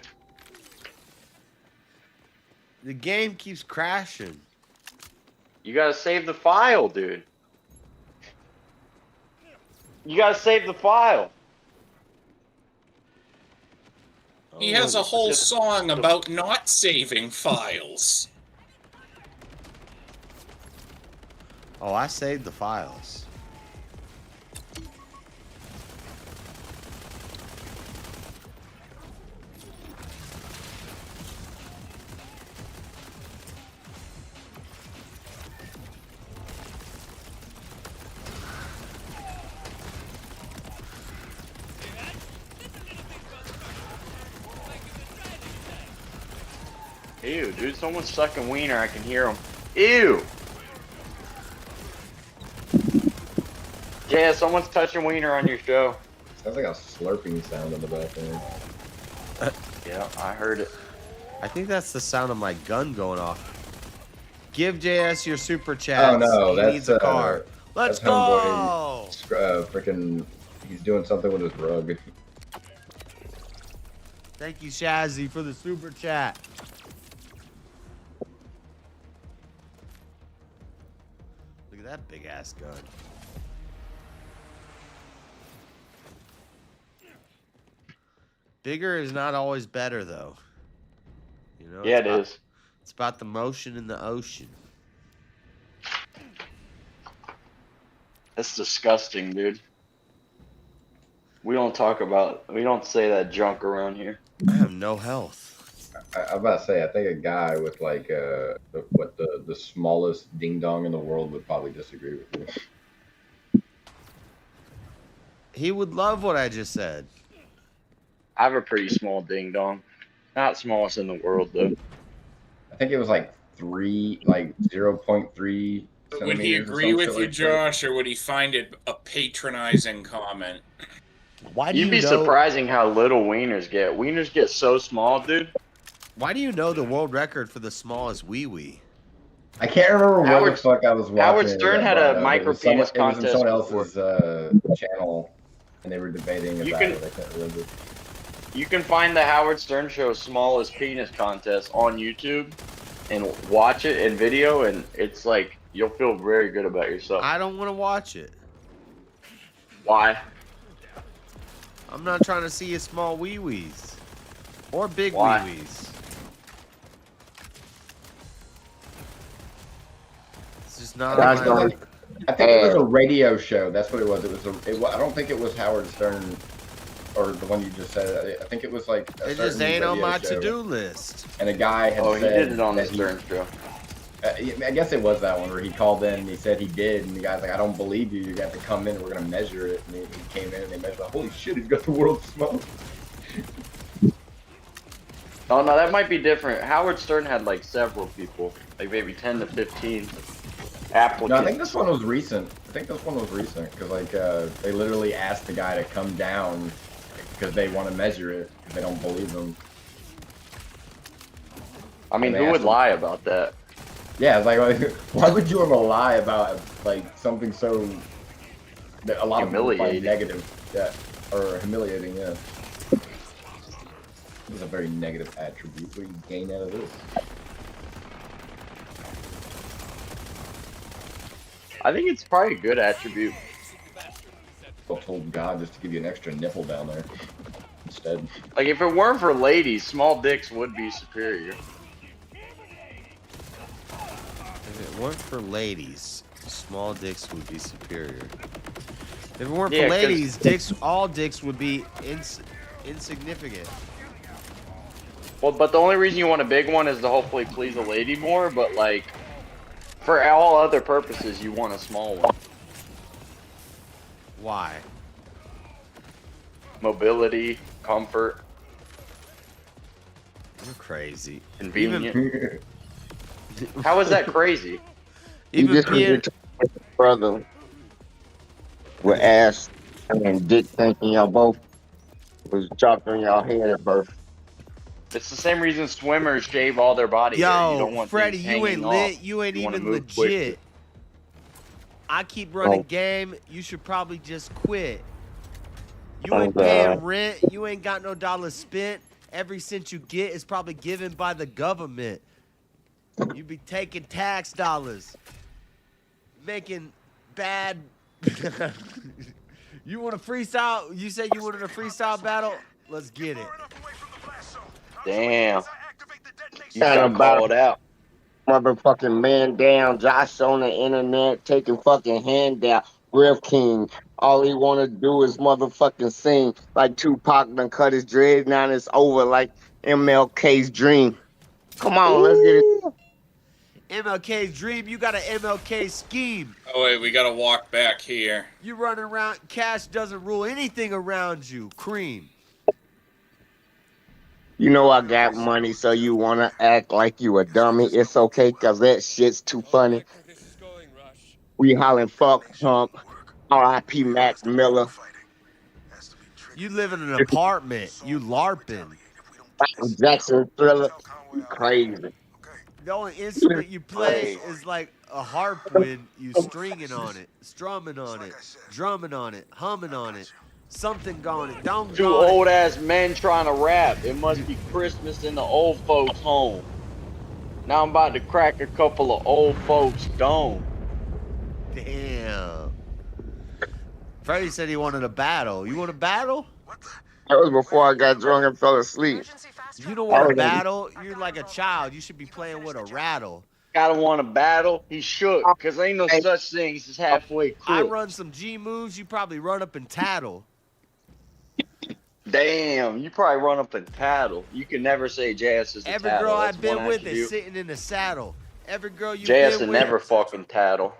The game keeps crashing. You gotta save the file, dude. You gotta save the file. He has a whole song about not saving files. Oh, I saved the files. Ew, dude, someone's sucking wiener. I can hear him. Ew. Yeah, someone's touching wiener on your show. Sounds like a slurping sound in the background. Yeah, I heard it. I think that's the sound of my gun going off. Give JS your super chat. Oh no, he that's needs a car. Let's that's homeboy. go. Freaking, he's doing something with his rug. Thank you, Shazzy, for the super chat. Look at that big ass gun. Bigger is not always better, though. You know. Yeah, it is. It's about the motion in the ocean. That's disgusting, dude. We don't say that junk around here. I have no health. I'm about to say, I think a guy with like the smallest ding dong in the world would probably disagree with you. He would love what I just said. I have a pretty small ding dong. Not smallest in the world, though. I think it was like 0.3. Would he agree with you, Josh, or would he find it a patronizing comment? Why do You'd be surprising how little wieners get. Wieners get so small, dude. Why do you know the world record for the smallest wee-wee? I can't remember what the fuck I was watching. Howard Stern had a micro penis It was in contest someone else's channel, and they were debating about it. I can't remember. You can find the Howard Stern Show smallest penis contest on YouTube and watch it in video, and it's like you'll feel very good about yourself. I don't want to watch it. Why? I'm not trying to see a small wee-wees. Or big Why? wee-wees. It's just not on my list. I think it was a radio show. That's what it was. I don't think it was Howard Stern or the one you just said. I think it was like a It just certain ain't on radio my show. to-do list. And a guy had he said did it on the that Stern Show. I guess it was that one where he called in and he said he did, and the guy's like, "I don't believe you. You got to come in and we're gonna measure it." And he came in and they measured. Like, holy shit, he's got the world's smallest. Oh no, that might be different. Howard Stern had like several people, like maybe 10 to 15 applicants. No, I think this one was recent. Because like they literally asked the guy to come down because they want to measure it. Because they don't believe them. I mean, who would lie about that? Yeah, it's like why would you ever lie about like something so that a lot of people find negative, yeah, or humiliating, yeah. This is a very negative attribute. What do you gain out of this? I think it's probably a good attribute. I told God just to give you an extra nipple down there instead. Like if it weren't for ladies, small dicks would be superior. If it weren't for ladies, small dicks would be superior. If it weren't Yeah, for 'cause- ladies, all dicks would be insignificant. Well, but the only reason you want a big one is to hopefully please a lady more, but like, for all other purposes, you want a small one. Why? Mobility, comfort. You're crazy. Convenient. How is that crazy? You just your brother with ass and dick thinking y'all both was dropped on y'all head at birth. It's the same reason swimmers shave all their body hair. You don't Yo, want Freddie, things you ain't hanging lit. off. You ain't wanna even move quickly. legit. I keep running game. You should probably just quit. You ain't paying rent. You ain't got no dollars spent. Every cent you get is probably given by the government. You be taking tax dollars, making bad. You want a freestyle? You said you wanted a freestyle battle? Let's get it. Damn. You Got got called out. Motherfucking man down, Josh on the internet taking fucking handout. Griff King, all he wanna do is motherfucking sing like Tupac done cut his dreads. Now it's over like MLK's dream. Come on, let's get it. MLK's dream. You got an MLK scheme. Oh wait, we gotta walk back here. You running around. Cash doesn't rule anything around you. Cream. You know I got money, so you wanna act like you a dummy. It's okay, cause that shit's too funny. We hollering fuck hump. R.I.P. Mac Miller. You live in an apartment. You LARPing. Michael Jackson Thriller. You crazy. The only instrument you play is like a harp with you stringing on it, strumming on it, drumming on it, humming on it, something going it. Don't Two go. old ass men trying to rap. It must be Christmas in the old folks' home. Now I'm about to crack a couple of old folks' dome. Damn. Freddie said he wanted a battle. You want a battle? That was before I got drunk and fell asleep. You don't want a battle? You're like a child. You should be playing with a rattle. Gotta want a battle. He shook, cause ain't no such things as halfway I crook. run some G moves. You probably run up and tattle. Damn, you probably run up and tattle. You can never say JS is a Every tattle. girl That's I've been one with attribute. is sitting in the saddle. Every girl you've JS been will with never fucking tattle.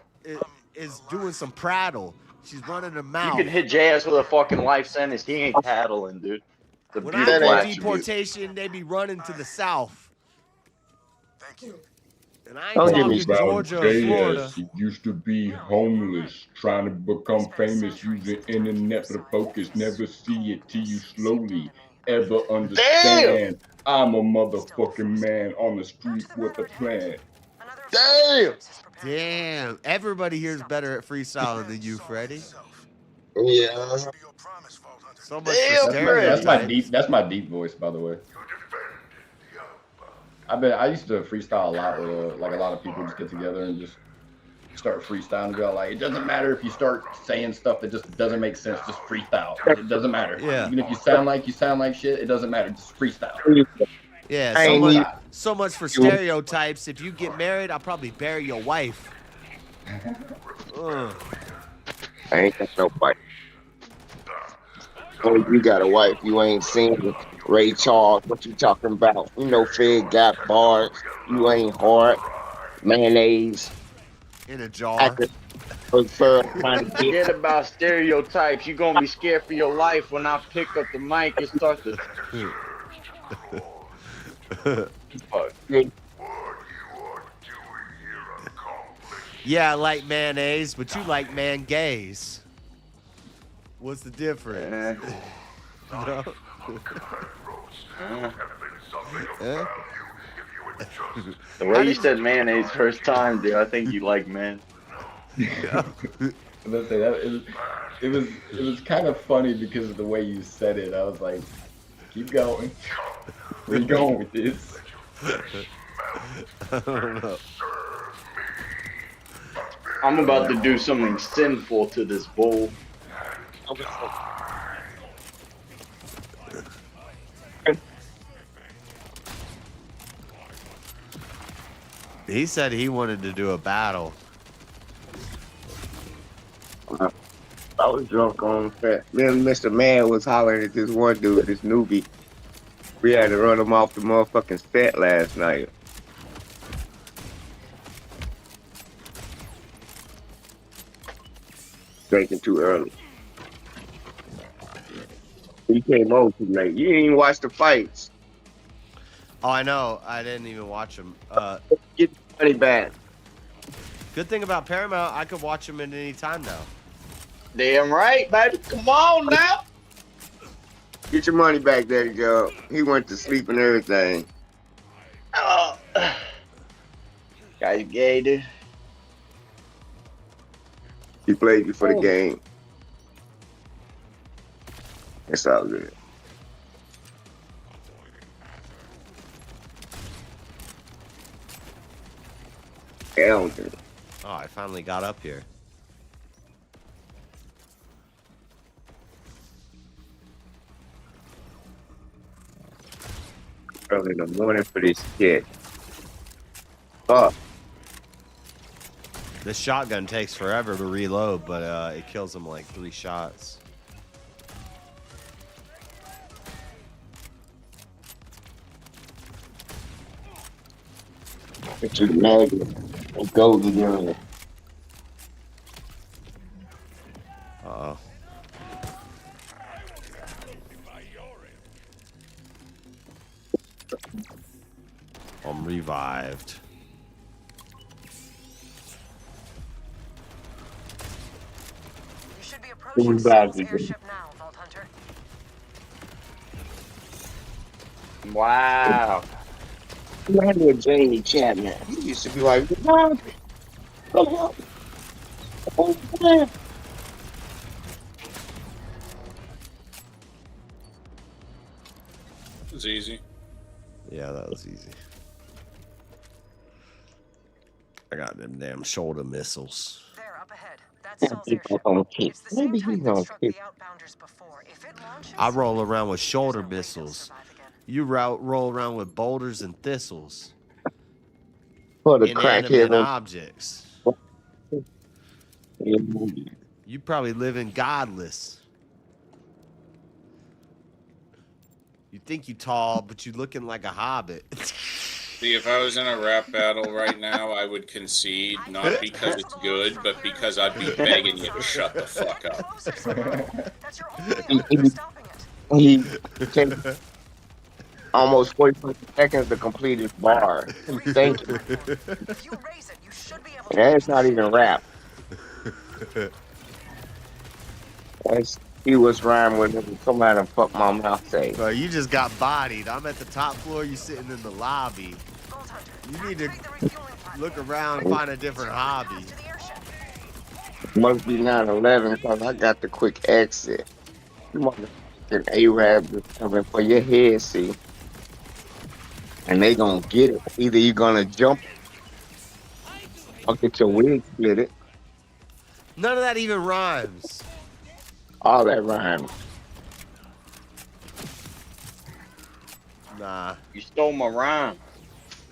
is doing some prattle. She's running her mouth. You can hit JS with a fucking life sentence. He ain't tattling, dude. It's a When I beautiful get attribute. deportation, they be running to the south. And I ain't Don't talking get me Georgia or Florida. He used to be homeless, trying to become famous using internet to focus. Never see it till you slowly ever understand. I'm a motherfucking man on the street with a plan. Damn. Damn. Everybody here is better at freestyling than you, Freddie. Yeah. So much for stereotypes. That's my deep voice, by the way. I used to freestyle a lot with like a lot of people just get together and just start freestyling and go like, it doesn't matter if you start saying stuff that just doesn't make sense, just freestyle. It doesn't matter. Yeah. Even if you sound like shit, it doesn't matter. Just freestyle. Yeah, so much for stereotypes. If you get married, I'll probably bury your wife. Ugh. I ain't got no wife. Oh, you got a wife. You ain't seen Ray Charles. What you talking about? You know, Fed got bars. You ain't hard. Mayonnaise. In a jar. Forget about stereotypes. You're gonna be scared for your life when I pick up the mic and start to. Yeah, I like mayonnaise, but you like man gays. What's the difference? No? The way you said mayonnaise first time, dude, I think you like men. Let's say that it was kind of funny because of the way you said it. I was like, keep going. Where you going with this? I don't know. I'm about to do something sinful to this bull. He said he wanted to do a battle. I was drunk on fat. Me and Mr. Man was hollering at this one dude, this newbie. We had to run him off the motherfucking set last night. Drinking too early. He came over too late. You didn't even watch the fights. Oh, I know. I didn't even watch them. Get the money back. Good thing about Paramount, I could watch them at any time now. Damn right, baby. Come on now. Get your money back, Daddy Joe. He went to sleep and everything. Oh. Guys gay, dude. He played you for the game. It's all good. Oh, I finally got up here. Early in the morning for this shit. Fuck. This shotgun takes forever to reload, but it kills them like 3 shots. It's a magnet. It goes together. Uh-oh. I'm revived. You should be approaching Saul's airship now, Vault Hunter. Wow. I knew Jamie Chapman. He used to be like, come on. Oh, man. It was easy. Yeah, that was easy. I got them damn shoulder missiles. They're up ahead. That's Saul's airship. It's the same type that struck the outbounders before. If it launches, I roll around with shoulder missiles. You roll around with boulders and thistles. For the Inanimate crackhead. objects. You probably live in godless. You think you tall, but you looking like a hobbit. See, if I was in a rap battle right now, I would concede, not because it's good, but because I'd be begging you to shut the fuck up. He takes almost 45 seconds to complete his bar. Thank you. That's not even rap. He was rhyming with somebody fuck my mouth say. Bro, you just got bodied. I'm at the top floor. You sitting in the lobby. You need to look around and find a different hobby. Must be 9/11 because I got the quick exit. You motherfucking Arab is coming for your head, see? And they gonna get it. Either you gonna jump or get your wig split it. None of that even rhymes. All that rhymes. Nah. You stole my rhyme.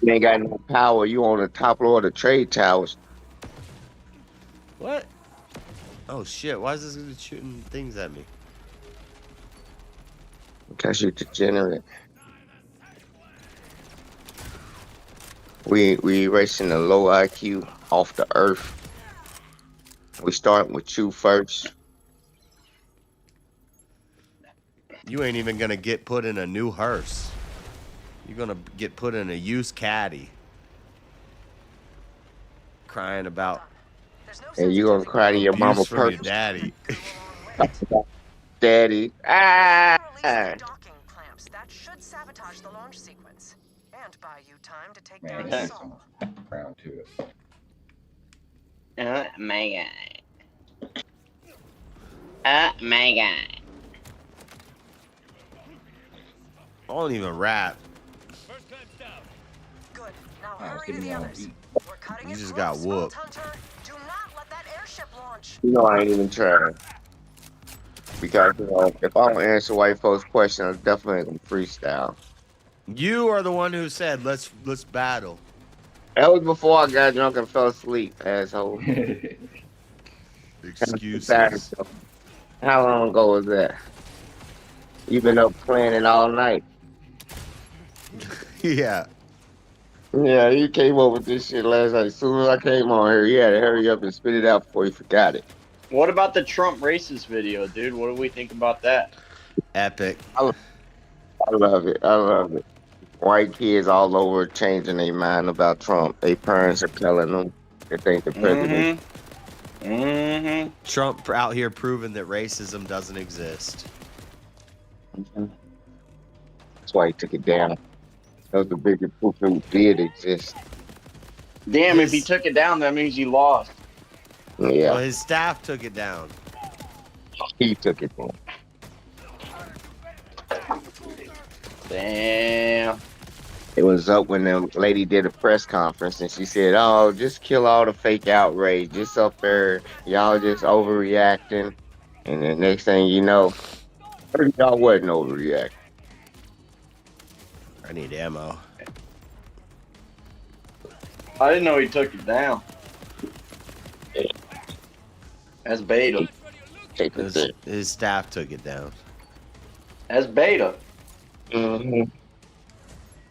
You ain't got no power. You on the top floor of the trade towers. What? Oh shit! Why is this shooting things at me? Because you're degenerate. We racing a low IQ off the earth. We start with you first. You ain't even gonna get put in a new hearse. You're gonna get put in a used caddy. Crying about And you gonna cry to your mama abuse from your purse. daddy. Daddy. Ah. Clamps that should sabotage the launch sequence and buy you time to take Man, down he's Saul. background to it. Oh my god. Oh my god. I don't even rap. Good. Now I was hurry to getting the on others. beat. We're cutting You it just close, got Vault whooped. Hunter. Do not let that airship launch. You know I ain't even trying. Because if I don't answer white folks' question, I'm definitely gonna freestyle. You are the one who said let's battle. That was before I got drunk and fell asleep, asshole. Excuses. How long ago was that? You been up playing all night. Yeah. Yeah, you came up with this shit last night. As soon as I came on here, you had to hurry up and spit it out before you forgot it. What about the Trump racist video, dude? What do we think about that? Epic. I love it. I love it. White kids all over changing their mind about Trump. Their parents are telling them that they ain't the president. Mm-hmm. Trump out here proving that racism doesn't exist. That's why he took it down. That was the biggest proof it did exist. Damn, if he took it down, that means he lost. Yeah. Well, his staff took it down. He took it down. Damn. It was up when the lady did a press conference and she said, "Oh, just kill all the fake outrage. Just up there, y'all just overreacting." And the next thing you know, y'all wasn't overreacting. I need ammo. I didn't know he took it down. That's beta. His staff took it down. That's beta. Mm-hmm.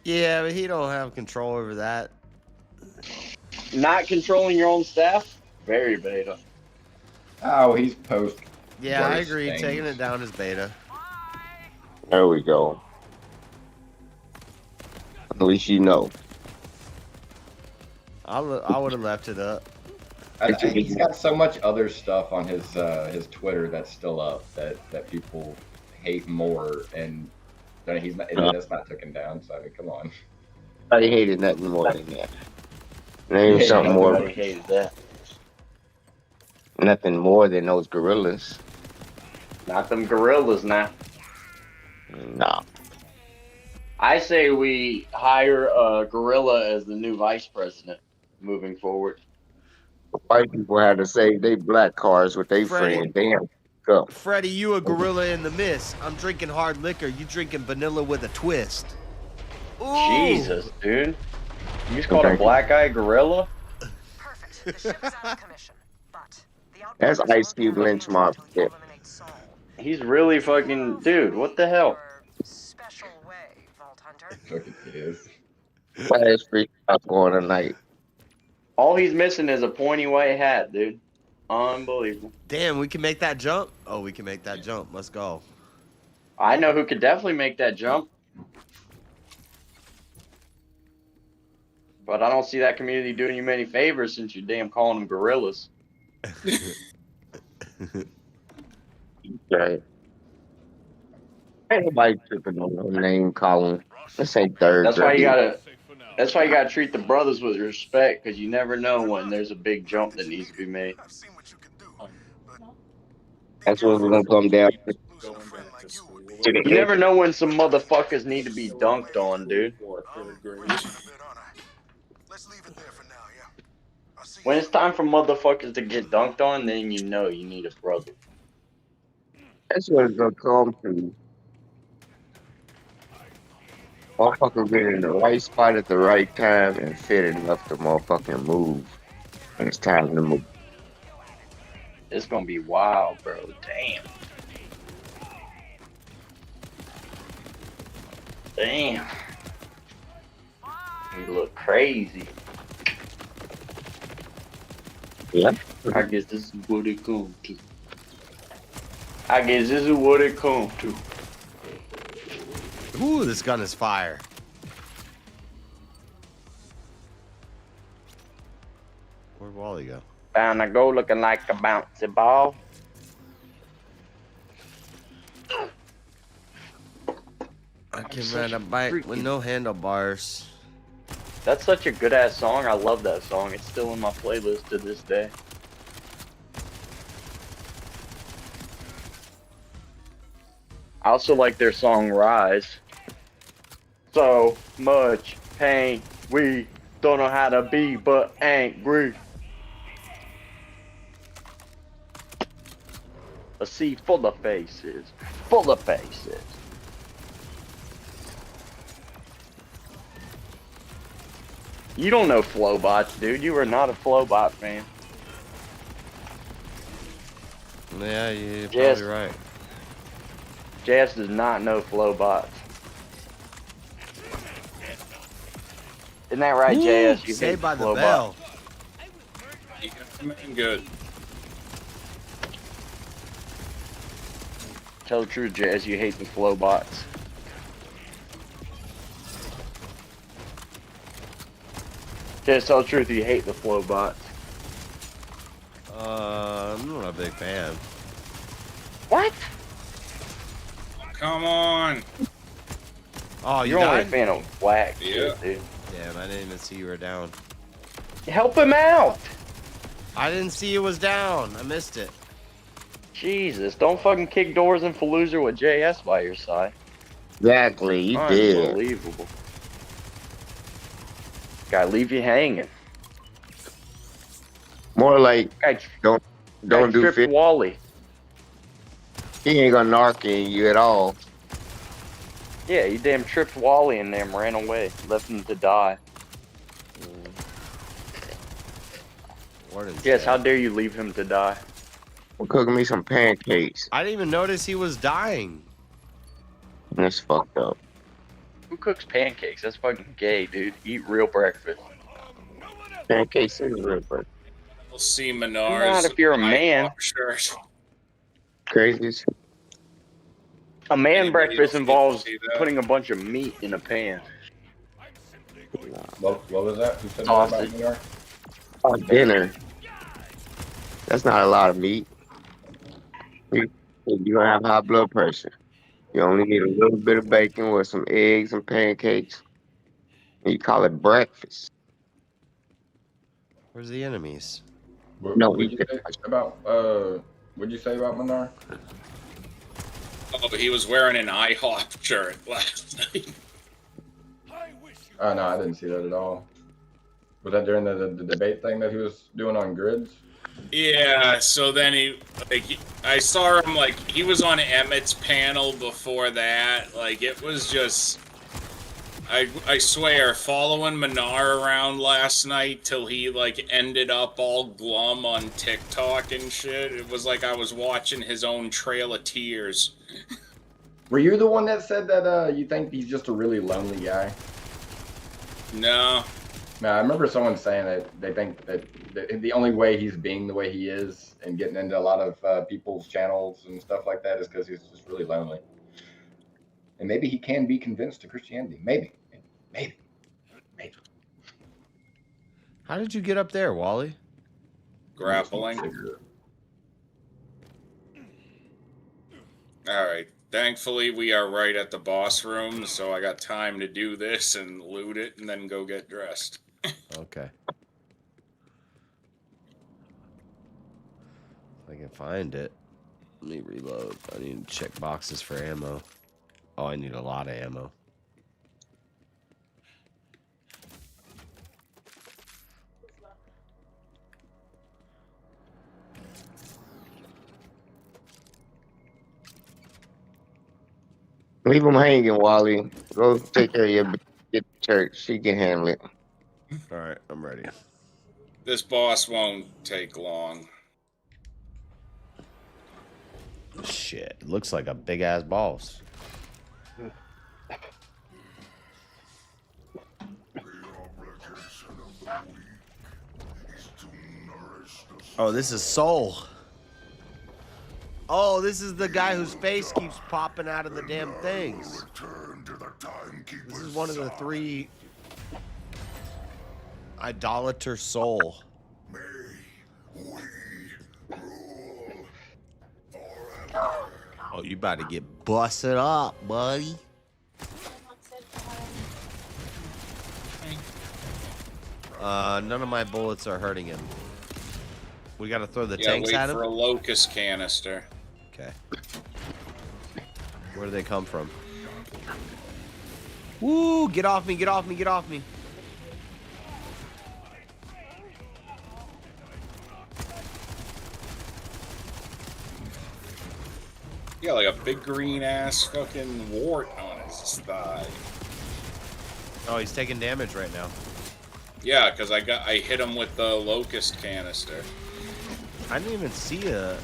Yeah, but he don't have control over that. Not controlling your own staff? Very beta. Oh, he's post. Yeah, I worst agree. things. Taking it down is beta. There we go. At least you know. I would have left it up. He's got so much other stuff on his Twitter that's still up that people hate more, and then he's not. That's not taken down. So I mean, come on. I hated nothing more than that. Name something more. Nobody hated that. Nothing more than those gorillas. Not them gorillas now. Nah. I say we hire a gorilla as the new vice president moving forward. White people had to save their black cars with their friends. Damn. Go. Freddie, you a gorilla in the mist. I'm drinking hard liquor. You drinking vanilla with a twist. Ooh. Jesus, dude. You just called a black guy gorilla? Perfect. The ship is out of commission, but the That's Ice Cube Lynch Mob. Yeah. He's really fucking... Dude, what the hell? special way, Vault Hunter. Look at this. Last freak out going tonight. All he's missing is a pointy white hat, dude. Unbelievable. Damn, we can make that jump? Oh, we can make that jump. Let's go. I know who could definitely make that jump. But I don't see that community doing you many favors since you're damn calling them gorillas. Right. Ain't nobody tripping on no name calling. This ain't third That's why grade. you gotta. That's why you gotta treat the brothers with respect, because you never know when there's a big jump that needs to be made. That's what we're gonna come down to. You never know when some motherfuckers need to be dunked on, dude. When it's time for motherfuckers to get dunked on, then you know you need a brother. That's what it's gonna come to. Motherfucker get in the right spot at the right time and fit enough to motherfucking move. And it's time to move. It's gonna be wild, bro. Damn. Damn. You look crazy. Yep. I guess this is what it comes to. I guess this is what it comes to. Ooh, this gun is fire. Wally go? Bound to go looking like a bouncy ball. I can ride a bike with no handlebars. That's such a good ass song. I love that song. It's still in my playlist to this day. I also like their song Rise. So much pain, we don't know how to be but angry. A sea full of faces, full of faces. You don't know Flowbots, dude. You are not a Flowbot fan. Yeah, you're Yes. probably right. JS does not know Flowbots. Isn't that right, Ooh, JS? You Saved hate by the Flowbot. Bell. Yeah, good. Tell the truth, JS. You hate the Flowbots. JS, tell the truth. You hate the Flowbots. I'm not a big fan. What? Come on. Oh, you You're only a died? fan of whack Yeah. shit, dude. Damn, I didn't even see you were down. Help him out! I didn't see you was down. I missed it. Jesus, don't fucking kick doors in Fallujah with JS by your side. Exactly, you did. Unbelievable. Gotta leave you hanging. More like Guy don't do tripped fit. Wally. He ain't gonna narc in you at all. Yeah, you damn tripped Wally in there and ran away. Left him to die. Warden's Yes, dead. how dare you leave him to die? I'm cooking me some pancakes. I didn't even notice he was dying. That's fucked up. Who cooks pancakes? That's fucking gay, dude. Eat real breakfast. Pancakes is real good. We'll see Not Menards. if you're a man. Shirt. Crazy. A man Anybody breakfast else need to involves see that? putting a bunch of meat in a pan. What was that? Who said that Sausage. about New York? Oh, dinner. That's not a lot of meat. You're gonna have high blood pressure. You only need a little bit of bacon with some eggs and pancakes. And you call it breakfast. Where's the enemies? No, What'd you say about what'd you say about Minar? Oh, but he was wearing an IHOP shirt last night. Oh no, I didn't see that at all. Was that during the debate thing that he was doing on grids? Yeah, so then I saw him, like, he was on Emmett's panel before that. Like, it was just, I swear, following Minar around last night till he, like, ended up all glum on TikTok and shit. It was like I was watching his own Trail of Tears. Were you the one that said that you think he's just a really lonely guy? No. No, I remember someone saying that they think that the only way he's being the way he is and getting into a lot of people's channels and stuff like that is because he's just really lonely. And maybe he can be convinced to Christianity. Maybe. How did you get up there, Wally? Grappling. Alright. Thankfully, we are right at the boss room, so I got time to do this and loot it and then go get dressed. Okay. If I can find it. Let me reload. I need to check boxes for ammo. Oh, I need a lot of ammo. Leave him hanging, Wally. Go take care of your get to church. She can handle it. All right, I'm ready. This boss won't take long. Shit, it looks like a big ass boss. Oh, this is Soul. Oh, this is the guy whose face keeps popping out of the damn things. This is one of the 3 idolater Soul. Oh, you about to get busted up, buddy. None of my bullets are hurting him. We gotta throw the tanks wait at him? for a locust canister. Okay. Where do they come from? Woo! Get off me, get off me, get off me. Yeah, like a big green ass fucking wart on his thigh. Oh, he's taking damage right now. Yeah, because I hit him with the locust canister. I didn't even see a...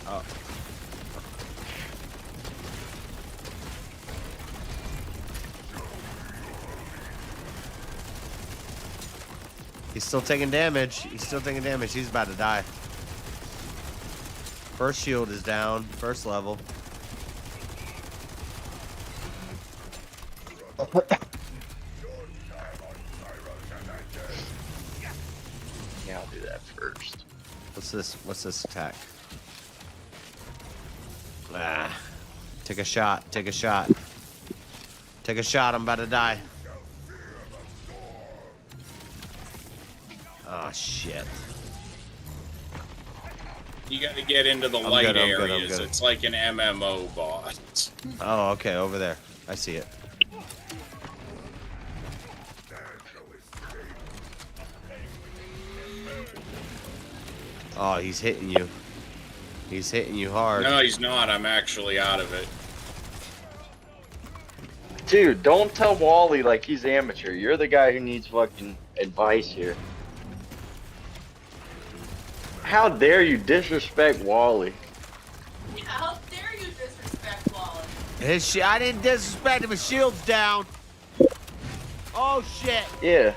Oh. He's still taking damage. He's still taking damage. He's about to die. First shield is down. First level. Yeah, I'll do that first. What's this? What's this attack? Ah. Take a shot. Take a shot. Take a shot. I'm about to die. Oh, shit. You got to get into the I'm light good, I'm good, I'm areas. good. It's like an MMO bot. Oh, okay. Over there. I see it. Oh, he's hitting you. He's hitting you hard. No, he's not. I'm actually out of it. Dude, don't tell Wally like he's amateur. You're the guy who needs fucking advice here. How dare you disrespect Wally? Yeah, how dare you disrespect Wally? I didn't disrespect him. His shield's down. Oh, shit. Yeah.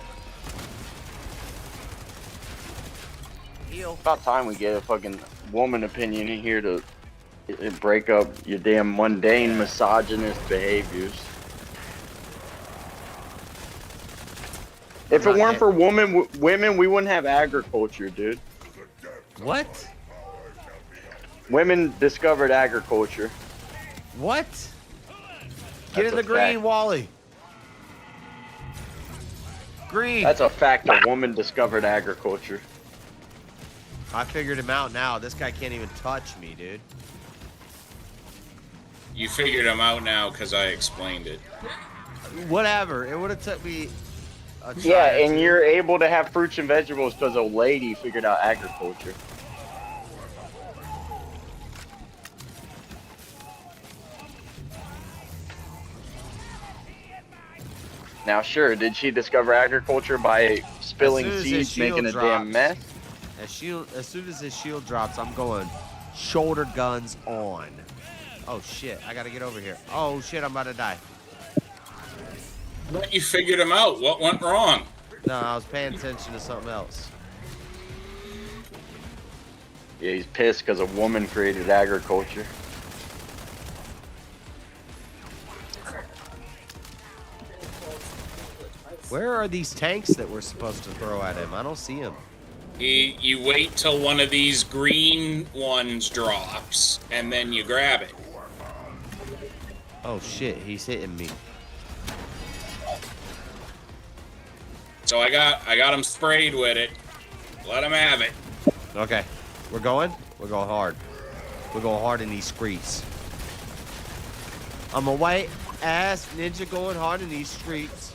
Heal. About time we get a fucking woman opinion in here to break up your damn mundane misogynist behaviors. If it weren't for women, we wouldn't have agriculture, dude. What? Women discovered agriculture. What? Get in the green, fact. Wally. Green. That's a fact. A woman discovered agriculture. I figured him out now. This guy can't even touch me, dude. You figured him out now because I explained it. Whatever. It would have took me a try. Yeah, and you're able to have fruits and vegetables because a lady figured out agriculture. Now, sure, did she discover agriculture by spilling As soon as his seeds, making a shield damn mess? As soon as his shield drops, I'm going shoulder guns on. Oh shit! I gotta get over here. Oh shit! I'm about to die. But you figured him out. What went wrong? No, I was paying attention to something else. Yeah, he's pissed because a woman created agriculture. Where are these tanks that we're supposed to throw at him? I don't see him. You wait till one of these green ones drops, and then you grab it. Oh shit! He's hitting me. So I got him sprayed with it. Let him have it. Okay, we're going. We're going hard. We're going hard in these streets. I'm a white ass ninja going hard in these streets.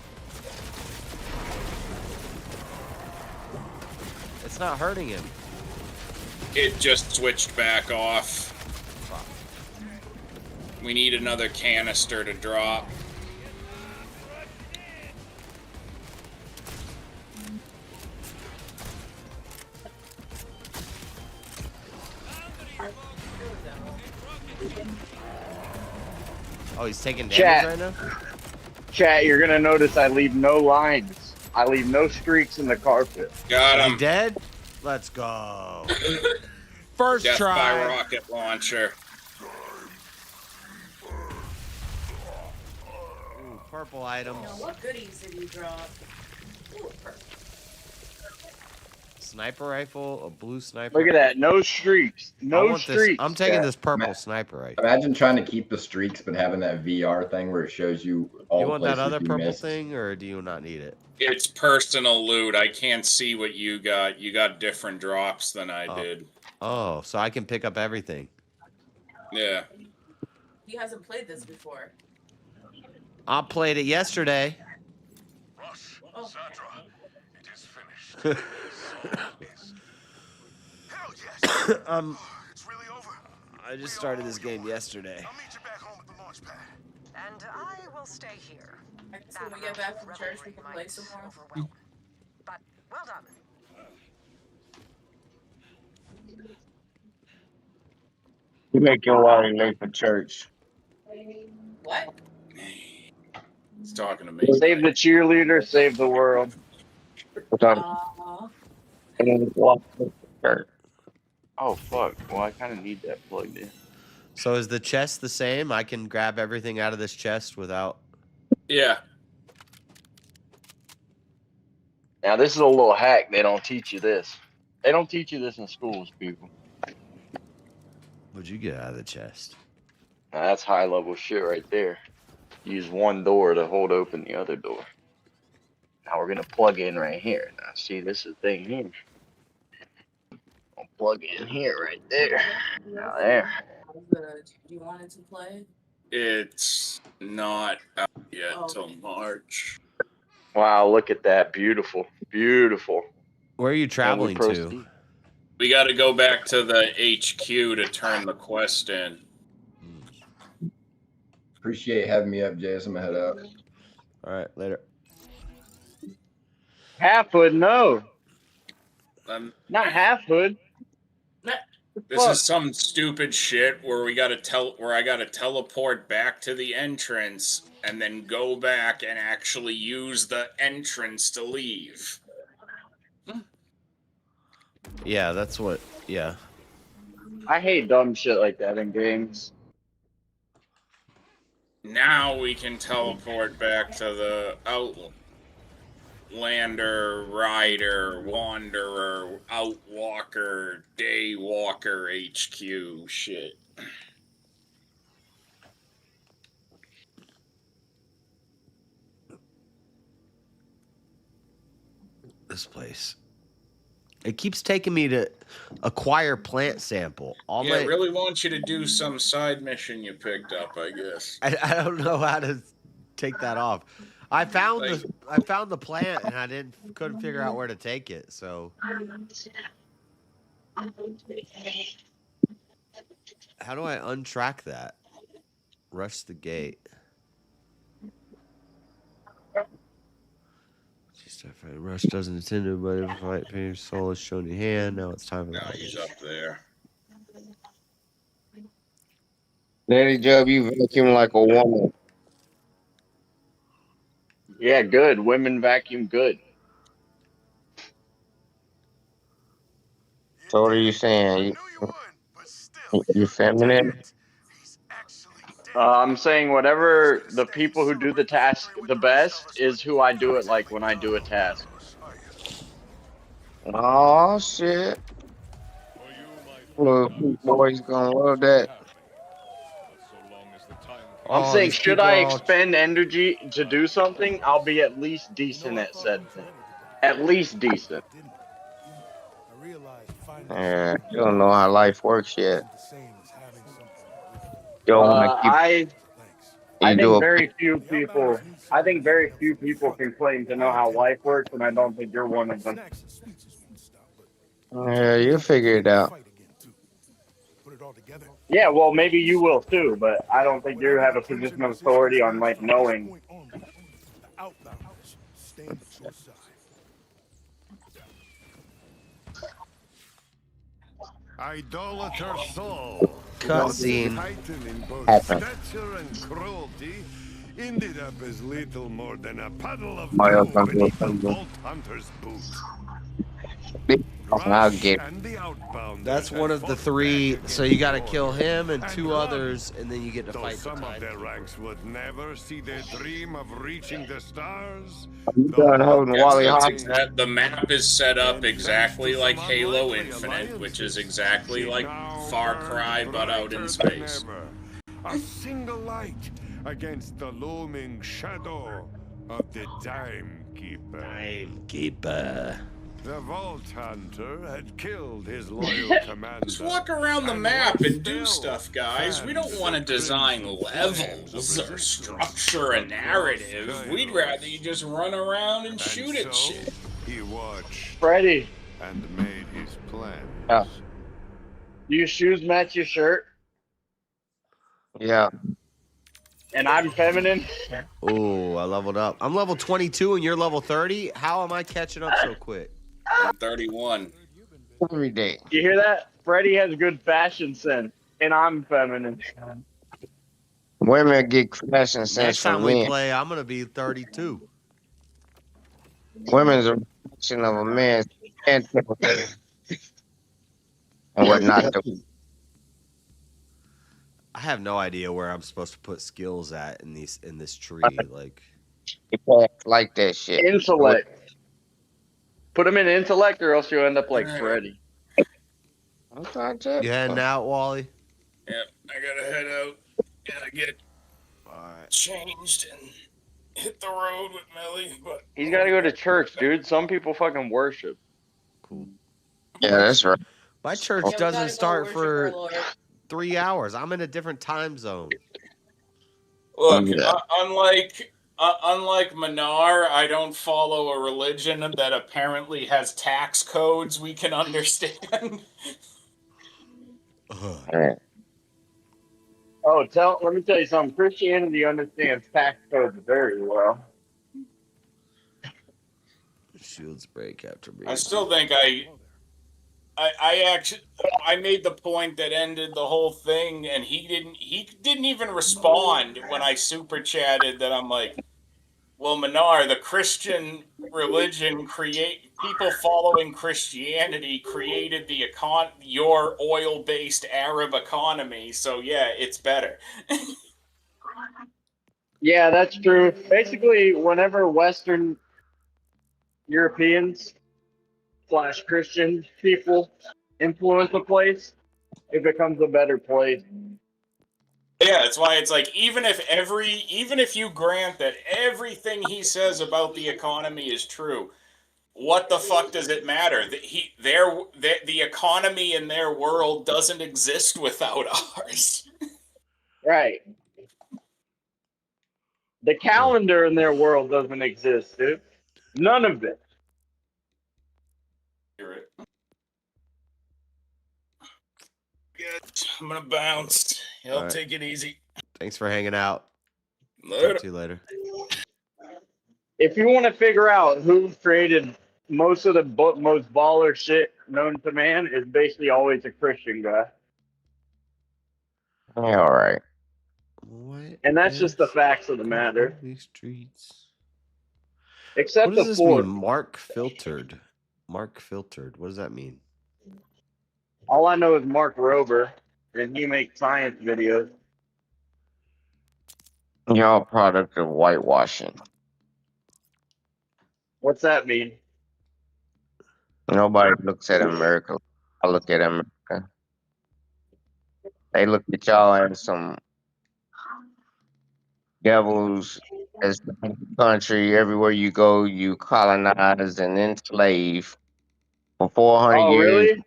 It's not hurting him. It just switched back off. We need another canister to drop. Oh, he's taking damage Chat. right now? Chat, you're gonna notice I leave no lines. I leave no streaks in the carpet. Got Is him. he dead? Let's go. First Death try. by rocket launcher. Ooh, purple items. Now, what goodies did you drop? Ooh, perfect. Sniper rifle, a blue sniper. Look at that. No streaks. I No want streaks. this. I'm taking Yeah. this purple sniper rifle. Imagine trying to keep the streaks, but having that VR thing where it shows you all You the want that places other you purple missed. thing, or do you not need it? It's personal loot. I can't see what you got. You got different drops than I did. Oh, so I can pick up everything. Yeah. He hasn't played this before. I played it yesterday. Rush, Oh. Sandra, it is finished. Hell yes. It's really over. I just started this game yesterday. I'll meet you back home at the launch pad. And I will stay here. I guess when we get back from church, we can play some more. But well done. You make your wallet late for church. What? He's talking to me. Save the cheerleader, save the world. Oh fuck! Well, I kind of need that plugged in. So is the chest the same? I can grab everything out of this chest without... Yeah. Now this is a little hack. They don't teach you this. They don't teach you this in schools, people. What'd you get out of the chest? Now, that's high level shit right there. Use one door to hold open the other door. Now we're gonna plug in right here. Now see, this is the thing here. I'll plug in here right there. Now there. Do you want it to play? It's not out yet till March. Wow, look at that. Beautiful. Beautiful. Where are you traveling to? proceed. We got to go back to the HQ to turn the quest in. Appreciate having me up, Jay. I'm gonna head out. All right, later. Half hood, no. Not half hood. This is some stupid shit where I gotta teleport back to the entrance and then go back and actually use the entrance to leave. Yeah, that's what... Yeah. I hate dumb shit like that in games. Now we can teleport back to the Outlander, Rider, Wanderer, Outwalker, Daywalker HQ shit. This place. It keeps taking me to acquire plant sample. Yeah, I really want you to do some side mission you picked up, I guess. I don't know how to take that off. I found the plant and I couldn't figure out where to take it. So how do I untrack that? Rush the gate. Rush doesn't intend to, but if fight page soul is shown in hand, now it's time for Now he's up there. Daddy Job, you vacuum like a woman. Yeah, good. Women vacuum good. So what are you saying? You feminine? I'm saying whatever the people who do the task the best is who I do it like when I do a task. Oh shit. Little boys gonna love that. I'm saying, should I expend energy to do something, I'll be at least decent at said thing. At least decent. Yeah, you don't know how life works yet. You don't wanna keep. I think very few people. I think very few people can claim to know how life works, and I don't think you're one of them. Yeah, you'll figure it out. Yeah, well, maybe you will too, but I don't think you have a position of authority on like knowing. Idolater soul. Cutscene. Titan in both stature and cruelty, ended up as little more than a puddle of Mario goo beneath a Kart. Vault Hunter's boot. I'll get. That's one of the 3. So you got to kill him and 2 others, and then you get to fight the Some of time. their ranks would never see their dream of reaching the stars. You done holding Yes, Wally that's Hawk? the map is set up exactly like Halo Infinite, which is exactly like Far Cry but out in space. A single light against the looming shadow of the Timekeeper. Timekeeper. The Vault Hunter had killed his loyal commander. Just walk around the map and do stuff, guys. We don't want to design levels or structure a narrative. We'd rather you just run around and shoot at shit. He watched Freddy, and made his plans. Yeah. do your shoes match your shirt? Yeah. And I'm feminine. Oh, I leveled up. I'm level 22 and you're level 30. How am I catching up so quick? I'm 31. Every day. You hear that? Freddy has good fashion sense, and I'm feminine. Women get fashion sense Next time from we men. play, I'm gonna be 32. Women's a reflection of a man's and what not to. I have no idea where I'm supposed to put skills at in this tree. Like, You can't like that shit. Intellect. Put him in intellect, or else you'll end up like Freddy. I'm trying to. you heading out, Wally? Yep, I gotta head out. Gotta get changed and hit the road with Millie. But He's got to go to church, dude. Some people fucking worship. Cool. Yeah, that's right. My church doesn't start for 3 hours. I'm in a different time zone. Look, unlike Manar, I don't follow a religion that apparently has tax codes we can understand. Oh, let me tell you something. Christianity understands tax codes very well. Shields break after me. I still think I made the point that ended the whole thing, and he didn't even respond when I super chatted that I'm like, well, Manar, the Christian religion people following Christianity created your oil-based Arab economy, so yeah, it's better. Yeah, that's true. Basically, whenever Western Europeans / Christian people influence a place, it becomes a better place. Yeah, that's why it's like even if you grant that everything he says about the economy is true, what the fuck does it matter? The economy in their world doesn't exist without ours. Right. The calendar in their world doesn't exist, dude. None of it. Good. I'm gonna bounce. Y'all All right. take it easy. Thanks for hanging out. Later. Talk to you later. If you want to figure out who created most of the most baller shit known to man, is basically always a Christian guy. Yeah, all right. What? And that's just the facts of the matter. These streets. Except What does the this fourth. mean? Mark filtered. Mark filtered. What does that mean? All I know is Mark Rober, and he makes science videos. Y'all product of whitewashing. What's that mean? Nobody looks at America. I look at America. They look at y'all as some devils as the country. Everywhere you go, you colonize and enslave for 400 Oh, years. really?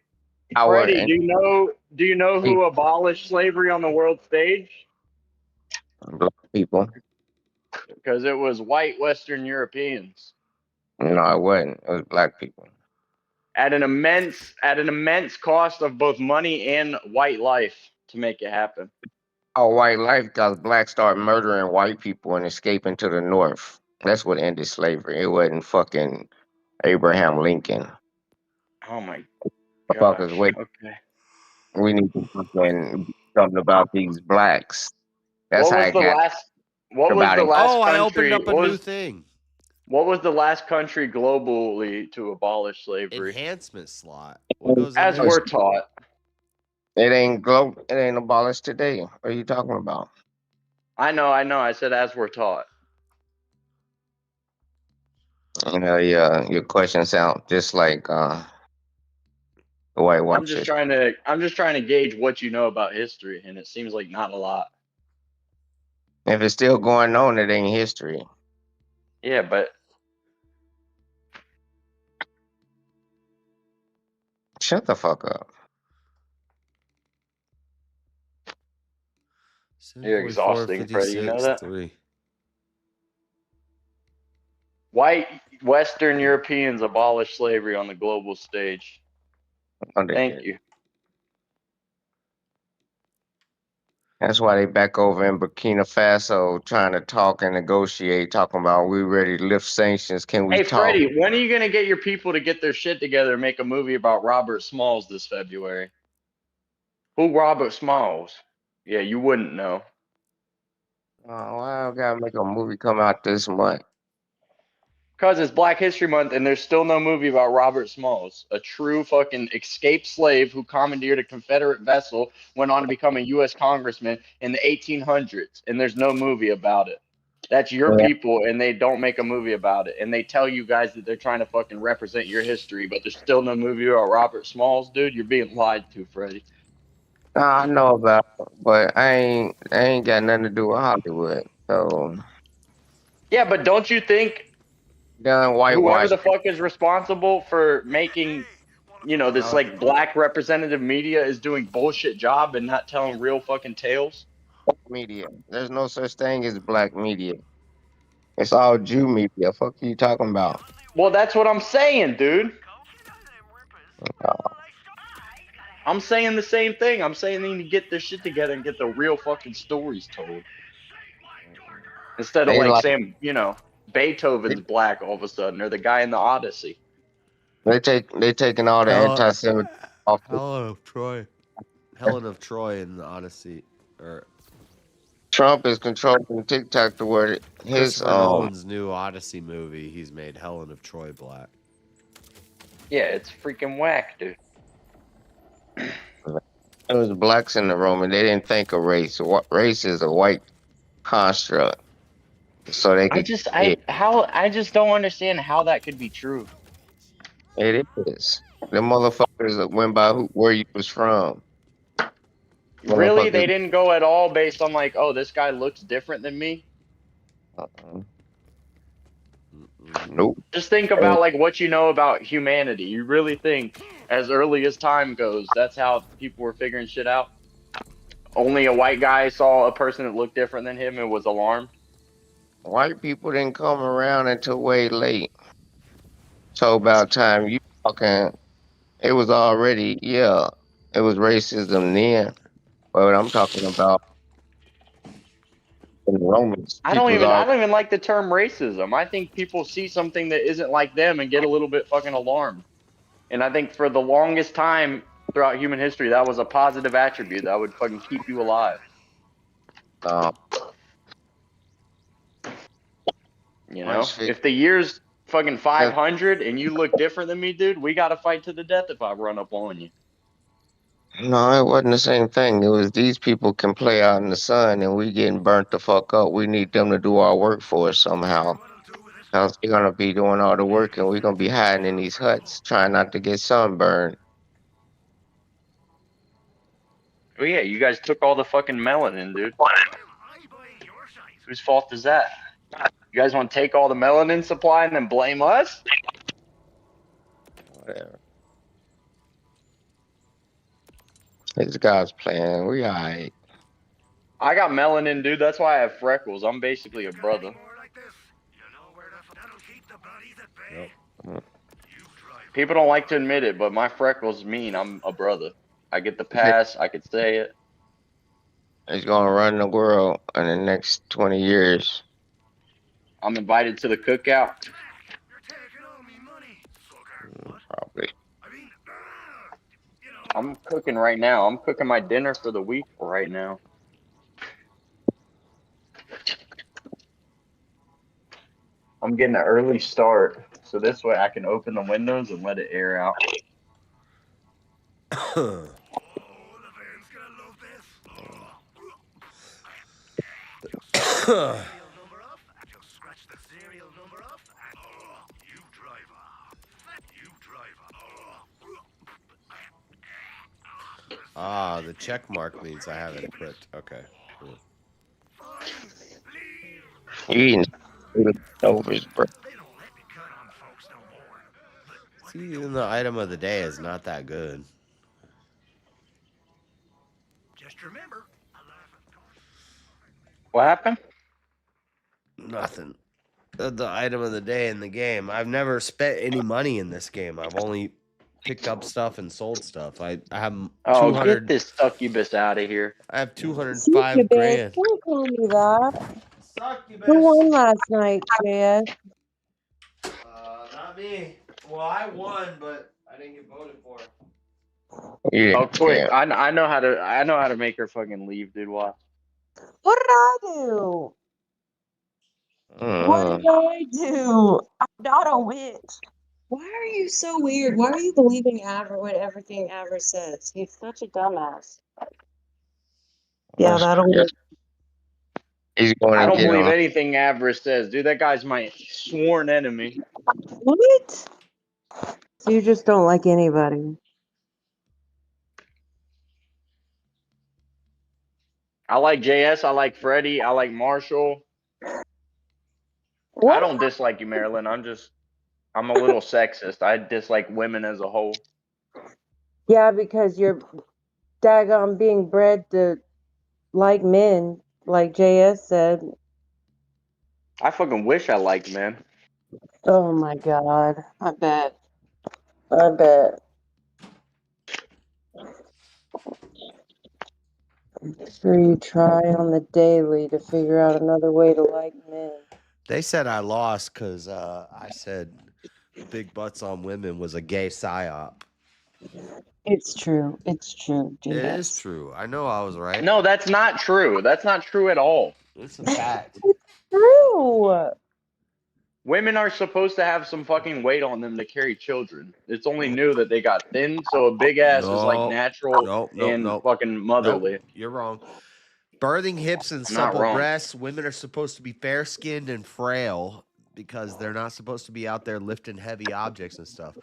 Freddie, do you know who abolished slavery on the world stage? Black people. Because it was white Western Europeans. No, it wasn't. It was black people. At an immense cost of both money and white life to make it happen. Oh, white life, because blacks started murdering white people and escaping to the north. That's what ended slavery. It wasn't fucking Abraham Lincoln. Oh my Motherfuckers, gosh. wait. Okay. We need to fucking do something about these blacks. That's What how was it the got last? What was about the it. last Oh, I country? opened up a what new was, thing. What was the last country globally to abolish slavery? Enhancement slot. What goes in As there? we're taught. It ain't abolished today. What are you talking about? I know. I said as we're taught. You know, your questions sound just like the White I'm just Watchers. trying to gauge what you know about history, and it seems like not a lot. If it's still going on, it ain't history. Yeah, but Shut the fuck up. you're exhausting, Freddie. You know that? 3. White Western Europeans abolished slavery on the global stage. Thank you. That's why they back over in Burkina Faso trying to talk and negotiate, talking about we ready to lift sanctions. Can we Hey, talk? Freddie, when are you going to get your people to get their shit together and make a movie about Robert Smalls this February? Who Robert Smalls? Yeah, you wouldn't know. Why I gotta make a movie come out this month? Because it's Black History Month and there's still no movie about Robert Smalls, a true fucking escaped slave who commandeered a Confederate vessel, went on to become a U.S. congressman in the 1800s, and there's no movie about it. That's your people, and they don't make a movie about it. And they tell you guys that they're trying to fucking represent your history, but there's still no movie about Robert Smalls, dude. You're being lied to, Freddie. Nah, I know about it, but I ain't got nothing to do with Hollywood. So Yeah, but don't you think done whoever whitewash the fuck is responsible for making, this like black representative media is doing bullshit job and not telling real fucking tales? media. There's no such thing as black media. It's all Jew media. Fuck you talking about? Well, that's what I'm saying, dude. I'm saying the same thing. I'm saying they need to get their shit together and get the real fucking stories told. Instead of They like like saying, Beethoven's black all of a sudden, or the guy in the Odyssey. they taking all the anti-Semitic off. Helen of Troy. Helen of Troy in the Odyssey. Or Trump is controlling TikTok to where his Christopher Nolan's new Odyssey movie, he's made Helen of Troy black. Yeah, it's freaking whack, dude. There was blacks in the room and they didn't think of race. What race is a white construct. So they could I just don't understand how that could be true. it is. The motherfuckers that went by where you was from. Really? They didn't go at all based on like, oh, this guy looks different than me? Nope. Just think about like what you know about humanity. You really think as early as time goes, that's how people were figuring shit out? Only a white guy saw a person that looked different than him and was alarmed? White people didn't come around until way late. So about time you talking, it was already, it was racism then. But what I'm talking about in the Romans. I don't even like the term racism. I think people see something that isn't like them and get a little bit fucking alarmed. And I think for the longest time throughout human history, that was a positive attribute that would fucking keep you alive. If the year's fucking 500 and you look different than me, dude, we got to fight to the death if I run up on you. No, it wasn't the same thing. It was these people can play out in the sun and we getting burnt the fuck up. We need them to do our work for us somehow. Else they're gonna be doing all the work and we're gonna be hiding in these huts trying not to get sunburned. Oh yeah, you guys took all the fucking melanin, dude. Whose fault is that? You guys want to take all the melanin supply and then blame us? Whatever. It's God's plan. We alright. I got melanin, dude. That's why I have freckles. I'm basically a brother. Yep. People don't like to admit it, but my freckles mean I'm a brother. I get the pass. I could say it. He's gonna run the world in the next 20 years. I'm invited to the cookout. Probably. I'm cooking right now. I'm cooking my dinner for the week right now. I'm getting an early start, so this way I can open the windows and let it air out. Ah, the check mark means I have it equipped. Okay, cool. You eating overs, bro. See, even the item of the day is not that good. Just remember. What happened? Nothing. The item of the day in the game. I've never spent any money in this game. I've only picked up stuff and sold stuff. I have Oh, 200. get this succubus out of here. I have 205 Succubus, grand. don't call me that. Who won last night, JS? Not me. Well, I won, but I didn't get voted for. Yeah. Oh, quick! I know how to make her fucking leave, dude. Watch. What did I do? What did I do? I'm not a witch. Why are you so weird? Why are you believing what everything Aver says? He's such a dumbass. Yeah, that'll work. He's going I to don't get believe on. anything Avarice says, dude. That guy's my sworn enemy. What? So you just don't like anybody? I like JS. I like Freddie. I like Marshall. What? I don't dislike you, Marilyn. I'm a little sexist. I dislike women as a whole. Yeah, because you're daggone being bred to like men, like JS said. I fucking wish I liked men. Oh my god. I bet. I bet. I'm sure you try on the daily to figure out another way to like men. They said I lost because I said big butts on women was a gay psyop. It's true. It's true, It JS. is true. I know I was right. No, that's not true. That's not true at all. It's a fact. True. Women are supposed to have some fucking weight on them to carry children. It's only new that they got thin, so a big ass is like natural and fucking motherly. Nope, you're wrong. Birthing hips and I'm not supple wrong. breasts, women are supposed to be fair-skinned and frail because they're not supposed to be out there lifting heavy objects and stuff.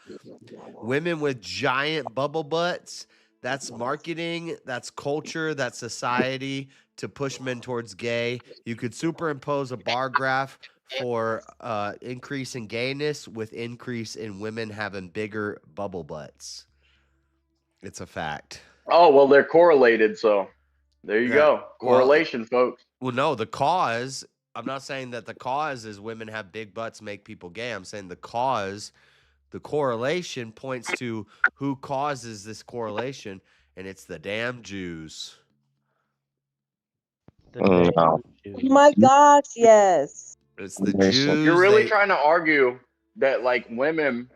Women with giant bubble butts, that's marketing, that's culture, that's society to push men towards gay. You could superimpose a bar graph for increase in gayness with increase in women having bigger bubble butts. It's a fact. Oh, well, they're correlated, so there you Yeah, go. Correlation, folks. Well, no, the cause, I'm not saying that the cause is women have big butts make people gay. I'm saying the cause, the correlation points to who causes this correlation, and it's the damn Jews. Oh my gosh, yes. It's the Jews. You're really trying to argue that, like, women.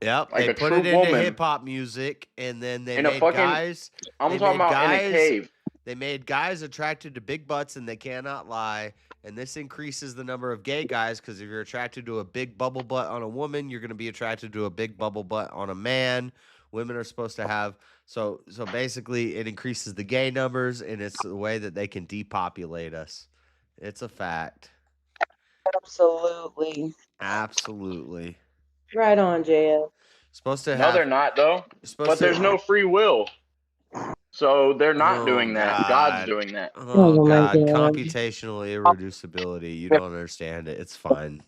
Yep, like they a put true it into woman hip hop music, and then they in a made fucking. guys. I'm they talking made about in a cave. They made guys attracted to big butts, and they cannot lie. And this increases the number of gay guys because if you're attracted to a big bubble butt on a woman, you're going to be attracted to a big bubble butt on a man. Women are supposed to have so basically it increases the gay numbers, and it's the way that they can depopulate us. It's a fact. Absolutely. Absolutely. Right on, JS. Supposed to No, have. they're not though. Supposed But to- there's no free will, so they're not Oh, doing that. God. God's doing that. Oh, Oh, my God. God. Computational irreducibility. You don't understand it. It's fine.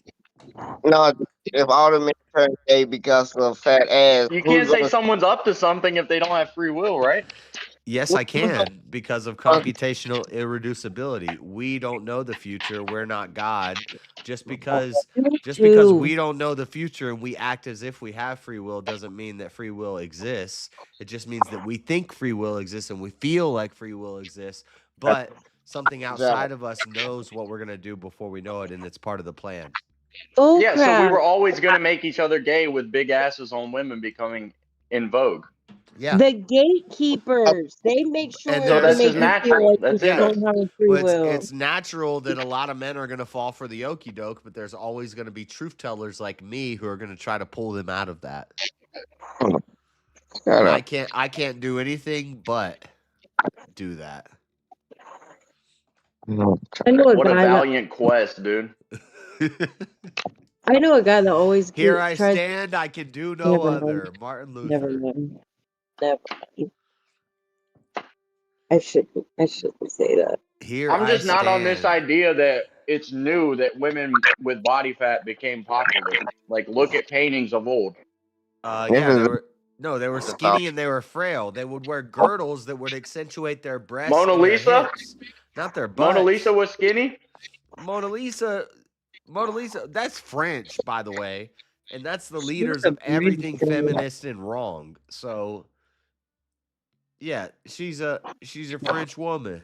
No, if all the men turn gay because of fat ass, You who's can't say gonna- someone's up to something if they don't have free will, right? Yes, I can because of computational irreducibility. We don't know the future. We're not God. Just because we don't know the future and we act as if we have free will doesn't mean that free will exists. It just means that we think free will exists and we feel like free will exists, but something outside of us knows what we're going to do before we know it, and it's part of the plan. Yeah, so we were always going to make each other gay with big asses on women becoming in vogue. Yeah. The gatekeepers, they make sure And So to that's make just you feel natural. like That's you in don't us. have a free Well, will. it's natural that a lot of men are going to fall for the okie doke, but there's always going to be truth tellers like me who are going to try to pull them out of that. And I can't do anything but do that. I know a What a guy that valiant quest, dude. I know a guy that always Here I tries. stand, I can do no Never other. mind. Martin Never Luther. mind. Never mind. I shouldn't say that. Here I'm I just not on this stand. idea that it's new that women with body fat became popular. Like, look at paintings of old. Yeah, they were skinny and they were frail. They would wear girdles that would accentuate their breasts Mona and their Lisa? hips, not their butts. Mona Lisa was skinny? Mona Lisa, that's French, by the way, and that's the leaders a of everything beautiful- feminist and wrong. So, yeah, she's a French woman.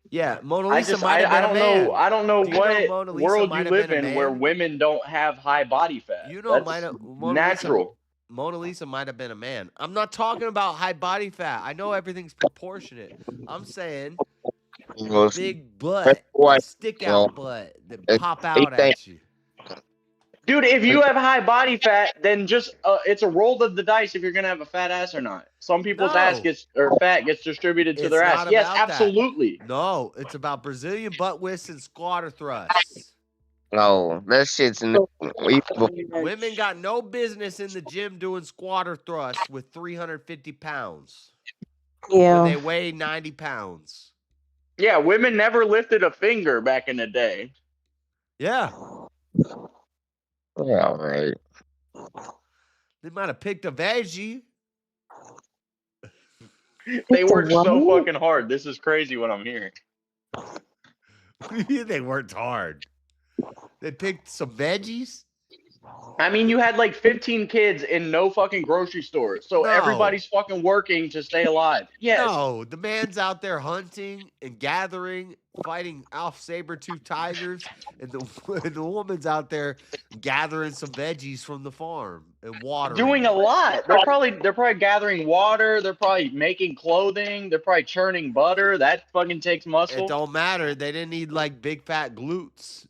Yeah, Mona Lisa might have been I don't a man. know. I don't know Do you know what Mona Lisa world might you have live been a in where man? women don't have high body fat. You know, That's Mona natural. Mona Lisa might have been a man. I'm not talking about high body fat. I know everything's proportionate. I'm saying big butt, stick out butt that pop out at you. Dude, if you have high body fat, then just it's a roll of the dice if you're gonna have a fat ass or not. Some people's ass fat gets distributed to It's their ass. not Yes, about absolutely. that. No, it's about Brazilian butt whisks and squatter thrusts. No, that shit's Women got no business in the gym doing squatter thrusts with 350 pounds. Yeah. When they weigh 90 pounds. Yeah, women never lifted a finger back in the day. Yeah. Yeah, right. They might have picked a veggie. They worked so fucking hard. This is crazy what I'm hearing. They worked hard. They picked some veggies. I mean, you had like 15 kids in no fucking grocery store, so No. everybody's fucking working to stay alive. Yes. No, the man's out there hunting and gathering, fighting off saber-toothed tigers, and the woman's out there gathering some veggies from the farm and watering. Doing a lot. They're probably gathering water. They're probably making clothing. They're probably churning butter. That fucking takes muscle. It don't matter. They didn't need like big fat glutes.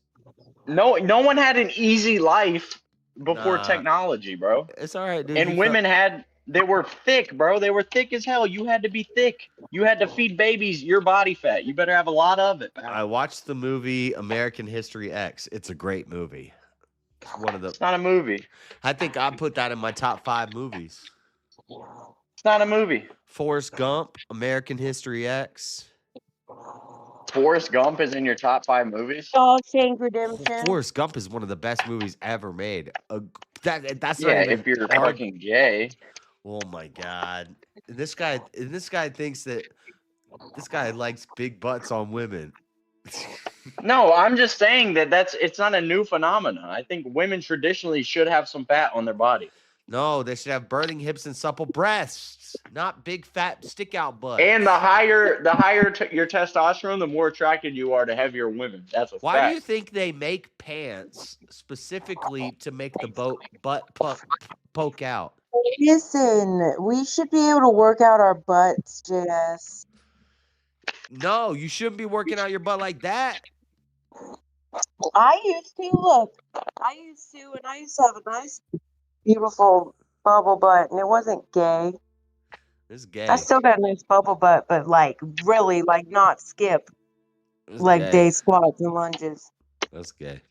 No one had an easy life before Nah. technology, bro. It's all right, dude. And women they were thick, bro. They were thick as hell. You had to be thick. You had to feed babies your body fat. You better have a lot of it, man. I watched the movie American History X. It's a great movie. It's one of the. It's not a movie. I think I put that in my top 5 movies. It's not a movie. Forrest Gump, American History X. Forrest Gump is in your top 5 movies? Shawshank Redemption. Forrest Gump is one of the best movies ever made. That's Yeah, not even if you're hard. fucking gay. Oh my god! And this guy thinks that this guy likes big butts on women. No, I'm just saying that it's not a new phenomenon. I think women traditionally should have some fat on their body. No, they should have birthing hips and supple breasts, not big fat stick out butts. And the higher your testosterone, the more attracted you are to heavier women. That's a Why fact. do you think they make pants specifically to make the butt poke out? Listen, we should be able to work out our butts, JS. No, you shouldn't be working out your butt like that. I used to and I used to have a nice, beautiful bubble butt, and it wasn't gay. It's gay. I still got a nice bubble butt, but like really, like not skip, It's like gay. day squats and lunges. That's gay.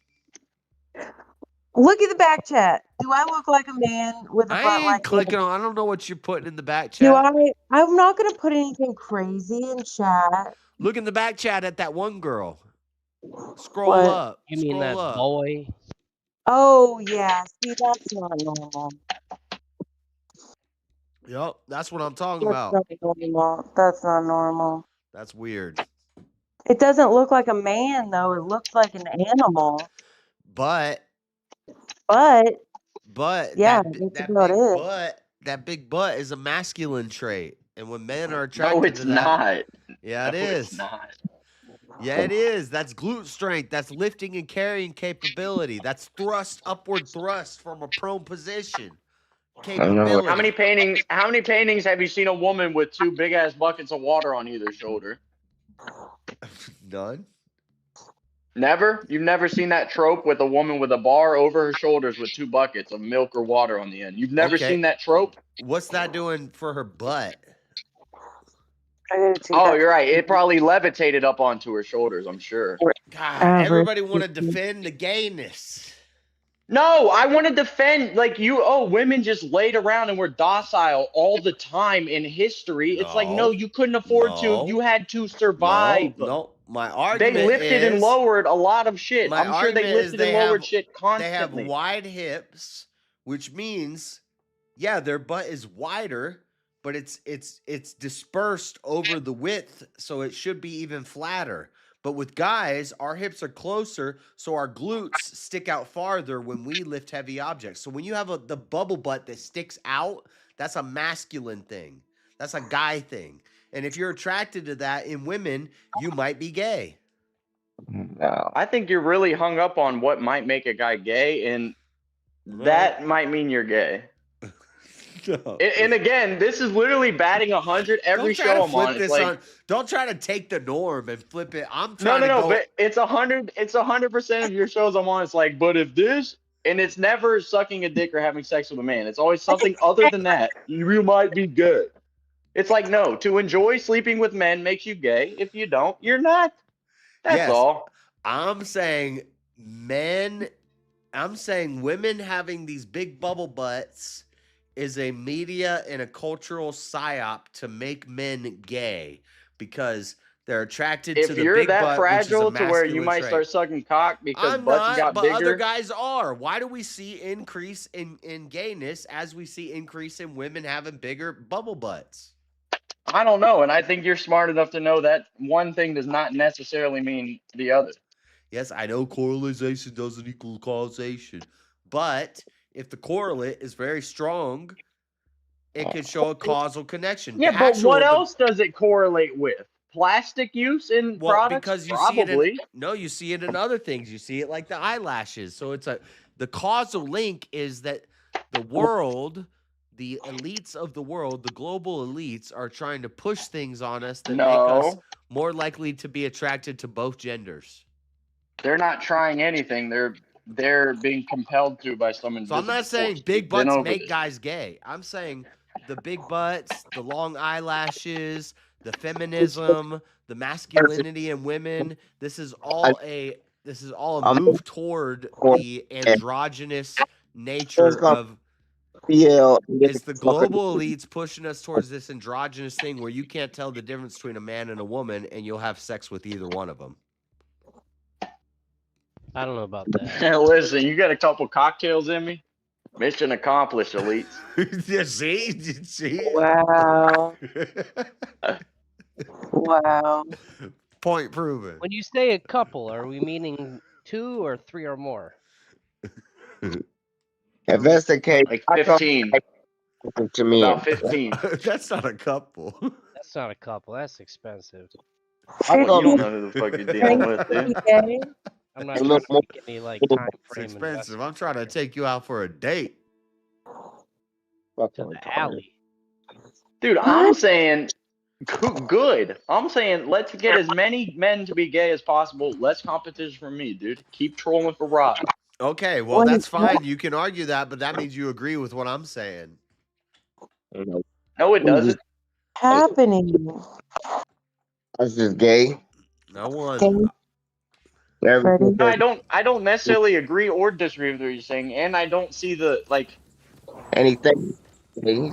Look at the back chat. Do I look like a man with a butt I ain't like clicking that? on. I don't know what you're putting in the back Do chat. I'm not gonna put anything crazy in chat. Look in the back chat at that one girl. Scroll What? up. You mean Scroll that up. boy? Oh yeah, see that's not normal. Yup, that's what I'm talking That's about. not normal. That's not normal. That's weird. It doesn't look like a man though. It looks like an animal. But yeah, that that's about big it. butt, that big butt is a masculine trait. And when men are No, attracted it's to that, not. yeah, it No, is. it's not. Yeah, it is. That's glute strength. That's lifting and carrying capability. That's upward thrust from a prone position. capability. How many paintings have you seen a woman with two big ass buckets of water on either shoulder? None. Never? You've never seen that trope with a woman with a bar over her shoulders with two buckets of milk or water on the end? You've never Okay. seen that trope? What's that doing for her butt? Oh, you're right. It probably levitated up onto her shoulders, I'm sure. God, everybody want to defend the gayness. No, I want to defend women just laid around and were docile all the time in history. It's like, no, you couldn't afford to. You had to survive. No. My argument They lifted and lowered a lot of shit. My I'm sure they argument is lifted and lowered shit constantly. They have wide hips, which means, yeah, their butt is wider, but it's dispersed over the width, so it should be even flatter. But with guys, our hips are closer, so our glutes stick out farther when we lift heavy objects. So when you have the bubble butt that sticks out, that's a masculine thing. That's a guy thing. And if you're attracted to that in women, you might be gay. No. I think you're really hung up on what might make a guy gay, and that might mean you're gay. No. And again, this is literally batting 100 every show I'm on. It's like, don't try to take the norm and flip it. I'm trying no, to go. but it's 100. It's 100% of your shows I'm on. It's like, but if this, and it's never sucking a dick or having sex with a man. It's always something other than that. You might be gay. It's like, no, to enjoy sleeping with men makes you gay. If you don't, you're not. That's all. I'm saying women having these big bubble butts is a media and a cultural psyop to make men gay because they're attracted If to the you're big that butt, fragile which is a to where you masculine might trait. start sucking cock because I'm butts not, got but bigger. other guys are. Why do we see increase in gayness as we see increase in women having bigger bubble butts? I don't know, and I think you're smart enough to know that one thing does not necessarily mean the other. Yes, I know correlation doesn't equal causation, but if the correlate is very strong, it could show a causal connection. Yeah, The but actual- what the- else does it correlate with? Plastic use in products? Because you Probably. see it you see it in other things. You see it like the eyelashes. So the causal link is that the world, the elites of the world, the global elites are trying to push things on us that make us more likely to be attracted to both genders. They're not trying anything. They're being compelled to by some So I'm invisible not saying force. big We've been butts over make this. guys gay. I'm saying the big butts, the long eyelashes, the feminism, the masculinity in women. This is all a move toward the androgynous nature of. It's the global elites pushing us towards this androgynous thing where you can't tell the difference between a man and a woman, and you'll have sex with either one of them. I don't know about that. Listen, you got a couple cocktails in me? Mission accomplished, elites. You see? Wow. Wow. Point proven. When you say a couple, are we meaning 2 or 3 or more? If that's the case, Like I thought 15. to me. About 15. That's not a couple. That's not a couple. That's expensive. You don't know who the fuck you're dealing with, dude. I'm not trying to make any like time It's frame expensive. I'm trying to take you out for a date. to the alley. Dude, I'm saying good. I'm saying let's get as many men to be gay as possible. Less competition from me, dude. Keep trolling for Rod. Okay, well, that's fine. You can argue that, but that means you agree with what I'm saying. No, it doesn't. Happening. That's just gay. No one. I don't necessarily agree or disagree with what you're saying, and I don't see the like. And he's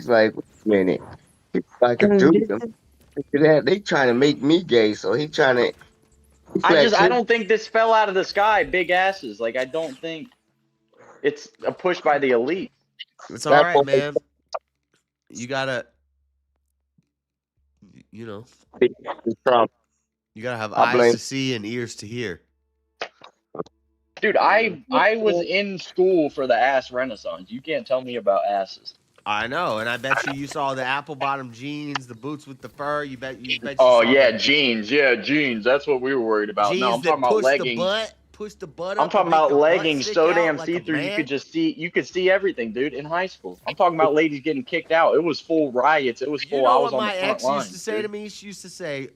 like, wait a minute. He's like a dude. They trying to make me gay, so he trying to. I don't think this fell out of the sky. Big asses. Like I don't think it's a push by the elite. It's all right, man. You gotta, you know, you gotta have eyes to see and ears to hear. Dude, I was in school for the ass renaissance. You can't tell me about asses. I know, and I bet you saw the apple bottom jeans, the boots with the fur. You bet you Oh saw yeah, the jeans. Yeah, jeans. That's what we were worried about. jeans No, I'm that talking about push leggings. the butt. push the butt I'm up. talking and make about the butt leggings stick so out damn like see a through man? you could see everything, dude, in high school. I'm talking about ladies getting kicked out. It was full riots. It was You full. know I what was on the my front ex used to lines, say to dude. me? She used to say,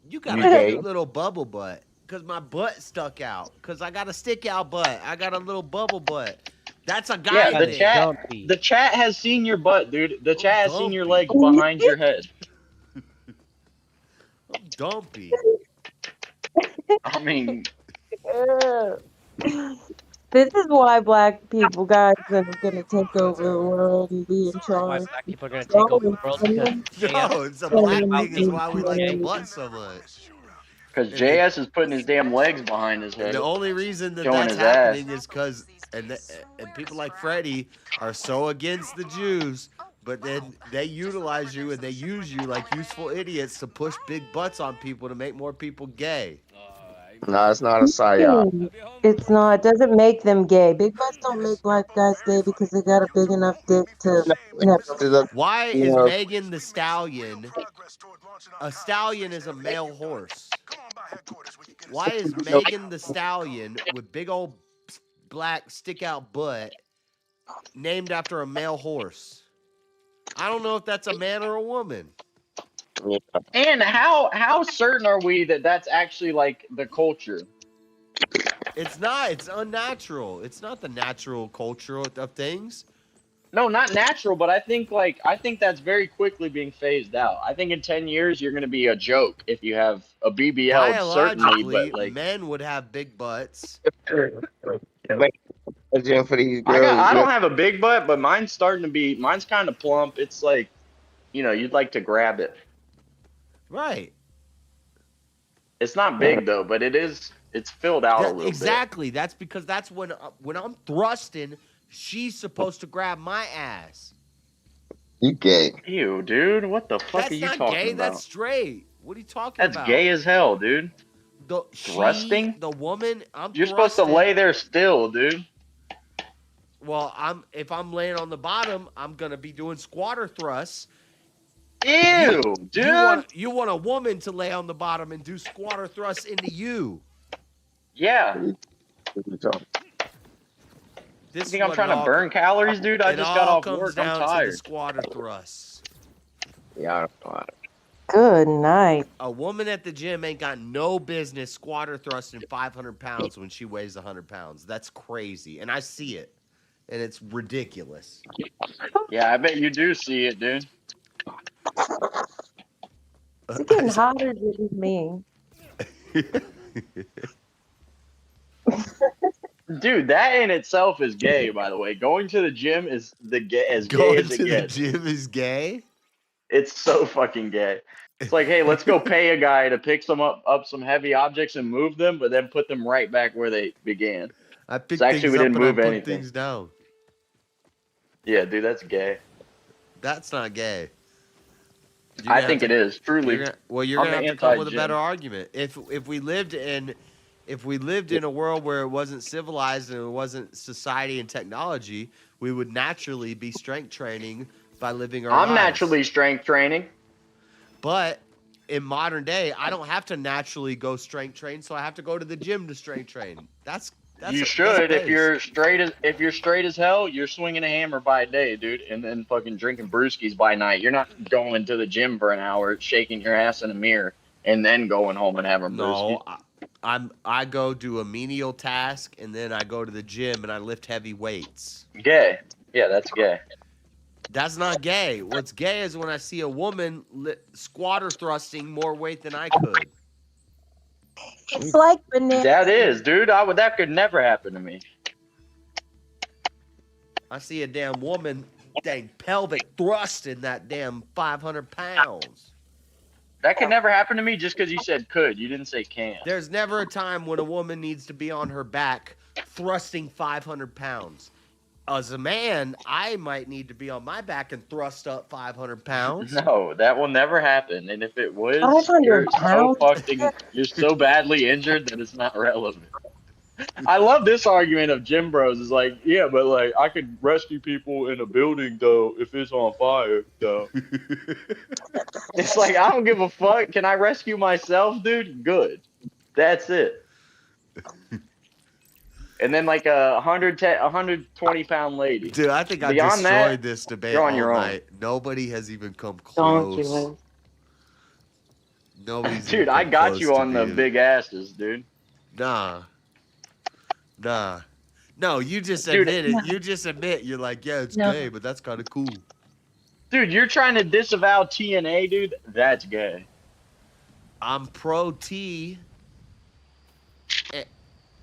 "You got You a gay. cute little bubble butt." Because my butt stuck out. Because I got a stick out butt. I got a little bubble butt. That's a guy Yeah, the thing. chat has seen your butt, dude. The chat has seen your legs dumpy. behind your head. I'm dumpy. I mean, This is why black people, guys, are gonna take over the world and be in Why charge. black people are gonna take over the world because No, it's a black thing. Is why we like the butt so much. because And the- JS is putting his damn legs behind his And head. the only reason that showing that's his ass. happening is because and people like Freddie are so against the Jews, but then they utilize you and they use you like useful idiots to push big butts on people to make more people gay. No, it's not a psyop. It's not. It doesn't make them gay. Big butts don't make black guys gay because they got a big enough dick to. Why You is know, Megan the Stallion? A stallion is a male horse. Why is Megan the Stallion with big old black stick out butt named after a male horse? I don't know if that's a man or a woman. And how certain are we that that's actually like the culture? It's not. It's unnatural. It's not the natural culture of things. No, not natural, but I think that's very quickly being phased out. I think in 10 years you're going to be a joke if you have a BBL, certainly, Biologically, but like men would have big butts. for these girls. I don't have a big butt, but mine's kind of plump. It's like, you'd like to grab it. Right. It's not big though, but it's filled out a little exactly. That's because that's when I'm thrusting, she's supposed to grab my ass. You gay. bit. Ew, dude, what the fuck That's are you not talking gay. about? That's straight. What are you talking That's about? gay as hell, dude. Thrusting? The woman, I'm You're supposed to thrusting. lay there still, dude. Well, if I'm laying on the bottom, I'm gonna be doing squatter thrusts. Ew, dude. You want a woman to lay on the bottom and do squatter thrusts into you. Yeah. This You think I'm trying to burn calories, dude? I just got off work. I'm Down to the tired. squatter thrusts. Yeah, I don't know how to. Good night. A woman at the gym ain't got no business squatter thrusting 500 pounds when she weighs 100 pounds. That's crazy. And I see it. And it's ridiculous. Yeah, I bet you do see it, dude. It's getting hotter than me. Dude, that in itself is gay, by the way. Going to the gym is gay as Going it to the gets. gym is gay? It's so fucking gay. It's like, hey, let's go pay a guy to pick up some heavy objects and move them, but then put them right back where they began. I pick So actually, things we up didn't and I move put anything. things down. Yeah, dude, that's gay. That's not gay. I think it is. Truly. You're I'm gonna have to come with a anti-gym. better argument. If we lived in a world where it wasn't civilized and it wasn't society and technology, we would naturally be strength training by living our lives. I'm naturally strength training. But in modern day, I don't have to naturally go strength train, so I have to go to the gym to strength train. You should if you're straight as hell. You're swinging a hammer by day, dude, and then fucking drinking brewskis by night. You're not going to the gym for an hour, shaking your ass in a mirror, and then going home and having brewskis. No, I go do a menial task and then I go to the gym and I lift heavy weights. Gay. Yeah, that's gay. That's not gay. What's gay is when I see a woman squatter thrusting more weight than I could. It's like banana. That is, dude. That could never happen to me. I see a damn woman, dang pelvic thrusting that damn 500 pounds. That could never happen to me just because you said could. You didn't say can. There's never a time when a woman needs to be on her back thrusting 500 pounds. As a man, I might need to be on my back and thrust up 500 pounds. No, that will never happen. And if it was, 500 you're so pounds? you're so badly injured that it's not relevant. I love this argument of gym bros. Is like, yeah, but like I could rescue people in a building though if it's on fire though. It's like I don't give a fuck. Can I rescue myself, dude? Good. That's it. and then like a 120-pound lady. Dude, I think I Beyond destroyed that, this debate you're all on your own. night. Nobody has even come Donkey close. was. Nobody's Dude, even I come got close you to on the beating- big asses, dude. Nah. No, you just Dude, admit it. You just admit you're like, yeah, it's No. gay, but that's kind of cool. Dude, you're trying to disavow TNA, dude. That's gay. I'm pro T.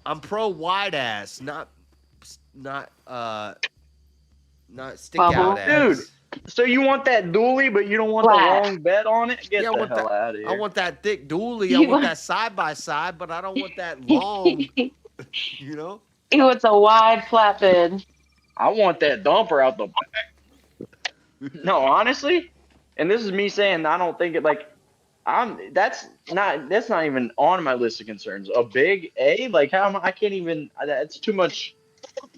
I'm pro wide ass, not stick Bubble. out ass. Dude, so you want that dually, but you don't want Flat. the long bed on it? Get Yeah, I the want hell that- out of here. I want that thick dually. I You want want- that side by side, but I don't want that long. You know? It was a wide flatbed. I want that dumper out the back. No, honestly, and this is me saying I don't think it like that's not even on my list of concerns. A big A, like how am I can't even. That's too much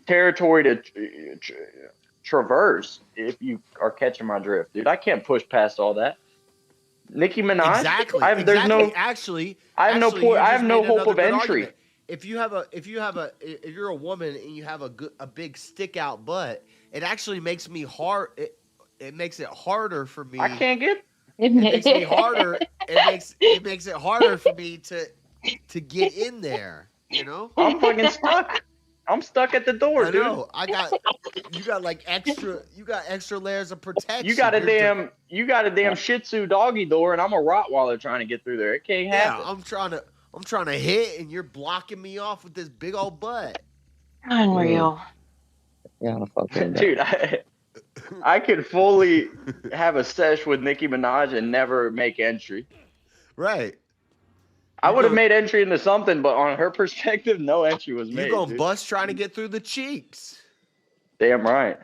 territory to traverse. If you are catching my drift, dude, I can't push past all that. Nicki Minaj, Exactly. There's no. Actually, I have no you point. I just have no made hope another of good entry. argument. If you're a woman and you have a big stick out butt, it actually makes me hard. It makes it harder for me. I can't get. It makes me harder. It makes it harder for me to get in there. You know. I'm fucking stuck. I'm stuck at the door, I dude. know. You got like extra. You got extra layers of protection. You got a You're damn Shih Tzu doggy door, and I'm a Rottweiler trying to get through there. It can't happen. Yeah, I'm trying to hit, and you're blocking me off with this big old butt. Unreal. Yeah, fucking Dude, I could fully have a sesh with Nicki Minaj and never make entry. Right. I would have made entry into something, but on her perspective, no entry was made. You gonna dude. bust trying to get through the cheeks. Damn right.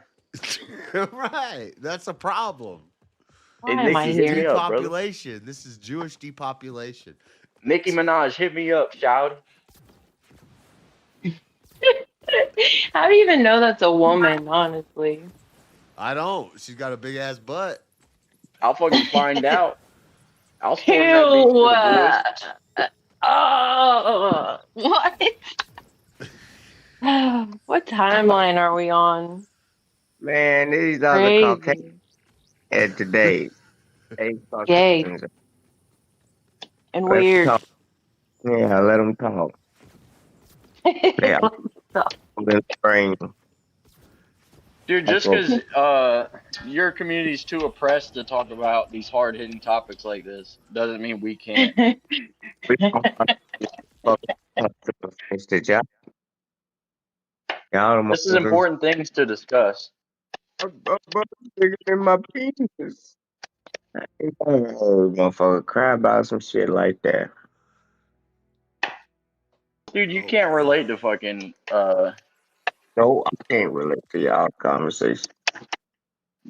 Right. That's a problem. Why Hey, am I Nikki, hit here? me up, brother. Depopulation. This is Jewish depopulation. Nicki Minaj, hit me up, shout. How do you even know that's a woman, honestly? I don't. She's got a big ass butt. I'll fucking find out. I'll storm that bitch to the boys. Oh, what? What timeline are we on? Man, these other Crazy. Caucasians and today. They Gay. fucking And let 'em weird. talk. Yeah, let them talk. Yeah, the spring. Dude, just because your community's too oppressed to talk about these hard-hitting topics like this doesn't mean we can't. We don't finish the job. Y'all This is important things to discuss. bigger than my penis. Oh, motherfucker, cry about some shit like that. Dude, you can't relate to fucking No, I can't relate to y'all conversation.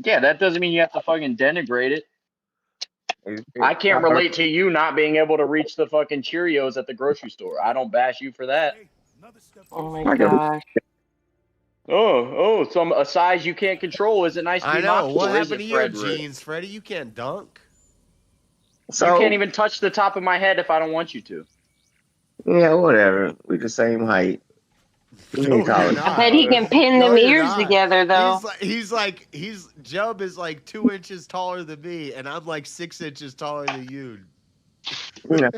yeah, that doesn't mean you have to fucking denigrate it. I can't relate to you not being able to reach the fucking Cheerios at the grocery store. I don't bash you for that. Oh my gosh. Oh, a size you can't control. Is it nice to be I know. mocked What for? Is happened it to your Frederick? jeans, Freddie? You can't dunk. So, You can't even touch the top of my head if I don't want you to. yeah, whatever. We the same height. We ain't taller. I bet he can pin them ears together, though. He's Jub is like 2 inches taller than me, and I'm like 6 inches taller than you. Yeah.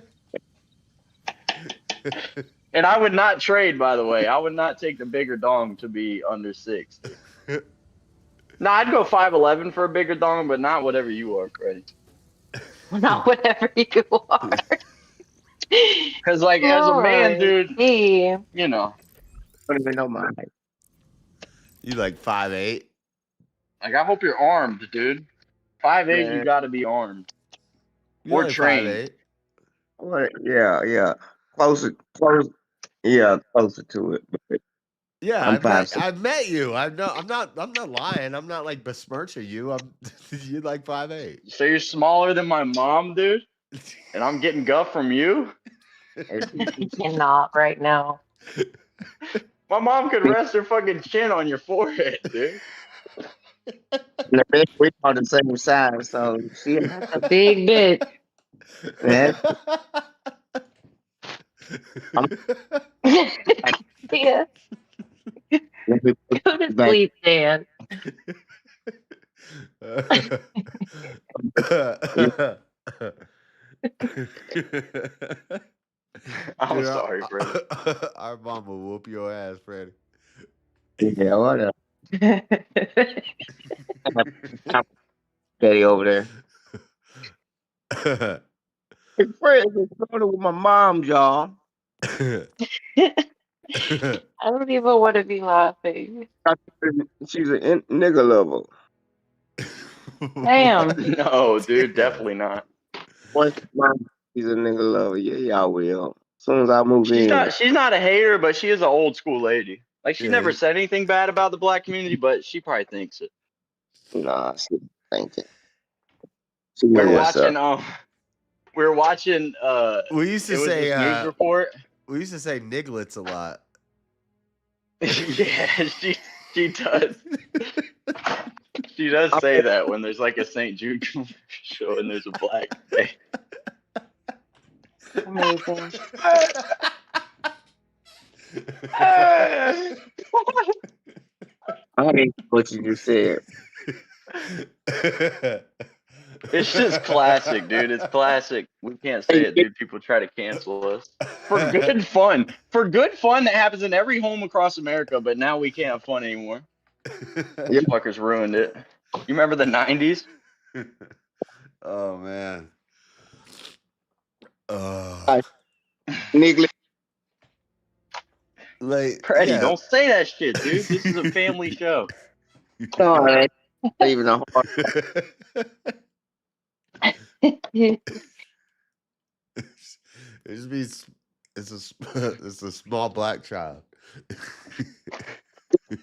And I would not trade, by the way. I would not take the bigger dong to be under 6. No, I'd go 5'11" for a bigger dong, but not whatever you are, Freddie. Not whatever you are. Because, like, as a man, dude, Hey. you know. I don't even know my height. You like 5'8"? Like, I hope you're armed, dude. 5'8", Man. you got to be armed. You're Or like trained. 5'8". What? Yeah. Closer. Yeah, closer to it. But Yeah, I'm 5'6". I've met you. I'm not lying. I'm not like besmirching you. You're like 5'8". So you're smaller than my mom, dude? And I'm getting guff from you? You cannot right now. My mom could rest her fucking chin on your forehead, dude. We are the same size, so she That's a big bit. man, Yeah. Go to sleep, Dan. I'm Dude, sorry, Freddy. Our mom will whoop your ass, Freddy. Yeah, what up? Daddy over there. Hey, Fred, it's started with my mom, y'all. I don't even want to be laughing. She's a nigga lover. Damn. No, dude, definitely not. Once she's a nigga lover, yeah, y'all will. As soon as I move in. She's not a hater, but she is an old school lady. Like she Yeah, never said anything bad about the black community, but she probably thinks it. Nah, she thinking. She We know were what's up. watching we used to it was say this news report. we used to say nigglets a lot. Yeah, she does. She does say that when there's like a St. Jude show and there's a black face. Amazing. I hate what you just said. It's just classic, dude. It's classic. We can't say it, dude. People try to cancel us for good fun. For good fun that happens in every home across America, but now we can't have fun anymore. These fuckers ruined it. You remember the 90s? Oh man. Nigga. Like, Freddie, yeah. don't say that shit, dude. This is a family show. No, it ain't even a hard. It's a small black child.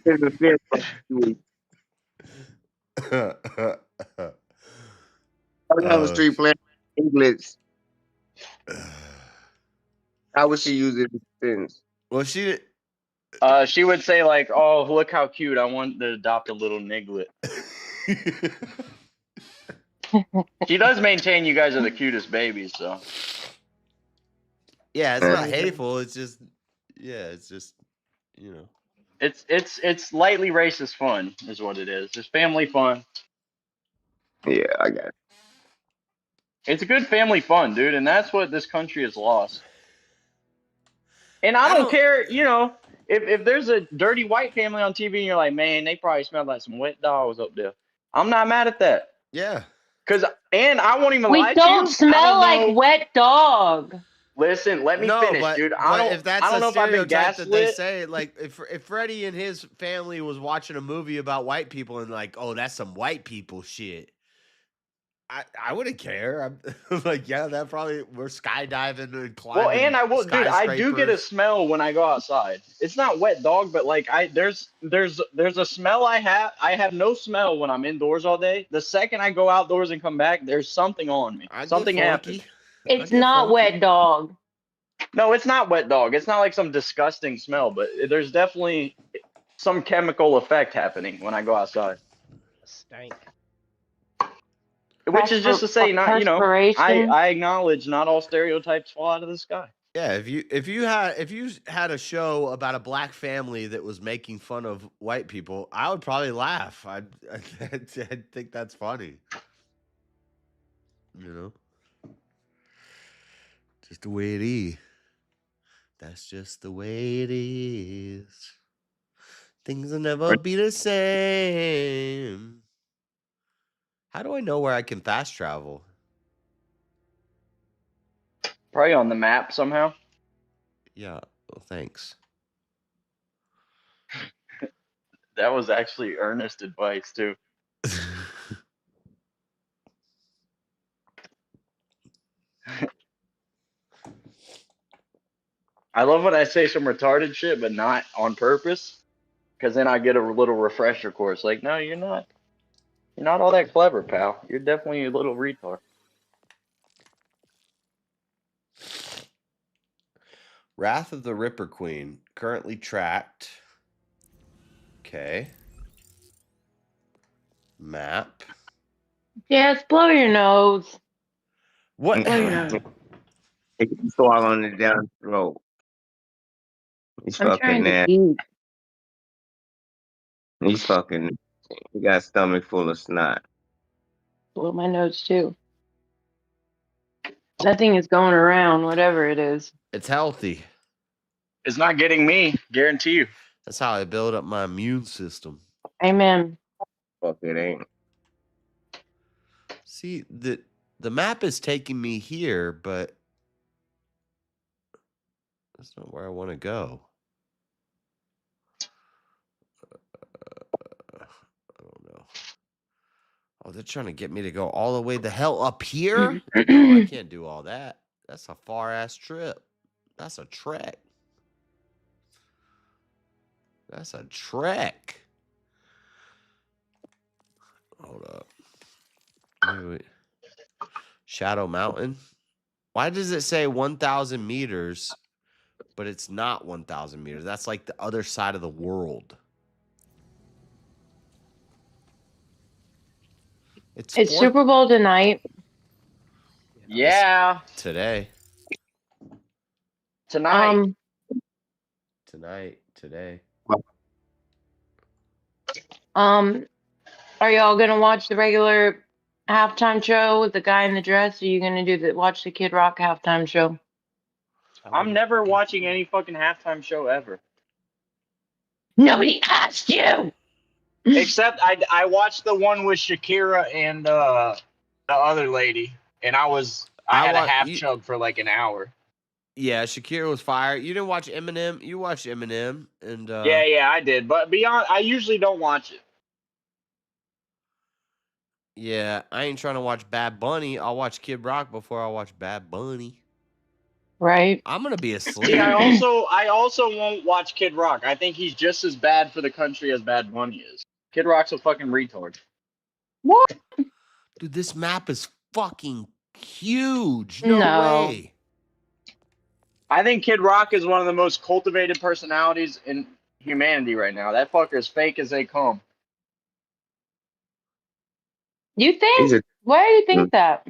I have a street playing English. How would she use it in sentence? Well, she would say like, "Oh, look how cute! I want to adopt a little niglet." She does maintain you guys are the cutest babies, so. Yeah, it's not hateful. It's just, you know. It's lightly racist fun, is what it is. It's family fun. Yeah, I got it. It's good family fun, dude, and that's what this country has lost. And I don't care, you know, if there's a dirty white family on TV and you're like, man, they probably smell like some wet dogs up there. I'm not mad at that. Yeah. And I won't even lie We to you. don't smell like wet dog. Listen, let me finish, dude. If that's I don't a know if I've been stereotype that they gaslit. say, like if Freddie and his family was watching a movie about white people and like, oh, that's some white people shit, I wouldn't care. I'm like, yeah, that probably we're skydiving and climbing. Well, and I will, dude. I do get a smell when I go outside. It's not wet dog, but like there's a smell I have. I have no smell when I'm indoors all day. The second I go outdoors and come back, there's something on me. Something happened. It's not wet dog. No, it's not wet dog. It's not like some disgusting smell, but there's definitely some chemical effect happening when I go outside. Stank. Which is just to say, not, you know, I acknowledge not all stereotypes fall out of the sky. Yeah, if you had a show about a black family that was making fun of white people, I would probably laugh. I'd think that's funny. You know, just the way it is. That's just the way it is. Things will never be the same. How do I know where I can fast travel? Probably on the map somehow. Yeah, well, thanks. That was actually earnest advice, too. I love when I say some retarded shit, but not on purpose. Because then I get a little refresher course. Like, no, you're not. You're not all that clever, pal. You're definitely a little retard. Wrath of the Ripper Queen, currently tracked. Okay. Map. Yes, blow your nose. What? Blow your nose. He keeps swallowing it down his throat. He's I'm fucking trying to nasty. eat. He's fucking. He got a stomach full of snot. Blow my nose too. Nothing is going around, whatever it is. It's healthy. It's not getting me, guarantee you. That's how I build up my immune system. Amen. Fuck it ain't. See, the map is taking me here, but that's not where I want to go. I don't know. Oh, they're trying to get me to go all the way the hell up here? No, I can't do all that. That's a far ass trip. That's a trek. That's a trek. Hold up. Wait. Shadow Mountain. Why does it say 1,000 meters, but it's not 1,000 meters? That's like the other side of the world. It's Super Bowl tonight. Yeah. Today. Tonight. Tonight. Today. Are y'all gonna watch the regular halftime show with the guy in the dress? Or are you gonna watch the Kid Rock halftime show? I'm never watching any fucking halftime show ever. Nobody asked you. Except I watched the one with Shakira and the other lady, and I had a half chug for like an hour. Yeah, Shakira was fire. You didn't watch Eminem? You watched Eminem and Yeah, I did. But I usually don't watch it. yeah, I ain't trying to watch Bad Bunny. I'll watch Kid Rock before I watch Bad Bunny. Right. I'm gonna be asleep. See, I also won't watch Kid Rock. I think he's just as bad for the country as Bad Bunny is. Kid Rock's a fucking retard. What? Dude, this map is fucking huge. No way. I think Kid Rock is one of the most cultivated personalities in humanity right now. That fucker is fake as they come. You think? Why do you think that?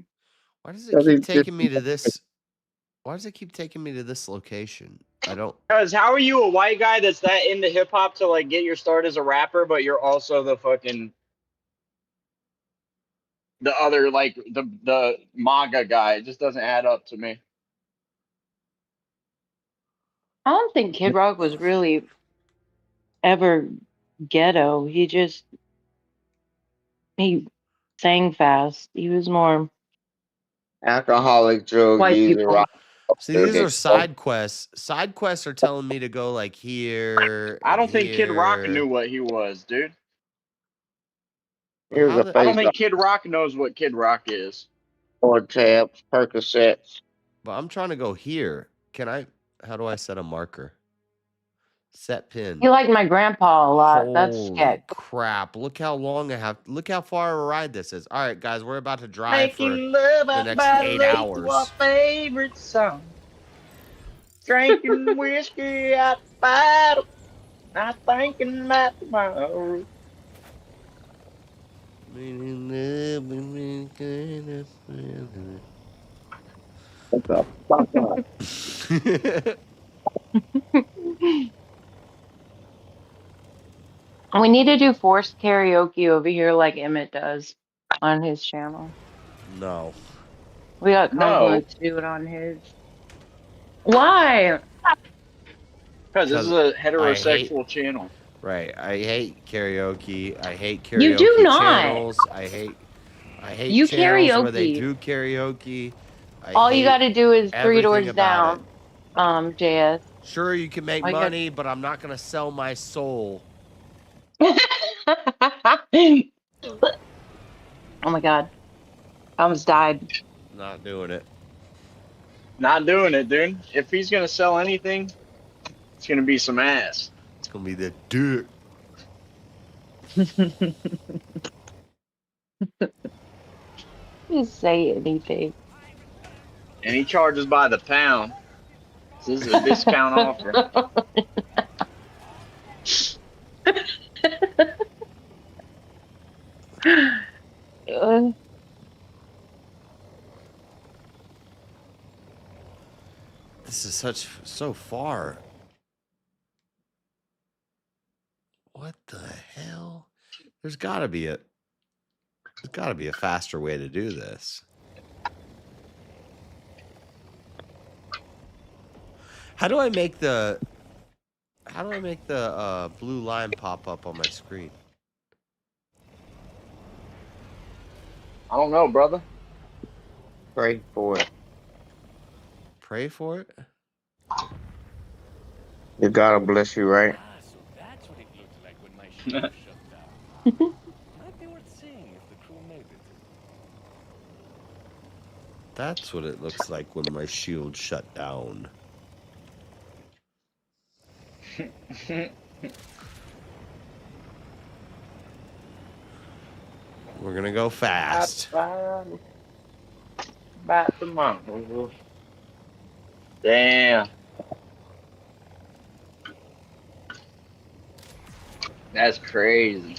Why does it keep taking me to this? Why does it keep taking me to this location? I don't. Because how are you a white guy that's that into hip hop to like get your start as a rapper, but you're also the other like the MAGA guy? It just doesn't add up to me. I don't think Kid Rock was really ever ghetto. He sang fast. He was more Alcoholic, drug white user, people. rock. See, these are side quests. Side quests are telling me to go like here. I don't think Kid Rock knew what he was, dude. Here's a I don't face think Kid Rock knows what Kid Rock is. or tabs, Percocets. But I'm trying to go here. Can I? How do I set a marker? Set pin. You like my grandpa a lot. That's Holy sketch. crap. Look how long I have. Look how far of a ride this is. All right, guys, we're about to drive for Making love the out next by 8 lake to hours. our favorite song. Drinking whiskey out the bottle. Not thinking about tomorrow. What the fuck? We need to do forced karaoke over here like Emmett does on his channel. No. We got Cumberland to do it on his. Why? Because this is a heterosexual channel. Right. I hate karaoke. I hate karaoke You do not. channels. I hate You channels where they karaoke. do karaoke. All you got to do is 3 everything doors about down, JS. Sure, you can make All you got- money, but I'm not going to sell my soul. Oh my god. I almost died. Not doing it. Not doing it, dude. If he's gonna sell anything, it's gonna be some ass. It's gonna be the dick. Just say anything. And he charges by the pound. So this is a discount offer. This is so far. What the hell? There's got to be a faster way to do this. How do I make the blue line pop up on my screen? I don't know, brother. Pray for it. Pray for it? You gotta bless you, right? So that's what it looked like when my ship shut down. Might be worth seeing if the crew made it. That's what it looks like when my shield shut down. We're gonna go fast. Back to mom. Damn. That's crazy.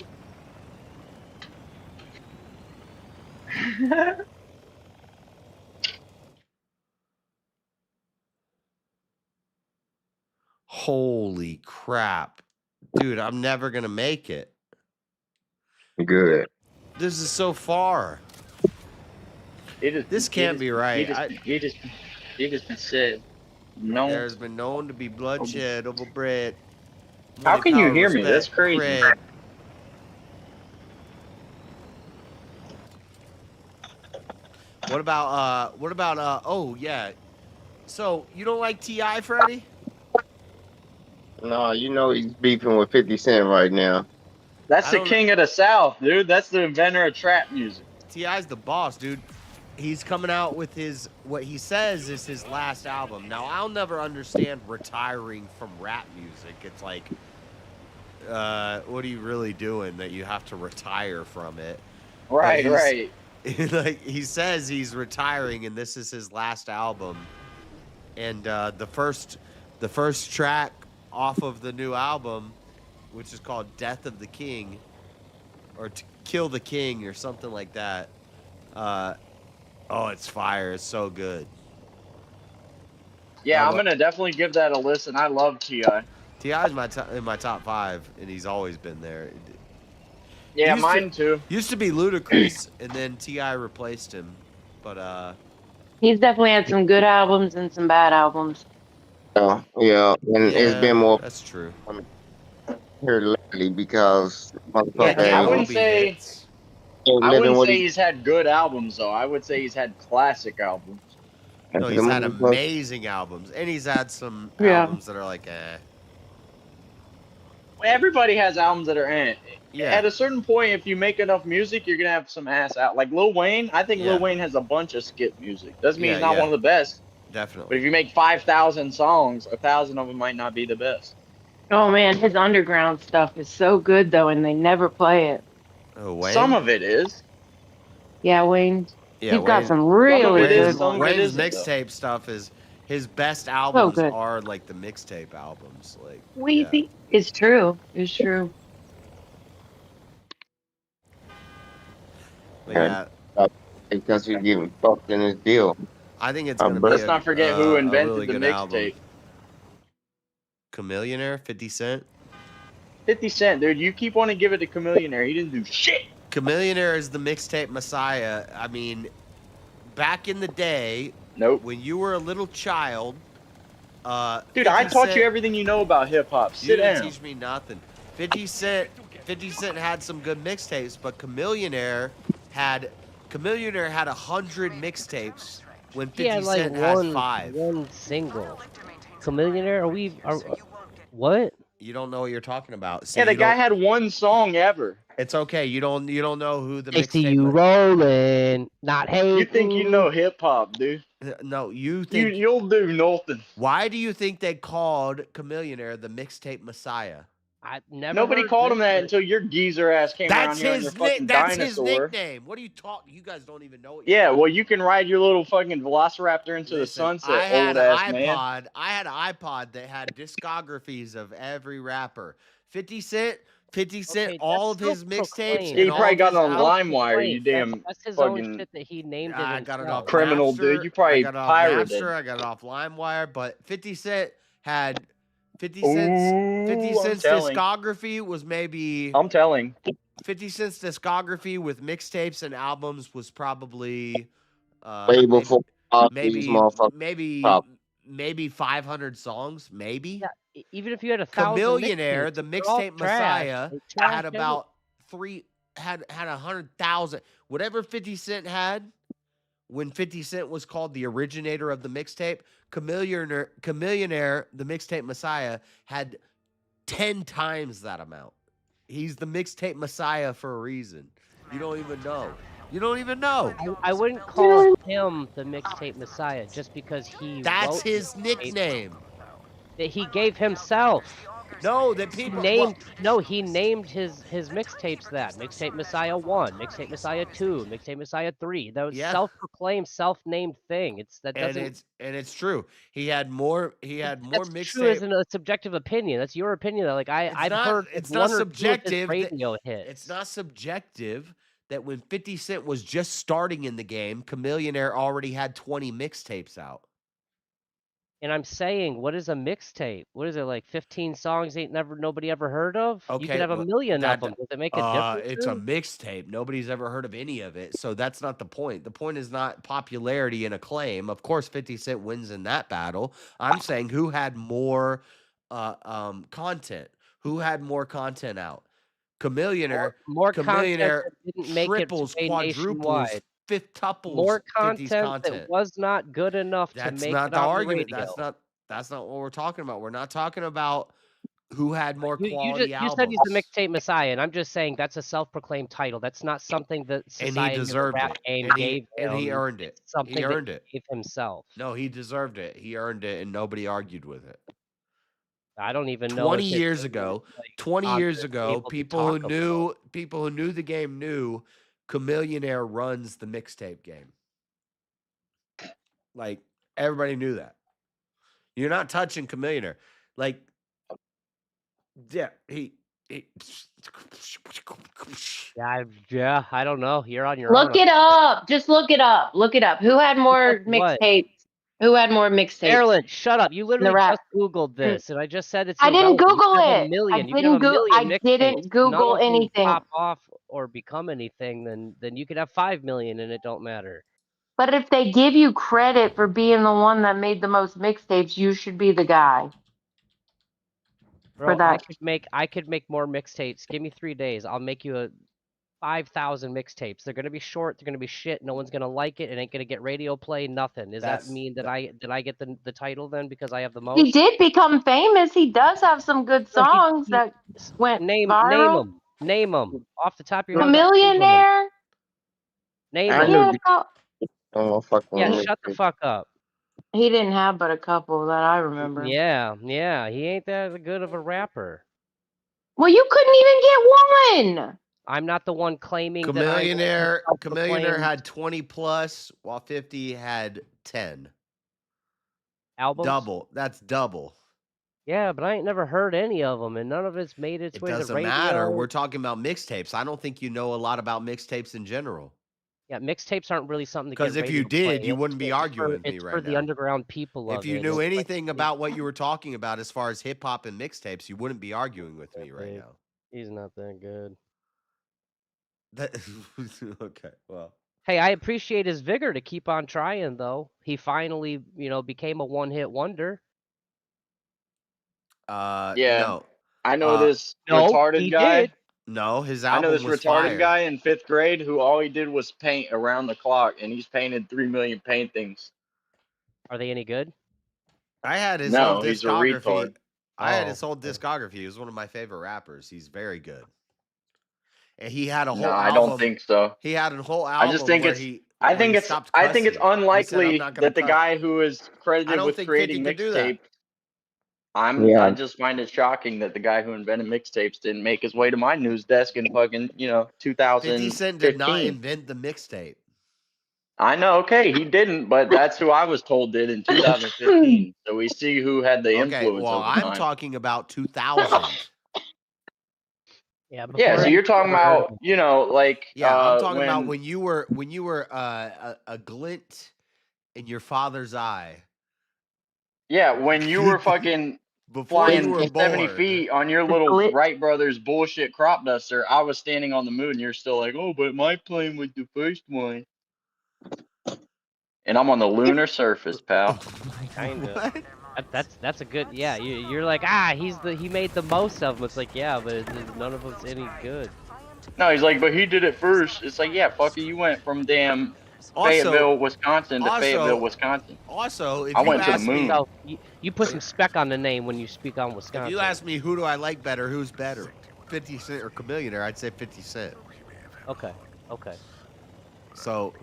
Holy crap. Dude, I'm never gonna make it. Good. This is so far. This can't be right. You just said no. There's been known to be bloodshed over bread. How Money, can you power, hear me? That's respect, crazy. cred. What about oh yeah. So you don't like T.I., Freddy? No, you know he's beefing with 50 Cent right now. That's the king of the South, dude. That's the inventor of trap music. T.I.'s the boss, dude. He's coming out with what he says is his last album. Now, I'll never understand retiring from rap music. It's like, what are you really doing that you have to retire from it? Right, right. Like, he says he's retiring and this is his last album. And the first track off of the new album, which is called Death of the King, or To Kill the King, or something like that. Oh, it's fire. It's so good. Yeah, I'm going to definitely give that a listen. I love T.I. T.I.'s in my top 5, and he's always been there. Yeah, mine too. Used to be Ludacris, and then T.I. replaced him. But, He's definitely had some good albums and some bad albums. Yeah, and it's been more. That's true. Here lately because motherfucker. Yeah, I wouldn't say he's had good albums though. I would say he's had classic albums. No, he's had amazing albums, and he's had some albums that are like, eh. Everybody has albums that are eh. Yeah. At a certain point, if you make enough music, you're gonna have some ass out. Like Lil Wayne, I think Lil Wayne has a bunch of skip music. Doesn't mean he's not one of the best. Definitely. But if you make 5,000 songs, 1,000 of them might not be the best. Oh man, his underground stuff is so good though, and they never play it. Oh, Wayne? Some of it is. Yeah, Wayne. Yeah, He's got some really good ones. Wayne's mixtape stuff is his best albums are like the mixtape albums. Like Weezy is true. It's true. Yeah. Because you're getting fucked in his deal. I think it's gonna be. Let's not forget who invented the mixtape. mixtape. Chameleonaire, 50 Cent. 50 Cent, dude. You keep wanting to give it to Chameleonaire. He didn't do shit. Chameleonaire is the mixtape messiah. I mean, back in the day, when you were a little child, dude, I taught you everything you know about hip hop. Sit down. You didn't teach me nothing. 50 Cent had some good mixtapes, but Chameleonaire had 100 mixtapes when 50 He had like Cent has 5. one single. Chameleonaire? What? You don't know what you're talking about. See, Yeah, the guy had one song ever. It's okay. You don't know who the I see mixtape. you rolling, not hating. You think you know hip hop, dude? No, you think you'll do nothing. Why do you think they called Chameleonaire the mixtape messiah? I never. Nobody called him that until your geezer ass came around here on your fucking That's dinosaur. his nickname. What are you talking? You guys don't even know what. Yeah, well, you can ride your little fucking Velociraptor into the sunset, I had old ass an man. iPod. I had an iPod that had discographies of every rapper. 50 Cent 50 Cent, Okay, all of that's his mixtapes self-proclaimed. Yeah, and you all probably of got his it on albums. LimeWire, you damn That's his own fucking shit that he named it I got it off himself. criminal, dude. Napster. You I probably got it off pirated. Napster. I got it off LimeWire. But 50 Cent had 50 Ooh, I'm Cent's telling. discography was maybe I'm telling. 50 Cent's discography with mixtapes and albums was probably Way before all these motherfuckers. maybe 500 songs, maybe. Yeah, even if you had 1,000 Chamillionaire, mixtapes, the they're all mixtape trash. Messiah, They trash had about had 100,000. Whatever 50 Cent had when 50 Cent was called the originator of the mixtape, Chamillionaire, the mixtape Messiah, had 10 times that amount. He's the mixtape Messiah for a reason. You don't even know. You don't even know. I wouldn't call him the mixtape Messiah just because he That's wrote his mixtapes nickname. that he gave himself. No, that people he named his mixtapes that. Mixtape Messiah 1, Mixtape Messiah 2, Mixtape Messiah 3. That was Yeah. self-proclaimed, self-named thing. It's true. He had more That's mixtape. true as a subjective opinion. That's your opinion. Like I've heard it's one not or subjective. two of his radio hits. It's not subjective that when 50 Cent was just starting in the game, Chamillionaire already had 20 mixtapes out. And I'm saying, what is a mixtape? What is it, like 15 songs nobody ever heard of? You could have a million of them. Does it make a difference? It's a mixtape. Nobody's ever heard of any of it. So that's not the point. The point is not popularity and acclaim. Of course, 50 Cent wins in that battle. I'm saying who had more content? Who had more content out? Chamillionaire content that didn't make triples, its way quadruples, nationwide. fifth-tuples More 50's content that was not good enough to That's make not it the on argument. the radio. That's not what we're talking about. We're not talking about who had more quality You said albums. he's the mixtape Messiah, and I'm just saying that's a self-proclaimed title. That's not something that And he society or the deserved rap it. game And gave him. he earned it. It's something He that earned it. gave himself. No, he deserved it. He earned it, and nobody argued with it. I don't even know. 20 years ago, people who knew the game knew Chamillionaire runs the mixtape game. Like everybody knew that. You're not touching Chamillionaire. Like, yeah, he Yeah, I don't know. You're on your Look own. it up. Just look it up. Look it up. Who had more What? mixtapes? Who had more mixtapes? Marilyn, shut up. You literally rap. just Googled this, and I just said it's I didn't irrelevant. You Google could have it. a million. I You could have a didn't million I didn't mixtapes. Google None of them anything. pop off or become anything, then you could have 5 million and it don't matter. But if they give you credit for being the one that made the most mixtapes, you should be the guy. Bro, for that. I could make more mixtapes. Give me 3 days. I'll make you a 5,000 mixtapes. They're gonna be short. They're gonna be shit. No one's gonna like it. It ain't gonna get radio play. Nothing. Does that mean that I get the title then because I have the most? He did become famous. He does have some good songs that went viral. Name them off the top of your head. Chamillionaire. Name I them. knew. Yeah, shut the fuck up. He didn't have but a couple that I remember. Yeah, he ain't that good of a rapper. Well, you couldn't even get one. I'm not the one claiming Chamillionaire that had 20 plus, while 50 had 10 albums. Double. That's double. Yeah, but I ain't never heard any of them, and none of it's made its It way to doesn't radio. matter. We're talking about mixtapes. I don't think you know a lot about mixtapes in general. Yeah, mixtapes aren't really something to get Because if you radio play. did, you wouldn't be arguing with me It's right for now. the underground people of If you it. knew It's like- anything about what you were talking about as far as hip hop and mixtapes, you wouldn't be arguing with me right now. He's not that good. Okay, well. Hey, I appreciate his vigor to keep on trying, though. He finally, became a one-hit wonder. Yeah. No. I know this No, retarded he guy. did. No, his I know album this was retarded fire. guy in 5th grade who all he did was paint around the clock, and he's painted 3 million paintings. Are they any good? I had his No, whole he's a discography. retard. I had Oh. his whole discography. He was one of my favorite rappers. He's very good. And he had a whole No, album. I don't think so. He had a whole album I just think where it's. he I where think he it's. stopped I think it's cussing. He said, unlikely "I'm not gonna that the cuss." guy who is I credited don't with think creating 50 could do that. mixtape. I just find it shocking that the guy who invented mixtapes didn't make his way to my news desk in fucking 50 Cent did not 2015. invent the mixtape. I know, okay, he didn't, but that's who I was told did in 2015. So we see who had the Okay, influence well, over I'm time. talking about 2000. Yeah, Yeah, so you're talking about, you know, like Yeah, I'm talking when about when you were a glint in your father's eye. yeah, when you were fucking Before you flying were 70 born. feet on your little Wright Brothers bullshit crop duster, I was standing on the moon. And you're still like, oh, but my plane was the first one. And I'm on the lunar surface, pal. Kinda. That's a good. Yeah, you're like he made the most of them. It's like yeah, but none of them's any good. No, he's like, but he did it first. It's like, yeah, fucker, you went from damn Fayetteville, Wisconsin to Fayetteville, Wisconsin. Also, if I you went to the ask me, moon. So you put some spec on the name when you speak on if Wisconsin. you ask me who do I like better, who's better, 50 Cent or Chameleonaire, I'd say 50 Cent. Okay. Okay. So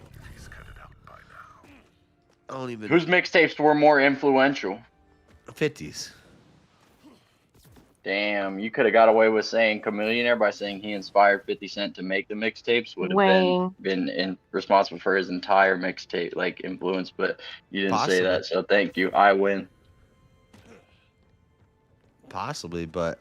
I don't even. Whose mixtapes were more influential? 50s. Damn, you could have got away with saying Chameleonaire by saying he inspired 50 Cent to make the mixtapes. Would have Wayne. been responsible for his entire mixtape like influence, but you didn't say Possibly. that, so thank you. I win. Possibly, but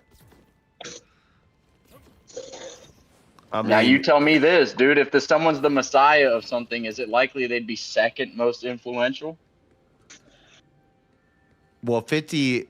I Now mean, you tell me this, dude. If someone's the messiah of something, is it likely they'd be second most influential? well, 50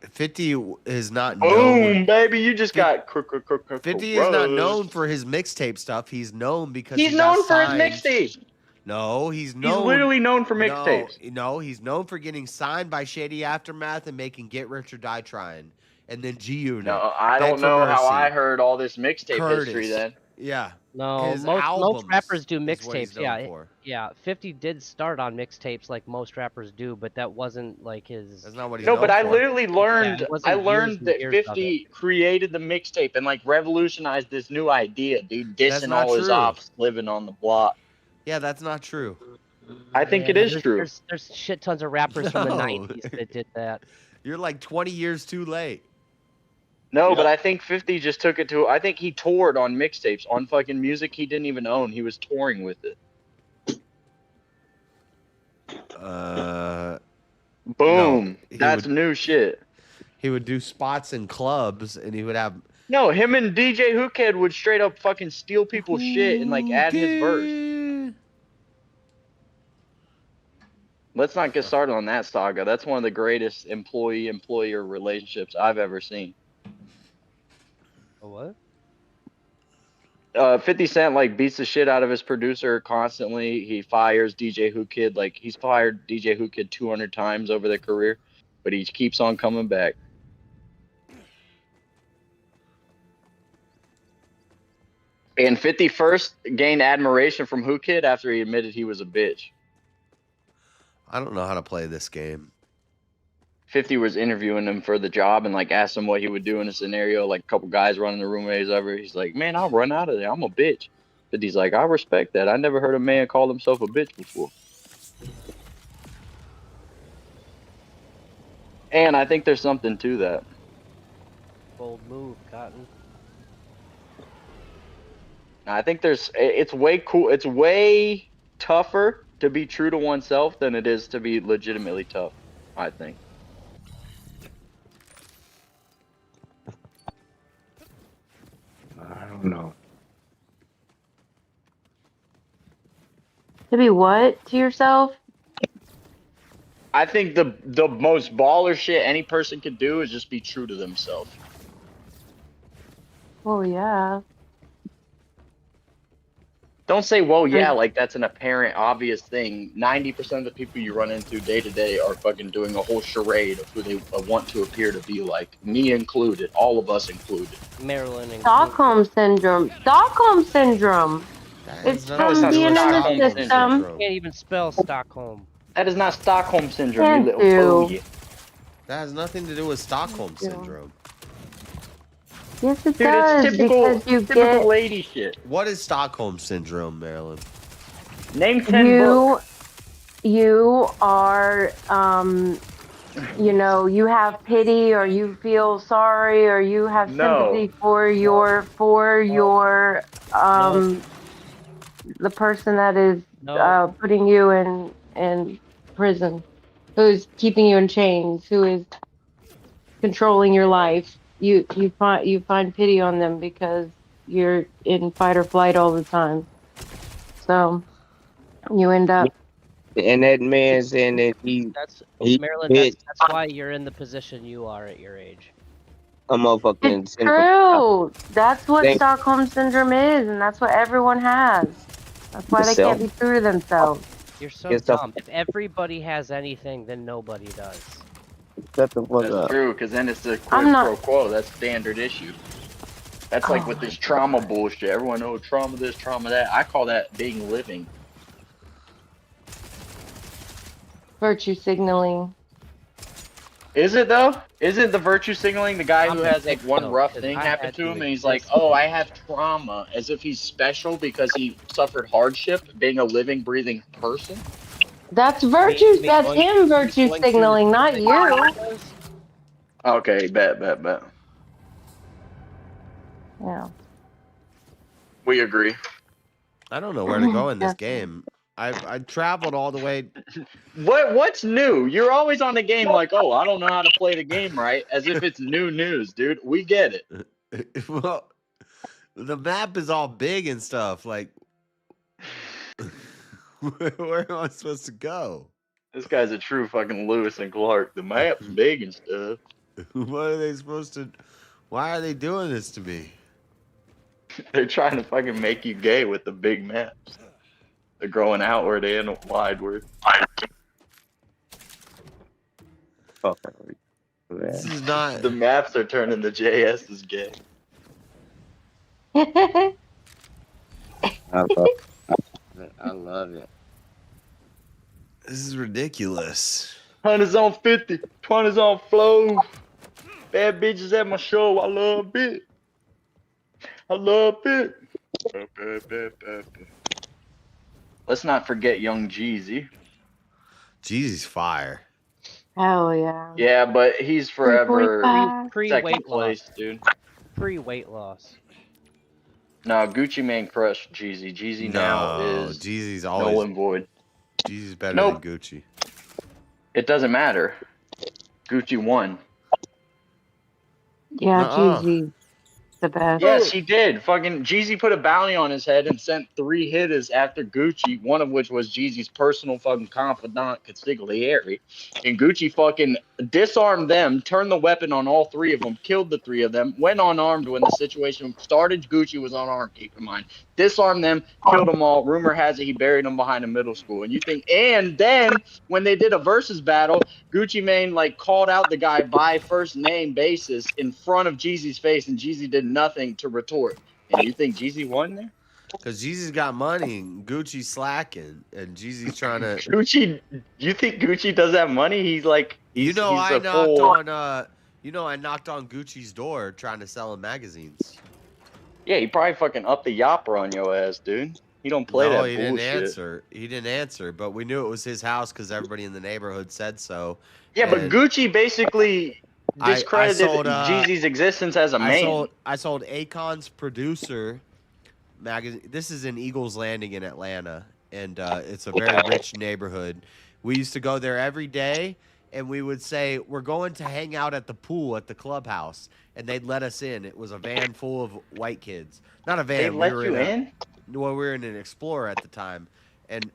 is not Boom, known. baby, you just got 50 is not known for his mixtape stuff. He's known because He's he got known for his signed. mixtapes. No, he's known. He's literally known for mixtapes. No, he's known for getting signed by Shady Aftermath and making Get Rich or Die Trying, and then G Unit. No, I Beg don't for know how Mercy, I heard all this mixtape Curtis. history then. Yeah. No, His most albums rappers do is what he's mixtapes. known Yeah, for. yeah. 50 did start on mixtapes like most rappers do, but that wasn't like his. That's not what he's No, known but I for. literally learned. it I wasn't years learned and that years of 50 created the mixtape and like revolutionized this new idea, dude. That's Dissing not all his true. ops, living on the block. Yeah, that's not true. I think it is true. There's shit tons of rappers from the No. 90s that did that. You're like 20 years too late. No, but I think 50 just took it to. I think he toured on mixtapes on fucking music he didn't even own. He was touring with it. Boom. he That's would- new shit. He would do spots in clubs, and he would have. No, him and DJ Hookhead would straight up fucking steal people's shit and like add his verse. Let's not get started on that saga. That's one of the greatest employee-employer relationships I've ever seen. A what? 50 Cent like beats the shit out of his producer constantly. He fires DJ Who Kid. Like he's fired DJ Who Kid 200 times over their career, but he keeps on coming back. And 50 first gained admiration from Who Kid after he admitted he was a bitch. I don't know how to play this game. 50 was interviewing him for the job and like asked him what he would do in a scenario, like a couple guys running the room or whatever. He's like, man, I'll run out of there. I'm a bitch. But he's like, I respect that. I never heard a man call himself a bitch before. And I think there's something to that. Bold move, Cotton. I think it's way cool. It's way tougher to be true to oneself than it is to be legitimately tough, I think. I don't know. To be what to yourself? I think the most baller shit any person could do is just be true to themselves. Well, yeah. Don't say, well, yeah, like that's an apparent, obvious thing. 90% of the people you run into day to day are fucking doing a whole charade of who they want to appear to be like. Me included. All of us included. Maryland included. Stockholm syndrome. Stockholm syndrome. It's from being in the system. You can't even spell Stockholm. That is not Stockholm syndrome, you Can't little do. fool. That has nothing to do with Stockholm syndrome. Yes, it Dude, does. it's typical, Because you typical get lady shit. What is Stockholm syndrome, Marilyn? Name 10 books. you are you know, you have pity or you feel sorry or you have sympathy for your the person that is putting you in prison, who's keeping you in chains, who is controlling your life. You find pity on them because you're in fight or flight all the time. So you end up. And that man saying that he Maryland. hit That's why you're in the position you are at your age. a motherfucking True. That's what Thank- Stockholm syndrome is, and that's what everyone has. That's why they can't be true to themselves. You're so Get the- dumb. If everybody has anything, then nobody does. Shut the fuck That's up. true, because then it's the I'm quid not- pro quo. That's standard issue. That's like Oh with my this trauma bullshit. Everyone knows trauma this, trauma that. I call that being living. Virtue signaling. Is it though? Isn't the virtue signaling the guy I'm who a has like victim, one rough 'cause thing I happen had to to him and he's like, exist. oh, I have trauma, as if he's special because he suffered hardship being a living, breathing person? That's virtue. That's him virtue signaling, not you. Okay, bet. Yeah. We agree. I don't know where to go in this game. I traveled all the way. What's new? You're always on the game like, oh, I don't know how to play the game right, as if it's new news, dude. We get it. Well, the map is all big and stuff. Like, where am I supposed to go? This guy's a true fucking Lewis and Clark. The map's big and stuff. What are they supposed to? Why are they doing this to me? They're trying to fucking make you gay with the big maps. They're growing outward and wideward. This is not. The maps are turning the JS as gay. I love it. This is ridiculous. 100's on 50, 20's on flow. Bad bitches at my show. I love it. I love it. Let's not forget young Jeezy. Jeezy's fire. Hell yeah. Yeah, but he's forever 3.5. second Pre-weight place, loss. dude. Pre-weight loss. No, Gucci Mane crushed Jeezy. Jeezy now is Jeezy's null always. and void. Jeezy's better Nope. than Gucci. It doesn't matter. Gucci won. Yeah, Nuh-uh. Jeezy, the best. Yes, he did. Fucking Jeezy put a bounty on his head and sent 3 hitters after Gucci, one of which was Jeezy's personal fucking confidant, Consigliere. And Gucci fucking disarmed them, turned the weapon on all 3 of them, killed the 3 of them, went unarmed when the situation started. Gucci was unarmed, keep in mind. Disarmed them, killed them all. Rumor has it he buried them behind a middle school. And you think, and then when they did a versus battle, Gucci Mane like called out the guy by first name basis in front of Jeezy's face, and Jeezy did nothing to retort. And you think Jeezy won there? Because Jeezy's got money and Gucci's slacking, and Jeezy's trying to. Gucci, you think Gucci does have money? He's like, You know, he's I a knocked full- on. I knocked on Gucci's door trying to sell him magazines. Yeah, he probably fucking upped the yapper on your ass, dude. He don't play No, that he bullshit. didn't answer. He didn't answer, but we knew it was his house because everybody in the neighborhood said so. Yeah, but And Gucci basically I discredited sold, Jeezy's existence as a man. I sold Akon's producer magazine. This is in Eagles Landing in Atlanta, and it's a very rich neighborhood. We used to go there every day, and we would say, we're going to hang out at the pool at the clubhouse, and they'd let us in. It was a van full of white kids. Not a van. They let you in? Well, we were in an Explorer at the time, and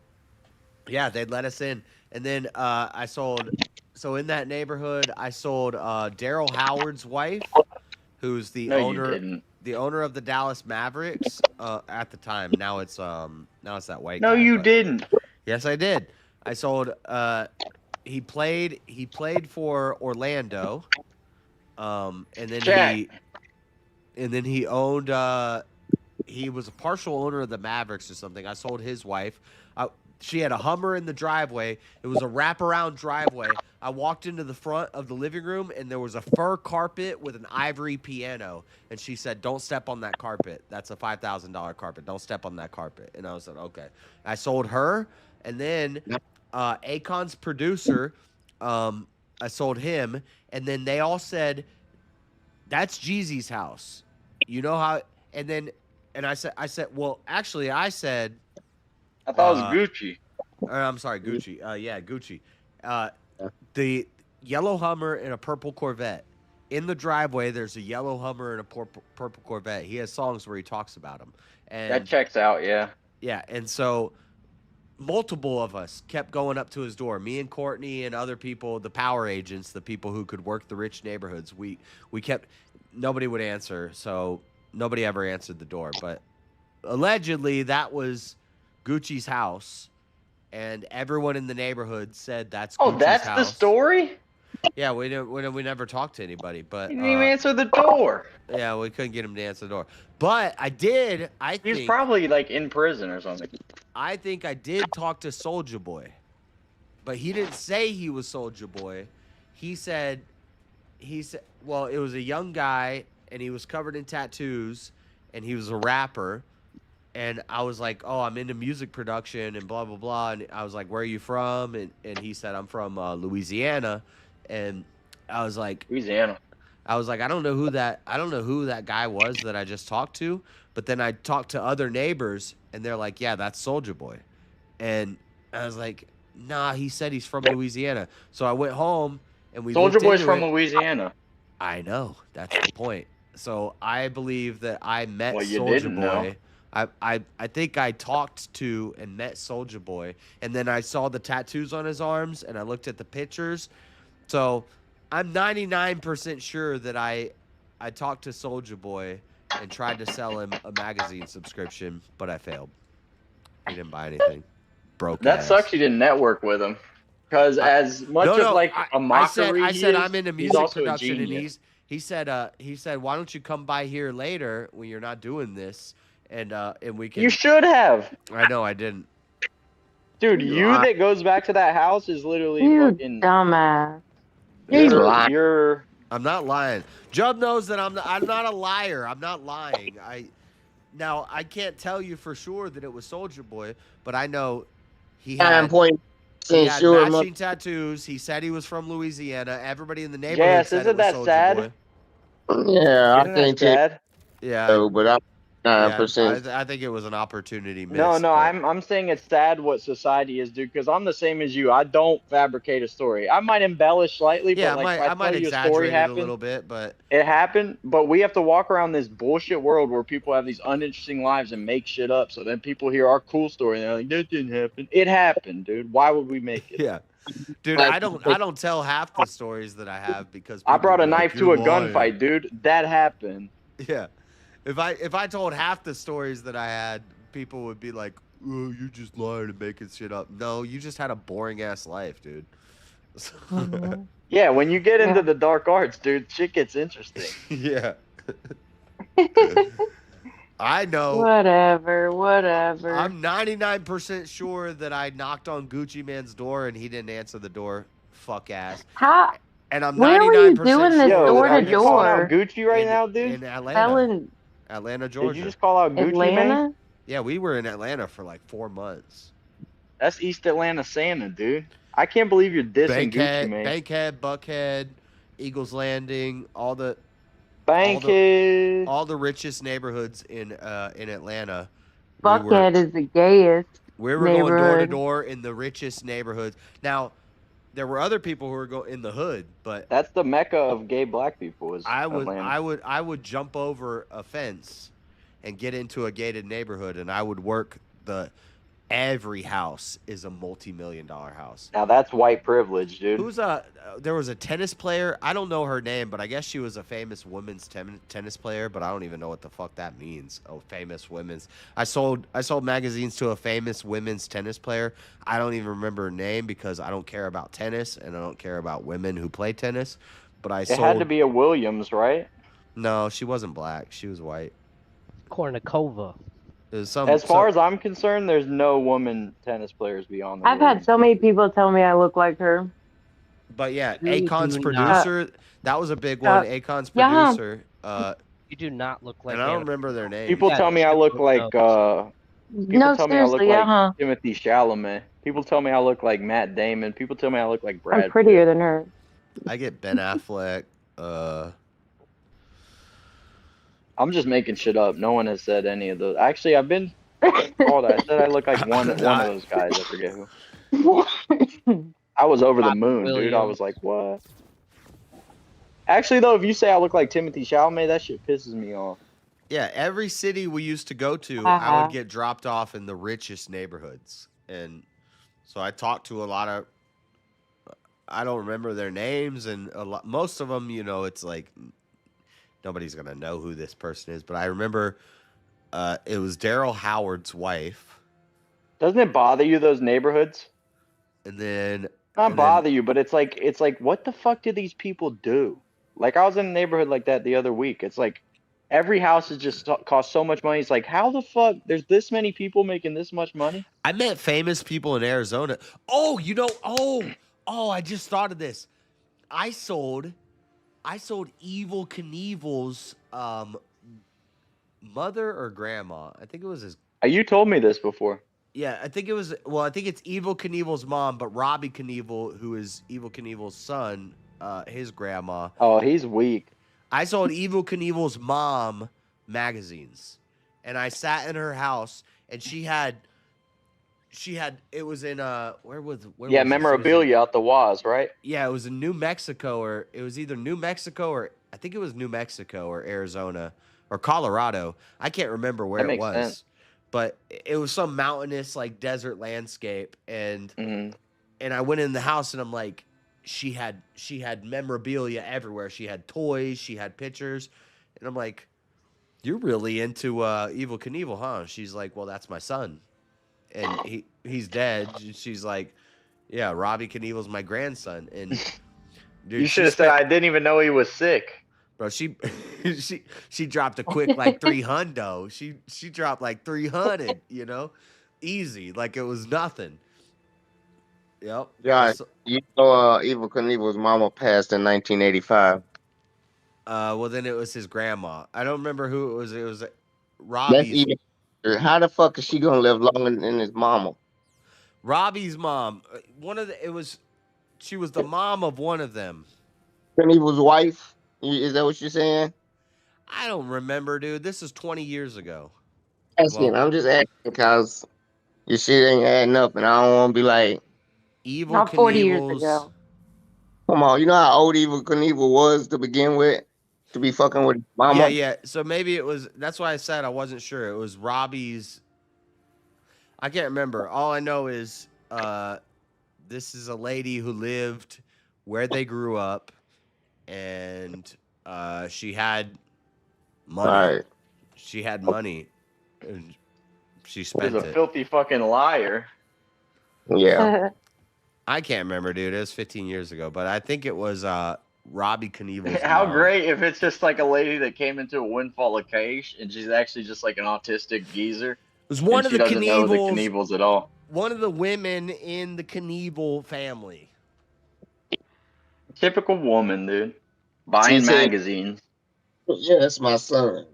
yeah, they'd let us in. And then I sold. So in that neighborhood, I sold Daryl Howard's wife, who's the No, you owner, didn't. the owner of the Dallas Mavericks at the time. Now it's that white. No, guy, you but- didn't. Yes, I did. I sold. He played for Orlando, and then Jack. he owned. He was a partial owner of the Mavericks or something. I sold his wife. She had a Hummer in the driveway. It was a wraparound driveway. I walked into the front of the living room, and there was a fur carpet with an ivory piano. And she said, "Don't step on that carpet. That's a $5,000 carpet. Don't step on that carpet." And I was like, "Okay." I sold her, and then Akon's producer, I sold him, and then they all said, "That's Jeezy's house." You know how? And I said, well, actually, I said. I thought it was Gucci. I'm sorry, Gucci. Yeah, Gucci. The yellow Hummer and a purple Corvette. in the driveway, there's a yellow Hummer and a purple Corvette. He has songs where he talks about them. And That checks out, yeah. yeah, and so multiple of us kept going up to his door. Me and Courtney and other people, the power agents, the people who could work the rich neighborhoods. We kept, nobody would answer, so nobody ever answered the door. But allegedly, that was Gucci's house, and everyone in the neighborhood said that's Gucci's Oh, that's house. the story? Yeah, we never talked to anybody, but He didn't even answer the door. yeah, we couldn't get him to answer the door. But I did. He was probably like in prison or something. I think I did talk to Soulja Boy, but he didn't say he was Soulja Boy. He said, well, it was a young guy, and he was covered in tattoos, and he was a rapper. And I was like, oh, I'm into music production and blah, blah, blah. And I was like, where are you from? And he said, I'm from Louisiana. And I was like, Louisiana. I was like, I don't know who that guy was that I just talked to. But then I talked to other neighbors, and they're like, yeah, that's Soulja Boy. And I was like, nah, he said he's from Louisiana. So I went home, and we Soulja looked Boy's into from it. Louisiana. I know. That's the point. So I believe that I met Well, you Soulja didn't know. Boy. I think I talked to and met Soulja Boy, and then I saw the tattoos on his arms, and I looked at the pictures. So I'm 99% sure that I talked to Soulja Boy and tried to sell him a magazine subscription, but I failed. He didn't buy anything. Broke. That ass. sucks you didn't network with him. Because as much of like a mockery I said he is, I'm into he's music also a production, and genius. he said why don't you come by here later when you're not doing this, and we can. You should have. I know I didn't. Dude, you that goes back to that house is literally You fucking dumbass. You're I'm not lying. Jub knows that I'm not a liar. I'm not lying. Now I can't tell you for sure that it was Soulja Boy, but I know he had Sure, matching tattoos. He said he was from Louisiana. Everybody in the neighborhood Yes, said isn't it was that Soulja sad? Boy. Yeah, Isn't I that think sad? Yeah. so, but I'm 9%. I think it was an opportunity miss. No, but- I'm saying it's sad what society is, dude. Because I'm the same as you. I don't fabricate a story. I might embellish slightly, Yeah, but like if I might tell you a story exaggerate it a happened, little bit, but it happened. But we have to walk around this bullshit world where people have these uninteresting lives and make shit up. So then people hear our cool story and they're like, "That didn't happen." It happened, dude. Why would we make it? yeah, dude, I don't tell half the stories that I have because I people brought a be like, knife to "You're a lying." gunfight, dude. That happened. Yeah, if I told half the stories that I had, people would be like, "Oh, you're just lying and making shit up." No, you just had a boring ass life, dude. Yeah, when you get into the dark arts, dude, shit gets interesting. Yeah. I know. Whatever. I'm 99% sure that I knocked on Gucci Man's door and he didn't answer the door. Fuck ass. How? And I'm 99% Where were you doing this sure. door Are to you calling out door? Gucci right now, dude? In Atlanta. Ellen, Atlanta, Georgia. Did you just call out Gucci, Atlanta? man? Yeah, we were in Atlanta for like 4 months. That's East Atlanta Santa, dude. I can't believe you're dissing Gucci, man. Bankhead, Buckhead, Eagles Landing, all the Bankhead. all the richest neighborhoods in Atlanta. Buckhead is the gayest. We were going door to neighborhood. door in the richest neighborhoods. Now, there were other people who were going in the hood, but That's the mecca of gay black people. Is I Atlanta. would jump over a fence and get into a gated neighborhood, and I would work every house is a multi-million-dollar house. Now that's white privilege, dude. There was a tennis player. I don't know her name, but I guess she was a famous women's tennis player, but I don't even know what the fuck that means. Oh, famous women's. I sold magazines to a famous women's tennis player. I don't even remember her name because I don't care about tennis and I don't care about women who play tennis, but It had to be a Williams, right? No, she wasn't black. She was white. Kornikova. As As far as I'm concerned, there's no woman tennis players beyond the I've had so many people tell me I look like her. But yeah, You Akon's do producer, that was a big one. Akon's yeah. producer. You do not look like. And I don't Anna. remember their name. People tell me I look like people No, tell me I look seriously, like Timothy Chalamet. People tell me I look like Matt Damon. People tell me I look like Brad. I'm prettier than her. I get Ben Affleck. I'm just making shit up. No one has said any of those. Actually, I've been called. I said I look like one of those guys. I forget who. I was over the moon, dude. I was like, what? Actually, though, if you say I look like Timothy Chalamet, that shit pisses me off. Yeah, every city we used to go to, I Uh-huh. would get dropped off in the richest neighborhoods. And so I talked to a lot of, I don't remember their names, and most of them, it's like nobody's going to know who this person is. But I remember it was Daryl Howard's wife. Doesn't it bother you, those neighborhoods? And then. Not bother you, but it's like, what the fuck do these people do? Like, I was in a neighborhood like that the other week. It's like, every house is just cost so much money. It's like, how the fuck, there's this many people making this much money? I met famous people in Arizona. Oh, I just thought of this. I sold Evil Knievel's mother or grandma. I think it was his. You told me this before. Yeah, I think it was. Well, I think it's Evil Knievel's mom, but Robbie Knievel, who is Evil Knievel's son, his grandma. Oh, he's weak. I sold Evil Knievel's mom magazines, and I sat in her house, and she had. It was in where was memorabilia out the Waz, right? Yeah, it was in New Mexico, or it was either New Mexico or I think it was New Mexico or Arizona or Colorado. I can't remember where it was. Sense. But it was some mountainous, like, desert landscape, and I went in the house, and I'm like, she had memorabilia everywhere. She had toys, she had pictures, and I'm like, you're really into Evil Knievel, huh? She's like, well, that's my son, and he's dead. And she's like, yeah, Robbie Knievel's my grandson, and dude, you should have said I didn't even know he was sick. Bro, she dropped a quick like 300. She dropped like 300, easy, like it was nothing. Yep. Yeah, Evil Knievel's mama passed in 1985. Well, then it was his grandma. I don't remember who it was. It was That's Robbie's. even. How the fuck is she gonna live longer than his mama? Robbie's mom. She was the mom of one of them. Knievel's wife. Is that what you're saying? I don't remember, dude. This is 20 years ago. I'm just asking because your shit ain't adding up, and I don't want to be like Evil Not 40 years Knievel's. ago. Come on, you know how old Evil Knievel was to begin with, to be fucking with mama. Yeah. So maybe it was. That's why I said I wasn't sure. It was Robbie's. I can't remember. All I know is this is a lady who lived where they grew up, and she had money. Right. She had money, and she spent He's a it. filthy fucking liar. Yeah. I can't remember, dude. It was 15 years ago, but I think it was Robbie Knievel's How mom. great if it's just like a lady that came into a windfall of cash and she's actually just like an autistic geezer. It was one of she the doesn't know the Knievels. Knievels at all. One of the women in the Knievel family. Typical woman, dude. Buying magazines. Yeah, that's my son.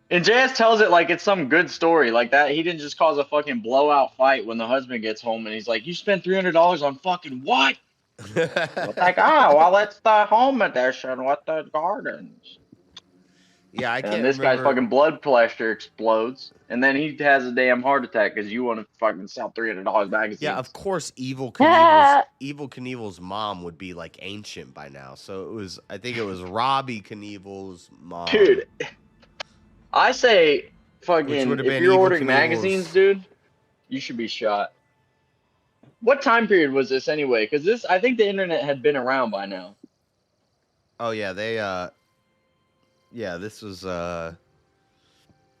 And JS tells it like it's some good story like that. He didn't just cause a fucking blowout fight when the husband gets home and he's like, you spent $300 on fucking what? Like, well, it's the home edition with the gardens. Yeah, I can't And this remember. guy's fucking blood pressure explodes. And then he has a damn heart attack because you want to fucking sell $300 magazines. Yeah, of course, Evil Knievel's mom would be like ancient by now. So I think it was Robbie Knievel's mom. Dude, I say Which fucking, would have if been you're Evil ordering Knievel's- magazines, dude, you should be shot. What time period was this anyway? Because I think the internet had been around by now. Oh yeah, this was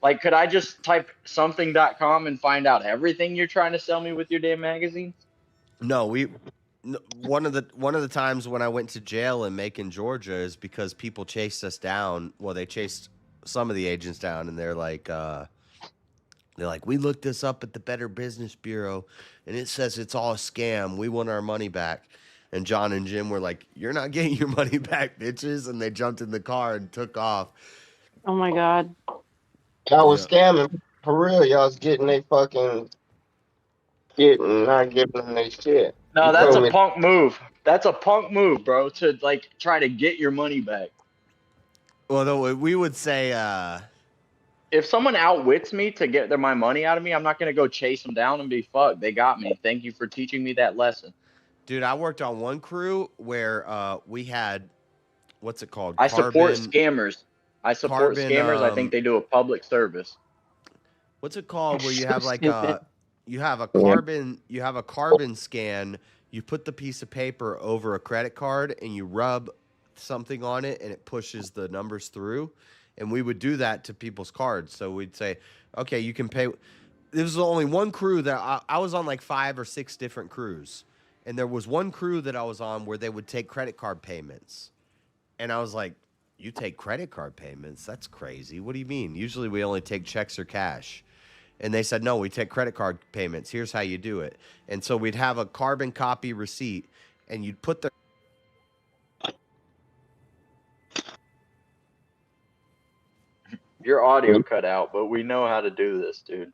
Like, could I just type something.com and find out everything you're trying to sell me with your damn magazine? No, one of the times when I went to jail in Macon, Georgia, is because people chased us down. Well, they chased some of the agents down, and they're like, we looked this up at the Better Business Bureau, and it says it's all a scam. We want our money back. And John and Jim were like, you're not getting your money back, bitches. And they jumped in the car and took off. Oh my god. Y'all was scamming for real. Y'all was getting they fucking shit and not giving them their shit. No, You that's told a me- punk move. That's a punk move, bro, to like try to get your money back. Well, though we would say, If someone outwits me to get my money out of me, I'm not gonna go chase them down and be fucked. They got me. Thank you for teaching me that lesson. dude, I worked on one crew where we had what's it called? I support Carbon. scammers. I support Carbon, scammers. I think they do a public service. What's it called? Where you have like Stupid. you have a carbon scan. You put the piece of paper over a credit card and you rub something on it and it pushes the numbers through. And we would do that to people's cards. So we'd say, okay, you can pay. There was only one crew that I was on, like 5 or 6 different crews. And there was one crew that I was on where they would take credit card payments. And I was like, you take credit card payments? That's crazy. What do you mean? Usually we only take checks or cash. And they said, no, we take credit card payments. Here's how you do it. And so we'd have a carbon copy receipt, and you'd put the... Your audio cut out, but we know how to do this, dude.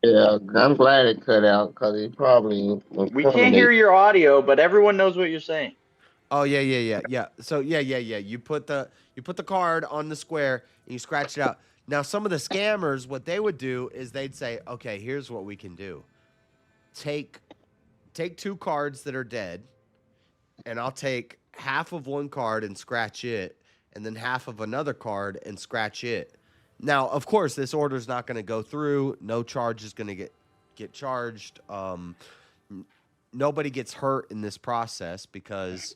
Yeah, I'm glad it cut out because it probably. We can't hear your audio, but everyone knows what you're saying. Oh, yeah. So, yeah. You put the card on the square, and you scratch it out. Now, some of the scammers, what they would do is they'd say, okay, here's what we can do. Take 2 cards that are dead, and I'll take half of one card and scratch it, and then half of another card and scratch it. Now, of course, this order's not going to go through. No charge is going to get charged. Nobody gets hurt in this process because...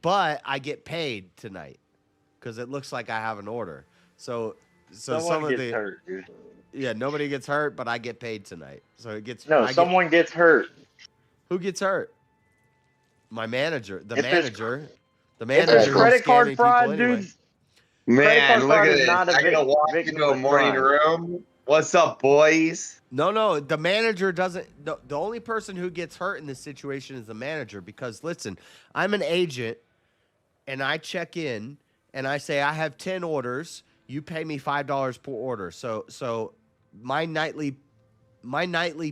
but I get paid tonight because it looks like I have an order. So someone gets hurt, dude. Yeah, nobody gets hurt, but I get paid tonight. So it gets... someone gets hurt. Who gets hurt? My manager. The If there's- manager. The If there's manager. credit card fraud, dude. Man, look at is this. not a I gotta walk victim into a of morning crime. room. What's up, boys? No, the manager doesn't. The only person who gets hurt in this situation is the manager because, listen, I'm an agent and I check in and I say, I have 10 orders. You pay me $5 per order. So my nightly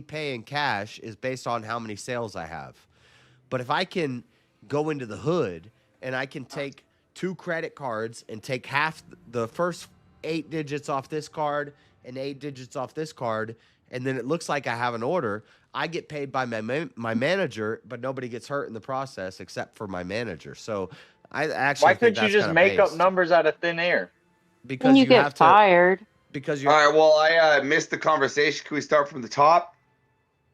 pay in cash is based on how many sales I have. But if I can go into the hood and I can take 2 credit cards and take half the first 8 digits off this card and 8 digits off this card, and then it looks like I have an order, I get paid by my manager, but nobody gets hurt in the process except for my manager. So I actually Why think couldn't you that's just kinda make up based. numbers out of thin air? Because you get have to, fired. because All you're right, well, I missed the conversation. Can we start from the top?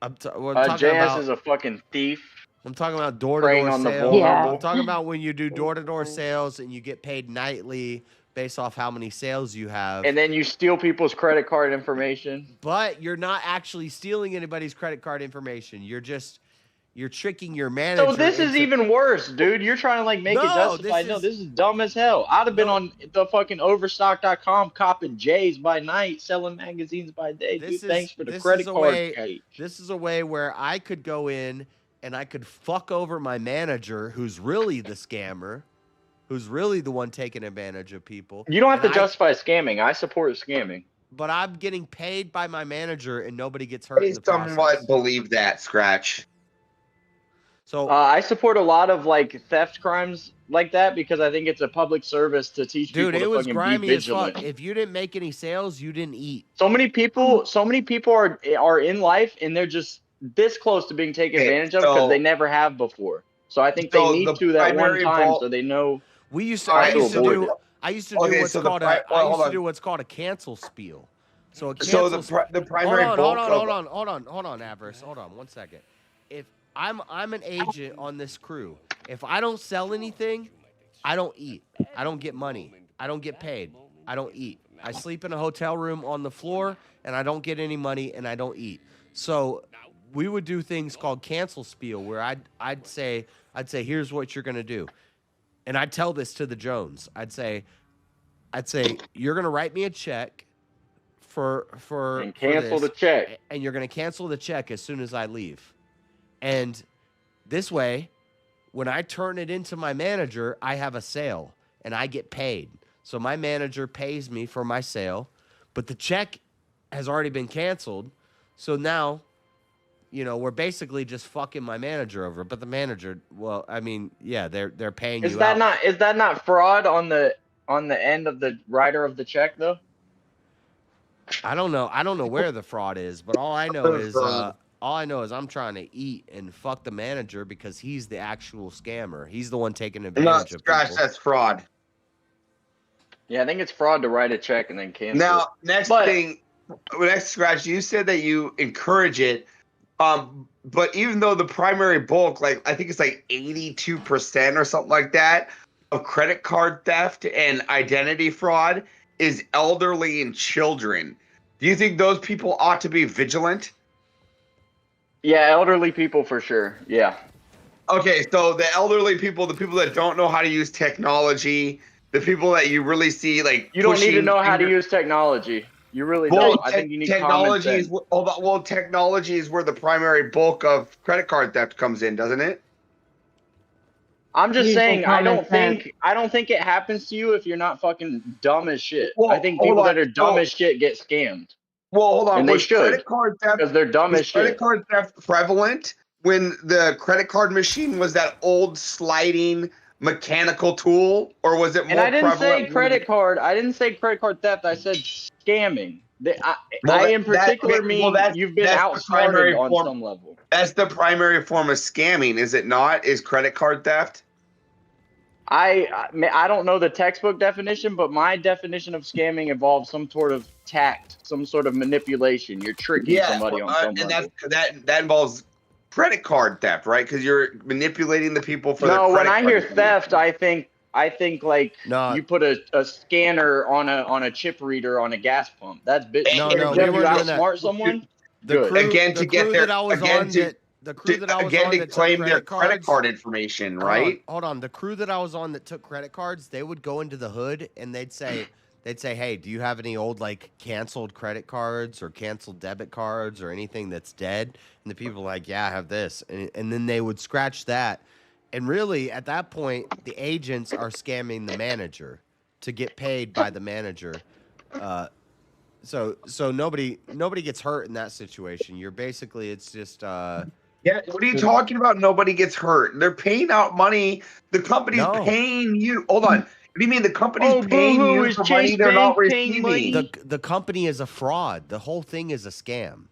we're talking JS about is a fucking thief. I'm talking about Preying door-to-door on the sales. vulnerable. I'm talking about when you do door-to-door sales and you get paid nightly based off how many sales you have. And then you steal people's credit card information. But you're not actually stealing anybody's credit card information. You're tricking your manager. So this is into- even worse, dude. You're trying to like make it No, justified. this This is dumb as hell. I'd have been on the fucking overstock.com copping J's by night, selling magazines by day. Dude, thanks for the credit card page. This is a way where I could go in and I could fuck over my manager, who's really the scammer, who's really the one taking advantage of people. You don't have to And justify scamming. I support scamming. But I'm getting paid by my manager, and nobody gets hurt in Please the process. somewhat believe that, Scratch. So I support a lot of like theft crimes like that because I think it's a public service to teach dude, people it to was fucking be grimy as vigilant. fuck. If you didn't make any sales, you didn't eat. So many people are in life and they're just this close to being taken Okay, advantage of because so- they never have before. So I think So they need the to that one primary time vault- so they know. We used to. All I right, used to so- do. I used to do Okay, what's so the called pri- a. well, I used hold to on. do what's called a cancel spiel. So a So cancel. the primary hold bulk on, of- hold on, Avarice. Hold on, 1 second. If I'm an agent on this crew, if I don't sell anything, I don't eat. I don't get money. I don't get paid. I don't eat. I sleep in a hotel room on the floor, and I don't get any money, and I don't eat. So we would do things called cancel spiel, where I'd say here's what you're gonna do, and I'd tell this to the Jones. I'd say you're gonna write me a check for And cancel this, the check. and you're gonna cancel the check as soon as I leave, and this way, when I turn it into my manager, I have a sale and I get paid. So my manager pays me for my sale, but the check has already been canceled. So now, we're basically just fucking my manager over. But the manager, well, I mean, yeah, they're paying Is you that out. is that not fraud on the end of the writer of the check though? I don't know where the fraud is, but all I know is All I know is I'm trying to eat and fuck the manager because he's the actual scammer. He's the one taking advantage of Scratch, people. that's fraud. Yeah, I think it's fraud to write a check and then cancel it. Now, next thing, next Scratch, you said that you encourage it. But even though the primary bulk, like I think it's like 82% or something like that of credit card theft and identity fraud is elderly and children. Do you think those people ought to be vigilant? Yeah, elderly people for sure. Yeah. Okay, so the elderly people, the people that don't know how to use technology, the people that you really see like You don't need to pushing know how to finger- use technology. You really Well, don't. I think you need common technology sense. is well, technology is where the primary bulk of credit card theft comes in, doesn't it? I'm just Using saying, I common don't sense. think it happens to you if you're not fucking dumb as shit. Well, I think hold people on. that are dumb So- as shit get scammed. Well, hold on. And they Was should, credit card theft because they're dumb was as credit shit. card theft prevalent when the credit card machine was that old sliding mechanical tool, or was it more And I didn't prevalent? say credit card. I didn't say credit card theft. I said scamming. I Well, in particular mean you've been that's the outsmarted primary on form- some level. That's the primary form of scamming, is it not? Is credit card theft? I don't know the textbook definition, but my definition of scamming involves some sort of tact, some sort of manipulation. You're tricking somebody on some and level. that involves credit card theft, right? Because you're manipulating the people for No, the when credit I card hear information. theft, I think like you put a scanner on a chip reader on a gas pump. That's bit. No, if we you weren't doing that. outsmart someone, The good. crew, Again, the to get crew their- that I was again, on, to- the crew that I was again on to that took claim their credit credit cards. card information, right? Hold on. The crew that I was on that took credit cards, they would go into the hood and they'd say, "Hey, do you have any old like canceled credit cards or canceled debit cards or anything that's dead?" And the people were like, "Yeah, I have this," and then they would scratch that. And really, at that point, the agents are scamming the manager to get paid by the manager. So nobody gets hurt in that situation. You're basically, it's just Yeah, what are you talking about? Nobody gets hurt. They're paying out money. The company's paying you. Hold on. What do you mean the company's paying boo-hoo, you is for Chase money they're not Bank paying receiving? money? the company is a fraud. The whole thing is a scam.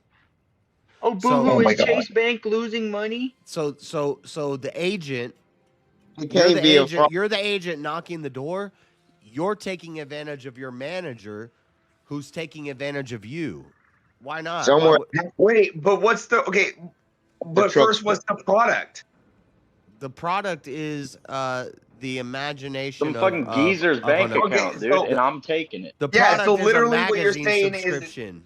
Oh, So- boo-hoo, Oh my is Chase Bank losing money? So the agent, can't you're the be a agent, fraud. you're the agent knocking the door. You're taking advantage of your manager, who's taking advantage of you. Why not? Somewhere. Why would- Wait, but what's the okay? But truck- first, what's the product? The product is the imagination Some fucking of geezer's of bank an- account, dude, and I'm taking it. The Yeah, product so is literally a what you're magazine saying is- subscription.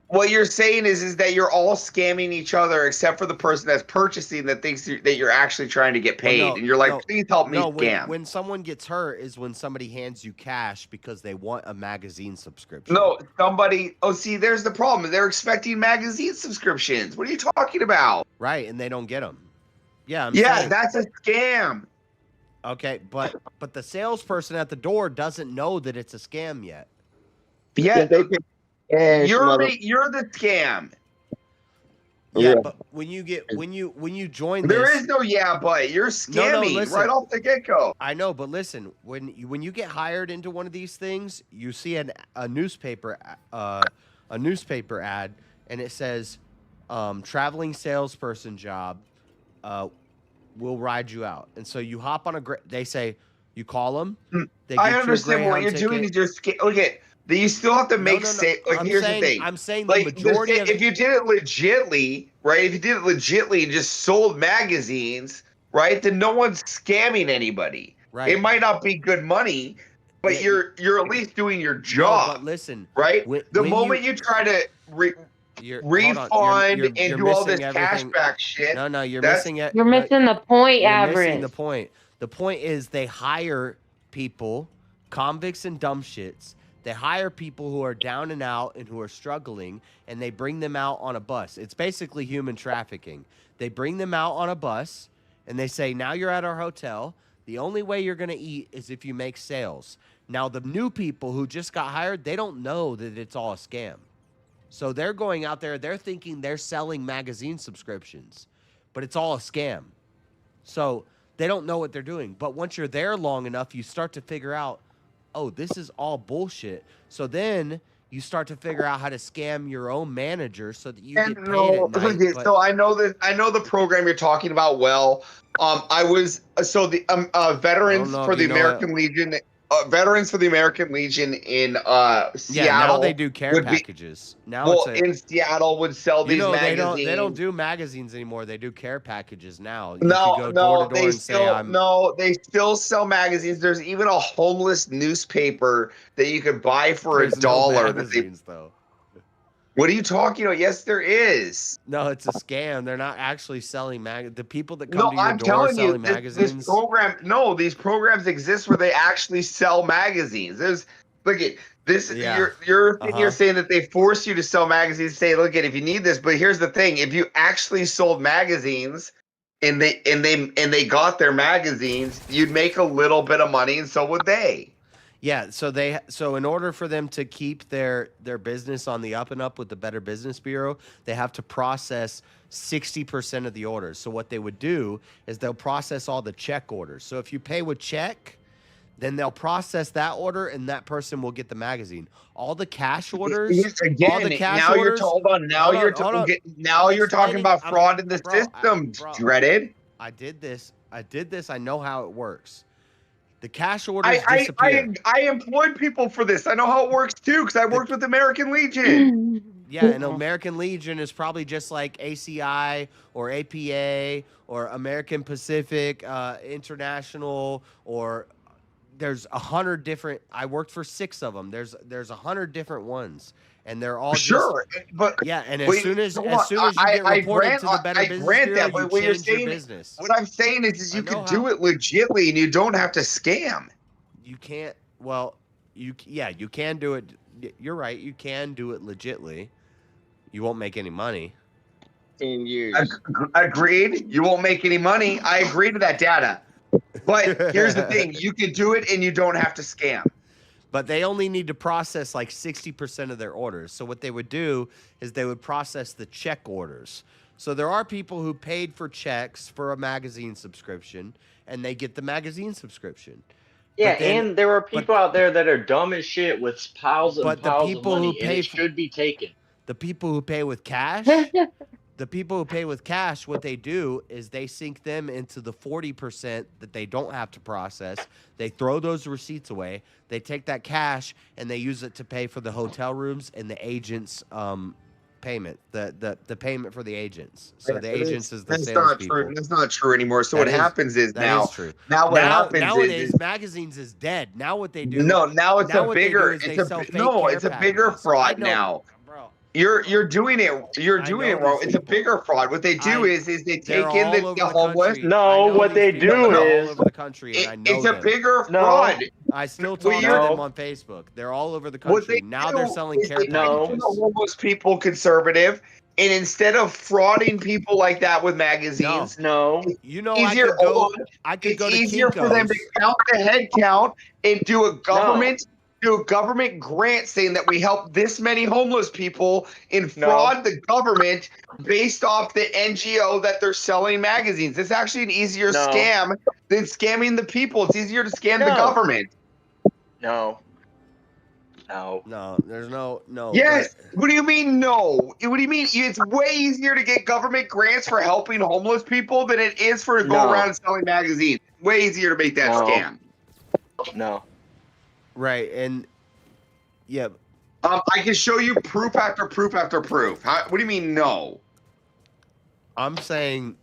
What you're saying is that you're all scamming each other except for the person that's purchasing that thinks that you're actually trying to get paid, Well, no, and you're like, no, please help me no, scam. when someone gets hurt is when somebody hands you cash because they want a magazine subscription. No, somebody. Oh, see, there's the problem. They're expecting magazine subscriptions. What are you talking about? Right, and they don't get them. Yeah, Yeah, saying- that's a scam. Okay, but the salesperson at the door doesn't know that it's a scam yet. Yeah, Cash, you're the scam. Yeah, Yeah. but when you join There this, is no yeah, but you're No, scamming listen. right off the get go. I know, but listen, when you get hired into one of these things, you see a newspaper ad, and it says, "Traveling salesperson job, will ride you out." And so you hop on they say you call them. They I get you a understand what Greyhound you're doing ticket. is you're okay. You still have to make no. like I'm here's saying- the thing. I'm saying the like majority of if you did it legitly, right? If you did it legitly and just sold magazines, right? Then no one's scamming anybody. Right. It might not be good money, but Yeah, you're at least doing your No, job. but listen, right? The when moment you try to refund and you're do all this missing everything. cashback shit. No, you're that's- missing it. You're missing the point, You're missing Average. the point. The point is they hire people, convicts and dumb shits. They hire people who are down and out and who are struggling, and they bring them out on a bus. It's basically human trafficking. They bring them out on a bus, and they say, now you're at our hotel. The only way you're going to eat is if you make sales. Now, the new people who just got hired, they don't know that it's all a scam. So they're going out there, they're thinking they're selling magazine subscriptions, but it's all a scam. So they don't know what they're doing. But once you're there long enough, you start to figure out, oh, this is all bullshit. So then you start to figure out how to scam your own manager so that you And get paid at night. okay, But so I know the program you're talking about well. I was so the veterans know for if the you know American Legion, veterans for the American Legion in Seattle. yeah, now they do care would be- packages. Now well, it's a in Seattle would sell you these know magazines. they don't do magazines anymore. They do care packages now. You No, could go door to door they and say I'm they still sell magazines. There's even a homeless newspaper that you could buy for there's no $1 magazines though. What are you talking about? Yes, there is. No, it's a scam. They're not actually selling the people that come No, to your I'm door telling you, selling this magazines. program. No, these programs exist where they actually sell magazines. There's look at this. Yeah. You're saying that they force you to sell magazines. Say, look at if you need this, but here's the thing: if you actually sold magazines and they got their magazines, you'd make a little bit of money, and so would they. Yeah, so in order for them to keep their business on the up and up with the Better Business Bureau, they have to process 60% of the orders. So what they would do is they'll process all the check orders. So if you pay with check, then they'll process that order and that person will get the magazine. All the cash orders, Again, all the cash now orders. you're talking about fraud in the system, Dreaded. I did this. I know how it works. The cash orders disappear. I employed people for this. I know how it works too because I worked with American Legion. Yeah, and American Legion is probably just like ACI or APA or American Pacific International, or there's 100 different. I worked for 6 of them. There's 100 different ones, and they're all but yeah. And as soon as you get reported to the Better Business Bureau, you change your business. What I'm saying is you can do it legitly and you don't have to scam. You can't. Well, you can do it. You're right. You can do it legitly. You won't make any money. 10 years. Agreed. You won't make any money. I agree to that data. But here's the thing: you can do it and you don't have to scam. But they only need to process like 60% of their orders. So what they would do is they would process the check orders. So there are people who paid for checks for a magazine subscription, and they get the magazine subscription. Yeah, and there are people out there that are dumb as shit with piles and piles of money, and it should be taken. The people who pay with cash, what they do is they sink them into the 40% that they don't have to process. They throw those receipts away. They take that cash and they use it to pay for the hotel rooms and the agents' payment, the payment for the agents. So the agents is the salespeople. That's not true anymore. So what happens is that is true. Now what happens nowadays magazines is dead. Now what they do? Now it's now a bigger. It's a bigger fraud now. You're doing it. You're doing it wrong. It's a bigger fraud. What they do is they take in the homeless. No, what they do is all over the country, and I know it's a them. bigger fraud. I still talk to them on Facebook. They're all over the country. Now they're selling care packages. The homeless people conservative, and instead of frauding people like that with magazines, you know, I could go to easier for them to count the head count and do a government grant saying that we help this many homeless people and fraud the government based off the NGO that they're selling magazines. It's actually an easier scam than scamming the people. It's easier to scam the government. No. There's no. Yes. What do you mean no? What do you mean? It's way easier to get government grants for helping homeless people than it is for to go around selling magazines. Way easier to make that scam. No. Right, and yeah. I can show you proof after proof after proof. What do you mean no? I'm saying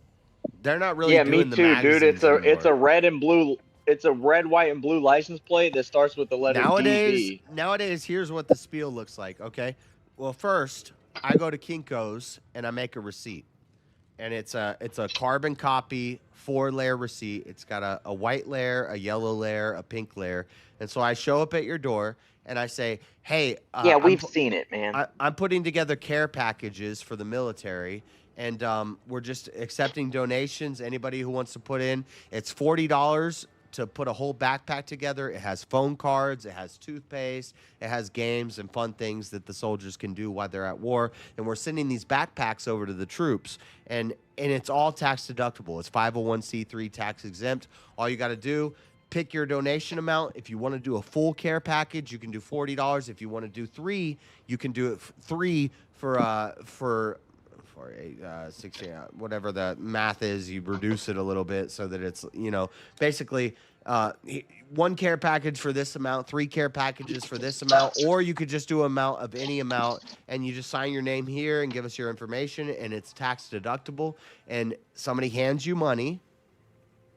they're not really doing me the too, dude. It's a red and blue. It's a red, white, and blue license plate that starts with the letter DB. Nowadays, here's what the spiel looks like. Okay, well, first I go to Kinko's and I make a receipt, and it's a carbon copy 4-layer receipt. It's got a white layer, a yellow layer, a pink layer, and so I show up at your door and I say, "Hey, we've seen it, man. I'm putting together care packages for the military." And we're just accepting donations. Anybody who wants to put in, it's $40 to put a whole backpack together. It has phone cards, it has toothpaste, it has games and fun things that the soldiers can do while they're at war. And we're sending these backpacks over to the troops, and it's all tax deductible. It's 501c3 tax exempt. All you got to do, pick your donation amount. If you want to do a full care package, you can do $40. If you want to do 3, you can do it 3 for 8, 16, whatever the math is. You reduce it a little bit so that it's, basically 1 care package for this amount, 3 care packages for this amount, or you could just do amount of any amount, and you just sign your name here and give us your information, and it's tax deductible, and somebody hands you money.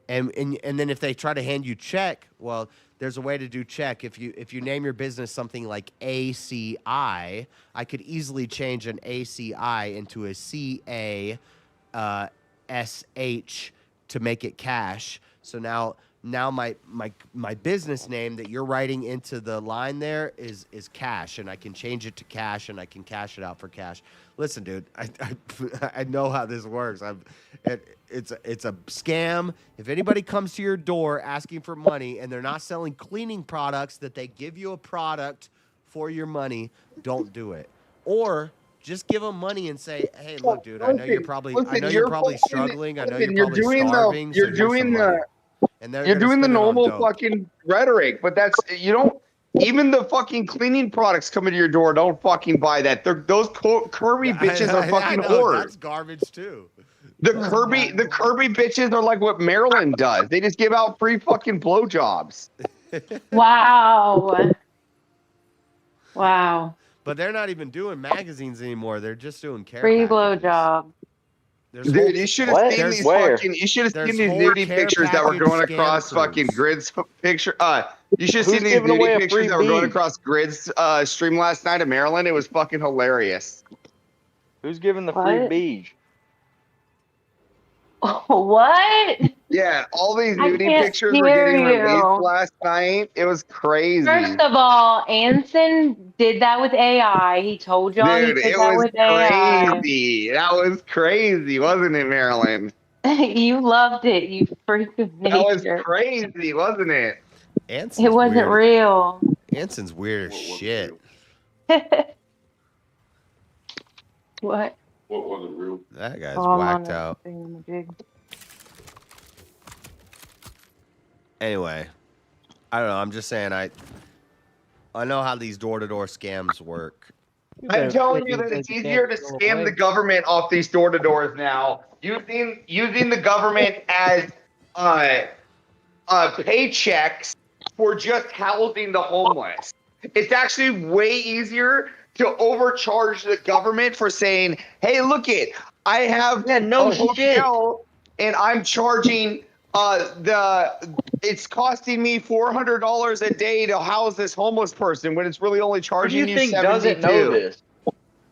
And then if they try to hand you check, well, there's a way to do check. If you name your business something like ACI, I could easily change an ACI into a CASH to make it cash. So now my business name that you're writing into the line there is cash, and I can change it to cash, and I can cash it out for cash. Listen, dude, I know how this works. It's a scam. If anybody comes to your door asking for money and they're not selling cleaning products, that they give you a product for your money, don't do it. Or just give them money and say, "Hey, look, dude, I know you're probably struggling. I know you're probably starving. You're doing the normal fucking rhetoric, but that's even the fucking cleaning products coming to your door. Don't fucking buy that. Those Kirby bitches are fucking whores. That's garbage too. The Kirby bitches are like what Maryland does. They just give out free fucking blowjobs. Wow. Wow. But they're not even doing magazines anymore. They're just doing care Free packages. blowjob. Dude, you should have seen these fucking. You should have seen these nudie pictures that were going across fucking Grid's picture. You should have seen these nudie pictures that were going across Grid's stream last night in Maryland. It was fucking hilarious. Who's giving the free beach? What? Yeah, all these nudie pictures were getting released last night. It was crazy. First of all, Anson did that with AI. He told y'all he Dude, did it that was with AI. crazy. That was crazy, wasn't it, Marilyn? You loved it, you freak of nature. That was crazy, wasn't it? Anson's It wasn't weird. real. Anson's weird as shit. What? What wasn't real? That guy's Oh, I'm whacked on a out. thingamajig. Anyway, I don't know. I'm just saying I know how these door-to-door scams work. I'm telling you that it's easier to scam the government off these door-to-doors now. Using the government as paychecks for just housing the homeless. It's actually way easier to overcharge the government for saying, "Hey, look it, I have a hotel and I'm charging it's costing me $400 a day to house this homeless person when it's really only Who do charging you you think $72." doesn't know this?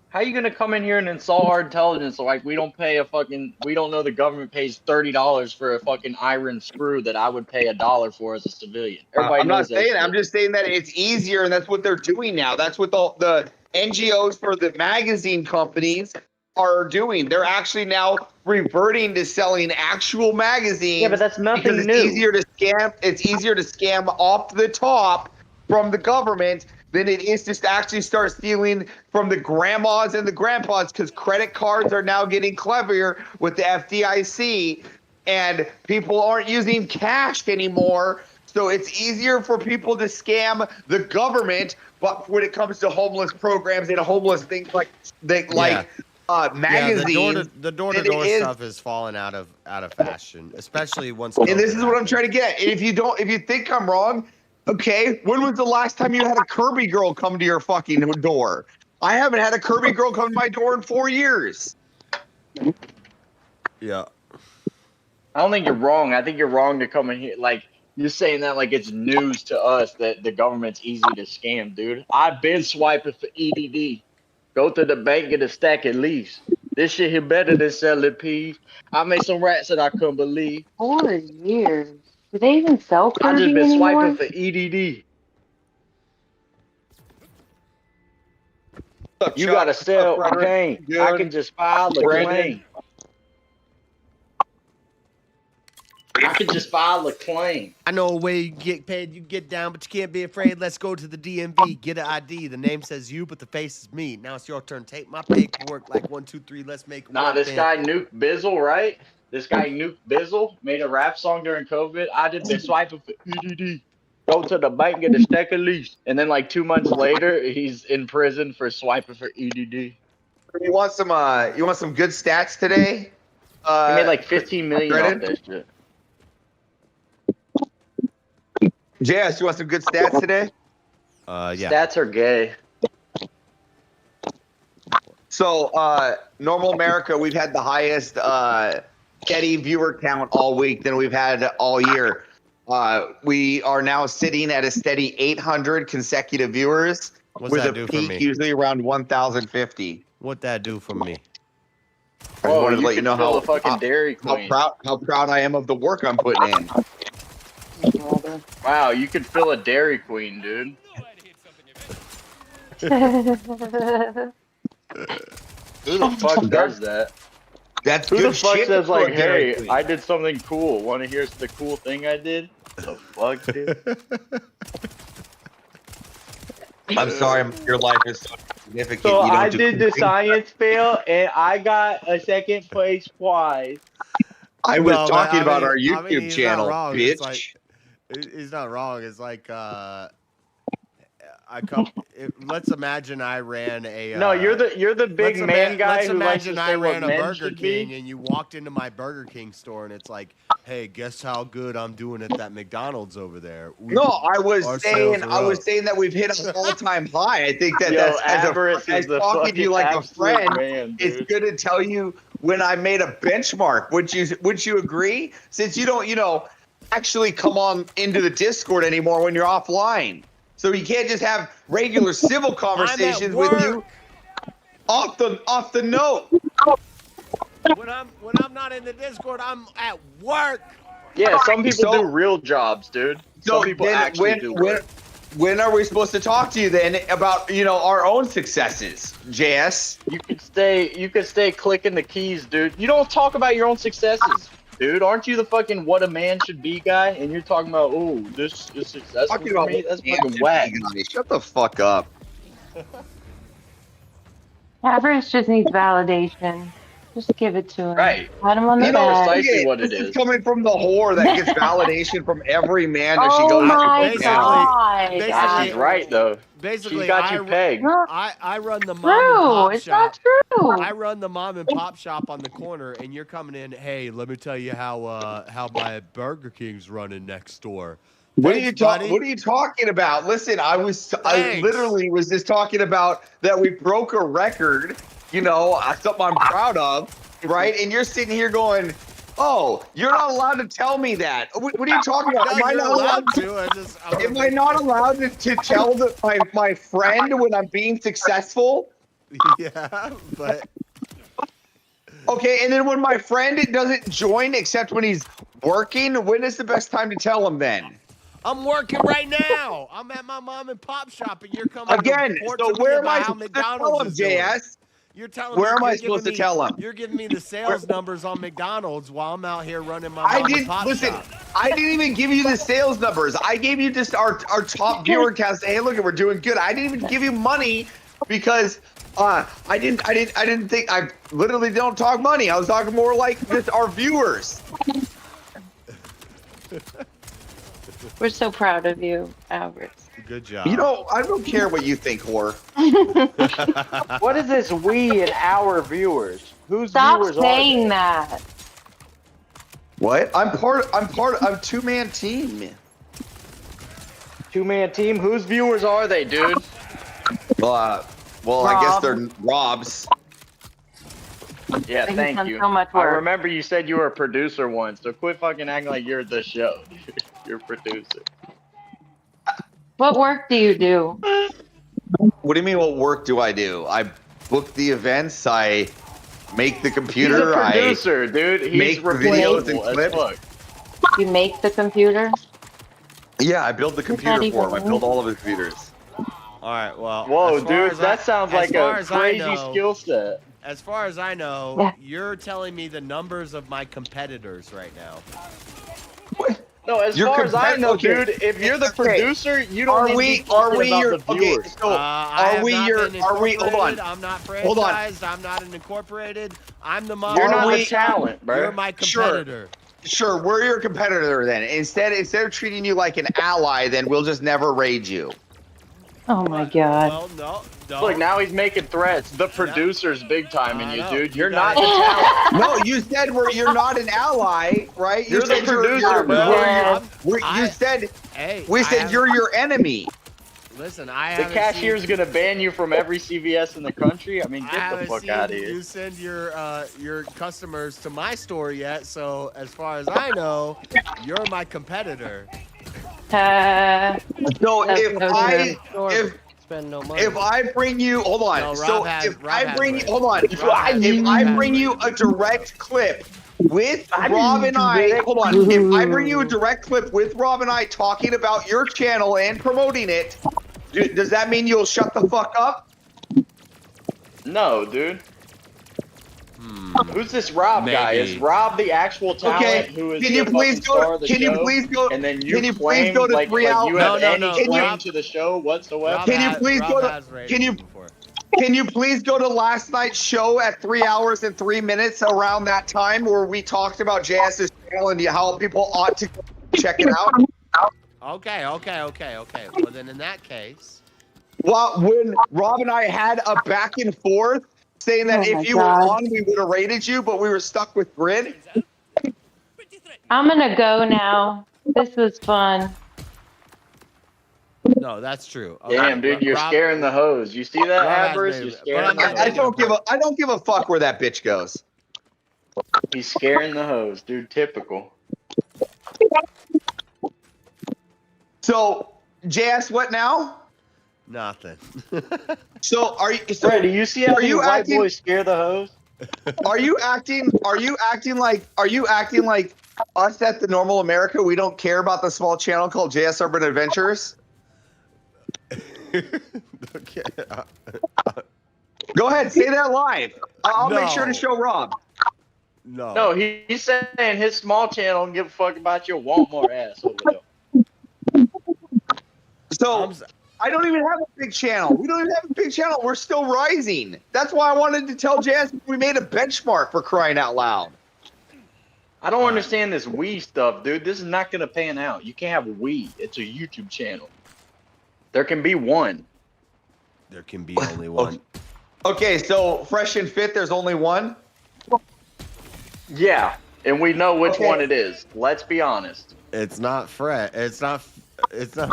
How you gonna come in here and insult our intelligence like we don't know the government pays $30 for a fucking iron screw that I would pay $1 for as a civilian? Everybody I'm knows not saying that. I'm just saying that it's easier, and that's what they're doing now. That's what the NGOs for the magazine companies are doing. They're actually now reverting to selling actual magazines. Yeah, but that's nothing because it's new. easier to scam. It's easier to scam off the top from the government than it is to actually start stealing from the grandmas and the grandpas, because credit cards are now getting clever with the FDIC, and people aren't using cash anymore. So it's easier for people to scam the government, but when it comes to homeless programs and homeless things like magazines, the door-to-door stuff is falling out of fashion, especially once. And this is what I'm trying to get at. And if you think I'm wrong, okay, when was the last time you had a Kirby girl come to your fucking door? I haven't had a Kirby girl come to my door in 4 years. Yeah. I don't think you're wrong. I think you're wrong to come in here like you're saying that like it's news to us that the government's easy to scam, dude. I've been swiping for EDD. Go to the bank, get a stack at least. This shit here better than selling peas. I made some rats that I couldn't believe. 4 years. Do they even sell Kirby I just been anymore? swiping for EDD. You gotta sell a game. I can just file a claim. I can just file a claim. I know a way you get paid, you get down, but you can't be afraid. Let's go to the DMV, get an ID. The name says you, but the face is me. Now it's your turn. Take my paperwork like 1, 2, 3. Let's make Nah, this guy Nuke Bizzle, right? This guy Nuke Bizzle made a rap song during COVID. I did the swipe of EDD. Go to the bank, get a stack of lease. And then like 2 months later, he's in prison for swiping for EDD. You want some good stats today? He made like 15 million off that shit. JS, you want some good stats today? Yeah. Stats are gay. So, normal America, we've had the highest steady viewer count all week than we've had all year. We are now sitting at a steady 800 consecutive viewers with a peak usually around 1,050. What'd that do for me? I just wanted to let you know how Dairy Queen. How proud I am of the work I'm putting in. Wow, you could fill a Dairy Queen, dude. Who the fuck does that? That's Who good the fuck shit says for like, a Dairy hey, Queen. I did something cool. Want to hear the cool thing I did? The fuck, dude? I'm sorry, your life is so significant. So you don't I do did the cool things. science fail, and I got a second place prize. I was No, but talking I about mean- our I mean, YouTube he's channel, not wrong. bitch. It's like, he's not wrong. It's like let's imagine I ran a. No, you're the big man guy Let's who likes to imagine say I what ran a men Burger should King be. and you walked into my Burger King store and it's like, hey, guess how good I'm doing at that McDonald's over there. No, I was Our saying sales are up. that we've hit an all-time high. I think that Yo, that's Avarice as is the talking to you fucking like a absolute friend. man, It's dude. good to tell you when I made a benchmark. Would you agree? Since you don't actually come on into the Discord anymore when you're offline, so you can't just have regular civil conversations with you off the note. When I'm not in the Discord, I'm at work. Yeah, some people do real jobs, dude. Some people then actually do work. when are we supposed to talk to you then about our own successes, JS? You could stay clicking the keys, dude. You don't talk about your own successes, dude. Aren't you the fucking what a man should be guy? And you're talking about, oh, this is successful Talking for about me. That's what a man fucking should whack. be. Shut the fuck up. Avarice just needs validation. Just give it to him. Right. Pat him on the back. This is coming from the whore that gets validation from every man that she Oh goes my to. God. She's right though. Basically, She's got you pegged. I run the mom True. and pop It's shop. not true. I run the mom and pop shop on the corner, and you're coming in. Hey, let me tell you how my Burger King's running next door. What Thanks, are buddy. you talking about? Listen, I literally was just talking about that we broke a record. Something I'm proud of, right? And you're sitting here going, "Oh, you're not allowed to tell me that." What are you talking about? No, Am I you're not allowed allowed to. Am I not allowed to tell my friend when I'm being successful? Yeah, but okay. And then when my friend doesn't join except when he's working, when is the best time to tell him then? I'm working right now. I'm at my mom and pop shop, and you're coming Again. to report So to me where am about I how supposed to tell McDonald's him, is doing. JS? You're telling Where me, am I you're supposed to giving tell me- him? You're giving me the sales numbers on McDonald's while I'm out here running my I mom and didn't pop listen. shop. I didn't even give you the sales numbers. I gave you just our top viewer count. Say, hey, look, we're doing good. I didn't even give you money because I didn't think I literally don't talk money. I was talking more like just our viewers. We're so proud of you, Avarice. Good job. I don't care what you think, whore. What is this we and our viewers? Whose Stop viewers saying are that. What? I'm two-man team. Two-man team? Whose viewers are they, dude? Well, I guess they're Rob's. Yeah, He's thank done you. so much I work. remember you said you were a producer once, so quit fucking acting like you're the show. You're a producer. What work do you do? What do you mean? What work do I do? I book the events. I make the computer. He's a producer, dude. He's make the videos and replaceable as clips. fuck. You make the computer? Yeah, I build the computer for him. I build all of his computers. All right, well. Whoa, as far dude, as that I- sounds as like far a as I crazy know- skill set. As far as I know, Yeah. you're telling me the numbers of my competitors right now. No, as far as I know, dude, if you're the producer, you don't need to be thinking about the viewers. Hold on. I'm not franchised. Hold on. I'm not an incorporated. I'm the You're not the talent, bro. You're my competitor. Sure, we're your competitor then. Instead of treating you like an ally, then we'll just never raid you. Oh my god. Well, no. Look, now he's making threats. The producer's big timing you, dude. You're not the talent. No, you said you're not an ally, right? You're the producer, bro. You said Hey, we said you're your enemy. Listen, I The haven't cashier's seen, gonna ban you from every CVS in the country. I mean, I get the haven't fuck seen out of here. you send your customers to my store yet. So as far as I know, you're my competitor. So spend no money. if I bring you, hold on. No, so Rob has- if Rob I has bring you, raid. hold on. If Rob I has bring you raid. a direct clip with Rob and I, hold on. If I bring you a direct clip with Rob and I talking about your channel and promoting it, does that mean you'll shut the fuck up? No, dude. Who's this Rob guy? Is Rob the actual talent who is Can you the please fucking star of the Can you show? please go? And then you Can you claim please go to like 3 hours? you have any Can claim you to the show whatsoever? Can you please go to? Can you please go to last night's show at 3 hours and 3 minutes around that time where we talked about JS's channel and how people ought to check it out? Okay. Well, then in that case, Well, when Rob and I had a back and forth saying that if you were on, we would have rated you, but we were stuck with Grid. I'm gonna go now. This was fun. no, that's true. Okay, Damn, dude, you're Rob- scaring the hose. You see that, Rob has Avarice? made You're it, but scaring I'm the not hose. I don't give a fuck where that bitch goes. He's scaring the hose, dude. Typical. So, JS, what now? Nothing. So are you? So Fred, do you see how you white boys scare the hose? Are you acting like us at the Normal America? We don't care about the small channel called JS Urban Adventures. Okay. Go ahead, say that live. I'll make sure to No. show Rob. No, he's saying his small channel don't give a fuck about your Walmart ass over there. So I don't even have a big channel. We don't even have a big channel. We're still rising. That's why I wanted to tell Jazz we made a benchmark, for crying out loud. I don't understand this Wii stuff, dude. This is not gonna pan out. You can't have Wii. It's a YouTube channel. There can be one. There can be only one. Okay, so fresh and fit, there's only one? Yeah, and we know which Okay. one it is. Let's be honest. It's not fresh. It's not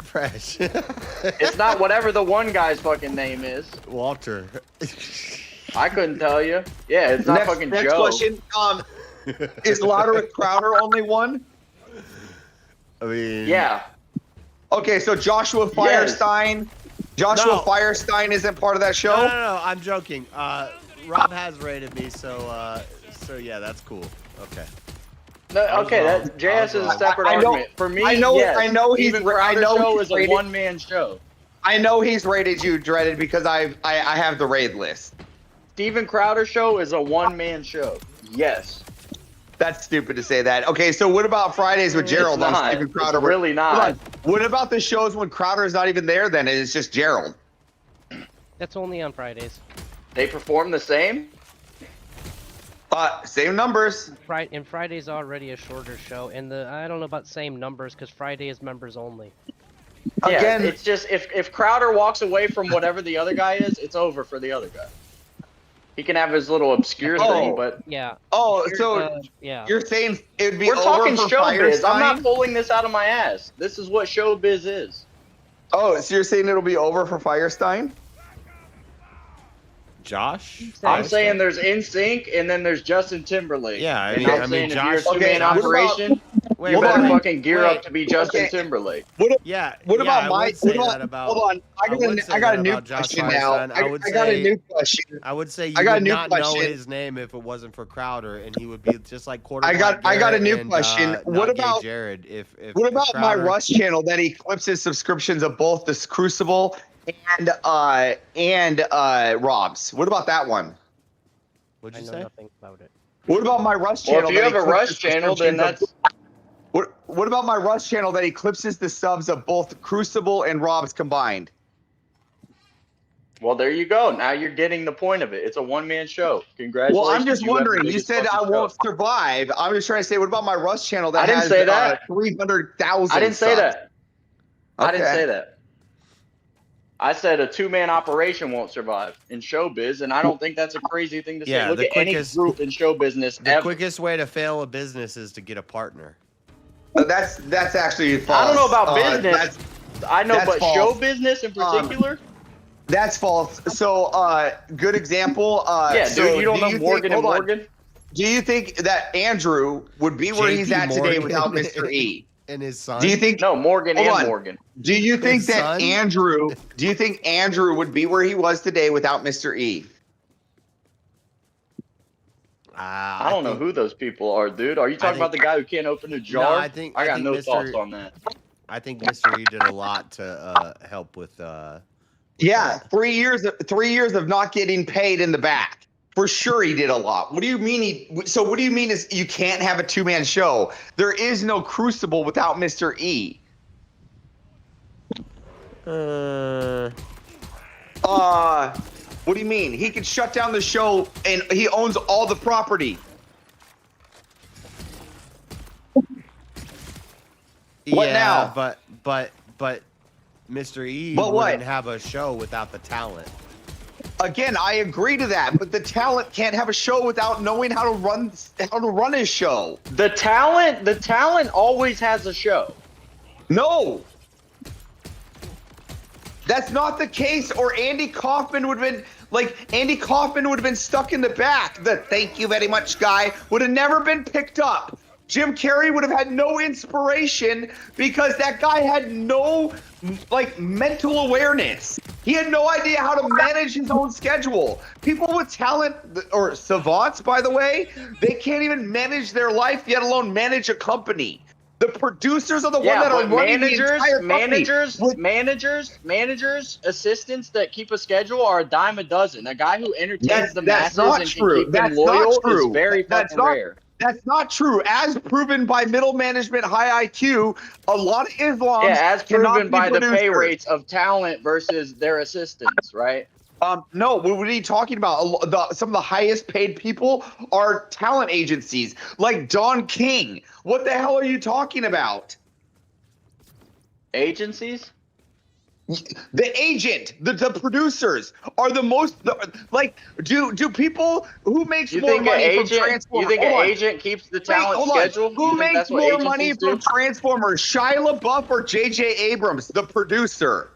fresh. It's not whatever the one guy's fucking name is. Walter. I couldn't tell you. Yeah, it's not fucking next Joe. question. Is Louder with Crowder only one? I mean, Yeah. Okay, so Joshua Firestein. Joshua No. Firestein isn't part of that show? No, I'm joking. Rob has rated me, so yeah, that's cool. Okay. No, okay, that JS is a separate I know- argument. For me, I know- yes, I know he's- Steven I Crowder's know show he's is a rated- one-man show. I know he's rated you, Dreaded, because I have the raid list. Steven Crowder show is a one-man show. Yes. That's stupid to say that. Okay, so what about Fridays with Gerald It's on not. Steven Crowder? It's really not. Hold on. What about the shows when Crowder's not even there then and it's just Gerald? That's only on Fridays. They perform the same? Same numbers. And Friday's already a shorter show, and I don't know about same numbers because Friday is members only. Yeah, Again- it's just if Crowder walks away from whatever the other guy is, it's over for the other guy. He can have his little obscure thing, but Yeah. Oh, Here's, so yeah. you're saying it would be we're over talking for showbiz. I'm not Firestein? pulling this out of my ass. This is what showbiz is. Oh, so you're saying it'll be over for Firestein? Josh? I'm saying there's NSYNC and then there's Justin Timberlake. Yeah, I And mean- I'm I mean, saying Josh- if you're a two-man Okay, what about- operation, Wait, you hold better on. fucking gear up Wait. to be Justin Okay. Timberlake. What Yeah. about yeah, I my? would say What about, that about, hold on, I got would a say new about Josh question now. Firestein. I got a new question. I would say you I got a would new not know question. his name if it wasn't for Crowder, and he would be just like I got a new and, question. not What Gay about Jared? If what about my Crowder- Rust channel that he clips his subscriptions of both this Crucible and Rob's? What about that one? What'd I you know say? nothing about it. What about my Rust Well, channel? if you that he have a clips Rush his channel, then subscriptions of- that's what about my Rush channel that eclipses the subs of both Crucible and Rob's combined? Well, there you go. Now you're getting the point of it. It's a one-man show. Congratulations. Well, I'm just you have the wondering. You biggest said fucking I won't show. survive. I'm just trying to say, what about my Rush channel that I didn't has say that. 300,000 I didn't say subs? that. I didn't Okay. say that. I said a two-man operation won't survive in showbiz, and I don't think that's a crazy thing to say. Yeah, Look the at any quickest- group in show business The ever. quickest way to fail a business is to get a partner. That's actually false. I don't know about business. I know, that's but false. show business in particular. That's false. So, good example. Yeah, so dude, you don't know think- Morgan and hold on. Morgan? Do you think that Andrew would be where he's JP at today Morgan without Mr. E? and his son. Do you think No, Morgan hold and on. Morgan. Do you think His that son? Andrew? Do you think Andrew would be where he was today without Mr. E? I don't know who those people are, dude. Are you talking about the guy who can't open a jar? No, I think I got no Mr. thoughts on that. I think Mr. E did a lot to help with. Yeah, 3 years. 3 years of not getting paid in the back. For sure, he did a lot. What do you mean? So what do you mean is you can't have a two-man show? There is no Crucible without Mr. E. What do you mean? He could shut down the show and he owns all the property. What yeah, now? But Mr. E But what? wouldn't have a show without the talent. Again, I agree to that, but the talent can't have a show without knowing how to run his show. The talent always has a show. No. That's not the case, or Andy Kaufman would have been stuck in the back. The thank you very much guy would have never been picked up. Jim Carrey would have had no inspiration because that guy had no mental awareness. He had no idea how to manage his own schedule. People with talent, or savants, by the way, they can't even manage their life, yet alone manage a company. The producers are the ones that are running the entire company. Managers, assistants that keep a schedule are a dime a dozen. A guy who entertains the That's masses not and true. can keep them That's not loyal true. is very That's fucking not- rare. That's not true. As proven by middle management, high IQ, a lot of Islams. Yeah, as cannot proven be by the pay producers. rates of talent versus their assistants, right? No, what are you talking about? Some of the highest paid people are talent agencies, like Don King. What the hell are you talking about? Agencies? The agent, the producers are the most do people who makes You more think an money from agent? Transformers? You think Hold an on. agent keeps the Wait, talent hold on. schedule? Who You think makes that's what more agencies money do? from Transformers, Shia LaBeouf or J.J. Abrams, the producer?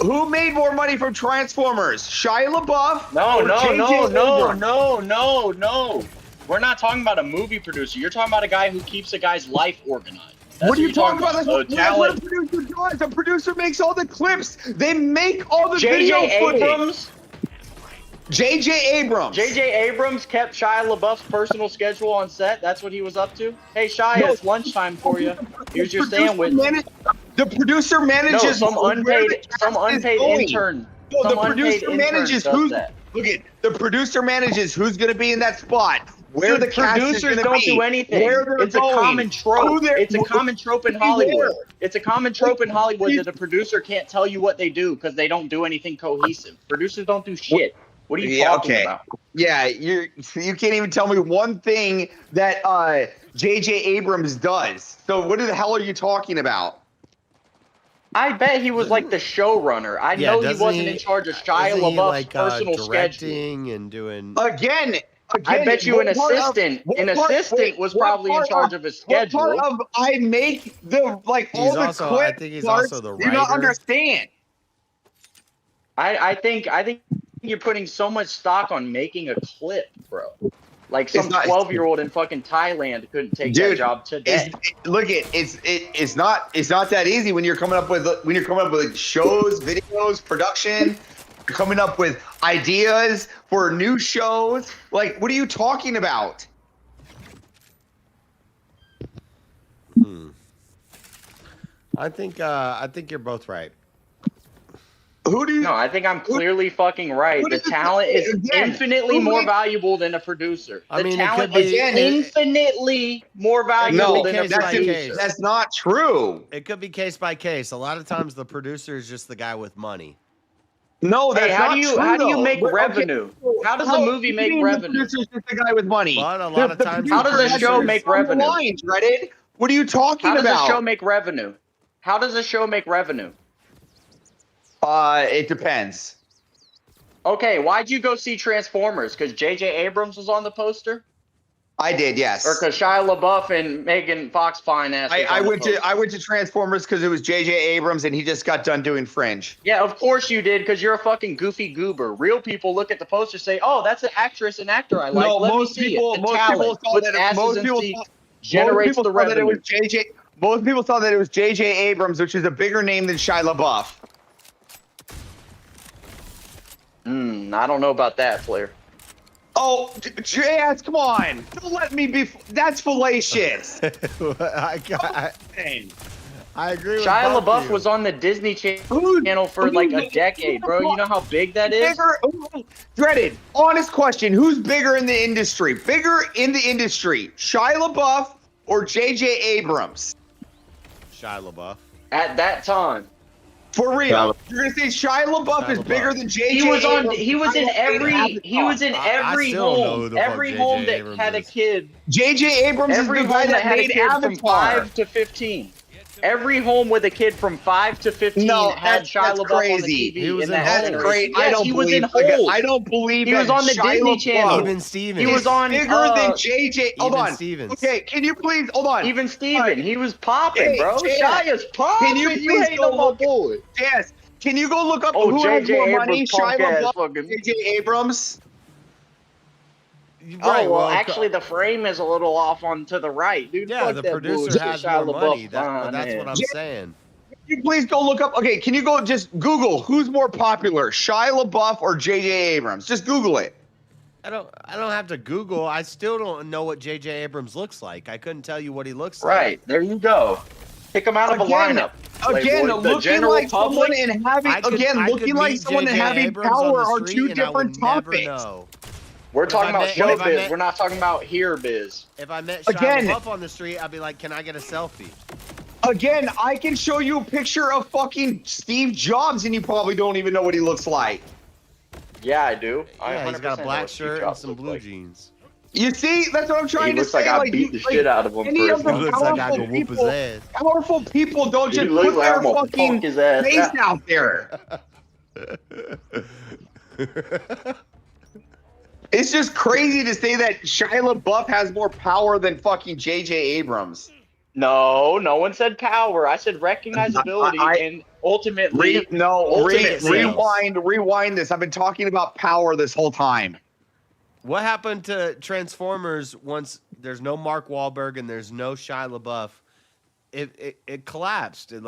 Who made more money from Transformers, Shia LaBeouf? No, or J.J. Abrams? no. We're not talking about a movie producer. You're talking about a guy who keeps a guy's life organized. That's What are you you're talking about? Oh, That's talent. what a producer does. A producer makes all the clips. They make all the video J.J. footage. Abrams? J.J. Abrams. J.J. Abrams kept Shia LaBeouf's personal schedule on set. That's what he was up to. Hey, Shia, No. it's lunchtime for you. Here's your Producer sandwich. The producer manages No, some where unpaid, the cast some is unpaid going. intern. No, Some the producer unpaid intern manages does who's. that. Look at the producer manages who's going to be in that spot. Where Dude, the cast is producers going to don't be. do anything. Where they're It's going. a common trope. It's a common trope in who Hollywood. there. It's a common trope in Hollywood that the producer can't tell you what they do because they don't do anything cohesive. Producers don't do shit. What are you talking about? Yeah, you can't even tell me one thing that J.J. Abrams does. So what the hell are you talking about? I bet he was like the showrunner. I know he wasn't in charge of Shia Isn't he, LaBeouf's personal schedule. directing and doing? Again, I bet you an what part of- assistant. what An part- assistant wait, was what probably in part charge of- of his What schedule. part of I make the all He's the also- clip I think he's parts also the do not writer. understand. I think you're putting so much stock on making a clip, bro. Like some It's not- 12-year-old in fucking Thailand couldn't take that Dude, job today. It's not that easy when you're coming up with shows, videos, production. You're coming up with ideas for new shows. Like, what are you talking about? I think you're both right. Who do you? No, I think I'm clearly fucking right. The talent is infinitely more valuable than a producer. I mean, the it talent could is be infinitely more valuable than a case by producer. case. That's not true. It could be case by case. A lot of times, the producer is just the guy with money. No, that's how not do you true, how do you though. make But, okay, revenue? How does a movie what do you make mean revenue? The producer's just the guy with money. But a lot of times, how does a show make revenue? Lines, Dreaded. What are you talking How does about? a show make revenue? How does a show make revenue? It depends. Okay, why'd you go see Transformers? Because J.J. Abrams was on the poster? I did, yes. Or because Shia LaBeouf and Megan Fox fine ass was I on the went poster? to Transformers because it was J.J. Abrams and he just got done doing Fringe. Yeah, of course you did, because you're a fucking goofy goober. Real people look at the poster and say, "Oh, that's an actress and actor I like. No, Let me most see people, it." The most talent people thought puts that asses most in people seats, thought, generates most the people thought that it revenue. was JJ. Most people thought that it was J.J. Abrams, which is a bigger name than Shia LaBeouf. I don't know about that, Flair. Oh, JS, come on! Don't let me be. That's fallacious. I agree with Shia both LaBeouf of you. was on the Disney Channel for like a decade, bro. You know how big that is? Dreaded, honest question. Who's bigger in the industry? Bigger in the industry, Shia LaBeouf or J.J. Abrams? Shia LaBeouf. At that time. For real. You're going to say Shia LaBeouf is bigger than J.J. He was on. Abrams? He was in every still know who home. the fuck Every J.J. home that Abrams had a is. kid. J.J. Abrams Every is the home guy that had a made kid Avatar. from 5 to 15. Every home with a kid from 5 to 15 had Shia LaBeouf crazy. on the TV. He was in That's Holes. great. Yes, he was in Holes. I don't believe He was that on the Shia Disney LaBeouf Channel. Even Stevens. He was on bigger than J.J. Hold Even on. Stevens. Okay, can you please hold on? Even Steven, he was popping, Hey, bro. Jay, Shia's popping. Can you please hate go on my look? boy. Yes. Can you go look up Oh, who has J.J. more Abrams, money, Shia punk ass LaBeouf, fucking- J.J. Abrams? Right, well, actually, the frame is a little off on to the right, dude. Yeah, Fuck the that producer bullshit. has Shia more LaBeouf money. But fine that's what ass. I'm saying. Can you please go look up? Okay, can you go just Google who's more popular, Shia LaBeouf or J.J. Abrams? Just Google it. I don't have to Google. I still don't know what J.J. Abrams looks like. I couldn't tell you what he looks like. Right, there you go. Pick him out of a lineup. Again, Playboy. The looking general like someone public. and having I could looking like meet someone and J.J. having Abrams on power the are street two and I would different never topics. know. We're If talking I about met- what if I showbiz. met- We're not talking about here biz. If I met Shia Again- LaBeouf on the street, I'd be like, "Can I get a selfie?" Again, I can show you a picture of fucking Steve Jobs and you probably don't even know what he looks like. Yeah, I do. Yeah, he's got a 100% know black what Steve shirt and Jobs some looks blue like. jeans. You see, that's what I'm trying He to looks say. like I beat the shit out of him any for of his the mom. Looks like I powerful go whoop his people, ass. powerful people don't He just looks put like their I'm gonna fucking punk his ass face out. out there. It's just crazy to say that Shia LaBeouf has more power than fucking J.J. Abrams. No, no one said power. I said recognizability and ultimately. Rewind this. I've been talking about power this whole time. What happened to Transformers once there's no Mark Wahlberg and there's no Shia LaBeouf? It collapsed. It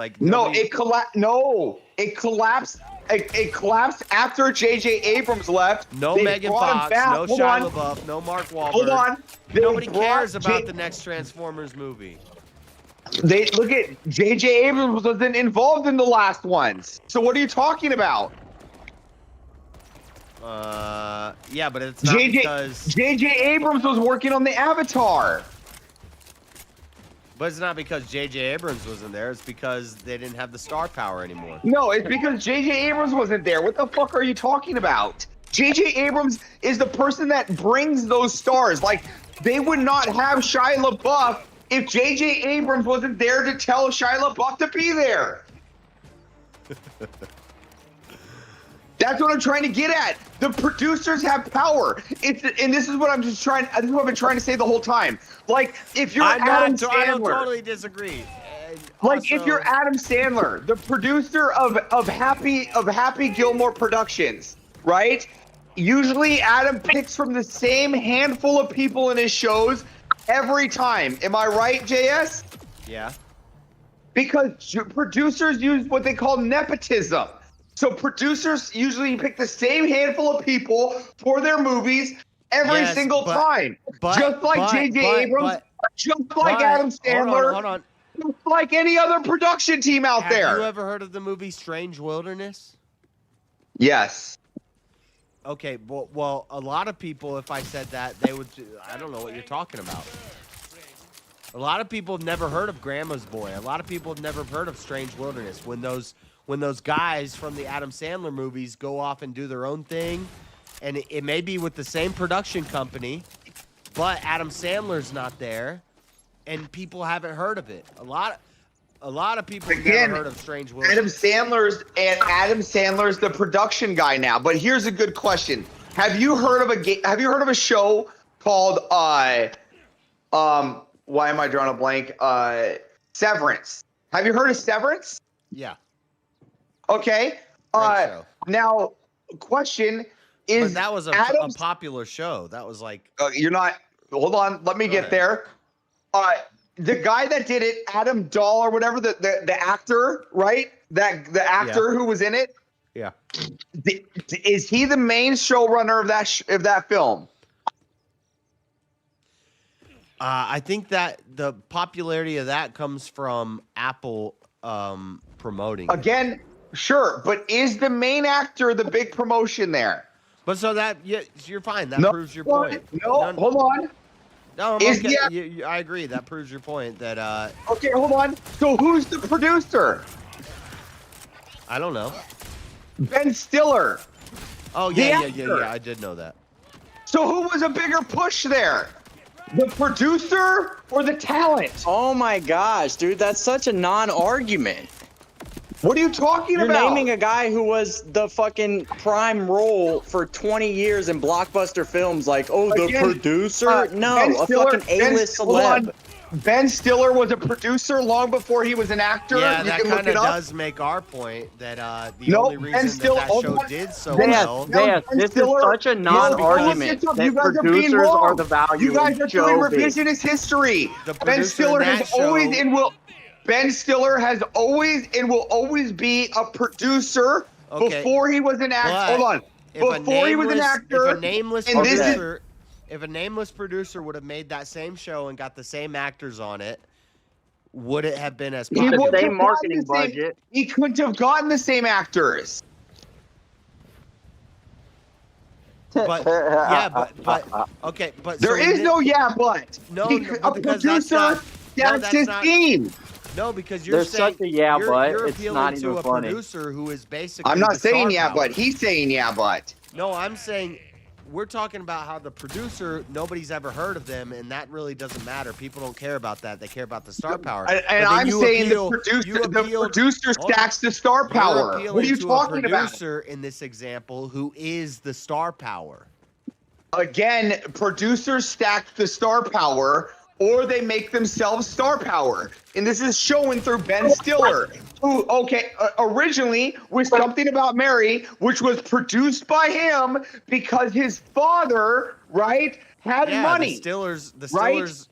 collapsed. It collapsed after J.J. Abrams left. No They Megan brought him Fox, back. no Hold Shia on. LaBeouf, no Mark Wahlberg. Hold on. They Nobody brought cares about the next Transformers movie. They look at J.J. Abrams wasn't involved in the last ones. So what are you talking about? Yeah, but it's not because. J.J. Abrams was working on the Avatar. But it's not because J.J. Abrams wasn't there. It's because they didn't have the star power anymore. No, it's because J.J. Abrams wasn't there. What the fuck are you talking about? J.J. Abrams is the person that brings those stars. Like, they would not have Shia LaBeouf if J.J. Abrams wasn't there to tell Shia LaBeouf to be there. That's what I'm trying to get at. The producers have power. And this is what I'm just trying. This is what I've been trying to say the whole time. Like, if you're Adam Sandler, I don't totally disagree. Like, if you're Adam Sandler, the producer of Happy Gilmore Productions, right? Usually, Adam picks from the same handful of people in his shows every time. Am I right, JS? Yeah. Because producers use what they call nepotism. So producers usually pick the same handful of people for their movies every single time. Just like J.J. Abrams, just like Adam Sandler, hold on. just like any other production team out there. Have you ever heard of the movie Strange Wilderness? Yes. Okay, well, a lot of people, if I said that, they would. I don't know what you're talking about. A lot of people have never heard of Grandma's Boy. A lot of people have never heard of Strange Wilderness. When those guys from the Adam Sandler movies go off and do their own thing, and it may be with the same production company, but Adam Sandler's not there, and people haven't heard of it. A lot of people have never heard of Strange Wilderness. Adam Sandler's the production guy now. But here's a good question: Have you heard of a show called why am I drawing a blank? Severance. Have you heard of Severance? Yeah. Okay. Now, question is, but that was a popular show. That was like. You're not. Hold on. Let me get there. The guy that did it, Adam Dahl or whatever, the actor, right? The actor who was in it. Yeah. Is he the main showrunner of that film? I think that the popularity of that comes from Apple promoting. Again, sure, but is the main actor the big promotion there? But so that you're fine. That proves your point. No, hold on. No, okay. I agree. That proves your point. That Okay, hold on. So who's the producer? I don't know. Ben Stiller. Oh yeah. I did know that. So who was a bigger push there? The producer or the talent? Oh my gosh, dude, that's such a non-argument. What are you talking about? You're naming a guy who was the fucking prime role for 20 years in blockbuster films like, the producer? No, a fucking A-list celeb. Ben Stiller was a producer long before he was an actor. Yeah, you that can look kind it of up. does make our point that the only reason that show did so well. This is such a non-argument that producers are the value. You guys are in show doing biz. revisionist history. Ben producer Stiller in has that always show- and will. Ben Stiller has always and will always be a producer. Okay, Before he was an actor. but Hold on. Before he was an actor. If a nameless and this is producer, if a nameless producer would have made that same show and got the same actors on it, would it have been as popular? He couldn't have gotten the same actors. But okay, but There is no but. No, A producer, that's his team. No, because you're There's saying such a yeah, but you're it's appealing not to even a funny. producer who is basically. I'm not the saying star yeah, power. but he's saying yeah, but. No, I'm saying we're talking about how the producer, nobody's ever heard of them, and that really doesn't matter. People don't care about that. They care about the star power. And I'm saying the producer stacks the star power. What are you talking about? Producer in this example who is the star power. Again, producers stack the star power, or they make themselves star power. And this is showing through Ben Stiller, who, originally was Something About Mary, which was produced by him because his father, right, had money. The Stillers, right?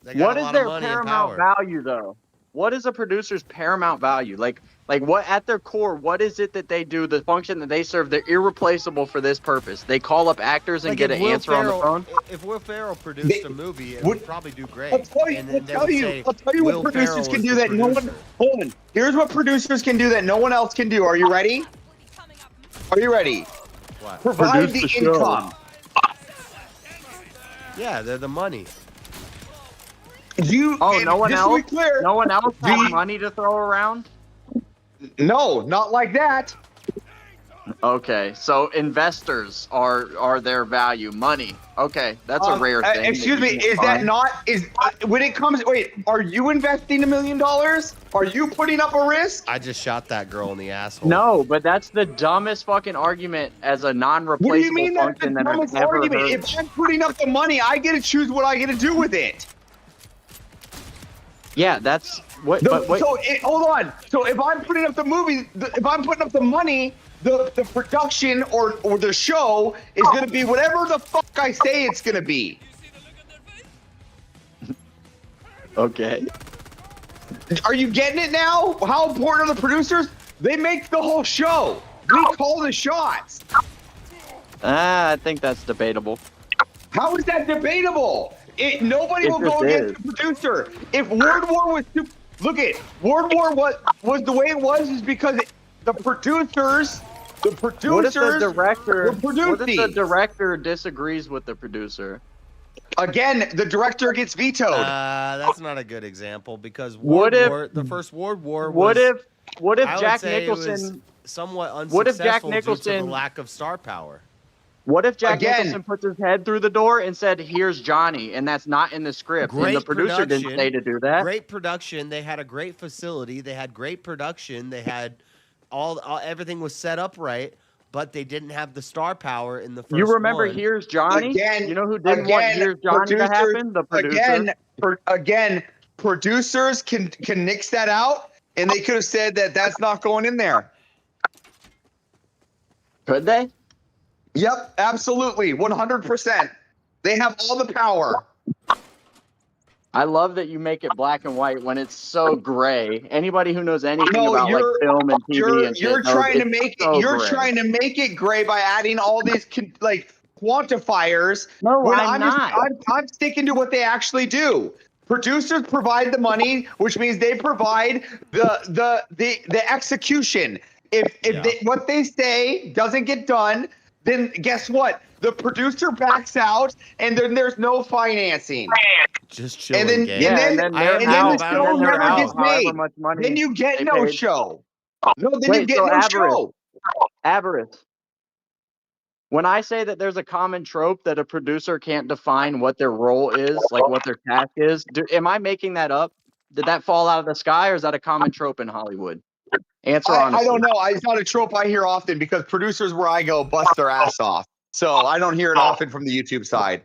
they got What a is lot their of money and paramount power. value, though? What is a producer's paramount value? Like what at their core, what is it that they do, the function that they serve? They're irreplaceable for this purpose. They call up actors and Like get if an Will answer on the Ferrell- phone. If Will Ferrell produced a movie, it would probably do great. I'll tell you, And then they would say, I'll tell you Will what producers Ferrell can is do the that no one. producer. Hold on. Here's what producers can do that no one else can do. Are you ready? Are you ready? What? Provide Produce the the show. income. Yeah, they're the money. No one just to be else? clear, No one else do has you- money to throw around? No, not like that. Okay, so investors are their value. Money. Okay, that's a rare thing. Excuse me, is that not when it comes? Wait, are you investing $1 million? Are you putting up a risk? I just shot that girl in the asshole. No, but that's the dumbest fucking argument as a non-replaceable What do you mean that's the function that I've dumbest ever argument? heard. If I'm putting up the money, I get to choose what I get to do with it. Yeah, that's what. Hold on. So if I'm putting up the movie, if I'm putting up the money, the production or the show is going to be whatever the fuck I say it's going to be. Okay. Are you getting it now? How important are the producers? They make the whole show. We call the shots. I think that's debatable. How is that debatable? Nobody It will go just against the producer. If World War was World War was the way it was is because the producers The What if producers the director? will produce What if the these. director disagrees with the producer? Again, the director gets vetoed. That's not a good example because What if- the first World War What was. if? What if I would Jack say it was Nicholson? somewhat What if Jack unsuccessful due to the Nicholson- lack of star power. What if Jack Again- Nicholson puts his head through the door and said, "Here's Johnny," and that's not in the script, and the producer didn't say to do that? Great production. They had a great facility. They had great production. They had all everything was set up right, but they didn't have the star power in the first You remember one. "Here's Johnny"? Again, You know who didn't want "Here's Johnny" to happen? The producer. Again, producers can nix that out, and they could have said that that's not going in there. Could they? Yep, absolutely, 100%. They have all the power. I love that you make it black and white when it's so gray. Anybody who knows anything No, about like film and TV and shit you're knows trying to it's make so it. You're gray. trying to make it gray by adding all these like quantifiers. No, when I'm not. I'm sticking to what they actually do. Producers provide the money, which means they provide the execution. If what they say doesn't get done, then guess what? The producer backs out, and then there's no financing. Just chilling. And then, game. and then the show never gets made. Much money Then you get they no paid. show. No, then you Wait, get so no show. Avarice. When I say that there's a common trope that a producer can't define what their role is, like what their task is, am I making that up? Did that fall out of the sky, or is that a common trope in Hollywood? Answer honestly. I don't know. It's not a trope I hear often because producers where I go bust their ass off. So I don't hear it often from the YouTube side.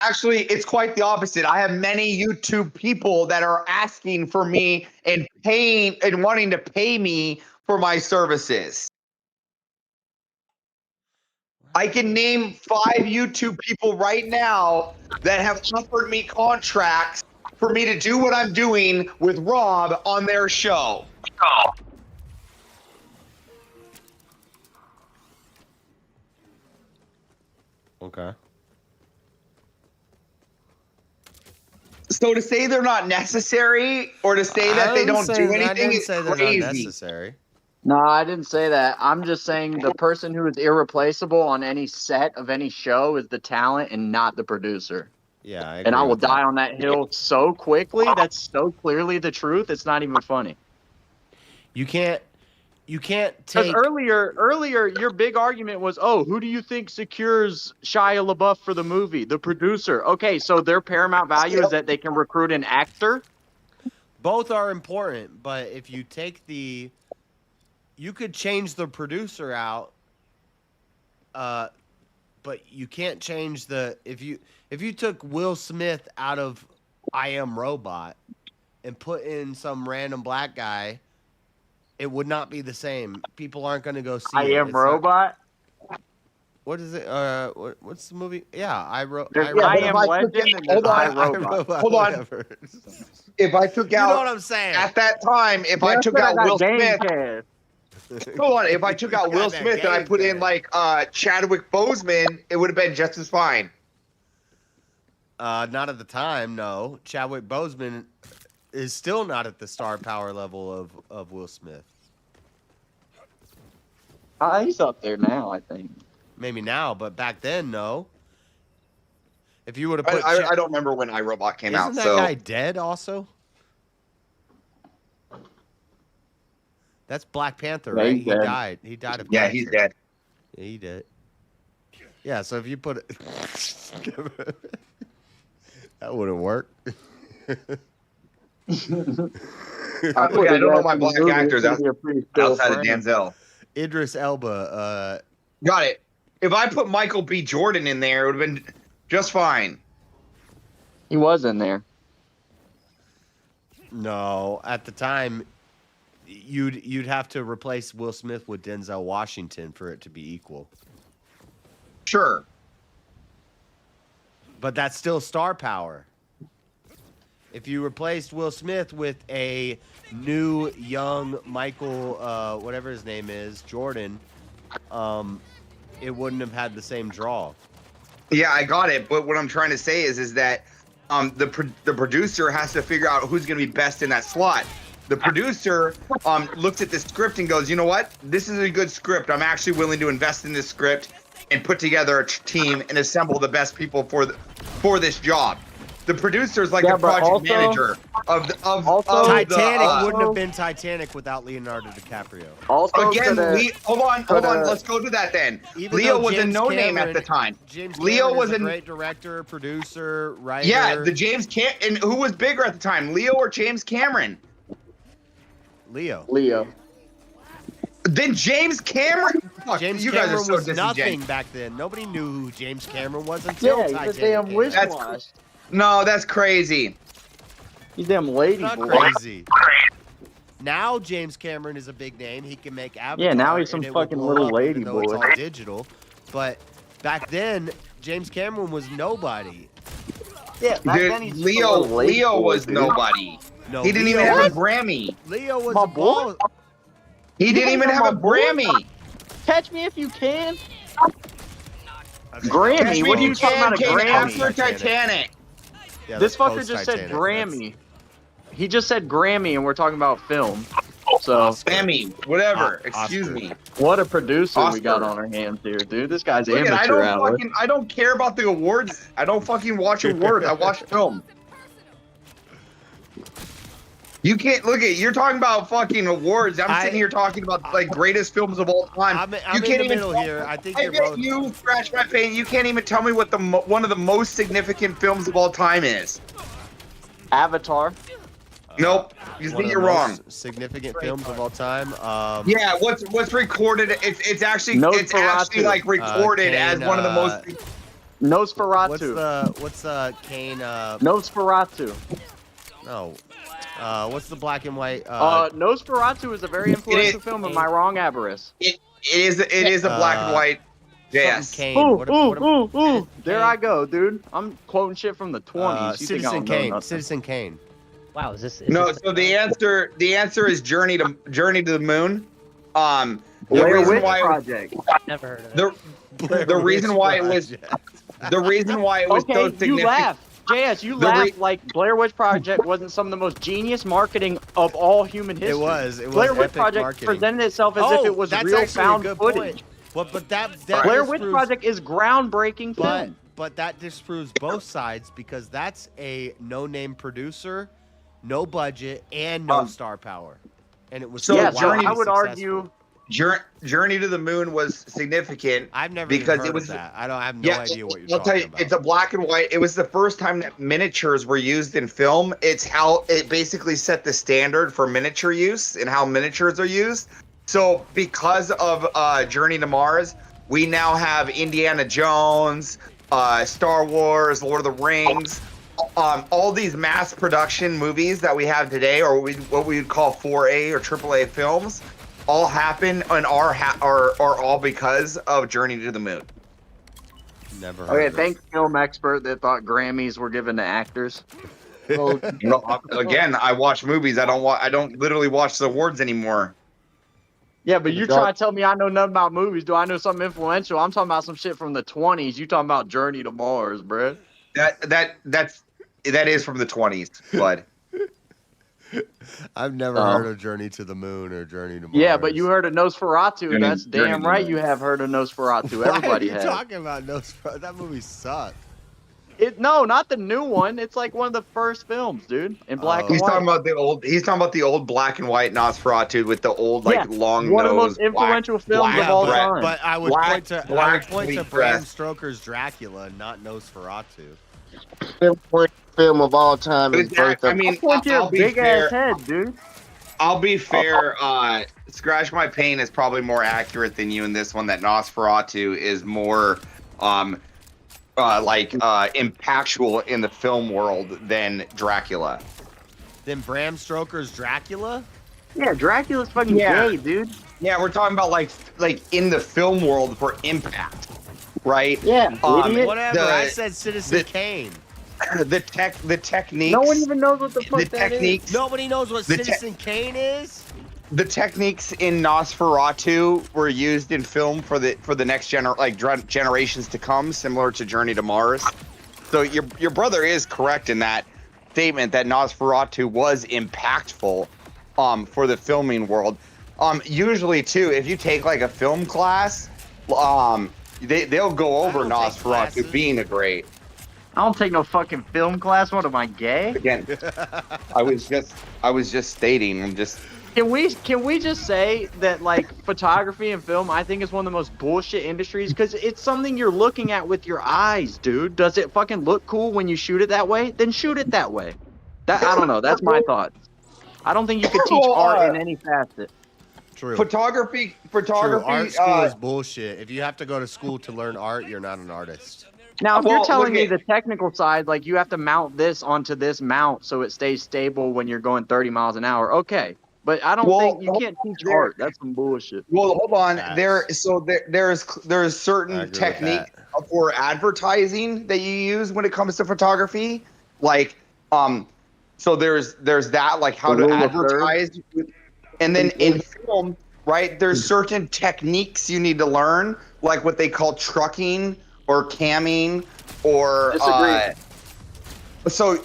Actually, it's quite the opposite. I have many YouTube people that are asking for me and paying and wanting to pay me for my services. I can name 5 YouTube people right now that have offered me contracts for me to do what I'm doing with Rob on their show. Okay. So to say they're not necessary or to say that they don't do anything is crazy. Necessary. No, I didn't say that. I'm just saying the person who is irreplaceable on any set of any show is the talent and not the producer. Yeah, I and I will die on that hill so quickly. That's so clearly the truth. It's not even funny. You can't Because take earlier, your big argument was, oh, who do you think secures Shia LaBeouf for the movie? The producer. Okay, so their paramount value is that they can recruit an actor? both are important, but if you take you could change the producer out, but you can't change if you took Will Smith out of I Am Robot and put in some random black guy, it would not be the same. People aren't going to go see I it. Am It's not- Robot? What is it? What's the movie? Yeah, I There's I Am Legend and there's I, Robot. Hold on. whatever. If I took out, You know what I'm saying? at that time, if I took out Will Smith, hold on. If I took out Will Smith and I put in like Chadwick Boseman, it would have been just as fine. Not at the time, no. Chadwick Boseman is still not at the star power level of Will Smith. He's up there now, I think. Maybe now, but back then, no. If you would have put, I don't remember when iRobot came out. Isn't that So guy dead also? That's Black Panther, Yeah, right? he's He dead. died. He died of yeah, cancer. he's dead. Yeah, he did. Yeah, so if you put it, that wouldn't work. I don't know my black actors outside of Denzel. Idris Elba. Got it. If I put Michael B. Jordan in there, it would have been just fine. He was in there. No, at the time, you'd have to replace Will Smith with Denzel Washington for it to be equal. Sure. But that's still star power. If you replaced Will Smith with a new young Michael, whatever his name is, Jordan, it wouldn't have had the same draw. Yeah, I got it. But what I'm trying to say is that the producer has to figure out who's going to be best in that slot. The producer looks at the script and goes, you know what? This is a good script. I'm actually willing to invest in this script and put together a team and assemble the best people for this job. The producer is like the project manager of Titanic wouldn't have been Titanic without Leonardo DiCaprio. Also, again, hold on. Let's go to that then. Leo was a no-name at the time. Leo was a great director, producer, writer. Yeah, and who was bigger at the time, Leo or James Cameron? Leo. Then James Cameron. Fuck, James you Cameron guys are so was nothing disingenuous. back then. Nobody knew who James Cameron was until Titanic. He's a damn wish-wash. No, that's crazy. He's damn lady Not boy. crazy. Now James Cameron is a big name. He can make Avatar. Yeah, now he's some and it will fucking blow little up, lady even though it's boy. all digital. But back then, James Cameron was nobody. Yeah, back then he's just a little lady Leo boy, was dude. nobody. No, He didn't Leo even have a was- Grammy. Leo was My a boy? ball. He didn't even have a Grammy. Catch me if you can. Grammy? What are you talking about? A Came Grammy? after Titanic. Yeah, This that's fucker just said post-Titanic. Grammy. He just said Grammy, and we're talking about film. So Grammy, whatever. Excuse me. What a producer we got Oscar. on our hands here, dude. This guy's Look, amateur hour. I don't care about the awards. I don't fucking watch awards. I watch film. You can't look at. You're talking about fucking awards. I'm sitting here talking about like greatest films of all time. I'm you in can't the even. middle here. I think I you're bet both. you scratch my pain. You can't even tell me what one of the most significant films of all time is. Avatar. Nope. You One think of you're the wrong. most significant films of all time. Yeah, what's recorded? It's actually Nosferatu. like recorded as Kane, one of the most. Nosferatu. What's Kane? Nosferatu. No. What's the black and white? Nosferatu is a very influential film. Am I wrong, Avarice? It is a black and white. Yes. Kane. Ooh. There I go, dude. I'm quoting shit from the 20s. You think I Citizen don't know Kane. nothing. Citizen Kane. Wow, is this? No, so the answer is Journey to the Moon. The Blair reason Witch why Project. Never heard of it. the reason why it was Okay, so you significant. laugh. JS, you The laugh like Blair Witch Project wasn't some of the most genius marketing of all human history. It was Blair Witch epic Project marketing. presented itself as if it was that's real actually a found good footage. point. But that Blair Witch disproves- Project is groundbreaking film. But that disproves both sides because that's a no-name producer, no budget, and no star power, and it was So Yeah, Journey- I would successful. argue. Journey to the Moon was significant. I've never because even heard it was of that. I have no idea what you're I'll tell talking you, about. it's a black and white. It was the first time that miniatures were used in film. It's how it basically set the standard for miniature use and how miniatures are used. So because of Journey to Mars, we now have Indiana Jones, Star Wars, Lord of the Rings, all these mass production movies that we have today, or what we would call 4A or AAA films, all happen and are all because of Journey to the Moon. Never heard Okay, of it. thanks, film expert that thought Grammys were given to actors. Again, I watch movies. I don't literally watch the awards anymore. Yeah, but you're trying to tell me I know nothing about movies. Do I know something influential? I'm talking about some shit from the 20s. You talking about Journey to Mars, bruh. That is from the 20s, bud. I've never heard of Journey to the Moon or Journey to Mars. Yeah, but you heard of Nosferatu. Journey- That's Journey damn to right. Mars. You have heard of Nosferatu. Why Everybody are you has. talking about Nosferatu? That movie sucked. No, not the new one. It's like one of the first films, dude, in black and He's white. talking about the old. He's talking about the old black and white Nosferatu with the old Yeah, long one of the nose. most influential films of all time. But I would Black- point to black Bram dress. Stoker's Dracula, not Nosferatu. Film of all time is birth of. I mean, Point to your I'll be big fair. ass head, dude. I'll be fair. Scratch My Pain is probably more accurate than you in this one. That Nosferatu is more impactful in the film world than Dracula. Then Bram Stoker's Dracula? Yeah, Dracula's fucking gay, dude. Yeah, we're talking about like in the film world for impact, right? Yeah, idiot. Whatever. I said Citizen Kane. The techniques. No one even knows what the fuck the that techniques. is. Nobody knows what The te- Citizen Kane is? The techniques in Nosferatu were used in film for the next generations to come, similar to Journey to Mars. So your brother is correct in that statement that Nosferatu was impactful for the filming world. Usually too, if you take like a film class, they'll go over Nosferatu being a great. I don't take no fucking film class. What am I, gay? Again, I was just stating. I'm just. Can we just say that like photography and film, I think is one of the most bullshit industries because it's something you're looking at with your eyes, dude. Does it fucking look cool when you shoot it that way? Then shoot it that way. That I don't know. That's my thought. I don't think you could teach art in any facet. True. Photography. True. Art school is bullshit. If you have to go to school to learn art, you're not an artist. Now, if you're telling me the technical side, like you have to mount this onto this mount so it stays stable when you're going 30 miles an hour, okay. But I don't think you can't teach art. That's some bullshit. Well, hold on. There's certain technique for advertising that you use when it comes to photography. Like, so there's that, like how to advertise. And then in film, right, there's certain techniques you need to learn, like what they call trucking or camming or so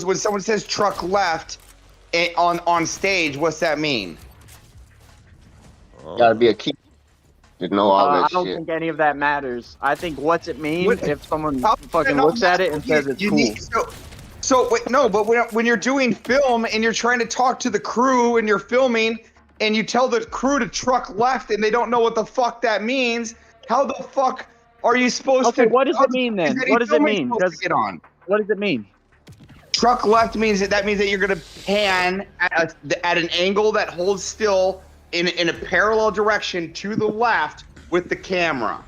when someone says truck left on stage, what's that mean? Gotta be a key to know all that I don't shit. think any of that matters. I think what's it mean if someone fucking looks at it and says it's cool. But when you're doing film and you're trying to talk to the crew and you're filming and you tell the crew to truck left and they don't know what the fuck that means, how the fuck are you supposed to? Okay, what does it mean then? What does it mean? What does it mean? Truck left means that you're gonna pan at an angle that holds still in a parallel direction to the left with the camera.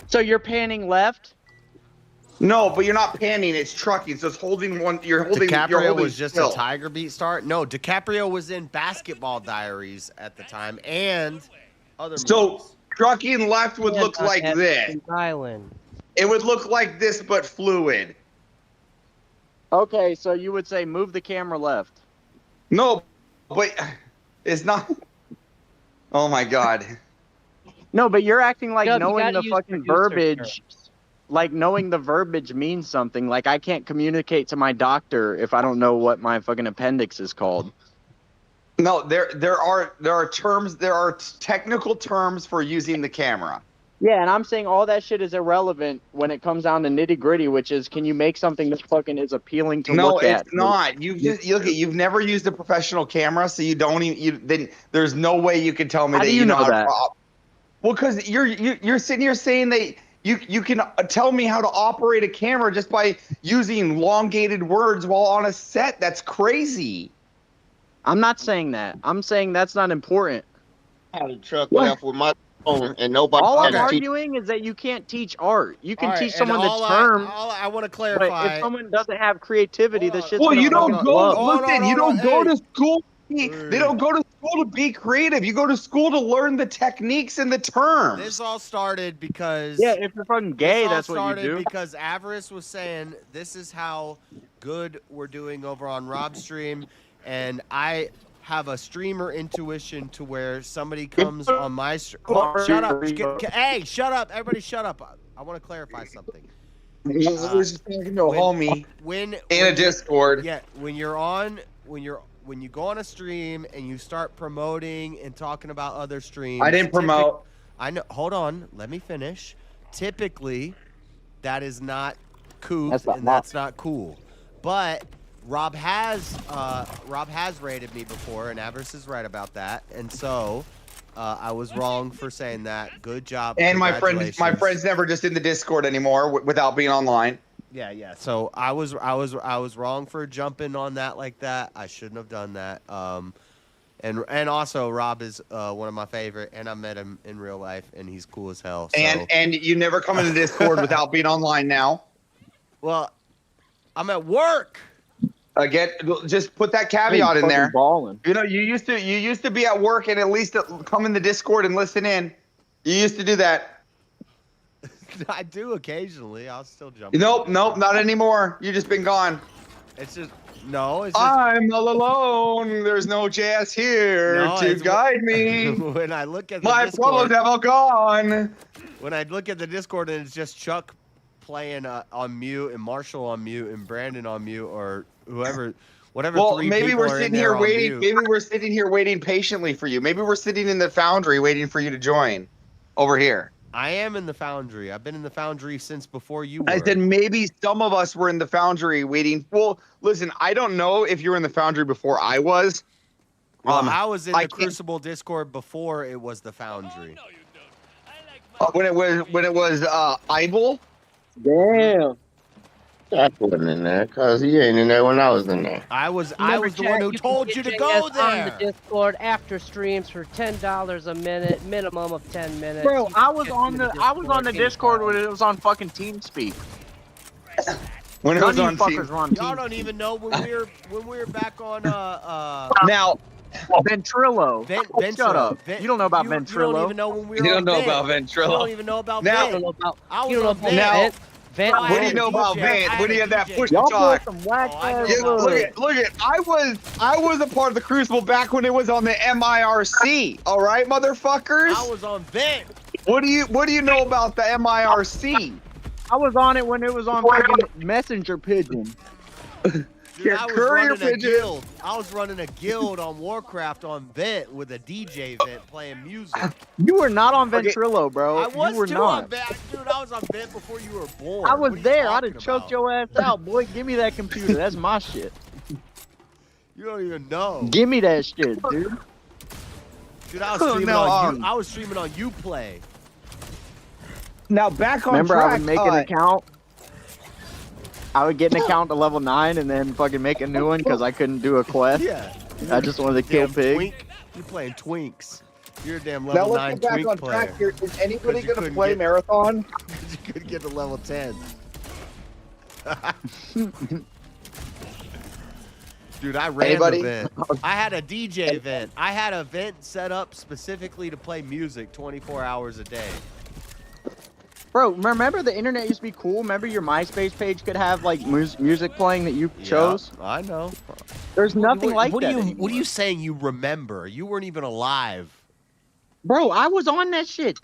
So you're panning left? No, but you're not panning. It's trucking. So it's holding one. You're holding. DiCaprio was just still. a Tiger Beat star. No, DiCaprio was in Basketball Diaries at the time and other movies. So trucking left would look like this. Island. It would look like this, but fluid. Okay, so you would say move the camera left. No, but it's not. Oh my god. No, but you're acting like Gub, you knowing gotta the use fucking producer verbiage. terms. Like knowing the verbiage means something. Like I can't communicate to my doctor if I don't know what my fucking appendix is called. No, there are terms. There are technical terms for using the camera. Yeah, and I'm saying all that shit is irrelevant when it comes down to nitty gritty, which is can you make something that fucking is appealing to look at? No, it's not. You've never used a professional camera, so you don't even. Then there's no way you can tell me How that do you know how that? to. Well, because you're sitting here saying that you can tell me how to operate a camera just by using elongated words while on a set. That's crazy. I'm not saying that. I'm saying that's not important. I had a truck left with my phone and nobody. All I'm had to teach- arguing is that you can't teach art. You can All right, teach and someone the all term. I want to But clarify. if someone doesn't have creativity, the shit's Well, gonna you don't fucking go. blow. Listen, you don't go to school. They don't go to school to be creative. You go to school to learn the techniques and the terms. This all started because Yeah, if you're fucking gay, this all that's what you started do. because Avarice was saying this is how good we're doing over on Rob's stream, and I have a streamer intuition to where somebody comes on my stream. Shut up! Hey, shut up! Everybody, shut up! I want to clarify something. I was just talking to a homie in a Discord. Yeah, when you go on a stream and you start promoting and talking about other streams. I didn't promote. I know. Hold on. Let me finish. Typically, that is not couth and that's not cool. But Rob has rated me before, and Avarice is right about that. And so I was wrong for saying that. Good job. And my friend's never just in the Discord anymore without being online. Yeah. So I was wrong for jumping on that like that. I shouldn't have done that. And also Rob is one of my favorite, and I met him in real life, and he's cool as hell. So. And you never come into Discord without being online now. Well, I'm at work. Again, just put that caveat in there. Balling. You know, you used to be at work and at least come in the Discord and listen in. You used to do that. I do occasionally. I'll still jump. Nope, not anymore. You just been gone. It's just no. I'm all alone. There's no JS here to guide me. When I look at the my Discord, problems have all gone. When I look at the Discord and it's just Chuck playing on mute and Marshall on mute and Brandon on mute or whoever, whatever. Well, three maybe people we're are in sitting there here on waiting. mute. Maybe we're sitting here waiting patiently for you. Maybe we're sitting in the foundry waiting for you to join over here. I am in the foundry. I've been in the foundry since before you were. I said maybe some of us were in the foundry waiting. Well, listen, I don't know if you were in the foundry before I was. Well, I was in the Crucible Discord before it was the foundry. When it was Ibel. Damn. Jack wasn't in there because he ain't in there when I was in there. I was Remember, the one chat, who can told get you to JS go on there. the Discord after streams for $10 a minute, minimum of 10 minutes. Bro, You I can was get on to the Discord when it was on fucking TeamSpeak. When it None was of on you fuckers were on Y'all TeamSpeak. don't even know when we were back on now Ventrilo. Shut up. You don't know about Ventrilo. You don't even know when we were You on don't know Vent. about Ventrilo. You don't even know about Now- Vent. I was you don't know on about Vent. Vent. What do you know about Vant? What do you have that push to Y'all talk? put some whack ass Yeah, look at. I was a part of the Crucible back when it was on the MIRC. All right, motherfuckers. I was on Vent. What do you know about the MIRC? I was on it when it was on fucking Messenger Pigeon. Dude, I was courier running a pigeon. guild. I was running a guild on Warcraft on Vent with a DJ Vent playing music. You were not on Ventrilo, bro. I was you were too not. on Vent. Dude, I was on Vent before you were born. I was What are you there. I'd talking have choked about? your ass out, boy. Give me that computer. That's my shit. You don't even know. Give me that shit, dude. Dude, I was Oh, streaming no, on I was streaming on Uplay. Now back on Remember, track. I would make an account. I would get an account to level 9 and then fucking make a new one because I couldn't do a quest. Yeah. I just wanted to kill Damn pig. Twink. You're playing Twinks. You're a damn Now level let's 9 get back Twink on player. track here. Is anybody 'Cause you gonna couldn't play get- Marathon? You could get to level 10. Dude, I ran Anybody? the vent. I had a DJ vent. I had a vent set up specifically to play music 24 hours a day. Bro, remember the internet used to be cool? Remember your MySpace page could have like music playing that you chose? Yeah, I know. There's nothing like what that What are anymore. you saying you remember? You weren't even alive. Bro, I was on that shit.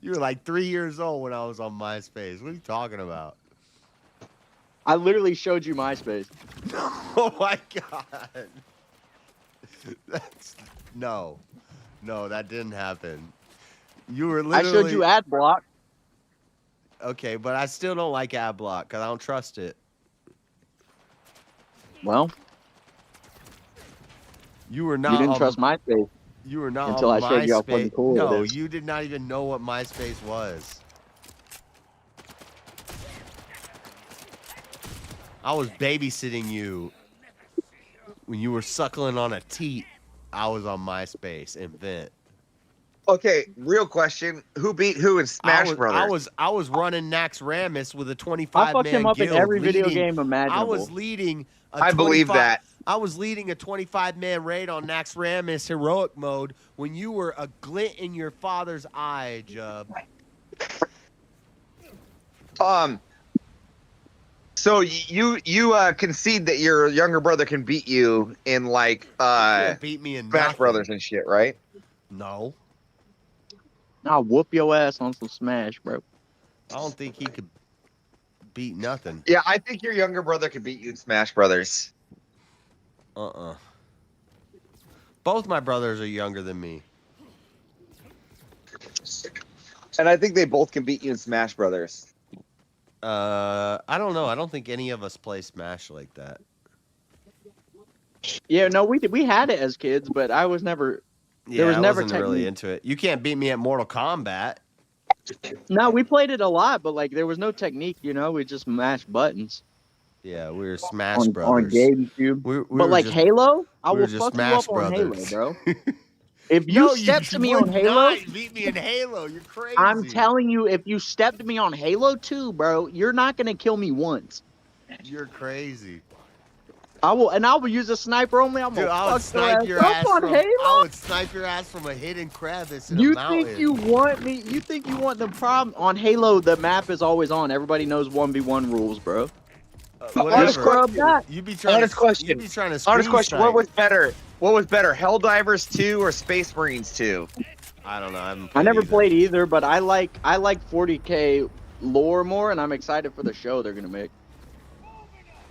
You were like 3 years old when I was on MySpace. What are you talking about? I literally showed you MySpace. Oh my god. That's no, that didn't happen. You were literally. I showed you AdBlock. Okay, but I still don't like AdBlock because I don't trust it. Well, You were not. you didn't on- trust MySpace. You were not until on I showed you how fucking MySpace. cool No, it is. you did not even know what MySpace was. I was babysitting you when you were suckling on a teat. I was on MySpace and Vent. Okay, real question: who beat who in Smash Brothers? I was running Nax Ramus with a I 25 fucked man him up in guild every video leading- game imaginable. I was leading. I believe that. I was leading a 25 man raid on Nax Ramus heroic mode when you were a glint in your father's eye, Jub. So you concede that your younger brother can beat you in like can't beat me in Smash nothing. Brothers and shit, right? No, I'll whoop your ass on some Smash, bro. I don't think he could beat nothing. Yeah, I think your younger brother can beat you in Smash Brothers. Both my brothers are younger than me. And I think they both can beat you in Smash Brothers. I don't know. I don't think any of us play Smash like that. Yeah, no, we had it as kids, but I was never. Yeah, there was I never wasn't really technique. into it. You can't beat me at Mortal Kombat. No, we played it a lot, but like there was no technique. You know, we just mashed buttons. Yeah, we were Smash on Brothers. GameCube. We But were like just- Halo, I we were will just fuck you Smash up on Halo, Brothers. bro. If you No, step to me would on Halo, not beat me in Halo. You're crazy. I'm telling you, if you step to me on Halo 2, bro, you're not gonna kill me once. You're crazy. I will use a sniper only. I'm Dude, gonna I would fuck snipe your up ass on from. Halo. I would snipe your ass from a hidden crevice in a You mountain. think you want me? You think you want the problem on Halo? The map is always on. Everybody knows 1v1 rules, bro. Honest question. You be trying Honest to. question. You be trying to. Honest question. What screen was better? What was better, Helldivers 2 or Space Marines 2? I don't know. I haven't I played never either. played either, but I like 40K lore more, and I'm excited for the show they're gonna make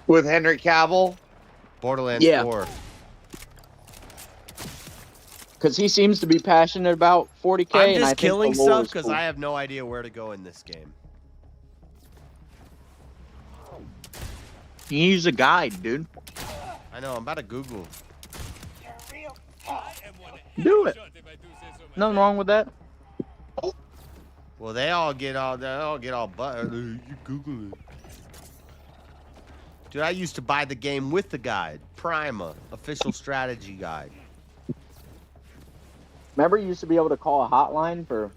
with Henry Cavill. Borderlands Yeah. 4. Because he seems to be passionate about 40K, I'm and just I think the killing lore stuff is because cool. I have no idea where to go in this game. You use a guide, dude. I know. I'm about to Google. Do it. Nothing wrong with that. Well, they all get all but you Google it. Dude, I used to buy the game with the guide. Prima, official strategy guide. Remember, you used to be able to call a hotline for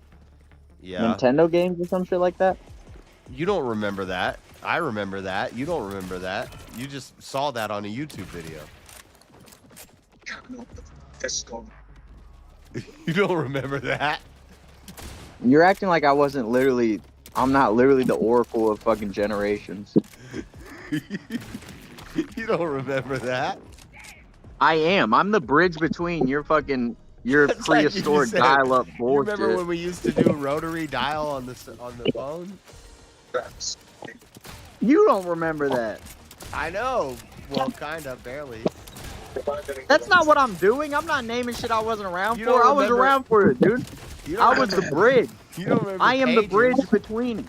Nintendo games or some shit like that? You don't remember that. I remember that. You don't remember that. You just saw that on a YouTube video. You don't remember that. You're acting like I'm not literally the oracle of fucking generations. You don't remember that. I am. I'm the bridge between your That's like you prehistoric said. dial-up You bullshit. remember when we used to do rotary dial on the phone? You don't remember that. I know. Well, kind of, barely. That's not what I'm doing. I'm not naming shit I wasn't around You for. don't I was remember- around for it, dude. You don't I was the remember- bridge. You don't remember I am the pages. bridge between.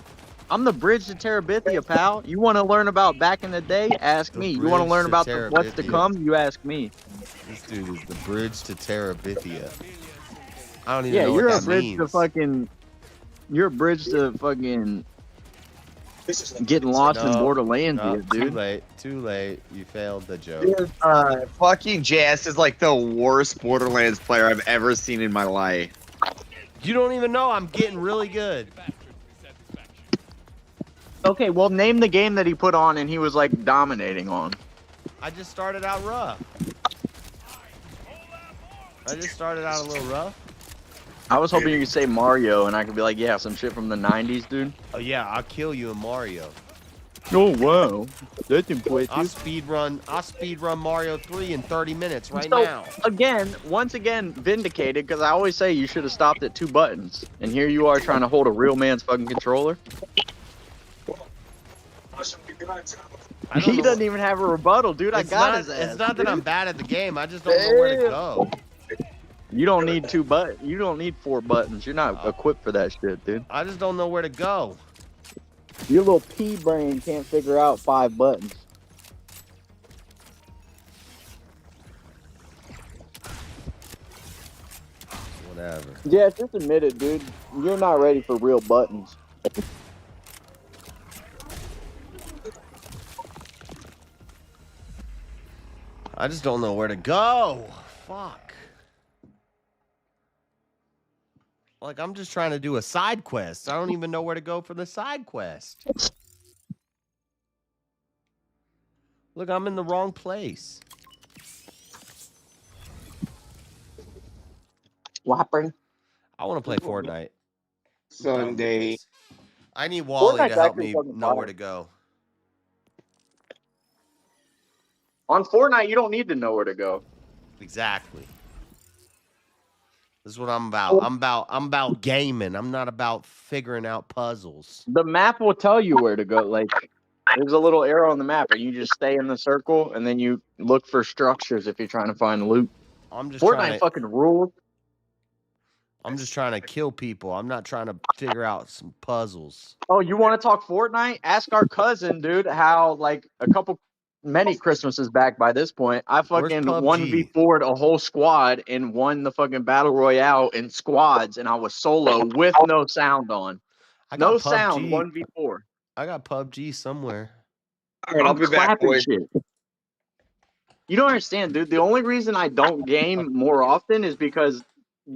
I'm the bridge to Terabithia, pal. You want to learn about back in the day? Ask me. You want to bridge learn to about what's to Terabithia. come? You ask me. This dude is the bridge to Terabithia. I don't even Yeah, know you're what a that bridge means. to fucking. You're a bridge to fucking. Getting lost in No, Borderlands, no, here, dude. Too late. You failed the joke. Dude, fucking JS is like the worst Borderlands player I've ever seen in my life. You don't even know. I'm getting really good. Okay, well, name the game that he put on and he was like dominating on. I just started out rough. I just started out a little rough. I was hoping you could say Mario and I could be like, yeah, some shit from the 90s, dude. Oh yeah, I'll kill you in Mario. Oh wow, that's impressive. I'll speed run Mario 3 in 30 minutes right So, now. once again, vindicated, because I always say you should have stopped at 2 buttons. And here you are trying to hold a real man's fucking controller. He doesn't even have a rebuttal, dude. I got his ass. It's not that dude. I'm bad at the game. I just don't know where to go. You don't need 2 buttons. You don't need 4 buttons. You're not equipped for that shit, dude. I just don't know where to go. Your little pea brain can't figure out 5 buttons. Whatever. Yeah, just admit it, dude. You're not ready for real buttons. I just don't know where to go. Fuck. Like, I'm just trying to do a side quest. I don't even know where to go for the side quest. Look, I'm in the wrong place. Whopper. I want to play Fortnite. Sunday. I need Wally Fortnite's to help actually me fucking know fire. where to go. On Fortnite, you don't need to know where to go. Exactly. This is what I'm about. I'm about gaming. I'm not about figuring out puzzles. The map will tell you where to go. Like, there's a little arrow on the map, and you just stay in the circle, and then you look for structures if you're trying to find loot. I'm just Fortnite trying to, fucking rules. I'm just trying to kill people. I'm not trying to figure out some puzzles. Oh, you want to talk Fortnite? Ask our cousin, dude, how, like, many Christmases back by this point, I fucking PUBG? 1v4'd a whole squad and won the fucking Battle Royale in squads, and I was solo with no sound on. I got No sound, PUBG. 1v4. I got PUBG somewhere. All right, I'll be back, clapping boys. shit. You don't understand, dude. The only reason I don't game more often is because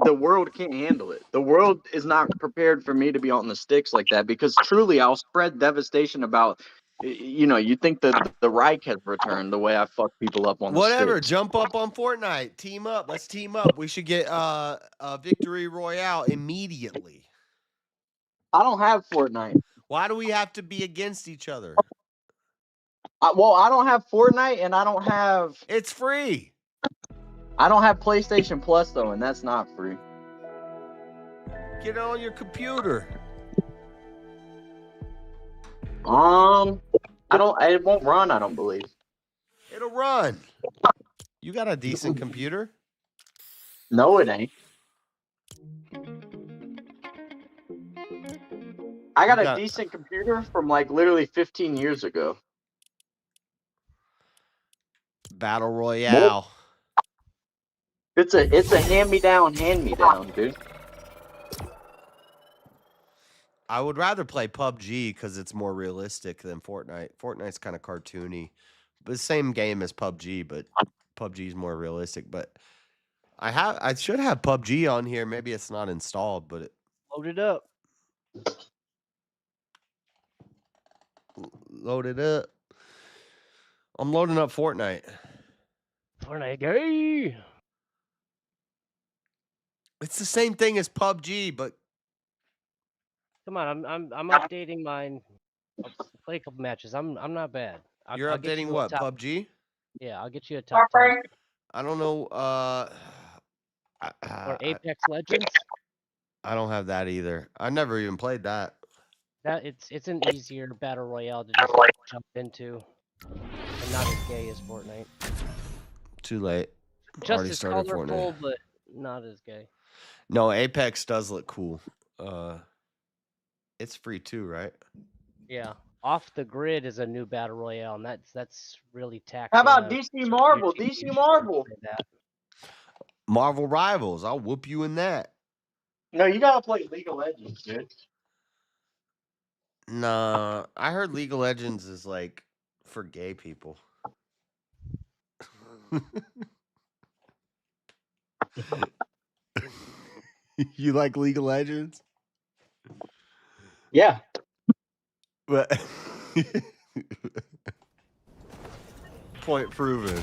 the world can't handle it. The world is not prepared for me to be on the sticks like that, because truly I'll spread devastation about, you think that the Reich has returned the way I fuck people up on the Whatever. sticks. Jump up on Fortnite. Team up. Let's team up. We should get a victory royale immediately. I don't have Fortnite. Why do we have to be against each other? I don't have Fortnite, and I don't have... It's free. I don't have PlayStation Plus, though, and that's not free. Get it on your computer. I don't. It won't run. I don't believe. It'll run. You got a decent computer? No, it ain't. I got a decent computer from like literally 15 years ago. Battle Royale. It's a hand me down, dude. I would rather play PUBG because it's more realistic than Fortnite. Fortnite's kind of cartoony. But the same game as PUBG, but PUBG is more realistic. But I should have PUBG on here. Maybe it's not installed, but Load it up. Load it up. I'm loading up Fortnite. Fortnite gay. It's the same thing as PUBG, but Come on, I'm updating mine. I'll play a couple matches. I'm not bad. you're I'll get updating you a what? top- PUBG? Yeah, I'll get you a top 10. I don't know. Or Apex Legends. I don't have that either. I never even played that. That it's an easier battle royale to just jump into, and not as gay as Fortnite. Too late. Just Already as started colorful, Fortnite. but not as gay. No, Apex does look cool. It's free too, right? Yeah, Off the Grid is a new battle royale, and that's really tacked. How about on. DC Marvel? DC Marvel. That. Marvel Rivals. I'll whoop you in that. No, you gotta play League of Legends, dude. Nah, I heard League of Legends is like for gay people. You like League of Legends? Yeah. But point proven.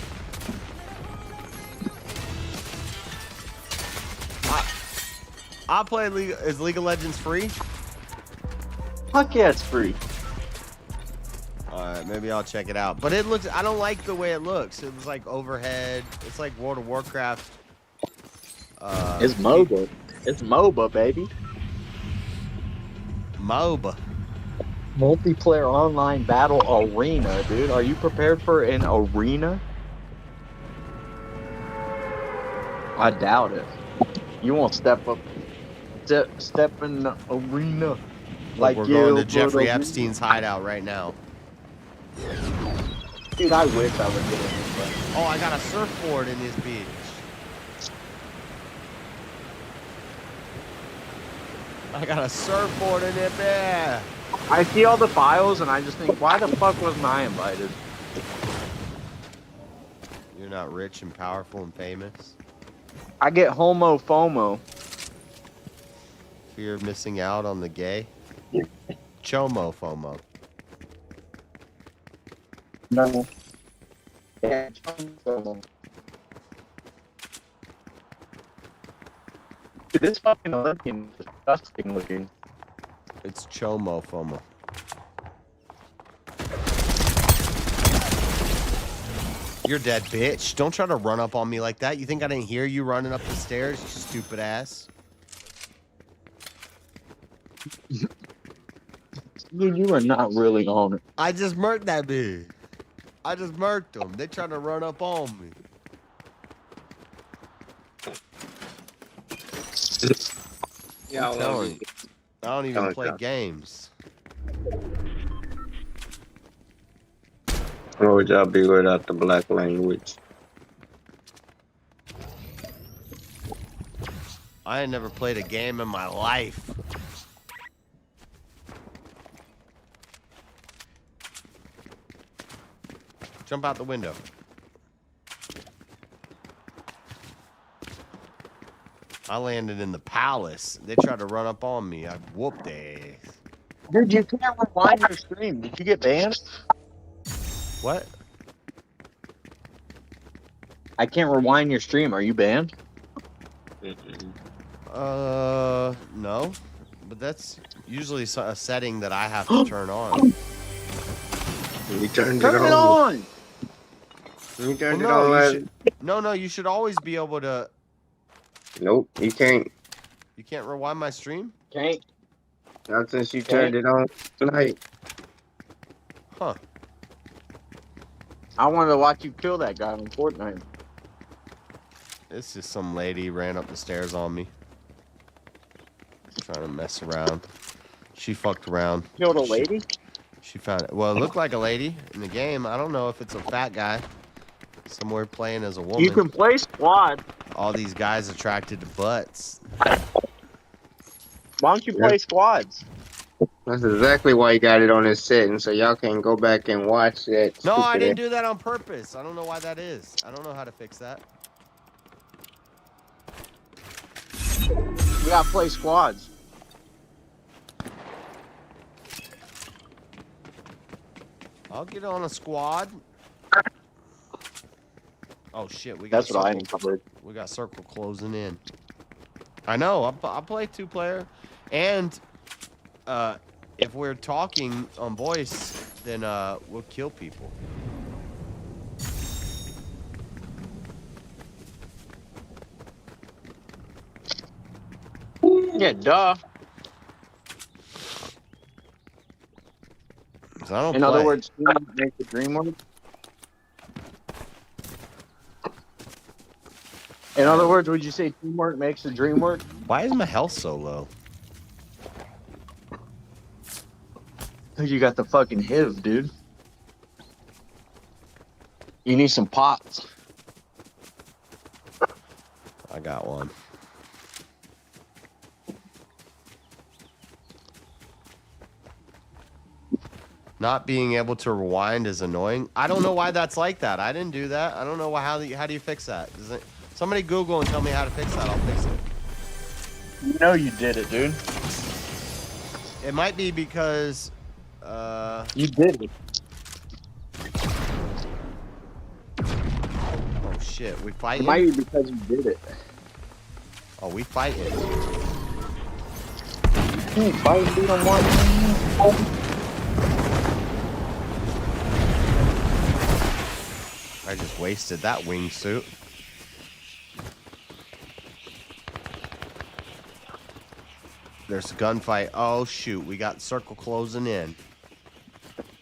I play League. Is League of Legends free? Fuck yeah, it's free. Alright, maybe I'll check it out. But it looks, I don't like the way it looks. It was like overhead. It's like World of Warcraft. It's MOBA. It's MOBA, baby. MOBA. Multiplayer online battle arena, dude. Are you prepared for an arena? I doubt it. You won't step up, step in the arena. Like we're going to Jeffrey Epstein's hideout right now. Dude, I wish I would get in this place. Oh, I got a surfboard in this beach. I got a surfboard in it there. I see all the files and I just think, why the fuck wasn't I invited? You're not rich and powerful and famous. I get homo FOMO. Fear of missing out on the gay. Chomo FOMO. No. Yeah, FOMO. Dude, this fucking Olympian is disgusting looking. It's Chomo FOMO. You're dead, bitch. Don't try to run up on me like that. You think I didn't hear you running up the stairs, you stupid ass? Dude, you are not really on it. I just murked that bitch. I just murked them. They trying to run up on me. Yeah, I'm telling you. I don't even play games. What would y'all be without the black language? I ain't never played a game in my life. Jump out the window. I landed in the palace. They tried to run up on me. I whooped their ass. Dude, you can't rewind your stream. Did you get banned? What? I can't rewind your stream. Are you banned? No. But that's usually a setting that I have to turn on. You turned Turn it on! You turned Well, it on. no, you should always be able to. Nope, you can't. You can't rewind my stream? Can't. Not since you turned it on tonight. Huh. I wanted to watch you kill that guy on Fortnite. It's just some lady ran up the stairs on me. Trying to mess around. She fucked around. Killed a lady? She found it. Well, it looked like a lady in the game. I don't know if it's a fat guy somewhere playing as a woman. You can play squad. All these guys attracted to butts. Why don't you play squads? That's exactly why he got it on his setting, so y'all can go back and watch that. No, I didn't do that on purpose. I don't know why that is. I don't know how to fix that. We gotta play squads. I'll get on a squad. Oh shit, we got That's what I circle. covered. We got circle closing in. I know. I'll play 2-player, and if we're talking on voice, then we'll kill people. Yeah, duh. In other words, make the dream work. In other words, would you say teamwork makes the dream work? Why is my health so low? Because you got the fucking HIV, dude. You need some pots. I got one. Not being able to rewind is annoying. I don't know why that's like that. I didn't do that. I don't know how do you fix that? Somebody Google and tell me how to fix that. I'll fix it. You know you did it, dude. It might be because you did it. Oh shit, we fighting? It might be because you did it. Oh, we fighting. Hey, fight, dude, on one. I just wasted that wingsuit. There's a gunfight. Oh shoot, we got circle closing in.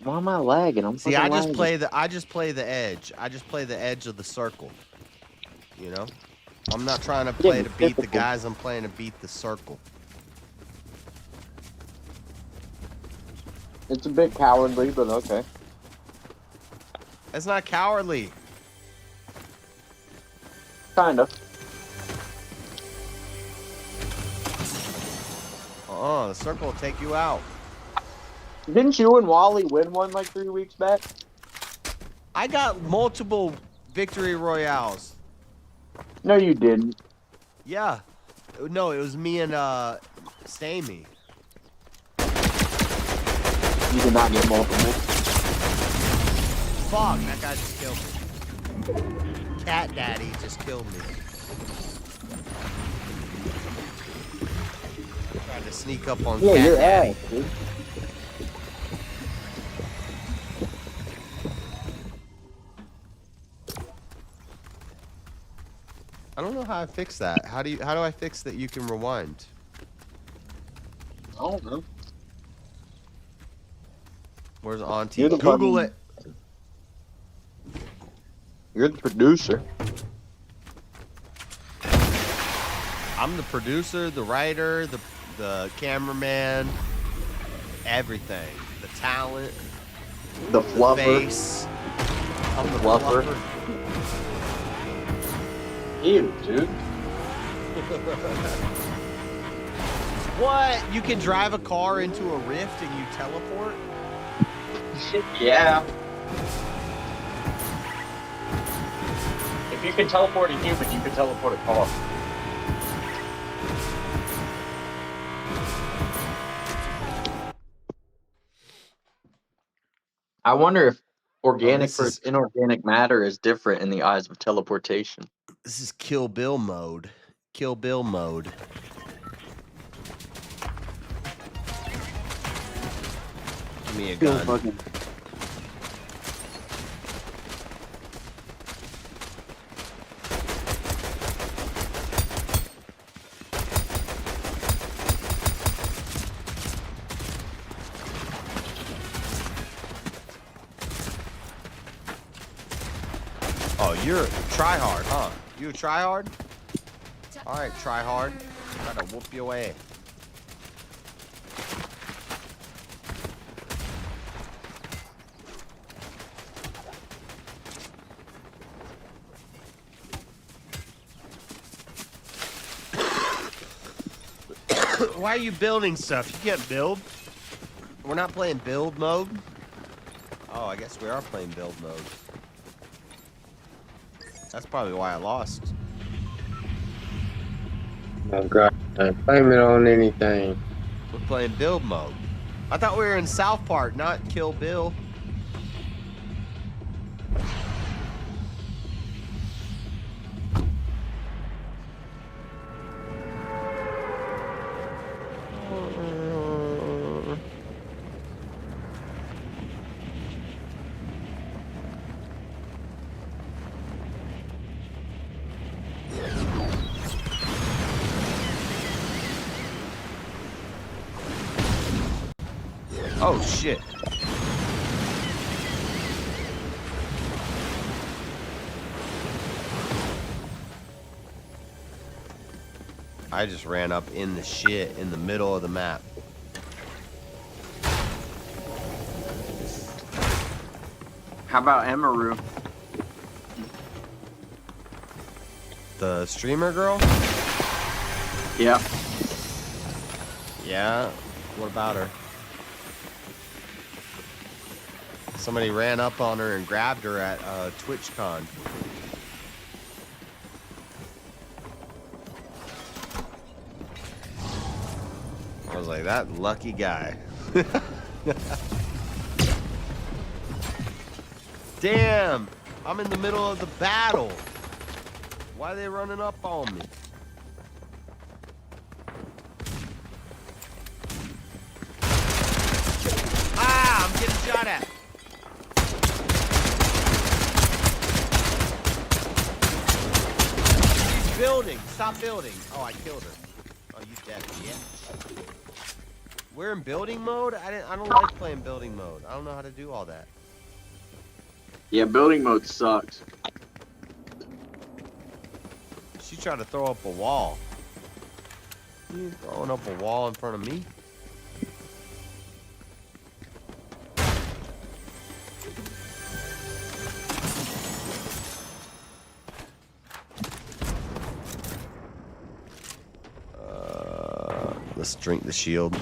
Why am I lagging? See, I just play the edge. I just play the edge of the circle. You know? I'm not trying to play to beat the guys, I'm playing to beat the circle. It's a bit cowardly, but okay. That's not cowardly. Kind of. The circle will take you out. Didn't you and Wally win one like 3 weeks back? I got multiple victory royales. No, you didn't. Yeah. No, it was me and Stamey. You did not get multiple. Fuck, that guy just killed me. Cat Daddy just killed me. Tried to sneak up on Cat Daddy. Ass, dude. I don't know how I fix that. How do I fix that you can rewind? I don't know. Where's Auntie? You're the Google fucking- it. You're the producer. I'm the producer, the writer, the cameraman, everything. The talent. The fluffer. Face. I'm the Fluffer. fluffer. Ew, dude. What? You can drive a car into a rift and you teleport? Yeah. If you can teleport a human, you can teleport a car. I wonder if organic versus inorganic matter is different in the eyes of teleportation. This is Kill Bill mode. Kill Bill mode. Give me a gun. Oh, you're try hard, huh? You a try hard? All right, try hard. Try to whoop your ass. Why are you building stuff? You can't build. We're not playing build mode. Oh, I guess we are playing build mode. That's probably why I lost. Oh God, blame it on anything. We're playing build mode. I thought we were in South Park, not Kill Bill. Oh shit. I just ran up in the shit in the middle of the map. How about Emaru? The streamer girl? Yeah. Yeah. What about her? Somebody ran up on her and grabbed her at TwitchCon. I was like, that lucky guy. Damn! I'm in the middle of the battle. Why are they running up on me? Ah! I'm getting shot at. She's building. Stop building. Oh, I killed her. Oh, you dead, bitch. We're in building mode? I don't like playing building mode. I don't know how to do all that. Yeah, building mode sucks. She tried to throw up a wall. You throwing up a wall in front of me? Let's drink the shield.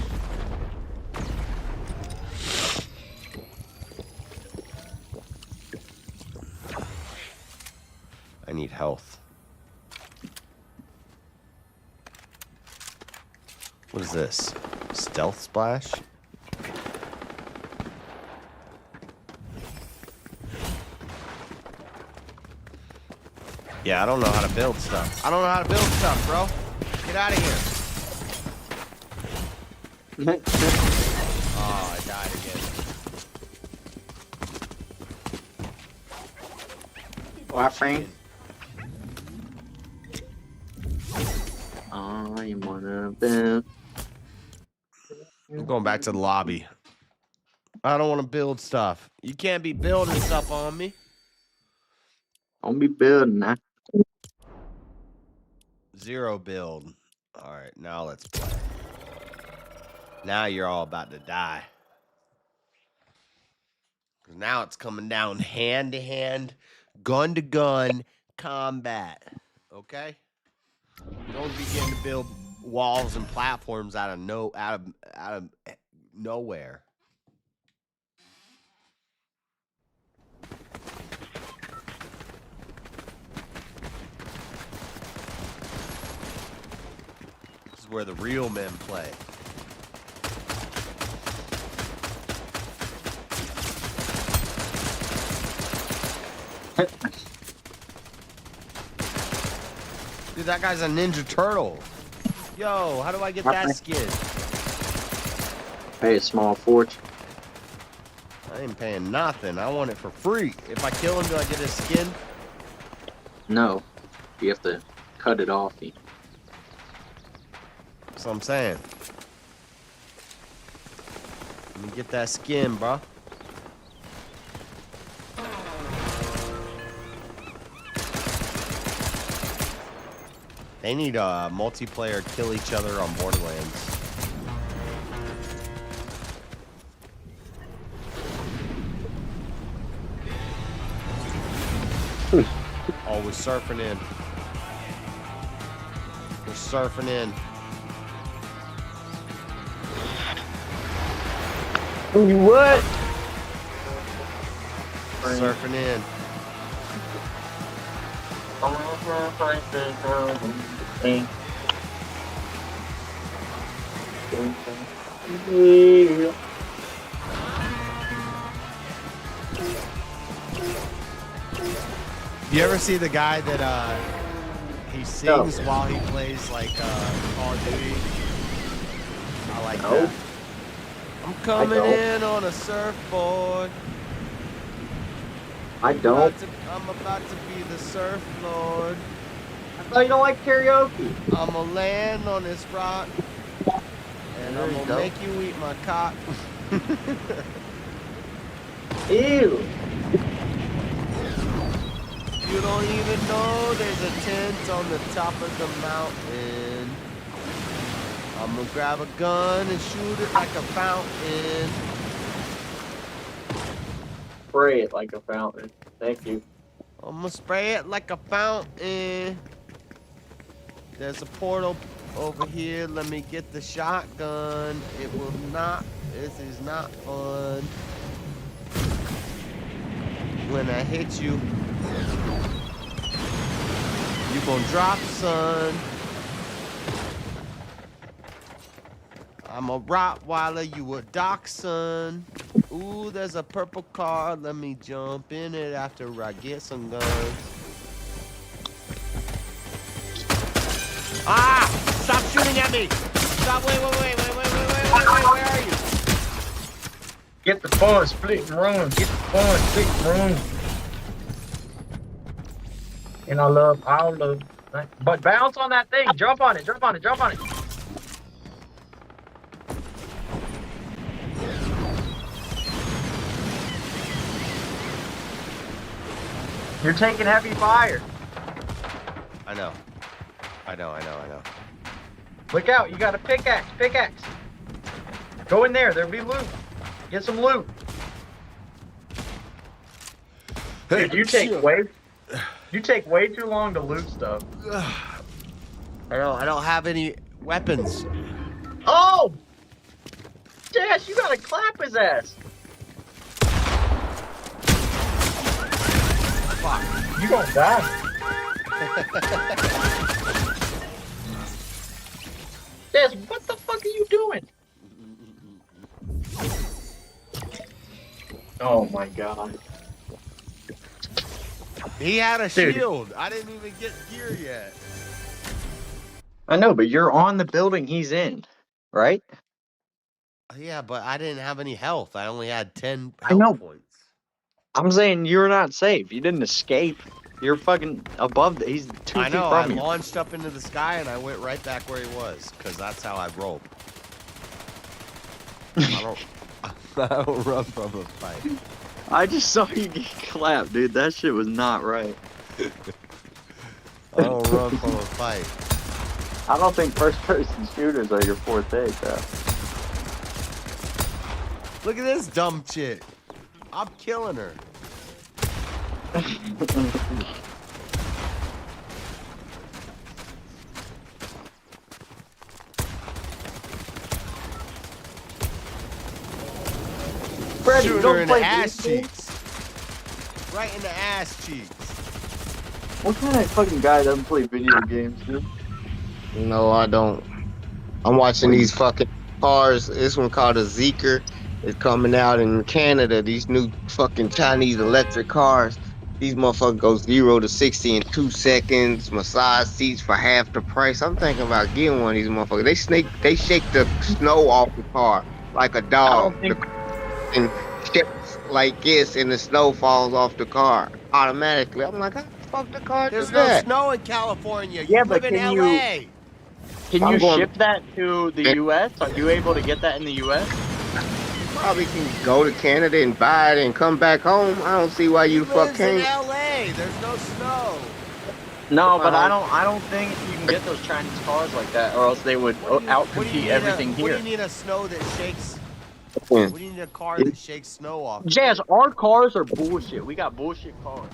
I need health. What is this? Stealth splash? Yeah, I don't know how to build stuff. I don't know how to build stuff, bro. Get out of here. Oh, I died again. What, Frank? I wanna build. I'm going back to the lobby. I don't want to build stuff. You can't be building stuff on me. Don't be building that. Zero build. All right, now let's play. Now you're all about to die. Now it's coming down hand to hand, gun to gun combat. Okay? You don't be getting to build walls and platforms out of nowhere. This is where the real men play. Dude, that guy's a Ninja Turtle. Yo, how do I get that skin? Pay a small fortune. I ain't paying nothing. I want it for free. If I kill him, do I get his skin? No. You have to cut it off. That's what I'm saying. Let me get that skin, bro. They need a multiplayer kill each other on Borderlands. Oh, we're surfing in. We're surfing in. What? Surfing in. You ever see the guy that he sings while he plays like Call of Duty? I like that. I'm coming in on a surfboard. I don't. I'm about to be the surf lord. I thought you don't like karaoke. I'm gonna land on this rock, and I'm gonna make you eat my cock. Ew. You don't even know there's a tent on the top of the mountain. I'm gonna grab a gun and shoot it like a fountain. Spray it like a fountain. Thank you. I'm gonna spray it like a fountain. There's a portal over here. Let me get the shotgun. It will not. This is not fun. When I hit you, you gon' drop, son. I'm a Rottweiler, you a dachshund. Ooh, there's a purple car. Let me jump in it after I get some guns. Ah! Stop shooting at me! Stop! Wait! Where are you? Get the fun, split and run. Get the fun, split and run. And I love all of. But bounce on that thing. Jump on it. Jump on it. Jump on it. You're taking heavy fire. I know. Look out, you got a pickaxe, Go in there, there'll be loot. Get some loot. Dude, you take way too long to loot stuff. I don't have any weapons. Oh! Dash, you gotta clap his ass. Fuck. You gonna die. Dash, what the fuck are you doing? Oh my god. He had a Dude. shield. I didn't even get gear yet. I know, but you're on the building he's in, right? Yeah, but I didn't have any health. I only had 10 I know. health points. I'm saying you're not safe. You didn't escape. You're fucking above. He's 2 I feet know. I from you. launched up into the sky and I went right back where he was, because that's how I roll. I don't run from a fight. I just saw you get clapped, dude. That shit was not right. I don't run from a fight. I don't think first-person shooters are your forte, though. Look at this dumb chick. I'm killing her. Freddy, Shooting don't her in play the ass video cheeks. Right in the ass cheeks. What kind of fucking guy doesn't play video games, dude? No, I don't. I'm watching these fucking cars. This one called a Zeekr. It's coming out in Canada. These new fucking Chinese electric cars. These motherfuckers go 0 to 60 in 2 seconds. Massage seats for half the price. I'm thinking about getting one of these motherfuckers. They shake the snow off the car like a dog. And ships like this, and the snow falls off the car automatically. I'm like, how the fuck the car There's do no that? snow in California. You Yeah, live but in can LA. Can I'm you going- ship that to the U.S.? Are you able to get that in the U.S.? Probably can go to Canada and buy it and come back home. I don't see why you He the fuck lives in can't. LA. There's no snow. No, but I don't think you can get those Chinese cars like that, or else they would outcompete everything What do here. you need a snow that shakes? What do you need a car that shakes snow off? Jazz, our cars are bullshit. We got bullshit cars.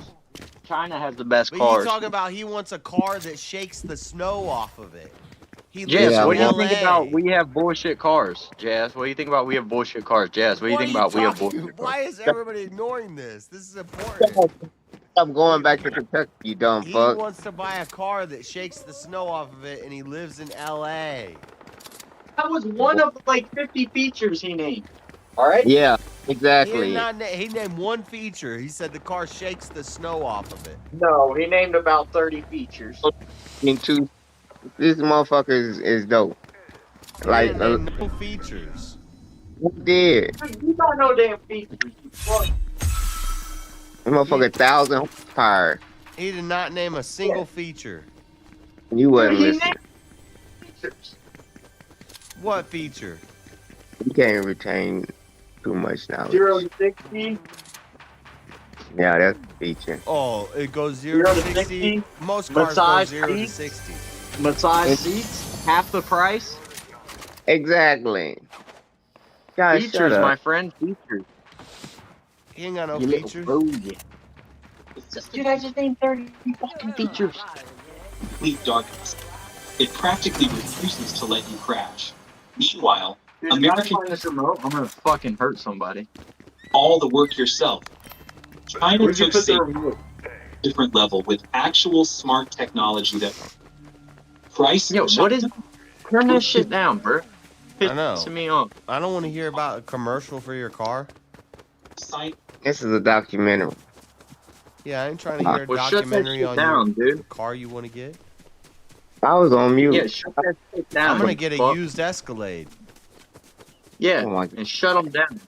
China has the best But cars. he's talking about he wants a car that shakes the snow off of it. He Jazz, lives what do in you think LA. about we have bullshit cars? Jazz, what do you think about we have bullshit cars? Jazz, what do you think about we have bullshit cars? Why is everybody ignoring this? This is important. I'm going back to Kentucky, you dumb He fuck. wants to buy a car that shakes the snow off of it, and he lives in LA. That was one of like 50 features he named. All right. Yeah, He exactly. he named one feature. He said the car shakes the snow off of it. No, he named about 30 features. Into this motherfucker is dope. He Like didn't name no features. who did? You got no damn features. You fuck. This motherfucker 1,000 horsepower. He did not name a single feature. You wasn't He listening. named features. What feature? You can't retain too much knowledge. 0 to 60. Yeah, that's a feature. Oh, it goes 0 to 60. Most cars go Massage 0 to seats. 60. Massage seats, half the price. Exactly. Guys, shut Features, up. my friend, features. He ain't got no You little features. bogey. Dude, I just named 30 fucking features. Complete darkness. It practically refuses to let you crash. Meanwhile, Dude, American find this remote, I'm gonna fucking hurt somebody. all the work yourself. China Where'd you took put the safety remote? to a different level with actual smart technology that price. Yo, what is? Turn this shit down, bro. I know. Pissing me off. I don't want to hear about a commercial for your car. This is a documentary. Yeah, I ain't trying to hear a Well, shut that documentary shit on down, your dude. car you want to get. I was on mute. Yeah, shut that shit down. I'm gonna you get a fuck. used Escalade. Yeah, Oh my God. and shut them down.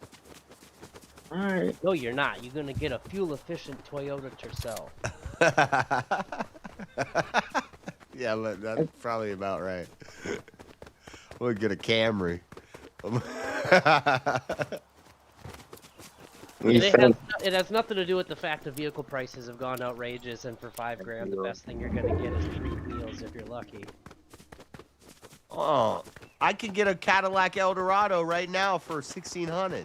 Alright. No, you're not. You're gonna get a fuel-efficient Toyota Tercel. Yeah, but that's probably about right. We'll get a Camry. It has nothing to do with the fact that vehicle prices have gone outrageous, and for $5 grand, the best thing you're gonna get is 3 meals if you're lucky. Oh, I could get a Cadillac Eldorado right now for $1,600.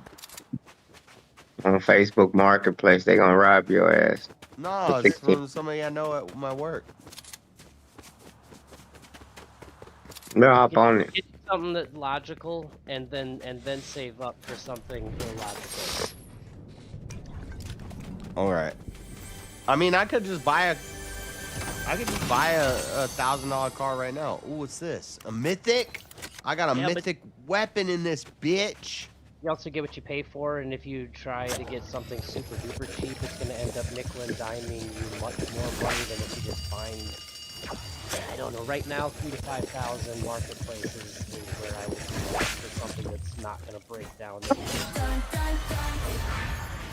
On Facebook Marketplace, they gonna rob your ass. No, it's from somebody I know at my work. They'll hop on it. Get something that's logical, and then save up for something illogical. All right. I mean, I could just buy a $1,000 car right now. Ooh, what's this? A Mythic? I got a Mythic weapon in this bitch. You also get what you pay for, and if you try to get something super duper cheap, it's gonna end up nickel and diming you much more money than if you just find, I don't know, right now 3,000 to 5,000 marketplaces is where I would be for something that's not gonna break down.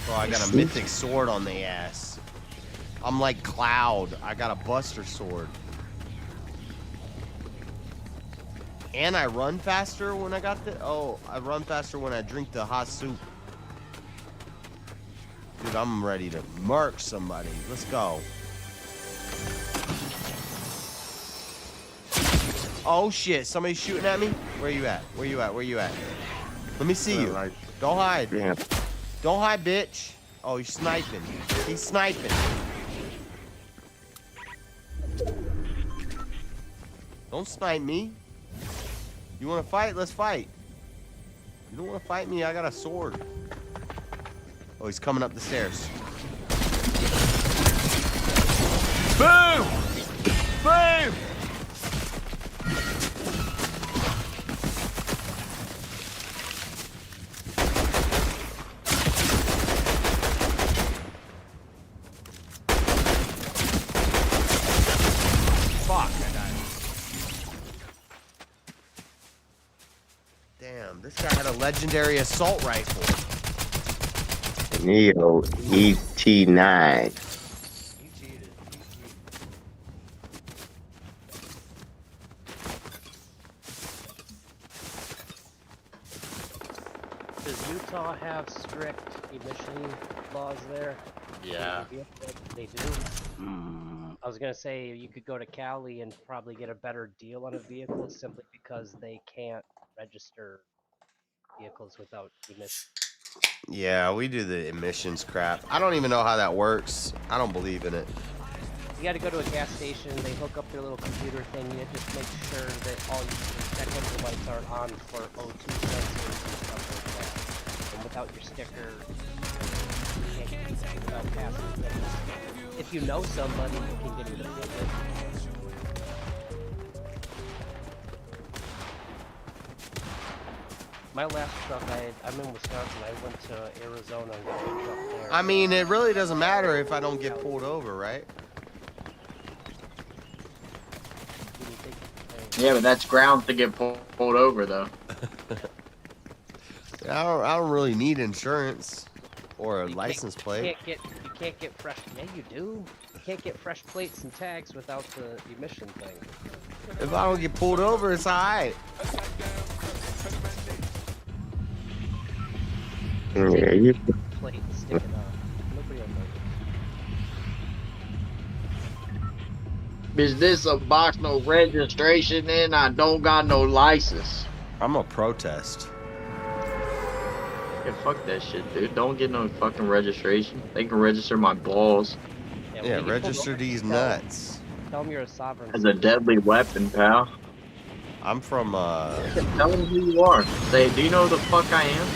Bro, I got a Mythic sword on the ass. I'm like Cloud. I got a Buster sword. And I run faster when I got the... Oh, I run faster when I drink the hot soup. Dude, I'm ready to murk somebody. Let's go. Oh, shit. Somebody's shooting at me? Where you at? Where you at? Where you at? Let me see you. Don't hide. Yeah. Don't hide, bitch. Oh, he's sniping. He's sniping. Don't snipe me. You want to fight? Let's fight. You don't want to fight me? I got a sword. Oh, he's coming up the stairs. Boom! Boom! Fuck, I died. Damn, this guy had a legendary assault rifle. Neo ET9. Does Utah have strict emission laws there? Yeah. They do. I was gonna say you could go to Cali and probably get a better deal on a vehicle simply because they can't register vehicles without emissions. Yeah, we do the emissions crap. I don't even know how that works. I don't believe in it. You got to go to a gas station. They hook up their little computer thing. You just make sure that all your check engine lights are on for O2 sensors and stuff like that. And without your sticker, you can't get it without passing the test. If you know somebody, you can get it a ticket. My last truck, I'm in Wisconsin. I went to Arizona and got a truck there. I mean, it really doesn't matter if I don't get pulled over, right? Yeah, but that's grounds to get pulled over, though. I don't really need insurance or a license plate. You can't get fresh. Yeah, you do. You can't get fresh plates and tags without the emission thing. If I don't get pulled over, it's alright. Yeah, you. Plate sticking up. Nobody will know. Is this a box no registration in? I don't got no license. I'm gonna protest. Yeah, fuck that shit, dude. Don't get no fucking registration. They can register my balls. Yeah, register these nuts. Tell them you're a sovereign. As a deadly weapon, pal. I'm from, Tell them who you are. Say, do you know who the fuck I am?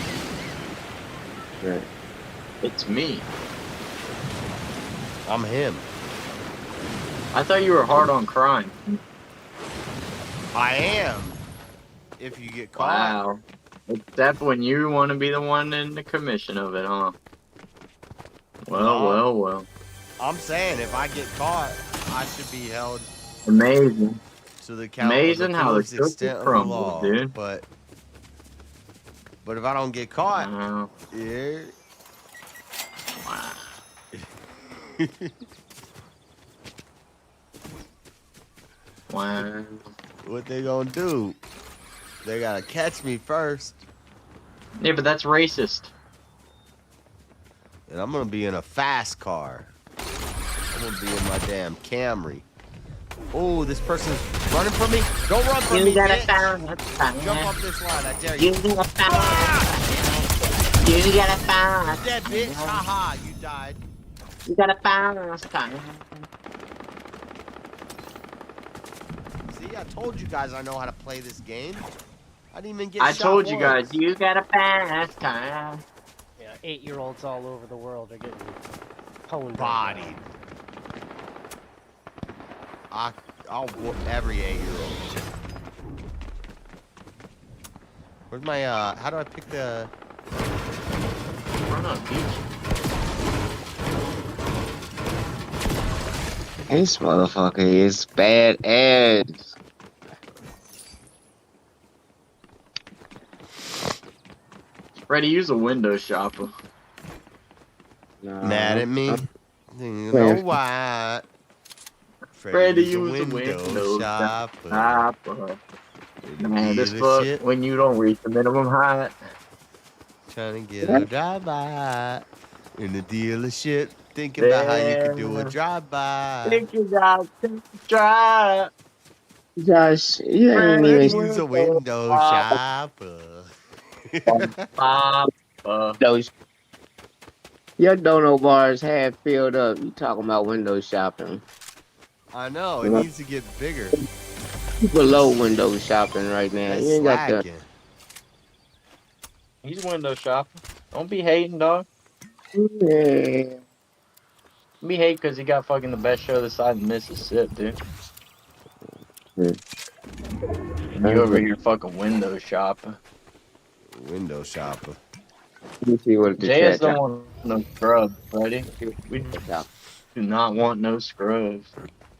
Right. It's me. I'm him. I thought you were hard on crime. I am. If you get caught. Wow. Except when you want to be the one in the commission of it, huh? Well. I'm saying if I get caught, I should be held Amazing. to the count Amazing of how the fullest cookie extent of the crumbles, law. dude. But if I don't get caught, yeah. Wow. What they gonna do? They gotta catch me first. Yeah, but that's racist. And I'm gonna be in a fast car. I'm gonna be in my damn Camry. Oh, this person's running from me. Don't run from me, bitch. Jump off this line, I dare you. You gotta find. Dead bitch. Haha, you died. You gotta find. See, I told you guys I know how to play this game. I didn't even get I shot told you once. guys, you gotta fast time. Yeah, 8-year-olds all over the world are getting pwned. Bodied. I'll whoop every 8-year-old. Where's my, how do I pick the... Run on beach. This motherfucker is badass. Freddy, use a window shopper. Mad at me? You know why? Freddy, use a window shopper. Man, this fuck, when you don't reach the minimum height. Trying to get a drive-by in the dealership. Thinking about how you could do a drive-by. Think you got to try. Josh, you ain't Use even a window shopper. Those your dono bars half filled up. You talking about window shopping? I know, it needs to get bigger. Below window shopping right now. That's You ain't got the. slacking. He's window shopping. Don't be hating, dog. Yeah. Be hating because he got fucking the best show this side of Mississippi, dude. And you over here fucking window shopping. Window shopper. Let me see what the JS chat. don't want no scrubs, buddy. We do not want no scrubs.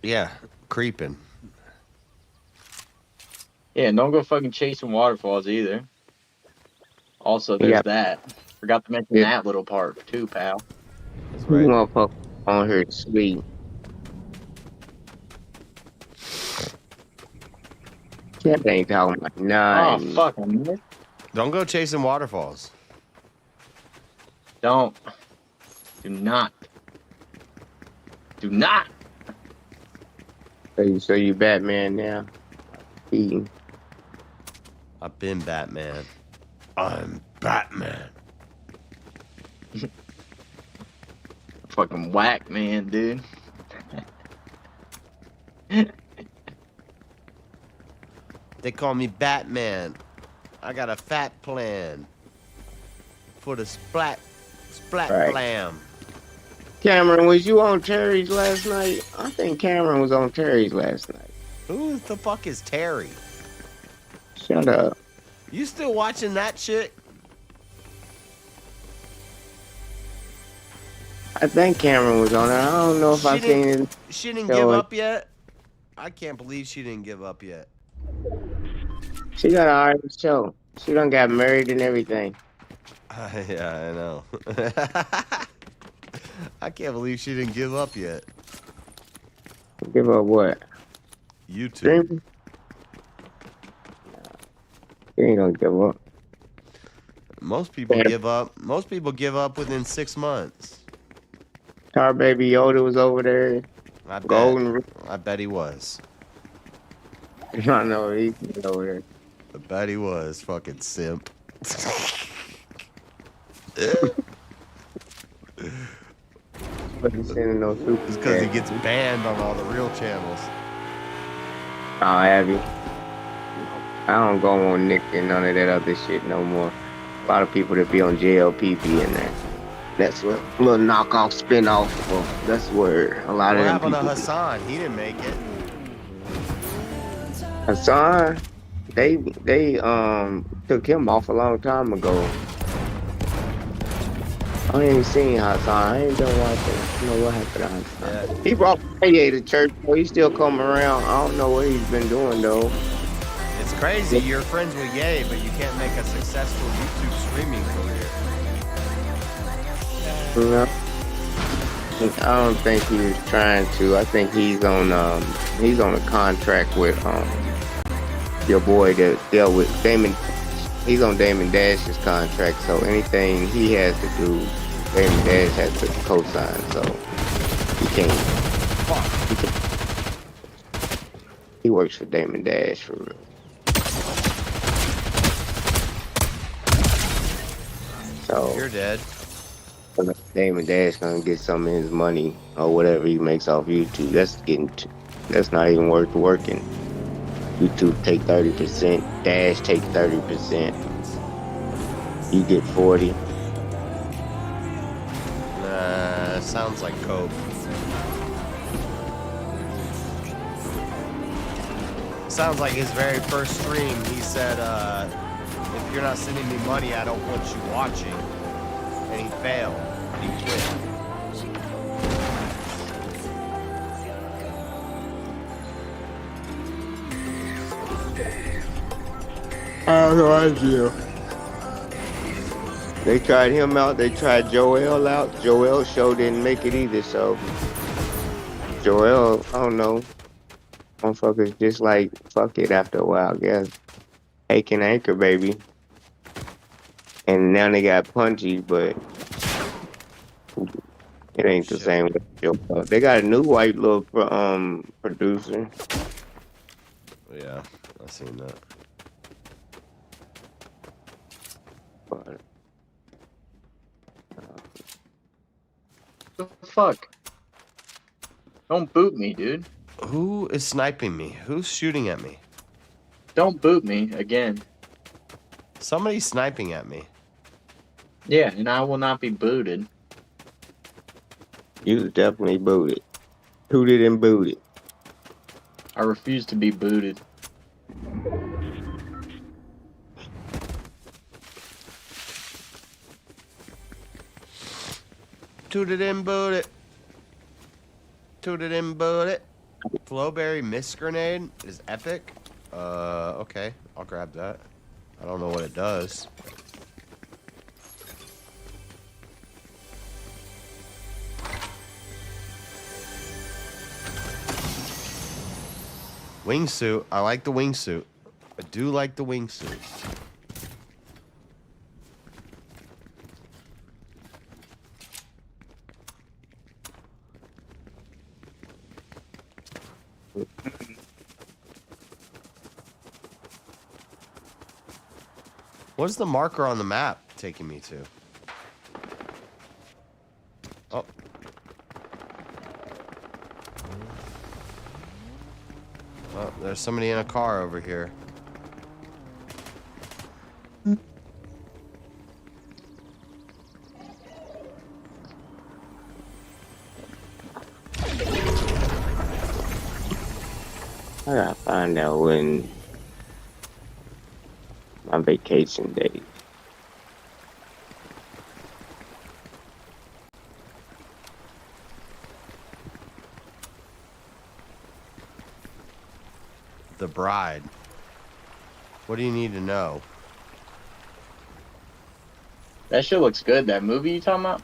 Yeah, creeping. Yeah, and don't go fucking chasing waterfalls either. Also, there's that. Forgot to mention that little part too, pal. That's You motherfucker on here sweet. Chat ain't talking about nothing. Oh, fuck. I missed. Don't go chasing waterfalls. Don't. Do not. Do not. So you Batman now? Eating. I've been Batman. I'm Batman. Fucking whack, man, dude. They call me Batman. I got a fat plan for the splat Right. blam. Cameron, was you on Terry's last night? I think Cameron was on Terry's last night. Who the fuck is Terry? Shut up. You still watching that shit? I think Cameron was on it. I don't know if I seen it. She didn't give up yet? I can't believe she didn't give up yet. She got an alright show. She done got married and everything. Yeah, I know. I can't believe she didn't give up yet. Give up what? YouTube. Streaming? She ain't gonna give up. Most people give up. Most people give up within 6 months. Tar Baby Yoda was over there. I bet he was. I know he was over there. I bet he was. Fucking simp. But he's sending no super. It's because he gets banned on all the real channels. Oh, have you? I don't go on Nick and none of that other shit no more. A lot of people that be on JLP be in there. That's what little knockoff spinoff. Well, that's where a lot What of them happened to people. Hassan? He didn't make it. Hassan, they took him off a long time ago. I ain't seen Hassan. I ain't done watching. I don't know what happened to Hassan. Yeah. He brought Kanye to church, but he's still coming around. I don't know what he's been doing though. It's crazy. You're friends with Ye, but you can't make a successful YouTube streaming career. No. I don't think he was trying to. I think he's on a contract with your boy that dealt with Damon. He's on Damon Dash's contract, so anything he has to do, Damon Dash has to co-sign. So he can't. He works for Damon Dash for real. So You're dead. Damon Dash gonna get some of his money or whatever he makes off YouTube. That's not even worth working. YouTube take 30%, Dash take 30%. You get 40. Sounds like coke. Sounds like his very first stream, he said, if you're not sending me money, I don't want you watching. And he failed. He quit. I have no idea. They tried him out. They tried Joel out. Joel's show didn't make it either. So Joel, I don't know. Motherfuckers just like fuck it after a while. I guess. Aiken Anchor baby. And now they got Punchy, but it ain't the same with Joel. They got a new white little producer. Yeah, I seen that. But the fuck? Don't boot me, dude. Who is sniping me? Who's shooting at me? Don't boot me again. Somebody's sniping at me. Yeah, and I will not be booted. you was definitely booted. Tooted and booted. I refuse to be booted. Tooted and booted. Tooted and booted. Flowberry Mist Grenade is epic. Okay. I'll grab that. I don't know what it does. Wingsuit. I like the wingsuit. I do like the wingsuit. What's the marker on the map taking me to? Oh. Oh, there's somebody in a car over here. I gotta find out when my vacation date. The Bride. What do you need to know? That shit looks good. That movie you talking about?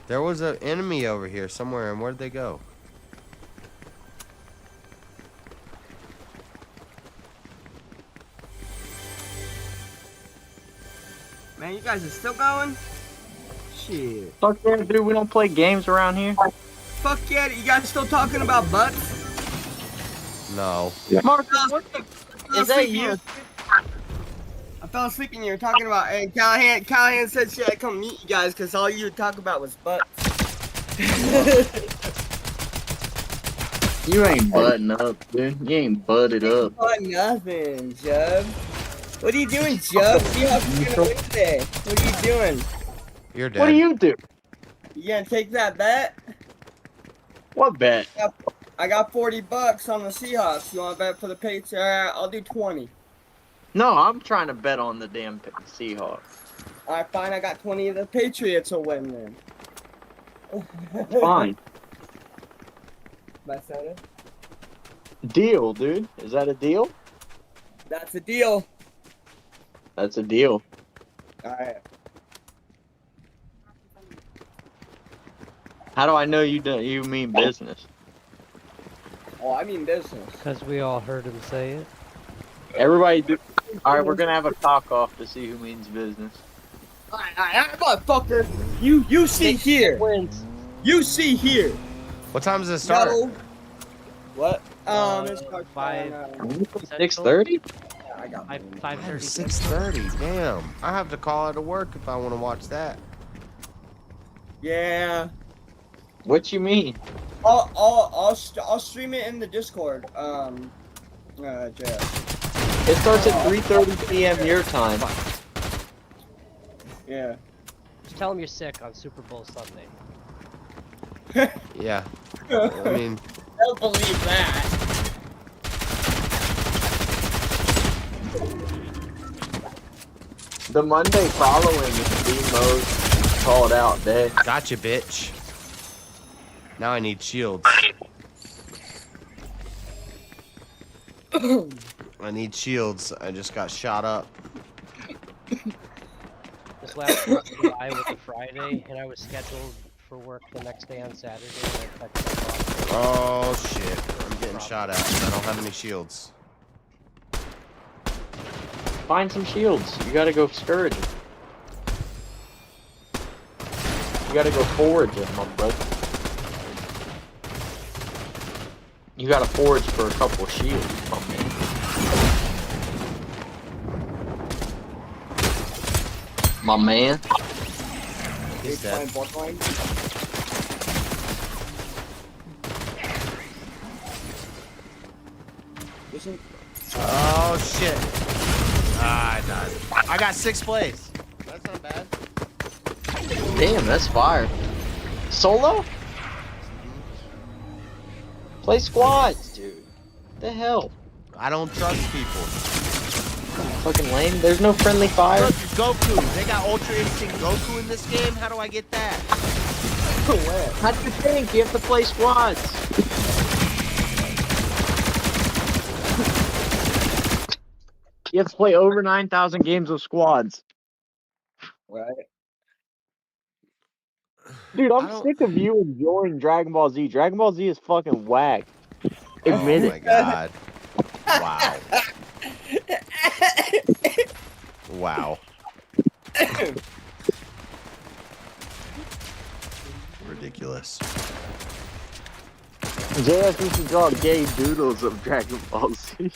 There was an enemy over here somewhere, and where'd they go? Man, you guys are still going? Shit. Fuck yeah, dude. We don't play games around here. Fuck yeah, you guys still talking about butts? No. Marcus, what the is that you? I fell asleep and you were talking about, and Callahan said she had to come meet you guys because all you would talk about was butts. You ain't butting up, dude. You ain't butted up. Nothing, Jub. What are you doing, Jub? Seahawks are gonna win today. What are you doing? You're dead. What do you do? You gonna take that bet? What bet? I got $40 on the Seahawks. You want to bet for the Patriots? I'll do 20. No, I'm trying to bet on the damn Seahawks. All right, fine. I got 20 of the Patriots will win then. Fine. My soda? Deal, dude. Is that a deal? That's a deal. That's a deal. All right. How do I know you mean business? Oh, I mean business. Because we all heard him say it. Everybody do. All right, we're gonna have a talk off to see who means business. All right, motherfucker. You see here. Wins. You see here. What time does it start? No. What? It starts 6:30. I got 5:30. 6:30. Damn. I have to call out of work if I want to watch that. Yeah. What you mean? I'll stream it in the Discord. Jeff. It starts at 3:30 p.m. your time. Yeah. Just tell him you're sick on Super Bowl Sunday. Yeah. I mean, I don't believe that. The Monday following is the most called out day. gotcha, bitch. Now I need shields. I need shields. I just got shot up. This last 4th of July was a Friday, and I was scheduled for work the next day on Saturday. And I texted my boss. Oh shit! I'm getting shot at. I don't have any shields. Find some shields. You gotta go scourge them. You gotta go forage them, my brother. You gotta forage for a couple of shields, my man. My man. He's dead. Oh shit! Ah, I died. I got 6th place. That's not bad. Damn, that's fire. Solo? Play squads, dude. The hell? I don't trust people. Fucking lame. There's no friendly fire. Look, Goku. They got Ultra Instinct Goku in this game. How do I get that? How do you think? You have to play squads. You have to play over 9,000 games of squads. Right. Dude, I'm sick of you enjoying Dragon Ball Z. Dragon Ball Z is fucking whack. Admit Oh it. my god. Wow. Wow. Ridiculous. JS used to draw gay doodles of Dragon Ball Z.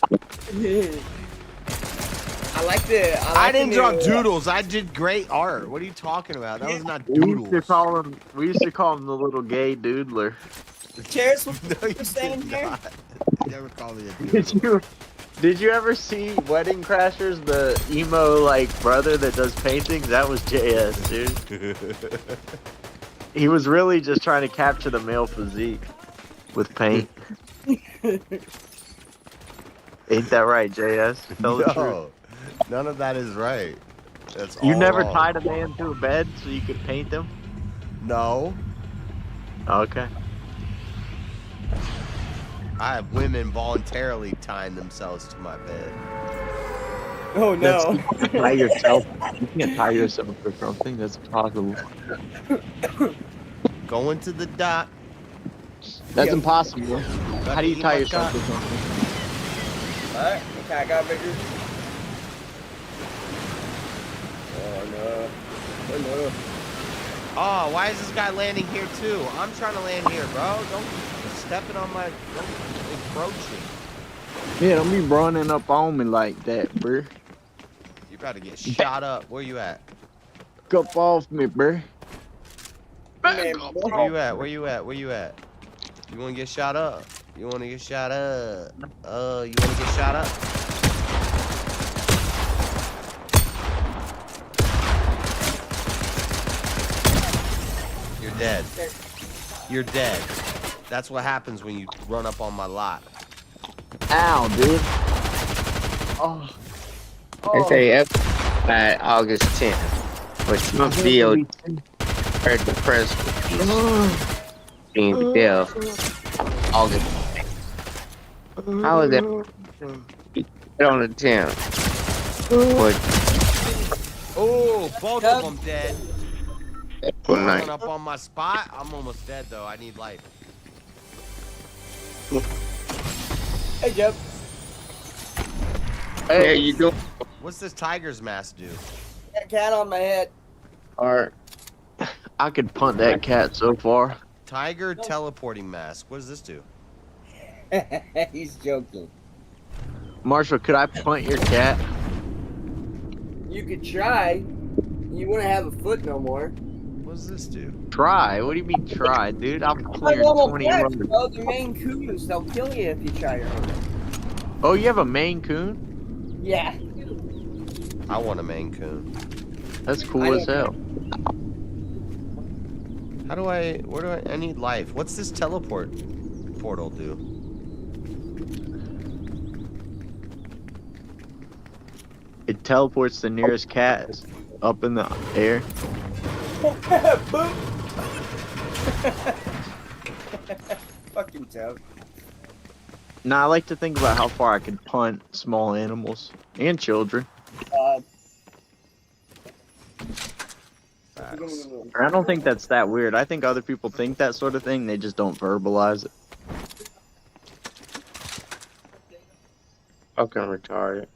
I like the. I didn't draw new, doodles. I did great art. What are you talking about? That was not We used to doodles. call him. We used to call him the little gay doodler. Cheers. What No, you saying here? You never called me a doodle. Did you ever see Wedding Crashers, the emo like brother that does paintings? That was JS, dude. He was really just trying to capture the male physique with paint. Ain't that right, JS? Tell the truth. No, none of that is right. That's You all never wrong. tied a man to a bed so you could paint them? No. Okay. I have women voluntarily tying themselves to my bed. Oh no. You can't tie yourself. You can't tie yourself or something. That's impossible. Going to the dock. That's impossible. How do you tie yourself to to something? Alright, okay, I got bigger. Oh no. Oh no. Oh, why is this guy landing here too? I'm trying to land here, bro. Don't step it on my. Don't encroach me. Yeah, don't be running up on me like that, bruh. You about to get shot up. Where you at? Up off me, bruh. Where you at? Where you at? Where you at? You want to get shot up? You want to get shot up? Oh, you want to get shot up? You're dead. You're dead. That's what happens when you run up on my lot. Ow, dude. Oh. They say by August 10th, which must be heard the press being deaf. August. How is that on the 10th? What? Oh, both of them dead. Good night. Run up on my spot. I'm almost dead though. I need life. Hey, Jeb. Hey, you doing? What's this tiger's mask do? Got a cat on my head. Alright. I could punt that cat so far. Tiger teleporting mask. What does this do? He's joking. Marshall, could I punt your cat? You could try. You wouldn't have a foot no more. What does this do? Try? What do you mean try, dude? I'm Like clearing little 20 pets, runs. bro. The Maine Coons, they'll kill you if you try your own. Oh, you have a Maine Coon? Yeah. I want a Maine Coon. That's cool as hell. How do I? Where do I need life? What's this teleport portal do? It teleports the nearest cat up in the air. Boom. Fucking joke. Nah, I like to think about how far I could punt small animals and children. I don't think that's that weird. I think other people think that sort of thing. They just don't verbalize it. Fucking retarded.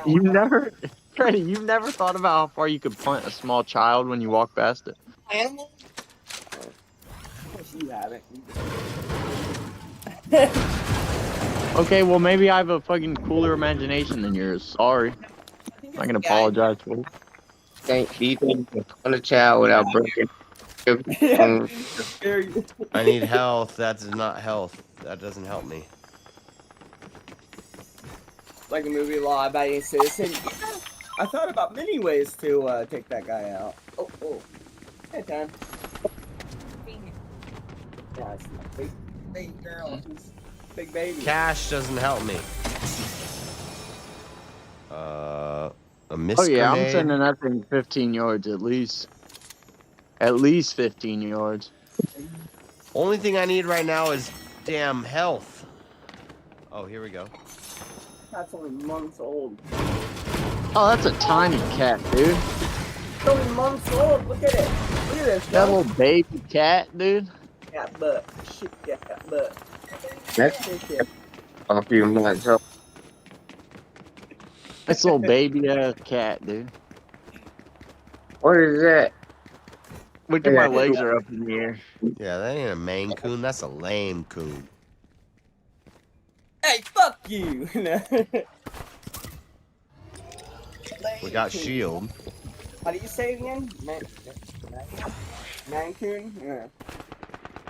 You've never thought about how far you could punt a small child when you walk past it. Animal? Of course you haven't. Okay, well maybe I have a fucking cooler imagination than yours. Sorry. I can apologize for it. Can't keep on a child without breaking. I need health. That is not health. That doesn't help me. Like a movie law abiding citizen. I thought about many ways to take that guy out. Oh. Hey, time. Yeah, it's a big girl. Big baby. Cash doesn't help me. A miss Oh yeah, I'm grenade? sending that thing 15 yards at least. At least 15 yards. Only thing I need right now is damn health. Oh, here we go. That's only months old. Oh, that's a tiny cat, dude. It's only months old. Look at it. Look at this. That little baby cat, dude. Cat butt. Shit, cat butt. That's a few months old. That's a little baby ass cat, dude. What is that? Look at my legs are up in the air. Yeah, that ain't a Maine Coon. That's a lame coon. Hey, fuck you! We got shield. How do you say it again? Mancoon? Yeah.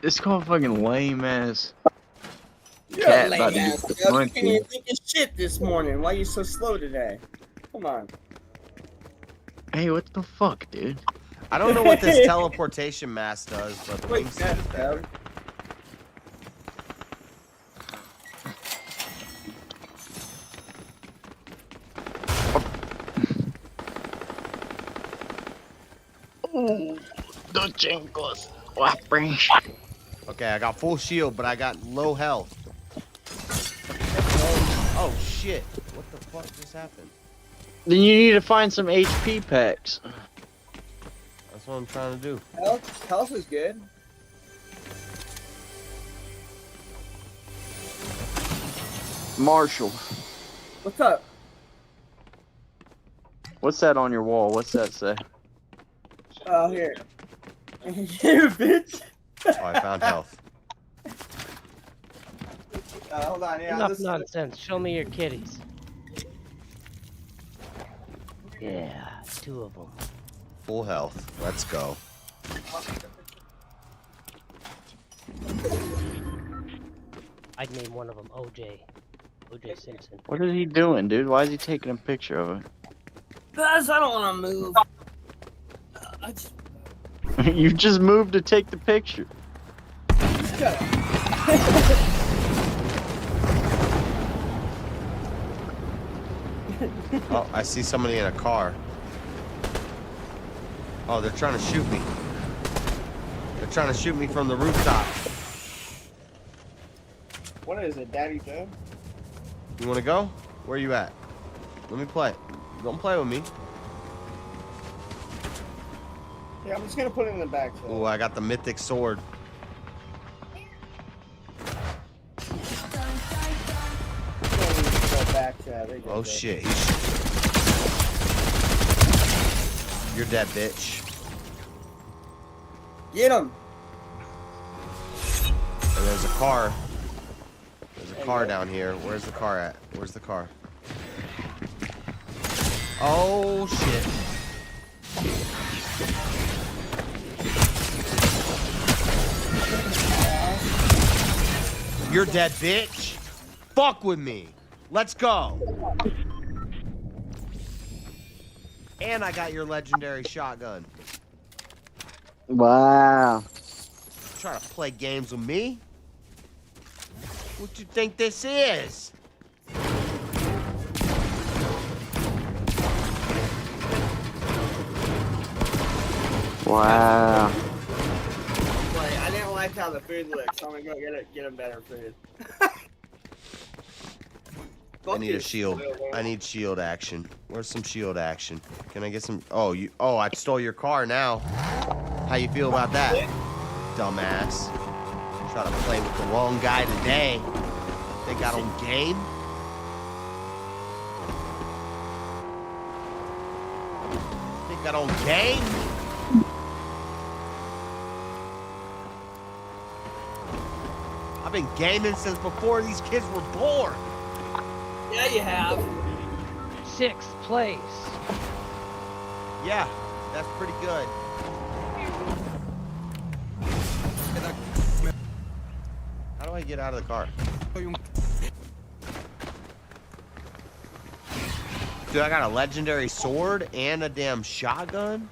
It's called fucking lame ass. You're Cat a lame about to ass get girl. You can't even punched. think of shit this morning. Why you so slow today? Come on. Hey, what the fuck, dude? I don't know what this teleportation mask does, but the Wait, wingsuit is better. Ooh, the jingles. Whopping. Okay, I got full shield, but I got low health. Oh shit! What the fuck just happened? Then you need to find some HP packs. That's what I'm trying to do. Health is good. Marshall, What's up? what's that on your wall? What's that say? Oh, here. You bitch. Oh, I found health. Hold on, yeah. Enough nonsense. Show me your kitties. Yeah, 2 of them. Full health. Let's go. I'd name one of them OJ. OJ Simpson. What is he doing, dude? Why is he taking a picture of it? Guys, I don't want to move. I just... You just moved to take the picture. Shut up. Oh, I see somebody in a car. Oh, they're trying to shoot me. They're trying to shoot me from the rooftop. What is it, Daddy Joe? You want to go? Where you at? Let me play. Don't play with me. Yeah, I'm just gonna put it in the back. So. Oh, I got the mythic sword. Oh shit, you're dead, bitch. Get him! And there's a car. There's a car down here. Where's the car at? Where's the car? Oh shit. You're dead, bitch. Fuck with me. Let's go. And I got your legendary shotgun. Wow. Try to play games with me? What you think this is? Wow. Like, I didn't like how the food looked, so I'm gonna go get him better food. I need a shield. I need shield action. Where's some shield action? Can I get some? Oh, you. Oh, I stole your car now. How you feel about that, dumbass? Try to play with the wrong guy today. They got on game. They got on game. I've been gaming since before these kids were born. Yeah, you have. 6th place. Yeah, that's pretty good. How do I get out of the car? Dude, I got a legendary sword and a damn shotgun?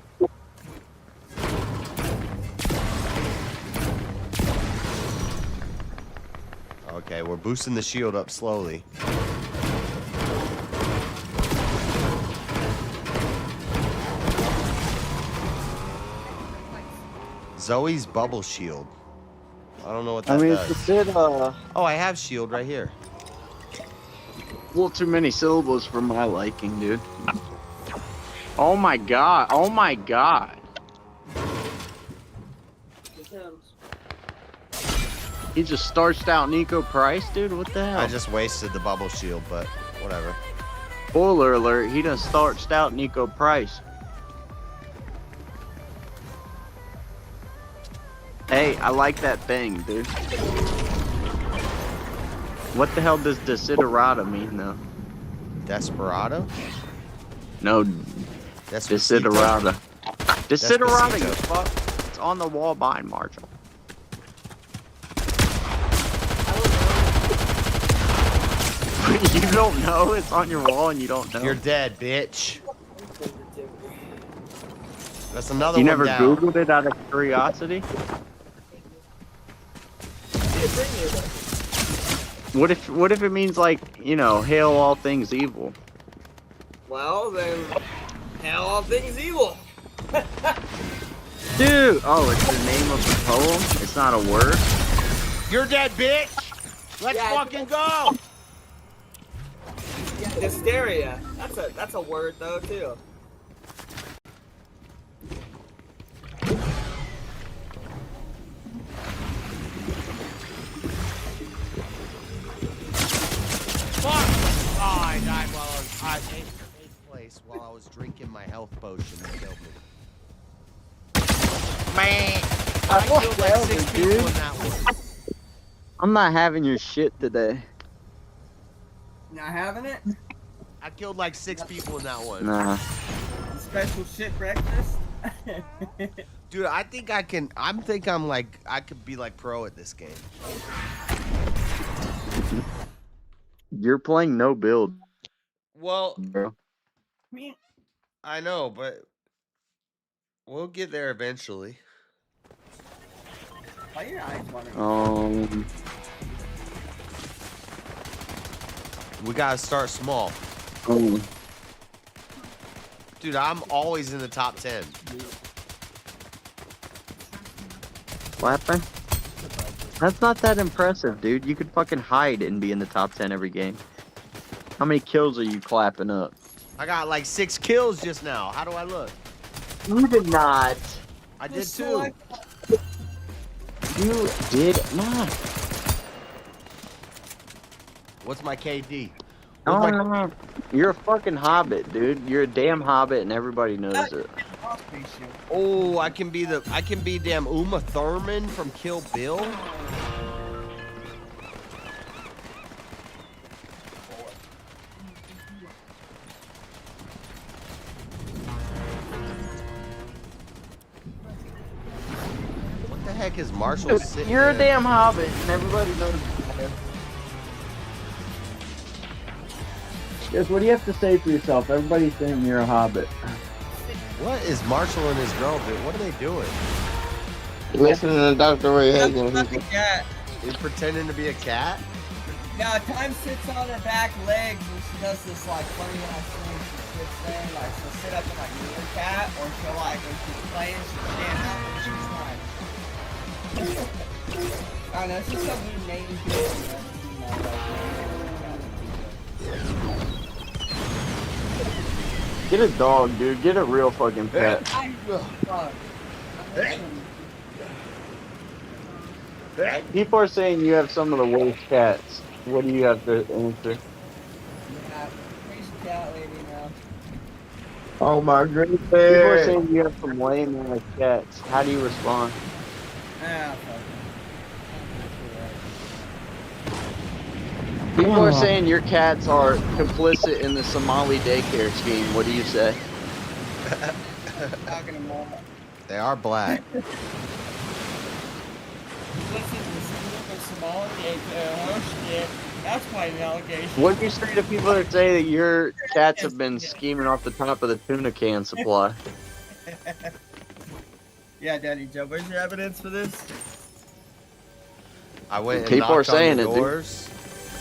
Okay, we're boosting the shield up slowly. Zoe's bubble shield. I don't know what that does. It's a bit, Oh, I have shield right here. a little too many syllables for my liking, dude. Oh my god. Oh my god. He just starched out Nico Price, dude? What the hell? I just wasted the bubble shield, but whatever. Spoiler alert, he done starched out Nico Price. Hey, I like that thing, dude. What the hell does desiderata mean, though? Desperado? No, Despacito? desiderata. Desiderata, you Despacito. fuck. It's on the wall behind Marshall. You don't know? It's on your wall and you don't know? You're dead, bitch. That's another You one never down. Googled it out of curiosity? What if it means like, you know, hail all things evil? Well, then, hail all things evil. Dude! Oh, it's the name of the poem? It's not a word? You're dead, bitch! Let's fucking go! Yeah, hysteria. That's a word though too. Fuck! Oh, I died while I was in eighth place while I was drinking my health potion that killed me. Man! I killed like 6 people in that one. I'm not having your shit today. Not having it? I killed like 6 people in that one. Nah. Special shit breakfast? Dude, I think I can. I could be like pro at this game. You're playing no build. Well, Bro. I know, but we'll get there eventually. Why are your eyes watering? We gotta start small. Dude, I'm always in the top 10. What happened? That's not that impressive, dude. You could fucking hide and be in the top 10 every game. How many kills are you clapping up? I got like 6 kills just now. How do I look? You did not. I did too. You did not. What's my KD? Oh, you're a fucking hobbit, dude. You're a damn hobbit, and everybody knows it. Oh, I can be damn Uma Thurman from Kill Bill. What the heck is Marshall sitting You're a there? damn hobbit, and everybody knows it. Yes, what do you have to say for yourself? Everybody's saying you're a hobbit. What is Marshall and his girl doing? What are they doing? Listening to Dr. Ray Hagen. Cat. He's pretending to be a cat? Yeah, Time sits on her back legs and she does this like funny ass thing. She sits there, like she'll sit up and like meerkat, or she'll like when she's playing, she'll stand up and she's like. I don't know, it's just some new name to it. Get a dog, dude. Get a real fucking pet. People are saying you have some of the worst cats. What do you have to answer? Yeah, crazy cat lady now. Oh my goodness. People are saying you have some lame ass cats. How do you respond? Ah, fuck. People are saying your cats are complicit in the Somali daycare scheme. What do you say? Talking to mom. They are black. That's quite an allegation. What do you say to people that say that your cats have been scheming off the top of the tuna can supply? Yeah, Daddy Joe, where's your evidence for this? I went and People knocked are saying on the it, dude. doors.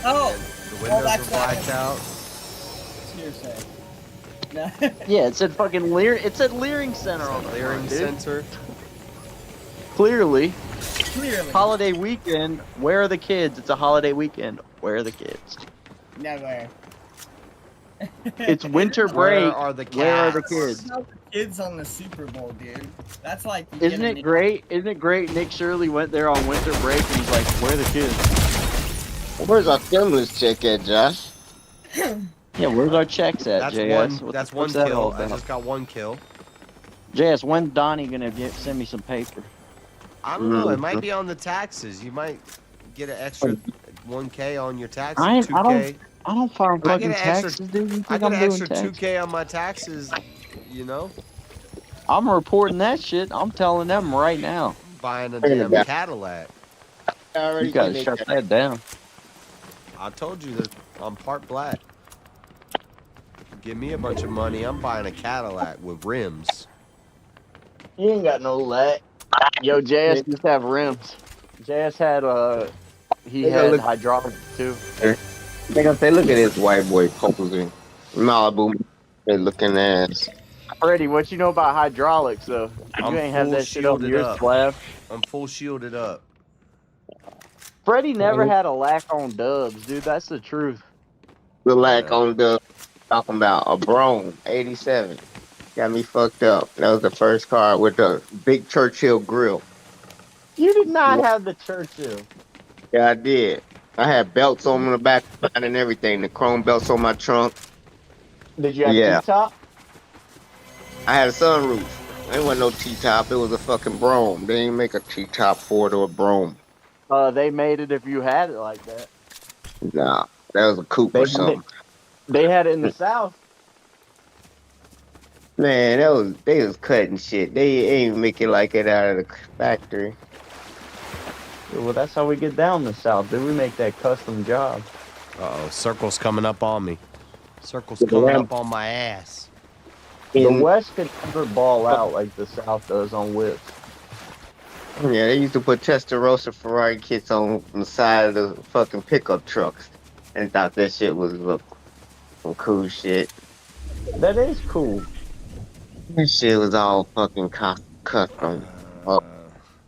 Oh! The windows were blacked out. It's hearsay. No. Yeah, it said fucking it said Leering Center on the Leering front, dude. Center. Clearly. Clearly. Holiday weekend. Where are the kids? It's a holiday weekend. Where are the kids? Nowhere. It's winter break. Where are the cats? Where are the kids? Kids on the Super Bowl, dude. That's like. Isn't it great? Isn't it great? Nick Shirley went there on winter break and he's like, "Where are the kids?" Where's our stimulus check at, Josh? Yeah, where's our checks at, That's JS? one. That's What's one that all kill. I about? just got one kill. JS, when's Donnie gonna send me some paper? I don't know. It might be on the taxes. You might get an extra 1K on your taxes. I 2K. don't file I get fucking an extra. taxes, dude. You I think get I'm an doing extra taxes? 2K on my taxes. You know, I'm reporting that shit. I'm telling them right now. buying a damn Cadillac. You gotta shut that down. I told you that I'm part black. Give me a bunch of money. I'm buying a Cadillac with rims. You ain't got no lag. Yo, JS used to have rims. JS had he They gonna had look. hydraulics too. They gonna say, "Look at this white boy posing." Malibu, they looking ass. Freddie, what you know about hydraulics though? I'm You ain't have full that shit on shielded your up. slab. I'm full shielded up. Freddie never had a lack on dubs, dude. That's the truth. The lack on the talking about a Brougham '87. Got me fucked up. That was the first car with the big Churchill grill. You did not have the Churchill. Yeah, I did. I had belts on the back and everything. The chrome belts on my trunk. Did you have Yeah. T-top? I had a sunroof. It wasn't no T-top. It was a fucking Brougham. They didn't make a T-top four-door Brougham. They made it if you had it like that. Nah, that was a coupe or something. They had it in the South. Man, they was cutting shit. They ain't make it like it out of the factory. Well, that's how we get down the South. Dude, we make that custom job. Uh-oh, Circle's coming up on me. Circle's coming up on my ass. The West can never ball out like the South does on whips. Yeah, they used to put Testarossa Ferrari kits on the side of the fucking pickup trucks and thought that shit was some cool shit. That is cool. That shit was all fucking custom.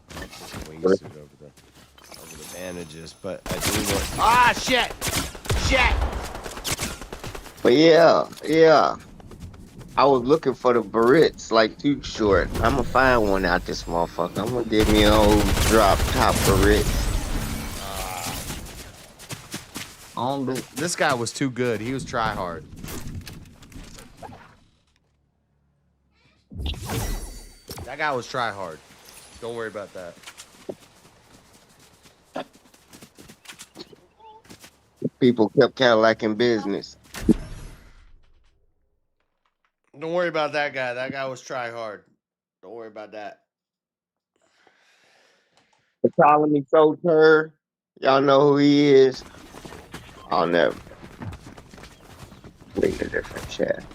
Just wasted over the bandages, but I do want. Ah, shit! Shit! But yeah. I was looking for the Barrettes, like Too Short. I'm gonna find one out this motherfucker. I'm gonna give me an old drop top Barrette. This guy was too good. He was try hard. That guy was try hard. Don't worry about that. People kept Cadillac in business. Don't worry about that guy. That guy was try hard. Don't worry about that. Ptolemy Soter. Y'all know who he is. I'll never. Make a different chat.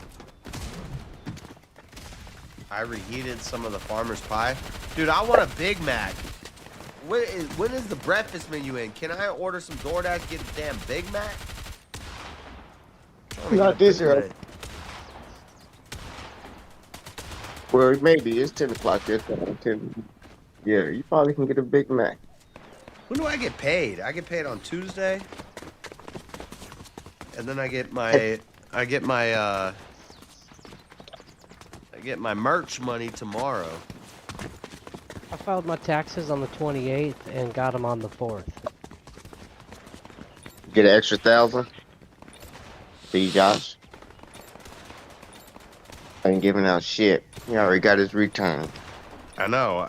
I reheated some of the farmer's pie. Dude, I want a Big Mac. When is the breakfast menu in? Can I order some DoorDash, get a damn Big Mac? Not this year. Well, maybe it's 10 o'clock this time. 10. Yeah, you probably can get a Big Mac. When do I get paid? I get paid on Tuesday. And then I get my merch money tomorrow. I filed my taxes on the 28th and got them on the 4th. Get an extra 1,000. See, Josh? I ain't giving out shit. He already got his return. I know.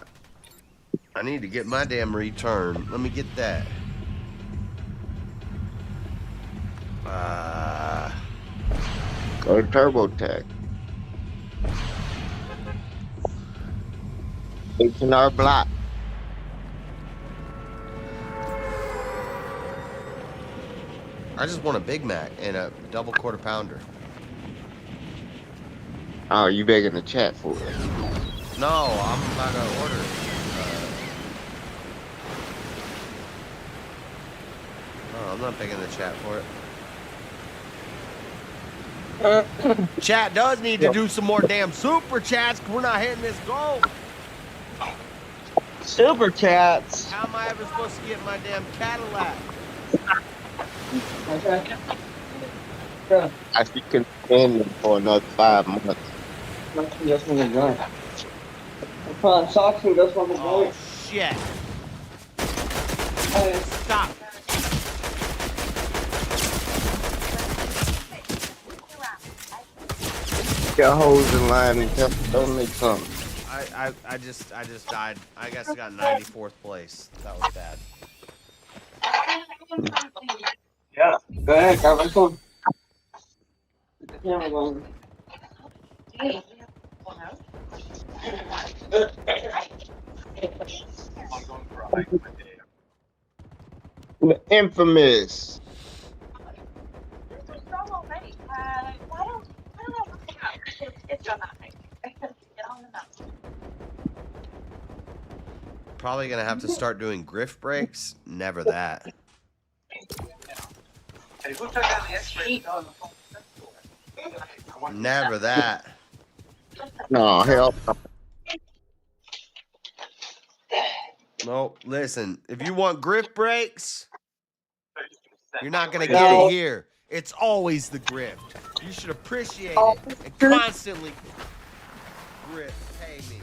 I need to get my damn return. Let me get that. Go to TurboTax. H&R Block. I just want a Big Mac and a double quarter pounder. Oh, you begging the chat for it? No, I'm about to order. No, I'm not begging the chat for it. Chat does need to do some more damn super chats. We're not hitting this goal. Super chats. How am I ever supposed to get my damn Cadillac? I think you can stand them for another 5 months. Oh, shit. Stop. Got hoes in line and don't make something. I I just died. I guess I got 94th place. That was bad. Yeah. Go ahead, grab my phone. The camera going. The infamous. Probably gonna have to start doing grift breaks. Never that. Never that. No, hell. No, listen. If you want grift breaks, you're not gonna get it here. It's always the grift. You should appreciate it and constantly grift. Pay me.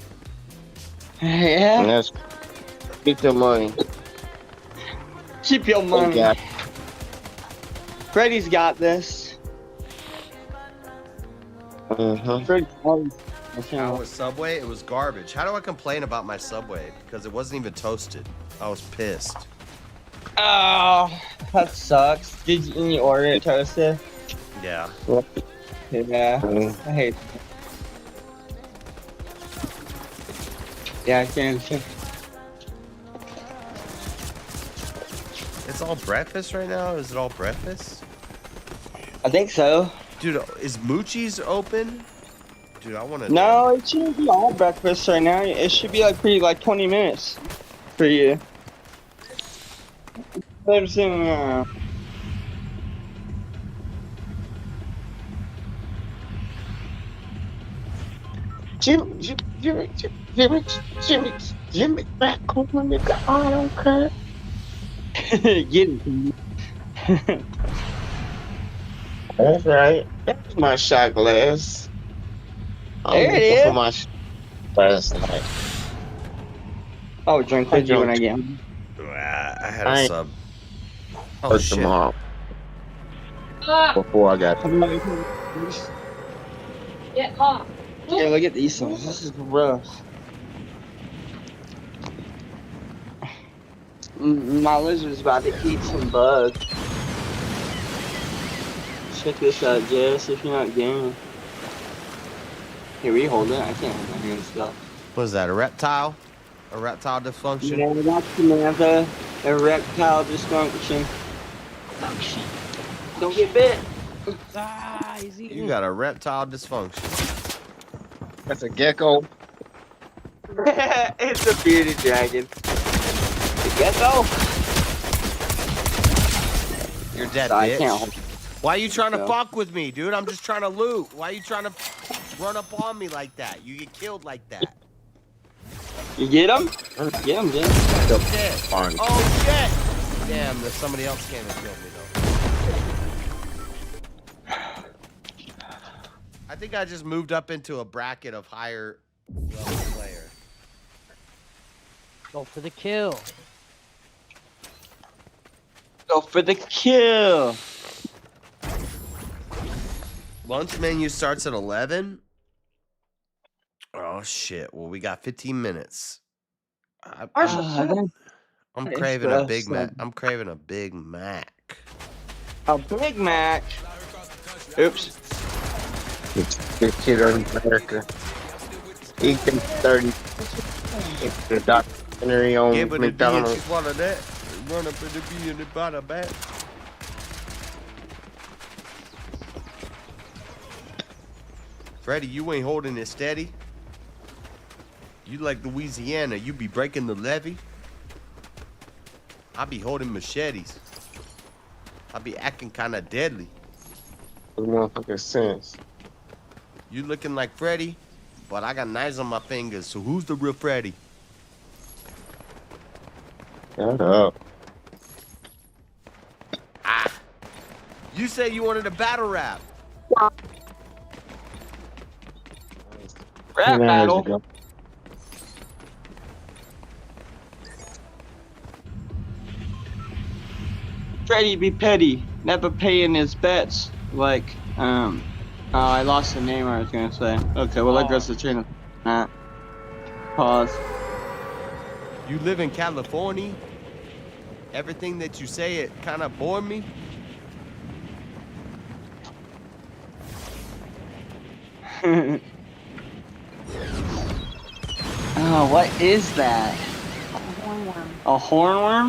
Yeah. Yes. Get your money. Keep your money. Okay. Freddy's got this. Freddy's How was Subway? It was garbage. How do I complain about my Subway? Because it wasn't even toasted. I was pissed. Oh, that sucks. Did you order it toasted? Yeah. Yeah. I hate it. Yeah, I can. It's all breakfast right now? Is it all breakfast? I think so. Dude, is Moochie's open? Dude, I want to. No, it shouldn't be all breakfast right now. It should be like 20 minutes for you. There's Jimmy back on nigga. I don't care. Get it. That's right. That's my shot glass. There it is. For my last night. Oh, drink with you when I get him. I had a sub. Oh, shit. Tomorrow. Before I got Get off. Here, look at these ones. This is rough. My lizard's about to eat some bugs. Check this out, Jess, if you're not game. Here, we hold it. I can't hold my hands still. What is that, a reptile? A reptile dysfunction? Yeah, that's Samantha. A reptile dysfunction. Oh, shit. Don't get bit. Ah, he's eating. You got a reptile dysfunction. That's a gecko. It's a bearded dragon. The gecko? You're dead, I bitch. can't hold. Why are you trying to No. fuck with me, dude? I'm just trying to loot. Why are you trying to run up on me like that? You get killed like that. You get him? Get him, Jim. Shit. Oh, shit. Damn, there's somebody else came and killed me, though. I think I just moved up into a bracket of higher level player. Go for the kill. Go for the kill. Lunch menu starts at 11. Oh shit! Well, we got 15 minutes. I'm craving a Big Mac. I'm craving a Big Mac. A Big Mac. Oops. This kid in America. He can 30. It's the documentary on Give it a McDonald's. beer, swallow that. Run up in the beer and the bottom back. Freddy, you ain't holding it steady. You like Louisiana, you be breaking the levee. I be holding machetes. I be acting kind of deadly. Motherfucker sense. You looking like Freddy, but I got knives on my fingers, so who's the real Freddy? Shut up. Ah. You said you wanted a battle rap. Rap battle. Freddy be petty, never paying his bets. Like, oh, I lost the name I was gonna say. Okay, well, that goes to train of that. Pause. You live in California. Everything that you say, it kind of bore me. Oh, what is that? A hornworm. A hornworm?